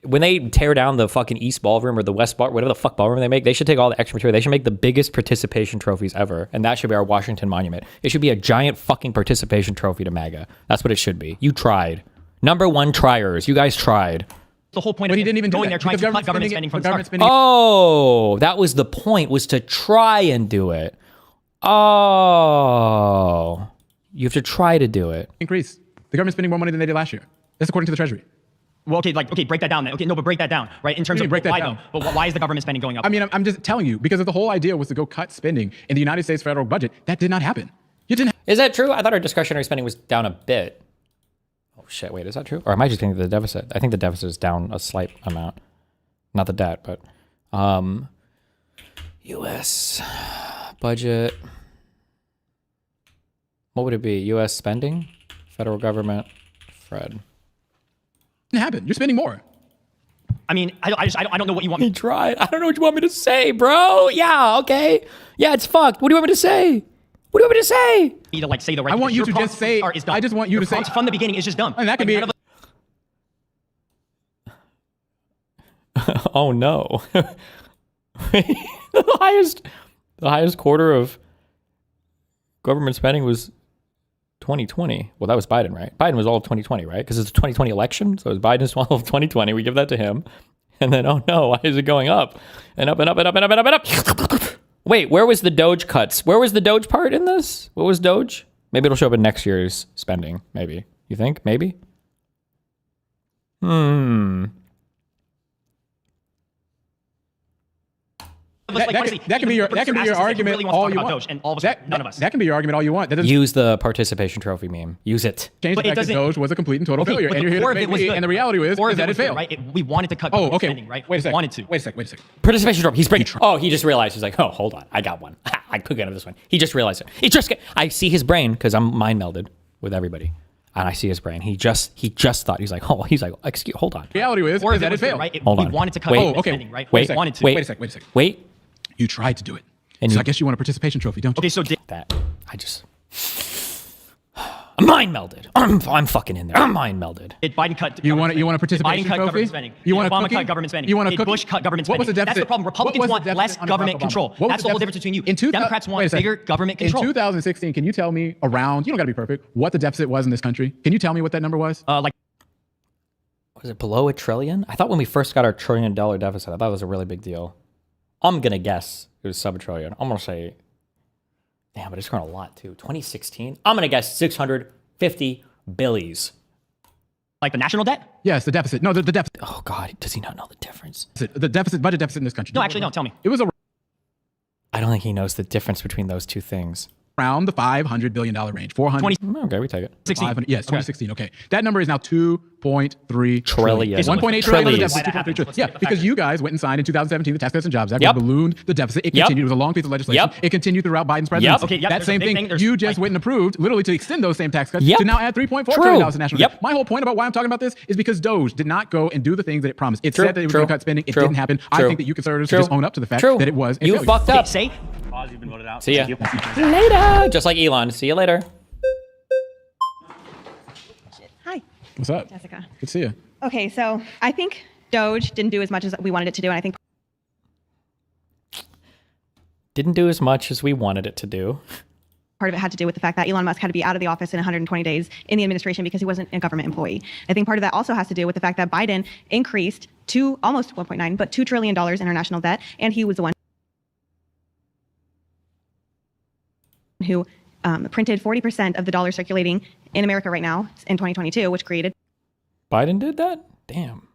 when they tear down the fucking East Ballroom or the West Ballroom, whatever the fuck ballroom they make, they should take all the extra material. They should make the biggest participation trophies ever. And that should be our Washington Monument. It should be a giant fucking participation trophy to MAGA. That's what it should be. You tried. Number 1 triers. You guys tried. The whole point of he didn't even going do there that. trying to cut government spending from the start. Oh, that was the point, was to try and do it. Oh, you have to try to do it. Increase. The government's spending more money than they did last year. That's according to the Treasury. Well, okay, break that down then. Okay, no, but break that down, right? In terms of break that why down. though? But why is the government spending going up? I mean, I'm just telling you, because if the whole idea was to go cut spending in the United States federal budget, that did not happen. Is that true? I thought our discretionary spending was down a bit. Oh shit! Wait, is that true? Or am I just thinking the deficit? I think the deficit is down a slight amount, not the debt, but U.S. budget. What would it be? U.S. spending, federal government, Fred. It happened. You're spending more. I mean, I don't know what you want me to try. I don't know what you want me to say, bro. Yeah, okay. Yeah, it's fucked. What do you want me to say? What do you want me to say? to like say the right. I want you Your to just say. is dumb. I just want you Your to say from the beginning is just dumb. And that can be. Oh no. the highest quarter of government spending was 2020. Well, that was Biden, right? Biden was all of 2020, right? Because it's the 2020 election. So it was Biden's all of 2020. We give that to him. And then, oh no, why is it going up? And up and up and up and up and up and up. Wait, where was the Doge cuts? Where was the Doge part in this? What was Doge? Maybe it'll show up in next year's spending. Maybe. You think? Maybe? That can be your argument all you want. And all of us, none of us. That can be your argument all you want. That doesn't use the participation trophy meme. Use it. Change the fact that Doge was a complete and total failure. And you're here to make me, and the reality is that it failed. Right? We wanted to cut spending, right? Wait a second. Wanted to. Wait a second. Participation trophy. He's breaking. Oh, he just realized. He's like, oh, hold on. I got one. I could get this one. He just realized it. I see his brain because I'm mind melded with everybody. And I see his brain. He just thought, he's like, excuse, hold on. Reality is that it failed. Right? Hold on. We wanted to cut spending, right? Wait a second. Wait. You tried to do it. So I guess you want a participation trophy, don't you? Okay, so I'm mind melded. I'm fucking in there. I'm mind melded. Did Biden cut? You want a participation Biden cut trophy? Government spending. You want Obama a cookie? cut government spending. You want a Did cookie? Bush cut government spending? What was the deficit? That's the problem. Republicans want less government control. That's the whole difference between you. Democrats want bigger government control. In 2016, can you tell me around? You don't got to be perfect. What the deficit was in this country? Can you tell me what that number was? Was it below $1 trillion? I thought when we first got our $1 trillion deficit, I thought it was a really big deal. I'm gonna guess it was sub $1 trillion. I'm gonna say, damn, but it's grown a lot too. 2016. I'm gonna guess 650 billies. Like the national debt? Yes, the deficit. No, the deficit. Oh God, does he not know the difference? The budget deficit in this country. No, actually, no. Tell me. It was I don't think he knows the difference between those two things. Around the $500 billion range. 400. Okay, we take it. 16. Yes, 2016. Okay. That number is now 2.3 trillion. 1.8 trillion. Yeah, because you guys went and signed in 2017 the Tax Cuts and Jobs Act. Yep. Ballooned the deficit. It continued. It was a long piece of legislation. Yep. It continued throughout Biden's presidency. Yep. Okay, that same thing. You just went and approved, literally, to extend those same tax cuts Yep. to now add $3.4 trillion to national debt. My whole point about why I'm talking about this is because Doge did not go and do the things that it promised. It said that it was going to cut spending. It didn't happen. I think that you conservatives should just own up to the fact that it was a failure. You fucked up. Say. Pause, you've been voted out. See ya. Later. Just like Elon. See you later. Hi. What's up? Jessica. Good to see you. Okay, so I think Doge didn't do as much as we wanted it to do, and I think Didn't do as much as we wanted it to do. part of it had to do with the fact that Elon Musk had to be out of the office in 120 days in the administration because he wasn't a government employee. I think part of that also has to do with the fact that Biden increased to almost 1.9, but $2 trillion international debt, and he was the one who printed 40% of the dollar circulating in America right now in 2022, which created. Biden did that? Damn.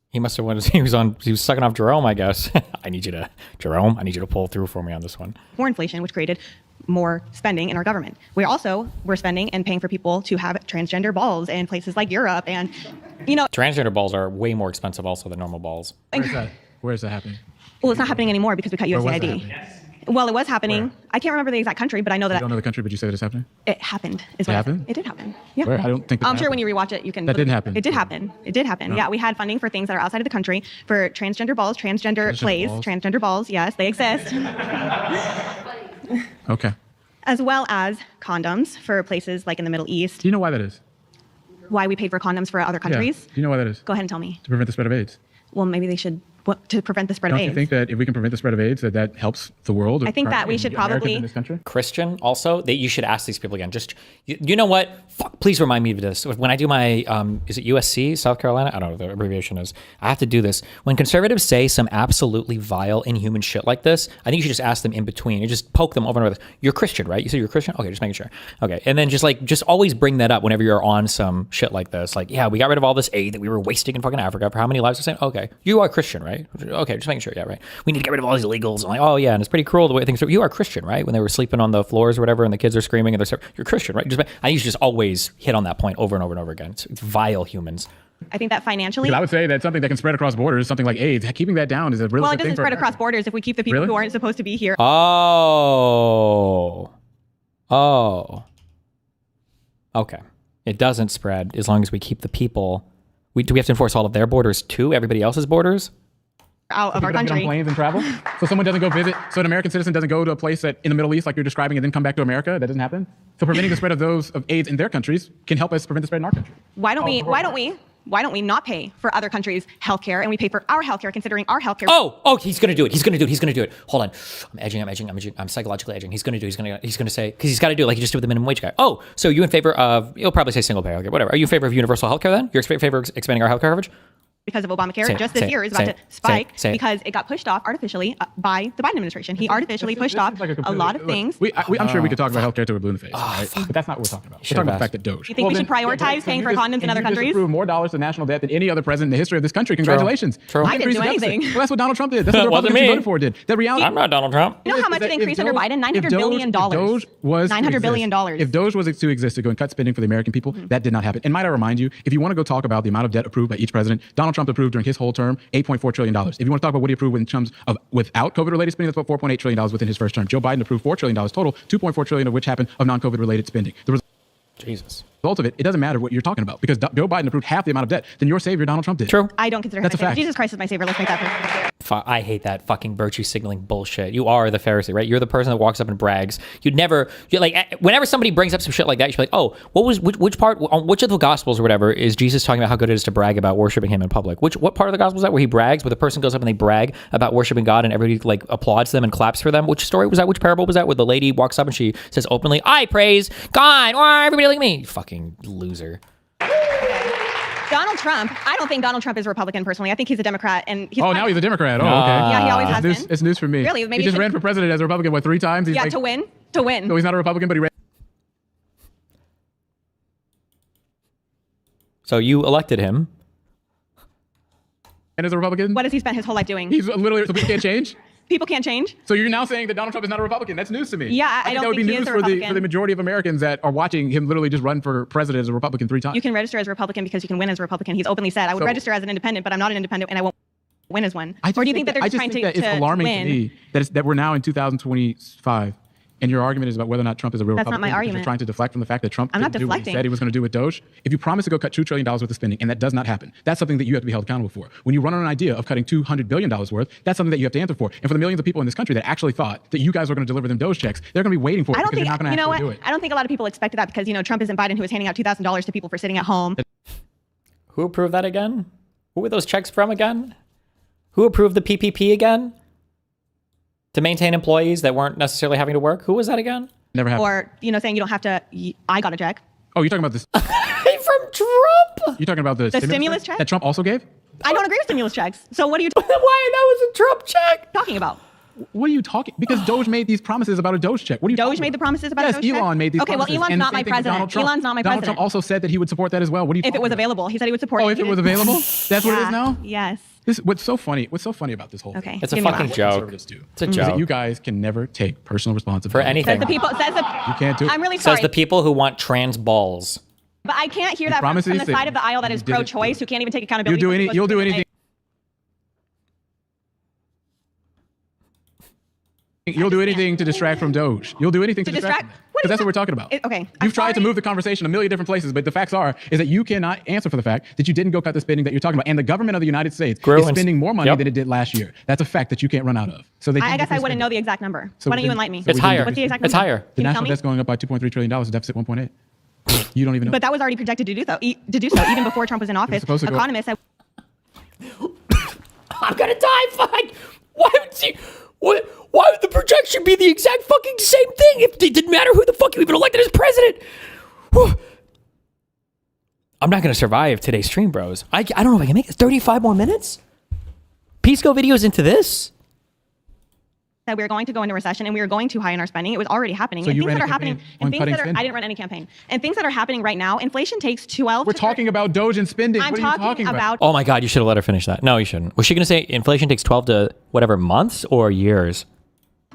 He must have he was sucking off Jerome, I guess. I need you to pull through for me on this one. More inflation, which created more spending in our government. We're spending and paying for people to have transgender balls in places like Europe, and transgender balls are way more expensive also than normal balls. Where is that happening? Well, it's not happening anymore because we cut USAID. Well, it was happening. I can't remember the exact country, but I know that. You don't know the country, but you say that it's happening? It happened. It happened? It did happen. Yeah. Where? I don't think I'm sure when you rewatch it, you can. That didn't happen. It did happen. It did happen. No. Yeah, we had funding for things that are outside of the country for transgender balls, transgender plays, transgender balls. Yes, they exist. Okay. As well as condoms for places like in the Middle East. Do you know why that is? Why we paid for condoms for other countries? Yeah. Do you know why that is? Go ahead and tell me. To prevent the spread of AIDS. Well, maybe they should. To prevent the spread of AIDS. Don't you think that if we can prevent the spread of AIDS, that helps the world? I think that we should probably. In this country? Christian, also, that you should ask these people again. Just, you know what? Fuck, please remind me of this. When I do my, is it USC, South Carolina? I don't know what the abbreviation is. I have to do this. When conservatives say some absolutely vile, inhuman shit like this, I think you should just ask them in between. You just poke them over and over. You're Christian, right? You said you're Christian? Okay, just making sure. Okay, and then just always bring that up whenever you're on some shit like this. Like, yeah, we got rid of all this aid that we were wasting in fucking Africa for how many lives? Okay, you are Christian, right? right? Okay, just making sure. Yeah, right. We need to get rid of all these illegals. I'm like, oh yeah, and it's pretty cruel the way things are. You are Christian, right? When they were sleeping on the floors or whatever, and the kids are screaming, and you're Christian, right? I used to just always hit on that point over and over and over again. It's vile humans. I think that financially, I would say that something that can spread across borders, something like AIDS, keeping that down is a really well, good it thing doesn't spread across borders if we keep the people who aren't supposed to be here. Oh. Okay. It doesn't spread as long as we keep the people. Do we have to enforce all of their borders too? Everybody else's borders? Out of our country. Get on planes and travel. So someone doesn't go visit. So an American citizen doesn't go to a place that in the Middle East, like you're describing, and then come back to America. That doesn't happen. So preventing the spread of AIDS in their countries can help us prevent the spread in our country. Why don't we not pay for other countries' healthcare and we pay for our healthcare, considering our healthcare? Oh, he's gonna do it. He's gonna do it. Hold on. I'm edging. I'm psychologically edging. He's gonna say, because he's got to do it like he just did with the minimum wage guy. Oh, so you in favor of? You'll probably say single payer. Okay, whatever. Are you in favor of universal healthcare then? You're in favor of expanding our healthcare coverage? Because of Obamacare, just this year is about to spike because it got pushed off artificially by the Biden administration. He artificially pushed off a lot of things. I'm sure we could talk about healthcare till we're blue in the face, right? But that's not what we're talking about. We're talking about the fact that Doge. You think we should prioritize paying for condoms in other countries? Approve more dollars to national debt than any other president in the history of this country. Congratulations. True. I didn't do anything. Well, that's what Donald Trump did. That's what the Republicans who voted for did. The reality. I'm not Donald Trump. You know how much it increased under Biden? $900 billion. Doge was $900 billion. If Doge was to exist to go and cut spending for the American people, that did not happen. And might I remind you, if you want to go talk about the amount of debt approved by each president, Donald Trump approved during his whole term $8.4 trillion. If you want to talk about what he approved in terms of without COVID-related spending, that's about $4.8 trillion within his first term. Joe Biden approved $4 trillion total, $2.4 trillion of which happened of non-COVID-related spending. Jesus. Result of it doesn't matter what you're talking about because Joe Biden approved half the amount of debt than your savior Donald Trump did. True. I don't consider him my savior. Jesus Christ is my savior. Let's make that clear. I hate that fucking virtue signaling bullshit. You are the Pharisee, right? You're the person that walks up and brags. You're like, whenever somebody brings up some shit like that, you should be like, oh, which part, on which of the Gospels or whatever is Jesus talking about how good it is to brag about worshiping him in public? What part of the Gospel is that where he brags, where the person goes up and they brag about worshiping God and everybody like applauds them and claps for them? Which story was that? Which parable was that? Where the lady walks up and she says openly, I praise God, or everybody look at me. You fucking loser. Donald Trump, I don't think Donald Trump is a Republican personally. I think he's a Democrat. And now he's a Democrat. Oh, okay. Yeah, he always has been. It's news for me. Really? Maybe he just ran for president as a Republican, 3 times? He's to win. So he's not a Republican, but he ran. So you elected him. And as a Republican? What has he spent his whole life doing? He's literally, so people can't change? People can't change. So you're now saying that Donald Trump is not a Republican. That's news to me. Yeah, I don't that would think be he news is a for Republican. the majority of Americans that are watching him literally just run for president as a Republican 3 times. You can register as a Republican because you can win as a Republican. He's openly said, I would register as an independent, but I'm not an independent and I won't win as one. Or do you think that they're just trying to it's alarming win? to me that we're now in 2025 and your argument is about whether or not Trump is a real That's Republican. not my argument. You're trying to deflect from the fact that Trump I'm not didn't do what he deflecting. said he was going to do with Doge. If you promise to go cut $2 trillion worth of spending and that does not happen, that's something that you have to be held accountable for. When you run on an idea of cutting $200 billion worth, that's something that you have to answer for. And for the millions of people in this country that actually thought that you guys were going to deliver them Doge checks, they're going to be waiting for it because you're not going to actually do it. I don't think a lot of people expected that because, Trump isn't Biden who was handing out $2,000 to people for sitting at home. Who approved that again? Who were those checks from again? Who approved the PPP again? To maintain employees that weren't necessarily having to work? Who was that again? Never happened. Or, saying you don't have to, I got a check. Oh, you're talking about this? From Trump? You're talking about the stimulus check? That Trump also gave? I don't agree with stimulus checks. So what are you Why? That was a Trump check. talking about? What are you talking? Because Doge made these promises about a Doge check. What are you Doge made the promises about a Doge check? Yes, Elon made these promises. Okay, well, Elon's not my president. Elon's not my Donald president. Trump also said that he would support that as well. What are you If it was available. He said he would support it. Oh, if it was available? That's what it is now? Yes. What's so funny about this whole thing? Okay. It's a fucking joke. It's a Is that joke. you guys can never take personal responsibility. For anything. You can't do it. I'm really sorry. Says the people who want trans balls. But I can't hear that from the side of the aisle that is pro-choice, who can't even take accountability. You'll do anything. You'll do anything to distract from Doge. You'll do anything to distract. Because that's what we're talking about. Okay. You've tried to move the conversation a million different places, but the facts is that you cannot answer for the fact that you didn't go cut the spending that you're talking about. And the government of the United States is spending more money than it did last year. That's a fact that you can't run out of. So I guess I wouldn't know the exact number. Why don't you enlighten me? It's higher. What's the exact number? It's higher. The national debt's going up by $2.3 trillion, deficit 1.8. You don't even know. But that was already projected to do so even before Trump was in office. Economists said, I'm gonna die. Fuck. Why would the projection be the exact fucking same thing if it didn't matter who the fuck you even elected as president? Whew. I'm not gonna survive today's stream, bros. I don't know if I can make it 35 more minutes. Pisco videos into this. that we were going to go into recession and we were going too high in our spending. It was already happening. So and you things ran that a are happening campaign and on things cutting that are, spending? I didn't run any campaign. And things that are happening right now, inflation takes 12 We're to talking about Doge and spending. I'm What are you talking about Oh my God, you should have let her finish that. No, you shouldn't. Was she going to say inflation takes 12 to whatever months or years?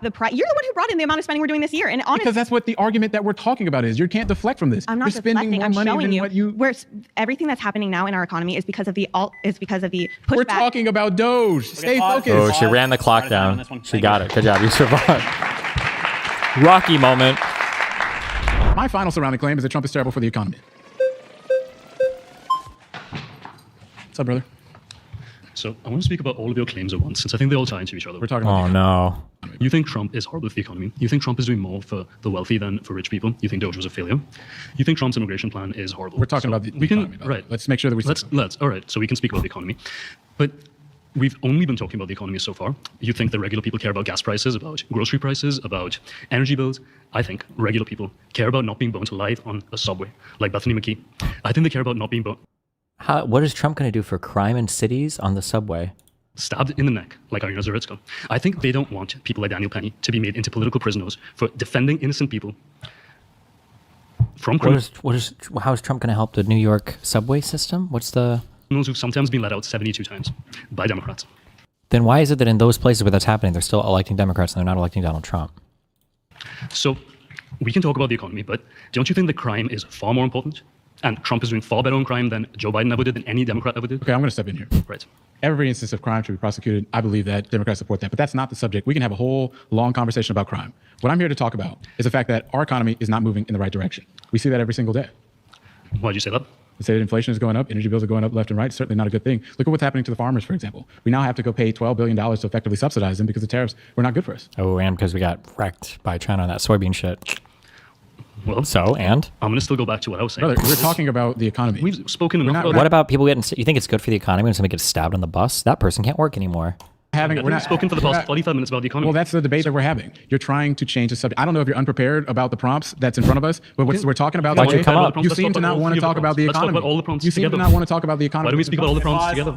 the price. You're the one who brought in the amount of spending we're doing this year. And honestly, because that's what the argument that we're talking about is. You can't deflect from this. I'm not You're spending deflecting. more I'm money showing than you what you. where everything that's happening now in our economy is because of the pushback. We're talking about Doge. Stay focused. Oh, she ran the clock down. She got it. Good job. You survived. Rocky moment. My final surrounding claim is that Trump is terrible for the economy. What's up, brother? So I want to speak about all of your claims at once, since I think they all tie into each other. We're talking about. Oh no. You think Trump is horrible for the economy. You think Trump is doing more for the wealthy than for rich people. You think Doge was a failure. You think Trump's immigration plan is horrible. We're talking about the economy. Right. Let's make sure that we. Let's. All right. So we can speak about the economy, but we've only been talking about the economy so far. You think that regular people care about gas prices, about grocery prices, about energy bills. I think regular people care about not being burnt alive on a subway, like Bethany McKee. I think they care about not being burnt. What is Trump going to do for crime in cities on the subway? Stabbed in the neck, like Irina Zaritska. I think they don't want people like Daniel Penny to be made into political prisoners for defending innocent people from criminals. How is Trump going to help the New York subway system? What's the... Criminals who've sometimes been let out 72 times by Democrats. Then why is it that in those places where that's happening, they're still electing Democrats and they're not electing Donald Trump? So we can talk about the economy, but don't you think that crime is far more important? And Trump is doing far better on crime than Joe Biden ever did, than any Democrat ever did? Okay, I'm going to step in here. Right. Every instance of crime should be prosecuted. I believe that Democrats support that, but that's not the subject. We can have a whole long conversation about crime. What I'm here to talk about is the fact that our economy is not moving in the right direction. We see that every single day. Why'd you say that? We say that inflation is going up, energy bills are going up left and right. It's certainly not a good thing. Look at what's happening to the farmers, for example. We now have to go pay $12 billion to effectively subsidize them because the tariffs were not good for us. Oh, and because we got wrecked by China on that soybean shit. Well, and? I'm going to still go back to what I was saying. Brother, we're talking about the economy. We've spoken enough about What about people getting... You think it's good for the economy when somebody gets stabbed on the bus? That person can't work anymore. We're not spoken for the past 45 minutes about the economy. Well, that's the debate that we're having. You're trying to change the subject. I don't know if you're unprepared about the prompts that's in front of us, but we're talking about Why'd you come up? You seem to not want to talk about the economy. Let's talk about all the prompts You seem to together. not want to talk about the economy. Why don't we speak about all the prompts together?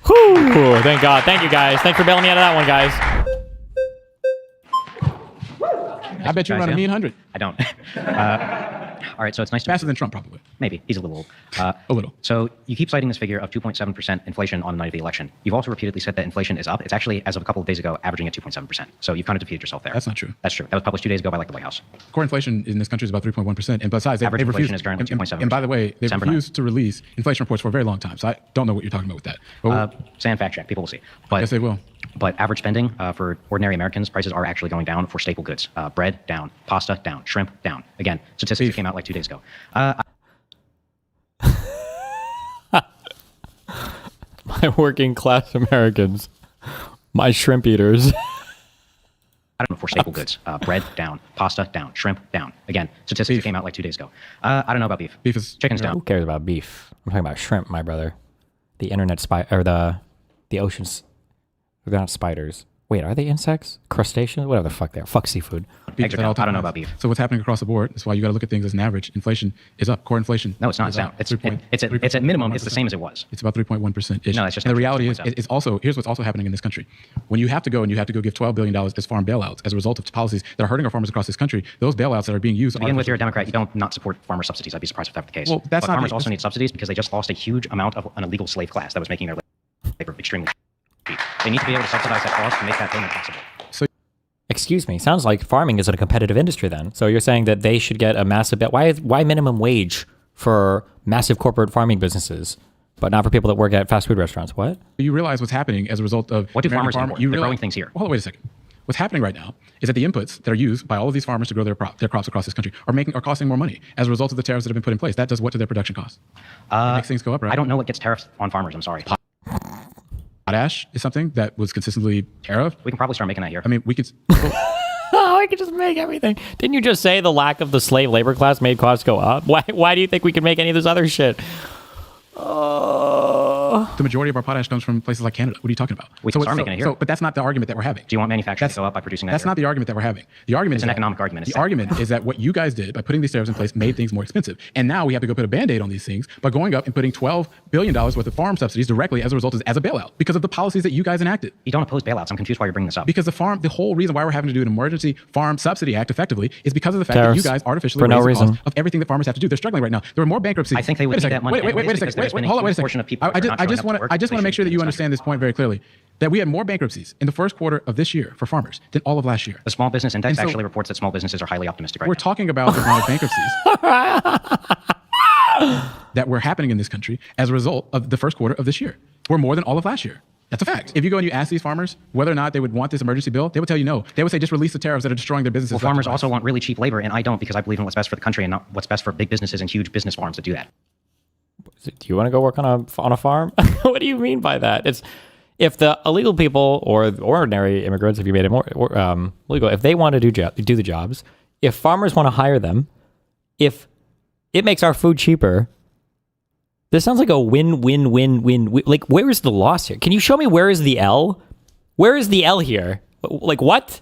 Whew, thank God. Thank you, guys. Thanks for bailing me out of that one, guys. I bet you run a mean 100. I don't. All right, so it's nice to faster than Trump, probably. Maybe he's a little old. A little. So you keep citing this figure of 2.7% inflation on the night of the election. You've also repeatedly said that inflation is up. It's actually, as of a couple of days ago, averaging at 2.7%. So you've kind of defeated yourself there. That's not true. That's true. That was published 2 days ago by the White House. Core inflation in this country is about 3.1%, and besides, Average they inflation refused. is currently 2.7%. And by the way, they December refused to release inflation reports for a very long time. So I don't know what you're talking about with that. But Sand fact check. People will see. But, yes, they will. But average spending for ordinary Americans, prices are actually going down for staple goods. Bread down, pasta down, shrimp down. Again, statistics came out like 2 days ago. My working class Americans. My shrimp eaters. I don't know, for staple goods. Bread down, pasta down, shrimp down. Again, statistics came out like 2 days ago. I don't know about beef. Beef is chicken's down. Who cares about beef? I'm talking about shrimp, my brother. The internet or the oceans. They're not spiders. Wait, are they insects? Crustaceans? Whatever the fuck they are. Fuck seafood. Eggs are down. I don't know about beef. So what's happening across the board? That's why you got to look at things as an average. Inflation is up. Core inflation. No, it's not. It's down. It's at minimum. It's the same as it was. It's about 3.1% ish. No, that's just. And the reality is, it's also here's what's also happening in this country. When you have to go give $12 billion as farm bailouts as a result of policies that are hurting our farmers across this country, those bailouts that are being used. To begin with, you're a Democrat. You don't not support farmer subsidies. I'd be surprised if that were the case. Well, that's but not. Farmers also need subsidies because they just lost a huge amount of an illegal slave class that was making their labor extremely cheap. They need to be able to subsidize that cost to make that payment possible. Excuse me. Sounds like farming is a competitive industry then. So you're saying that they should get a massive... Why minimum wage for massive corporate farming businesses, but not for people that work at fast food restaurants? What? You realize what's happening as a result of... What do farmers import? They're growing things here. Hold on, wait a second. What's happening right now is that the inputs that are used by all of these farmers to grow their crops across this country are costing more money as a result of the tariffs that have been put in place. That does what to their production costs? It makes things go up, right? I don't know what gets tariffs on farmers. I'm sorry. Potash is something that was consistently tariffed. We can probably start making that here. I mean, we could... Oh, I could just make everything. Didn't you just say the lack of the slave labor class made costs go up? Why do you think we can make any of this other shit? The The majority of our potash comes from places like Canada. What are you talking about? We can start making it here. But that's not the argument that we're having. Do you want manufacturing to go up by producing that? That's not the argument that we're having. The argument is an economic argument. The argument is that what you guys did by putting these tariffs in place made things more expensive. And now we have to go put a Band-Aid on these things by going up and putting $12 billion worth of farm subsidies directly as a result as a bailout because of the policies that you guys enacted. You don't oppose bailouts. I'm confused why you're bringing this up. Because the whole reason why we're having to do an emergency farm subsidy act effectively is because of the fact that you guys artificially raise the cost of everything that farmers have to do. They're struggling right now. There are more bankruptcies. I think they would need that money. Wait a second. Hold on. Wait a second. I just want to make sure that you understand this point very clearly. That we had more bankruptcies in the first quarter of this year for farmers than all of last year. The Small Business Index actually reports that small businesses are highly optimistic right now. We're talking about the amount of bankruptcies that were happening in this country as a result of the first quarter of this year. We're more than all of last year. That's a fact. If you go and you ask these farmers whether or not they would want this emergency bill, they would tell you no. They would say just release the tariffs that are destroying their businesses. Well, farmers also want really cheap labor, and I don't because I believe in what's best for the country and not what's best for big businesses and huge business farms that do that. Do you want to go work on a farm? What do you mean by that? It's if the illegal people or ordinary immigrants, if you made it more legal, if they want to do the jobs, if farmers want to hire them, if it makes our food cheaper, this sounds like a win-win-win-win. Like, where is the loss here? Can you show me where is the L? Where is the L here? Like, what?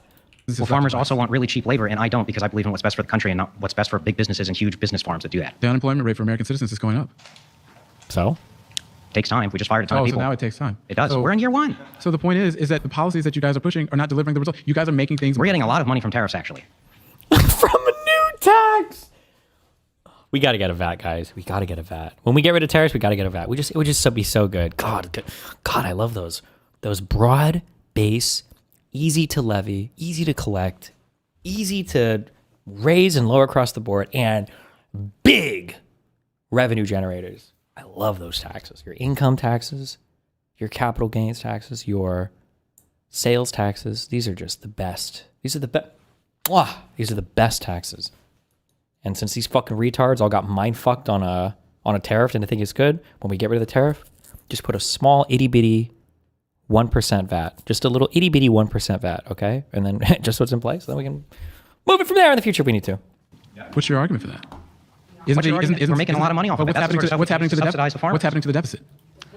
Well, farmers also want really cheap labor, and I don't because I believe in what's best for the country and not what's best for big businesses and huge business farms that do that. The unemployment rate for American citizens is going up. So? Takes time. We just fired a ton of people. So now it takes time. It does. So, we're in year one. So the point is that the policies that you guys are pushing are not delivering the results. You guys are making things. We're getting a lot of money from tariffs, actually. From a new tax. We got to get a VAT, guys. We got to get a VAT. When we get rid of tariffs, we got to get a VAT. It would just be so good. God, I love those broad base, easy to levy, easy to collect, easy to raise and lower across the board, and big revenue generators. I love those taxes. Your income taxes, your capital gains taxes, your sales taxes. These are just the best. These are the best. These are the best taxes. And since these fucking retards all got mind fucked on a tariff and I think it's good, when we get rid of the tariff, just put a small itty bitty 1% VAT. Just a little itty bitty 1% VAT, okay? And then just what's in place. Then we can move it from there in the future if we need to. What's your argument for that? We're making a lot of money off of it. What's happening to the deficit?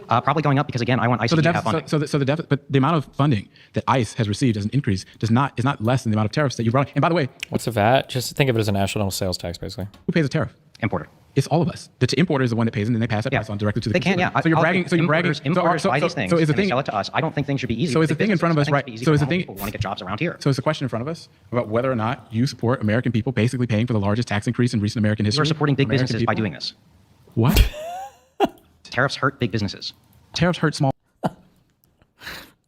Probably going up because again, I want ICE to have funding. So the deficit, but the amount of funding that ICE has received as an increase is not less than the amount of tariffs that you brought. And by the way, what's a VAT? Just think of it as a national sales tax, basically. Who pays a tariff? Importer. It's all of us. The importer is the one that pays, and then they pass that price on directly to the consumer. They can, yeah. So you're bragging. Importers buy these things and they sell it to us. I don't think things should be easy. So is the thing in front of us, right? So is the thing. People want to get jobs around here. So is the question in front of us about whether or not you support American people basically paying for the largest tax increase in recent American history? You're supporting big businesses by doing this. What? Tariffs hurt big businesses. Tariffs hurt small.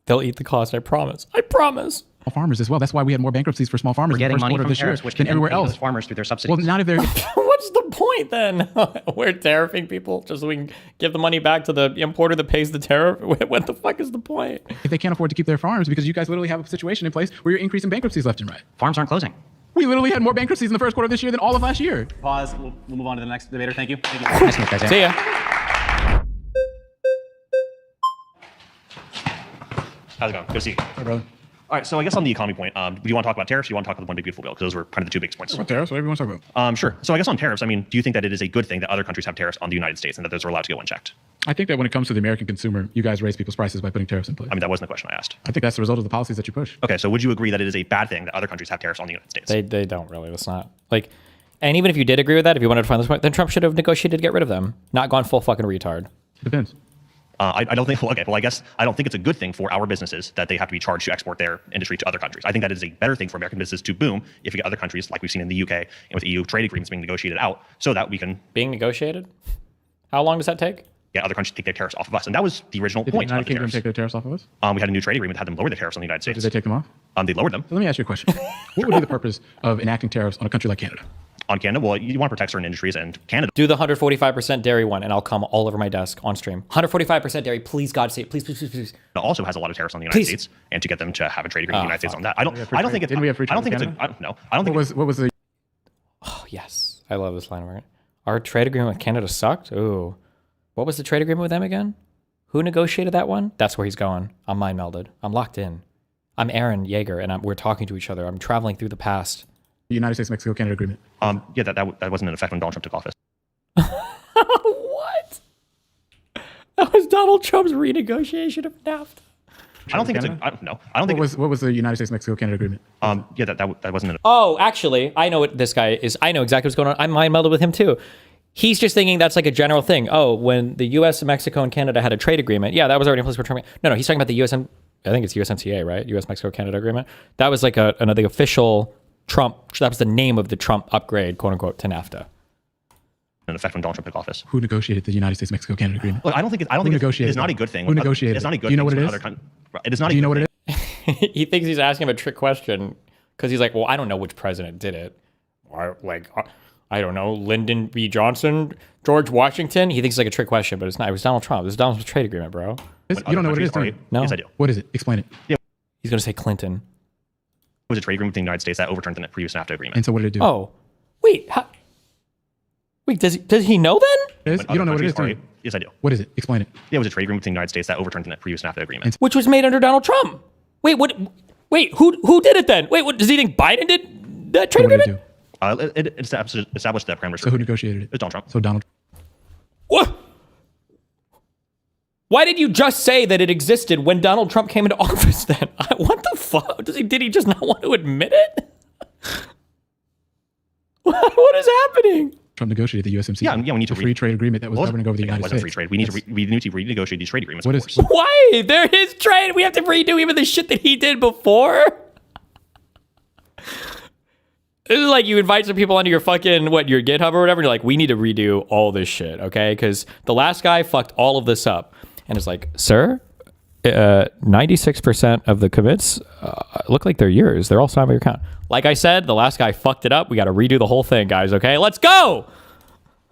They'll eat the cost. I promise. I promise. Farmers as well. That's why we had more bankruptcies for small farmers. We're getting money from this tariffs, year which than can everywhere pay else. those farmers through their subsidies. Well, not if they're. What's the point then? We're tariffing people just so we can give the money back to the importer that pays the tariff. What the fuck is the point? If they can't afford to keep their farms because you guys literally have a situation in place where you're increasing bankruptcies left and right. Farms aren't closing. We literally had more bankruptcies in the first quarter of this year than all of last year. Pause. We'll move on to the next debater. Thank you. Thank you. See ya. How's it going? Good to see you. Hey, brother. All right, so I guess on the economy point, do you want to talk about tariffs or do you want to talk about the One Big Beautiful Bill? Because those were kind of the two big points. What tariffs? Whatever you want to talk about. Sure. So I guess on tariffs, I mean, do you think that it is a good thing that other countries have tariffs on the United States and that those are allowed to go unchecked? I think that when it comes to the American consumer, you guys raise people's prices by putting tariffs in place. I mean, that wasn't the question I asked. I think that's the result of the policies that you push. Okay, so would you agree that it is a bad thing that other countries have tariffs on the United States? They don't really. That's not like. And even if you did agree with that, if you wanted to find this point, then Trump should have negotiated to get rid of them, not gone full fucking retard. Depends. I don't think. Well, I guess I don't think it's a good thing for our businesses that they have to be charged to export their industry to other countries. I think that is a better thing for American businesses to boom if you get other countries, like we've seen in the UK and with EU trade agreements being negotiated out, so that we can being negotiated. How long does that take? Yeah, other countries take their tariffs off of us, and that was the original point. Did the United Kingdom take their tariffs off of us? We had a new trade agreement that had them lower the tariffs on the United States. Did they take them off? They lowered them. So let me ask you a question. What would be the purpose of enacting tariffs on a country like Canada? On Canada, well, you want to protect certain industries, and Canada. Do the 145% dairy one, and I'll come all over my desk on stream. 145% dairy, please, God save, please. It also has a lot of tariffs on the United States, and to get them to have a trade agreement in the United States on that, I don't think it's. Didn't we have free trade? I don't think it's. I don't think. What was the? Oh yes, I love this line of argument. Our trade agreement with Canada sucked. Ooh, what was the trade agreement with them again? Who negotiated that one? That's where he's going. I'm mind melded. I'm locked in. I'm Aaron Yeager, and we're talking to each other. I'm traveling through the past. The United States-Mexico-Canada agreement. Yeah, that wasn't in effect when Donald Trump took office. What? That was Donald Trump's renegotiation of NAFTA. I don't think it's I don't know. I don't think what was the United States Mexico Canada agreement? Yeah, that wasn't. Oh, actually, I know what this guy is. I know exactly what's going on. I'm mind melded with him too. He's just thinking that's like a general thing. Oh, when the U.S., Mexico, and Canada had a trade agreement, yeah, that was already in place for Trump. No, he's talking about the I think it's USMCA, right? U.S. Mexico Canada agreement. That was like the official Trump. That was the name of the Trump upgrade, quote unquote, to NAFTA. In effect when Donald Trump took office. Who negotiated the United States Mexico Canada agreement? Look, I don't think it's not a good thing. Who negotiated? It's not a good thing. You know thing what it is? It is not. Do you know what it is? He thinks he's asking him a trick question because he's like, well, I don't know which president did it. I don't know, Lyndon B. Johnson, George Washington. He thinks it's like a trick question, but it's not. It was Donald Trump. It was Donald's trade agreement, bro. You don't know what it is, do you? No. Yes, I do. What is it? Explain it. Yeah. He's going to say Clinton. It was a trade agreement with the United States that overturned the previous NAFTA agreement. And so what did it do? Oh, wait. Wait, does he know then? You don't know what it is, do you? Yes, I do. What is it? Explain it. Yeah, it was a trade agreement with the United States that overturned the previous NAFTA agreement. Which was made under Donald Trump. Wait, what? Wait, who did it then? Wait, what, does he think Biden did that trade agreement? It established that parameters. So who negotiated it? It was Donald Trump. So Donald. What? Why did you just say that it existed when Donald Trump came into office then? What the fuck? Did he just not want to admit it? What is happening? Trump negotiated the USMCA. Yeah, we need to free trade agreement that was governing over the United States. Free trade. We need to renegotiate these trade agreements. What of is? course. Why? They're his trade. We have to redo even the shit that he did before. This is like you invite some people onto your fucking your GitHub or whatever. And you're like, we need to redo all this shit, okay? Because the last guy fucked all of this up, and it's like, sir, 96% of the commits look like they're yours. They're all signed by your account. Like I said, the last guy fucked it up. We got to redo the whole thing, guys. Okay, let's go.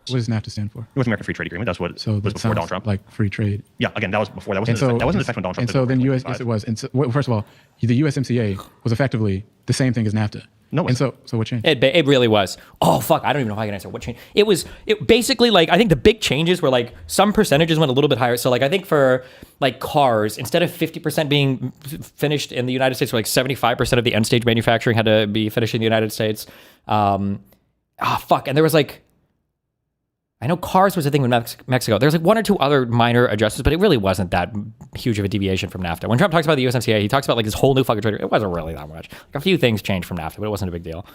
What does NAFTA stand for? North American Free Trade Agreement. That's what was before Donald Trump. Like free trade. Yeah, again, that was before. That wasn't the effect when Donald Trump. And so then yes, it was. And so, first of all, the USMCA was effectively the same thing as NAFTA. No, and so what changed? It really was. Oh fuck, I don't even know if I can answer what changed. It basically like I think the big changes were like some percentages went a little bit higher. So like I think for like cars, instead of 50% being finished in the United States, like 75% of the end stage manufacturing had to be finished in the United States. And there was like, I know cars was a thing with Mexico. There's like one or two other minor adjustments, but it really wasn't that huge of a deviation from NAFTA. When Trump talks about the USMCA, he talks about like this whole new fucking trade. It wasn't really that much. Like a few things changed from NAFTA, but it wasn't a big deal.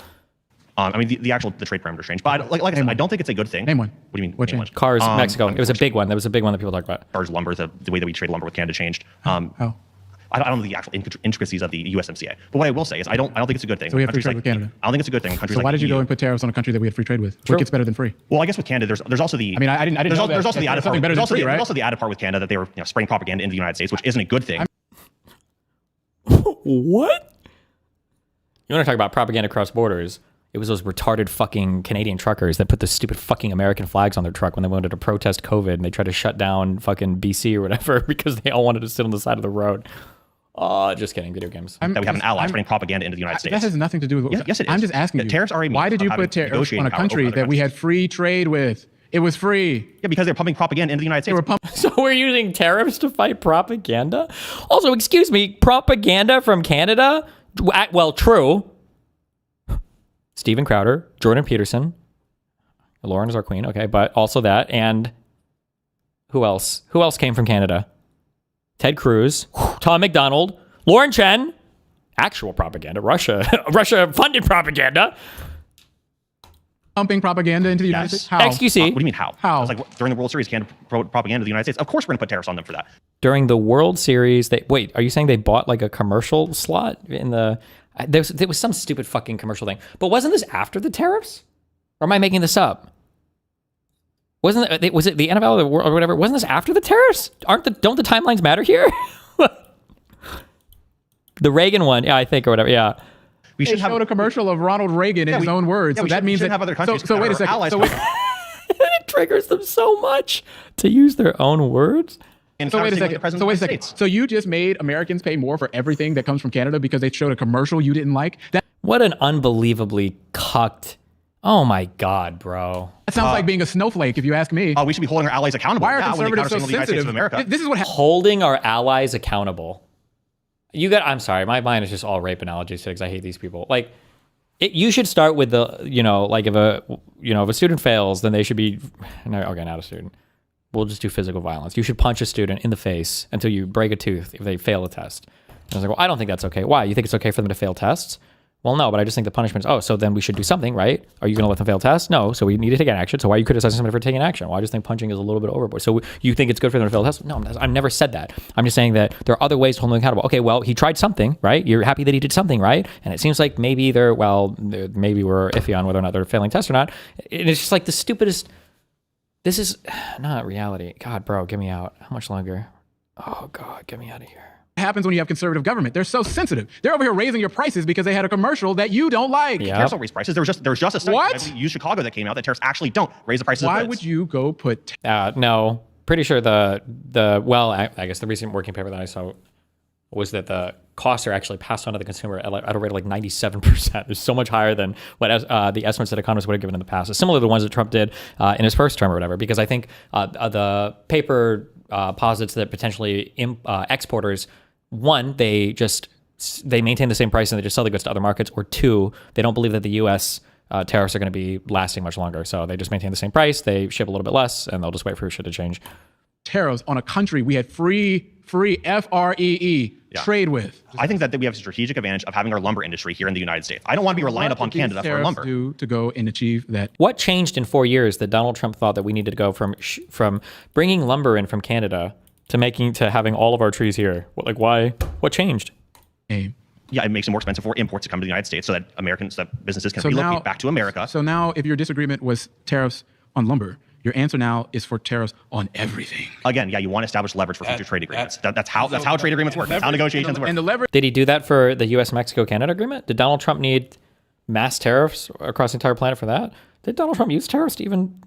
I mean, the trade parameters changed, but like I said, I don't think it's a good thing. Name one. What do you mean? What changed? Cars, Mexico. It was a big one. That was a big one that people talk about. Cars, lumber, the way that we trade lumber with Canada changed. How? I don't know the actual intricacies of the USMCA, but what I will say is I don't think it's a good thing. So we have free trade with Canada. I don't think it's a good thing. So why did you go and put tariffs on a country that we had free trade with? What gets better than free? Well, I guess with Canada, there's also the. I mean, I didn't know that. There's also the added part. There's also the added part with Canada that they were spraying propaganda into the United States, which isn't a good thing. What? You want to talk about propaganda across borders? It was those retarded fucking Canadian truckers that put the stupid fucking American flags on their truck when they wanted to protest COVID and they tried to shut down fucking BC or whatever because they all wanted to sit on the side of the road. Just kidding. Video games. That we have an ally spreading propaganda into the United States. That has nothing to do with. Yes, it is. I'm just asking you. Tariffs are why did you put tariffs on a country that we had free trade with? It was free. Yeah, because they're pumping propaganda into the United States. So we're using tariffs to fight propaganda? Also, excuse me, propaganda from Canada? Well, true. Steven Crowder, Jordan Peterson, Lauren is our queen, okay, but also that, and who else? Who else came from Canada? Ted Cruz, Tom McDonald, Lauren Chen, actual propaganda, Russia-funded propaganda. Pumping propaganda into the United States? How? XQC. What do you mean how? How? It's like during the World Series, Canada propaganda to the United States. Of course we're going to put tariffs on them for that. During the World Series, wait, are you saying they bought like a commercial slot in the... There was some stupid fucking commercial thing. But wasn't this after the tariffs? Or am I making this up? Was it the NFL or whatever? Wasn't this after the tariffs? Don't the timelines matter here? The Reagan one, yeah, I think, or whatever, yeah. We should have a commercial of Ronald Reagan in his own words. So that means that have other countries. So wait a second. So wait, it triggers them so much to use their own words. So wait a second. So you just made Americans pay more for everything that comes from Canada because they showed a commercial you didn't like? What an unbelievably cucked. Oh my God, bro. That sounds like being a snowflake, if you ask me. We should be holding our allies accountable. Why are conservatives so sensitive? This is what holding our allies accountable. I'm sorry, my mind is just all rape analogies because I hate these people. Like, you should start with the, like if a student fails, then they should be, okay, not a student. we'll just do physical violence. You should punch a student in the face until you break a tooth if they fail a test. And I was like, well, I don't think that's okay. Why? You think it's okay for them to fail tests? Well, no, but I just think the punishment is, so then we should do something, right? Are you going to let them fail tests? No, so we need to take an action. So why are you criticizing somebody for taking action? Well, I just think punching is a little bit overboard. So you think it's good for them to fail tests? No, I've never said that. I'm just saying that there are other ways to hold them accountable. Okay, well, he tried something, right? You're happy that he did something, right? And it seems like maybe maybe we're iffy on whether or not they're failing tests or not. And it's just like the stupidest. This is not reality. God, bro, get me out. How much longer? Oh, God, get me out of here. Happens when you have conservative government. They're so sensitive. They're over here raising your prices because they had a commercial that you don't like. Yeah. Tariffs don't raise prices. There was just a study What? use Chicago that came out that tariffs actually don't raise the prices of Why goods. would you go put... No, pretty sure I guess the recent working paper that I saw was that the costs are actually passed on to the consumer at a rate of like 97%. It's so much higher than what the estimates that economists would have given in the past. It's similar to the ones that Trump did in his first term or whatever, because I think the paper posits that potentially exporters, one, they maintain the same price and they just sell the goods to other markets, or two, they don't believe that the U.S. Tariffs are going to be lasting much longer. So they just maintain the same price, they ship a little bit less, and they'll just wait for shit to change. Tariffs on a country we had free FREE trade with. I think that we have a strategic advantage of having our lumber industry here in the United States. I don't want to be reliant upon Canada for lumber. Do to go and achieve that? What changed in 4 years that Donald Trump thought that we needed to go from bringing lumber in from Canada to having all of our trees here? Why? What changed? Yeah, it makes it more expensive for imports to come to the United States so that businesses can relocate back to America. So now, if your disagreement was tariffs on lumber, your answer now is for tariffs on everything. Again, yeah, you want to establish leverage for future trade agreements. That's how trade agreements work. That's how negotiations work. And the leverage. Did he do that for the U.S. Mexico-Canada agreement? Did Donald Trump need mass tariffs across the entire planet for that? Did Donald Trump use tariffs to even...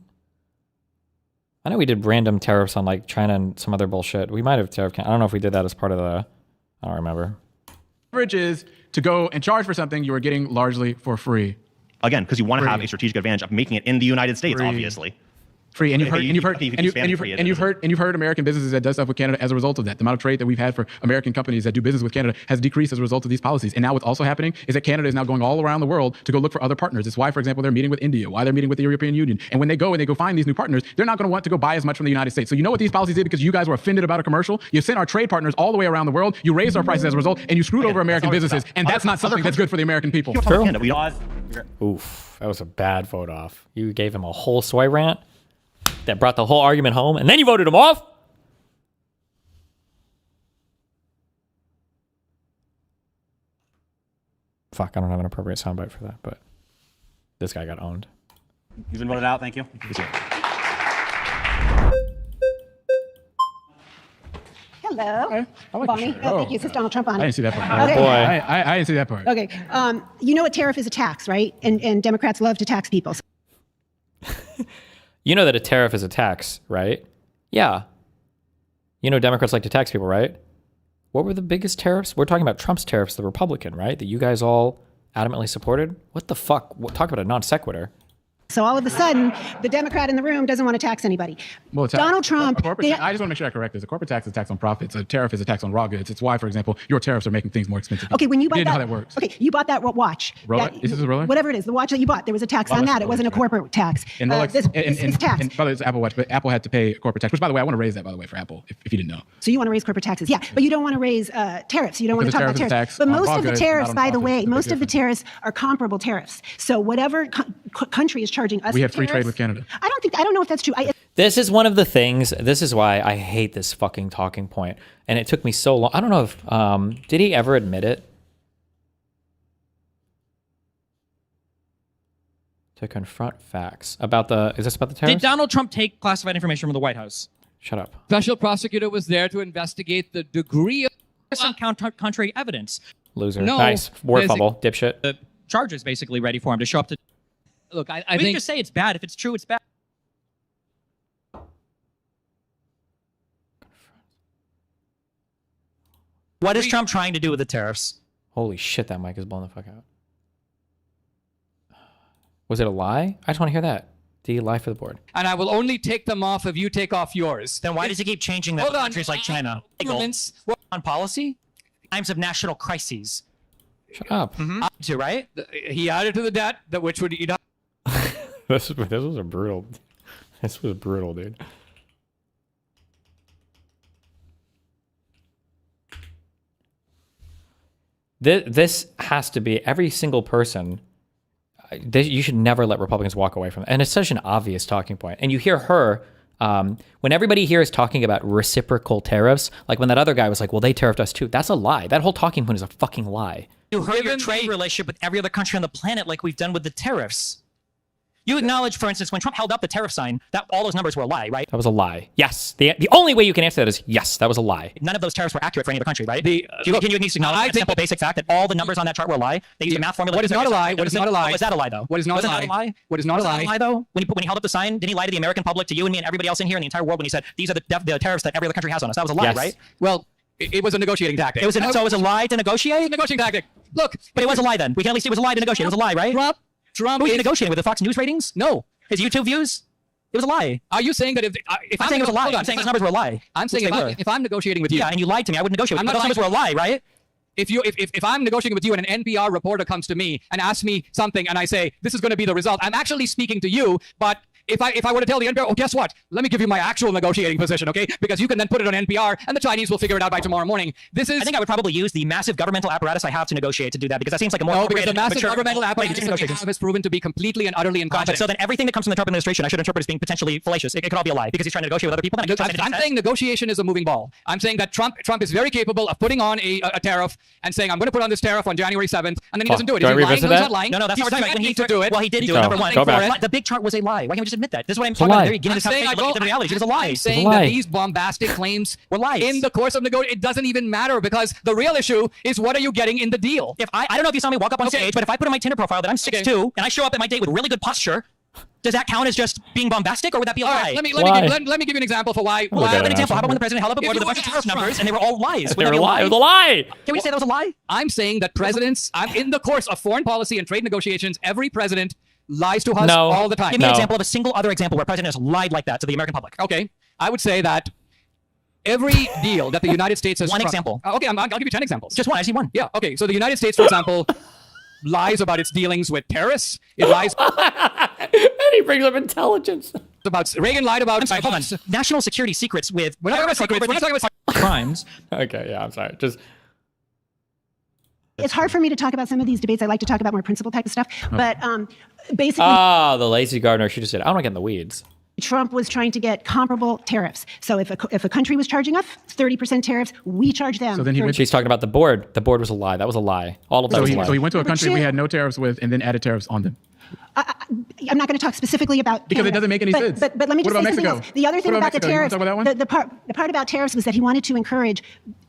I know we did random tariffs on like China and some other bullshit. We might have I don't know if we did that as part of the... I don't remember. Leverage is to go and charge for something you are getting largely for free. Again, because you want to have a strategic advantage of making it in the United States, obviously. Free, and you've heard American businesses that does stuff with Canada as a result of that. The amount of trade that we've had for American companies that do business with Canada has decreased as a result of these policies. And now what's also happening is that Canada is now going all around the world to go look for other partners. It's why, for example, they're meeting with India, why they're meeting with the European Union. And when they go find these new partners, they're not going to want to go buy as much from the United States. So you know what these policies did because you guys were offended about a commercial? You sent our trade partners all the way around the world. You raised our prices as a result, and you screwed over American businesses. And that's not something that's good for the American people. Oof, that was a bad vote off. You gave him a whole soy rant that brought the whole argument home, and then you voted him off? Fuck, I don't have an appropriate soundbite for that, but this guy got owned. You've been voted out. Thank you. Hello. I like Bonnie. the show. Thank you. This is Donald Trump on it. I didn't see that part. Okay. Oh, boy. I didn't see that part. Okay. You know what tariff is a tax, right? And Democrats love to tax people. You know that a tariff is a tax, right? Yeah. You know Democrats like to tax people, right? What were the biggest tariffs? We're talking about Trump's tariffs, the Republican, right? That you guys all adamantly supported? What the fuck? Talk about a non sequitur. So all of a sudden, the Democrat in the room doesn't want to tax anybody. Well, Donald Trump. I just want to make sure I correct this. A corporate tax is a tax on profits. A tariff is a tax on raw goods. It's why, for example, your tariffs are making things more expensive. Okay, when you buy didn't that, know how that works. Okay, you bought that watch. Rolex? Is this a Rolex? Whatever it is, the watch that you bought, there was a tax on that. It wasn't a corporate tax. And Rolex, this is tax. and by the way, it's Apple Watch, but Apple had to pay a corporate tax. Which, by the way, I want to raise that. By the way, for Apple, if you didn't know. So you want to raise corporate taxes, yeah, but you don't want to raise tariffs. You don't want to talk about tariffs. But most of the tariffs, by the way, most of the tariffs are comparable tariffs. So whatever country is charging us, we have free trade with Canada. I don't know if that's true. This is one of the things, this is why I hate this fucking talking point. And it took me so long. I don't know if, did he ever admit it? To confront facts about is this about the tariffs? Did Donald Trump take classified information from the White House? Shut up. Special prosecutor was there to investigate the degree of some contrary evidence. Loser. No, nice. Word fumble. Dipshit. The charges basically ready for him to show up to. Look, I think. We can just say it's bad. If it's true, it's bad. What is Trump trying to do with the tariffs? Holy shit, that mic is blowing the fuck out. Was it a lie? I just want to hear that. Did he lie for the board? And I will only take them off if you take off yours. Then why does he keep changing that Hold with on. countries like China? On policy? Times of national crises. Shut up. To, right? He added to the debt, that which would eat up. This was brutal. This was brutal, dude. This has to be every single person. You should never let Republicans walk away from it. And it's such an obvious talking point. And you hear her, when everybody here is talking about reciprocal tariffs, like when that other guy was like, well, they tariffed us too. That's a lie. That whole talking point is a fucking lie. You hurt your trade relationship with every other country on the planet like we've done with the tariffs. You acknowledge, for instance, when Trump held up the tariff sign, that all those numbers were a lie, right? That was a lie. Yes. The only way you can answer that is yes, that was a lie. None of those tariffs were accurate for any other country, right? Can you at least acknowledge that simple basic fact that all the numbers on that chart were a lie? They used a math formula. What is not a lie? What is not a lie? Was that a lie, though? What is not a lie? What is not a lie? Though? When he held up the sign, didn't he lie to the American public, to you and me and everybody else in here in the entire world when he said, these are the tariffs that every other country has on us? That was a lie, Yes. right? Well, it was a negotiating tactic. So it was a lie to negotiate? A negotiating tactic. Look. But it was a lie then. We can at least say it was a lie to negotiate. It was a lie, right? Trump Who was is- he negotiating with? The Fox News ratings? No. His YouTube views? It was a lie. Are you saying that if I'm saying it was a lie. hold on, I'm saying those numbers were a lie. I'm saying if I'm negotiating with you. Yeah, and you lied to me. I wouldn't negotiate with you. Those numbers were a lie, right? If I'm negotiating with you and an NPR reporter comes to me and asks me something and I say, this is going to be the result, I'm actually speaking to you, but if I were to tell the NPR, oh, guess what? Let me give you my actual negotiating position, okay? Because you can then put it on NPR and the Chinese will figure it out by tomorrow morning. I think I would probably use the massive governmental apparatus I have to negotiate to do that because that seems like a more No, because the appropriate, massive mature governmental way to apparatus do that we negotiations. have has proven to be completely and utterly But incompetent. so then everything that comes from the Trump administration I should interpret as being potentially fallacious. It could all be a lie because he's trying to negotiate with other people. Then I'm saying negotiation is a moving ball. I'm saying that Trump is very capable of putting on a tariff and saying, I'm going to put on this tariff on January 7th, and then he doesn't do it. Do Is I he lying? revisit No, he's that? not lying. No, that's He's what we're talking about. threatening to do it. Well, he did do Go. it. Number one. Go back. The big chart was a lie. Why can't we just admit that? This is what I'm It's a talking about at the lie. very beginning of this conversation. Look at the reality. It was a lie. I'm saying that these bombastic claims were lies. In the course of negotiation, it doesn't even matter because the real issue is what are you getting in the deal? If I don't know if you saw me walk up on stage, but if I put in my Tinder profile that I'm 6'2" and I show up at my date with really good posture, does that count as just being bombastic, or would that be a All lie? right, let me give you an example for why. Well, an example. How about when the president held up a board with a bunch of tariff numbers and they were all lies? They were a lie. It was a lie. Can we just say that was a lie? I'm saying that presidents, in the course of foreign policy and trade negotiations, every president lies to us all the time. Give me an example of a single other example where a president has lied like that to the American public. Okay, I would say that every deal that the United States has One struck- example. Okay, I'll give you 10 examples. Just one. I see one. Yeah. Okay. So the United States, for example, lies about its dealings with terrorists. It lies. And he brings up intelligence. About Reagan lied about. I'm sorry, hold on. National security secrets with. We're not talking about secrets. We're not talking about crimes. Okay, yeah, I'm sorry. Just It's hard for me to talk about some of these debates. I like to talk about more principle type of stuff. But basically, the lazy gardener. She just said, I don't want to get in the weeds. Trump was trying to get comparable tariffs. So if a country was charging us 30% tariffs, we charge them. So then he went. She's talking about the board. The board was a lie. That was a lie. All of that was a lie. So he went to a country we had no tariffs with and then added tariffs on them. I'm not going to talk specifically about Because it Canada, doesn't make any sense. But let me What just about say something Mexico? else. The other thing What about about the Mexico? You wanna tariffs, talk about that the part about tariffs was that he wanted to encourage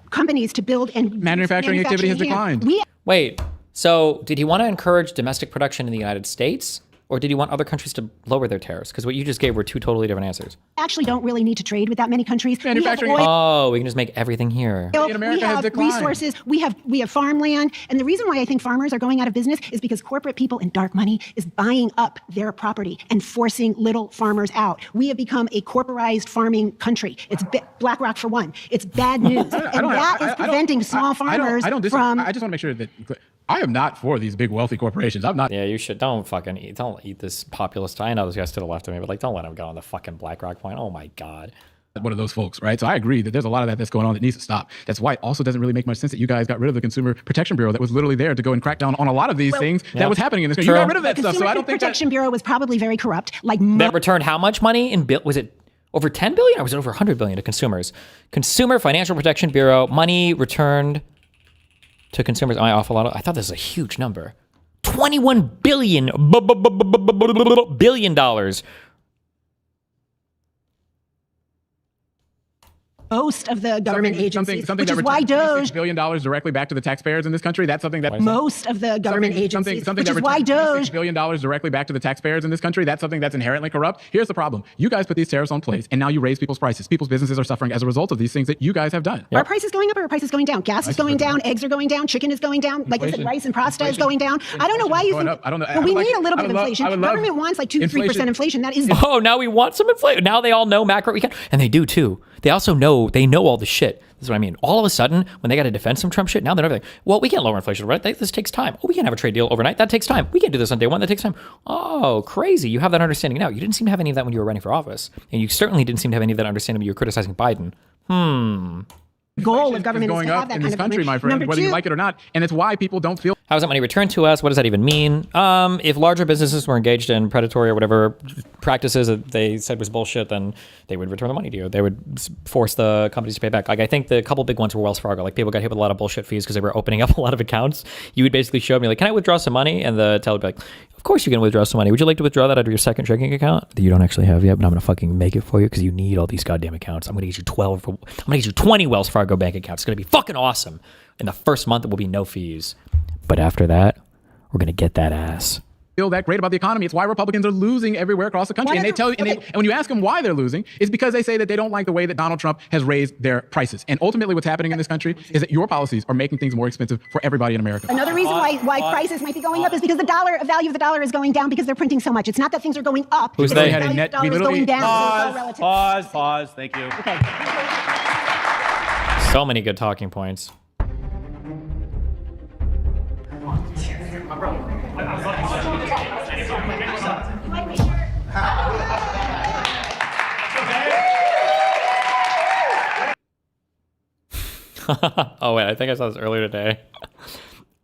companies to build and Manufacturing activity has here. declined. Wait, so did he want to encourage domestic production in the United States? Or did he want other countries to lower their tariffs? Because what you just gave were two totally different answers. Actually don't really need to trade with that many countries. Manufacturing. We have oil, Oh, we can just make everything here. In America we has have declined. resources, we have farmland, and the reason why I think farmers are going out of business is because corporate people and dark money is buying up their property and forcing little farmers out. We have become a corporized farming country. It's BlackRock for one. It's bad news, and that is preventing small farmers from. I just want to make sure that I am not for these big wealthy corporations. I'm not. Yeah, you should. Don't eat this populist. I know this guy's to the left of me, but like, don't let him go on the fucking BlackRock point. Oh my God. One of those folks, right? So I agree that there's a lot of that that's going on that needs to stop. That's why it also doesn't really make much sense that you guys got rid of the Consumer Protection Bureau that was literally there to go and crack down on a lot of these things that was happening in this country. You got rid of that stuff, so I don't think Protection Bureau was probably very corrupt. Like that returned how much money in bill? Was it over 10 billion or was it over 100 billion to consumers? Consumer Financial Protection Bureau money returned to consumers. Am I off a lot? I thought this was a huge number. $21 billion dollars. Most of the government agencies, something which that is why Doge. $26 billion directly back to the taxpayers in this country. That's something that Most of the government agencies, which is why Doge. $6 billion directly back to the taxpayers in this country. That's something that's inherently corrupt. Here's the problem: you guys put these tariffs on place, and now you raise people's prices. People's businesses are suffering as a result of these things that you guys have done. Are prices going up or are prices going down? Gas is going down, eggs are going down, chicken is going down. Like I said, rice and pasta is going down. I don't know why you think. I don't know. Well, we need a little bit of inflation. Government wants like 2-3% inflation. That is. Oh, now we want some inflation. Now they all know macroeconomics, and they do too. They also know all the shit. This is what I mean. All of a sudden, when they got to defend some Trump shit, now they're everything. Well, we can't lower inflation overnight. This takes time. Oh, we can't have a trade deal overnight. That takes time. We can't do this on day one. That takes time. Oh, crazy. You have that understanding now. You didn't seem to have any of that when you were running for office. And you certainly didn't seem to have any of that understanding when you were criticizing Biden. goal of government is going to have up that in kind this of country, my friend, Number whether you two- like it or not. And it's why people don't feel. How is that money returned to us? What does that even mean? If larger businesses were engaged in predatory or whatever practices that they said was bullshit, then they would return the money to you. They would force the companies to pay back. Like, I think the couple big ones were Wells Fargo. Like, people got hit with a lot of bullshit fees because they were opening up a lot of accounts. You would basically show me, like, can I withdraw some money? And the teller would be like, of course you can withdraw some money. Would you like to withdraw that out of your second checking account that you don't actually have yet, but I'm going to fucking make it for you because you need all these goddamn accounts. I'm going to get you 12. I'm going to get you 20 Wells Fargo bank accounts. It's going to be fucking awesome. In the first month, it will be no fees. But after that, we're going to get that ass. Feel that great about the economy. It's why Republicans are losing everywhere across the country. And they tell you, and when you ask them why they're losing, it's because they say that they don't like the way that Donald Trump has raised their prices. And ultimately, what's happening in this country is that your policies are making things more expensive for everybody in America. Another reason why prices might be going up is because the value of the dollar is going down because they're printing so much. It's not that things are going up. Who's it's they? the value of the dollar is going down. Pause. Thank you. Okay. So many good talking points. Oh wait, I think I saw this earlier today.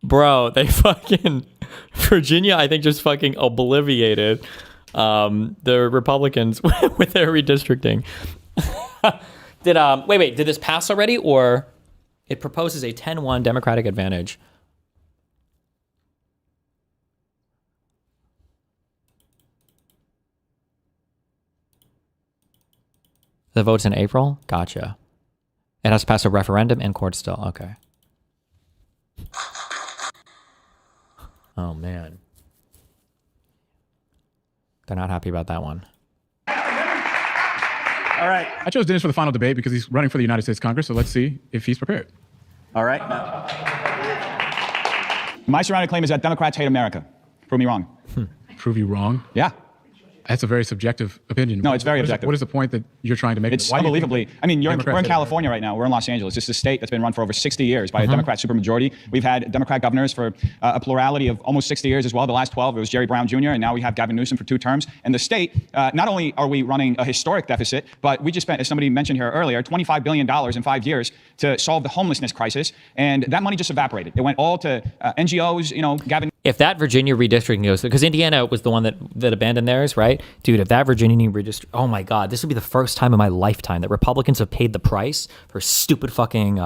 Bro, they fucking Virginia, I think, just fucking obliviated the Republicans with their redistricting. Did this pass already, or it proposes a 10-1 Democratic advantage? The vote's in April? Gotcha. It has to pass a referendum in court still. Okay. Oh, man. They're not happy about that one. All right. I chose Dennis for the final debate because he's running for the United States Congress, so let's see if he's prepared. All right. My surrounding claim is that Democrats hate America. Prove me wrong. Prove you wrong? Yeah. That's a very subjective opinion. No, it's very objective. What is the point that you're trying to make? It's unbelievably. I mean, we're in California right now. We're in Los Angeles. It's a state that's been run for over 60 years by a Democrat supermajority. We've had Democrat governors for a plurality of almost 60 years as well. The last 12, it was Jerry Brown Jr., and now we have Gavin Newsom for 2 terms. And the state, not only are we running a historic deficit, but we just spent, as somebody mentioned here earlier, $25 billion in 5 years to solve the homelessness crisis. And that money just evaporated. It went all to NGOs, Gavin. If that Virginia redistricting goes, because Indiana was the one that abandoned theirs, right? Dude, if that Virginia redistricting, oh my God, this would be the first time in my lifetime that Republicans have paid the price for stupid fucking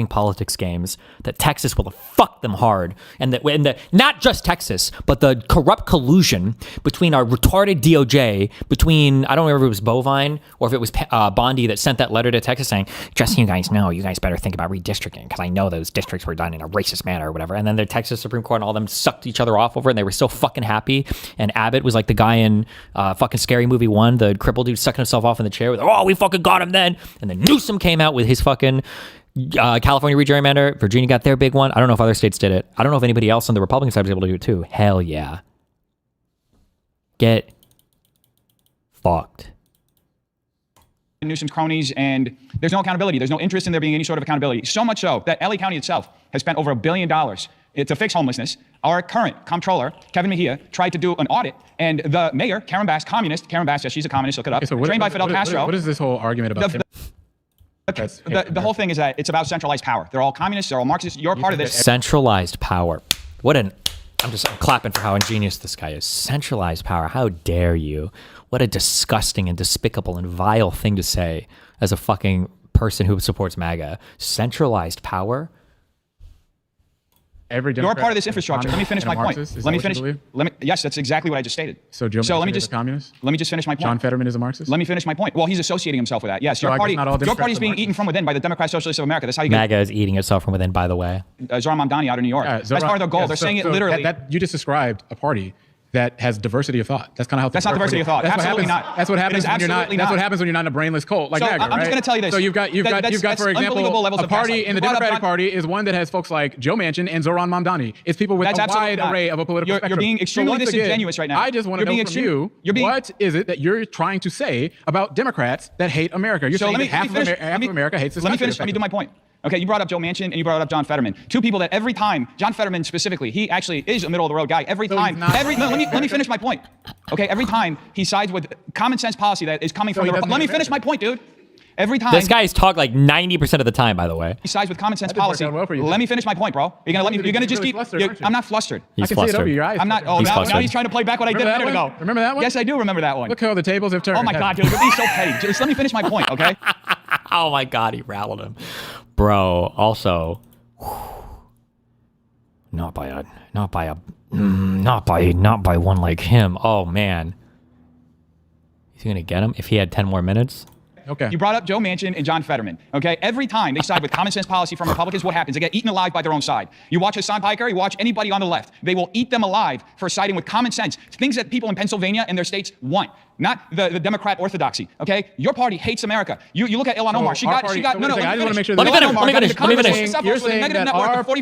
politics games, that Texas will fuck them hard. And that not just Texas, but the corrupt collusion between our retarded DOJ, between, I don't remember if it was Bovine or if it was Bondi that sent that letter to Texas saying, just so you guys know, you guys better think about redistricting because I know those districts were done in a racist manner or whatever. And then the Texas Supreme Court and all them sucked each other off over it and they were so fucking happy. And Abbott was like the guy in fucking Scary Movie 1, the crippled dude sucking himself off in the chair with, oh, we fucking got him then. And then Newsom came out with his fucking California regerrymander. Virginia got their big one. I don't know if other states did it. I don't know if anybody else on the Republican side was able to do it too. Hell yeah. Get fucked. Newsom's cronies, and there's no accountability. There's no interest in there being any sort of accountability. So much so that LA County itself has spent over $1 billion to fix homelessness. Our current comptroller, Kevin Mejia, tried to do an audit, and the mayor, Karen Bass, communist, Karen Bass, yes, she's a communist, look it up, trained by Fidel Castro. What is this whole argument about? The whole thing is that it's about centralized power. They're all communists. They're all Marxists. You're part of this. Centralized power. I'm clapping for how ingenious this guy is. Centralized power. How dare you? What a disgusting and despicable and vile thing to say as a fucking person who supports MAGA. Centralized power? You're part of this infrastructure. Let me finish my point. Let me finish. Yes, that's exactly what I just stated. So Joe Manchin is a communist? Let me just finish my point. John Fetterman is a Marxist? Let me finish my point. Well, he's associating himself with that. Yes, your party is being eaten from within by the Democrat Socialists of America. That's how you get. MAGA is eating itself from within, by the way. Zoran Mamdani out of New York. That's part of their goal. They're saying it literally. You just described a party that has diversity of thought. That's kind of how. That's not diversity of thought. Absolutely not. That's what happens when you're not. That's what happens when you're not in a brainless cult like MAGA, right? I'm just going to tell you this. So you've got for example, a party in the Democratic Party is one that has folks like Joe Manchin and Zoran Mamdani. It's people with a wide array of a political spectrum. You're being extremely disingenuous right now. I just want to know from you, what is it that you're trying to say about Democrats that hate America? You're saying that half of America hates this country. Let me finish. Let me do my point. Okay, you brought up Joe Manchin and you brought up John Fetterman. Two people that every time, John Fetterman specifically, he actually is a middle of the road guy. Every time, let me finish my point. Okay, every time he sides with common sense policy that is coming from the Republic. Let me finish my point, dude. Every time. This guy's talk like 90% of the time, by the way. He sides with common sense policy. Let me finish my point, bro. You're gonna just keep. I'm not flustered. He's I can flustered. see it over your eyes. I'm not. Oh, now he's trying to play back what I did a minute ago. Remember that one? Yes, I do remember that one. Look how the tables have turned. Oh my God, dude, he's so petty. Just let me finish my point, okay? Oh my God, he rattled him, bro. Also, not by one like him. Oh man, is he gonna get him if he had 10 more minutes? Okay. You brought up Joe Manchin and John Fetterman. Okay. Every time they side with common sense policy from Republicans, what happens? They get eaten alive by their own side. You watch Hassan Piker, you watch anybody on the left. They will eat them alive for siding with common sense. Things that people in Pennsylvania and their states want. Not the Democrat orthodoxy. Okay. Your party hates America. You look at Ilhan Omar. She got. I just want to make sure. Let me finish. You're saying that our party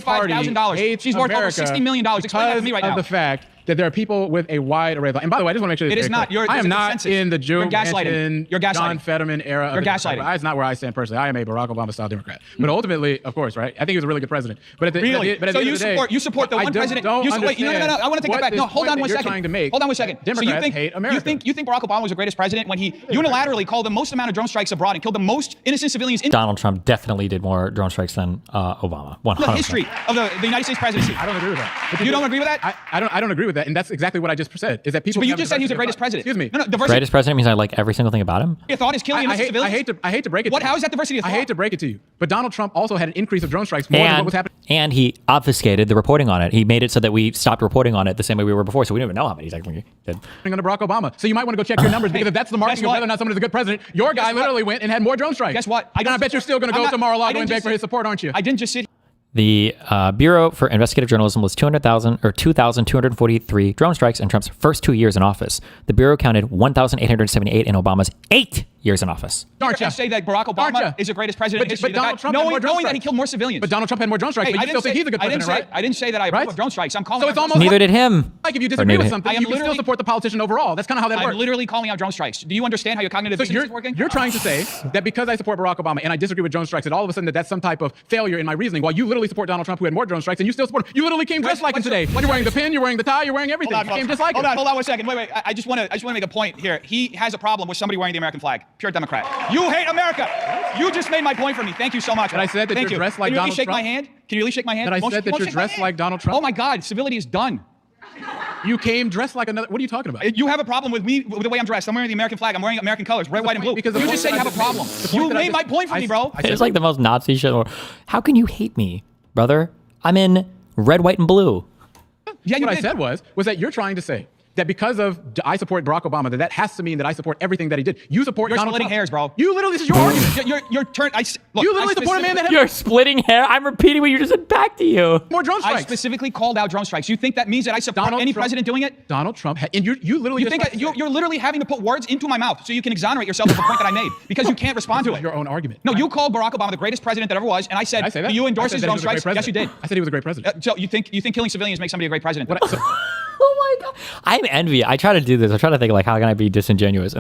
hates She's worth over America $60 million. Explain that to me right now. Of the fact that there are people with a wide array of. And by the way, I just want to make sure it is not. I am not in the Joe Manchin, You're gaslighting. John Fetterman era. You're gaslighting. That's not where I stand personally. I am a Barack Obama style Democrat. But ultimately, of course, right? I think he was a really good president. But at the really, but at so the end of the day, you support the one president. Wait, no. I want to take that back. No, hold on one second. Hold on one second. Democrats hate America. You think Barack Obama was the greatest president when he unilaterally called the most amount of drone strikes abroad and killed the most innocent civilians in Donald Trump definitely did more drone strikes than Obama. 100%. The history of the United States presidency. I don't agree with that. But you don't agree with that? I don't agree with that, and that's exactly what I just said. Is that people? But you just said he was the greatest president. Excuse me. No, diversity. Greatest president means I like every single thing about him. Your thought is killing innocent civilians. I hate to break it. What? How is that diversity of thought? I hate to break it to you, but Donald Trump also had an increase of drone strikes more than what was happening. And he obfuscated the reporting on it. He made it so that we stopped reporting on it the same way we were before, so we don't even know how many exactly did. Under Barack Obama. So you might want to go check your numbers because if that's the marking of whether or not someone is a good president, your guy literally went and had more drone strikes. Guess what? I bet you're still going to go to Mar-a-Lago and beg for his support, aren't you? I didn't just sit. The Bureau for Investigative Journalism was 2,243 drone strikes in Trump's first 2 years in office. The Bureau counted 1,878 in Obama's 8 years in office. You're going to say that Barack Obama is the greatest president in history. But Donald Trump knowing that he killed more civilians. But Donald Trump had more drone strikes, but you still think he's a good president, right? I didn't say that I approve of drone strikes. I'm calling so it's almost neither did him. Like if you disagree with something, you can still support the politician overall. That's kind of how that works. I'm literally calling out drone strikes. Do you understand how your cognitive dissonance is working? You're trying to say that because I support Barack Obama and I disagree with drone strikes, that all of a sudden that's some type of failure in my reasoning, while you literally support Donald Trump who had more drone strikes and you still support him. You literally came dressed like him today. You're wearing the pin, you're wearing the tie, you're wearing everything. You came just like him. Hold on one second. Wait. I just want to make a point here. He has a problem with somebody wearing the American flag. Pure Democrat. You hate America. You just made my point for me. Thank you so much. But I said that you're dressed like Donald Trump. Can you really shake my hand? Can you really shake my hand? But I said that you're dressed like Donald Trump. Oh my God, civility is done. You came dressed like another. What are you talking about? You have a problem with me, with the way I'm dressed. I'm wearing the American flag. I'm wearing American colors, red, white, and blue. You just said you have a problem. You made my point for me, bro. It's like the most Nazi shit. How can you hate me, brother? I'm in red, white, and blue. Yeah, what I said was that you're trying to say that because of I support Barack Obama, that has to mean that I support everything that he did. You support Donald Trump. You're splitting hairs, bro. You literally, this is your argument. You're turn. You literally support a man that had You're splitting hair. I'm repeating what you just said back to you. More drone strikes. I specifically called out drone strikes. You think that means that I support any president doing it? Donald Trump, and you literally. You think you're literally having to put words into my mouth so you can exonerate yourself of the point that I made because you can't respond to it. Your own argument. No, you called Barack Obama the greatest president that ever was, and I said, do you endorse his drone strikes? Yes, you did. I said he was a great president. So you think killing civilians makes somebody a great president? Oh my God. I'm envy. I try to do this. I try to think like, how can I be disingenuous?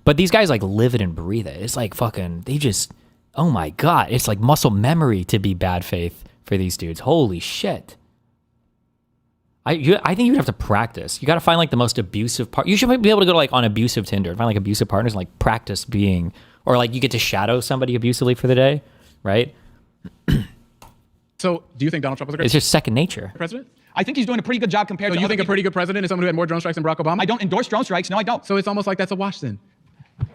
But these guys like live it and breathe it. It's like fucking, they just, oh my God. It's like muscle memory to be bad faith for these dudes. Holy shit. I think you'd have to practice. You got to find like the most abusive part. You should be able to go to like on abusive Tinder and find like abusive partners and like practice being, or like you get to shadow somebody abusively for the day, right? So do you think Donald Trump was a great It's just second nature. president? I think he's doing a pretty good job compared to you think a pretty good president is someone who had more drone strikes than Barack Obama? I don't endorse drone strikes. No, I don't. So it's almost like that's a wash then.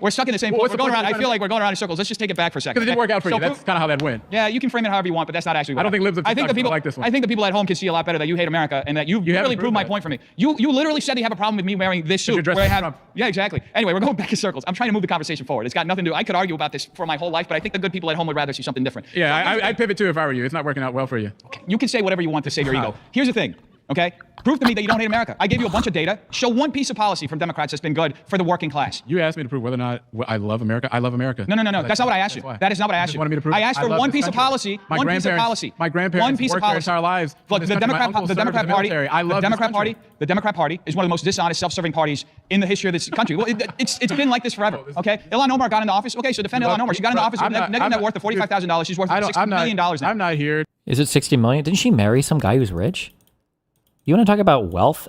We're stuck in the same point. We're going around. I feel like we're going around in circles. Let's just take it back for a second. Because it didn't work out for you. That's kind of how that went. Yeah, you can frame it however you want, but that's not actually what I don't think Libs I think the people like this one. I think the people at home can see a lot better that you hate America and that you really proved my point for me. You literally said you have a problem with me wearing this suit. Where I have, yeah, exactly. Anyway, we're going back in circles. I'm trying to move the conversation forward. It's got nothing to do. I could argue about this for my whole life, but I think the good people at home would rather see something different. Yeah, I'd pivot too if I were you. It's not working out well for you. Okay. You can say whatever you want to save your ego. Here's the thing. Okay? Prove to me that you don't hate America. I gave you a bunch of data. Show one piece of policy from Democrats that's been good for the working class. You asked me to prove whether or not I love America. I love America. No. That's not what I asked you. That is not what I asked you. Wanted me to prove I asked for one piece of policy. My one piece of policy. My grandparents worked their entire lives. Look, the Democrat Party. The Democrat Party is one of the most dishonest, self-serving parties in the history of this country. Well, it's been like this forever. Okay? Ilhan Omar got into office. Okay, so defend Ilhan Omar. She got into office with a negative net worth of $45,000. She's worth $60 million now. I'm not here. Is it $60 million? Didn't she marry some guy who's rich? You want to talk about wealth?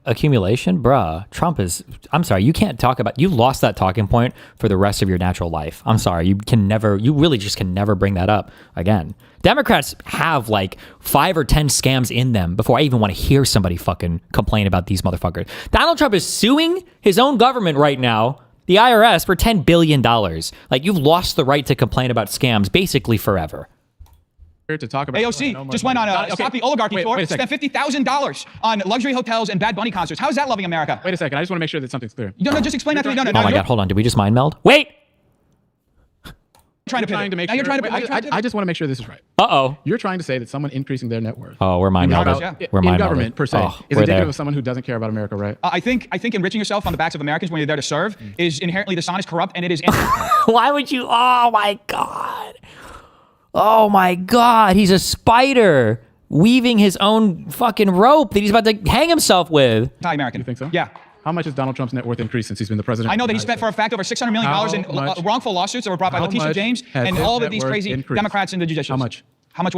accumulation, bruh. Trump is. I'm sorry, you can't talk about. You lost that talking point for the rest of your natural life. I'm sorry, you can never. You really just can never bring that up again. Democrats have like 5 or 10 scams in them before I even want to hear somebody fucking complain about these motherfuckers. Donald Trump is suing his own government right now, the IRS, for $10 billion. Like, you've lost the right to complain about scams basically forever. To talk about AOC just went on a Stop the Oligarchy tour, spent $50,000 on luxury hotels and Bad Bunny concerts. How is that loving America? Wait a second. I just want to make sure that something's clear. No, just explain that to me. No, Oh my God, hold on. Did we just mind meld? Wait! I just want to make sure this is right. Uh-oh. You're trying to say that someone increasing their net worth. Oh, we're mind melded. We're in mind government melded. per se Oh, is we're indicative there. of someone who doesn't care about America, right? I think enriching yourself on the backs of Americans when you're there to serve is inherently dishonest, corrupt, and it is. Why would you? Oh my God. Oh my God. He's a spider weaving his own fucking rope that he's about to hang himself with. Anti-American. You think so? Yeah. How much has Donald Trump's net worth increased since he's been the president? I know that he spent for a fact over $600 million in wrongful lawsuits that were brought by Letitia James and all of these crazy Democrats in the judicial. How much? How much?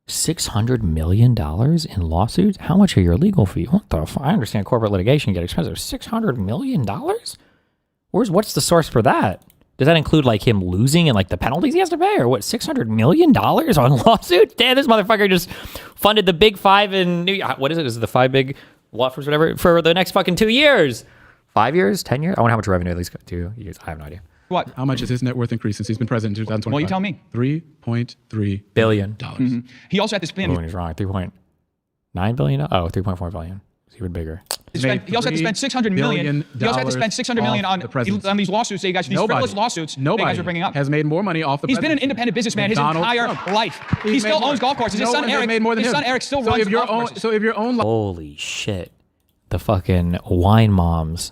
$600 million in lawsuits? How much are your legal fees? What the fuck? I understand corporate litigation get expensive. $600 million? What's the source for that? Does that include like him losing and like the penalties he has to pay, or what? $600 million on lawsuits? Damn, this motherfucker just funded the big 5 in New York. What is it? Is it the 5 big law firms, whatever, for the next fucking 2 years? 5 years? 10 years? I wonder how much revenue at least 2 years. I have no idea. What? How much has his net worth increased since he's been president in 2025? Well, you tell me. $3.3 billion. He also had to spend. Oh, he's wrong. 3.9 billion? Oh, 3.4 billion. It's even bigger. He also had to spend $600 million. He also had to spend $600 million on these lawsuits that you guys, these frivolous lawsuits that you guys are bringing up. Has made more money off the He's been an independent businessman his entire life. He still owns golf courses. His son Eric still runs golf courses. So if your own holy shit. The fucking wine moms.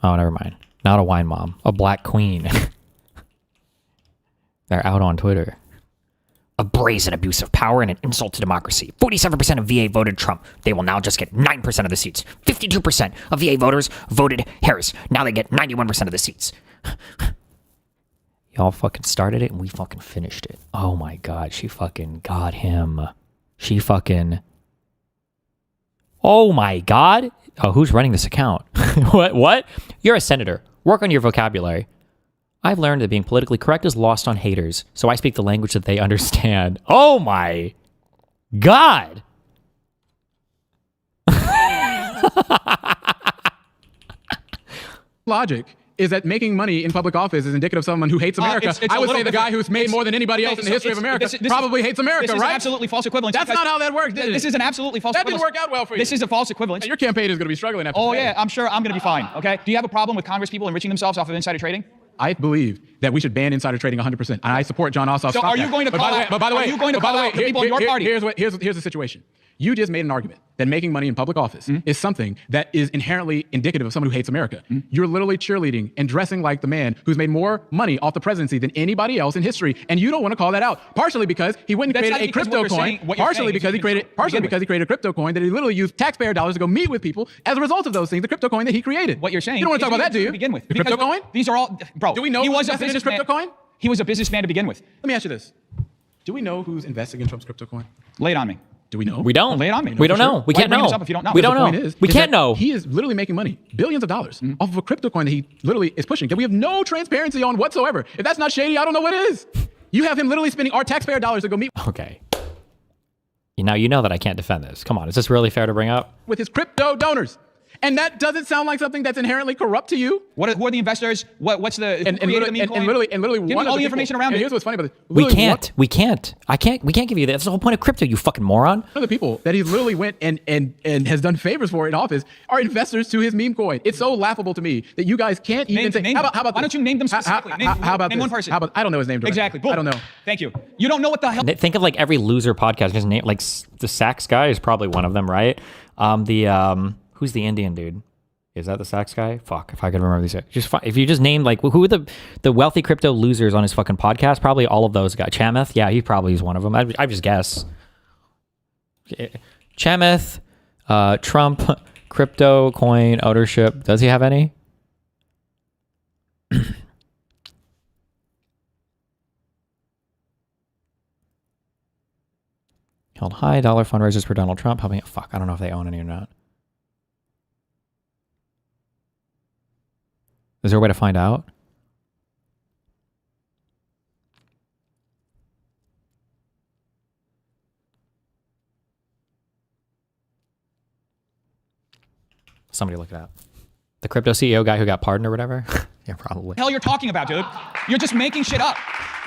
Oh, never mind. Not a wine mom. A black queen. They're out on Twitter. A brazen abuse of power and an insult to democracy. 47% of VA voted Trump. They will now just get 9% of the seats. 52% of VA voters voted Harris. Now they get 91% of the seats. Y'all fucking started it and we fucking finished it. Oh my God. She fucking got him. She fucking... Oh my God. Oh, who's running this account? What? You're a senator. Work on your vocabulary. I've learned that being politically correct is lost on haters, so I speak the language that they understand. Oh my God. Logic is that making money in public office is indicative of someone who hates America. I would say the guy who's made more than anybody else in the history of America probably hates America, right? This is right? absolutely false equivalence. That's not how that works, did it? This is an absolutely false equivalence. That didn't work out well for you. This is a false equivalence. Your campaign is going to be struggling after yeah, I'm sure I'm going to be fine, okay? Do you have a problem with Congress people enriching themselves off of insider trading? I believe that we should ban insider trading 100%, and I support John Ossoff. So are you going to call out? But by the way, the people in your party? Here's the situation. You just made an argument that making money in public office is something that is inherently indicative of someone who hates America. You're literally cheerleading and dressing like the man who's made more money off the presidency than anybody else in history, and you don't want to call that out. Partially because he went and created a crypto coin. Partially because he created a crypto coin that he literally used taxpayer dollars to go meet with people as a result of those things. The crypto coin that he created. What you're saying? You don't want to talk about that, do you? To begin with, the crypto coin. These are all, bro. Do we know he was who's invested in his crypto coin? He was a businessman to begin with. Let me ask you this: do we know who's investing in Trump's crypto coin? Lay it on me. Do we know? We don't. Lay it on me. We don't know. We can't know. If you don't know. We don't know. We can't know. He is literally making money, billions of dollars, off of a crypto coin that he literally is pushing that we have no transparency on whatsoever. If that's not shady, I don't know what is. You have him literally spending our taxpayer dollars to go meet. Okay. Now you know that I can't defend this. Come on, is this really fair to bring up? With his crypto donors. And that doesn't sound like something that's inherently corrupt to you. Who are the investors? What's the and literally give me all the information around it. Here's what's funny about this. We can't. We can't give you that. That's the whole point of crypto, you fucking moron. One of the people that he literally went and has done favors for in office are investors to his meme coin. It's so laughable to me that you guys can't even say. How about why don't you name them specifically? How about name one person? How about I don't know his name directly. Exactly. Boom. I don't know. Thank you. You don't know what the hell. Think of like every loser podcast. His name, like the Sachs guy, is probably one of them, right? Who's the Indian dude? Is that the Sachs guy? Fuck, if I could remember these. If you just named like who are the wealthy crypto losers on his fucking podcast, probably all of those guys. Chamath, yeah, he probably is one of them. I just guess. Chamath, Trump, crypto coin ownership. Does he have any? Held high dollar fundraisers for Donald Trump. Helping it. Fuck, I don't know if they own any or not. Is there a way to find out? Somebody look it up. The crypto CEO guy who got pardoned or whatever? Yeah, probably. The hell you're talking about, dude? You're just making shit up.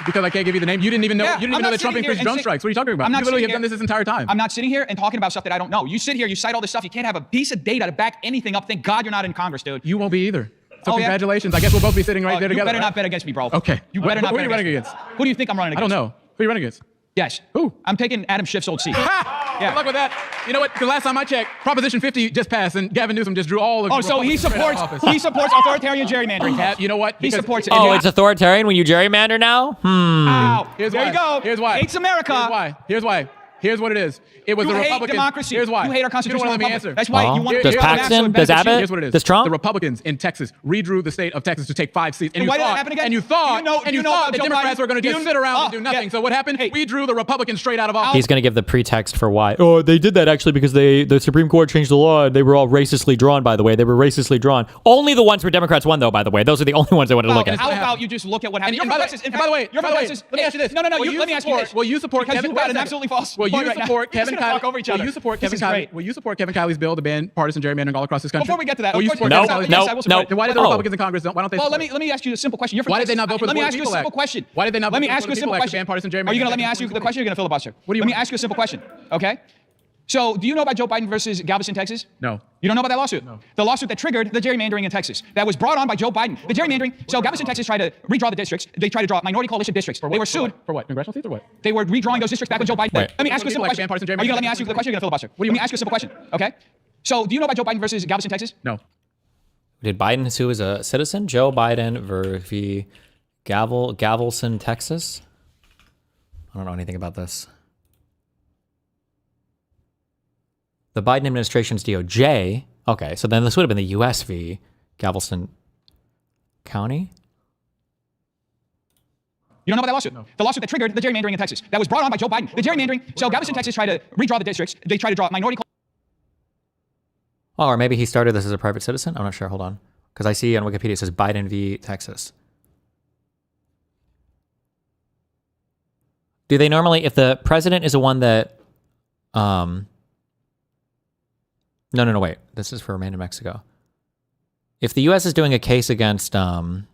Because I can't give you the name. You didn't even know. Yeah, you didn't even know that Trump increased drone strikes. What are you talking about? I'm not You literally sitting have done this entire time. I'm not sitting here and talking about stuff that I don't know. You sit here, you cite all this stuff. You can't have a piece of data to back anything up. Thank God you're not in Congress, dude. You won't be either. So congratulations. I guess we'll both be sitting right there together. You better not bet against me, bro. Okay. You better not Who are bet you running against against? me. Who do you think I'm running I against? don't know. Who are you running against? Yes. Who? I'm taking Adam Schiff's old seat. Good luck with that. You know what? The last time I checked, Proposition 50 just passed, and Gavin Newsom just drew all of. Oh, so he supports authoritarian gerrymandering. You know what? He supports it. Oh, it's authoritarian when you gerrymander now? Ow. Here's there why. you go. Here's why. Hates America. Here's why. Here's why. Here's what it is. It was You the hate Republicans. democracy. Here's why. You hate our constitutional You don't want to let me republic. answer. That's why you want Does Paxton? Does Abbott? Here's what it is. Does Trump? The Republicans in Texas redrew the state of Texas to take 5 seats. And why did that happen again? And you thought, you know about the Joe Democrats Biden? were going to just sit around and do nothing. So what happened? We drew the Republicans straight out of office. He's going to give the pretext for why. Oh, they did that actually because the Supreme Court changed the law. And they were all racistly drawn, by the way. They were racistly drawn. Only the ones where Democrats won, though, by the way. Those are the only ones I wanted to look at. How about you just look at what happened? And by the way, let me ask you this. No. Let me ask you this. Will you support because Kevin? you've got an absolutely false. Will point you right now. support You're just Kevin gonna talk over each other. Will you support This Kevin is Kiley? great. Will you support Kevin Kiley's bill to ban partisan gerrymandering all across this country? Before we get to that, will you of support course, Kevin Kiley? yes, I will support it. Then why did the Oh. Republicans in Congress don't? Why don't they? Well, support let me ask you a simple question. You're from Why did Texas. they not vote for the Let me Vote ask the you a People simple Act? question. Why did they not Let me vote ask for you a the simple People Act to question. ban partisan Are you gerrymandering? gonna let me ask you the question? Or are you gonna filibuster? Let me ask you a simple question. Okay. So, do you know about Joe Biden versus Galveston, Texas? No. You don't know about that lawsuit? No. The lawsuit that triggered the gerrymandering in Texas. That was brought on by Joe Biden. The gerrymandering. So Galveston, Texas tried to redraw the districts. They tried to draw minority coalition districts. They were sued. For what? Congressional seats or what? They were redrawing those districts back when Joe Biden. Wait. Let me ask you a simple question. Are you gonna let me ask you the question? Or are you gonna filibuster? Let me ask you a simple question. Okay. So, do you know about Joe Biden versus Galveston, Texas? No. Did Biden sue as a citizen? Joe Biden versus Galveston, Texas? I don't know anything about this. The Biden administration's DOJ. Okay, so then this would have been the US v. Galveston County. You don't know about that lawsuit? No. The lawsuit that triggered the gerrymandering in Texas. That was brought on by Joe Biden. The gerrymandering. So Galveston, Texas tried to redraw the districts. They tried to draw minority. Oh, or maybe he started this as a private citizen? I'm not sure. Hold on. Because I see on Wikipedia it says Biden v. Texas. Do they normally, if the president is the one that, No, wait. This is for Remain in Mexico. If the U.S. is doing a case against a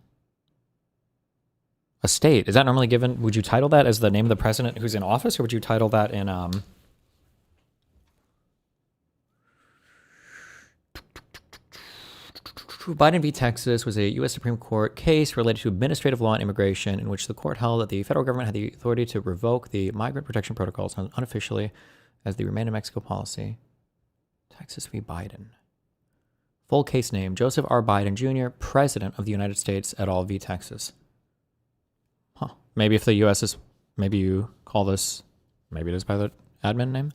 state, is that normally given, would you title that as the name of the president who's in office, or would you title that in, Biden v. Texas was a U.S. Supreme Court case related to administrative law and immigration in which the court held that the federal government had the authority to revoke the migrant protection protocols unofficially as the Remain in Mexico policy. Texas v. Biden. Full case name, Joseph R. Biden Jr., President of the United States et al. V. Texas. Huh. Maybe if the U.S. is, maybe you call this, maybe it is by the admin name?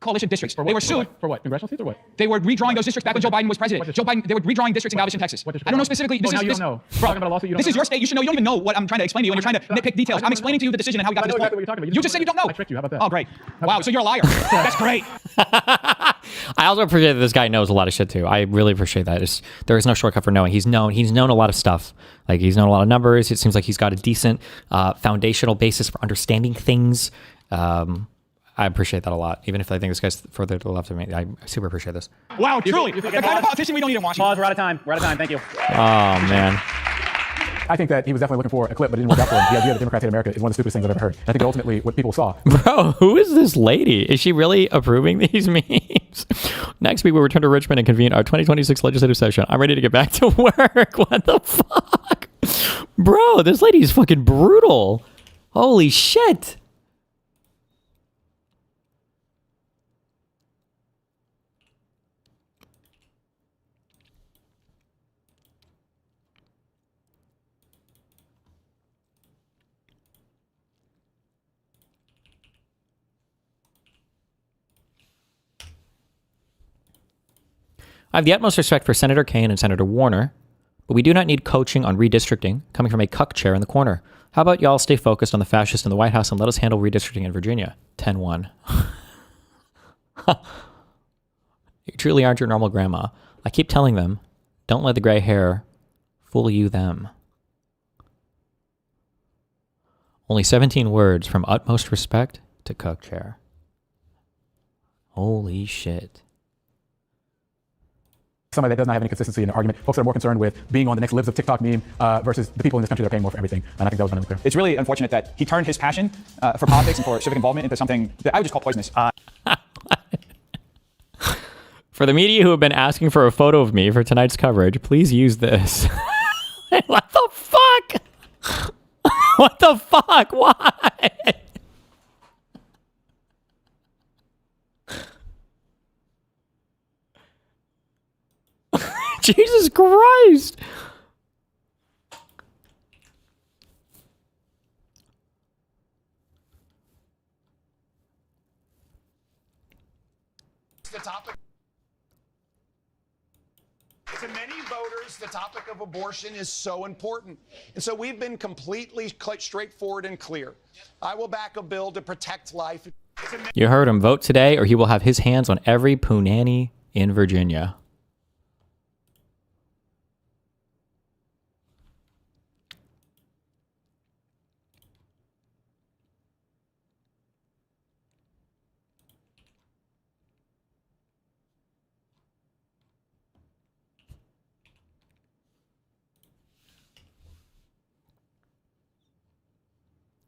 Coalition districts. They were sued. For what? Congressional seats or what? They were redrawing those districts back when Joe Biden was president. Joe Biden, they were redrawing districts in Galveston, Texas. I don't know specifically. Now you don't know. Bro, this is your state. You should know. You don't even know what I'm trying to explain to you, and you're trying to nitpick details. I'm explaining to you the decision and how we got to this point. You just said you don't know. I tricked you. How about that? Oh, great. Wow, so you're a liar. That's great. I also appreciate that this guy knows a lot of shit too. I really appreciate that. There is no shortcut for knowing. He's known a lot of stuff. Like he's known a lot of numbers. It seems like he's got a decent foundational basis for understanding things. I appreciate that a lot. Even if I think this guy's further to the left of me, I super appreciate this. Wow, truly. The kind of politician we don't need in Washington. Pause, we're out of time. Thank you. Oh, man. I think that he was definitely looking for a clip, but it didn't work out for him. The idea that Democrats hate America is one of the stupidest things I've ever heard. I think ultimately what people saw. Bro, who is this lady? Is she really approving these memes? Next week, we'll return to Richmond and convene our 2026 legislative session. I'm ready to get back to work. What the fuck? Bro, this lady is fucking brutal. Holy shit. I have the utmost respect for Senator Kaine and Senator Warner, but we do not need coaching on redistricting coming from a cuck chair in the corner. How about y'all stay focused on the fascists in the White House and let us handle redistricting in Virginia? 10-1. You truly aren't your normal grandma. I keep telling them, don't let the gray hair fool you them. Only 17 words from utmost respect to Cook Chair. Holy shit. Somebody that does not have any consistency in the argument. Folks that are more concerned with being on the next Libs of TikTok meme versus the people in this country that are paying more for everything. And I think that was abundantly clear. It's really unfortunate that he turned his passion for politics and for civic involvement into something that I would just call poisonous. For the media who have been asking for a photo of me for tonight's coverage, please use this. What the fuck? What the fuck? Why? Jesus Christ. The topic. To many voters, the topic of abortion is so important. And so we've been completely straightforward and clear. I will back a bill to protect life. You heard him. Vote today or he will have his hands on every punani in Virginia.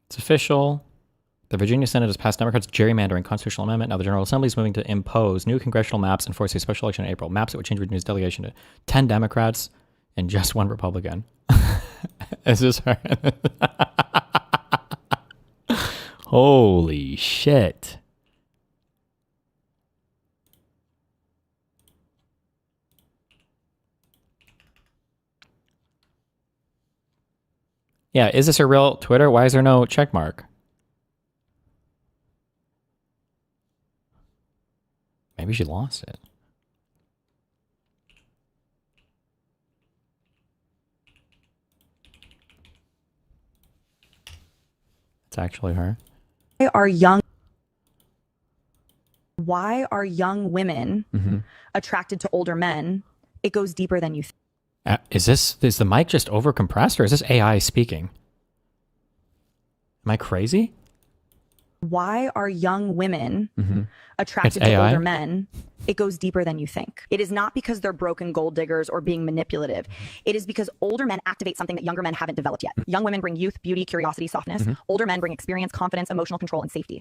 It's official. The Virginia Senate has passed Democrats' gerrymandering constitutional amendment. Now the General Assembly is moving to impose new congressional maps and force a special election in April. Maps that would change Virginia's delegation to 10 Democrats and just 1 Republican. Is this her? Holy shit. Yeah, is this a real Twitter? Why is there no check mark? Maybe she lost it. It's actually her. Why are young women attracted to older men? It goes deeper than you think. Is the mic just over compressed or is this AI speaking? Am I crazy? Why are young women It's attracted to AI? older men? It goes deeper than you think. It is not because they're broken gold diggers or being manipulative. It is because older men activate something that younger men haven't developed yet. Young women bring youth, beauty, curiosity, softness. Older men bring experience, confidence, emotional control, and safety.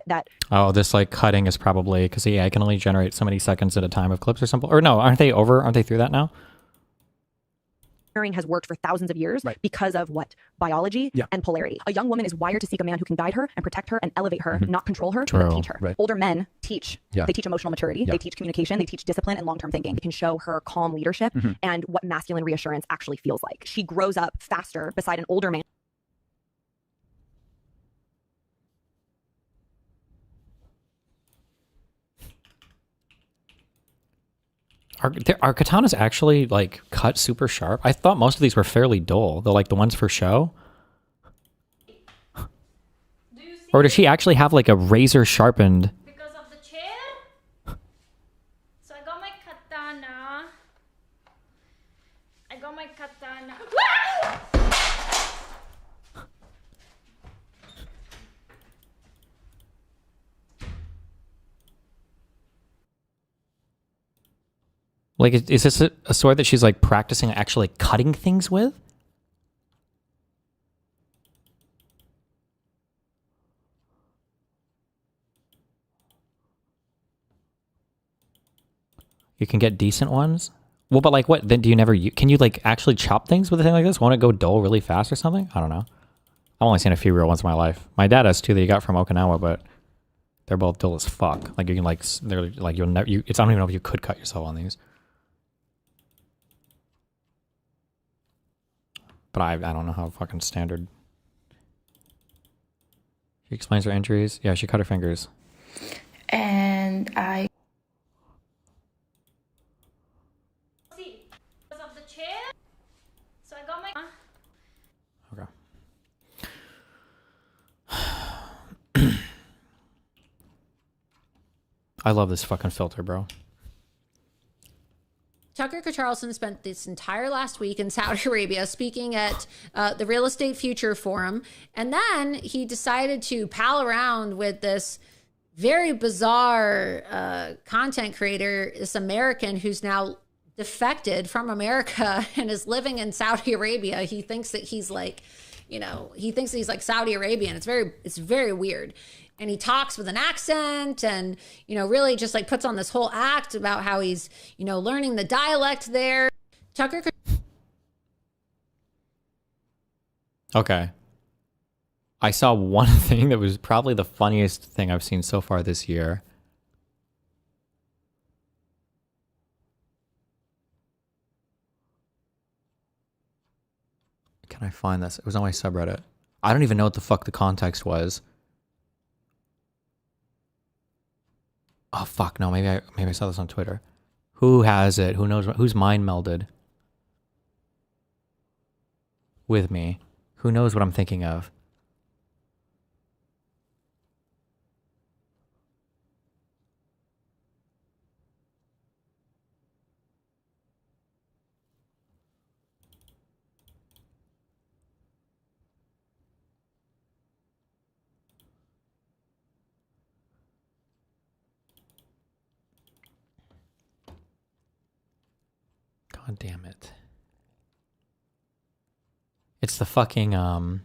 Oh, this like cutting is probably because the AI can only generate so many seconds at a time of clips or something. Or no, aren't they over? Aren't they through that now? Has worked for thousands of years because of what? Biology and polarity. A young woman is wired to seek a man who can guide her and protect her and elevate her, not control her, but teach her. Older men teach. They teach emotional maturity. They teach communication. They teach discipline and long-term thinking. They can show her calm leadership and what masculine reassurance actually feels like. She grows up faster beside an older man. Are katanas actually like cut super sharp? I thought most of these were fairly dull. They're like the ones for show. Or does she actually have like a razor sharpened? Because of the chair. So I got my katana. Like, is this a sword that she's like practicing actually cutting things with? You can get decent ones. Well, but like what? Then do you never? Can you like actually chop things with a thing like this? Won't it go dull really fast or something? I don't know. I've only seen a few real ones in my life. My dad has two that he got from Okinawa, but they're both dull as fuck. Like you can like they're like you'll never. I don't even know if you could cut yourself on these. But I don't know how fucking standard. She explains her injuries. Yeah, she cut her fingers. And I because of the chair. So I got my I love this fucking filter, bro. Tucker Carlson spent this entire last week in Saudi Arabia speaking at the Real Estate Future Forum. And then he decided to pal around with this very bizarre content creator, this American who's now defected from America and is living in Saudi Arabia. He thinks that he's like, he thinks that he's like Saudi Arabian. It's very weird. And he talks with an accent and, really just like puts on this whole act about how he's, learning the dialect there. Tucker. Okay. I saw one thing that was probably the funniest thing I've seen so far this year. Can I find this? It was on my subreddit. I don't even know what the fuck the context was. Oh fuck, no, maybe I saw this on Twitter. Who has it? Who knows? Who's mind melded with me? Who knows what I'm thinking of? God damn it. It's the fucking, I'm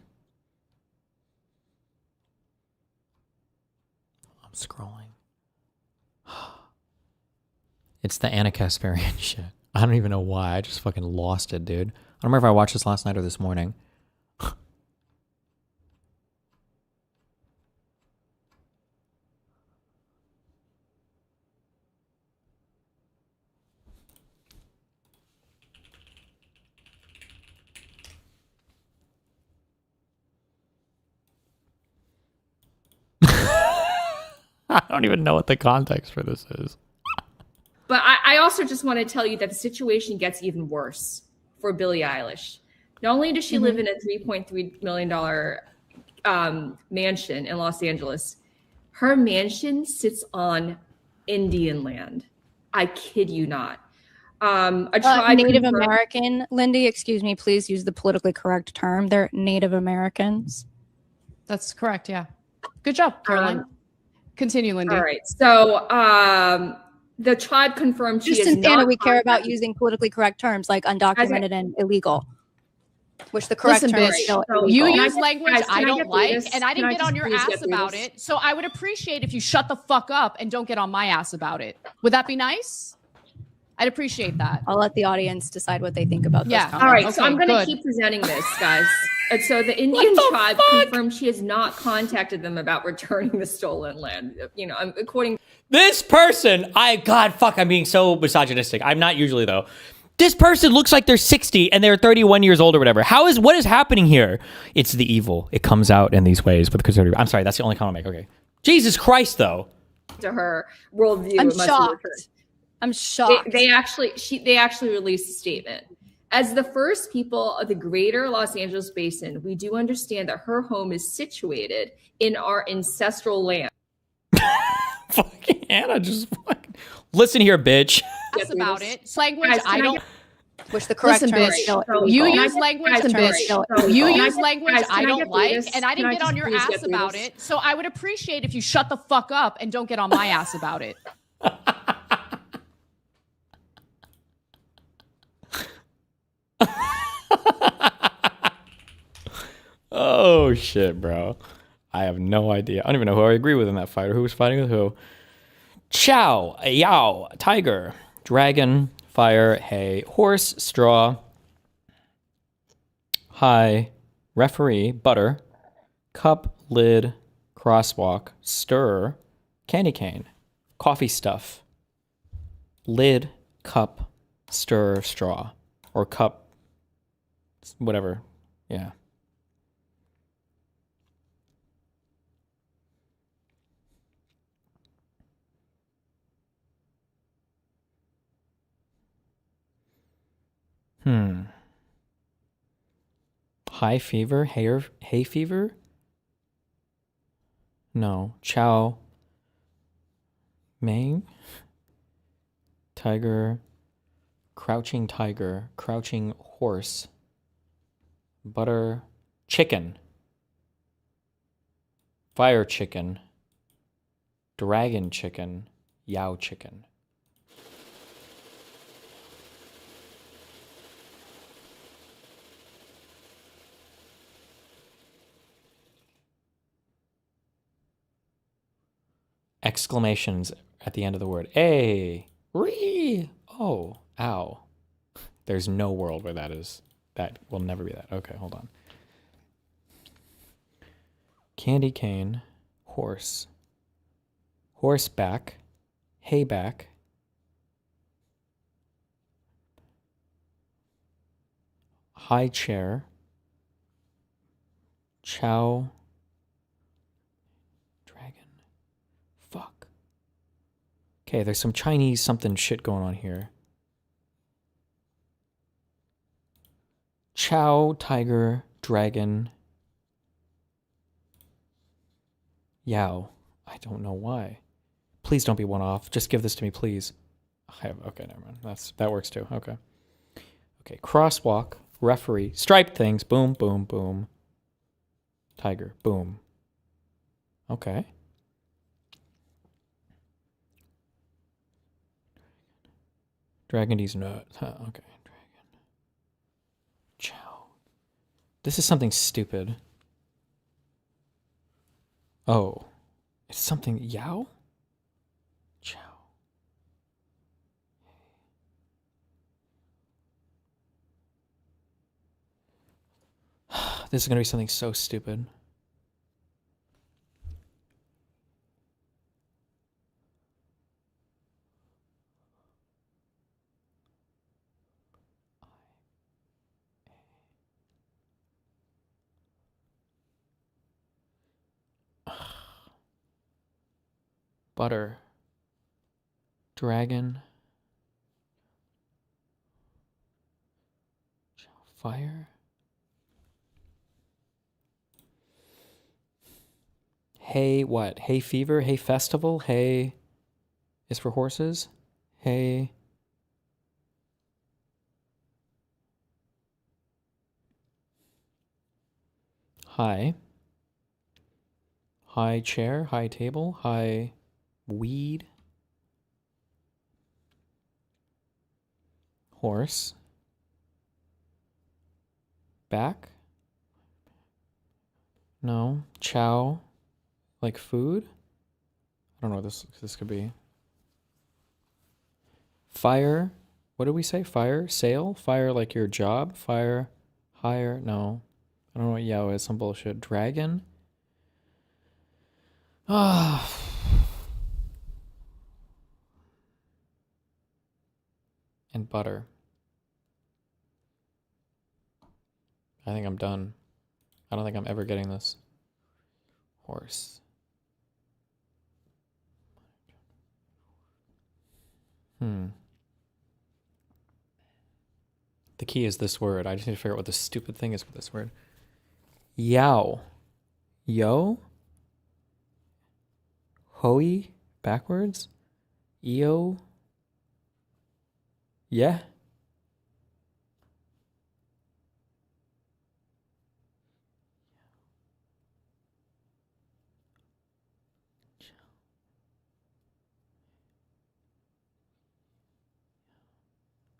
scrolling. It's the Anna Kasparian shit. I don't even know why. I just fucking lost it, dude. I don't remember if I watched this last night or this morning. I don't even know what the context for this is. But I also just want to tell you that the situation gets even worse for Billie Eilish. Not only does she live in a $3.3 million mansion in Los Angeles, her mansion sits on Indian land. I kid you not. A tribe Native American, Lindy, excuse me, please use the politically correct term. They're Native Americans. That's correct, yeah. Good job, Caroline. Continue, Lindy. All right. So the tribe confirmed she Just is in Santa, not we care about contacted- using politically correct terms like undocumented and illegal. Which the correct Listen, term bitch, is still you illegal. use language I can I don't get through like, this? and I Can didn't I get just on your please get ass through about this? it. So I would appreciate if you shut the fuck up and don't get on my ass about it. Would that be nice? I'd appreciate that. I'll let the audience decide what they think about those comments. All right. So Okay, I'm going to good. keep presenting this, guys. And so the Indian tribe confirmed she has not contacted them about returning the stolen land. According. This person, God, fuck, I'm being so misogynistic. I'm not usually, though. This person looks like they're 60 and they're 31 years old or whatever. What is happening here? It's the evil. It comes out in these ways with conservative. I'm sorry, that's the only comment I make. Okay. Jesus Christ, though. To her worldview. I'm it must be shocked. returned. I'm shocked. They actually released a statement. As the first people of the greater Los Angeles basin, we do understand that her home is situated in our ancestral land. Fucking Anna just fucking... Listen here, bitch. That's about it. It's language Guys, I can I don't. get- Which the correct Listen, term bitch. is still You illegal. use language, Correct term is bitch. still You illegal. use language Guys, I can I don't get through like, this? and I Can I didn't get just on your please ass get through about this? it. So I would appreciate if you shut the fuck up and don't get on my ass about it. Oh, shit, bro. I have no idea. I don't even know who I agree with in that fight or who was fighting with who. Chow, Yao, Tiger, Dragon, Fire, Hay, Horse, Straw, High, Referee, Butter, Cup, Lid, Crosswalk, Stir, Candy Cane, Coffee Stuff, Lid, Cup, Stir, Straw, or Cup, whatever. Yeah. High fever? Hay fever? No. Chow. Mang. Tiger. Crouching horse. Butter. Chicken. Fire chicken. Dragon chicken. Yao chicken. Exclamations at the end of the word. A. Ree. Oh. Ow. There's no world where that is. That will never be that. Okay, hold on. Candy cane. Horse. Horseback. Hayback. High chair. Chow. Dragon. Fuck. Okay, there's some Chinese something shit going on here. Chow, tiger, dragon. Yao. I don't know why. Please don't be one off. Just give this to me, please. Okay, never mind. That works too. Okay. Okay, crosswalk, referee, striped things. Boom, boom, boom. Tiger, boom. Okay. Dragon D's nut. Huh, okay. Dragon. Chow. This is something stupid. Oh. It's something Yao? Chow. This is going to be something so stupid. Butter. Dragon. Fire. Hay what? Hay fever? Hay festival? Hay is for horses? Hay. High. High chair, high table, high weed. Horse. Back. No. Chow. Like food? I don't know what this could be. Fire. What did we say? Fire? Sale? Fire like your job? Fire. Hire? No. I don't know what Yao is. Some bullshit. Dragon? Ah. And butter. I think I'm done. I don't think I'm ever getting this. Horse. The key is this word. I just need to figure out what the stupid thing is with this word. Yao. Yo? Hoi? Backwards? Eo? Yeah?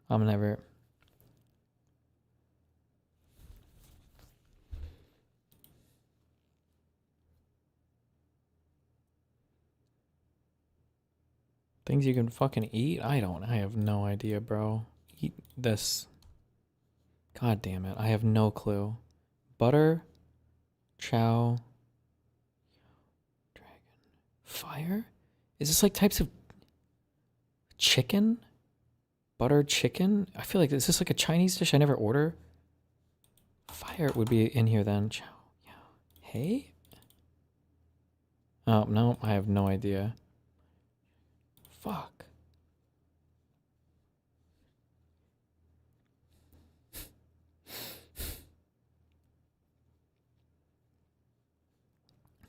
I'm never... Things you can fucking eat? I have no idea, bro. Eat this. God damn it. I have no clue. Butter? Chow? Dragon? Fire? Is this like types of chicken? Butter chicken? I feel like, is this like a Chinese dish I never order? Fire would be in here then. Chow. Yeah. Hey? Oh, no. I have no idea. Fuck.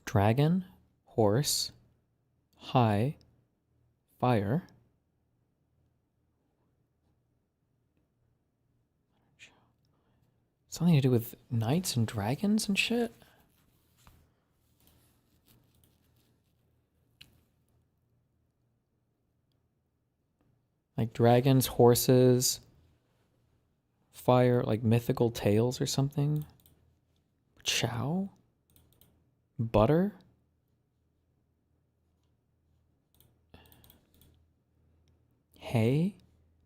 Dragon, horse, high, Fire. Something to do with knights and dragons and shit? Like dragons, horses, fire, like mythical tales or something? Chow? Butter? Hay?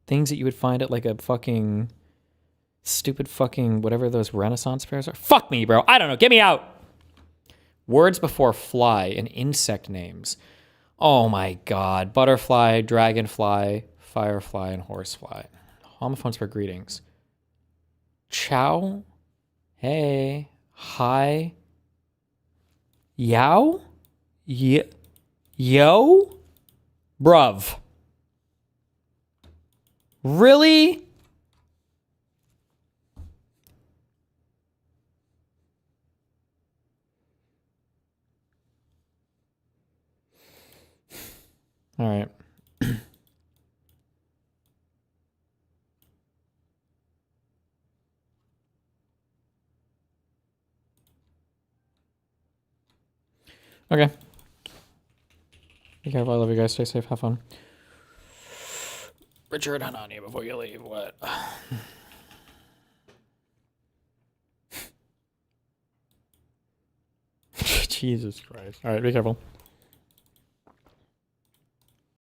Things that you would find at like a fucking stupid fucking whatever those Renaissance fairs are. Fuck me, bro. I don't know. Get me out. Words before fly and insect names. Oh my god. Butterfly, dragonfly, firefly, and horsefly. Homophones for greetings. Chow? Hey. Hi. Yow? Yo? Bruv. Really? All right. Okay. Be careful. I love you guys. Stay safe. Have fun. Richard, hang on you before you leave. What? Jesus Christ. All right. Be careful.